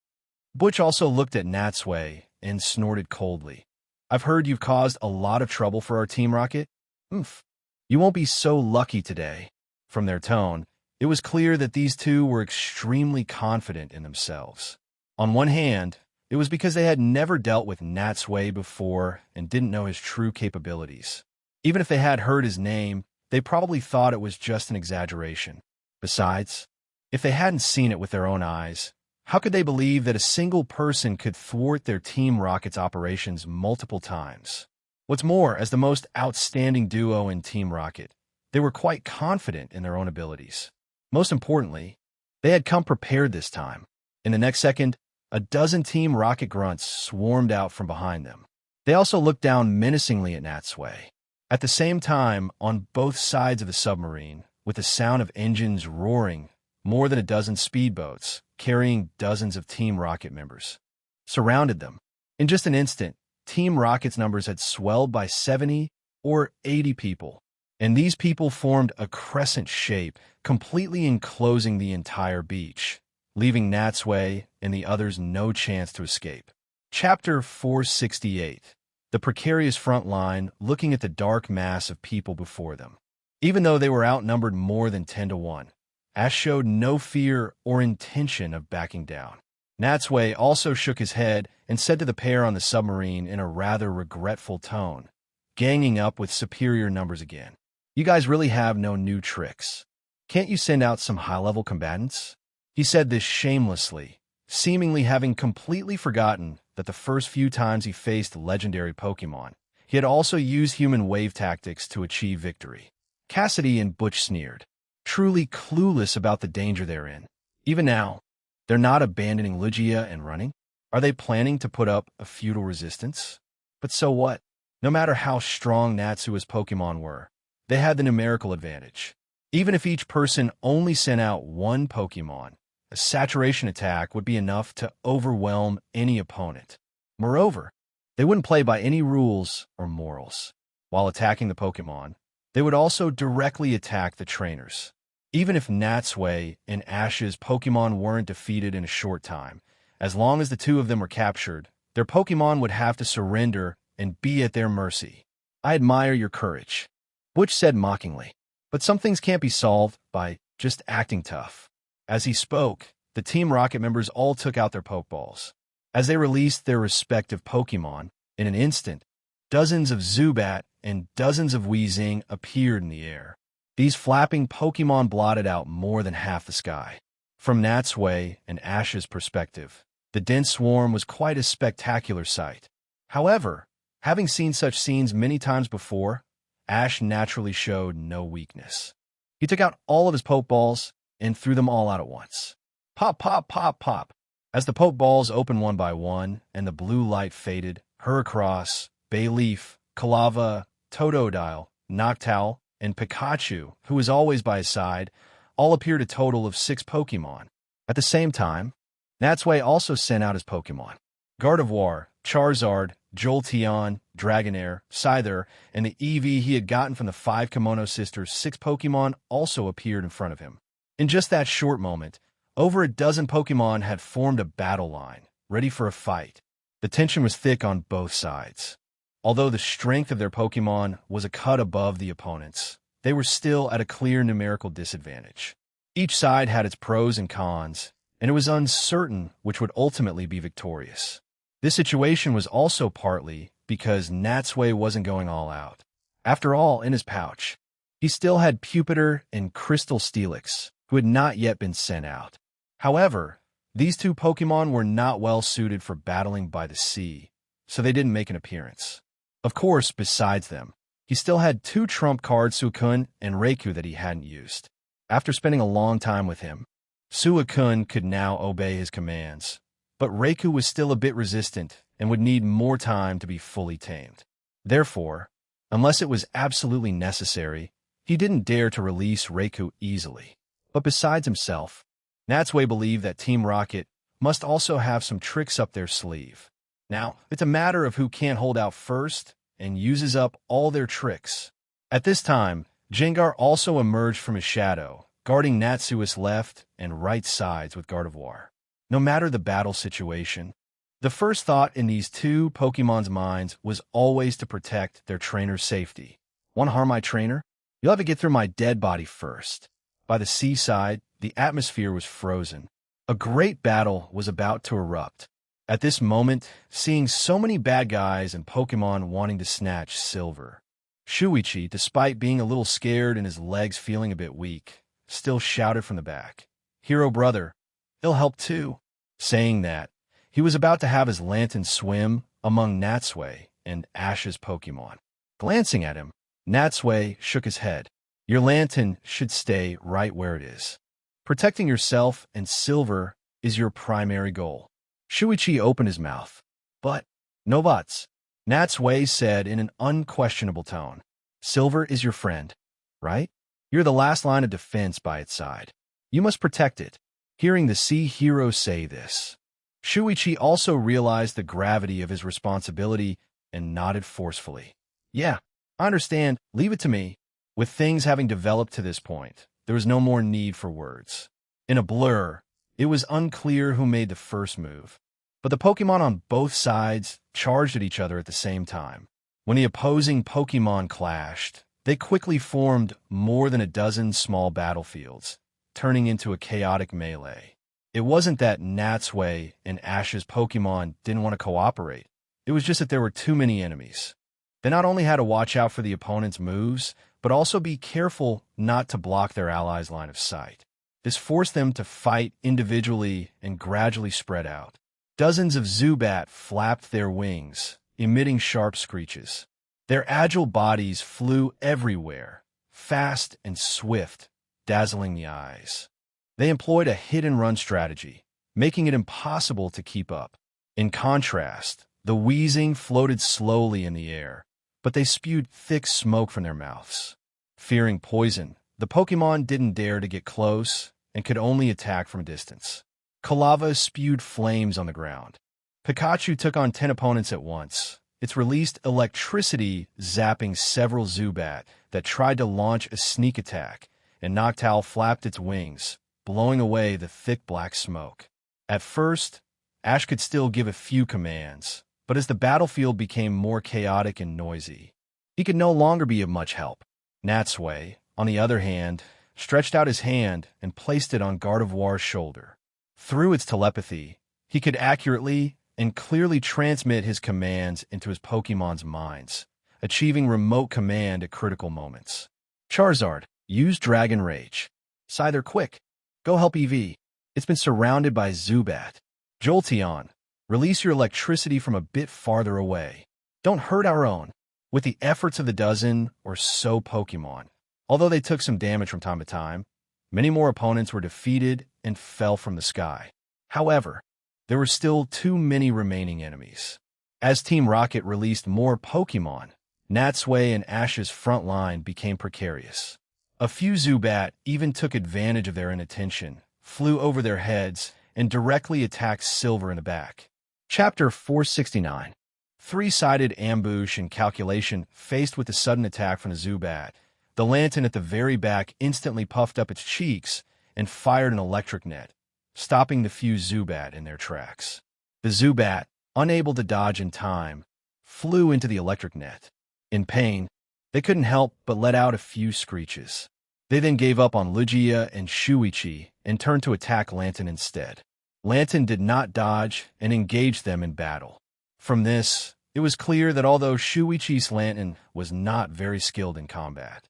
[SPEAKER 1] Butch also looked at Natsui and snorted coldly. "I've heard you've caused a lot of trouble for our Team Rocket. Oomph. You won't be so lucky today." From their tone, it was clear that these two were extremely confident in themselves. On one hand, it was because they had never dealt with Natsui before and didn't know his true capabilities. Even if they had heard his name, they probably thought it was just an exaggeration. Besides, if they hadn't seen it with their own eyes, how could they believe that a single person could thwart their Team Rocket's operations multiple times? What's more, as the most outstanding duo in Team Rocket, they were quite confident in their own abilities. Most importantly, they had come prepared this time. In the next second, a dozen Team Rocket grunts swarmed out from behind them. They also looked down menacingly at Natsui. At the same time, on both sides of the submarine, with the sound of engines roaring, more than a dozen speedboats, carrying dozens of Team Rocket members, surrounded them. In just an instant, Team Rocket's numbers had swelled by 70 or 80 people, and these people formed a crescent shape, completely enclosing the entire beach, leaving Natsui and the others no chance to escape. Chapter 468. The precarious front line looking at the dark mass of people before them. Even though they were outnumbered more than 10-1, Ash showed no fear or intention of backing down. Natsui also shook his head and said to the pair on the submarine in a rather regretful tone, ganging up with superior numbers again, "You guys really have no new tricks. Can't you send out some high-level combatants?" He said this shamelessly, seemingly having completely forgotten that the first few times he faced legendary Pokemon, he had also used human wave tactics to achieve victory. Cassidy and Butch sneered, truly clueless about the danger they're in. Even now, they're not abandoning Lugia and running. Are they planning to put up a futile resistance? But so what? No matter how strong Natsui's Pokemon were, they had the numerical advantage. Even if each person only sent out one Pokemon, a saturation attack would be enough to overwhelm any opponent. Moreover, they wouldn't play by any rules or morals. While attacking the Pokemon, they would also directly attack the trainers. Even if Natsui and Ash's Pokemon weren't defeated in a short time, as long as the two of them were captured, their Pokemon would have to surrender and be at their mercy. "I admire your courage," Butch said mockingly. "But some things can't be solved by just acting tough." As he spoke, the Team Rocket members all took out their Pokeballs. As they released their respective Pokemon, in an instant, dozens of Zubat and dozens of Weezing appeared in the air. These flapping Pokemon blotted out more than half the sky. From Natsui and Ash's perspective, the dense swarm was quite a spectacular sight. However, having seen such scenes many times before, Ash naturally showed no weakness. He took out all of his Pokeballs and threw them all out at once. Pop, pop, pop, pop. As the Pokeballs opened one by one and the blue light faded, Heracross, Bayleaf, Kalava, Totodile, Noctowl, and Pikachu, who was always by his side, all appeared a total of 6 Pokemon. At the same time, Natsui also sent out his Pokemon. Gardevoir, Charizard, Jolteon, Dragonair, Scyther, and the Eevee he had gotten from the 5 Kimono Sisters' 6 Pokemon also appeared in front of him. In just that short moment, over a dozen Pokemon had formed a battle line, ready for a fight. The tension was thick on both sides. Although the strength of their Pokemon was a cut above the opponents, they were still at a clear numerical disadvantage. Each side had its pros and cons, and it was uncertain which would ultimately be victorious. This situation was also partly because Natsui wasn't going all out. After all, in his pouch, he still had Pupitar and Crystal Steelix, who had not yet been sent out. However, these two Pokemon were not well suited for battling by the sea, so they didn't make an appearance. Of course, besides them, he still had 2 trump cards, Suicune and Raikou, that he hadn't used. After spending a long time with him, Suicune could now obey his commands, but Raikou was still a bit resistant and would need more time to be fully tamed. Therefore, unless it was absolutely necessary, he didn't dare to release Raikou easily. But besides himself, Natsui believed that Team Rocket must also have some tricks up their sleeve. Now, it's a matter of who can't hold out first and uses up all their tricks. At this time, Jengar also emerged from his shadow, guarding Natsui's left and right sides with Gardevoir. No matter the battle situation, the first thought in these two Pokemon's minds was always to protect their trainer's safety. Want to harm my trainer? You'll have to get through my dead body first. By the seaside, the atmosphere was frozen. A great battle was about to erupt. At this moment, seeing so many bad guys and Pokemon wanting to snatch Silver, Shuichi, despite being a little scared and his legs feeling a bit weak, still shouted from the back, "Hero brother, he'll help too." Saying that, he was about to have his lantern swim among Natsui and Ash's Pokemon. Glancing at him, Natsui shook his head. "Your lantern should stay right where it is. Protecting yourself and Silver is your primary goal." Shuichi opened his mouth. "But, no buts," Natsui said in an unquestionable tone. "Silver is your friend, right? You're the last line of defense by its side. You must protect it." Hearing the sea hero say this, Shuichi also realized the gravity of his responsibility and nodded forcefully. "Yeah, I understand. Leave it to me." With things having developed to this point, there was no more need for words. In a blur, it was unclear who made the first move, but the Pokemon on both sides charged at each other at the same time. When the opposing Pokemon clashed, they quickly formed more than a dozen small battlefields, turning into a chaotic melee. It wasn't that Natsui and Ash's Pokemon didn't want to cooperate. It was just that there were too many enemies. They not only had to watch out for the opponent's moves, but also be careful not to block their allies' line of sight. This forced them to fight individually and gradually spread out. Dozens of Zubat flapped their wings, emitting sharp screeches. Their agile bodies flew everywhere, fast and swift, dazzling the eyes. They employed a hit-and-run strategy, making it impossible to keep up. In contrast, the wheezing floated slowly in the air, but they spewed thick smoke from their mouths. Fearing poison, the Pokemon didn't dare to get close and could only attack from a distance. Kalava spewed flames on the ground. Pikachu took on 10 opponents at once. Its released electricity zapping several Zubat that tried to launch a sneak attack, and Noctowl flapped its wings, blowing away the thick black smoke. At first, Ash could still give a few commands, but as the battlefield became more chaotic and noisy, he could no longer be of much help. Natsui, on the other hand, stretched out his hand and placed it on Gardevoir's shoulder. Through its telepathy, he could accurately and clearly transmit his commands into his Pokemon's minds, achieving remote command at critical moments. "Charizard, use Dragon Rage. Scyther, quick. Go help EV. It's been surrounded by Zubat. Jolteon, release your electricity from a bit farther away. Don't hurt our own." With the efforts of the dozen or so Pokemon, although they took some damage from time to time, many more opponents were defeated and fell from the sky. However, there were still too many remaining enemies. As Team Rocket released more Pokemon, Natsui and Ash's front line became precarious. A few Zubat even took advantage of their inattention, flew over their heads, and directly attacked Silver in the back. Chapter 469. Three-sided ambush and calculation. Faced with the sudden attack from the Zubat, the lantern at the very back instantly puffed up its cheeks and fired an electric net, stopping the few Zubat in their tracks. The Zubat, unable to dodge in time, flew into the electric net. In pain, they couldn't help but let out a few screeches. They then gave up on Lugia and Shuichi and turned to attack Lantern instead. Lantern did not dodge and engaged them in battle. From this, it was clear that although Shuichi's Lantern was not very skilled in combat,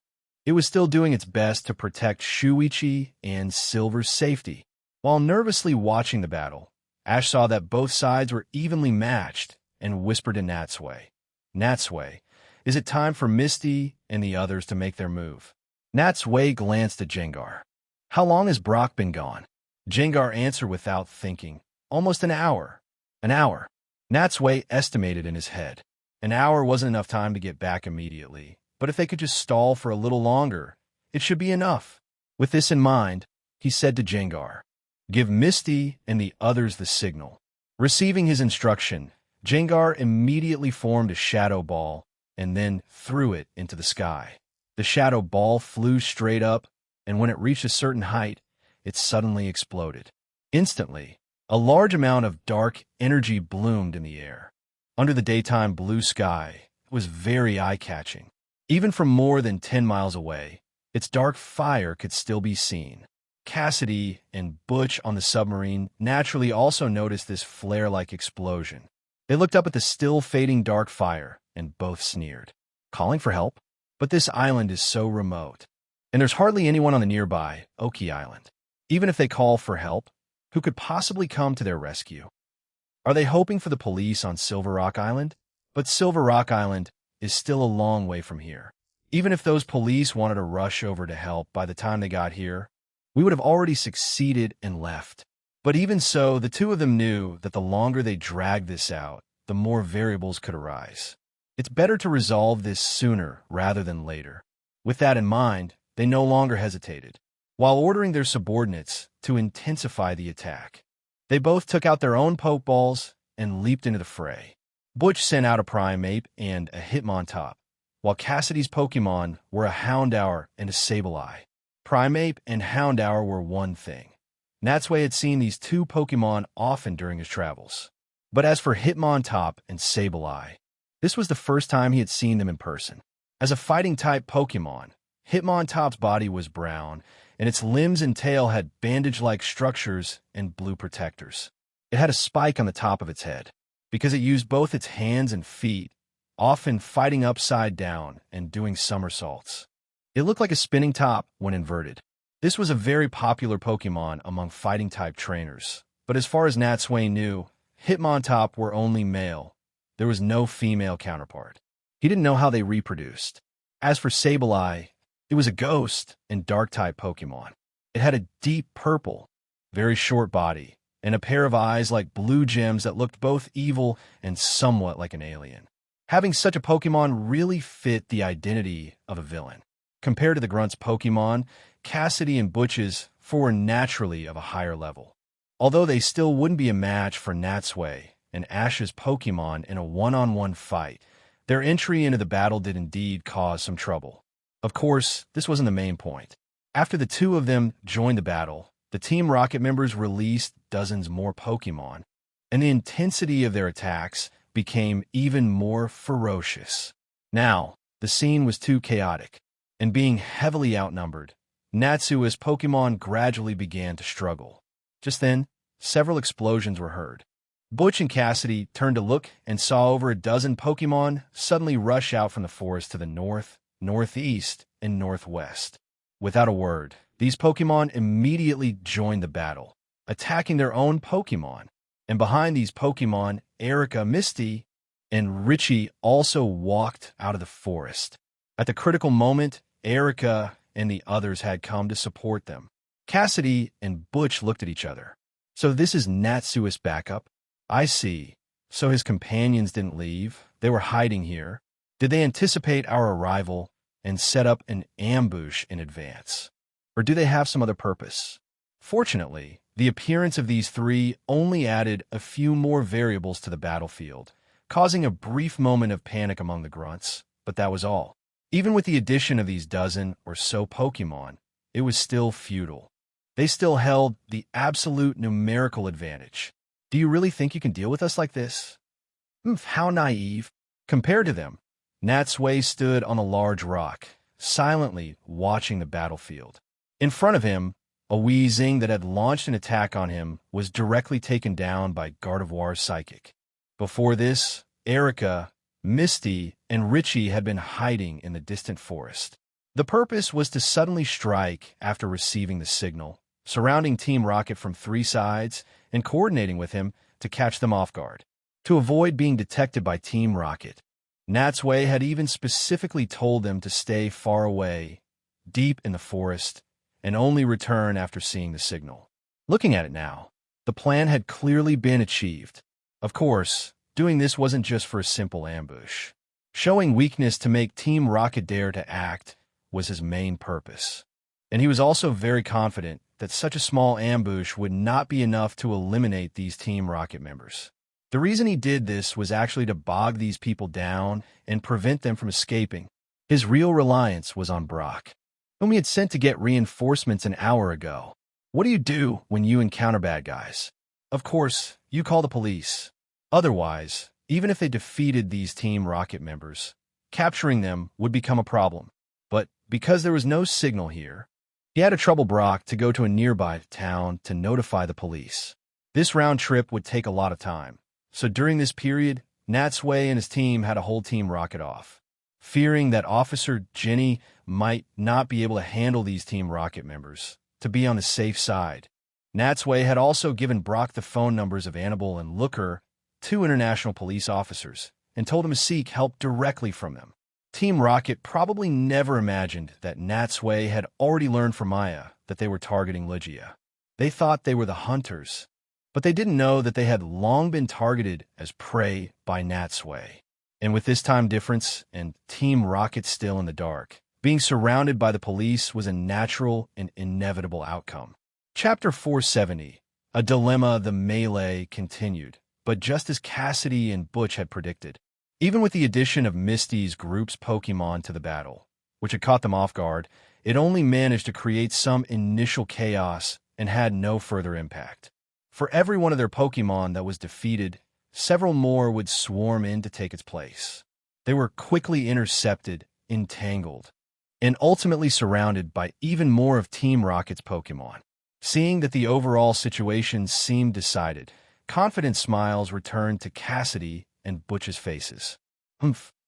[SPEAKER 1] it was still doing its best to protect Shuichi and Silver's safety. While nervously watching the battle, Ash saw that both sides were evenly matched and whispered to Natsui, "Natsui, is it time for Misty and the others to make their move?" Natsui glanced at Jengar. "How long has Brock been gone?" Jengar answered without thinking, "Almost an hour." "An hour?" Natsui estimated in his head. An hour wasn't enough time to get back immediately, but if they could just stall for a little longer, it should be enough. With this in mind, he said to Jengar, "Give Misty and the others the signal." Receiving his instruction, Jengar immediately formed a shadow ball and then threw it into the sky. The shadow ball flew straight up, and when it reached a certain height, it suddenly exploded. Instantly, a large amount of dark energy bloomed in the air. Under the daytime blue sky, it was very eye-catching. Even from more than 10 miles away, its dark fire could still be seen. Cassidy and Butch on the submarine naturally also noticed this flare-like explosion. They looked up at the still fading dark fire and both sneered. Calling for help? But this island is so remote, and there's hardly anyone on the nearby Oki Island. Even if they call for help, who could possibly come to their rescue? Are they hoping for the police on Silver Rock Island? But Silver Rock Island is still a long way from here. Even if those police wanted to rush over to help by the time they got here, we would have already succeeded and left. But even so, the two of them knew that the longer they dragged this out, the more variables could arise. It's better to resolve this sooner rather than later. With that in mind, they no longer hesitated. While ordering their subordinates to intensify the attack, they both took out their own pokeballs and leaped into the fray. Butch sent out a Primeape and a Hitmontop, while Cassidy's Pokemon were a Houndour and a Sableye. Primeape and Houndour were one thing. Natsui had seen these two Pokemon often during his travels. But as for Hitmontop and Sableye, this was the first time he had seen them in person. As a fighting-type Pokemon, Hitmontop's body was brown, and its limbs and tail had bandage-like structures and blue protectors. It had a spike on the top of its head, because it used both its hands and feet, often fighting upside down and doing somersaults. It looked like a spinning top when inverted. This was a very popular Pokemon among fighting-type trainers, but as far as Natsui knew, Hitmontop were only male. There was no female counterpart. He didn't know how they reproduced. As for Sableye, it was a ghost and dark-type Pokemon. It had a deep purple, very short body, and a pair of eyes like blue gems that looked both evil and somewhat like an alien. Having such a Pokemon really fit the identity of a villain. Compared to the Grunt's Pokemon, Cassidy and Butch's were naturally of a higher level. Although they still wouldn't be a match for Natsui and Ash's Pokemon in a one-on-one fight, their entry into the battle did indeed cause some trouble. Of course, this wasn't the main point. After the two of them joined the battle, the Team Rocket members released dozens more Pokemon, and the intensity of their attacks became even more ferocious. Now, the scene was too chaotic, and being heavily outnumbered, Natsui's Pokemon gradually began to struggle. Just then, several explosions were heard. Butch and Cassidy turned to look and saw over a dozen Pokemon suddenly rush out from the forest to the north, northeast, and northwest. Without a word, these Pokemon immediately joined the battle, attacking their own Pokemon. And behind these Pokemon, Erica, Misty, and Richie also walked out of the forest. At the critical moment, Erica and the others had come to support them. Cassidy and Butch looked at each other. So this is Natsui's backup? I see. So his companions didn't leave. They were hiding here. Did they anticipate our arrival and set up an ambush in advance? Or do they have some other purpose? Fortunately, the appearance of these three only added a few more variables to the battlefield, causing a brief moment of panic among the grunts, but that was all. Even with the addition of these dozen or so Pokemon, it was still futile. They still held the absolute numerical advantage. Do you really think you can deal with us like this? How naive. Compared to them, Natsui stood on a large rock, silently watching the battlefield. In front of him, a Weezing that had launched an attack on him was directly taken down by Gardevoir's Psychic. Before this, Erica, Misty, and Richie had been hiding in the distant forest. The purpose was to suddenly strike after receiving the signal, surrounding Team Rocket from three sides and coordinating with him to catch them off guard. To avoid being detected by Team Rocket, Natsui had even specifically told them to stay far away, deep in the forest, and only return after seeing the signal. Looking at it now, the plan had clearly been achieved. Of course, doing this wasn't just for a simple ambush. Showing weakness to make Team Rocket dare to act was his main purpose. And he was also very confident that such a small ambush would not be enough to eliminate these Team Rocket members. The reason he did this was actually to bog these people down and prevent them from escaping. His real reliance was on Brock, whom he had sent to get reinforcements an hour ago. What do you do when you encounter bad guys? Of course, you call the police. Otherwise, even if they defeated these Team Rocket members, capturing them would become a problem. But because there was no signal here, he had to trouble Brock to go to a nearby town to notify the police. This round trip would take a lot of time, so during this period, Natsui and his team had to hold Team Rocket off, fearing that Officer Jenny might not be able to handle these Team Rocket members. To be on the safe side, Natsui had also given Brock the phone numbers of Annabelle and Looker, two international police officers, and told him to seek help directly from them. Team Rocket probably never imagined that Natsui had already learned from Maya that they were targeting Lygia. They thought they were the hunters, but they didn't know that they had long been targeted as prey by Natsui. And with this time difference and Team Rocket still in the dark, being surrounded by the police was a natural and inevitable outcome. Chapter 470, A Dilemma. The melee continued, but just as Cassidy and Butch had predicted. Even with the addition of Misty's group's Pokemon to the battle, which had caught them off guard, it only managed to create some initial chaos and had no further impact. For every one of their Pokemon that was defeated, several more would swarm in to take its place. They were quickly intercepted, entangled, and ultimately surrounded by even more of Team Rocket's Pokemon. Seeing that the overall situation seemed decided, confident smiles returned to Cassidy and Butch's faces.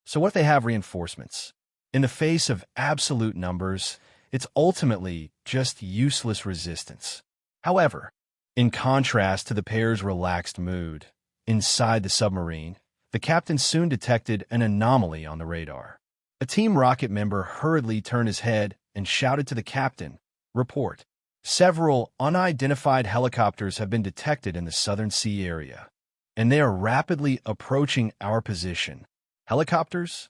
[SPEAKER 1] So what if they have reinforcements? In the face of absolute numbers, it's ultimately just useless resistance. However, in contrast to the pair's relaxed mood, inside the submarine, the captain soon detected an anomaly on the radar. A Team Rocket member hurriedly turned his head and shouted to the captain, "Report. Several unidentified helicopters have been detected in the Southern Sea area, and they are rapidly approaching our position." Helicopters?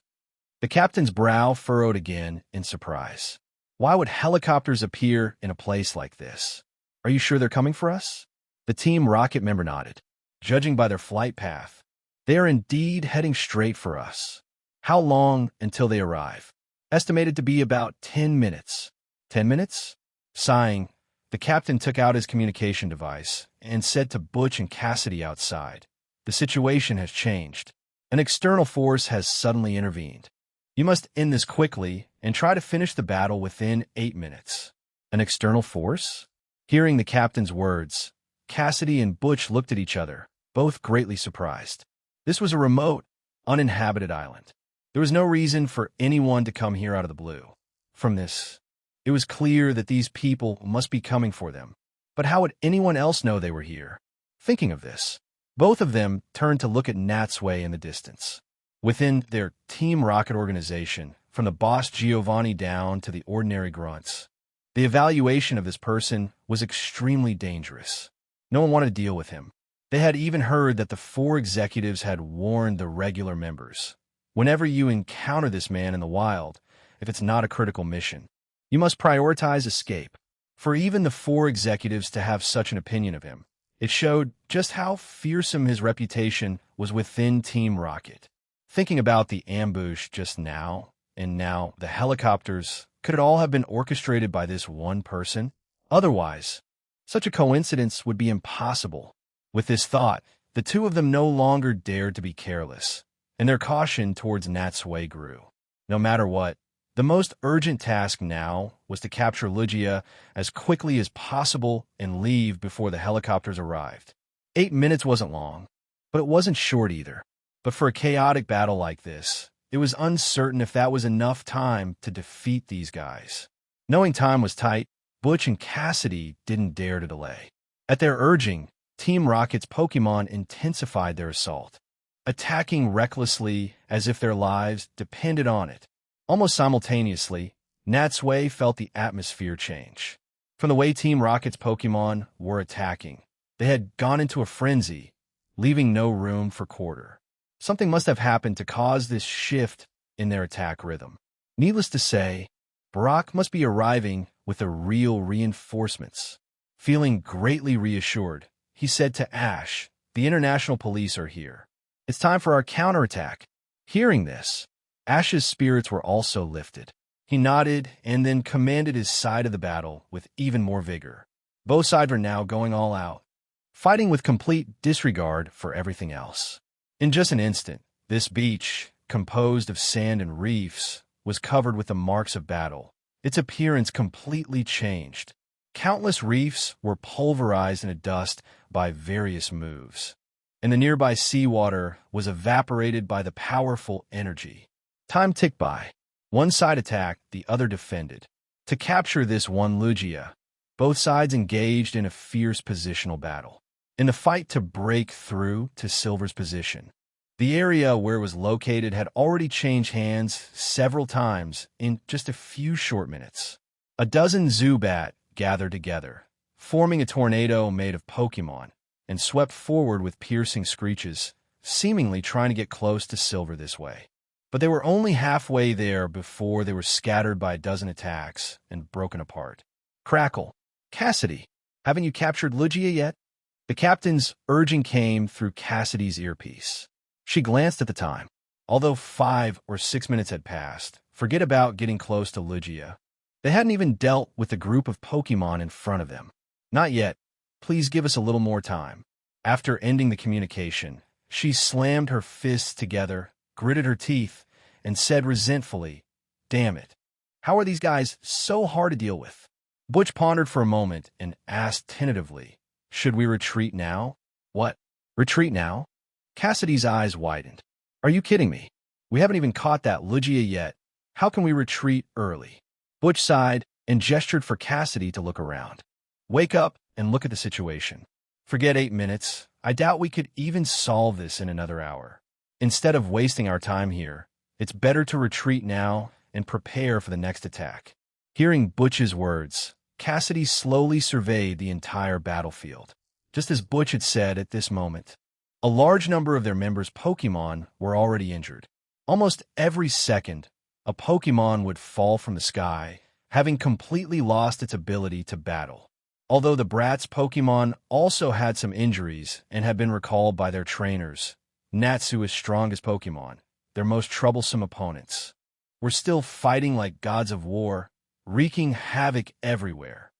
[SPEAKER 1] The captain's brow furrowed again in surprise. Why would helicopters appear in a place like this? Are you sure they're coming for us? The Team Rocket member nodded. Judging by their flight path, they are indeed heading straight for us. How long until they arrive? Estimated to be about 10 minutes. 10 minutes? Sighing, the captain took out his communication device and said to Butch and Cassidy outside, "The situation has changed. An external force has suddenly intervened. You must end this quickly and try to finish the battle within 8 minutes." An external force? Hearing the captain's words, Cassidy and Butch looked at each other, both greatly surprised. This was a remote, uninhabited island. There was no reason for anyone to come here out of the blue. From this, it was clear that these people must be coming for them. But how would anyone else know they were here? Thinking of this, both of them turned to look at Natsui in the distance. Within their Team Rocket organization, from the boss Giovanni down to the ordinary grunts, the evaluation of this person was extremely dangerous. No one wanted to deal with him. They had even heard that the 4 executives had warned the regular members. Whenever you encounter this man in the wild, if it's not a critical mission, you must prioritize escape. For even the 4 executives to have such an opinion of him, it showed just how fearsome his reputation was within Team Rocket. Thinking about the ambush just now, and now the helicopters, could it all have been orchestrated by this one person? Otherwise, such a coincidence would be impossible. With this thought, the two of them no longer dared to be careless, and their caution towards Natsui grew. No matter what, the most urgent task now was to capture Lygia as quickly as possible and leave before the helicopters arrived. 8 minutes wasn't long, but it wasn't short either. But for a chaotic battle like this, it was uncertain if that was enough time to defeat these guys. Knowing time was tight, Butch and Cassidy didn't dare to delay. At their urging, Team Rocket's Pokemon intensified their assault, attacking recklessly as if their lives depended on it. Almost simultaneously, Natsui felt the atmosphere change. From the way Team Rocket's Pokemon were attacking, they had gone into a frenzy, leaving no room for quarter. Something must have happened to cause this shift in their attack rhythm. Needless to say, Brock must be arriving with the real reinforcements. Feeling greatly reassured, he said to Ash, The international police are here. It's time for our counterattack. Hearing this, Ash's spirits were also lifted. He nodded and then commanded his side of the battle with even more vigor. Both sides were now going all out, fighting with complete disregard for everything else. In just an instant, this beach, composed of sand and reefs, was covered with the marks of battle. Its appearance completely changed. Countless reefs were pulverized into dust by various moves, and the nearby seawater was evaporated by the powerful energy. Time ticked by. One side attacked, the other defended. To capture this one Lugia, both sides engaged in a fierce positional battle. In the fight to break through to Silver's position, the area where it was located had already changed hands several times in just a few short minutes. A dozen Zubat gathered together, forming a tornado made of Pokemon, and swept forward with piercing screeches, seemingly trying to get close to Silver this way. But they were only halfway there before they were scattered by a dozen attacks and broken apart. Crackle. Cassidy, haven't you captured Lugia yet? The captain's urging came through Cassidy's earpiece. She glanced at the time. Although 5 or 6 minutes had passed, forget about getting close to Lugia. They hadn't even dealt with the group of Pokemon in front of them. Not yet. Please give us a little more time. After ending the communication, she slammed her fists together, gritted her teeth, and said resentfully, "Damn it. How are these guys so hard to deal with?" Butch pondered for a moment and asked tentatively, "Should we retreat now?" "What? Retreat now?" Cassidy's eyes widened. "Are you kidding me? We haven't even caught that Lugia yet. How can we retreat early?" Butch sighed and gestured for Cassidy to look around. "Wake up and look at the situation. Forget 8 minutes. I doubt we could even solve this in another hour. Instead of wasting our time here, it's better to retreat now and prepare for the next attack." Hearing Butch's words, Cassidy slowly surveyed the entire battlefield. Just as Butch had said at this moment, a large number of their members' Pokemon were already injured. Almost every second, a Pokemon would fall from the sky, having completely lost its ability to battle. Although the Brat's Pokemon also had some injuries and had been recalled by their trainers, Natsui's strongest Pokemon, their most troublesome opponents, were still fighting like gods of war, wreaking havoc everywhere.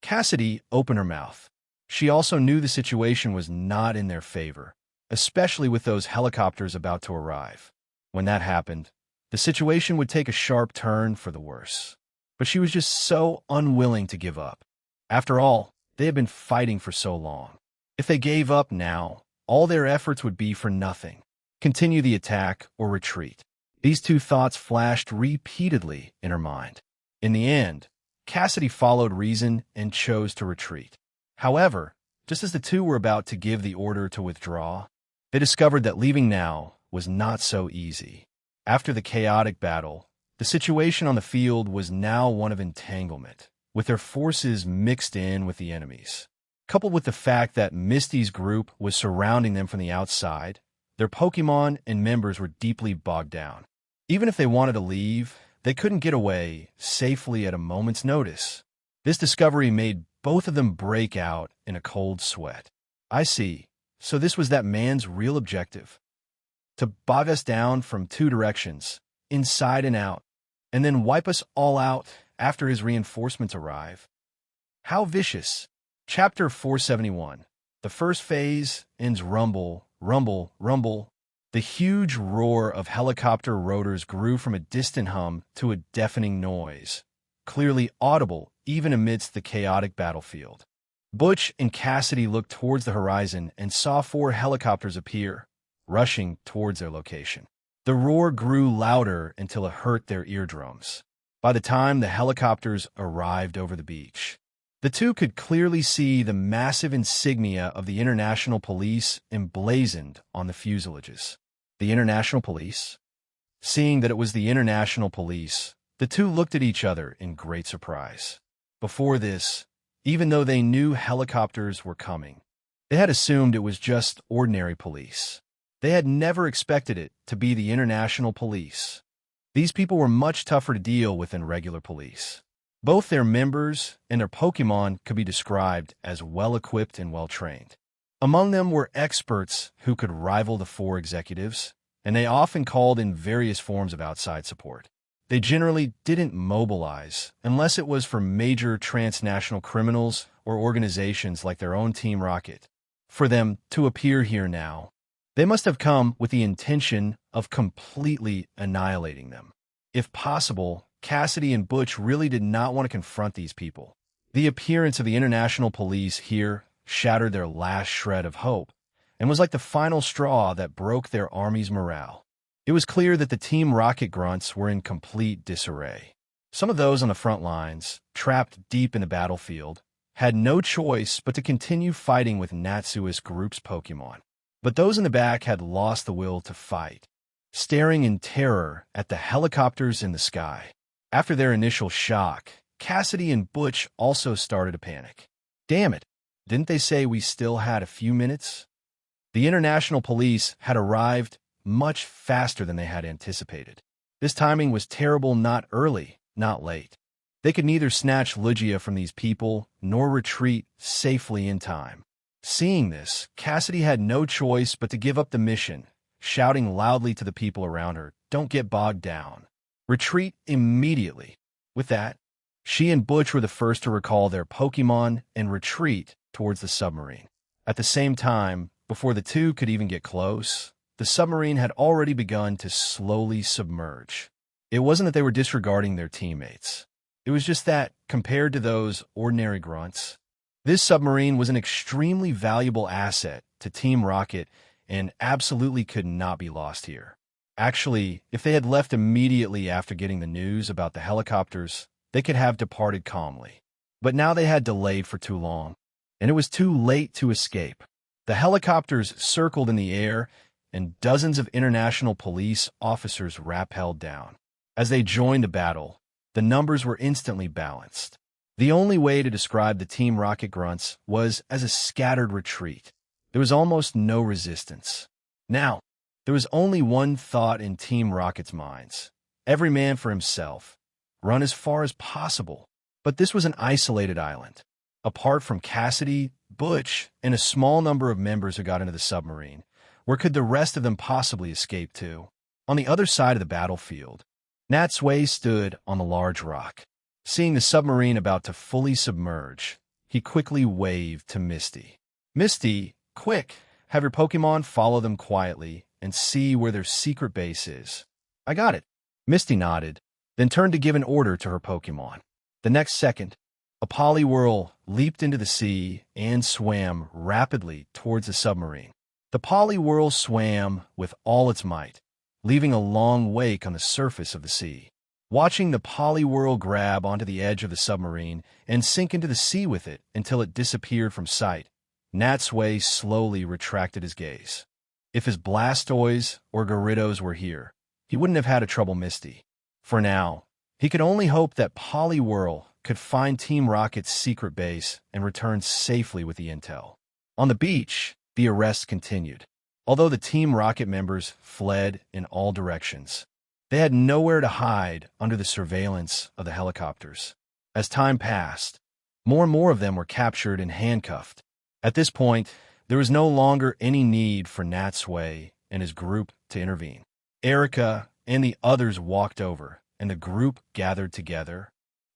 [SPEAKER 1] Cassidy opened her mouth. She also knew the situation was not in their favor, especially with those helicopters about to arrive. When that happened, the situation would take a sharp turn for the worse. But she was just so unwilling to give up. After all, they had been fighting for so long. If they gave up now, all their efforts would be for nothing. Continue the attack or retreat. These two thoughts flashed repeatedly in her mind. In the end, Cassidy followed reason and chose to retreat. However, just as the two were about to give the order to withdraw, they discovered that leaving now was not so easy. After the chaotic battle, the situation on the field was now one of entanglement, with their forces mixed in with the enemies. Coupled with the fact that Misty's group was surrounding them from the outside, their Pokemon and members were deeply bogged down. Even if they wanted to leave, they couldn't get away safely at a moment's notice. This discovery made both of them break out in a cold sweat. I see. So this was that man's real objective. To bog us down from 2 directions, inside and out, and then wipe us all out after his reinforcements arrive. How vicious. Chapter 471. The first phase ends rumble, rumble, rumble. The huge roar of helicopter rotors grew from a distant hum to a deafening noise, clearly audible even amidst the chaotic battlefield. Butch and Cassidy looked towards the horizon and saw 4 helicopters appear, rushing towards their location. The roar grew louder until it hurt their eardrums. By the time the helicopters arrived over the beach, the two could clearly see the massive insignia of the International Police emblazoned on the fuselages. The International Police? Seeing that it was the International Police, the two looked at each other in great surprise. Before this, even though they knew helicopters were coming, they had assumed it was just ordinary police. They had never expected it to be the International Police. These people were much tougher to deal with than regular police. Both their members and their Pokemon could be described as well-equipped and well-trained. Among them were experts who could rival the four executives, and they often called in various forms of outside support. They generally didn't mobilize unless it was for major transnational criminals or organizations like their own Team Rocket. For them to appear here now, they must have come with the intention of completely annihilating them. If possible, Cassidy and Butch really did not want to confront these people. The appearance of the international police here shattered their last shred of hope and was like the final straw that broke their army's morale. It was clear that the Team Rocket grunts were in complete disarray. Some of those on the front lines, trapped deep in the battlefield, had no choice but to continue fighting with Natsui's group's Pokemon. But those in the back had lost the will to fight, staring in terror at the helicopters in the sky. After their initial shock, Cassidy and Butch also started to panic. Damn it, didn't they say we still had a few minutes? The international police had arrived much faster than they had anticipated. This timing was terrible, not early, not late. They could neither snatch Lugia from these people nor retreat safely in time. Seeing this, Cassidy had no choice but to give up the mission, shouting loudly to the people around her, "Don't get bogged down. Retreat immediately." With that, she and Butch were the first to recall their Pokemon and retreat towards the submarine. At the same time, before the two could even get close, the submarine had already begun to slowly submerge. It wasn't that they were disregarding their teammates. It was just that, compared to those ordinary grunts, this submarine was an extremely valuable asset to Team Rocket and absolutely could not be lost here. Actually, if they had left immediately after getting the news about the helicopters, they could have departed calmly. But now they had delayed for too long, and it was too late to escape. The helicopters circled in the air, and dozens of international police officers rappelled down. As they joined the battle, the numbers were instantly balanced. The only way to describe the Team Rocket grunts was as a scattered retreat. There was almost no resistance. Now, there was only one thought in Team Rocket's minds. Every man for himself. Run as far as possible. But this was an isolated island. Apart from Cassidy, Butch, and a small number of members who got into the submarine, where could the rest of them possibly escape to? On the other side of the battlefield, Natsui stood on the large rock. Seeing the submarine about to fully submerge, he quickly waved to Misty. "Misty, quick, have your Pokemon follow them quietly and see where their secret base is." "I got it." Misty nodded, then turned to give an order to her Pokemon. The next second, a Poliwhirl leaped into the sea and swam rapidly towards the submarine. The Poliwhirl swam with all its might, leaving a long wake on the surface of the sea. Watching the Poliwhirl grab onto the edge of the submarine and sink into the sea with it until it disappeared from sight, Natsui slowly retracted his gaze. If his Blastoise or Gyarados were here, he wouldn't have had a trouble Misty. For now, he could only hope that Poliwhirl could find Team Rocket's secret base and return safely with the intel. On the beach, the arrests continued. Although the Team Rocket members fled in all directions, they had nowhere to hide under the surveillance of the helicopters. As time passed, more and more of them were captured and handcuffed. At this point, there was no longer any need for Natsui and his group to intervene. Erica and the others walked over, and the group gathered together,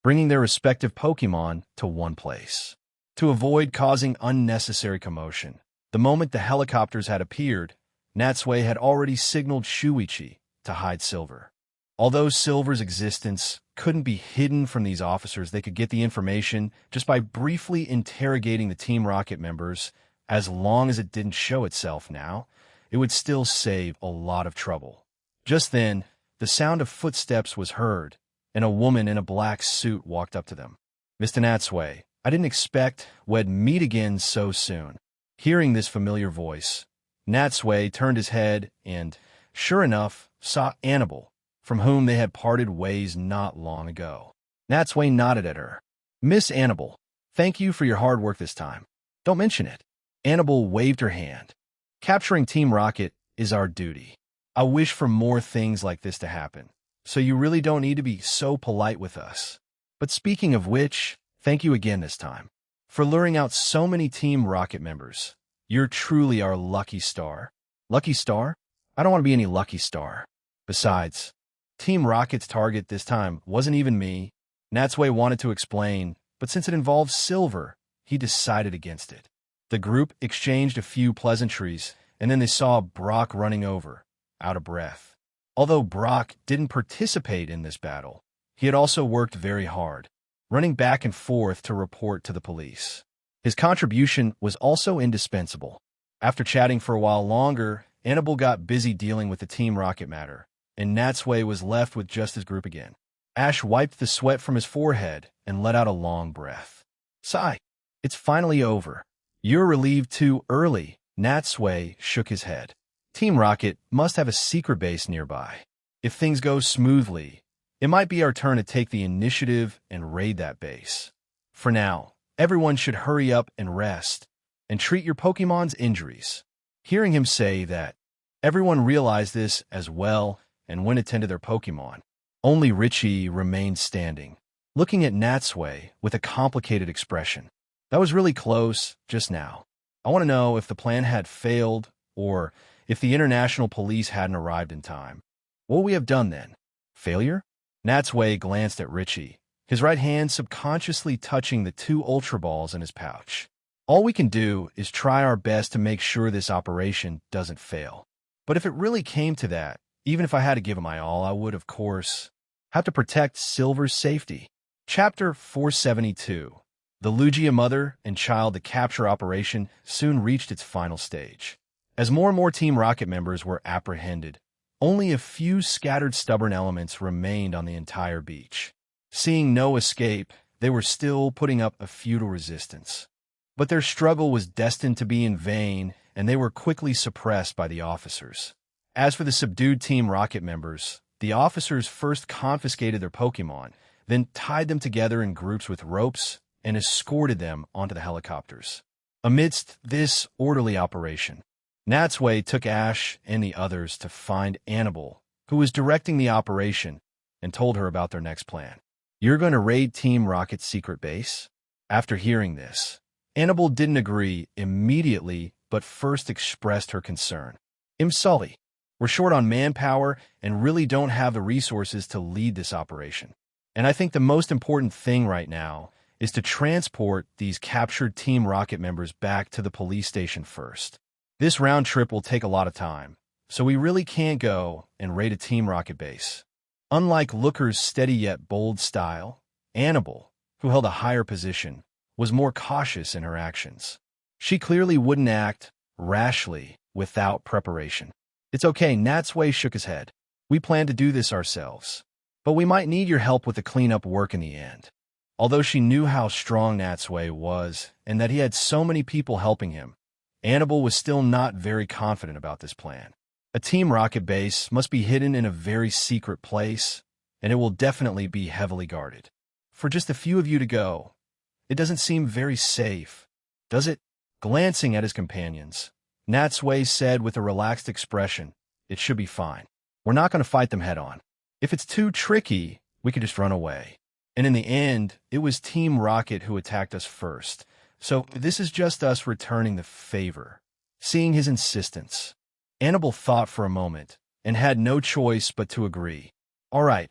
[SPEAKER 1] bringing their respective Pokemon to one place. To avoid causing unnecessary commotion, the moment the helicopters had appeared, Natsui had already signaled Shuichi to hide Silver. Although Silver's existence couldn't be hidden from these officers, they could get the information just by briefly interrogating the Team Rocket members. As long as it didn't show itself now, it would still save a lot of trouble. Just then, the sound of footsteps was heard, and a woman in a black suit walked up to them. "Mr. Natsui, I didn't expect we'd meet again so soon." Hearing this familiar voice, Natsui turned his head and, sure enough, saw Annabelle, from whom they had parted ways not long ago. Natsui nodded at her. "Miss Annabelle, thank you for your hard work this time. Don't mention it." Annabelle waved her hand. "Capturing Team Rocket is our duty. I wish for more things like this to happen, so you really don't need to be so polite with us. But speaking of which, thank you again this time for luring out so many Team Rocket members. You're truly our lucky star. Lucky star? I don't want to be any lucky star. Besides, Team Rocket's target this time wasn't even me. Natsui wanted to explain, but since it involved silver, he decided against it. The group exchanged a few pleasantries, and then they saw Brock running over, out of breath. Although Brock didn't participate in this battle, he had also worked very hard, running back and forth to report to the police. His contribution was also indispensable. After chatting for a while longer, Annabelle got busy dealing with the Team Rocket matter, and Natsui was left with just his group again. Ash wiped the sweat from his forehead and let out a long breath. Sigh. It's finally over. You're relieved too early. Natsui shook his head. Team Rocket must have a secret base nearby. If things go smoothly, it might be our turn to take the initiative and raid that base. For now, everyone should hurry up and rest, and treat your Pokemon's injuries. Hearing him say that, everyone realized this as well and went to tend to their Pokemon. Only Richie remained standing, looking at Natsui with a complicated expression. That was really close just now. I want to know if the plan had failed or if the international police hadn't arrived in time. What would we have done then? Failure? Natsui glanced at Richie, his right hand subconsciously touching the 2 Ultra Balls in his pouch. All we can do is try our best to make sure this operation doesn't fail. But if it really came to that, even if I had to give it my all, I would, of course, have to protect Silver's safety. Chapter 472. The Lugia mother and child to capture operation soon reached its final stage. As more and more Team Rocket members were apprehended, only a few scattered stubborn elements remained on the entire beach. Seeing no escape, they were still putting up a futile resistance. But their struggle was destined to be in vain, and they were quickly suppressed by the officers. As for the subdued Team Rocket members, the officers first confiscated their Pokemon, then tied them together in groups with ropes and escorted them onto the helicopters. Amidst this orderly operation, Natsui took Ash and the others to find Annabelle, who was directing the operation, and told her about their next plan. You're going to raid Team Rocket's secret base? After hearing this, Annabelle didn't agree immediately, but first expressed her concern. I'm sorry. We're short on manpower and really don't have the resources to lead this operation. And I think the most important thing right now is to transport these captured Team Rocket members back to the police station first. This round trip will take a lot of time, so we really can't go and raid a Team Rocket base. Unlike Looker's steady yet bold style, Annabelle, who held a higher position, was more cautious in her actions. She clearly wouldn't act rashly without preparation. It's okay, Natsui shook his head. We plan to do this ourselves, but we might need your help with the cleanup work in the end. Although she knew how strong Natsui was and that he had so many people helping him, Annabelle was still not very confident about this plan. A Team Rocket base must be hidden in a very secret place, and it will definitely be heavily guarded. For just a few of you to go, it doesn't seem very safe, does it? Glancing at his companions, Natsui said with a relaxed expression, it should be fine. We're not going to fight them head-on. If it's too tricky, we could just run away. And in the end, it was Team Rocket who attacked us first. So this is just us returning the favor. Seeing his insistence, Annabelle thought for a moment and had no choice but to agree. All right,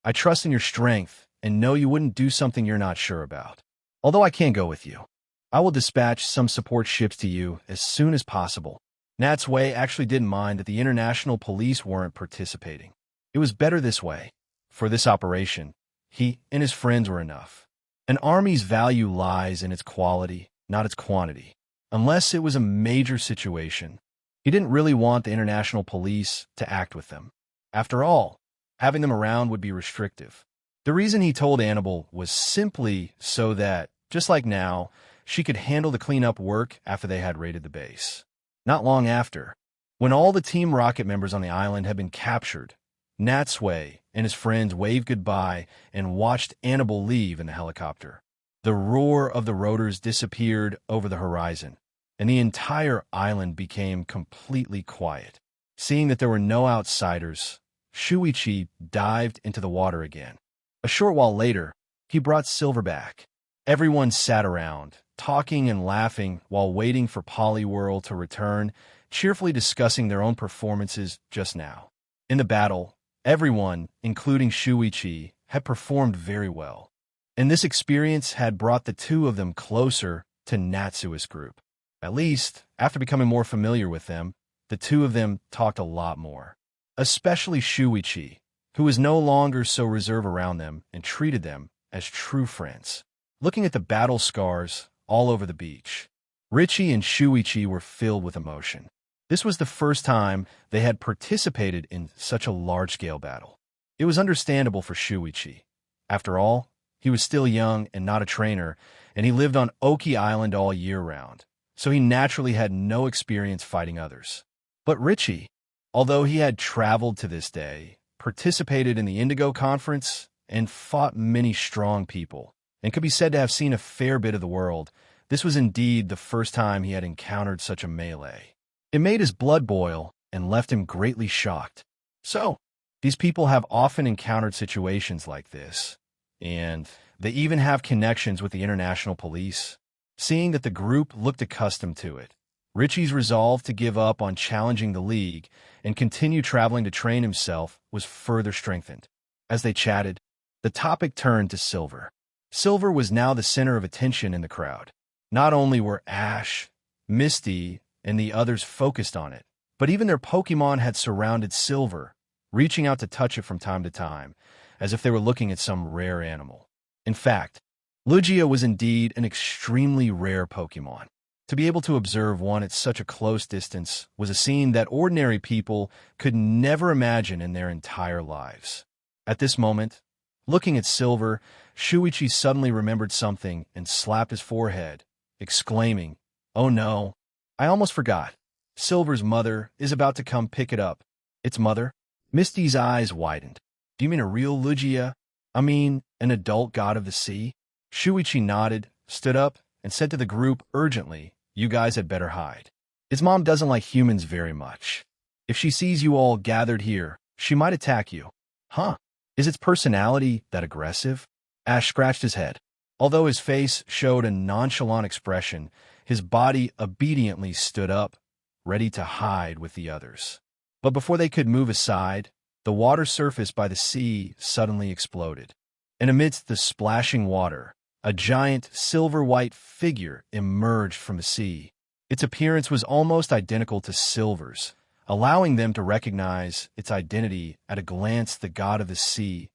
[SPEAKER 1] I trust in your strength and know you wouldn't do something you're not sure about. Although I can't go with you, I will dispatch some support ships to you as soon as possible. Natsui actually didn't mind that the international police weren't participating. It was better this way. For this operation, he and his friends were enough. An army's value lies in its quality, not its quantity. Unless it was a major situation, he didn't really want the international police to act with them. After all, having them around would be restrictive. The reason he told Annabelle was simply so that, just like now, she could handle the cleanup work after they had raided the base. Not long after, when all the Team Rocket members on the island had been captured, Natsui and his friends waved goodbye and watched Annabelle leave in the helicopter. The roar of the rotors disappeared over the horizon, and the entire island became completely quiet. Seeing that there were no outsiders, Shuichi dived into the water again. A short while later, he brought Silver back. Everyone sat around, talking and laughing while waiting for Poliwhirl to return, cheerfully discussing their own performances just now. In the battle, everyone, including Shuichi, had performed very well, and this experience had brought the two of them closer to Natsui's group. At least, after becoming more familiar with them, the two of them talked a lot more. Especially Shuichi, who was no longer so reserved around them and treated them as true friends. Looking at the battle scars all over the beach, Richie and Shuichi were filled with emotion. This was the first time they had participated in such a large-scale battle. It was understandable for Shuichi. After all, he was still young and not a trainer, and he lived on Oki Island all year round, so he naturally had no experience fighting others. But Richie, although he had traveled to this day, participated in the Indigo Conference, and fought many strong people, and could be said to have seen a fair bit of the world, this was indeed the first time he had encountered such a melee. It made his blood boil and left him greatly shocked. So, these people have often encountered situations like this, and they even have connections with the international police. Seeing that the group looked accustomed to it, Richie's resolve to give up on challenging the League and continue traveling to train himself was further strengthened. As they chatted, the topic turned to Silver. Silver was now the center of attention in the crowd. Not only were Ash, Misty, and the others focused on it, but even their Pokémon had surrounded Silver, reaching out to touch it from time to time, as if they were looking at some rare animal. In fact, Lugia was indeed an extremely rare Pokémon. To be able to observe one at such a close distance was a scene that ordinary people could never imagine in their entire lives. At this moment, looking at Silver, Shuichi suddenly remembered something and slapped his forehead, exclaiming, "Oh no, I almost forgot. Silver's mother is about to come pick it up." "Its mother?" Misty's eyes widened. "Do you mean a real Lugia? I mean, an adult god of the sea?" Shuichi nodded, stood up, and said to the group urgently, "You guys had better hide. Its mom doesn't like humans very much. If she sees you all gathered here, she might attack you." "Huh? Is its personality that aggressive?" Ash scratched his head. Although his face showed a nonchalant expression, his body obediently stood up, ready to hide with the others. But before they could move aside, the water surface by the sea suddenly exploded. And amidst the splashing water, a giant silver-white figure emerged from the sea. Its appearance was almost identical to Silver's, allowing them to recognize its identity at a glance. The god of the sea,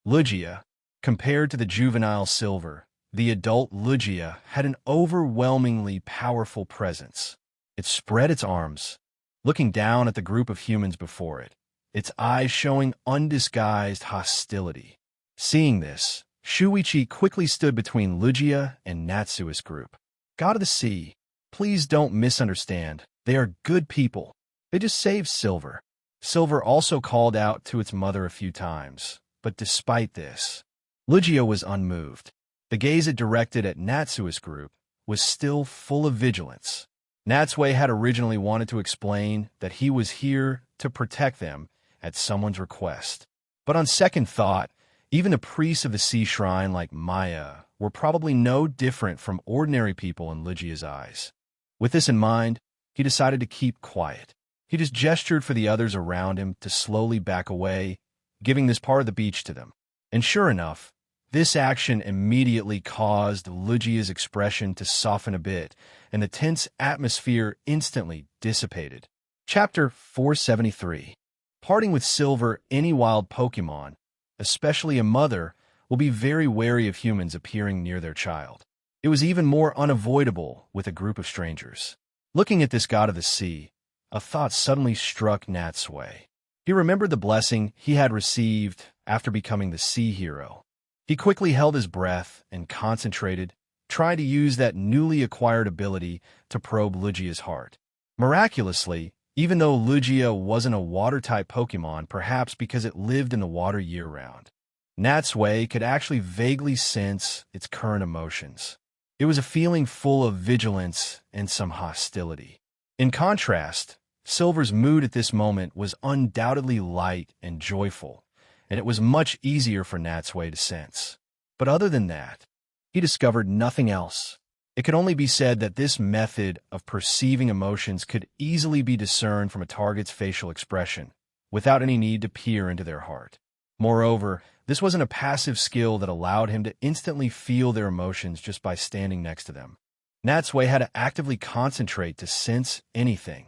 [SPEAKER 1] Lugia. Compared to the juvenile Silver, the adult Lugia had an overwhelmingly powerful presence. It spread its arms, looking down at the group of humans before it, its eyes showing undisguised hostility. Seeing this, Shuichi quickly stood between Lugia and Natsui's group. "God of the Sea, please don't misunderstand. They are good people. They just saved Silver." Silver also called out to its mother a few times, but despite this, Lugia was unmoved. The gaze it directed at Natsui's group was still full of vigilance. Natsui had originally wanted to explain that he was here to protect them at someone's request. But on second thought, even the priests of the Sea Shrine like Maya were probably no different from ordinary people in Lugia's eyes. With this in mind, he decided to keep quiet. He just gestured for the others around him to slowly back away, giving this part of the beach to them. And sure enough, this action immediately caused Lugia's expression to soften a bit, and the tense atmosphere instantly dissipated. Chapter 473. Parting with Silver, any wild Pokémon, especially a mother, will be very wary of humans appearing near their child. It was even more unavoidable with a group of strangers. Looking at this god of the sea, a thought suddenly struck Natsui. He remembered the blessing he had received after becoming the sea hero. He quickly held his breath and concentrated, trying to use that newly acquired ability to probe Lugia's heart. Miraculously, even though Lugia wasn't a water-type Pokémon, perhaps because it lived in the water year-round, Natsui could actually vaguely sense its current emotions. It was a feeling full of vigilance and some hostility. In contrast, Silver's mood at this moment was undoubtedly light and joyful, and it was much easier for Natsui to sense. But other than that, he discovered nothing else. It could only be said that this method of perceiving emotions could easily be discerned from a target's facial expression, without any need to peer into their heart. Moreover, this wasn't a passive skill that allowed him to instantly feel their emotions just by standing next to them. Natsui had to actively concentrate to sense anything.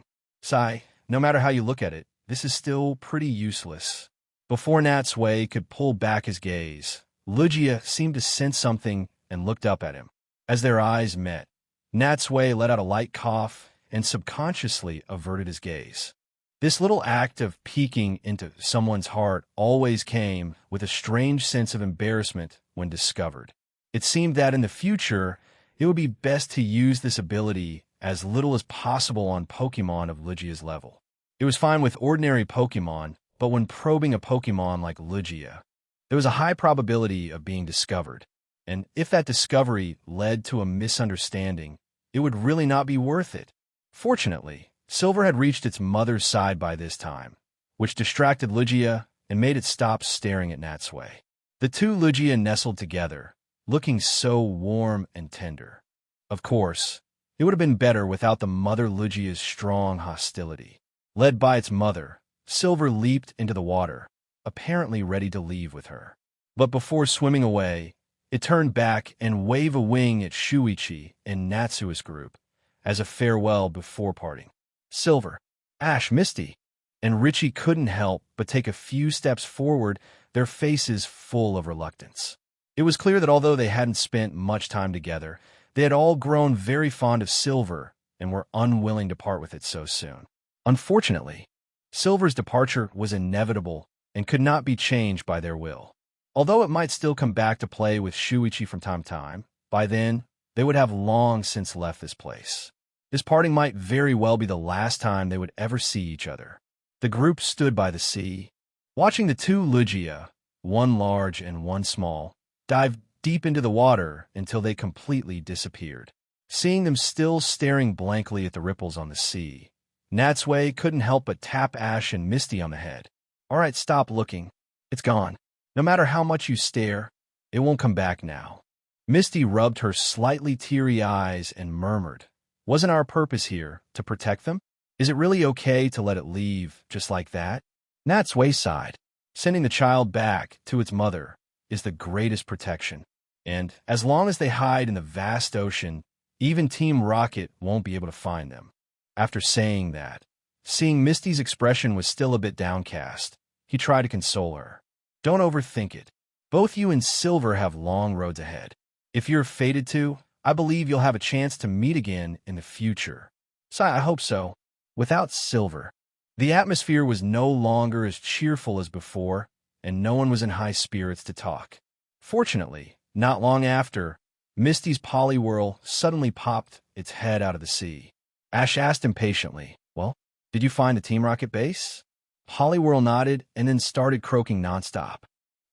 [SPEAKER 1] No matter how you look at it, this is still pretty useless. Before Natsui could pull back his gaze, Lugia seemed to sense something and looked up at him. As their eyes met, Natsui let out a light cough and subconsciously averted his gaze. This little act of peeking into someone's heart always came with a strange sense of embarrassment when discovered. It seemed that in the future, it would be best to use this ability as little as possible on Pokemon of Lugia's level. It was fine with ordinary Pokemon, but when probing a Pokemon like Lugia, there was a high probability of being discovered. And if that discovery led to a misunderstanding, it would really not be worth it. Fortunately, Silver had reached its mother's side by this time, which distracted Lugia and made it stop staring at Natsui. The two Lugia nestled together, looking so warm and tender. Of course, it would have been better without the mother Lugia's strong hostility. Led by its mother, Silver leaped into the water, apparently ready to leave with her. But before swimming away, it turned back and waved a wing at Shuichi and Natsui's group as a farewell before parting. Silver, Ash, Misty, and Richie couldn't help but take a few steps forward, their faces full of reluctance. It was clear that although they hadn't spent much time together, they had all grown very fond of Silver and were unwilling to part with it so soon. Unfortunately, Silver's departure was inevitable and could not be changed by their will. Although it might still come back to play with Shuichi from time to time, by then, they would have long since left this place. This parting might very well be the last time they would ever see each other. The group stood by the sea, watching the two Lugia, one large and one small, dive deep into the water until they completely disappeared. Seeing them still staring blankly at the ripples on the sea, Natsui couldn't help but tap Ash and Misty on the head. "All right, stop looking. It's gone. No matter how much you stare, it won't come back now." Misty rubbed her slightly teary eyes and murmured, "Wasn't our purpose here to protect them? Is it really okay to let it leave just like that?" Natsui sighed. Sending the child back to its mother is the greatest protection. And as long as they hide in the vast ocean, even Team Rocket won't be able to find them. After saying that, seeing Misty's expression was still a bit downcast, he tried to console her. "Don't overthink it. Both you and Silver have long roads ahead. If you're fated to, I believe you'll have a chance to meet again in the future." I hope so. Without Silver, the atmosphere was no longer as cheerful as before, and no one was in high spirits to talk. Fortunately, not long after, Misty's Poliwhirl suddenly popped its head out of the sea. Ash asked impatiently, "Well, did you find the Team Rocket base?" Poliwhirl nodded and then started croaking nonstop.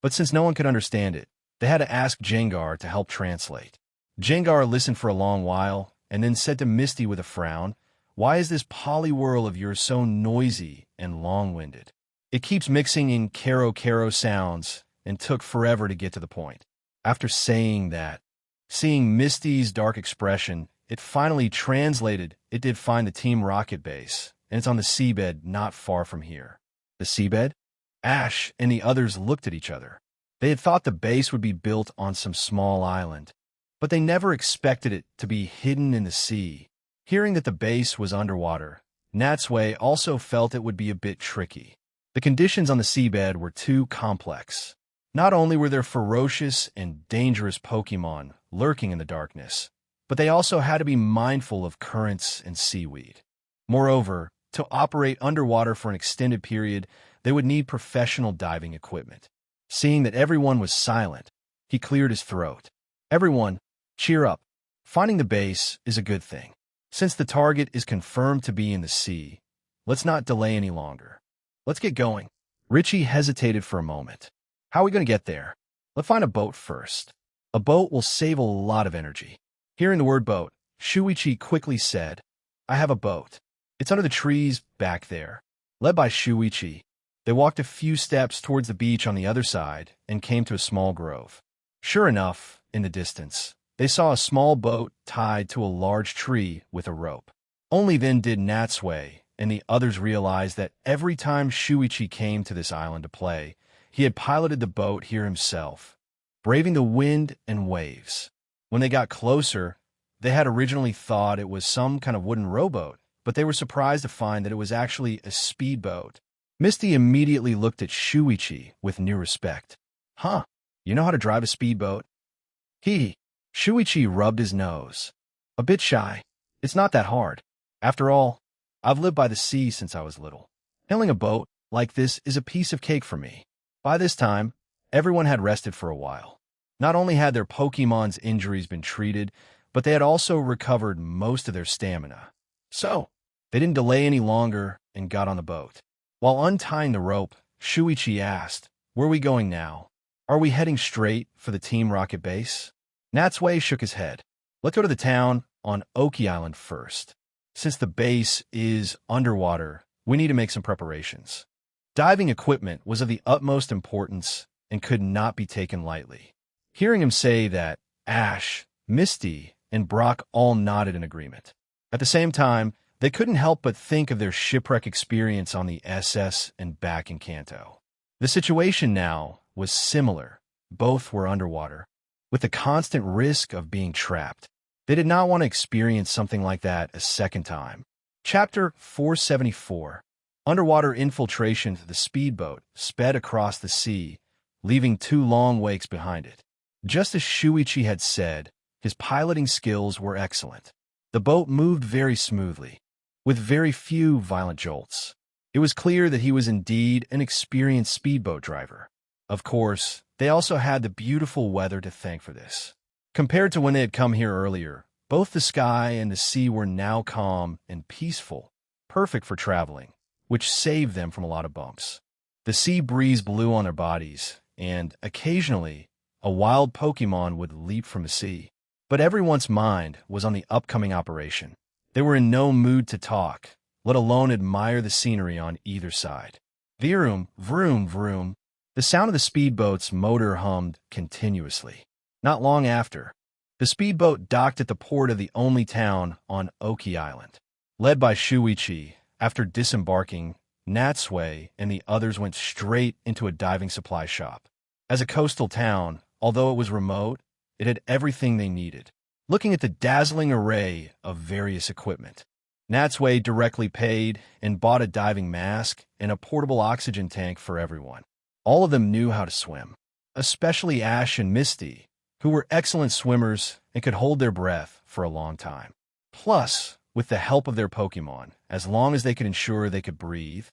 [SPEAKER 1] But since no one could understand it, they had to ask Jengar to help translate. Jengar listened for a long while and then said to Misty with a frown, "Why is this Poliwhirl of yours so noisy and long-winded? It keeps mixing in kero sounds and took forever to get to the point." After saying that, seeing Misty's dark expression, it finally translated. It did find the Team Rocket base, and it's on the seabed not far from here. The seabed? Ash and the others looked at each other. They had thought the base would be built on some small island, but they never expected it to be hidden in the sea. Hearing that the base was underwater, Natsui also felt it would be a bit tricky. The conditions on the seabed were too complex. Not only were there ferocious and dangerous Pokemon lurking in the darkness, but they also had to be mindful of currents and seaweed. Moreover, to operate underwater for an extended period, they would need professional diving equipment. Seeing that everyone was silent, he cleared his throat. "Everyone, cheer up. Finding the base is a good thing. Since the target is confirmed to be in the sea, let's not delay any longer. Let's get going." Richie hesitated for a moment. "How are we going to get there?" "Let's find a boat first. A boat will save a lot of energy." Hearing the word boat, Shuichi quickly said, "I have a boat. It's under the trees back there." Led by Shuichi, they walked a few steps towards the beach on the other side and came to a small grove. Sure enough, in the distance, They saw a small boat tied to a large tree with a rope. Only then did Natsui and the others realize that every time Shuichi came to this island to play, he had piloted the boat here himself, braving the wind and waves. When they got closer, they had originally thought it was some kind of wooden rowboat, but they were surprised to find that it was actually a speedboat. Misty immediately looked at Shuichi with new respect. Huh, you know how to drive a speedboat? Shuichi rubbed his nose. A bit shy. It's not that hard. After all, I've lived by the sea since I was little. Hailing a boat like this is a piece of cake for me. By this time, everyone had rested for a while. Not only had their Pokemon's injuries been treated, but they had also recovered most of their stamina. So, they didn't delay any longer and got on the boat. While untying the rope, Shuichi asked, "Where are we going now? Are we heading straight for the Team Rocket base?" Natsui shook his head. "Let's go to the town on Oki Island first. Since the base is underwater, we need to make some preparations." Diving equipment was of the utmost importance and could not be taken lightly. Hearing him say that, Ash, Misty, and Brock all nodded in agreement. At the same time, they couldn't help but think of their shipwreck experience on the SS and back in Kanto. The situation now was similar. Both were underwater, with the constant risk of being trapped. They did not want to experience something like that a second time. Chapter 474. Underwater infiltration. The speedboat sped across the sea, leaving 2 long wakes behind it. Just as Shuichi had said, his piloting skills were excellent. The boat moved very smoothly, with very few violent jolts. It was clear that he was indeed an experienced speedboat driver. Of course, they also had the beautiful weather to thank for this. Compared to when they had come here earlier, both the sky and the sea were now calm and peaceful, perfect for traveling, which saved them from a lot of bumps. The sea breeze blew on their bodies, and occasionally, a wild Pokemon would leap from the sea. But everyone's mind was on the upcoming operation. They were in no mood to talk, let alone admire the scenery on either side. Vroom, vroom, vroom. The sound of the speedboat's motor hummed continuously. Not long after, the speedboat docked at the port of the only town on Oki Island. Led by Shuichi, after disembarking, Natsui and the others went straight into a diving supply shop. As a coastal town, although it was remote, it had everything they needed. Looking at the dazzling array of various equipment, Natsui directly paid and bought a diving mask and a portable oxygen tank for everyone. All of them knew how to swim, especially Ash and Misty, who were excellent swimmers and could hold their breath for a long time. Plus, with the help of their Pokemon, as long as they could ensure they could breathe,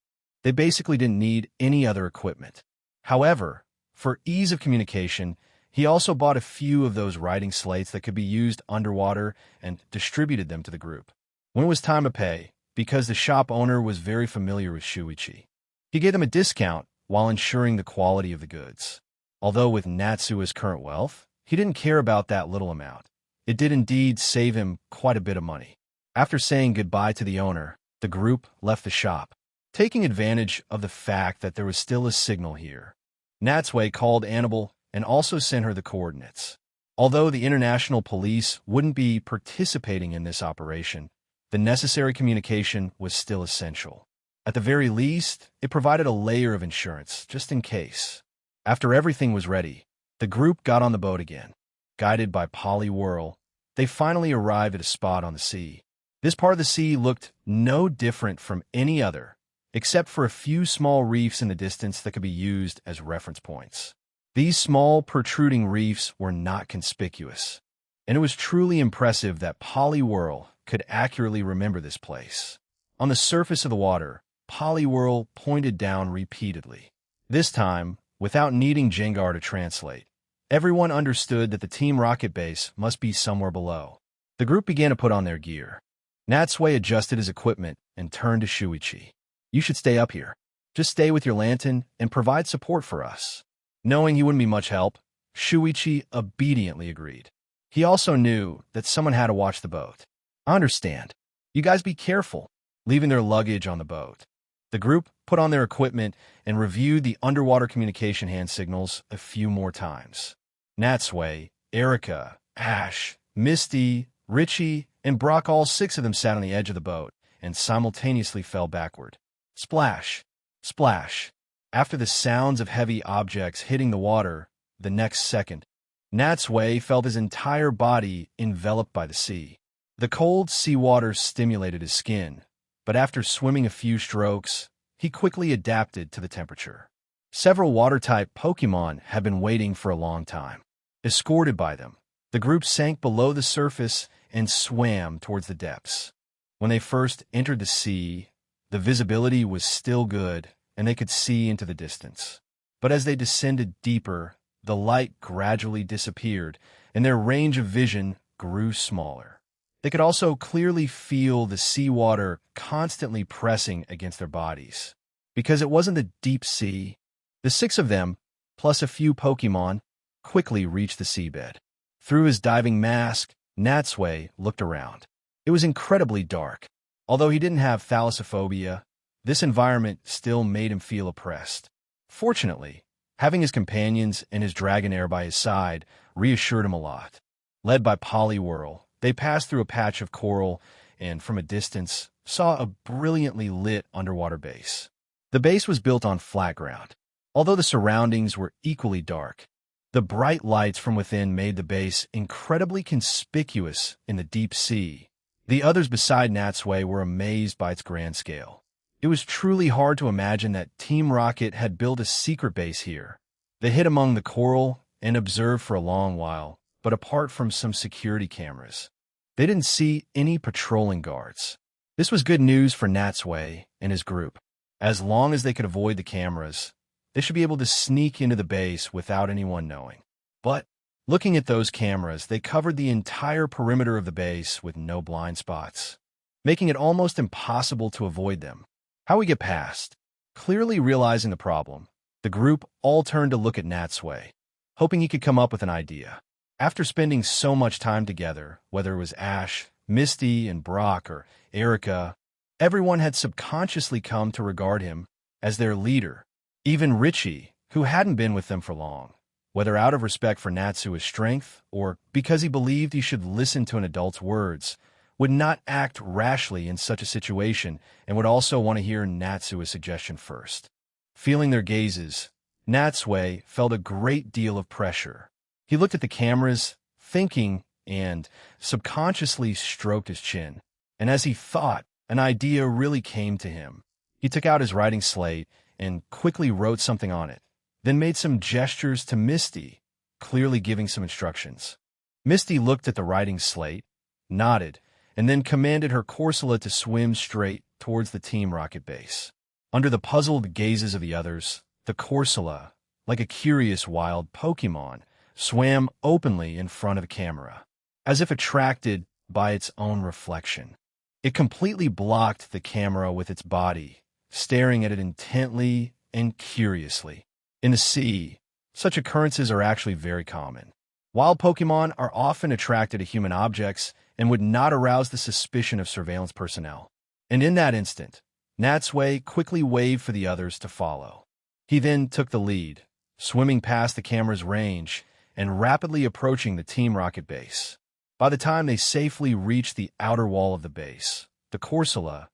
[SPEAKER 1] they basically didn't need any other equipment. However, for ease of communication, he also bought a few of those writing slates that could be used underwater and distributed them to the group. When it was time to pay, because the shop owner was very familiar with Shuichi, he gave them a discount while ensuring the quality of the goods. Although with Natsui's current wealth, he didn't care about that little amount. It did indeed save him quite a bit of money. After saying goodbye to the owner, the group left the shop. Taking advantage of the fact that there was still a signal here, Natsui called Annabelle and also sent her the coordinates. Although the international police wouldn't be participating in this operation, the necessary communication was still essential. At the very least, it provided a layer of insurance, just in case. After everything was ready, the group got on the boat again. Guided by Poliwhirl, they finally arrived at a spot on the sea. This part of the sea looked no different from any other, except for a few small reefs in the distance that could be used as reference points. These small, protruding reefs were not conspicuous, and it was truly impressive that Poliwhirl could accurately remember this place. On the surface of the water, Poliwhirl pointed down repeatedly. This time, without needing Jengar to translate, everyone understood that the Team Rocket base must be somewhere below. The group began to put on their gear. Natsui adjusted his equipment and turned to Shuichi. "You should stay up here. Just stay with your lantern and provide support for us." Knowing he wouldn't be much help, Shuichi obediently agreed. He also knew that someone had to watch the boat. "I understand. You guys be careful," leaving their luggage on the boat. The group put on their equipment and reviewed the underwater communication hand signals a few more times. Natsui, Erika, Ash, Misty, Richie, and Brock, all six of them sat on the edge of the boat and simultaneously fell backward. Splash! Splash! After the sounds of heavy objects hitting the water, the next second, Natsui felt his entire body enveloped by the sea. The cold seawater stimulated his skin, but after swimming a few strokes, he quickly adapted to the temperature. Several water-type Pokemon had been waiting for a long time. Escorted by them, the group sank below the surface and swam towards the depths. When they first entered the sea, the visibility was still good and they could see into the distance. But as they descended deeper, the light gradually disappeared and their range of vision grew smaller. They could also clearly feel the seawater constantly pressing against their bodies. Because it wasn't the deep sea, the six of them, plus a few Pokemon, quickly reached the seabed. Through his diving mask, Natsui looked around. It was incredibly dark. Although he didn't have thalassophobia, this environment still made him feel oppressed. Fortunately, having his companions and his Dragonair by his side reassured him a lot. Led by Poliwhirl, they passed through a patch of coral and, from a distance, saw a brilliantly lit underwater base. The base was built on flat ground. Although the surroundings were equally dark, the bright lights from within made the base incredibly conspicuous in the deep sea. The others beside Natsui were amazed by its grand scale. It was truly hard to imagine that Team Rocket had built a secret base here. They hid among the coral and observed for a long while, but apart from some security cameras, they didn't see any patrolling guards. This was good news for Natsui and his group. As long as they could avoid the cameras, they should be able to sneak into the base without anyone knowing. But, looking at those cameras, they covered the entire perimeter of the base with no blind spots, making it almost impossible to avoid them. How we get past? Clearly realizing the problem, the group all turned to look at Natsui, hoping he could come up with an idea. After spending so much time together, whether it was Ash, Misty, and Brock, or Erica, everyone had subconsciously come to regard him as their leader. Even Richie, who hadn't been with them for long, whether out of respect for Natsui's strength or because he believed he should listen to an adult's words, would not act rashly in such a situation and would also want to hear Natsui's suggestion first. Feeling their gazes, Natsui felt a great deal of pressure. He looked at the cameras, thinking, and subconsciously stroked his chin. And as he thought, an idea really came to him. He took out his writing slate and quickly wrote something on it, then made some gestures to Misty, clearly giving some instructions. Misty looked at the writing slate, nodded, and then commanded her Corsola to swim straight towards the Team Rocket base. Under the puzzled gazes of the others, the Corsola, like a curious wild Pokemon, swam openly in front of the camera, as if attracted by its own reflection. It completely blocked the camera with its body, staring at it intently and curiously. In the sea, such occurrences are actually very common. Wild Pokemon are often attracted to human objects and would not arouse the suspicion of surveillance personnel. And in that instant, Natsui quickly waved for the others to follow. He then took the lead, swimming past the camera's range and rapidly approaching the Team Rocket base. By the time they safely reached the outer wall of the base, the Corsola,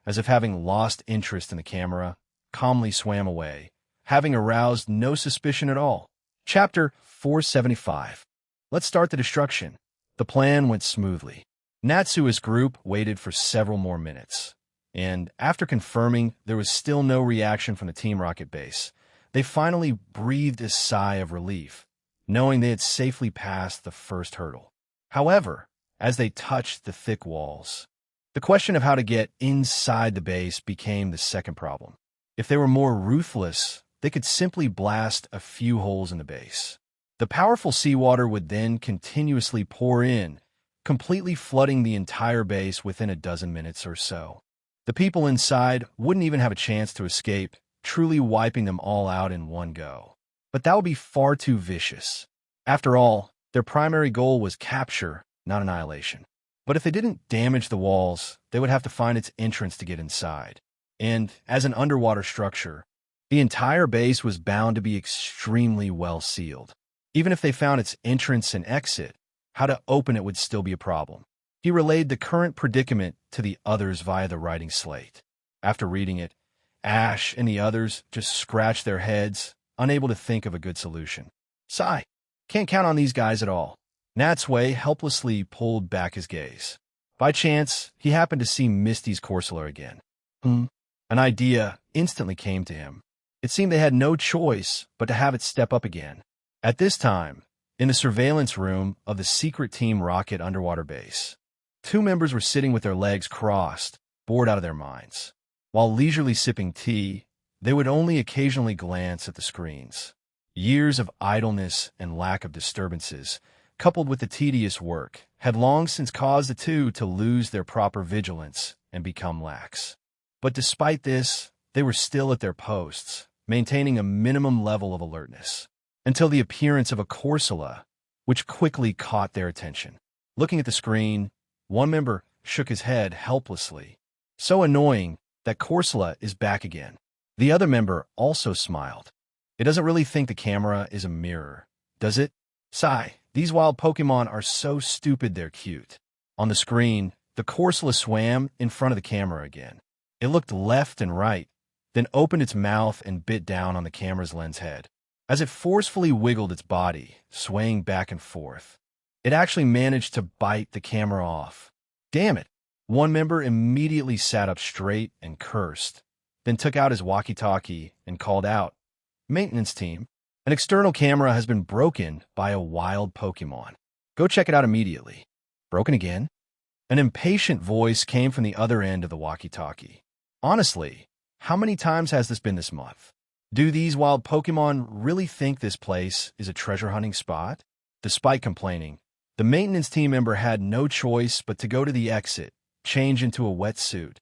[SPEAKER 1] as if having lost interest in the camera, calmly swam away, having aroused no suspicion at all. Chapter 475. Let's start the destruction. The plan went smoothly. Natsui's group waited for several more minutes, and after confirming there was still no reaction from the Team Rocket base, they finally breathed a sigh of relief, knowing they had safely passed the first hurdle. However, as they touched the thick walls, the question of how to get inside the base became the second problem. If they were more ruthless, they could simply blast a few holes in the base. The powerful seawater would then continuously pour in, completely flooding the entire base within a dozen minutes or so. The people inside wouldn't even have a chance to escape, truly wiping them all out in one go. But that would be far too vicious. After all, their primary goal was capture, not annihilation. But if they didn't damage the walls, they would have to find its entrance to get inside. And as an underwater structure, the entire base was bound to be extremely well sealed. Even if they found its entrance and exit, how to open it would still be a problem. He relayed the current predicament to the others via the writing slate. After reading it, Ash and the others just scratched their heads, unable to think of a good solution. Sigh. Can't count on these guys at all. Natsui helplessly pulled back his gaze. By chance, he happened to see Misty's Corsola again. An idea instantly came to him. It seemed they had no choice but to have it step up again. At this time, in the surveillance room of the secret Team Rocket underwater base, two members were sitting with their legs crossed, bored out of their minds. While leisurely sipping tea, they would only occasionally glance at the screens. Years of idleness and lack of disturbances, coupled with the tedious work, had long since caused the two to lose their proper vigilance and become lax. But despite this, they were still at their posts, maintaining a minimum level of alertness, until the appearance of a Corsola, which quickly caught their attention. Looking at the screen, one member shook his head helplessly. So annoying that Corsola is back again. The other member also smiled. It doesn't really think the camera is a mirror, does it? Sigh. These wild Pokemon are so stupid they're cute. On the screen, the Corsola swam in front of the camera again. It looked left and right, then opened its mouth and bit down on the camera's lens head. As it forcefully wiggled its body, swaying back and forth, it actually managed to bite the camera off. Damn it! One member immediately sat up straight and cursed, then took out his walkie-talkie and called out, "Maintenance team, an external camera has been broken by a wild Pokemon. Go check it out immediately." Broken again? An impatient voice came from the other end of the walkie-talkie. Honestly, how many times has this been this month? Do these wild Pokemon really think this place is a treasure hunting spot? Despite complaining, the maintenance team member had no choice but to go to the exit, change into a wetsuit,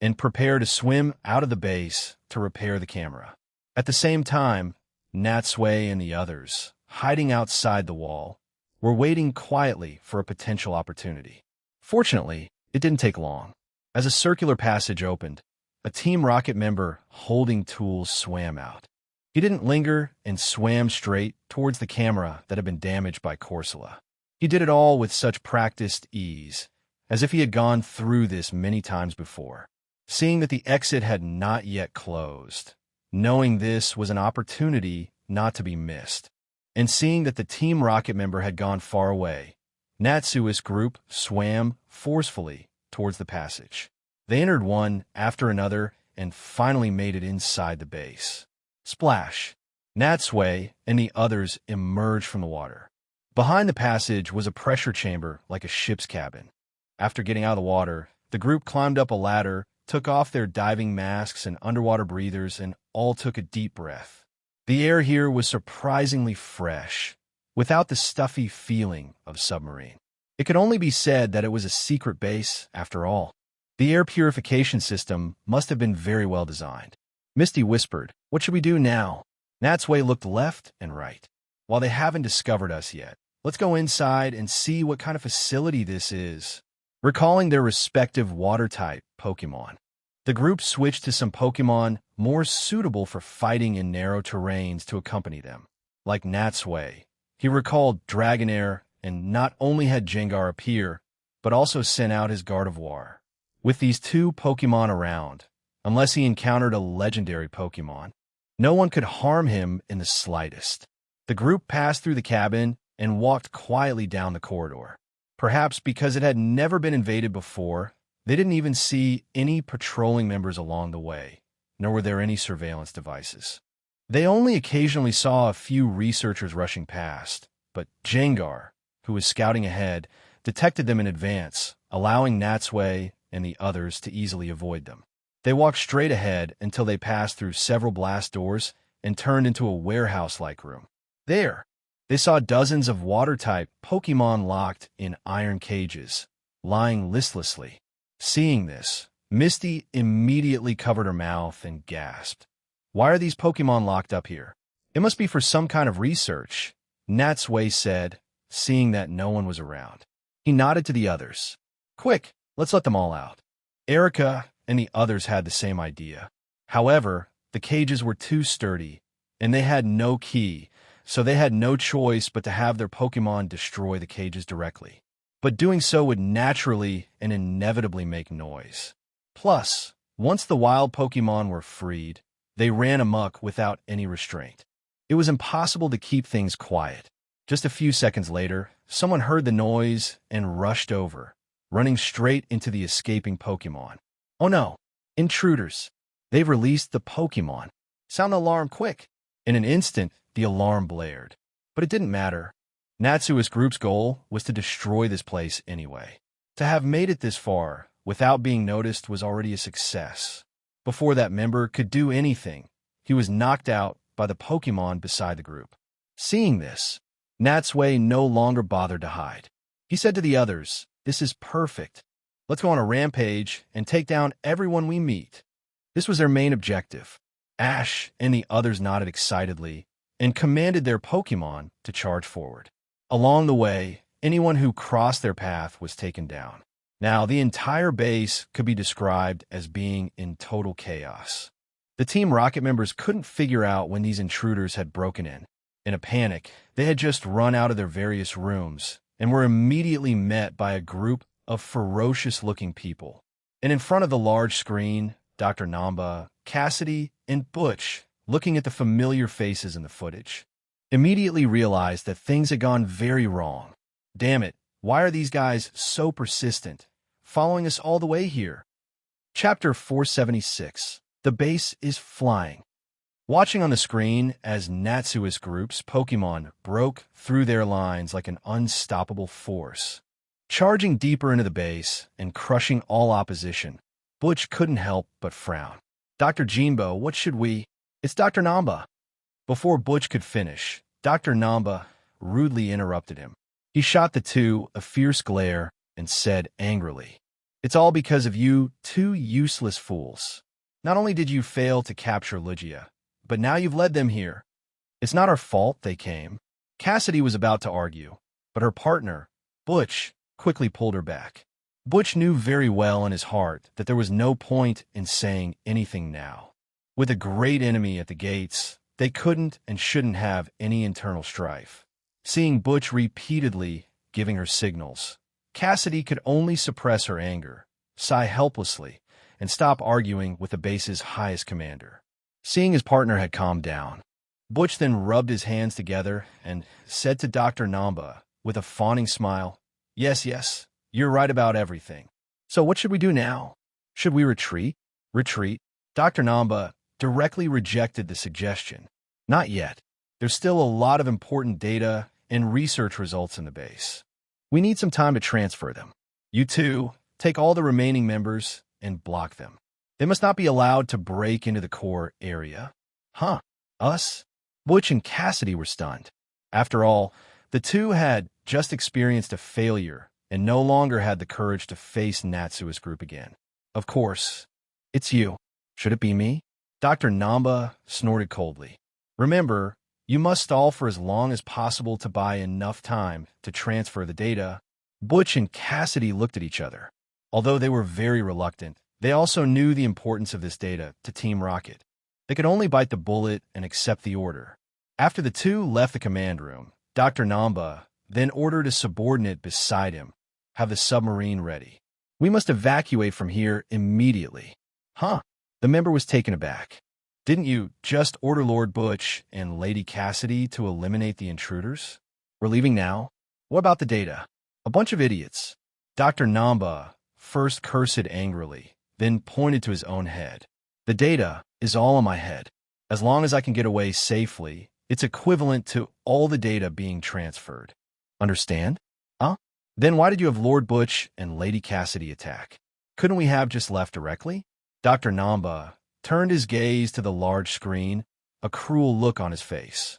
[SPEAKER 1] and prepare to swim out of the base to repair the camera. At the same time, Natsui and the others, hiding outside the wall, were waiting quietly for a potential opportunity. Fortunately, it didn't take long. As a circular passage opened, a Team Rocket member holding tools swam out. He didn't linger and swam straight towards the camera that had been damaged by Corsola. He did it all with such practiced ease, as if he had gone through this many times before. Seeing that the exit had not yet closed, knowing this was an opportunity not to be missed, and seeing that the Team Rocket member had gone far away, Natsui's group swam forcefully towards the passage. They entered one after another and finally made it inside the base. Splash! Natsui and the others emerged from the water. Behind the passage was a pressure chamber like a ship's cabin. After getting out of the water, the group climbed up a ladder, took off their diving masks and underwater breathers, and all took a deep breath. The air here was surprisingly fresh, without the stuffy feeling of submarine. It could only be said that it was a secret base, after all. The air purification system must have been very well designed. Misty whispered, "What should we do now?" Natsui looked left and right. "While they haven't discovered us yet, let's go inside and see what kind of facility this is." Recalling their respective water-type Pokemon, the group switched to some Pokemon more suitable for fighting in narrow terrains to accompany them. Like Natsui, he recalled Dragonair and not only had Gengar appear, but also sent out his Gardevoir. With these two Pokemon around, unless he encountered a legendary Pokemon, no one could harm him in the slightest. The group passed through the cabin and walked quietly down the corridor. Perhaps because it had never been invaded before, they didn't even see any patrolling members along the way, nor were there any surveillance devices. They only occasionally saw a few researchers rushing past, but Gengar, who was scouting ahead, detected them in advance, allowing Natsui and the others to easily avoid them. They walked straight ahead until they passed through several blast doors and turned into a warehouse-like room. There, they saw dozens of water-type Pokemon locked in iron cages, lying listlessly. Seeing this, Misty immediately covered her mouth and gasped. "Why are these Pokemon locked up here?" "It must be for some kind of research," Natsui said, seeing that no one was around. He nodded to the others. "Quick, let's let them all out." Erica and the others had the same idea. However, the cages were too sturdy, and they had no key, so they had no choice but to have their Pokemon destroy the cages directly. But doing so would naturally and inevitably make noise. Plus, once the wild Pokemon were freed, they ran amok without any restraint. It was impossible to keep things quiet. Just a few seconds later, someone heard the noise and rushed over, running straight into the escaping Pokemon. Oh no! Intruders! They've released the Pokemon. Sound the alarm quick! In an instant, the alarm blared. But it didn't matter. Natsui's group's goal was to destroy this place anyway. To have made it this far without being noticed was already a success. Before that member could do anything, he was knocked out by the Pokemon beside the group. Seeing this, Natsui no longer bothered to hide. He said to the others, "This is perfect. Let's go on a rampage and take down everyone we meet." This was their main objective. Ash and the others nodded excitedly and commanded their Pokemon to charge forward. Along the way, anyone who crossed their path was taken down. Now, the entire base could be described as being in total chaos. The Team Rocket members couldn't figure out when these intruders had broken in. In a panic, they had just run out of their various rooms and were immediately met by a group of ferocious-looking people. And in front of the large screen, Dr. Namba, Cassidy, and Butch, looking at the familiar faces in the footage, immediately realized that things had gone very wrong. Damn it, why are these guys so persistent, following us all the way here? Chapter 476. The base is flying. Watching on the screen as Natsui's group's Pokemon broke through their lines like an unstoppable force, charging deeper into the base and crushing all opposition, Butch couldn't help but frown. "Dr. Jinbo, what should we—" "It's Dr. Namba." Before Butch could finish, Dr. Namba rudely interrupted him. He shot the two a fierce glare and said angrily, "It's all because of you two useless fools. Not only did you fail to capture Lugia, but now you've led them here. It's not our fault they came." Cassidy was about to argue, but her partner, Butch, quickly pulled her back. Butch knew very well in his heart that there was no point in saying anything now. With a great enemy at the gates, they couldn't and shouldn't have any internal strife. Seeing Butch repeatedly giving her signals, Cassidy could only suppress her anger, sigh helplessly, and stop arguing with the base's highest commander. Seeing his partner had calmed down, Butch then rubbed his hands together and said to Dr. Namba with a fawning smile, Yes, you're right about everything. So what should we do now? Should we retreat?" "Retreat?" Dr. Namba directly rejected the suggestion. "Not yet. There's still a lot of important data and research results in the base. We need some time to transfer them. You two, take all the remaining members and block them. They must not be allowed to break into the core area." "Huh? Us?" Butch and Cassidy were stunned. After all, the two had just experienced a failure and no longer had the courage to face Natsui's group again. "Of course. It's you. Should it be me?" Dr. Namba snorted coldly. "Remember, you must stall for as long as possible to buy enough time to transfer the data." Butch and Cassidy looked at each other. Although they were very reluctant, they also knew the importance of this data to Team Rocket. They could only bite the bullet and accept the order. After the two left the command room, Dr. Namba then ordered a subordinate beside him, "Have the submarine ready. We must evacuate from here immediately." "Huh?" The member was taken aback. "Didn't you just order Lord Butch and Lady Cassidy to eliminate the intruders? We're leaving now? What about the data?" "A bunch of idiots." Dr. Namba first cursed angrily, then pointed to his own head. "The data is all in my head. As long as I can get away safely, it's equivalent to all the data being transferred. Understand? Huh? Then why did you have Lord Butch and Lady Cassidy attack? Couldn't we have just left directly?" Dr. Namba turned his gaze to the large screen, a cruel look on his face.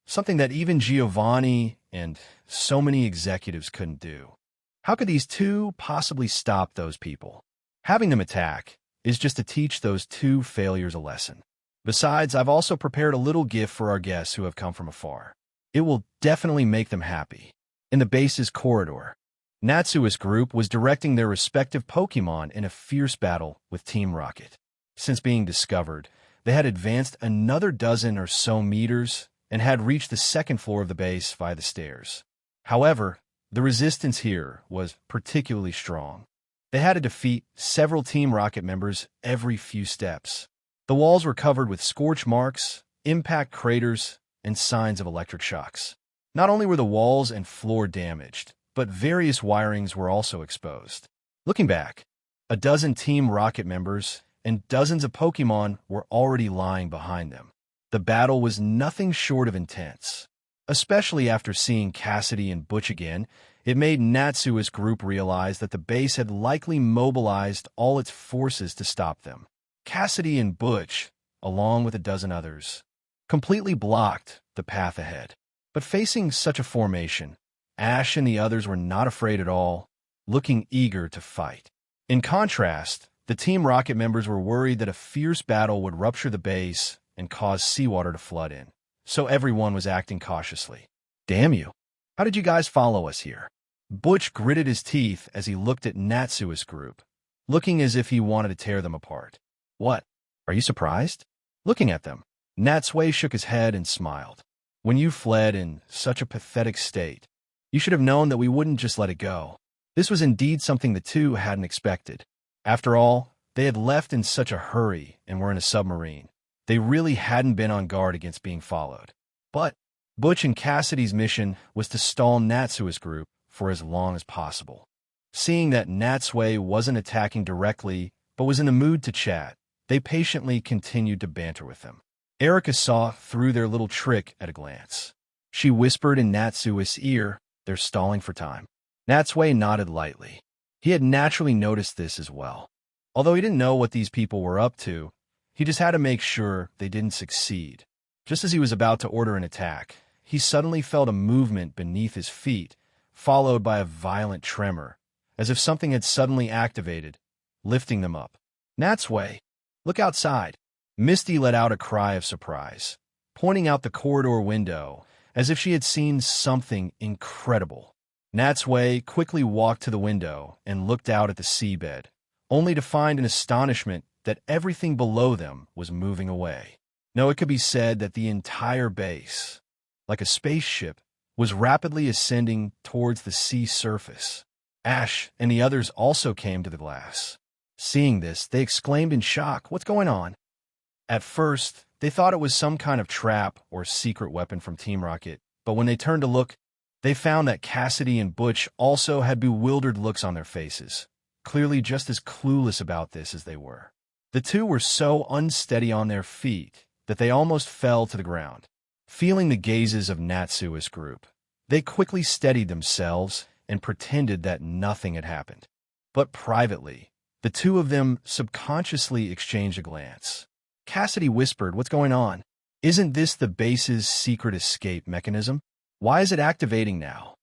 [SPEAKER 1] Something that even Giovanni and so many executives couldn't do. How could these two possibly stop those people? Having them attack is just to teach those two failures a lesson. Besides, I've also prepared a little gift for our guests who have come from afar. It will definitely make them happy. In the base's corridor, Natsui's group was directing their respective Pokemon in a fierce battle with Team Rocket. Since being discovered, they had advanced another dozen or so meters and had reached the second floor of the base via the stairs. However, the resistance here was particularly strong. They had to defeat several Team Rocket members every few steps. The walls were covered with scorch marks, impact craters, and signs of electric shocks. Not only were the walls and floor damaged, but various wirings were also exposed. Looking back, a dozen Team Rocket members and dozens of Pokémon were already lying behind them. The battle was nothing short of intense. Especially after seeing Cassidy and Butch again, it made Natsui's group realize that the base had likely mobilized all its forces to stop them. Cassidy and Butch, along with a dozen others, completely blocked the path ahead. But facing such a formation, Ash and the others were not afraid at all, looking eager to fight. In contrast, the Team Rocket members were worried that a fierce battle would rupture the base and cause seawater to flood in, so everyone was acting cautiously. Damn you! How did you guys follow us here? Butch gritted his teeth as he looked at Natsui's group, looking as if he wanted to tear them apart. What? Are you surprised? Looking at them, Natsui shook his head and smiled. When you fled in such a pathetic state, you should have known that we wouldn't just let it go. This was indeed something the two hadn't expected. After all, they had left in such a hurry and were in a submarine. They really hadn't been on guard against being followed. But Butch and Cassidy's mission was to stall Natsui's group for as long as possible. Seeing that Natsui wasn't attacking directly but was in the mood to chat, they patiently continued to banter with them. Erika saw through their little trick at a glance. She whispered in Natsui's ear, "They're stalling for time." Natsui nodded lightly. He had naturally noticed this as well. Although he didn't know what these people were up to, he just had to make sure they didn't succeed. Just as he was about to order an attack, he suddenly felt a movement beneath his feet, followed by a violent tremor, as if something had suddenly activated, lifting them up. "Natsui, look outside." Misty let out a cry of surprise, pointing out the corridor window, as if she had seen something incredible. Natsui quickly walked to the window and looked out at the seabed, only to find in astonishment that everything below them was moving away. No, it could be said that the entire base, like a spaceship, was rapidly ascending towards the sea surface. Ash and the others also came to the glass. Seeing this, they exclaimed in shock, "What's going on?" At first, they thought it was some kind of trap or secret weapon from Team Rocket, but when they turned to look, they found that Cassidy and Butch also had bewildered looks on their faces, clearly just as clueless about this as they were. The two were so unsteady on their feet that they almost fell to the ground. Feeling the gazes of Natsui's group, they quickly steadied themselves and pretended that nothing had happened. But privately, the two of them subconsciously exchanged a glance. Cassidy whispered, "What's going on? Isn't this the base's secret escape mechanism? Why is it activating now?"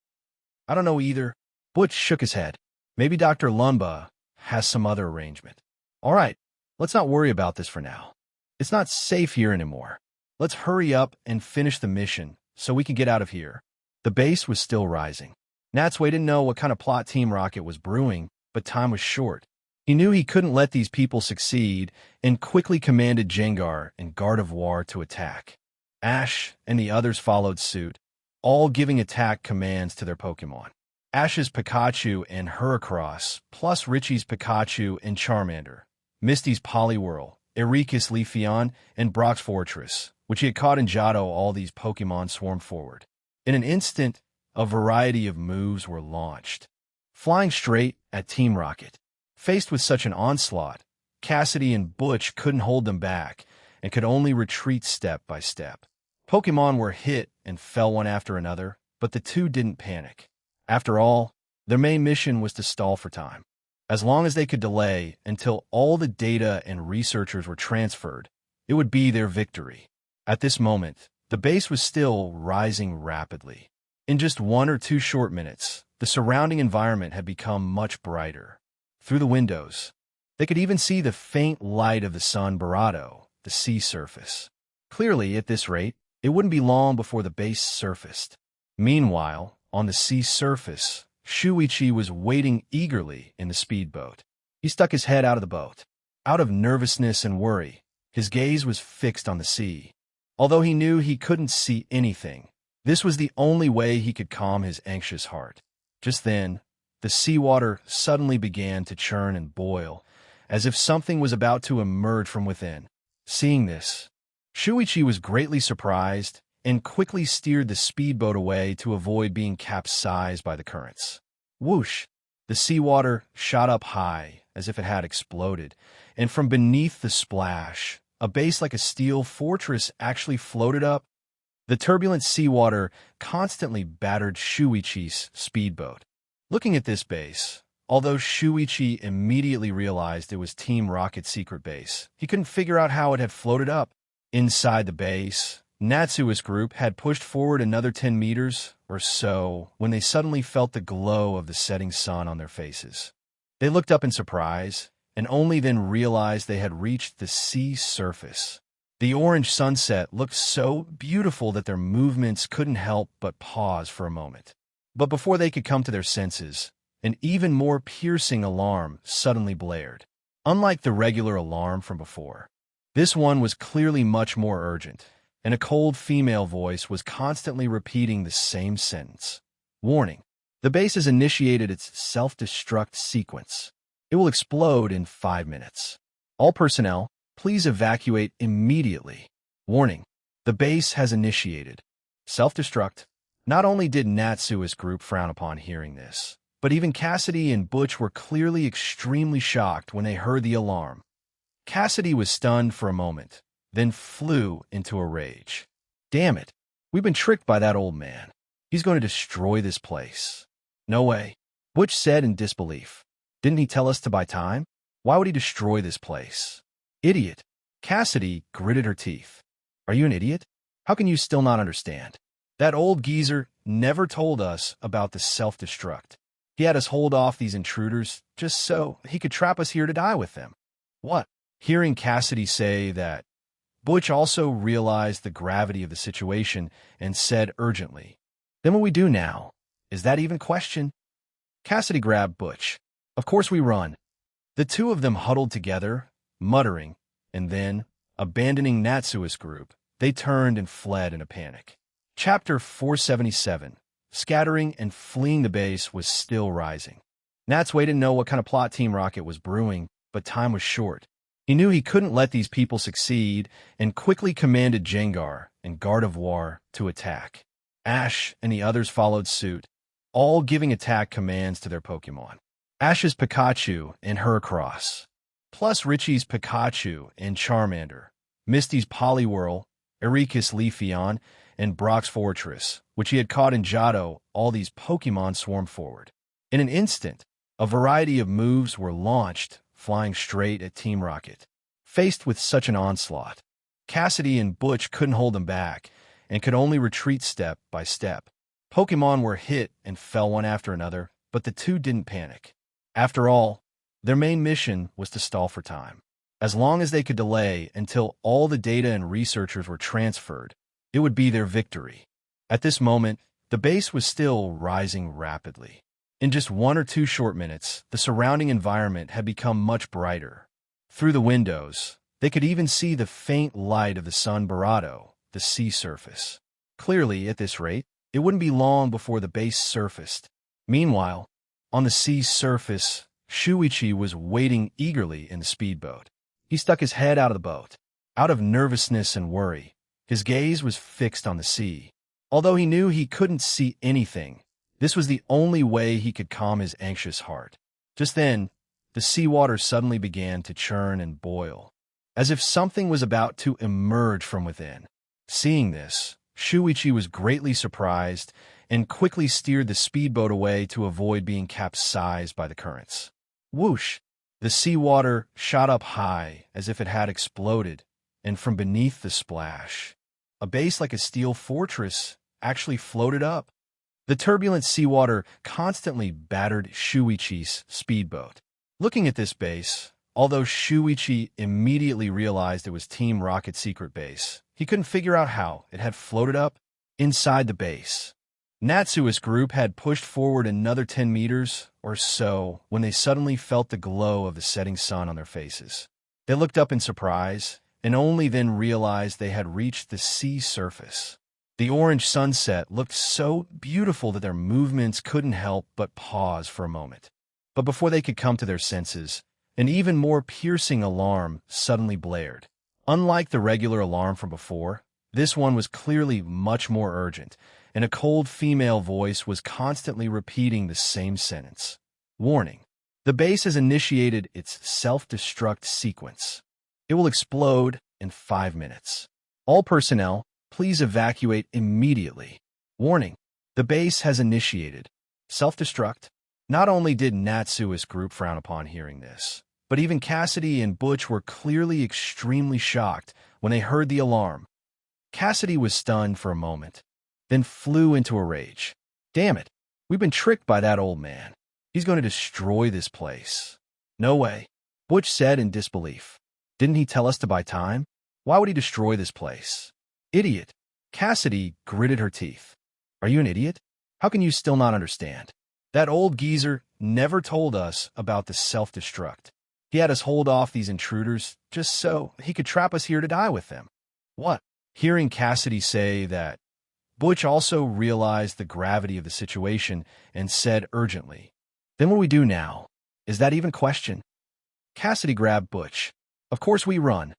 [SPEAKER 1] "I don't know either." Butch shook his head. "Maybe Dr. Lumba has some other arrangement." "All right, let's not worry about this for now. It's not safe here anymore. Let's hurry up and finish the mission so we can get out of here." The base was still rising. Natsui didn't know what kind of plot Team Rocket was brewing, but time was short. He knew he couldn't let these people succeed and quickly commanded Jengar and Gardevoir to attack. Ash and the others followed suit, all giving attack commands to their Pokémon. Ash's Pikachu and Heracross, plus Richie's Pikachu and Charmander, Misty's Poliwhirl, Erika's Leafeon, and Brock's Fortress, which he had caught in Johto. All these Pokémon swarmed forward. In an instant, a variety of moves were launched, flying straight at Team Rocket. Faced with such an onslaught, Cassidy and Butch couldn't hold them back and could only retreat step by step. Pokémon were hit and fell one after another, but the two didn't panic. After all, their main mission was to stall for time. As long as they could delay until all the data and researchers were transferred, it would be their victory. At this moment, the base was still rising rapidly. In just 1 or 2 short minutes, the surrounding environment had become much brighter. Through the windows, they could even see the faint light of the sun Barado, the sea surface. Clearly, at this rate, it wouldn't be long before the base surfaced. Meanwhile, on the sea surface, Shuichi was waiting eagerly in the speedboat. He stuck his head out of the boat. Out of nervousness and worry, his gaze was fixed on the sea. Although he knew he couldn't see anything, this was the only way he could calm his anxious heart. Just then, the seawater suddenly began to churn and boil, as if something was about to emerge from within. Seeing this, Shuichi was greatly surprised and quickly steered the speedboat away to avoid being capsized by the currents. Whoosh! The seawater shot up high, as if it had exploded, and from beneath the splash, a base like a steel fortress actually floated up. The turbulent seawater constantly battered Shuichi's speedboat. Looking at this base, although Shuichi immediately realized it was Team Rocket's secret base, he couldn't figure out how it had floated up. Inside the base, Natsui's group had pushed forward another 10 meters or so when they suddenly felt the glow of the setting sun on their faces. They looked up in surprise, and only then realized they had reached the sea surface. The orange sunset looked so beautiful that their movements couldn't help but pause for a moment. But before they could come to their senses, an even more piercing alarm suddenly blared. Unlike the regular alarm from before, this one was clearly much more urgent, and a cold female voice was constantly repeating the same sentence. Warning: the base has initiated its self-destruct sequence. It will explode in 5 minutes. All personnel, please evacuate immediately. Warning: the base has initiated self-destruct. Not only did Natsui's group frown upon hearing this, but even Cassidy and Butch were clearly extremely shocked when they heard the alarm. Cassidy was stunned for a moment, then flew into a rage. Damn it! We've been tricked by that old man. He's going to destroy this place. No way, Butch said in disbelief. Didn't he tell us to buy time? Why would he destroy this place? Idiot! Cassidy gritted her teeth. Are you an idiot? How can you still not understand? That old geezer never told us about the self-destruct. He had us hold off these intruders just so he could trap us here to die with them. What? Hearing Cassidy say that, Butch also realized the gravity of the situation and said urgently, Then what we do now? Is that even question? Cassidy grabbed Butch. Of course we run. The two of them huddled together, muttering, and then, abandoning Natsui's group, they turned and fled in a panic. Chapter 477. Scattering and fleeing the base was still rising. Natsui didn't know what kind of plot Team Rocket was brewing, but time was short. He knew he couldn't let these people succeed and quickly commanded Jengar and Gardevoir to attack. Ash and the others followed suit, all giving attack commands to their Pokémon. Ash's Pikachu and Heracross, plus Richie's Pikachu and Charmander, Misty's Poliwhirl, Erika's Leafeon, and Brock's Fortress, which he had caught in Johto. All these Pokémon swarmed forward. In an instant, a variety of moves were launched, flying straight at Team Rocket. Faced with such an onslaught, Cassidy and Butch couldn't hold them back and could only retreat step by step. Pokémon were hit and fell one after another, but the two didn't panic. After all, their main mission was to stall for time. As long as they could delay until all the data and researchers were transferred, it would be their victory. At this moment, the base was still rising rapidly. In just 1 or 2 short minutes, the surrounding environment had become much brighter. Through the windows, they could even see the faint light of the sun Barado, the sea surface. Clearly, at this rate, it wouldn't be long before the base surfaced. Meanwhile, on the sea's surface, Shuichi was waiting eagerly in the speedboat. He stuck his head out of the boat. Out of nervousness and worry, his gaze was fixed on the sea. Although he knew he couldn't see anything, this was the only way he could calm his anxious heart. Just then, the seawater suddenly began to churn and boil, as if something was about to emerge from within. Seeing this, Shuichi was greatly surprised and quickly steered the speedboat away to avoid being capsized by the currents. Whoosh! The seawater shot up high as if it had exploded, and from beneath the splash, a base like a steel fortress actually floated up. The turbulent seawater constantly battered Shuichi's speedboat. Looking at this base, although Shuichi immediately realized it was Team Rocket's secret base, he couldn't figure out how it had floated up. Inside the base, Natsui's group had pushed forward another 10 meters or so when they suddenly felt the glow of the setting sun on their faces. They looked up in surprise, and only then realized they had reached the sea surface. The orange sunset looked so beautiful that their movements couldn't help but pause for a moment. But before they could come to their senses, an even more piercing alarm suddenly blared. Unlike the regular alarm from before, this one was clearly much more urgent, and a cold female voice was constantly repeating the same sentence. Warning. The base has initiated its self-destruct sequence. It will explode in 5 minutes. All personnel, please evacuate immediately. Warning. The base has initiated self-destruct. Not only did Natsui's group frown upon hearing this, but even Cassidy and Butch were clearly extremely shocked when they heard the alarm. Cassidy was stunned for a moment, then flew into a rage. Damn it, we've been tricked by that old man. He's going to destroy this place. No way, Butch said in disbelief. Didn't he tell us to buy time? Why would he destroy this place? Idiot. Cassidy gritted her teeth. Are you an idiot? How can you still not understand? That old geezer never told us about the self-destruct. He had us hold off these intruders just so he could trap us here to die with them. What? Hearing Cassidy say that, Butch also realized the gravity of the situation and said urgently, Then what do we do now? Is that even a question? Cassidy grabbed Butch. Of course we run.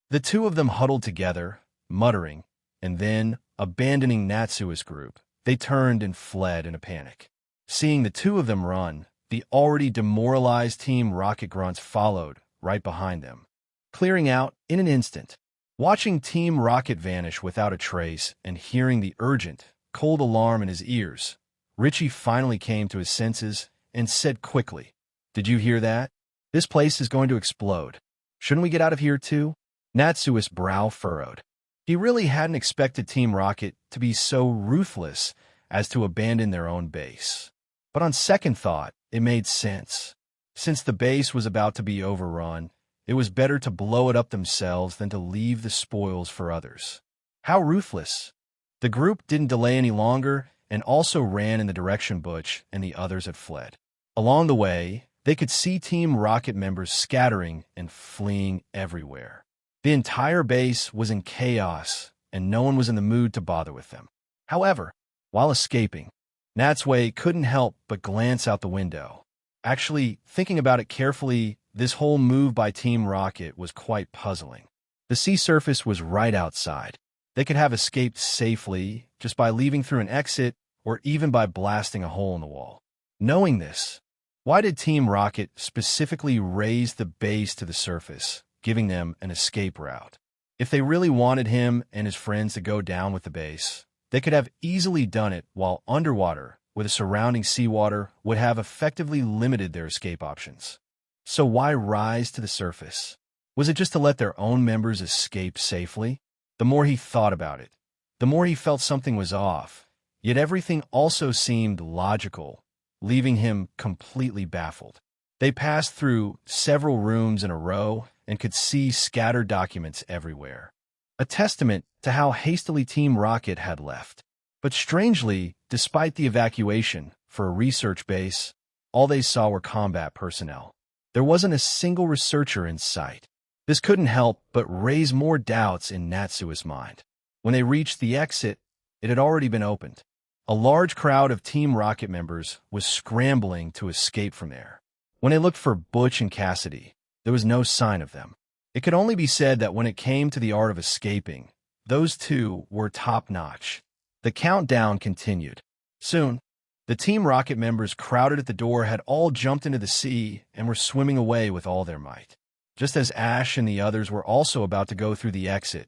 [SPEAKER 1] The two of them huddled together, muttering, and then, abandoning Natsui's group, they turned and fled in a panic. Seeing the two of them run, the already demoralized Team Rocket grunts followed right behind them, clearing out in an instant. Watching Team Rocket vanish without a trace and hearing the urgent, cold alarm in his ears, Richie finally came to his senses and said quickly, Did you hear that? This place is going to explode. Shouldn't we get out of here too? Natsui's brow furrowed. He really hadn't expected Team Rocket to be so ruthless as to abandon their own base. But on second thought, it made sense. Since the base was about to be overrun, it was better to blow it up themselves than to leave the spoils for others. How ruthless! The group didn't delay any longer and also ran in the direction Butch and the others had fled. Along the way, they could see Team Rocket members scattering and fleeing everywhere. The entire base was in chaos, and no one was in the mood to bother with them. However, while escaping, Natsui couldn't help but glance out the window. Actually, thinking about it carefully, this whole move by Team Rocket was quite puzzling. The sea surface was right outside. They could have escaped safely just by leaving through an exit or even by blasting a hole in the wall. Knowing this, why did Team Rocket specifically raise the base to the surface, giving them an escape route? If they really wanted him and his friends to go down with the base, they could have easily done it while underwater, with the surrounding seawater would have effectively limited their escape options. So why rise to the surface? Was it just to let their own members escape safely? The more he thought about it, the more he felt something was off, yet everything also seemed logical, leaving him completely baffled. They passed through several rooms in a row and could see scattered documents everywhere, a testament to how hastily Team Rocket had left. But strangely, despite the evacuation for a research base, all they saw were combat personnel. There wasn't a single researcher in sight. This couldn't help but raise more doubts in Natsui's mind. When they reached the exit, it had already been opened. A large crowd of Team Rocket members was scrambling to escape from there. When they looked for Butch and Cassidy, there was no sign of them. It could only be said that when it came to the art of escaping, those two were top-notch. The countdown continued. Soon, the Team Rocket members crowded at the door had all jumped into the sea and were swimming away with all their might. Just as Ash and the others were also about to go through the exit,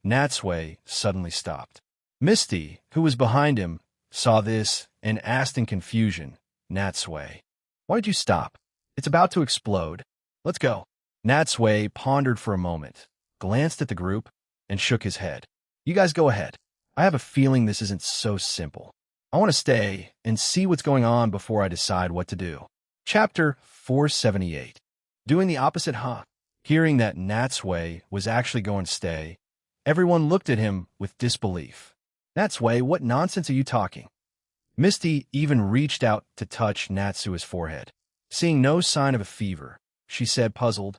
[SPEAKER 1] Natsui suddenly stopped. Misty, who was behind him, saw this and asked in confusion, Natsui, why did you stop? It's about to explode. Let's go. Natsui pondered for a moment, glanced at the group, and shook his head. You guys go ahead. I have a feeling this isn't so simple. I want to stay and see what's going on before I decide what to do. Chapter 478. Doing the opposite, huh? Hearing that Natsui was actually going to stay, everyone looked at him with disbelief. Natsui, what nonsense are you talking? Misty even reached out to touch Natsui's forehead. Seeing no sign of a fever, she said, puzzled,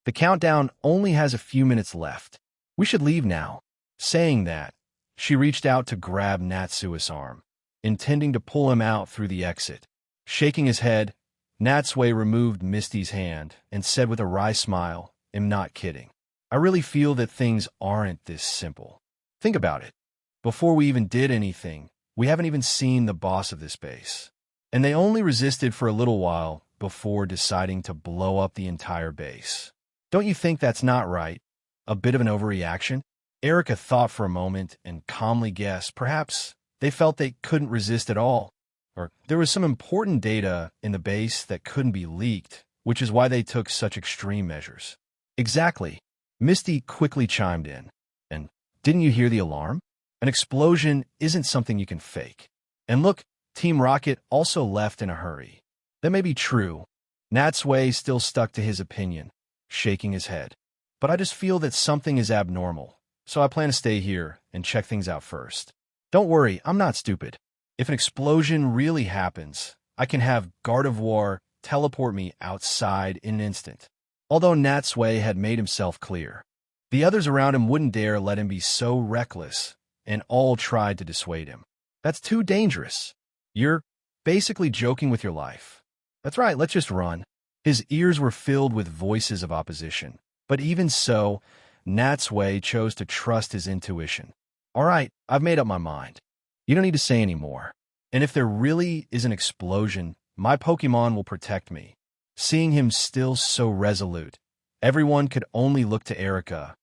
[SPEAKER 1] The countdown only has a few minutes left. We should leave now. Saying that, she reached out to grab Natsui's arm, intending to pull him out through the exit. Shaking his head, Natsui removed Misty's hand and said with a wry smile, "I'm not kidding. I really feel that things aren't this simple. Think about it. Before we even did anything, we haven't even seen the boss of this base. And they only resisted for a little while before deciding to blow up the entire base. Don't you think that's not right? A bit of an overreaction?" Erica thought for a moment and calmly guessed perhaps they felt they couldn't resist at all. Or there was some important data in the base that couldn't be leaked, which is why they took such extreme measures. Exactly. Misty quickly chimed in. And didn't you hear the alarm? An explosion isn't something you can fake. And look, Team Rocket also left in a hurry. That may be true. Natsui still stuck to his opinion, shaking his head. But I just feel that something is abnormal, so I plan to stay here and check things out first. Don't worry, I'm not stupid. If an explosion really happens, I can have Gardevoir teleport me outside in an instant. Although Natsui had made himself clear, the others around him wouldn't dare let him be so reckless, and all tried to dissuade him. That's too dangerous. You're basically joking with your life. That's right, let's just run. His ears were filled with voices of opposition, but even so, Natsui chose to trust his intuition. All right, I've made up my mind. You don't need to say any more. And if there really is an explosion, my Pokemon will protect me. Seeing him still so resolute, everyone could only look to Erica,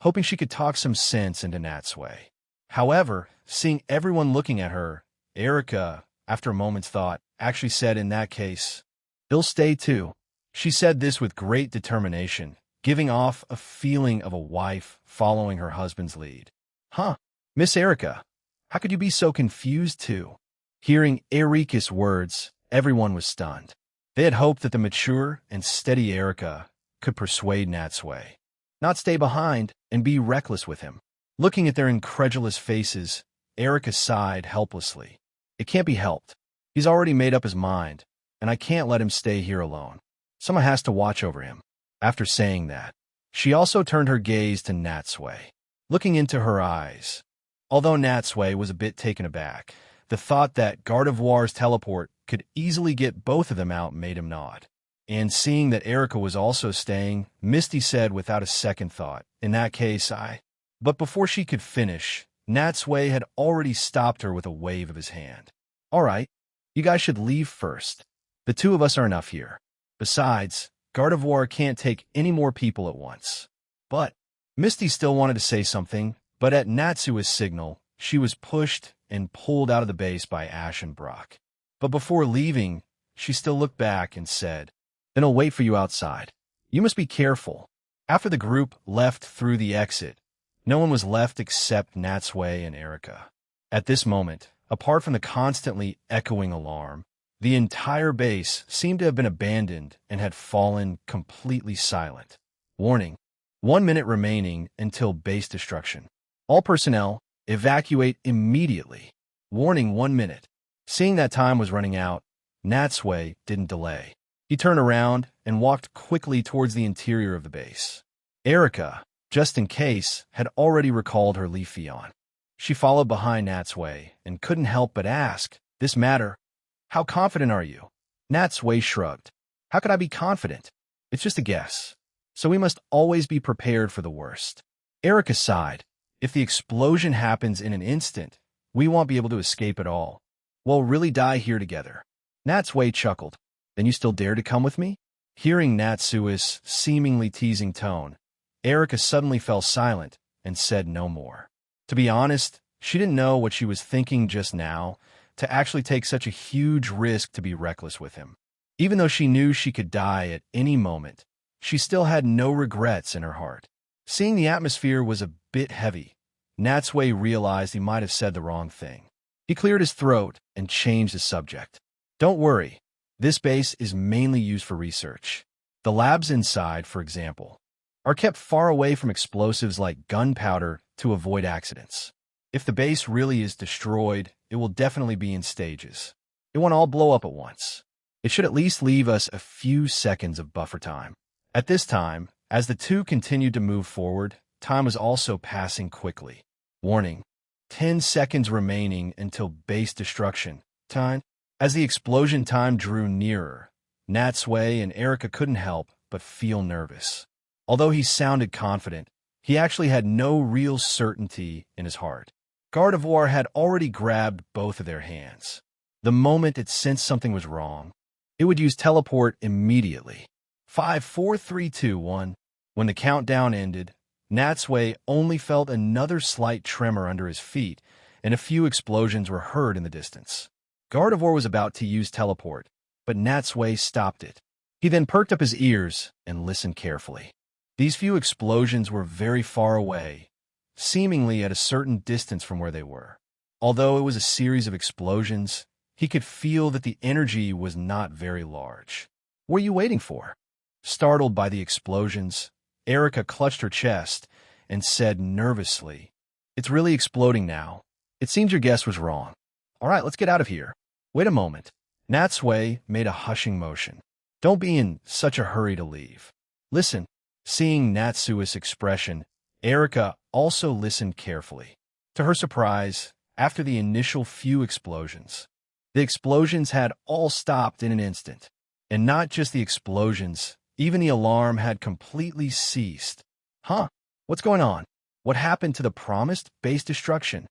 [SPEAKER 1] hoping she could talk some sense into Natsui. However, seeing everyone looking at her, Erica, after a moment's thought, actually said in that case, "He'll stay too." She said this with great determination, giving off a feeling of a wife following her husband's lead. Huh, Miss Erica, how could you be so confused too? Hearing Erika's words, everyone was stunned. They had hoped that the mature and steady Erica could persuade Natsui, not stay behind and be reckless with him. Looking at their incredulous faces, Erica sighed helplessly. It can't be helped. He's already made up his mind, and I can't let him stay here alone. Someone has to watch over him. After saying that, she also turned her gaze to Natsui, looking into her eyes. Although Natsui was a bit taken aback, the thought that Gardevoir's teleport could easily get both of them out made him nod. And seeing that Erica was also staying, Misty said without a second thought, "In that case, I—" But before she could finish, Natsui had already stopped her with a wave of his hand. "All right, you guys should leave first. The two of us are enough here. Besides, Gardevoir can't take any more people at once." But Misty still wanted to say something, but at Natsui's signal, she was pushed and pulled out of the base by Ash and Brock. But before leaving, she still looked back and said, "Then I'll wait for you outside. You must be careful." After the group left through the exit, no one was left except Natsui and Erica. At this moment, apart from the constantly echoing alarm, the entire base seemed to have been abandoned and had fallen completely silent. Warning: 1 minute remaining until base destruction. All personnel, evacuate immediately. Warning: 1 minute. Seeing that time was running out, Natsui didn't delay. He turned around and walked quickly towards the interior of the base. Erica, just in case, had already recalled her Leafeon. She followed behind Natsui and couldn't help but ask, "This matter? How confident are you?" Natsui shrugged. "How could I be confident? It's just a guess. So we must always be prepared for the worst." Erica sighed. "If the explosion happens in an instant, we won't be able to escape at all. We'll really die here together." Natsui chuckled. "Then you still dare to come with me?" Hearing Natsui's seemingly teasing tone, Erica suddenly fell silent and said no more. To be honest, she didn't know what she was thinking just now, to actually take such a huge risk to be reckless with him. Even though she knew she could die at any moment, she still had no regrets in her heart. Seeing the atmosphere was a bit heavy, Natsui realized he might have said the wrong thing. He cleared his throat and changed the subject. "Don't worry, this base is mainly used for research. The labs inside, for example, are kept far away from explosives like gunpowder to avoid accidents. If the base really is destroyed, it will definitely be in stages. It won't all blow up at once. It should at least leave us a few seconds of buffer time." At this time, As the two continued to move forward, time was also passing quickly. Warning: 10 seconds remaining until base destruction. Time. As the explosion time drew nearer, Natsui and Erica couldn't help but feel nervous. Although he sounded confident, he actually had no real certainty in his heart. Gardevoir had already grabbed both of their hands. The moment it sensed something was wrong, it would use teleport immediately. 5, 4, 3, 2, 1. When the countdown ended, Natsui only felt another slight tremor under his feet, and a few explosions were heard in the distance. Gardevoir was about to use teleport, but Natsui stopped it. He then perked up his ears and listened carefully. These few explosions were very far away, seemingly at a certain distance from where they were. Although it was a series of explosions, he could feel that the energy was not very large. What are you waiting for? Startled by the explosions, Erica clutched her chest and said nervously, "It's really exploding now. It seems your guess was wrong. All right, let's get out of here." Wait a moment. Natsui made a hushing motion. Don't be in such a hurry to leave. Listen. Seeing Natsui's expression, Erica also listened carefully. To her surprise, after the initial few explosions, the explosions had all stopped in an instant. And not just the explosions, even the alarm had completely ceased. Huh? What's going on? What happened to the promised base destruction?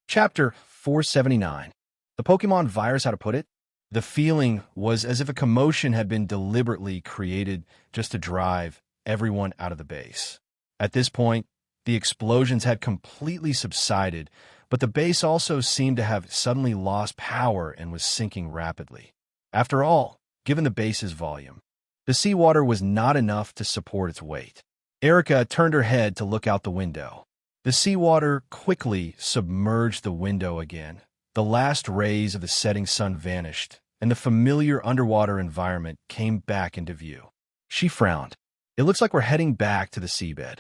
[SPEAKER 1] Chapter 479. The Pokemon virus, how to put it? The feeling was as if a commotion had been deliberately created just to drive everyone out of the base. At this point, the explosions had completely subsided, but the base also seemed to have suddenly lost power and was sinking rapidly. After all, given the base's volume, the seawater was not enough to support its weight. Erica turned her head to look out the window. The seawater quickly submerged the window again. The last rays of the setting sun vanished, and the familiar underwater environment came back into view. She frowned. It looks like we're heading back to the seabed.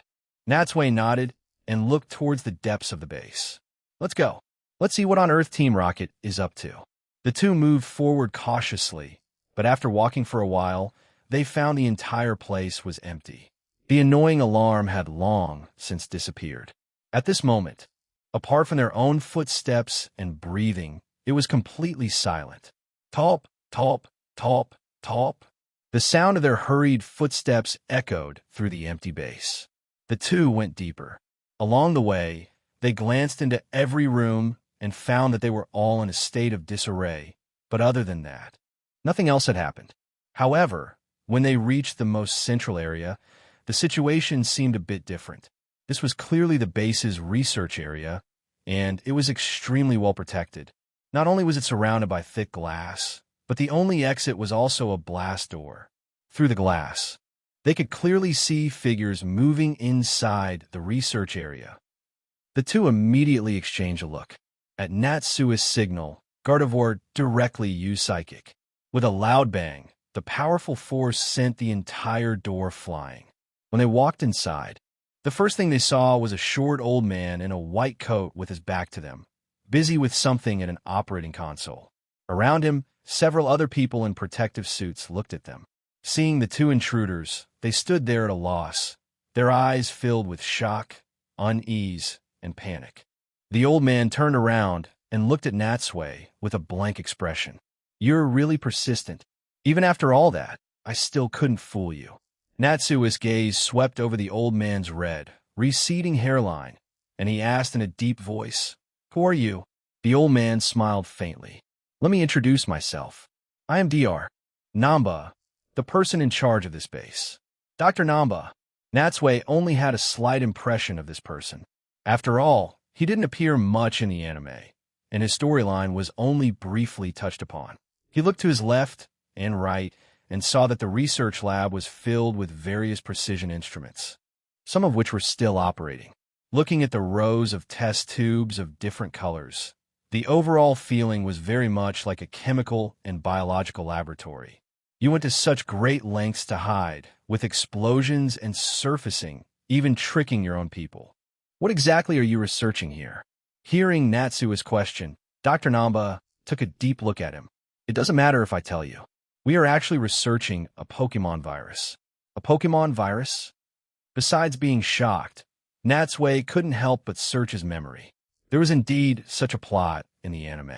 [SPEAKER 1] Natsui nodded and looked towards the depths of the base. Let's go. Let's see what on earth Team Rocket is up to. The two moved forward cautiously, but after walking for a while, they found the entire place was empty. The annoying alarm had long since disappeared. At this moment, apart from their own footsteps and breathing, it was completely silent. Talp, talp, talp, talp. The sound of their hurried footsteps echoed through the empty base. The two went deeper. Along the way, they glanced into every room and found that they were all in a state of disarray. But other than that, nothing else had happened. However, when they reached the most central area, the situation seemed a bit different. This was clearly the base's research area, and it was extremely well protected. Not only was it surrounded by thick glass, but the only exit was also a blast door. Through the glass, they could clearly see figures moving inside the research area. The two immediately exchanged a look. At Natsui's signal, Gardevoir directly used Psychic. With a loud bang, the powerful force sent the entire door flying. When they walked inside, the first thing they saw was a short old man in a white coat with his back to them, busy with something at an operating console. Around him, several other people in protective suits looked at them. Seeing the two intruders, they stood there at a loss, their eyes filled with shock, unease, and panic. The old man turned around and looked at Natsui with a blank expression. "You're really persistent. Even after all that, I still couldn't fool you." Natsui's gaze swept over the old man's red, receding hairline, and he asked in a deep voice, "Who are you?" The old man smiled faintly. "Let me introduce myself. I am Dr. Namba, the person in charge of this base." Dr. Namba. Natsui only had a slight impression of this person. After all, he didn't appear much in the anime, and his storyline was only briefly touched upon. He looked to his left and right and saw that the research lab was filled with various precision instruments, some of which were still operating. Looking at the rows of test tubes of different colors, the overall feeling was very much like a chemical and biological laboratory. You went to such great lengths to hide, with explosions and surfacing, even tricking your own people. What exactly are you researching here? Hearing Natsui's question, Dr. Namba took a deep look at him. It doesn't matter if I tell you. We are actually researching a Pokemon virus. A Pokemon virus? Besides being shocked, Natsui couldn't help but search his memory. There was indeed such a plot in the anime,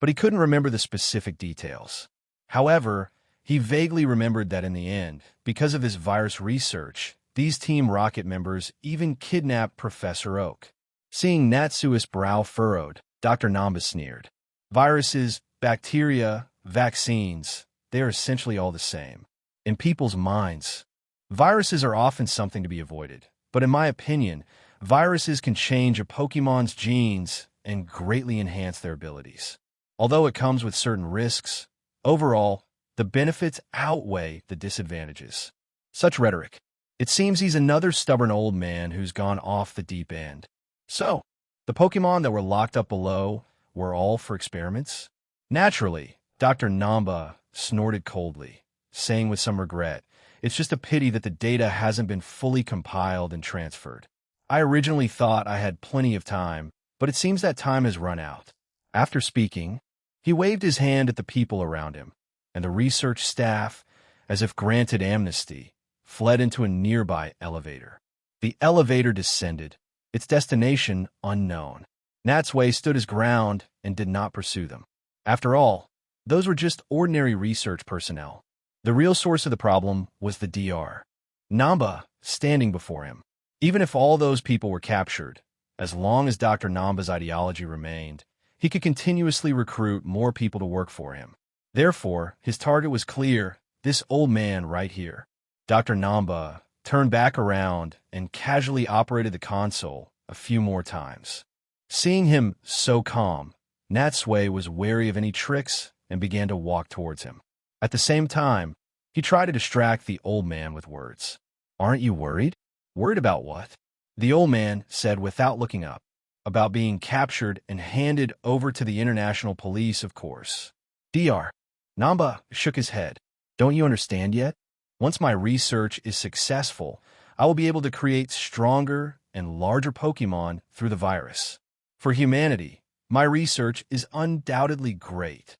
[SPEAKER 1] but he couldn't remember the specific details. However, he vaguely remembered that in the end, because of his virus research, these Team Rocket members even kidnapped Professor Oak. Seeing Natsui's brow furrowed, Dr. Namba sneered. Viruses, bacteria, vaccines, they are essentially all the same. In people's minds, viruses are often something to be avoided. But in my opinion, viruses can change a Pokemon's genes and greatly enhance their abilities. Although it comes with certain risks, overall, the benefits outweigh the disadvantages. Such rhetoric. It seems he's another stubborn old man who's gone off the deep end. So, the Pokemon that were locked up below were all for experiments? Naturally, Dr. Namba snorted coldly, saying with some regret, "It's just a pity that the data hasn't been fully compiled and transferred. I originally thought I had plenty of time, but it seems that time has run out." After speaking, he waved his hand at the people around him, and the research staff, as if granted amnesty, fled into a nearby elevator. The elevator descended, its destination unknown. Natsui stood his ground and did not pursue them. After all, those were just ordinary research personnel. The real source of the problem was the Dr. Namba standing before him. Even if all those people were captured, as long as Dr. Namba's ideology remained, he could continuously recruit more people to work for him. Therefore, his target was clear, this old man right here. Dr. Namba turned back around and casually operated the console a few more times. Seeing him so calm, Natsui was wary of any tricks and began to walk towards him. At the same time, he tried to distract the old man with words. "Aren't you worried?" "Worried about what?" The old man said without looking up. "About being captured and handed over to the international police, of course." Dr. Namba shook his head. "Don't you understand yet? Once my research is successful, I will be able to create stronger and larger Pokemon through the virus. For humanity, my research is undoubtedly great.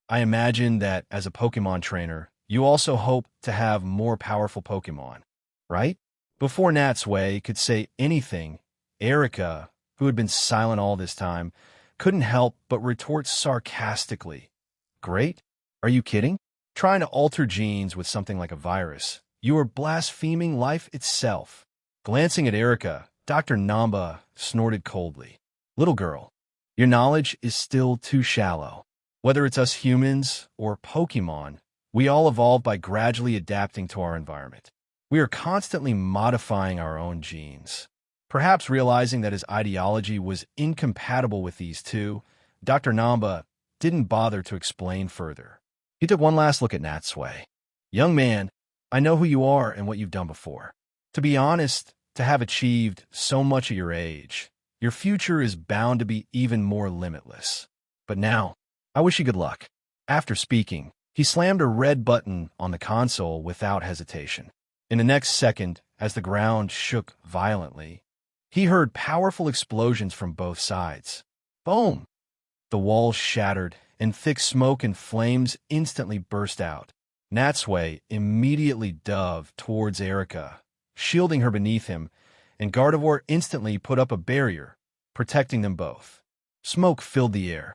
[SPEAKER 1] I imagine that as a Pokemon trainer, you also hope to have more powerful Pokemon, right?" Before Natsui could say anything, Erica, who had been silent all this time, couldn't help but retort sarcastically. "Great? Are you kidding? Trying to alter genes with something like a virus. You are blaspheming life itself." Glancing at Erica, Dr. Namba snorted coldly. "Little girl, your knowledge is still too shallow. Whether it's us humans or Pokemon, we all evolve by gradually adapting to our environment. We are constantly modifying our own genes." Perhaps realizing that his ideology was incompatible with these two, Dr. Namba didn't bother to explain further. He took one last look at Natsui. "Young man, I know who you are and what you've done before. To be honest, to have achieved so much at your age, your future is bound to be even more limitless. But now, I wish you good luck." After speaking, he slammed a red button on the console without hesitation. In the next second, as the ground shook violently, he heard powerful explosions from both sides. Boom! The walls shattered, and thick smoke and flames instantly burst out. Natsui immediately dove towards Erica, shielding her beneath him, and Gardevoir instantly put up a barrier, protecting them both. Smoke filled the air,